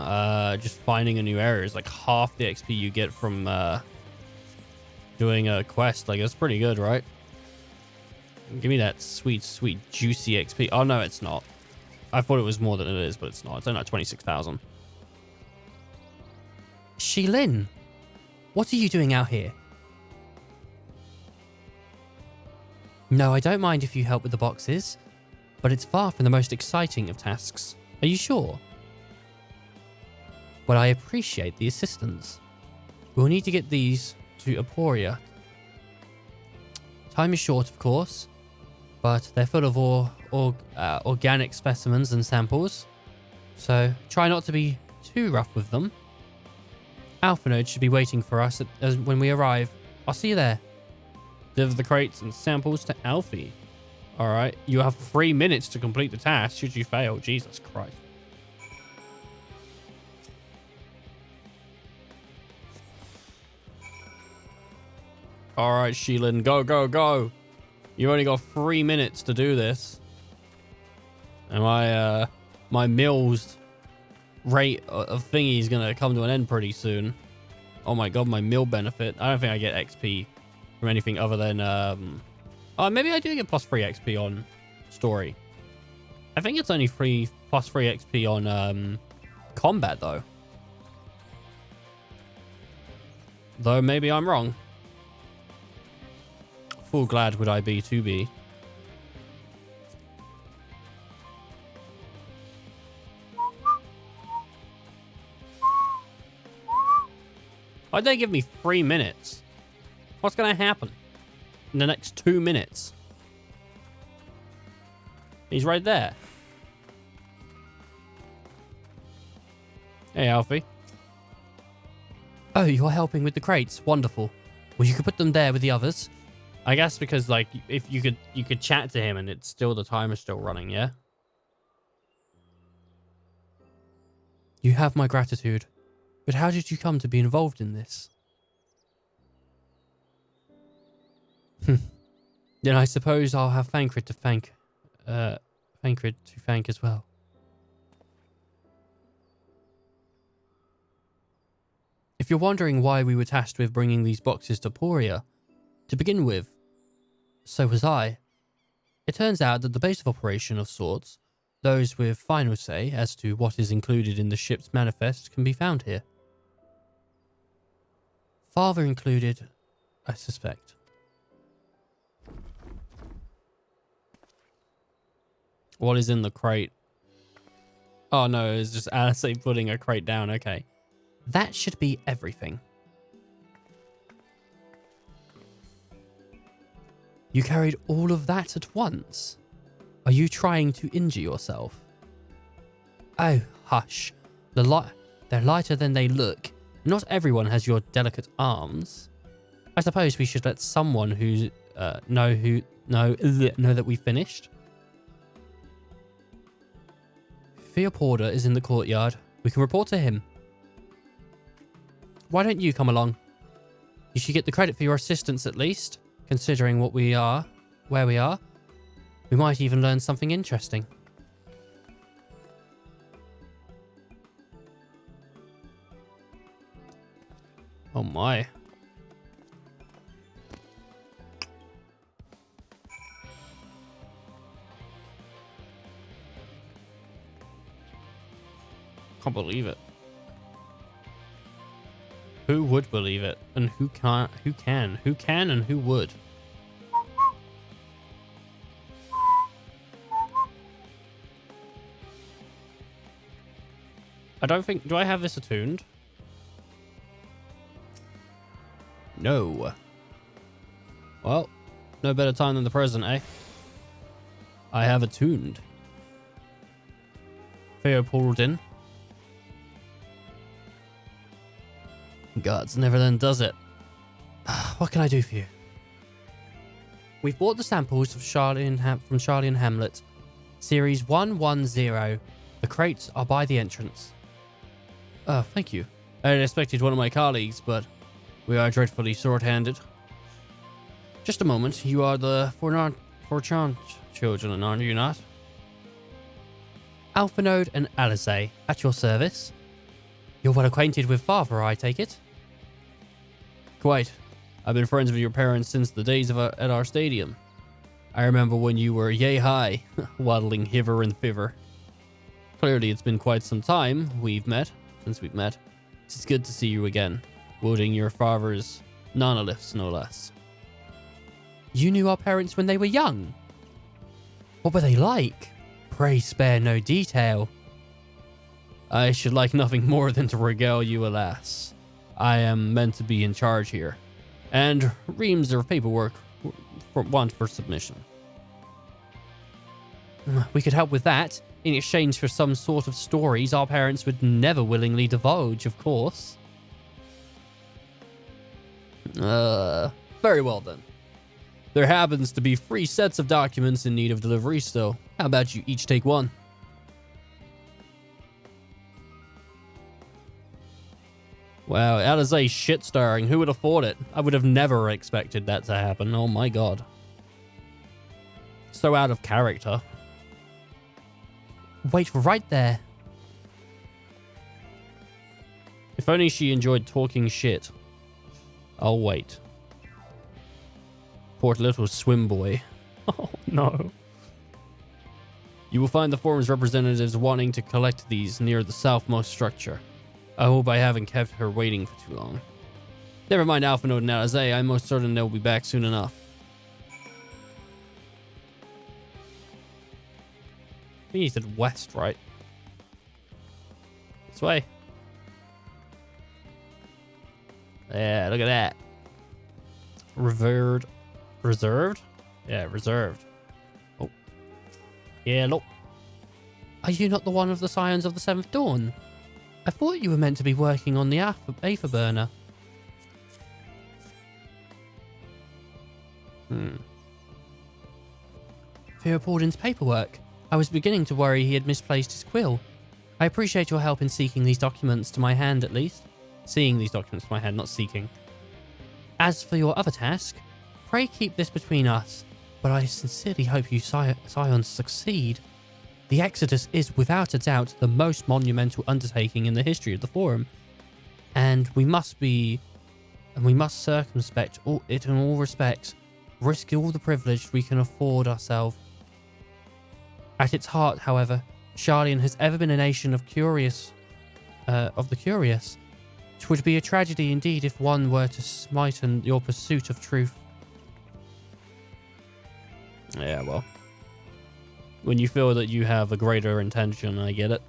just finding a new area is like half the XP you get from doing a quest. Like, that's pretty good, right? Give me that sweet, sweet, juicy XP. Oh, no, it's not. I thought it was more than it is, but it's not. It's only like 26,000. Shilin, what are you doing out here? No, I don't mind if you help with the boxes, but it's far from the most exciting of tasks. Are you sure? Well, I appreciate the assistance. We'll need to get these to Aporia. Time is short, of course, but they're full of organic specimens and samples, so try not to be too rough with them. Alphanode should be waiting for us when we arrive. I'll see you there. Deliver the crates and samples to Alfie. Alright, you have 3 minutes to complete the task should you fail. Jesus Christ. Alright, Sheelan, go, go, go. You only got 3 minutes to do this. And my mills rate of thingy is going to come to an end pretty soon. Oh my god, my mill benefit. I don't think I get XP from anything other than... Oh, maybe I do get plus 3 XP on story. I think it's only plus 3 XP on combat, though. Though maybe I'm wrong. Full glad would I be to be. Why'd they give me 3 minutes? What's going to happen in the next 2 minutes? He's right there. Hey, Alfie. Oh, you're helping with the crates. Wonderful. Well, you could put them there with the others. I guess because, like, if you could chat to him and it's still, the timer's still running, yeah? You have my gratitude. But how did you come to be involved in this? Then I suppose I'll have Thancred to thank as well. If you're wondering why we were tasked with bringing these boxes to Poria, to begin with, so was I. It turns out that the base of operation of sorts, those with final say as to what is included in the ship's manifest, can be found here. Father included, I suspect. What is in the crate? Oh no, it's just Alice putting a crate down. Okay. That should be everything. You carried all of that at once? Are you trying to injure yourself? Oh, hush. They're lighter than they look. Not everyone has your delicate arms. I suppose we should let someone know that we finished. Fear Porter is in the courtyard. We can report to him. Why don't you come along? You should get the credit for your assistance at least, considering where we are. We might even learn something interesting. Oh my. Can't believe it. Who would believe it? And who can't? Who can? Who can and who would? I don't think... Do I have this attuned? No. Well, no better time than the present, eh? I have attuned. Theo pulled in. Gods, never then does it. What can I do for you? We've bought the samples of from Charlie and Hamlet. Series 110. The crates are by the entrance. Oh, thank you. I had expected one of my colleagues, but we are dreadfully short-handed. Just a moment. You are the Forchant children, aren't you not? Alphanode and Alice, at your service. You're well acquainted with Father, I take it? Quite. I've been friends with your parents since the days at our stadium. I remember when you were yay high, waddling hither and thither. Clearly, it's been quite some time since we've met. It's good to see you again, wielding your father's nonoliths, no less. You knew our parents when they were young? What were they like? Pray spare no detail. I should like nothing more than to regale you, alas. I am meant to be in charge here, and reams of paperwork for submission. We could help with that, in exchange for some sort of stories our parents would never willingly divulge, of course. Very well then. There happens to be 3 sets of documents in need of delivery, so how about you each take one? Wow, that is a shit starring. Who would have thought it? I would have never expected that to happen. Oh my god. So out of character. Wait right there. If only she enjoyed talking shit. I'll wait. Poor little swim boy. Oh no. You will find the forum's representatives wanting to collect these near the southmost structure. I hope I haven't kept her waiting for too long. Never mind Alpha Node and Alizé, I'm most certain they'll be back soon enough. I think he said west, right? This way. Yeah, look at that. Reserved? Yeah, reserved. Oh. Yeah, look. Are you not the one of the Scions of the Seventh Dawn? I thought you were meant to be working on the Aetherburner. Theopoldin's paperwork. I was beginning to worry he had misplaced his quill. I appreciate your help in seeking these documents to my hand, at least. Seeing these documents to my hand, not seeking. As for your other task, pray keep this between us, but I sincerely hope you Scions succeed. The Exodus is without a doubt the most monumental undertaking in the history of the Forum, and we must circumspect it in all respects, risk all the privilege we can afford ourselves. At its heart, however, Sharlayan has ever been a nation of the curious. It would be a tragedy indeed if one were to smiten your pursuit of truth. Yeah, well. When you feel that you have a greater intention, I get it.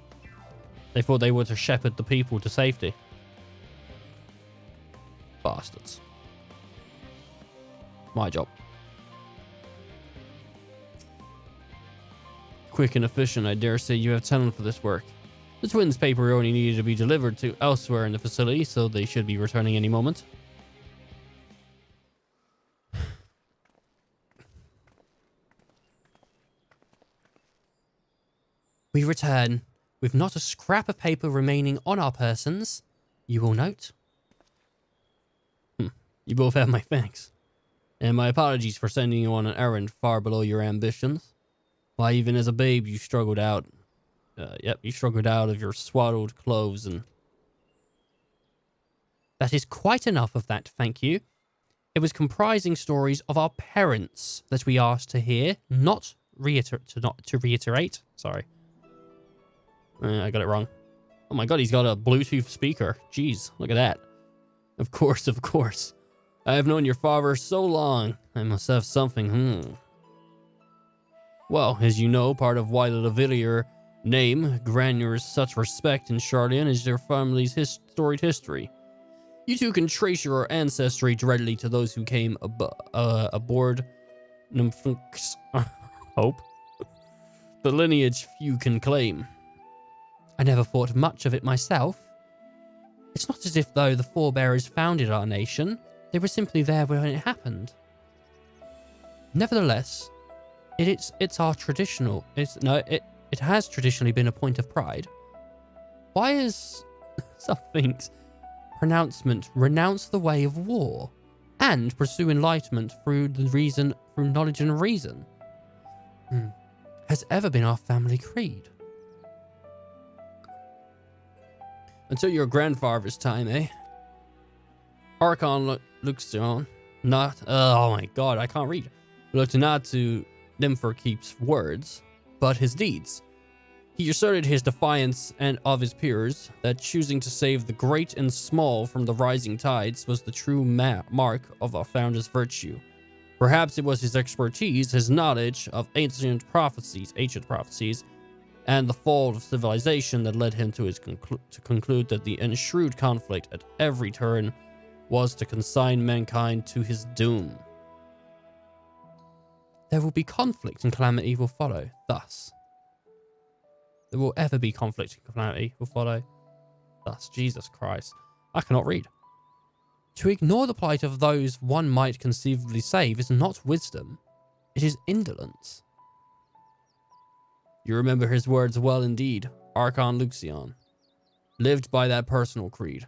They thought they were to shepherd the people to safety. Bastards. My job. Quick and efficient, I dare say you have talent for this work. The twins' paper only needed to be delivered to elsewhere in the facility, so they should be returning any moment. We return with not a scrap of paper remaining on our persons, you will note. You both have my thanks. And my apologies for sending you on an errand far below your ambitions. Why, even as a babe, you struggled out. You struggled out of your swaddled clothes and... That is quite enough of that, thank you. It was comprising stories of our parents that we asked to hear, not to reiterate. Sorry. I got it wrong. Oh my god, he's got a Bluetooth speaker. Jeez, look at that. Of course, of course. I have known your father so long. I must have something, Well, as you know, part of why the Lavillier name garners such respect in Sharlayan is their family's storied history. You two can trace your ancestry directly to those who came aboard Nymphnix. Hope. The lineage few can claim. I never thought much of it myself. It's not as if, though, the forebearers founded our nation. They were simply there when it happened. Nevertheless, it's our traditional... It has traditionally been a point of pride. Why is something's pronouncement renounce the way of war and pursue enlightenment through knowledge and reason? Has ever been our family creed. Until your grandfather's time, eh? Archon looks on, not... oh my god, I can't read. Looked not to Nympher keeps words, but his deeds. He asserted his defiance and of his peers that choosing to save the great and small from the rising tides was the true mark of a founder's virtue. Perhaps it was his expertise, his knowledge of ancient prophecies, and the fall of civilization that led him to conclude that the enshrined conflict at every turn was to consign mankind to his doom. There will be conflict and calamity will follow. Thus, there will ever be conflict and calamity will follow. Thus, Jesus Christ, I cannot read. To ignore the plight of those one might conceivably save is not wisdom, it is indolence. You remember his words well indeed, Archon Luxion. Lived by that personal creed,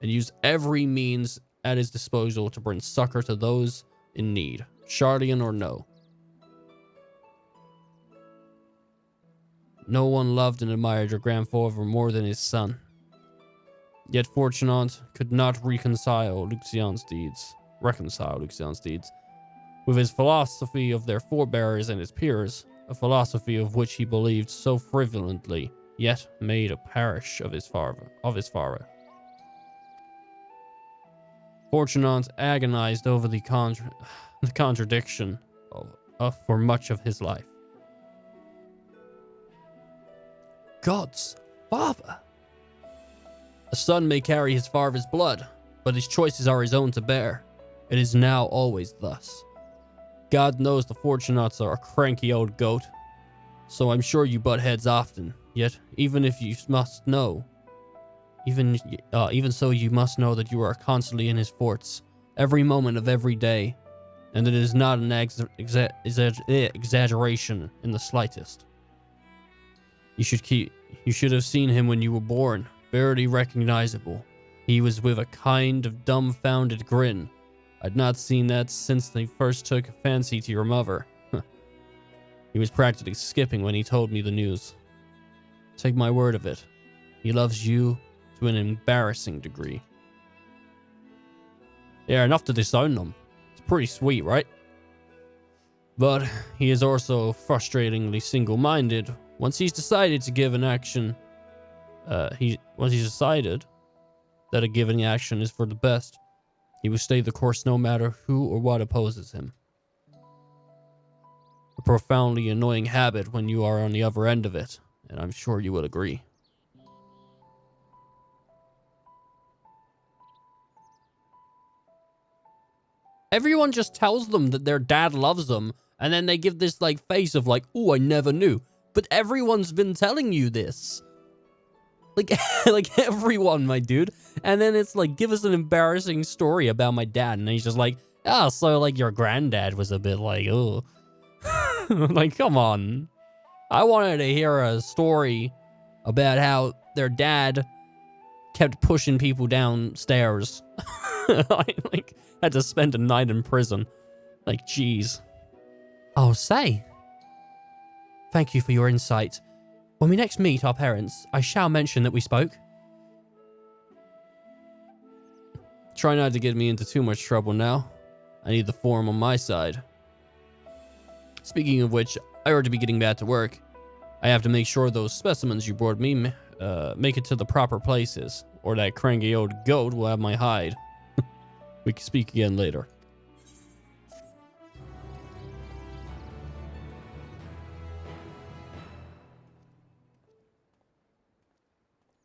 and used every means at his disposal to bring succor to those in need, Chardian or no. No one loved and admired your grandfather more than his son. Yet Fortunat could not reconcile Luxian's deeds with his philosophy of their forebears and his peers, a philosophy of which he believed so frivolently, yet made a parish of his father. Fortunat agonized over the contradiction for much of his life. God's father. A son may carry his father's blood, but his choices are his own to bear. It is now always thus. God knows the Fortunats are a cranky old goat, so I'm sure you butt heads often. Yet, even if you must know, even so, you must know that you are constantly in his forts, every moment of every day, and it is not an exaggeration in the slightest. You should have seen him when you were born, barely recognizable. He was with a kind of dumbfounded grin. I'd not seen that since they first took a fancy to your mother. He was practically skipping when he told me the news. Take my word of it, he loves you to an embarrassing degree. Yeah, enough to disown them. It's pretty sweet, right? But he is also frustratingly single-minded. Once he's decided to give an action, once he's decided that a given action is for the best, he will stay the course no matter who or what opposes him. A profoundly annoying habit when you are on the other end of it, and I'm sure you will agree. Everyone just tells them that their dad loves them, and then they give this like face of like, "Oh, I never knew." But everyone's been telling you this. Like, like everyone, my dude. And then it's like, give us an embarrassing story about my dad. And he's just like, oh, so like your granddad was a bit like, oh. Like, come on. I wanted to hear a story about how their dad kept pushing people downstairs. Like, had to spend a night in prison. Like, jeez. Oh, say. Thank you for your insight. When we next meet our parents, I shall mention that we spoke. Try not to get me into too much trouble now. I need the forum on my side. Speaking of which, I ought to be getting back to work. I have to make sure those specimens you brought me make it to the proper places, or that cranky old goat will have my hide. We can speak again later.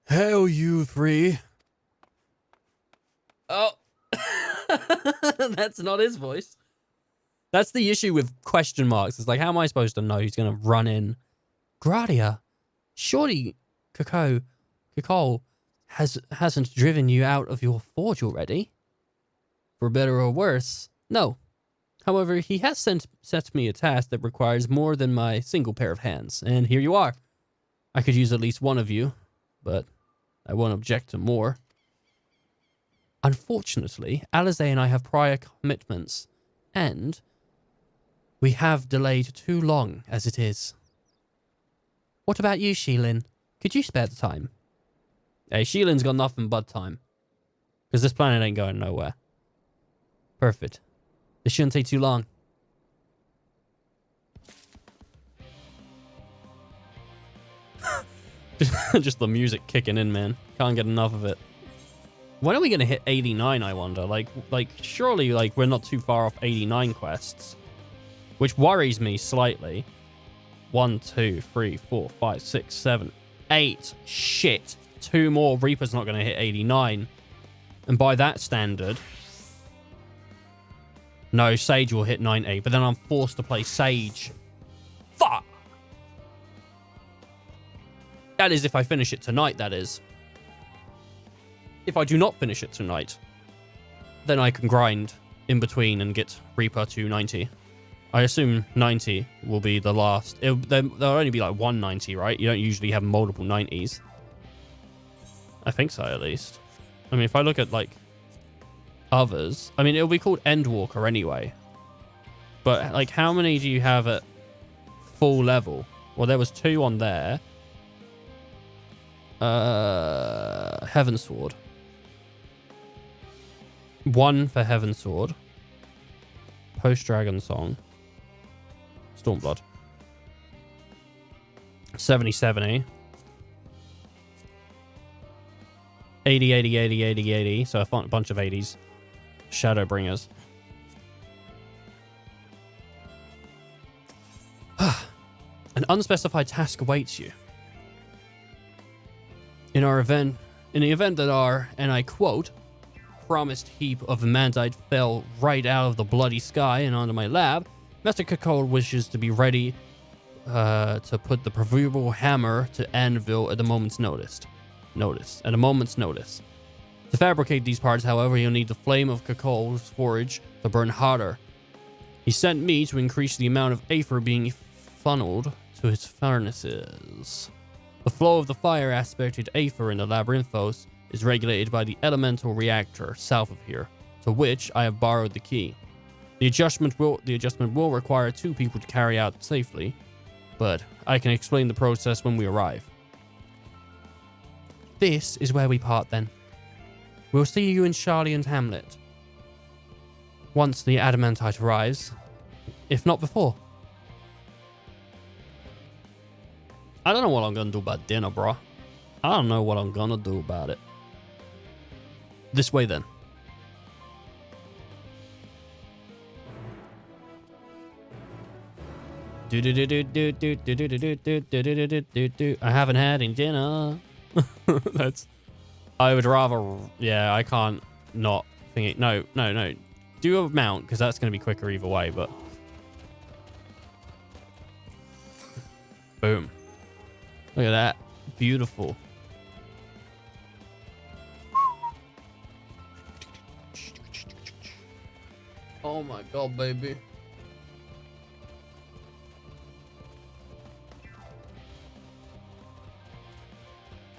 Hail, you three. Oh. That's not his voice. That's the issue with question marks. It's like, how am I supposed to know who's going to run in? Gradia, surely Cacao hasn't driven you out of your forge already? For better or worse, no. However, he has set me a task that requires more than my single pair of hands, and here you are. I could use at least one of you, but I won't object to more. Unfortunately, Alize and I have prior commitments, and we have delayed too long as it is. What about you, Sheilin? Could you spare the time? Hey, Sheilin's got nothing but time. Because this planet ain't going nowhere. Perfect. This shouldn't take too long. Just the music kicking in, man. Can't get enough of it. When are we going to hit 89, I wonder? Like, surely, like, we're not too far off 89 quests. Which worries me slightly. 1, 2, 3, 4, 5, 6, 7, 8. Shit. 2 more. Reaper's not going to hit 89. And by that standard... No, Sage will hit 90. But then I'm forced to play Sage. Fuck! That is if I finish it tonight, that is. If I do not finish it tonight, then I can grind in between and get Reaper to 90. I assume 90 will be the last. There'll only be like one 90, right? You don't usually have multiple 90s. I think so, at least. I mean, if I look at, like, others... I mean, it'll be called Endwalker anyway. But, like, how many do you have at full level? Well, there was 2 on there. Heavensward. 1 for Heavensward. Post-Dragon Song. Stormblood. 70. 80. So a bunch of 80s. Shadowbringers. An unspecified task awaits you. In the event that our, and I quote, promised heap of Amandite fell right out of the bloody sky and onto my lab, Master Kakol wishes to be ready to put the proverbial hammer to anvil at a moment's notice. To fabricate these parts, however, you'll need the flame of Kakol's forge to burn hotter. He sent me to increase the amount of aether being funneled to his furnaces. The flow of the fire aspected aether in the Labyrinthos is regulated by the elemental reactor south of here, to which I have borrowed the key. The adjustment will require 2 people to carry out safely, but I can explain the process when we arrive. This is where we part then. We'll see you in Charlie and Hamlet. Once the adamantite arrives, if not before. I don't know what I'm gonna do about dinner, bro. I don't know what I'm gonna do about it. This way then. I haven't had any dinner. That's... I would rather... Yeah, I can't not think it... No. Do a mount, because that's going to be quicker either way, but... Boom. Look at that. Beautiful. Oh my god, baby.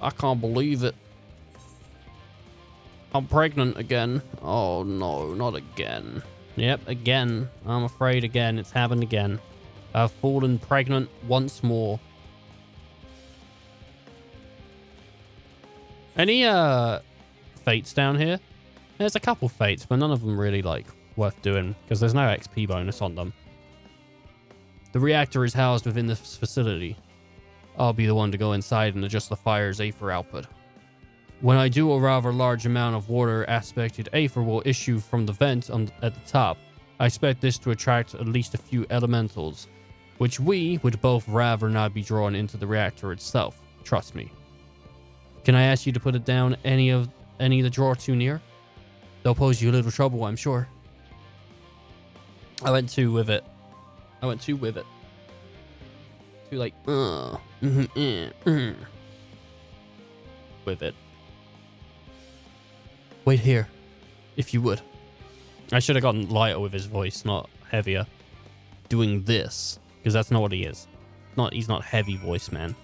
I can't believe it. I'm pregnant again. Oh no, not again. Yep, again. I'm afraid again. It's happened again. I've fallen pregnant once more. Any fates down here? There's a couple fates, but none of them really like worth doing because there's no XP bonus on them. The reactor is housed within this facility. I'll be the one to go inside and adjust the fire's aether output. When I do, a rather large amount of water aspected aether will issue from the vent at the top. I expect this to attract at least a few elementals, which we would both rather not be drawn into the reactor itself. Trust me. Can I ask you to put it down any of the drawer too near? They'll pose you a little trouble, I'm sure. I went too with it. Too like, with it. Wait here, if you would. I should have gotten lighter with his voice, not heavier. Doing this, because that's not what he is. He's not heavy voice, man.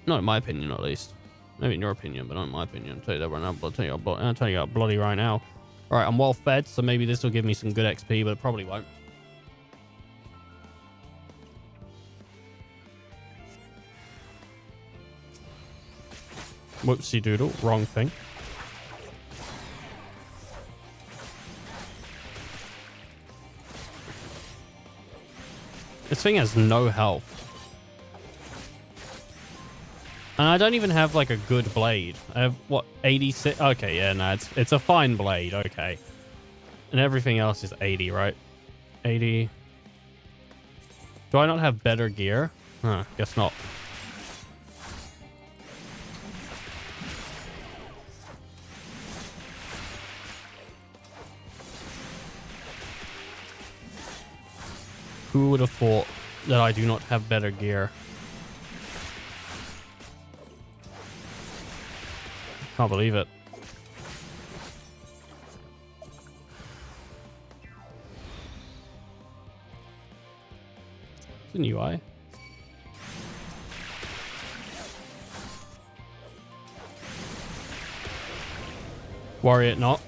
Not in my opinion, at least. Maybe in your opinion, but not in my opinion. I'll tell you that right now. I'll tell you that bloody right now. All right, I'm well fed, so maybe this will give me some good XP, but it probably won't. Whoopsie doodle, wrong thing. This thing has no health. And I don't even have like a good blade. I have what, 86? Okay, yeah, no, it's a fine blade. Okay, and everything else is 80, right? 80. Do I not have better gear? Huh, guess not. Who would have thought that I do not have better gear? Can't believe it. It's an UI. Worry it not.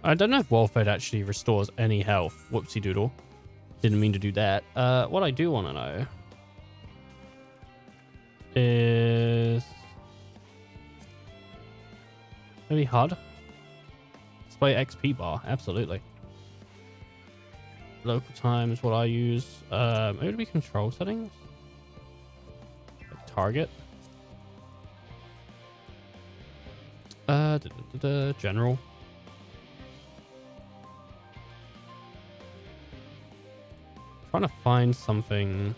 I don't know if Wellfed actually restores any health. Whoopsie doodle. Didn't mean to do that. What I do want to know is maybe HUD. Display XP bar. Absolutely. Local time is what I use. Maybe it'd be control settings. Like target. General. Trying to find something.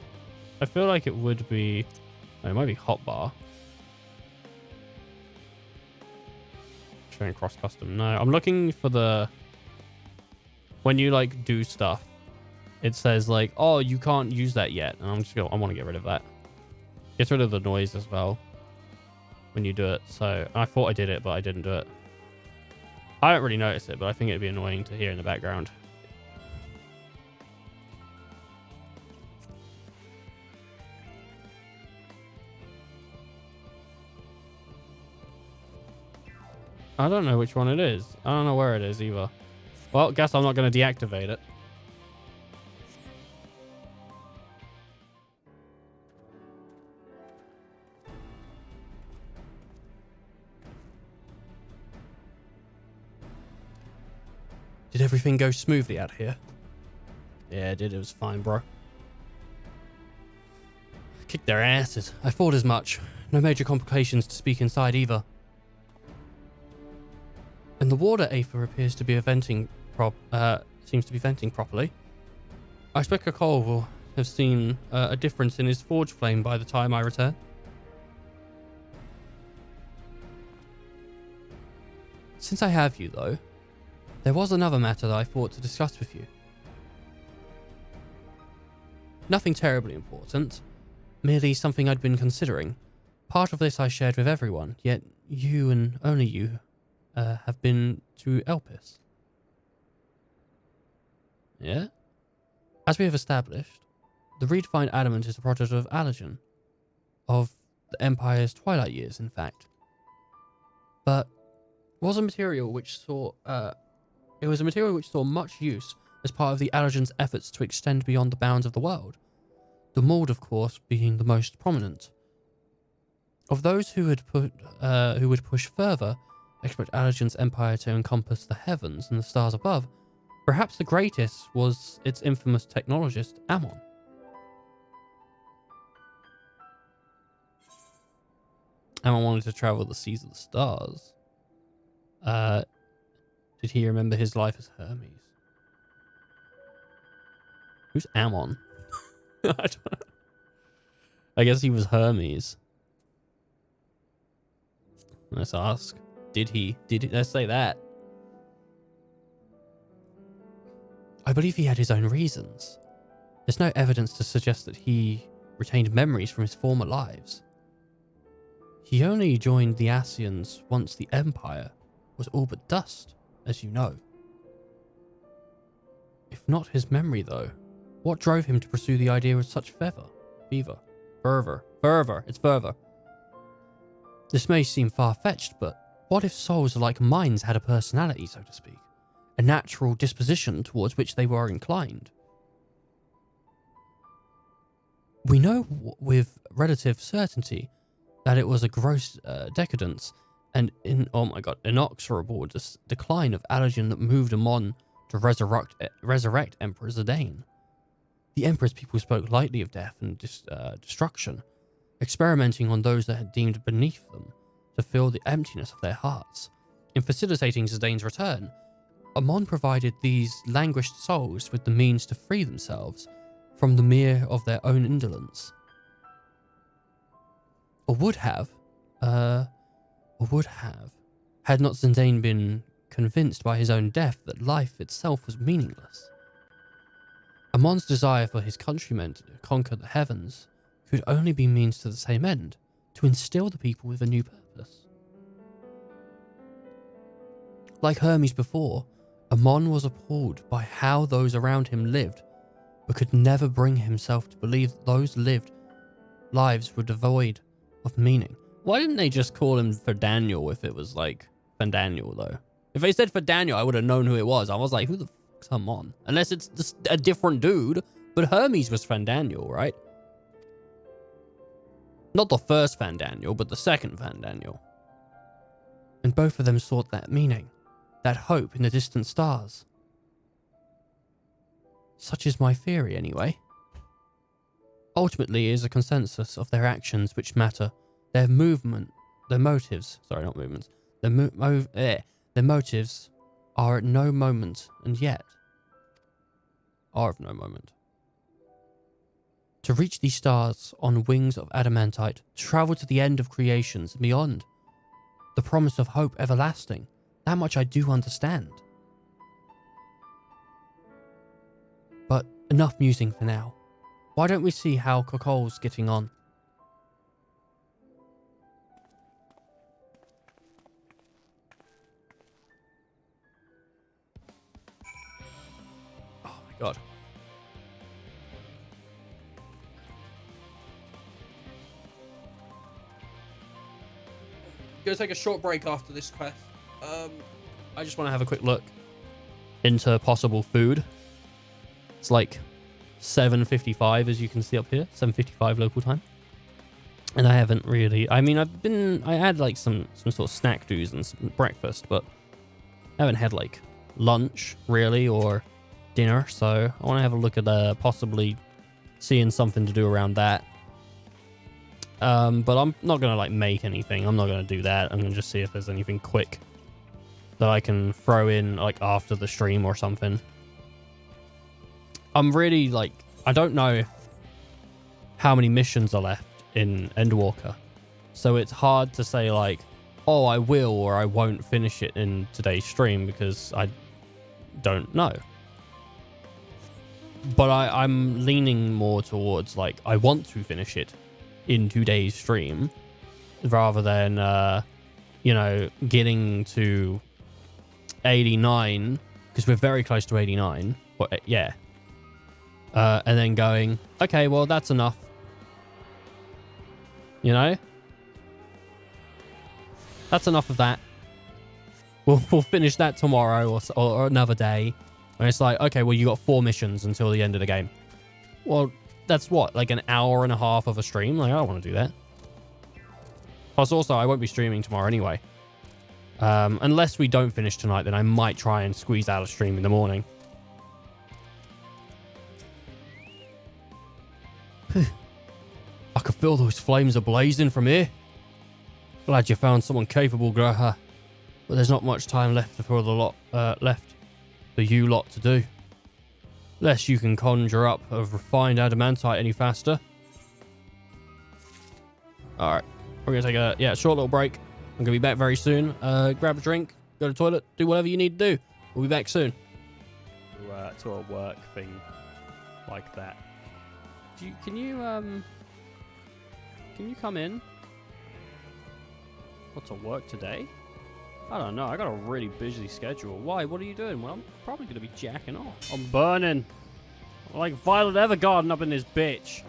I feel like it would be. It might be hotbar. Showing cross custom. No, I'm looking for the. When you like do stuff, it says like, oh, you can't use that yet, and I'm just going. I want to get rid of that. Gets rid of the noise as well when you do it. So I thought I did it, but I didn't do it. I don't really notice it, but I think it'd be annoying to hear in the background. I don't know which one it is. I don't know where it is either. Well, guess I'm not going to deactivate it. Did everything go smoothly out here? Yeah, it did. It was fine, bro. Kicked their asses. I thought as much. No major complications to speak inside either. And the water Aether appears to be venting seems to be venting properly. I expect Cole will have seen a difference in his forge flame by the time I return. Since I have you, though, there was another matter that I thought to discuss with you. Nothing terribly important, merely something I'd been considering. Part of this I shared with everyone, yet you and only you have been to Elpis. Yeah? As we have established, the redefined adamant is a product of Allergen, of the Empire's twilight years, in fact. But was a material which saw it was a material which saw much use as part of the Allergen's efforts to extend beyond the bounds of the world. The mold, of course, being the most prominent. Of those who would push further, expect Allergen's empire to encompass the heavens and the stars above. Perhaps the greatest was its infamous technologist, Ammon. Ammon wanted to travel the seas of the stars. Did he remember his life as Hermes? Who's Ammon? I don't know. I guess he was Hermes. Let's ask. Did he? Let's say that. I believe he had his own reasons. There's no evidence to suggest that he retained memories from his former lives. He only joined the Asians once the Empire was all but dust, as you know. If not his memory, though, what drove him to pursue the idea with such fervor? It's fervor. This may seem far-fetched, but what if souls like minds had a personality, so to speak? A natural disposition towards which they were inclined? We know with relative certainty that it was a gross decadence and inexorable decline of Allergen that moved Amon to resurrect Emperor Zidane. The Emperor's people spoke lightly of death and destruction, experimenting on those that had deemed beneath them to fill the emptiness of their hearts. In facilitating Zidane's return, Amon provided these languished souls with the means to free themselves from the mere of their own indolence. Or would have, had not Zidane been convinced by his own death that life itself was meaningless. Amon's desire for his countrymen to conquer the heavens could only be means to the same end, to instill the people with a new purpose. Like Hermes before, Amon was appalled by how those around him lived, but could never bring himself to believe that those lived lives were devoid of meaning. Why didn't they just call him for Daniel if it was like Fandaniel though? If they said for Daniel, I would have known who it was. I was like, who the fuck's Amon? Unless it's just a different dude. But Hermes was Fandaniel, right? Not the first Fandaniel, but the second Fandaniel. And both of them sought that meaning, that hope in the distant stars. Such is my theory, anyway. Ultimately, it is a consensus of their actions which matter. Their motives are at no moment, and yet are of no moment. To reach these stars on wings of adamantite, to travel to the end of creations and beyond, the promise of hope everlasting, that much I do understand. But enough musing for now. Why don't we see how Cocol's getting on? Oh my god. Gonna take a short break after this quest. I just want to have a quick look into possible food. It's like 7:55, as you can see up here, 7:55 local time. And I haven't really, I had like some sort of snack do's and some breakfast, but I haven't had like lunch really or dinner. So I want to have a look at possibly seeing something to do around that. But I'm not going to like make anything. I'm not going to do that. I'm going to just see if there's anything quick that I can throw in like after the stream or something. I'm really like, I don't know how many missions are left in Endwalker. So it's hard to say like, oh, I will or I won't finish it in today's stream because I don't know. But I'm leaning more towards like, I want to finish it in today's stream rather than, getting to 89 because we're very close to 89. But yeah. And then going, okay, well, that's enough. You know? That's enough of that. We'll finish that tomorrow or another day. And it's like, okay, well, you got 4 missions until the end of the game. Well, that's what? Like an hour and a half of a stream? Like, I don't want to do that. Plus, also, I won't be streaming tomorrow anyway. Unless we don't finish tonight, then I might try and squeeze out a stream in the morning. I could feel those flames are blazing from here. Glad you found someone capable, Graha. But there's not much time left for you lot to do. Unless you can conjure up a refined adamantite any faster. Alright. We're going to take a short little break. I'm going to be back very soon. Grab a drink, go to the toilet, do whatever you need to do. We'll be back soon. To a work thing like that. Can you come in? What's at work today? I don't know. I got a really busy schedule. Why? What are you doing? Well, I'm probably going to be jacking off. I'm burning. I'm like Violet Evergarden up in this bitch.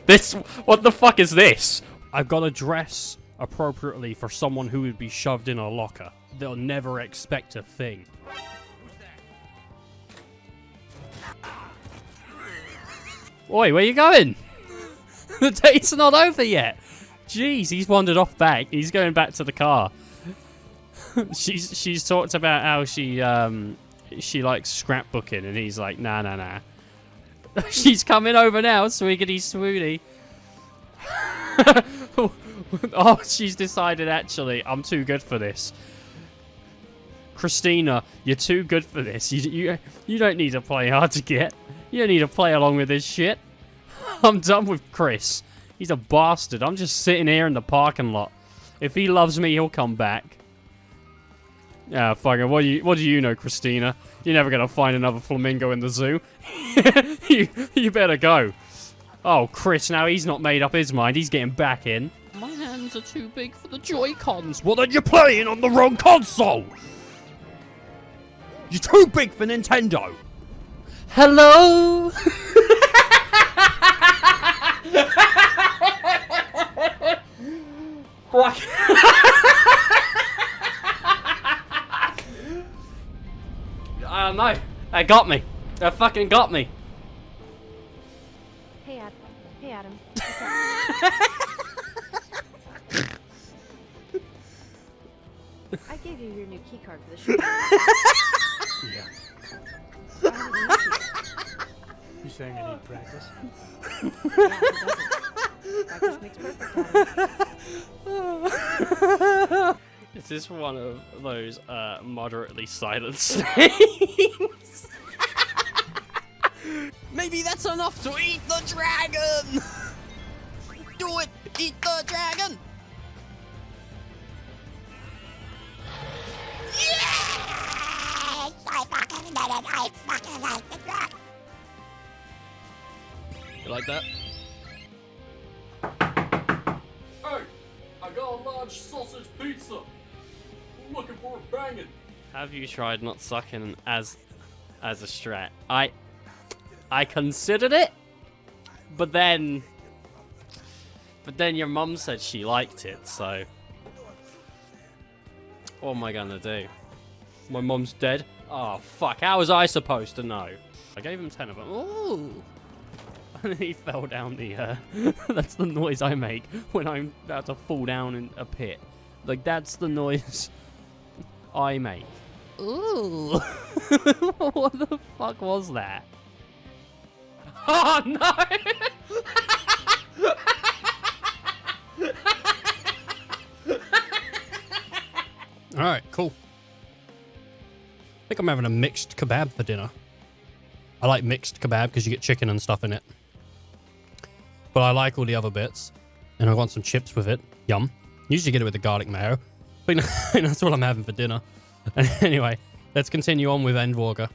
This, what the fuck is this? I've got to dress appropriately for someone who would be shoved in a locker. They'll never expect a thing. Oi, where you going? The date's not over yet. Jeez, he's wandered off back. He's going back to the car. she's talked about how she likes scrapbooking, and he's like, nah. She's coming over now, swiggity swooty. Oh, she's decided, actually, I'm too good for this. Christina, you're too good for this. You don't need to play hard to get. You don't need to play along with this shit. I'm done with Chris. He's a bastard. I'm just sitting here in the parking lot. If he loves me, he'll come back. Yeah, fucking. What do you know, Christina? You're never gonna find another flamingo in the zoo. you better go. Oh, Chris, now he's not made up his mind. He's getting back in. My hands are too big for the Joy-Cons. Well, then you're playing on the wrong console. You're too big for Nintendo. Hello? Fuck. I don't know. That got me. That fucking got me. Hey, Adam. I gave you your new keycard for the show. Yeah. You saying I need practice? Yeah, practice makes perfect, Adam. Is this one of those moderately silent scenes? Maybe that's enough to eat the dragon! Do it! Eat the dragon! Yes! I fucking did it! I fucking like the dragon! You like that? Hey! I got a large sausage pizza! I'm looking for a bangin'! Have you tried not sucking as a strat? I considered it, but then your mum said she liked it, so what am I gonna do? My mum's dead? Oh fuck, how was I supposed to know? I gave him 10 of them. Ooh! And he fell down the, that's the noise I make when I'm about to fall down in a pit. Like, that's the noise I make. Ooh! What the fuck was that? Oh no! Alright, cool. I think I'm having a mixed kebab for dinner. I like mixed kebab because you get chicken and stuff in it. But I like all the other bits. And I want some chips with it. Yum. Usually get it with the garlic mayo. But that's what I'm having for dinner. Anyway, let's continue on with Endwalker.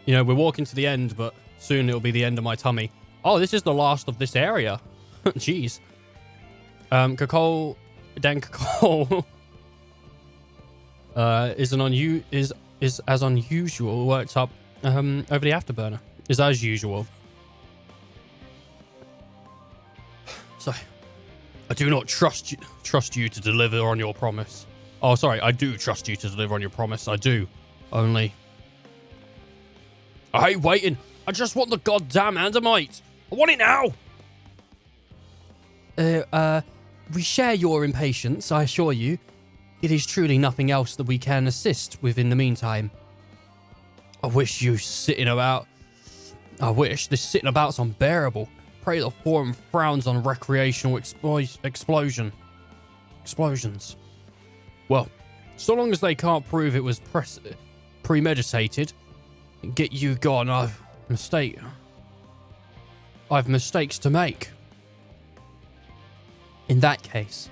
You know, we're walking to the end, but soon it'll be the end of my tummy. Oh, this is the last of this area. Jeez. Kakol... Dan Kakol... is as unusual worked up over the afterburner. Is as usual. So, I do not trust you to deliver on your promise. Oh, sorry, I do trust you to deliver on your promise. I do. Only... I hate waiting. I just want the goddamn Andamite. I want it now. We share your impatience, I assure you. It is truly nothing else that we can assist with in the meantime. I wish this sitting about's unbearable. Pray the forum frowns on recreational explosions. Well, so long as they can't prove it was premeditated, get you gone. I've mistakes to make. In that case,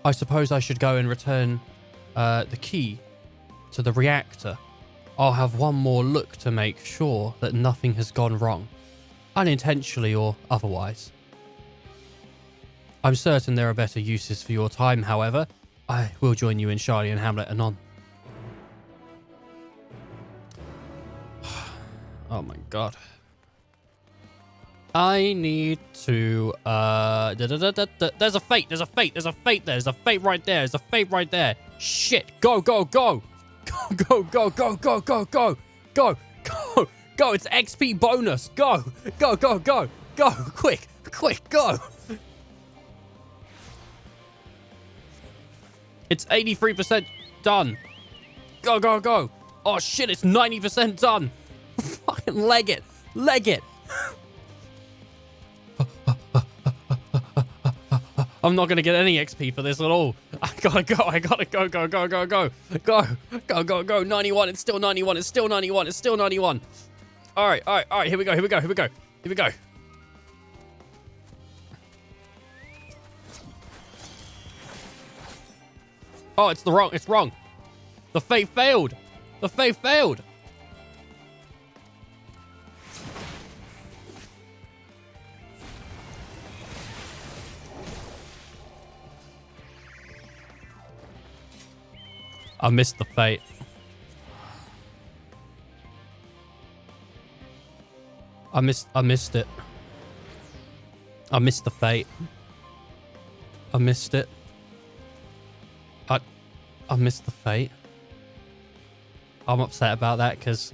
I suppose I should go and return the key to the reactor. I'll have one more look to make sure that nothing has gone wrong, unintentionally or otherwise. I'm certain there are better uses for your time, however. I will join you in Charlie and Hamlet anon. Oh my god. I need to there's a fate, there's a fate, there's a fate there, there's a fate right there, there's a fate right there. Shit. Go, go, go. Go, go, go, go, go, go, go, go, go. It's XP bonus. Go, go, go, go, go. Quick, quick, go. It's 83% done. Go, go, go. Oh shit, it's 90% done. Fucking leg it. Leg it. I'm not gonna get any XP for this at all. I gotta go. I gotta go. Go, go, go, go, go, go, go, go. 91. It's still 91. It's still 91. It's still 91. All right, all right, all right. Here we go. Here we go. Here we go. Here we go. Oh, it's the wrong. It's wrong. The fate failed. The fate failed. I missed the fate. I missed it. I missed the fate. I missed it. I missed the fate. I'm upset about that because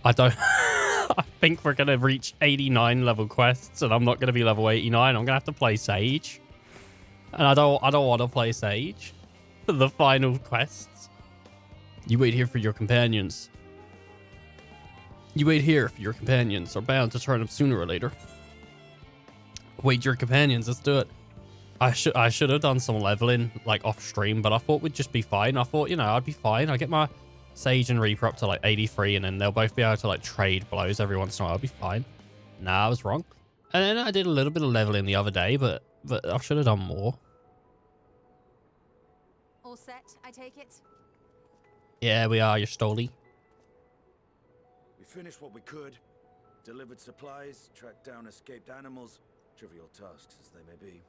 I don't I think we're gonna reach 89 level quests and I'm not gonna be level 89. I'm gonna have to play Sage. And I don't want to play Sage for the final quests. You wait here for your companions. You wait here for your companions are bound to turn up sooner or later. Wait your companions, let's do it. I should have done some leveling like off stream, but I thought we'd just be fine. I thought, you know, I'd be fine. I get my Sage and Reaper up to like 83 and then they'll both be able to like trade blows every once in a while. I'll be fine. Nah, I was wrong. And then I did a little bit of leveling the other day, but I should have done more. All set, I take it? Yeah, we are, you Stoli. We finished what we could, delivered supplies, tracked down escaped animals, trivial tasks as they may be.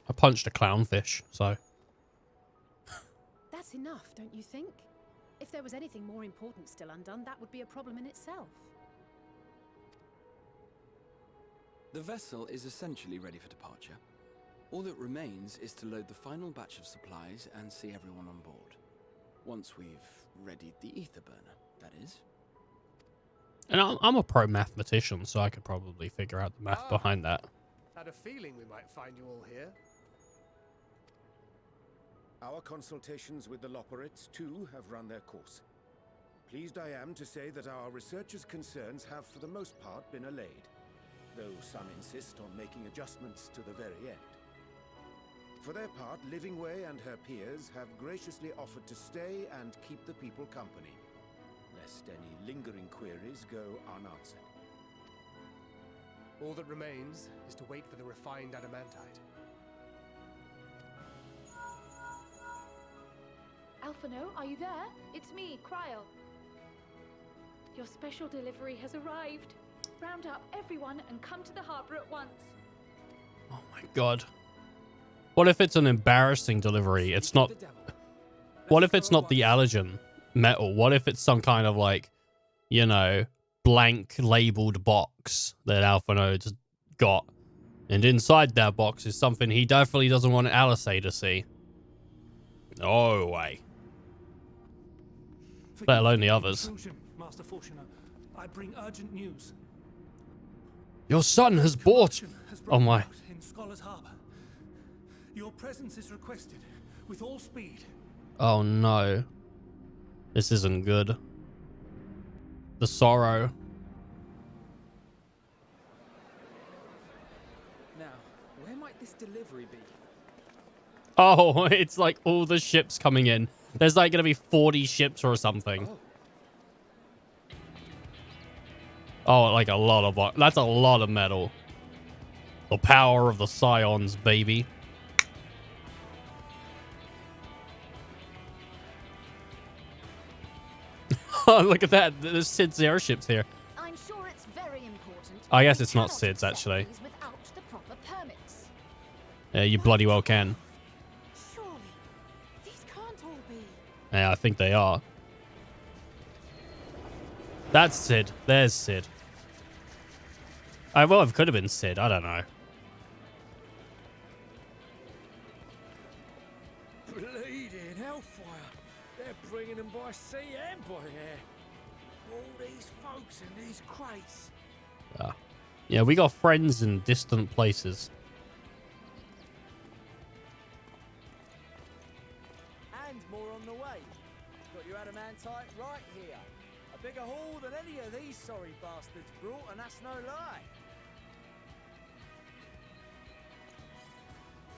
I punched a clownfish, so. That's enough, don't you think? If there was anything more important still undone, that would be a problem in itself. The vessel is essentially ready for departure. All that remains is to load the final batch of supplies and see everyone on board. Once we've readied the ether burner, that is. And I'm a pro mathematician, so I could probably figure out the math behind that. Had a feeling we might find you all here. Our consultations with the Loperites, too, have run their course. Pleased I am to say that our researchers' concerns have, for the most part, been allayed, though some insist on making adjustments to the very end. For their part, Livingway and her peers have graciously offered to stay and keep the people company, lest any lingering queries go unanswered. All that remains is to wait for the refined adamantite. Alphino, are you there? It's me, Cryle. Your special delivery has arrived. Round up everyone and come to the harbor at once. Oh my god. What if it's an embarrassing delivery? It's not... What if it's not the allergen metal? What if it's some kind of like, you know, blank labeled box that Alphino's got? And inside that box is something he definitely doesn't want Alice to see. No way. Let alone the others. Master Fortuner, I bring urgent news. Your son has bought... Oh my... In Scholar's Harbor. Your presence is requested with all speed. Oh no. This isn't good. The sorrow. Now, where might this delivery be? Oh, it's like all the ships coming in. There's like going to be 40 ships or something. Oh, like a lot of... That's a lot of metal. The power of the Scions, baby. Oh, look at that. There's Sid's airships here. I'm sure it's very important. I guess it's not Sid's, actually. Without the proper permits. Yeah, you bloody well can. Surely, these can't all be. Yeah, I think they are. That's Sid. There's Sid. Well, it could have been Sid. I don't know. Bleeding hellfire. They're bringing them by sea and by air. All these folks in these crates. Yeah, we got friends in distant places. And more on the way. Got your adamantite right here. A bigger haul than any of these sorry bastards brought, and that's no lie.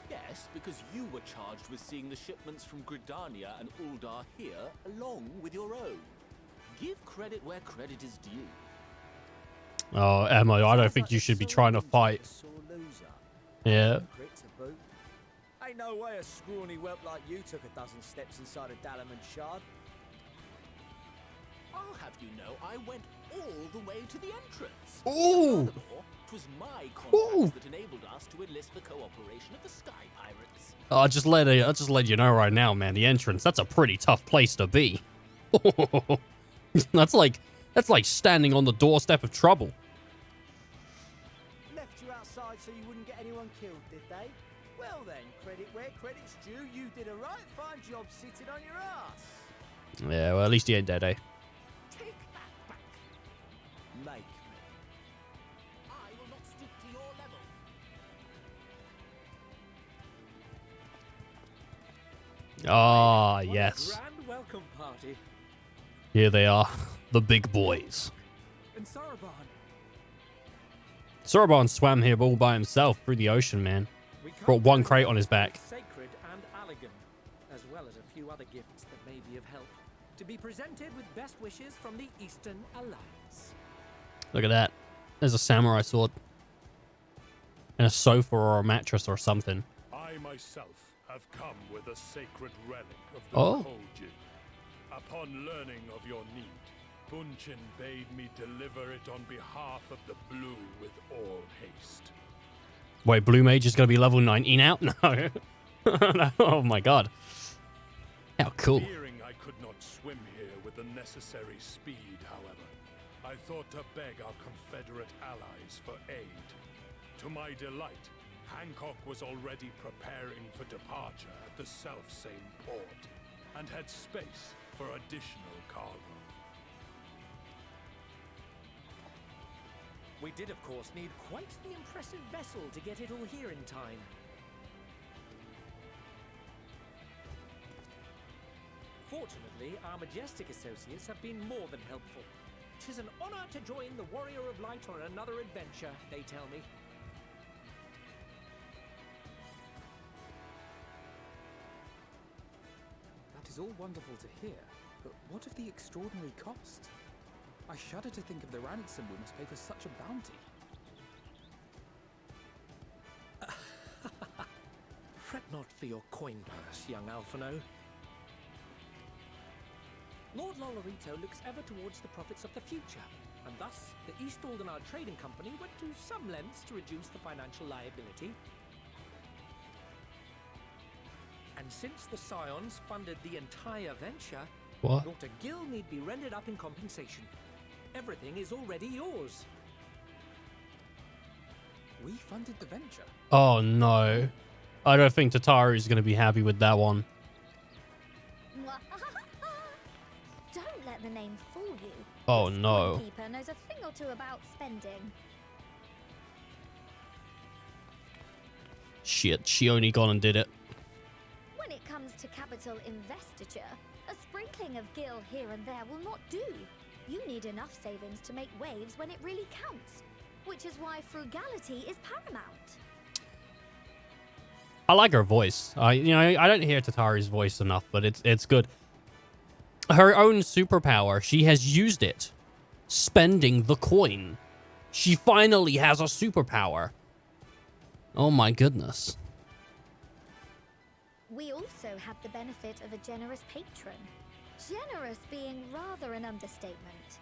Yes, because you were charged with seeing the shipments from Gridania and Uldar here, along with your own. Give credit where credit is due. Oh, Emma, I don't think you should be trying to fight. Yeah. Ain't no way a scrawny whelp like you took a dozen steps inside a Dalamud shard. I'll have you know, I went all the way to the entrance. Ooh. Furthermore, 'twas my contacts that enabled us to enlist the cooperation of the Sky Pirates. I'll just let you know right now, man. The entrance, that's a pretty tough place to be. That's like standing on the doorstep of trouble. Left you outside so you wouldn't get anyone killed, did they? Well then, credit where credit's due. You did a right fine job sitting on your ass. Yeah, well, at least he ain't dead, eh? Take that back. Make me. I will not stoop to your level. Ah, yes. Grand welcome party. Here they are, the big boys. And Saraban. Soroban swam here all by himself through the ocean, man. Brought one crate on his back. Sacred and elegant, as well as a few other gifts that may be of help, to be presented with best wishes from the Eastern Alliance. Look at that. There's a samurai sword. And a sofa or a mattress or something. I myself have come with a sacred relic of the Kojin. Upon learning of your need, Bunchin bade me deliver it on behalf of the Blue with all haste. Wait, Blue Mage is going to be level 90 now? No. No. Oh my god. How cool. Fearing I could not swim here with the necessary speed, however, I thought to beg our Confederate allies for aid. To my delight, Hancock was already preparing for departure at the self-same port, and had space for additional cargo. We did, of course, need quite the impressive vessel to get it all here in time. Fortunately, our majestic associates have been more than helpful. 'Tis an honor to join the Warrior of Light on another adventure, they tell me. That is all wonderful to hear, but what of the extraordinary cost? I shudder to think of the ransom we must pay for such a bounty. Fret not for your coin purse, young Alphino. Lord Lolorito looks ever towards the profits of the future, and thus the East Aldenard Trading Company went to some lengths to reduce the financial liability. And since the Scions funded the entire venture, What? not a gill need be rendered up in compensation. Everything is already yours. We funded the venture. Oh no. I don't think Tataru is going to be happy with that one. Don't let the name fool you. Oh This no. Keeper knows a thing or two about spending. Shit, she only gone and did it. When it comes to capital investiture, a sprinkling of gil here and there will not do. You need enough savings to make waves when it really counts, which is why frugality is paramount. I like her voice. I don't hear Tataru's voice enough, but it's good. Her own superpower, she has used it. Spending the coin. She finally has a superpower. Oh my goodness. We also had the benefit of a generous patron. Generous being rather an understatement.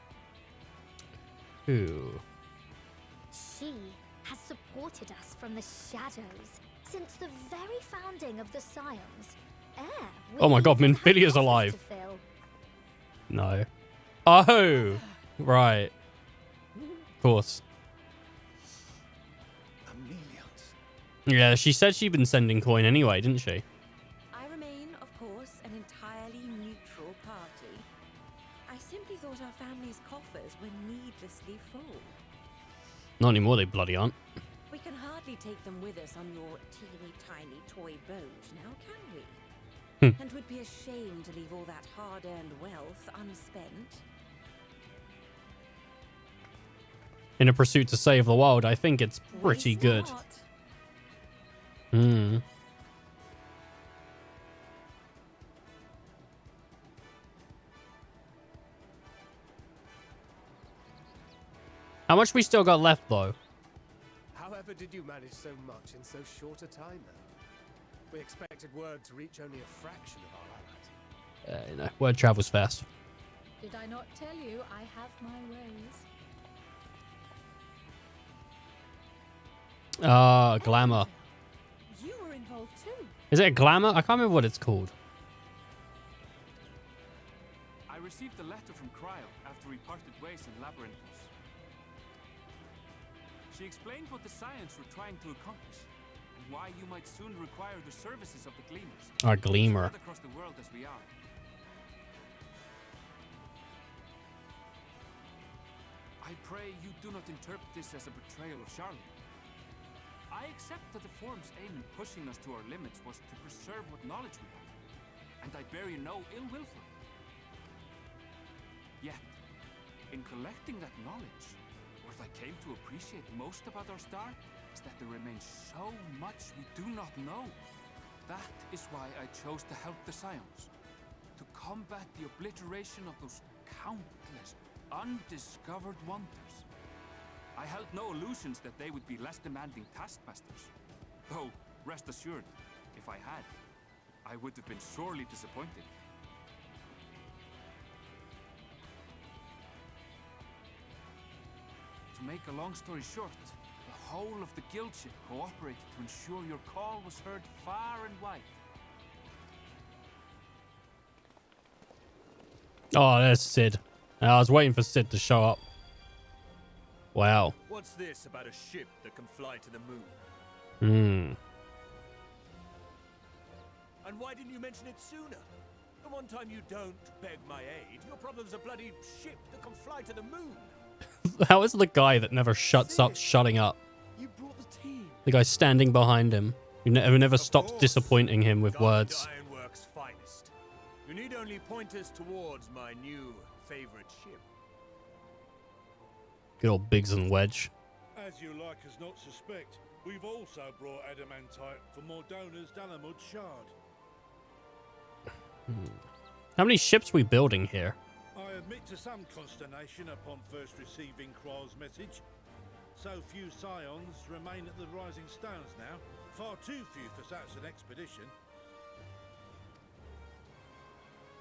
Ooh. She has supported us from the shadows since the very founding of the Scions. Oh my god, Minfilia's alive. No. Oh! Right. Of course. Yeah, she said she'd been sending coin anyway, didn't she? I remain, of course, an entirely neutral party. I simply thought our family's coffers were needlessly full. Not anymore, they bloody aren't. We can hardly take them with us on your teeny tiny toy boat, now can we? And would be a shame to leave all that hard-earned wealth unspent. In a pursuit to save the world, I think it's pretty good. Hmm. How much we still got left, though? However did you manage so much in so short a time, though? We expected word to reach only a fraction of our allies. You know, word travels fast. Did I not tell you I have my ways? Ah, glamour. You were involved too. Is it a glamour? I can't remember what it's called. I received a letter from Cryo after we parted ways in Labyrinthos. She explained what the Scions were trying to accomplish, and why you might soon require the services of the Gleamers. Our Gleamer. Spread across the world as we are. I pray you do not interpret this as a betrayal of Charlotte. I accept that the Forum's aim in pushing us to our limits was to preserve what knowledge we have, and I bear you no ill will for it. Yet, in collecting that knowledge, what I came to appreciate most about our star is that there remains so much we do not know. That is why I chose to help the Scions, to combat the obliteration of those countless undiscovered wonders. I held no illusions that they would be less demanding taskmasters. Though, rest assured, if I had, I would have been sorely disappointed. To make a long story short, the whole of the guild ship cooperated to ensure your call was heard far and wide. Oh, there's Sid. I was waiting for Sid to show up. Wow. What's this about a ship that can fly to the moon? Hmm. And why didn't you mention it sooner? The one time you don't beg my aid, your problem's a bloody ship that can fly to the moon. How is the guy that never shuts up shutting up? You brought the team. The guy standing behind him, who never stops disappointing him with words. Ironworks' finest. You need only point us towards my new favorite ship. Good old Biggs and Wedge. As you like us not suspect, we've also brought adamantite for Mordona's Dalamud shard. How many ships we building here? I admit to some consternation upon first receiving Kryl's message. So few Scions remain at the Rising Stones now. Far too few for such an expedition.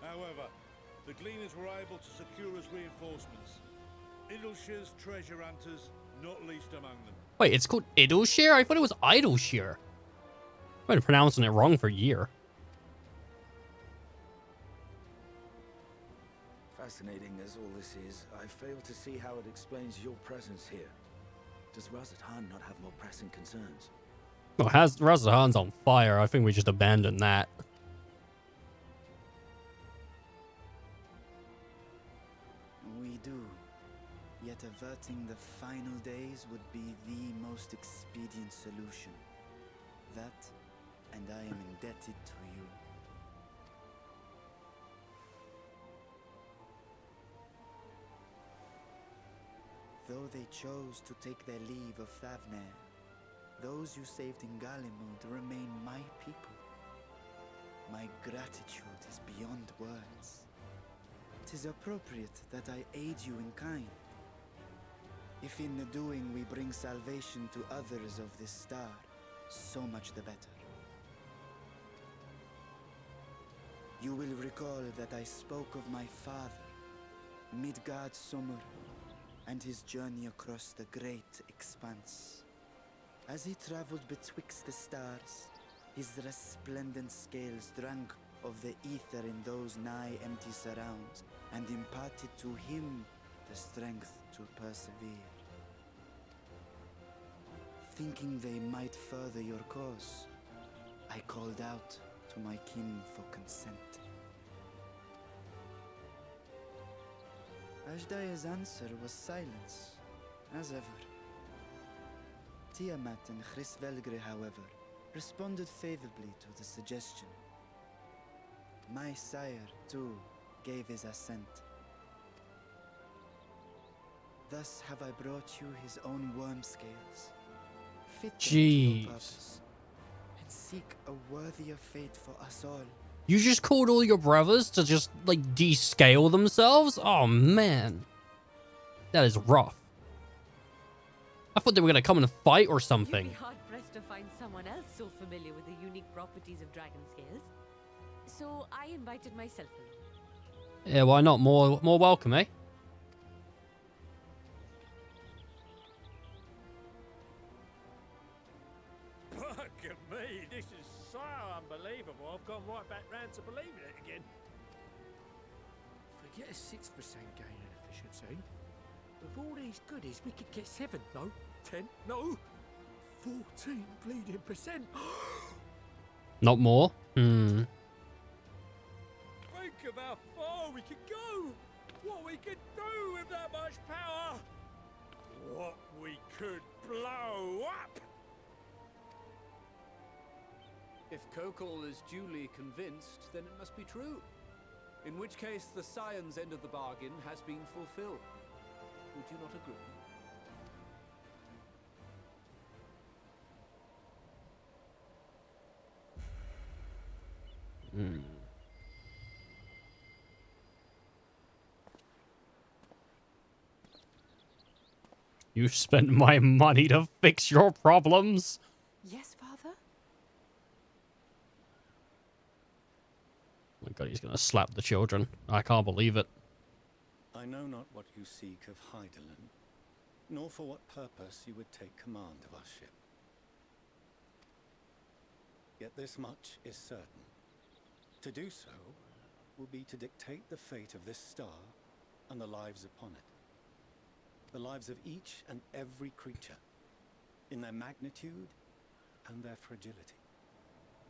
However, the Gleaners were able to secure us reinforcements. Idleshire's treasure hunters, not least among them. Wait, it's called Idleshire? I thought it was Idleshire. I've been pronouncing it wrong for a year. Fascinating as all this is, I fail to see how it explains your presence here. Does Razathan not have more pressing concerns? Well, Razathan's on fire. I think we just abandoned that. We do. Yet averting the final days would be the most expedient solution. That, and I am indebted to you. Though they chose to take their leave of Thavnair, those you saved in Galimund remain my people. My gratitude is beyond words. 'Tis appropriate that I aid you in kind. If in the doing we bring salvation to others of this star, so much the better. You will recall that I spoke of my father, Midgard Summer, and his journey across the great expanse. As he traveled betwixt the stars, his resplendent scales drank of the ether in those nigh empty surrounds, and imparted to him the strength to persevere. Thinking they might further your cause, I called out to my kin for consent. Ajdaya's answer was silence, as ever. Tiamat and Chris-Velgre, however, responded favorably to the suggestion. My sire, too, gave his assent. Thus have I brought you his own worm scales. Fit them to your purpose, and seek a worthier fate for us all. You just called all your brothers to just, like, descale themselves? Oh, man. That is rough. I thought they were going to come and fight or something. You'd be hard-pressed to find someone else so familiar with the unique properties of dragon scales. So I invited myself in. Yeah, why not? More welcome, eh? Bugger me, this is so unbelievable. I've gone right back round to believing it again. If we get a 6% gain in efficiency, with all these goodies, we could get 7, no, 10, no, 14 bleeding percent. Not more? Think of how far we could go. What we could do with that much power. What we could blow up. If Kokol is duly convinced, then it must be true. In which case, the Scion's end of the bargain has been fulfilled. Would you not agree? You spent my money to fix your problems? Yes, Father? Oh my god, he's gonna slap the children. I can't believe it. I know not what you seek of Hydaelyn, nor for what purpose you would take command of our ship. Yet this much is certain. To do so will be to dictate the fate of this star and the lives upon it. The lives of each and every creature, in their magnitude and their fragility.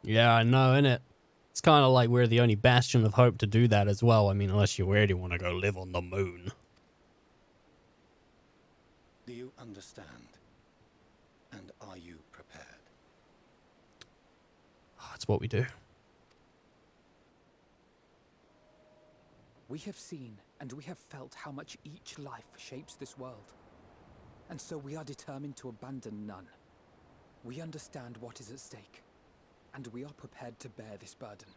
Yeah, I know, innit? It's kind of like we're the only bastion of hope to do that as well. I mean, unless you really want to go live on the moon. Do you understand? And are you prepared? That's what we do. We have seen and we have felt how much each life shapes this world. And so we are determined to abandon none. We understand what is at stake, and we are prepared to bear this burden.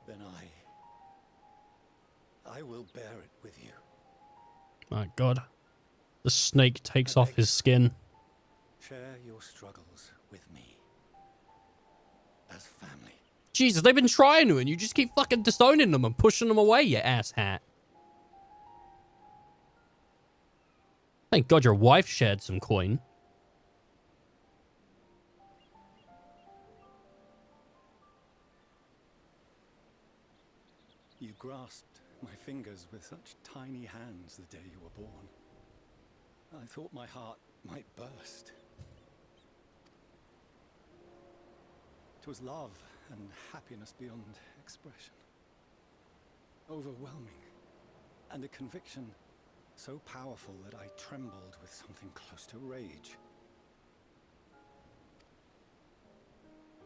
Then I will bear it with you. My god. The snake takes off his skin. Share your struggles with me. As family. Jesus, they've been trying to, and you just keep fucking disowning them and pushing them away, you asshat. Thank God your wife shared some coin. You grasped my fingers with such tiny hands the day you were born. I thought my heart might burst. It was love and happiness beyond expression. Overwhelming. And a conviction so powerful that I trembled with something close to rage.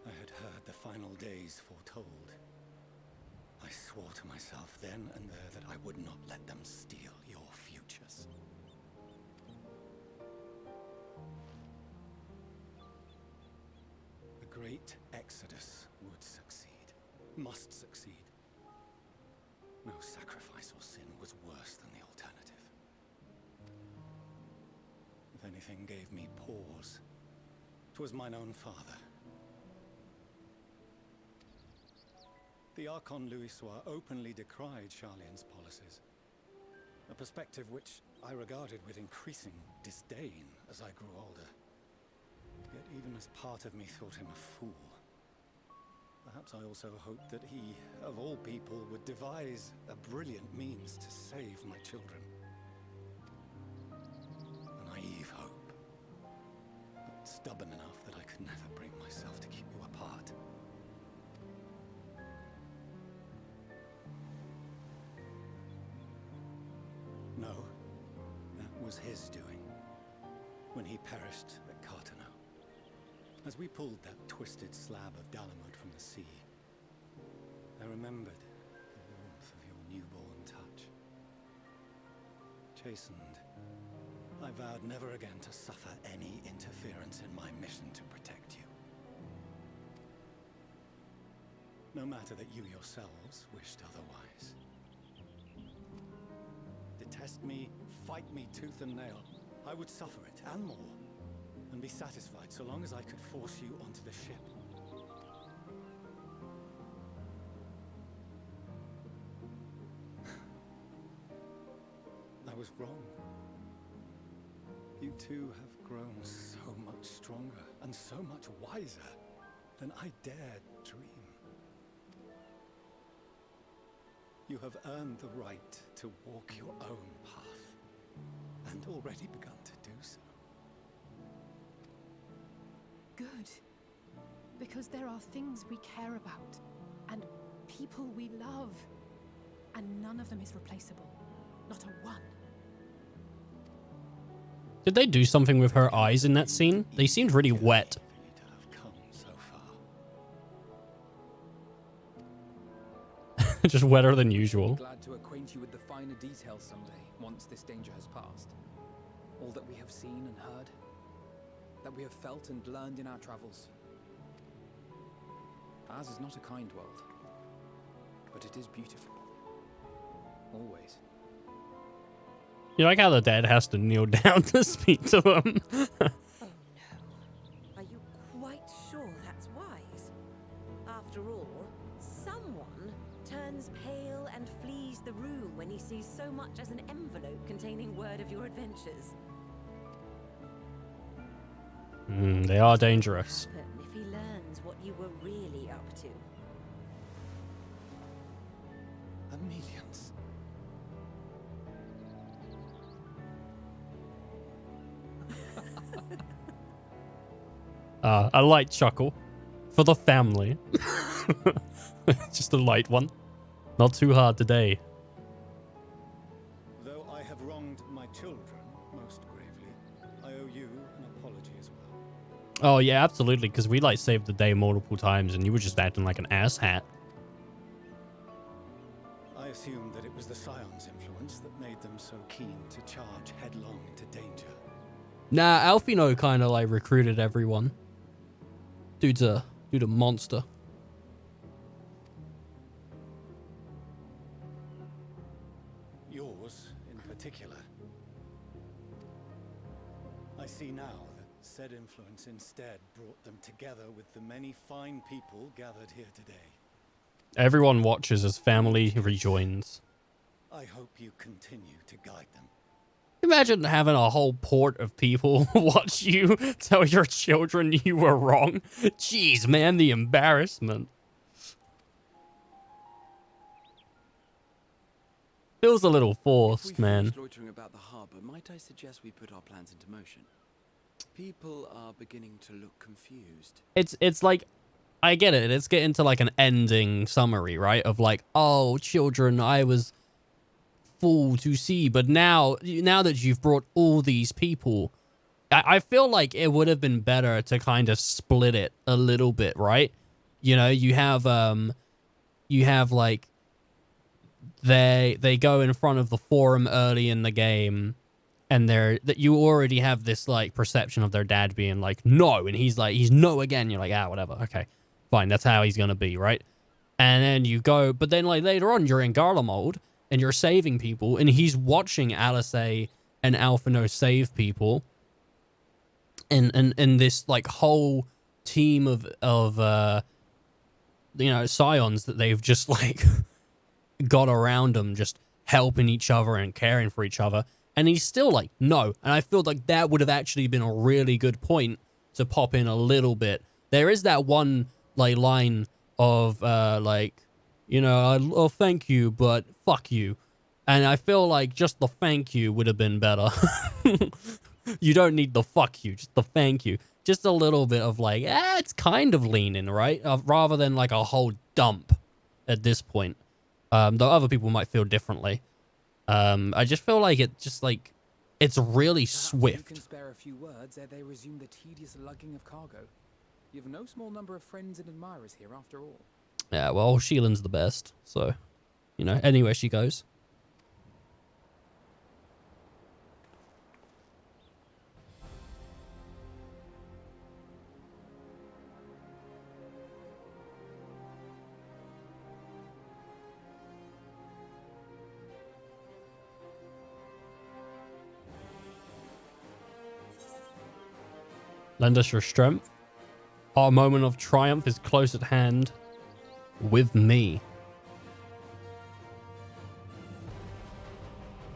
I had heard the final days foretold. I swore to myself then and there that I would not let them steal your futures. The great exodus would succeed, must succeed. No sacrifice or sin was worse than the alternative. If anything gave me pause, 'twas mine own father. The Archon Louis Soir openly decried Charlian's policies. A perspective which I regarded with increasing disdain as I grew older. Yet even as part of me thought him a fool. Perhaps I also hoped that he, of all people, would devise a brilliant means to save my children. A naive hope, but stubborn enough that I could never bring myself to keep you apart. No, that was his doing, when he perished at Cartano. As we pulled that twisted slab of Dalamud from the sea, I remembered the warmth of your newborn touch. Chastened, I vowed never again to suffer any interference in my mission to protect you. No matter that you yourselves wished otherwise. Detest me, fight me tooth and nail, I would suffer it, and more. And be satisfied so long as I could force you onto the ship. I was wrong. You two have grown so much stronger and so much wiser than I dared dream. You have earned the right to walk your own path, and already begun to do so. Good. Because there are things we care about, and people we love, and none of them is replaceable. Not a one. Did they do something with her eyes in that scene? They seemed really wet. Just wetter than usual. Glad to acquaint you with the finer details someday, once this danger has passed. All that we have seen and heard, that we have felt and learned in our travels. Ours is not a kind world, but it is beautiful. Always. You like how the dad has to kneel down to speak to them? Oh no. Are you quite sure that's wise? After all, someone turns pale and flees the room when he sees so much as an envelope containing word of your adventures. They are dangerous. If he learns what you were really up to. Millions. A light chuckle for the family. Just a light one. Not too hard today. Though I have wronged my children most gravely, I owe you an apology as well. Oh yeah, absolutely, because we like saved the day multiple times and you were just acting like an asshat. I assumed that it was the Scion's influence that made them so keen to charge headlong into danger. Nah, Alfino kind of like recruited everyone. Dude's a monster. Yours, in particular. I see now that said influence instead brought them together with the many fine people gathered here today. Everyone watches as family rejoins. I hope you continue to guide them. Imagine having a whole port of people watch you tell your children you were wrong. Jeez, man, the embarrassment. Feels a little forced, man. Loitering about the harbor, might I suggest we put our plans into motion? People are beginning to look confused. It's like, I get it. It's getting to like an ending summary, right? Of like, oh, children, I was fool to see, but now that you've brought all these people, I feel like it would have been better to kind of split it a little bit, right? You know, you have like they go in front of the forum early in the game, and that you already have this like perception of their dad being like no, and he's no again. You're like, ah, whatever, okay, fine, that's how he's gonna be, right? And then you go, but then like later on you're in Garlemald and you're saving people, and he's watching Alice and Alphino save people, and this like whole team of you know, Scions that they've just like got around them, just helping each other and caring for each other. And he's still like, no. And I feel like that would have actually been a really good point to pop in a little bit. There is that one like line of like, you know, oh, thank you, but fuck you. And I feel like just the thank you would have been better. You don't need the fuck you, just the thank you. Just a little bit of like, it's kind of leaning, right? Rather than like a whole dump at this point. Though other people might feel differently. I just feel like it just like, it's really swift. You can spare a few words ere they resume the tedious lugging of cargo. You've no small number of friends and admirers here after all. Yeah, well, Sheelan's the best. So, you know, anywhere she goes. Lend us your strength. Our moment of triumph is close at hand. With me.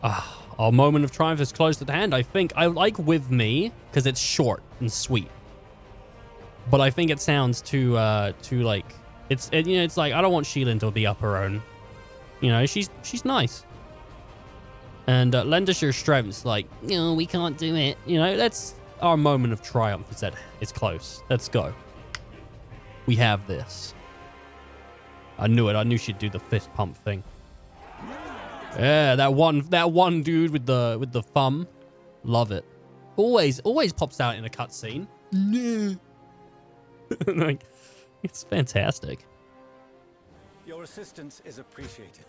Our moment of triumph is close at hand. I think I like with me because it's short and sweet. But I think it sounds too like it's like I don't want Sheelan to be up her own. You know, she's nice. And lend us your strengths. Like, no, we can't do it. You know, that's our moment of triumph. Is that it's close. Let's go. We have this. I knew it. I knew she'd do the fist pump thing. Yeah, that one dude with the thumb. Love it. Always pops out in a cutscene. No. Like, it's fantastic. Your assistance is appreciated.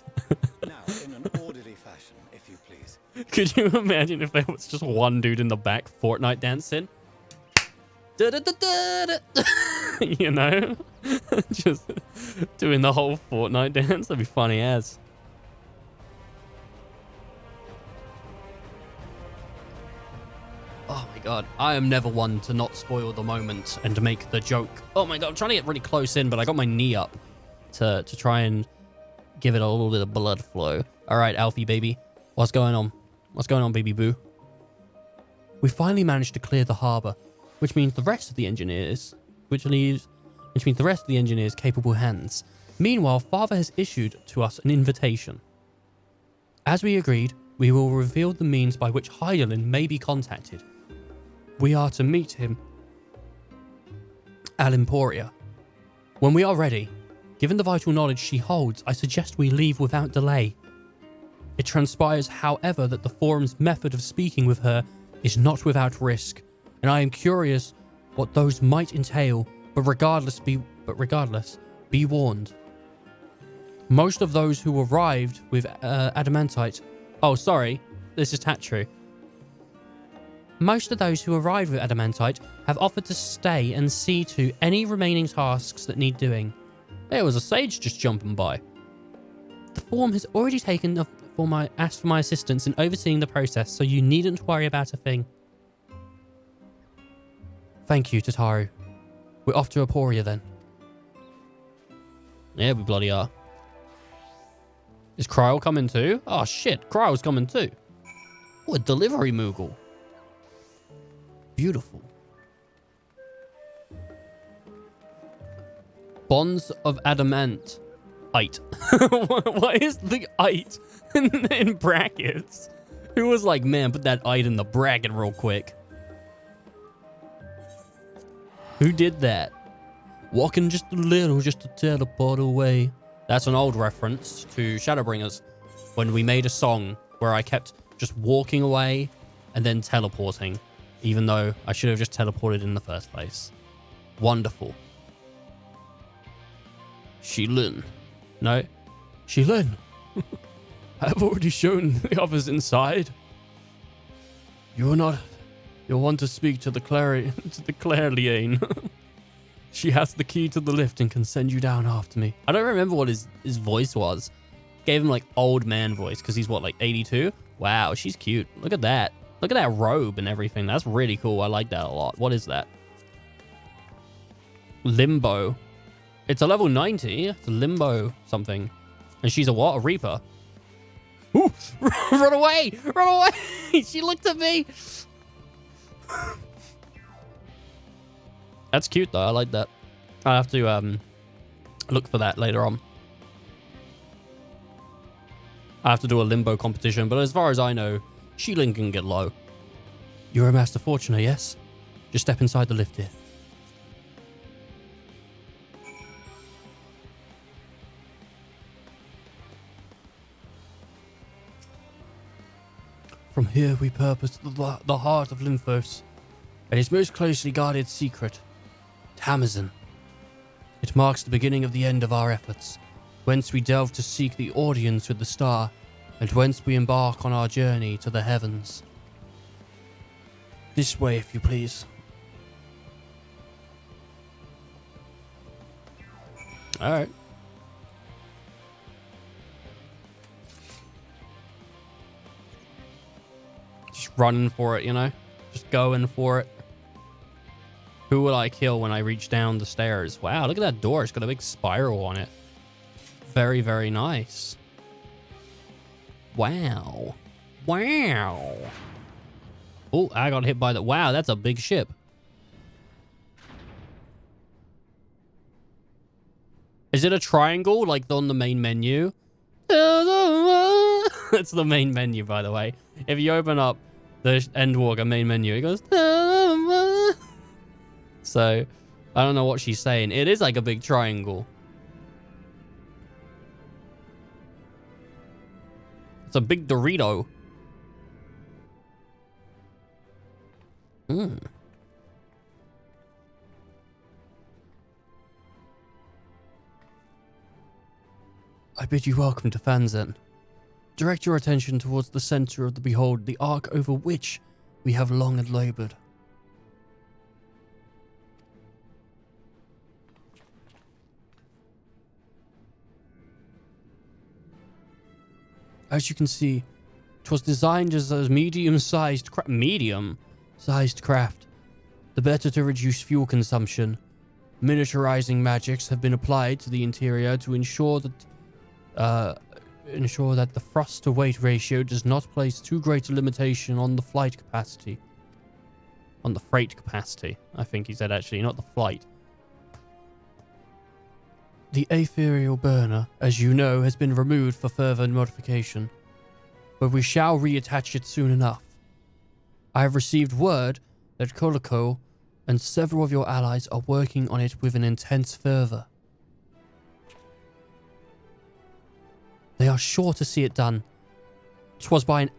Now, in an orderly fashion, if you please. Could you imagine if there was just one dude in the back Fortnite dancing? You know? Just doing the whole Fortnite dance. That'd be funny as. Oh my god. I am never one to not spoil the moment and to make the joke. Oh my god, I'm trying to get really close in, but I got my knee up to try and give it a little bit of blood flow. Alright, Alfie baby. What's going on? What's going on, baby boo? We finally managed to clear the harbor, which means the rest of the engineers capable hands. Meanwhile, Father has issued to us an invitation. As we agreed, we will reveal the means by which Hydaelyn may be contacted. We are to meet him at Emporia. When we are ready, given the vital knowledge she holds, I suggest we leave without delay. It transpires, however, that the Forum's method of speaking with her is not without risk, and I am curious what those might entail, but regardless, be warned. Most of those who arrived with adamantite... Oh, sorry. This is Tatru. Most of those who arrived with adamantite have offered to stay and see to any remaining tasks that need doing. There was a sage just jumping by. The Forum has already asked for my assistance in overseeing the process, so you needn't worry about a thing. Thank you, Tataru. We're off to Emporia then. Yeah, we bloody are. Is Cryle coming too? Oh shit, Cryle's coming too. What a delivery Moogle. Beautiful. Bonds of adamant. Ite. What is the ite in brackets? Who was like, man, put that ite in the bracket real quick. Who did that? Walking just a little, just to teleport away. That's an old reference to Shadowbringers, when we made a song where I kept just walking away and then teleporting, even though I should have just teleported in the first place. Wonderful. Sheelan. No. Sheelan. I've already shown the others inside. You'll want to speak to the Clairliane. She has the key to the lift and can send you down after me. I don't remember what his voice was. Gave him like old man voice because he's what, like 82? Wow, she's cute. Look at that. Look at that robe and everything. That's really cool. I like that a lot. What is that? Limbo. It's a level 90. It's a limbo something. And she's a what? A Reaper. Ooh, run away! Run away! She looked at me! That's cute though, I like that. I have to look for that later on. I have to do a limbo competition, but as far as I know, Shilin can get low. You're a Master Fortuner, yes? Just step inside the lift here. From here we purpose the heart of Lymphos, and its most closely guarded secret, Tamazin. It marks the beginning of the end of our efforts, whence we delve to seek the audience with the star, and whence we embark on our journey to the heavens. This way, if you please. Alright. Just running for it, you know? Just going for it. Who will I kill when I reach down the stairs? Wow, look at that door. It's got a big spiral on it. Very, very nice. Wow. Wow. Oh, I got hit by the... Wow, that's a big ship. Is it a triangle like on the main menu? That's the main menu, by the way. If you open up the Endwalker main menu, it goes... So, I don't know what she's saying. It is like a big triangle. It's a big Dorito. Hmm. I bid you welcome to Fanzen. Direct your attention towards the center of the behold, the arc over which we have long and labored. As you can see, it was designed as a medium-sized craft. The better to reduce fuel consumption. Miniaturizing magics have been applied to the interior to ensure that the thrust-to-weight ratio does not place too great a limitation on the flight capacity. On the freight capacity, I think he said actually, not the flight. The ethereal burner, as you know, has been removed for further modification, but we shall reattach it soon enough. I have received word that Koloko and several of your allies are working on it with an intense fervor. They are sure to see it done. 'Twas by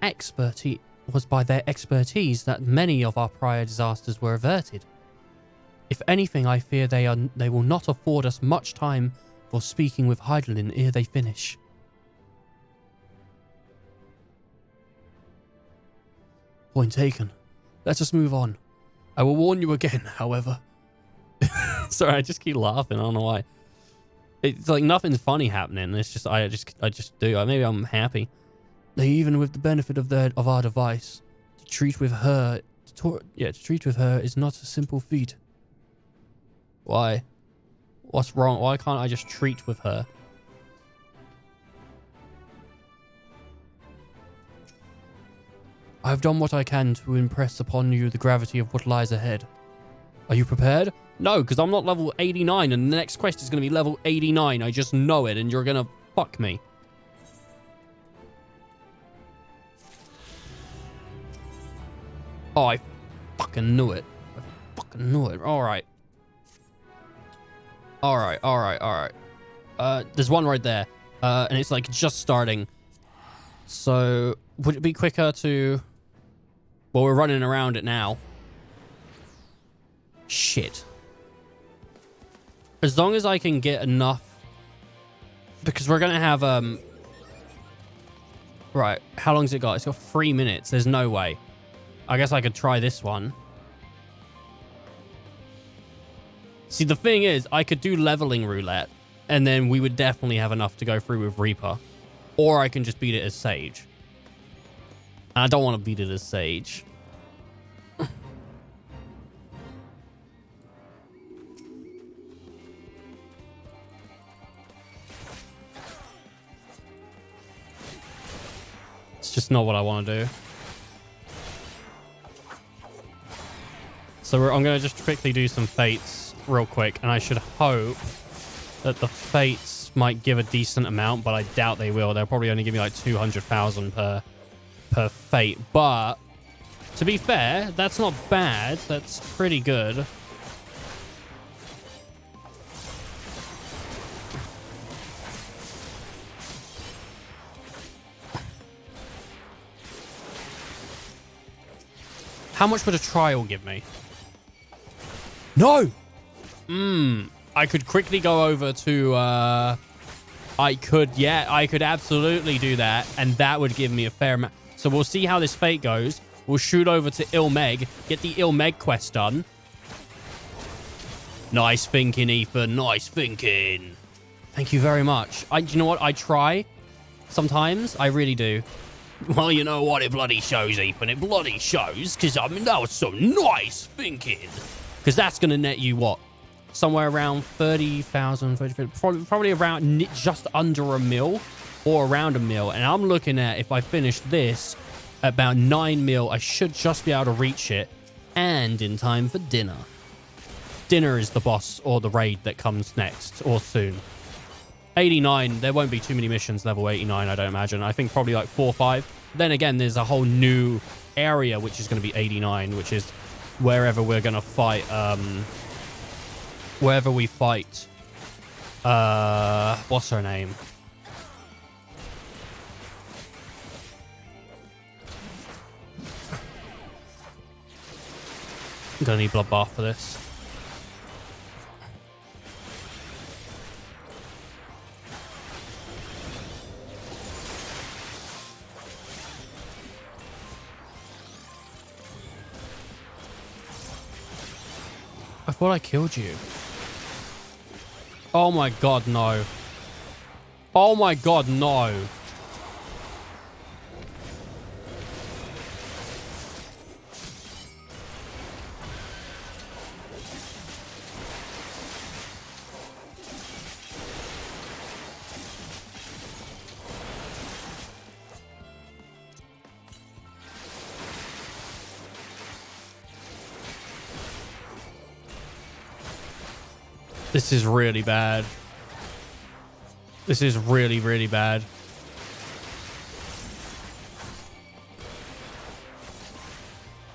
their expertise that many of our prior disasters were averted. If anything, I fear they will not afford us much time for speaking with Heidelin ere they finish. Point taken. Let us move on. I will warn you again, however. Sorry, I just keep laughing. I don't know why. It's like nothing's funny happening. It's just I just do. Maybe I'm happy. They, even with the benefit of our device, to treat with her is not a simple feat. Why? What's wrong? Why can't I just treat with her? I've done what I can to impress upon you the gravity of what lies ahead. Are you prepared? No, because I'm not level 89 and the next quest is going to be level 89. I just know it and you're going to fuck me. Oh, I fucking knew it. I fucking knew it. Alright. Alright. There's one right there. And it's like just starting. So, would it be quicker to... Well, we're running around it now. Shit. As long as I can get enough... Because we're going to have... Right, how long's it got? It's got 3 minutes. There's no way. I guess I could try this one. See, the thing is, I could do leveling roulette, and then we would definitely have enough to go through with Reaper. Or I can just beat it as Sage. And I don't want to beat it as Sage. It's just not what I want to do. So I'm going to just quickly do some fates real quick, and I should hope that the fates might give a decent amount, but I doubt they will. They'll probably only give me like 200,000 per fate. But to be fair, that's not bad. That's pretty good. How much would a trial give me? No! I could quickly go over to, I could absolutely do that, and that would give me a fair amount. So we'll see how this fate goes. We'll shoot over to Ilmeg, get the Ilmeg quest done. Nice thinking, Ethan. Nice thinking. Thank you very much. Do you know what? I try. Sometimes. I really do. Well, you know what? It bloody shows, Ethan. It bloody shows. Because, I mean, that was some nice thinking. Because that's going to net you, what? Somewhere around 30,000, probably around just under a mil or around a mil. And I'm looking at, if I finish this, about 9 mil, I should just be able to reach it. And in time for dinner. Dinner is the boss or the raid that comes next or soon. 89, there won't be too many missions level 89, I don't imagine. I think probably like 4 or 5. Then again, there's a whole new area which is going to be 89, which is wherever we're going to fight, wherever we fight, what's her name? I'm going to need bloodbath for this. I thought I killed you. Oh my god, no. Oh my god, no. This is really bad. This is really, really bad.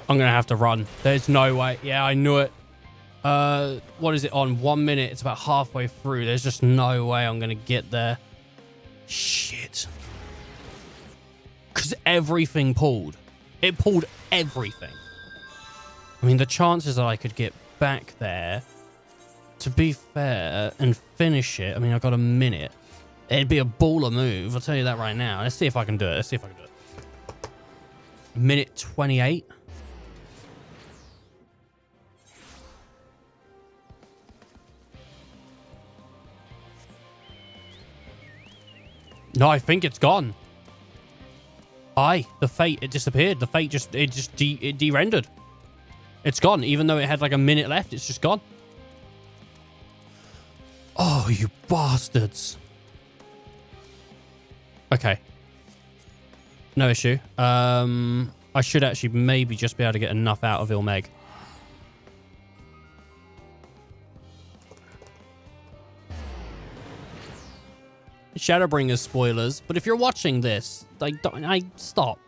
I'm going to have to run. There's no way. Yeah, I knew it. What is it on? 1 minute. It's about halfway through. There's just no way I'm going to get there. Shit. Because everything pulled. It pulled everything. I mean, the chances that I could get back there, to be fair, and finish it. I mean, I've got a minute. It'd be a baller move. I'll tell you that right now. Let's see if I can do it. Let's see if I can do it. Minute 28. No, I think it's gone. The fate, it disappeared. The fate it de-rendered. It's gone. Even though it had like a minute left, it's just gone. Oh, you bastards. Okay. No issue. I should actually maybe just be able to get enough out of Ilmeg. Shadowbringers spoilers, but if you're watching this, like, stop.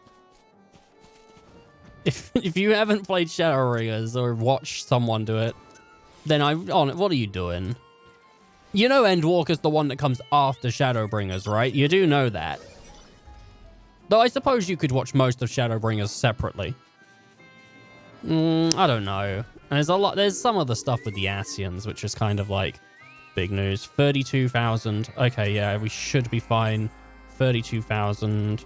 If you haven't played Shadowbringers or watched someone do it, then what are you doing? You know Endwalker's the one that comes after Shadowbringers, right? You do know that. Though I suppose you could watch most of Shadowbringers separately. I don't know. And there's some of the stuff with the Asians, which is kind of like big news. 32,000. Okay, yeah, we should be fine. 32,000.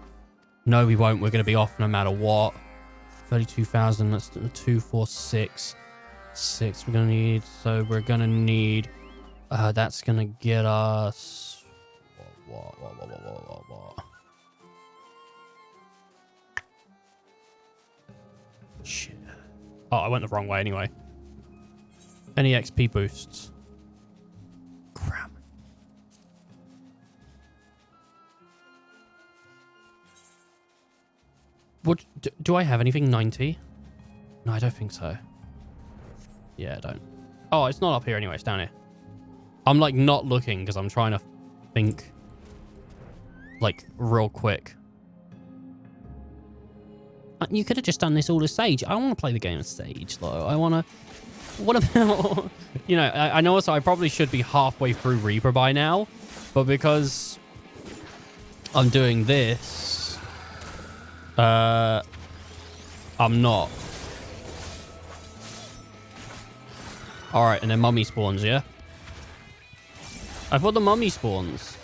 No, we won't. We're going to be off no matter what. 32,000. That's 246. 6 we're going to need. So we're going to need... that's going to get us... What? Shit. Oh, I went the wrong way anyway. Any XP boosts? Crap. What do I have anything 90? No, I don't think so. Yeah, I don't. Oh, it's not up here anyway. It's down here. I'm like not looking because I'm trying to think like real quick. You could have just done this all as Sage. I want to play the game as Sage though. I want to... What about... You know, I know also I probably should be halfway through Reaper by now. But because I'm doing this... I'm not. Alright, and then mummy spawns, yeah? I thought the mummy spawns.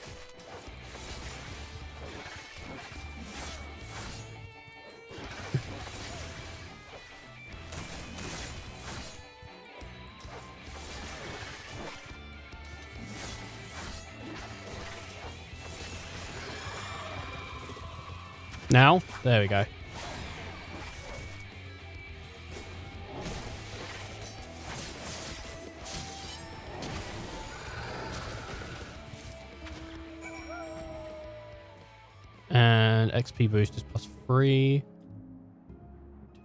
Now? There we go. And XP boost is +3.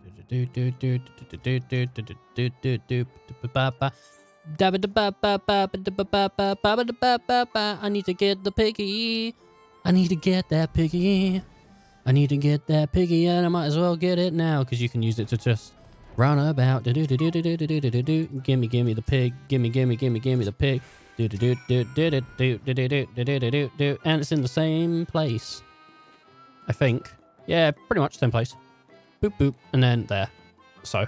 I need to get the piggy. I need to get that piggy. I need to get that piggy, and I might as well get it now because you can use it to just run about. Gimme the pig. Gimme the pig. And it's in the same place. I think. Yeah, pretty much same place. Boop, boop, and then there. So,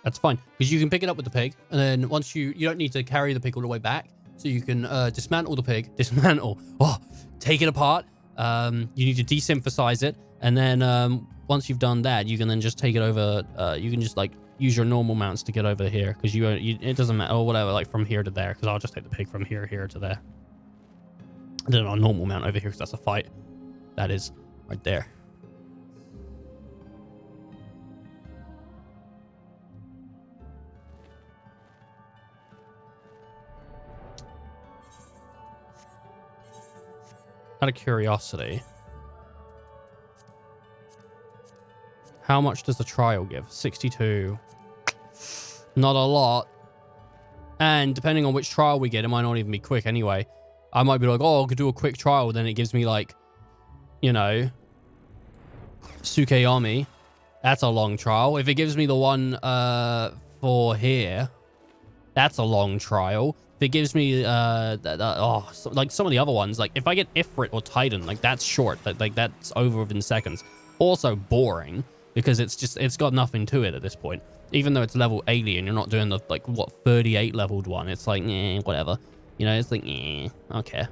that's fine. Because you can pick it up with the pig, and then once you don't need to carry the pig all the way back, so you can dismantle the pig. Take it apart. You need to desynthesize it, and then once you've done that, you can then just take it over. You can just like use your normal mounts to get over here, because it doesn't matter, or whatever, like from here to there, because I'll just take the pig from here to there. And then our normal mount over here, because that's a fight. That is right there. Out of curiosity, how much does the trial give? 62. Not a lot. And depending on which trial we get, it might not even be quick anyway. I might be like, oh, I could do a quick trial. Then it gives me like, you know, Sukeyami. That's a long trial. If it gives me the one for here, that's a long trial. If it gives me like some of the other ones, like if I get Ifrit or Titan, like that's short. Like that's over within seconds. Also boring because it's got nothing to it at this point. Even though it's level 80 and you're not doing the like what 38 leveled one, it's like whatever. You know, it's like okay.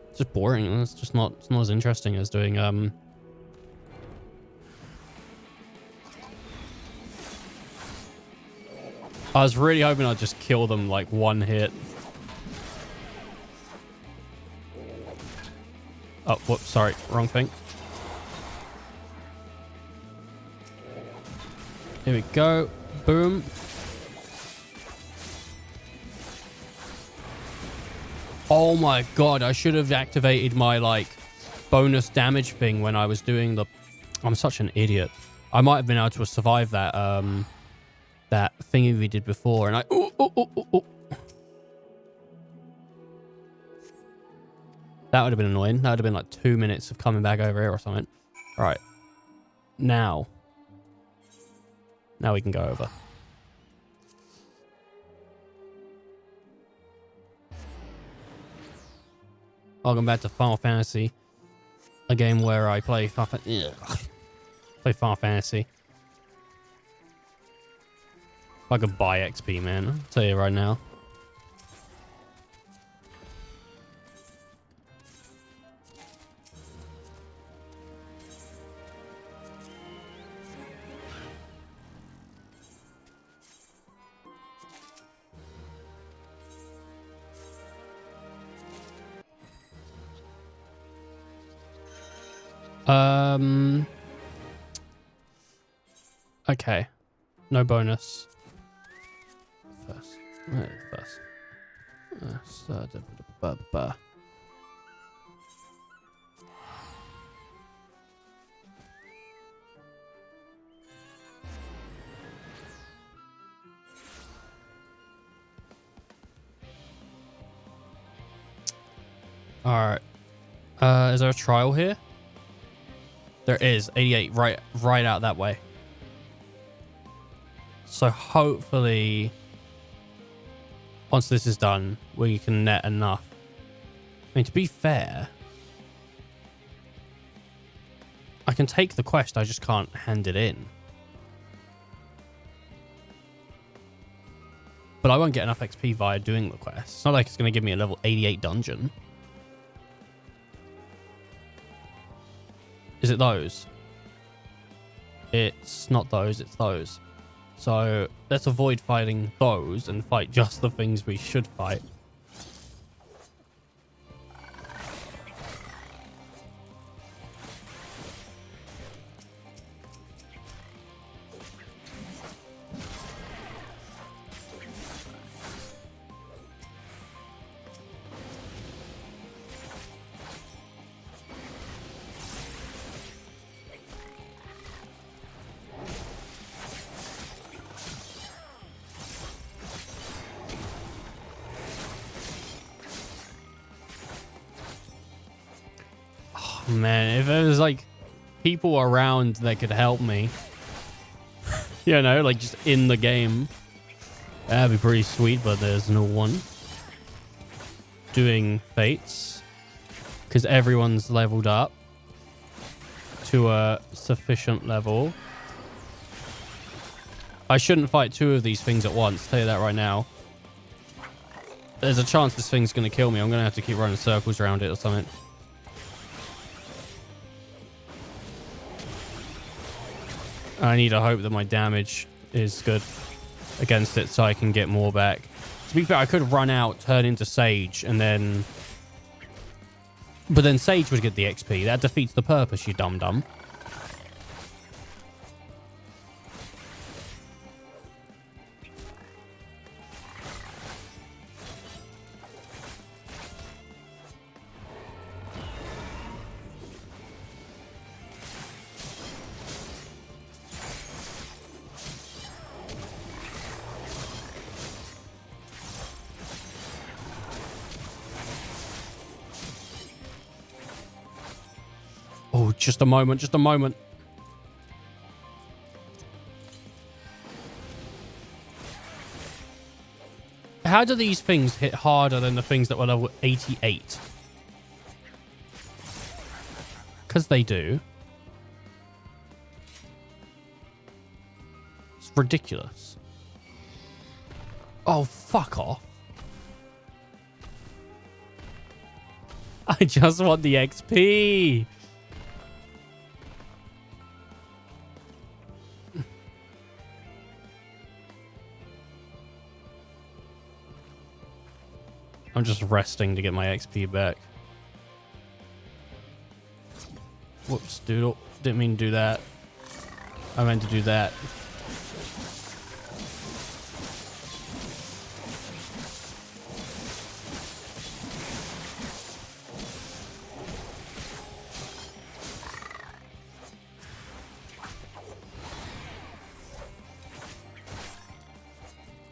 It's just boring. It's not as interesting as doing I was really hoping I'd just kill them like one hit. Oh, whoops, sorry, wrong thing. Here we go. Boom. Oh my god, I should have activated my like bonus damage thing when I was doing the... I'm such an idiot. I might have been able to survive that that thingy we did before, and I... That would have been annoying. That would have been like 2 minutes of coming back over here or something. All right. Now we can go over. Welcome back to Final Fantasy. A game where I play Final Fantasy. I could buy XP, man. I'll tell you right now. Okay. No bonus. First. First. Alright. Is there a trial here? There is. 88 right out that way. So hopefully once this is done, we can net enough. I mean, to be fair, I can take the quest, I just can't hand it in. But I won't get enough XP via doing the quest. It's not like it's going to give me a level 88 dungeon. Is it those? It's not those, it's those. So let's avoid fighting those and fight just the things we should fight. Man, if there was like people around that could help me, you know, like just in the game, that'd be pretty sweet, but there's no one doing fates because everyone's leveled up to a sufficient level. I shouldn't fight two of these things at once, I'll tell you that right now. There's a chance this thing's going to kill me. I'm going to have to keep running circles around it or something. I need to hope that my damage is good against it so I can get more back. To be fair, I could run out, turn into Sage, and then... But then Sage would get the XP. That defeats the purpose, you dum-dum. Oh, just a moment, just a moment. How do these things hit harder than the things that were level 88? Because they do. It's ridiculous. Oh, fuck off. I just want the XP. I'm just resting to get my XP back. Whoops, doodle. Didn't mean to do that. I meant to do that.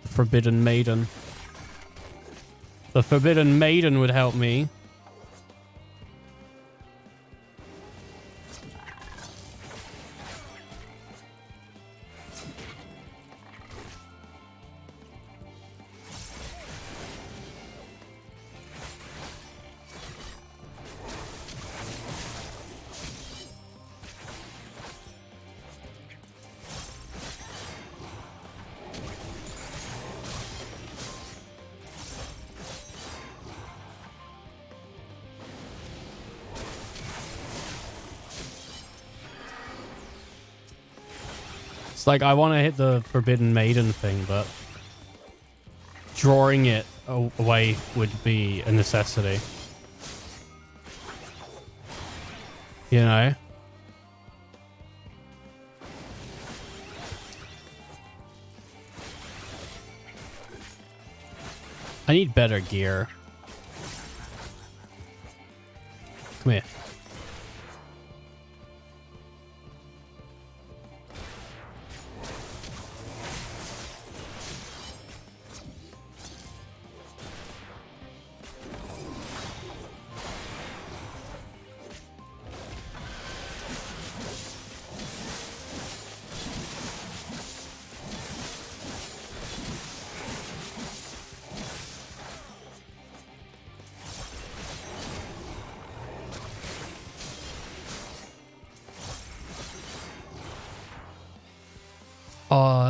Forbidden Maiden. The Forbidden Maiden would help me. Like, I want to hit the Forbidden Maiden thing, but drawing it away would be a necessity. You know? I need better gear. Come here.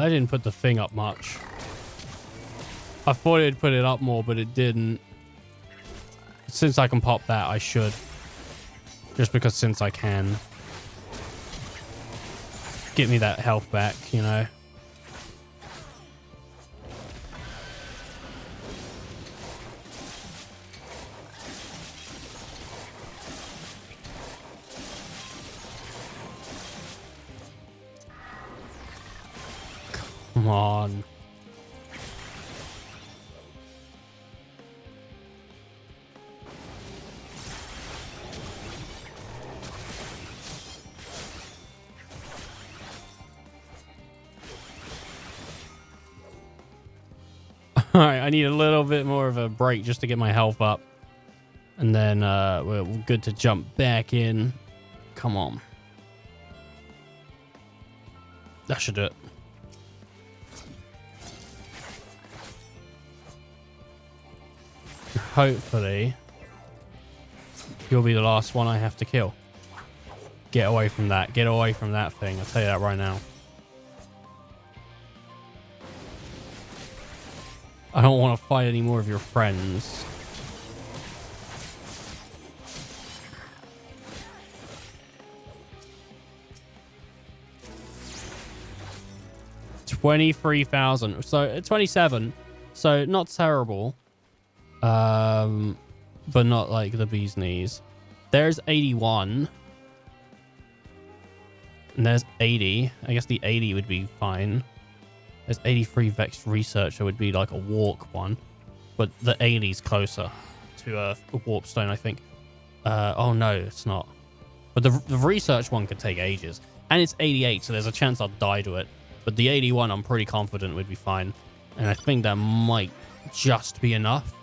I didn't put the thing up much. I thought it'd put it up more, but it didn't. Since I can pop that, I should. Just because since I can. Get me that health back, you know. Come on. Alright, I need a little bit more of a break just to get my health up. And then we're good to jump back in. Come on. That should do it. Hopefully, you'll be the last one I have to kill. Get away from that. Get away from that thing. I'll tell you that right now. I don't want to fight any more of your friends. $23,000. So 27. So not terrible. But not like the bee's knees. There's 81. And there's 80. I guess the 80 would be fine. There's 83 Vexed Researcher would be like a walk one. But the 80's closer to a warp stone, I think. Oh no, it's not. But the research one could take ages. And it's 88, so there's a chance I'll die to it. But the 81, I'm pretty confident would be fine. And I think that might just be enough.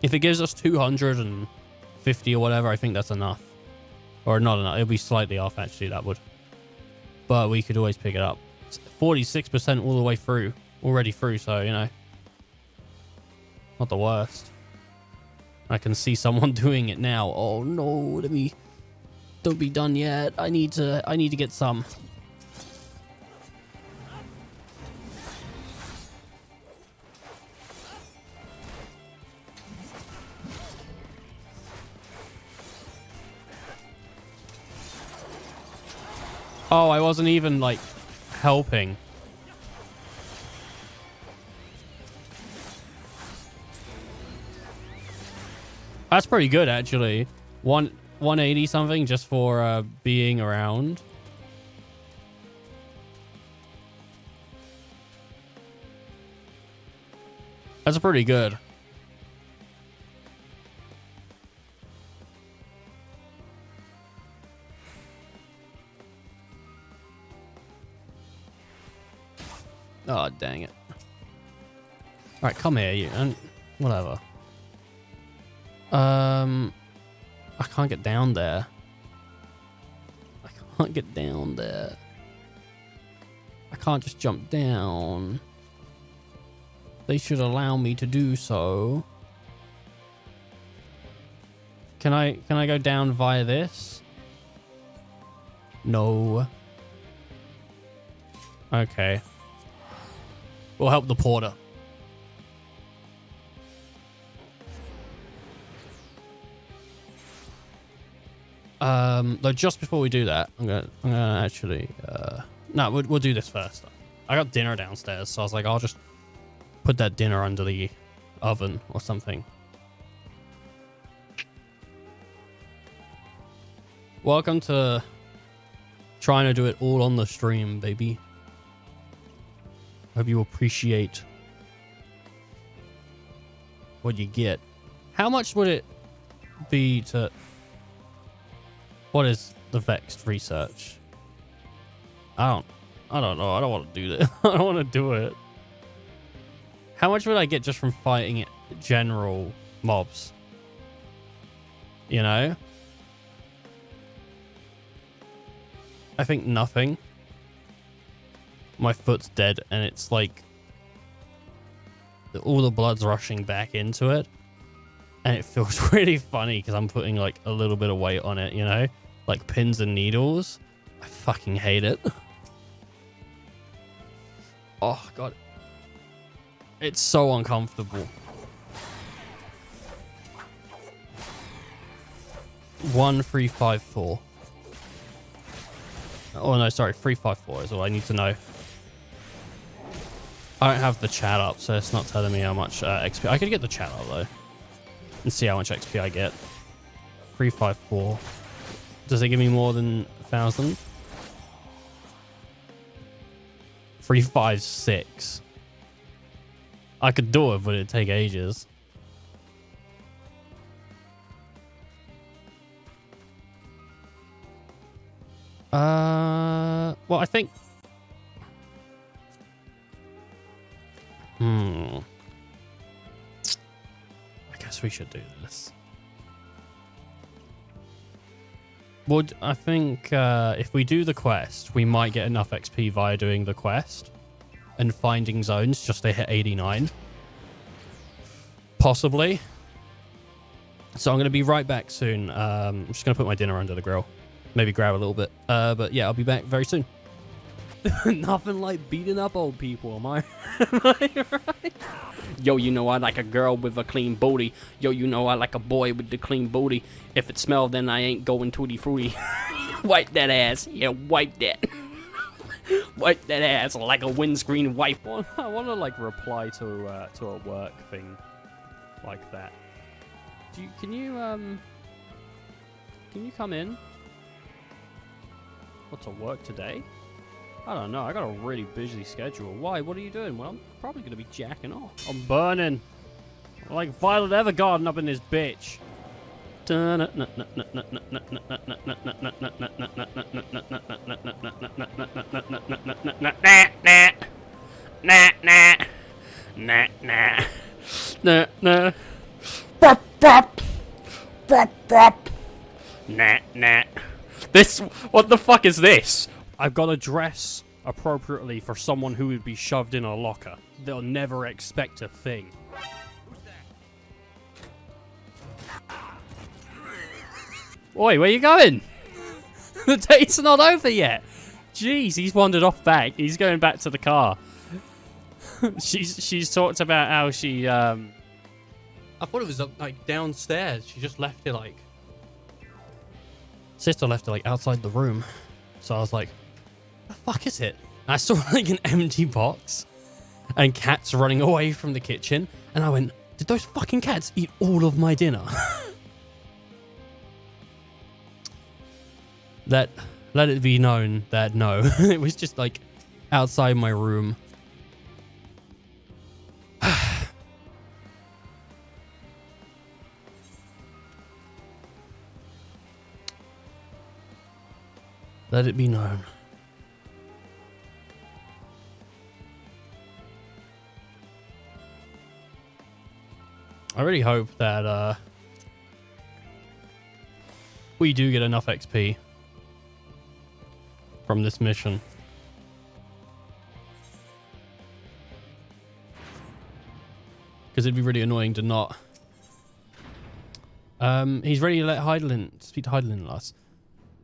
If it gives us 250 or whatever, I think that's enough. Or not enough. It'll be slightly off, actually, that would. But we could always pick it up. It's 46% all the way through. Already through, so, you know. Not the worst. I can see someone doing it now. Oh, no. Let me... Don't be done yet. I need to get some. Oh, I wasn't even, like, helping. That's pretty good, actually. 180 something just for being around. That's pretty good. Oh, dang it. Alright, come here, you. And whatever. I can't get down there. I can't get down there. I can't just jump down. They should allow me to do so. Can I go down via this? No. Okay. We'll help the porter. Though just before we do that, I'm gonna actually no, we'll do this first. I got dinner downstairs, so I was like, I'll just put that dinner under the oven or something. Welcome to trying to do it all on the stream, baby. Hope you appreciate what you get. How much would it be to... What is the Vexed Research? I don't know. I don't want to do this. I don't want to do it. How much would I get just from fighting general mobs? You know? I think nothing. My foot's dead and it's like all the blood's rushing back into it, and it feels really funny because I'm putting like a little bit of weight on it, you know, like pins and needles. I fucking hate it. Oh, God. It's so uncomfortable. 1354. Oh, no, sorry. 354 is all I need to know. I don't have the chat up, so it's not telling me how much XP. I could get the chat up, though. And see how much XP I get. 354. Does it give me more than 1,000? 356. I could do it, but it'd take ages. Well, I think... I guess we should do this. Would I think if we do the quest, we might get enough XP via doing the quest and finding zones just to hit 89. Possibly. So I'm going to be right back soon. I'm just going to put my dinner under the grill. Maybe grab a little bit. But yeah, I'll be back very soon. Nothing like beating up old people, am I right? Yo, you know I like a girl with a clean booty. Yo, you know I like a boy with the clean booty. If it smells, then I ain't going tutti frutti. Wipe that ass. Yeah, wipe that. Wipe that ass like a windscreen wipe. I want to like reply to a work thing like that. Can you come in? What, to work today? I don't know. I got a really busy schedule. Why? What are you doing? Well, I'm probably going to be jacking off. I'm burning. Like Violet Evergarden up in this bitch. This, what the fuck is this? I've got to dress appropriately for someone who would be shoved in a locker. They'll never expect a thing. Oi, where you going? The date's not over yet. Jeez, he's wandered off back. He's going back to the car. She's talked about how she I thought it was like downstairs. She just left it like sister left it like outside the room. So I was like, the fuck is it? And I saw like an empty box and cats running away from the kitchen. And I went, did those fucking cats eat all of my dinner? Let it be known that no, it was just like outside my room. Let it be known. I really hope that we do get enough XP from this mission. Because it'd be really annoying to not. He's ready to let Heidelin speak to Heidelin last.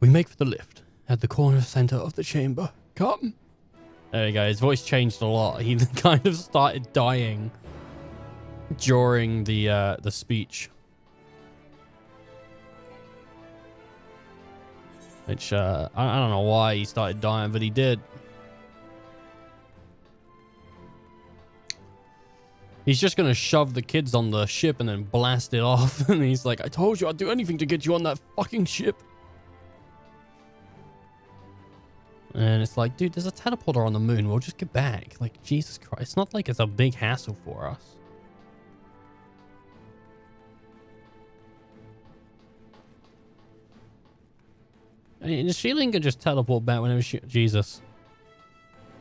We make for the lift at the corner center of the chamber. Come. There you go. His voice changed a lot. He kind of started dying during the speech. Which, I don't know why he started dying, but he did. He's just going to shove the kids on the ship and then blast it off. And he's like, I told you I'd do anything to get you on that fucking ship. And it's like, dude, there's a teleporter on the moon. We'll just get back. Like, Jesus Christ. It's not like it's a big hassle for us. I mean, Sheilin can just teleport back whenever she... Jesus.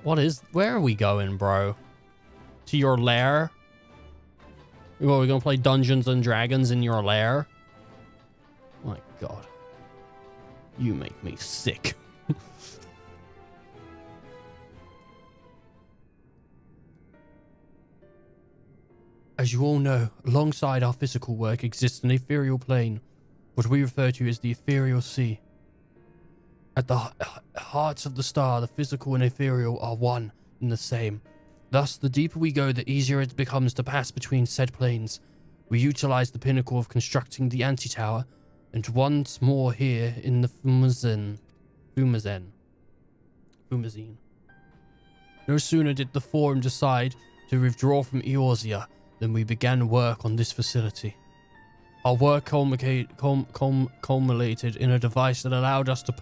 Where are we going, bro? To your lair? What, we're going to play Dungeons and Dragons in your lair? My God. You make me sick. As you all know, alongside our physical work exists an ethereal plane, what we refer to as the ethereal sea. At the hearts of the star, the physical and ethereal are one and the same. Thus, the deeper we go, the easier it becomes to pass between said planes. We utilize the pinnacle of constructing the anti-tower, and once more here in the Fumazine. No sooner did the Forum decide to withdraw from Eorzea than we began work on this facility. Our work culminated in a device that allowed us to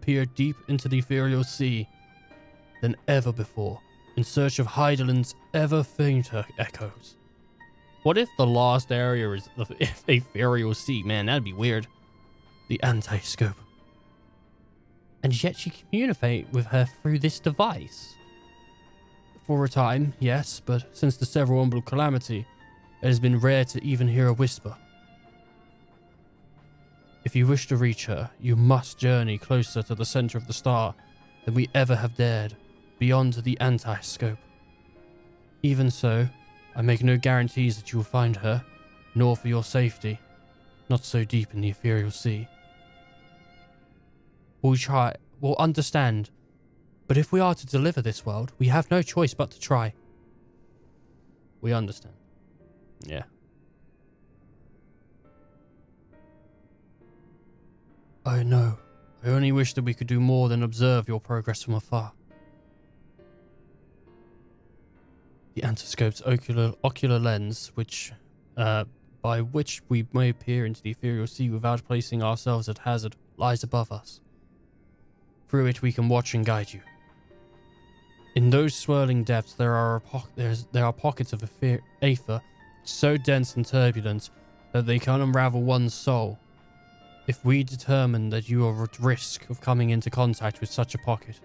peer deep into the ethereal sea than ever before, in search of Heidelin's ever fainter echoes. What if the lost area is the ethereal sea? Man, that'd be weird. The anti-scope. And yet you communicate with her through this device. For a time, yes, but since the several umbral calamity, it has been rare to even hear a whisper. If you wish to reach her, you must journey closer to the center of the star than we ever have dared, beyond the anti-scope. Even so, I make no guarantees that you will find her, nor for your safety, not so deep in the ethereal sea. We'll understand, but if we are to deliver this world, we have no choice but to try. We understand. Yeah. I know. I only wish that we could do more than observe your progress from afar. The antiscope's ocular lens, by which we may peer into the ethereal sea without placing ourselves at hazard, lies above us. Through it we can watch and guide you. In those swirling depths there are pockets of aether so dense and turbulent that they can unravel one's soul. If we determine that you are at risk of coming into contact with such a pocket,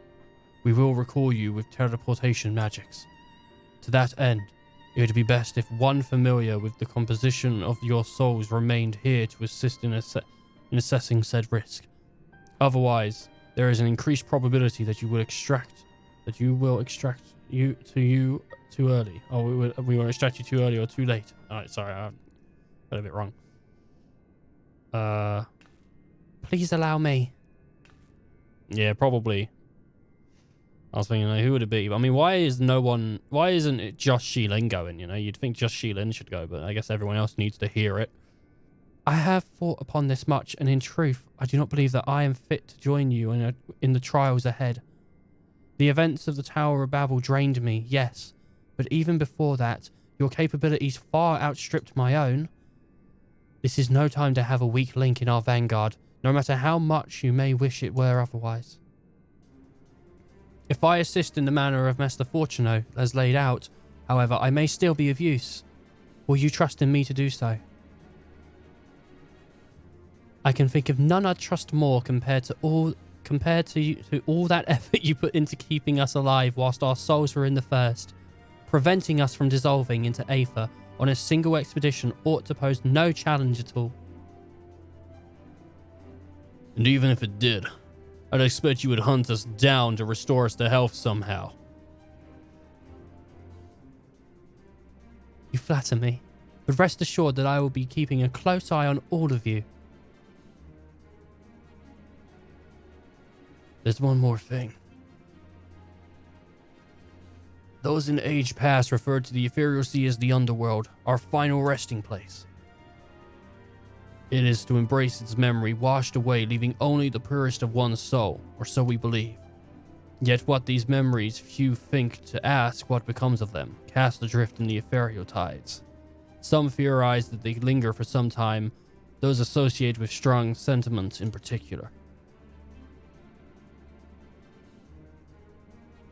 we will recall you with teleportation magics. To that end, it would be best if one familiar with the composition of your souls remained here to assist in assessing said risk. Otherwise, there is an increased probability that we will extract you too early. Or we will extract you too early or too late. Alright, sorry, I got a bit wrong. Please allow me. Yeah, probably. I was thinking, like, who would it be? I mean, why isn't it just Shilin going, you know? You'd think just Shilin should go, but I guess everyone else needs to hear it. I have thought upon this much, and in truth, I do not believe that I am fit to join you in the trials ahead. The events of the Tower of Babel drained me, yes, but even before that, your capabilities far outstripped my own. This is no time to have a weak link in our vanguard, no matter how much you may wish it were otherwise. If I assist in the manner of Master Fortuno, as laid out, however, I may still be of use. Will you trust in me to do so? I can think of none I'd trust more compared to all that effort you put into keeping us alive whilst our souls were in the thirst. Preventing us from dissolving into aether on a single expedition ought to pose no challenge at all. And even if it did, I'd expect you would hunt us down to restore us to health somehow. You flatter me, but rest assured that I will be keeping a close eye on all of you. There's one more thing. Those in age past referred to the ethereal sea as the underworld, our final resting place. It is to embrace its memory washed away, leaving only the purest of one's soul, or so we believe. Yet what these memories, few think to ask what becomes of them, cast adrift in the ethereal tides. Some theorize that they linger for some time, those associated with strong sentiments in particular.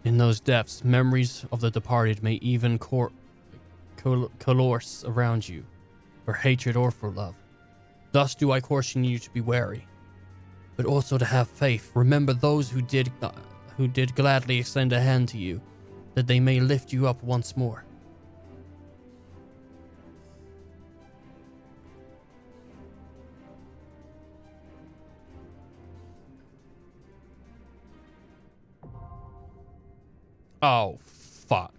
In those depths, memories of the departed may even coalesce around you, for hatred or for love. Thus do I caution you to be wary, but also to have faith. Remember those who did gladly extend a hand to you, that they may lift you up once more. Oh, fuck.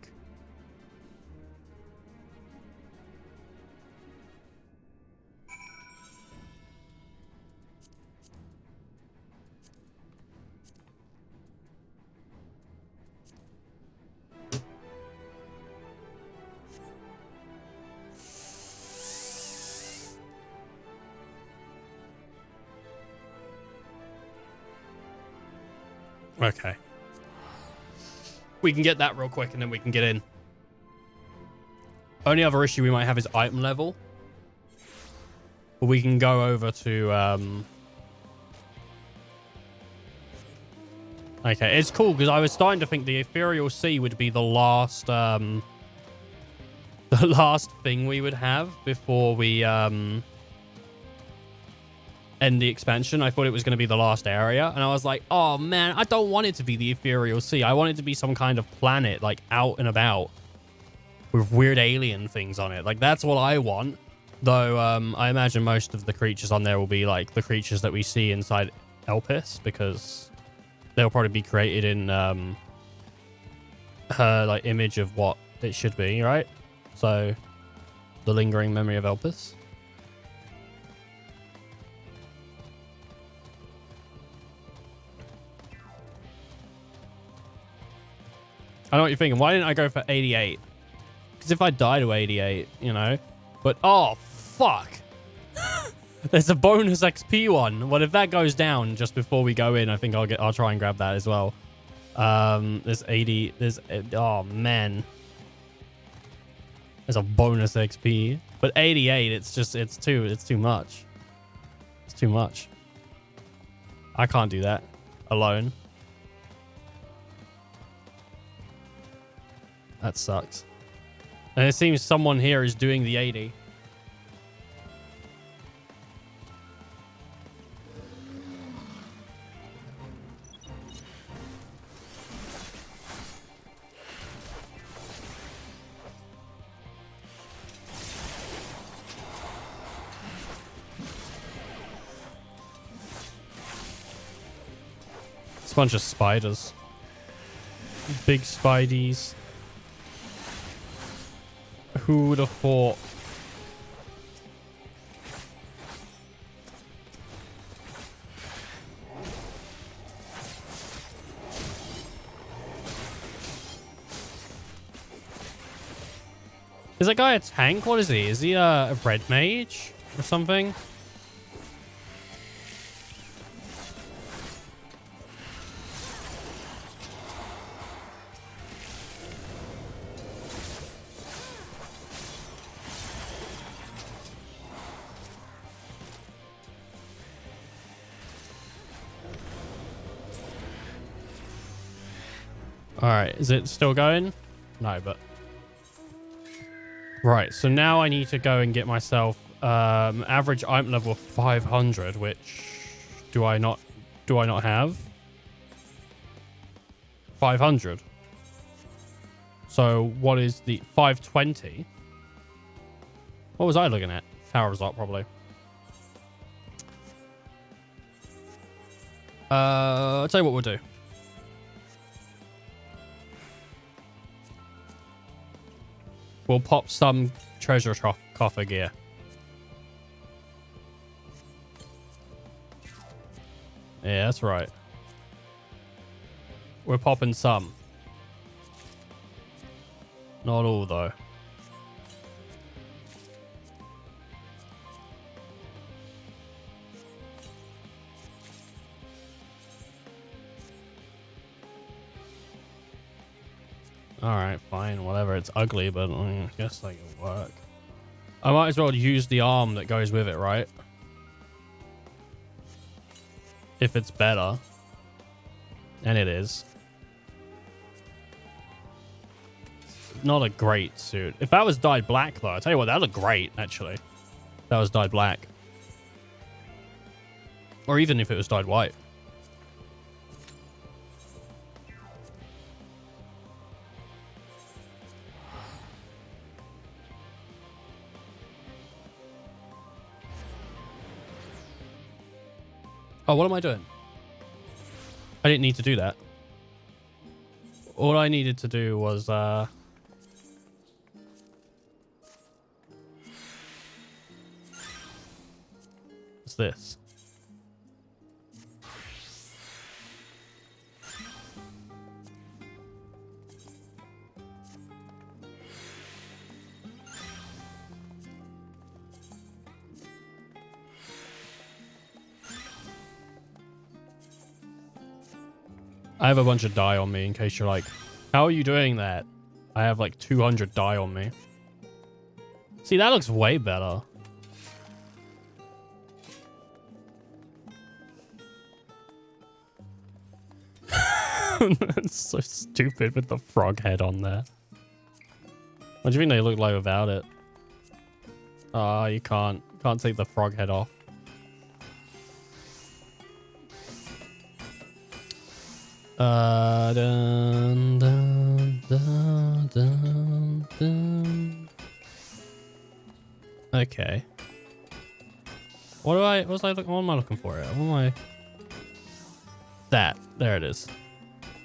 Okay. We can get that real quick and then we can get in. Only other issue we might have is item level. But we can go over to... Okay, it's cool because I was starting to think the Ethereal Sea would be the last... the last thing we would have before we... end the expansion. I thought it was going to be the last area. And I was like, oh man, I don't want it to be the Ethereal Sea. I want it to be some kind of planet, like out and about with weird alien things on it. Like that's what I want. Though I imagine most of the creatures on there will be like the creatures that we see inside Elpis, because they'll probably be created in her like image of what it should be, right? So the lingering memory of Elpis. I know what you're thinking. Why didn't I go for 88? Because if I die to 88, you know. But, oh, fuck. There's a bonus XP one. Well, if that goes down just before we go in, I think I'll try and grab that as well. There's 80. Oh, man. There's a bonus XP. But 88, it's too much. It's too much. I can't do that alone. That sucks. And it seems someone here is doing the 80. It's a bunch of spiders. Big spideys. Who would have thought? Is that guy a tank? What is he? Is he a red mage or something? Alright, is it still going? No, but... Right, so now I need to go and get myself average item level 500, which do I not have? 500. So what is the 520? What was I looking at? Tower result, probably. I'll tell you what we'll do. We'll pop some treasure coffer gear. Yeah, that's right. We're popping some. Not all, though. Alright, fine, whatever. It's ugly, but I guess that can work. I might as well use the arm that goes with it, right? If it's better. And it is. Not a great suit. If that was dyed black, though, I'll tell you what, that looked great, actually. That was dyed black. Or even if it was dyed white. Oh, what am I doing? I didn't need to do that. All I needed to do was, what's this? I have a bunch of dye on me in case you're like, how are you doing that? I have like 200 dye on me. See, that looks way better. That's so stupid with the frog head on there. What do you think they look like without it? Ah, you can't take the frog head off. Dun, dun, dun, dun, dun. Okay. What am I looking for here? What am I? There it is.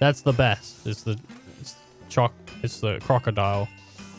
That's the best. It's the crocodile.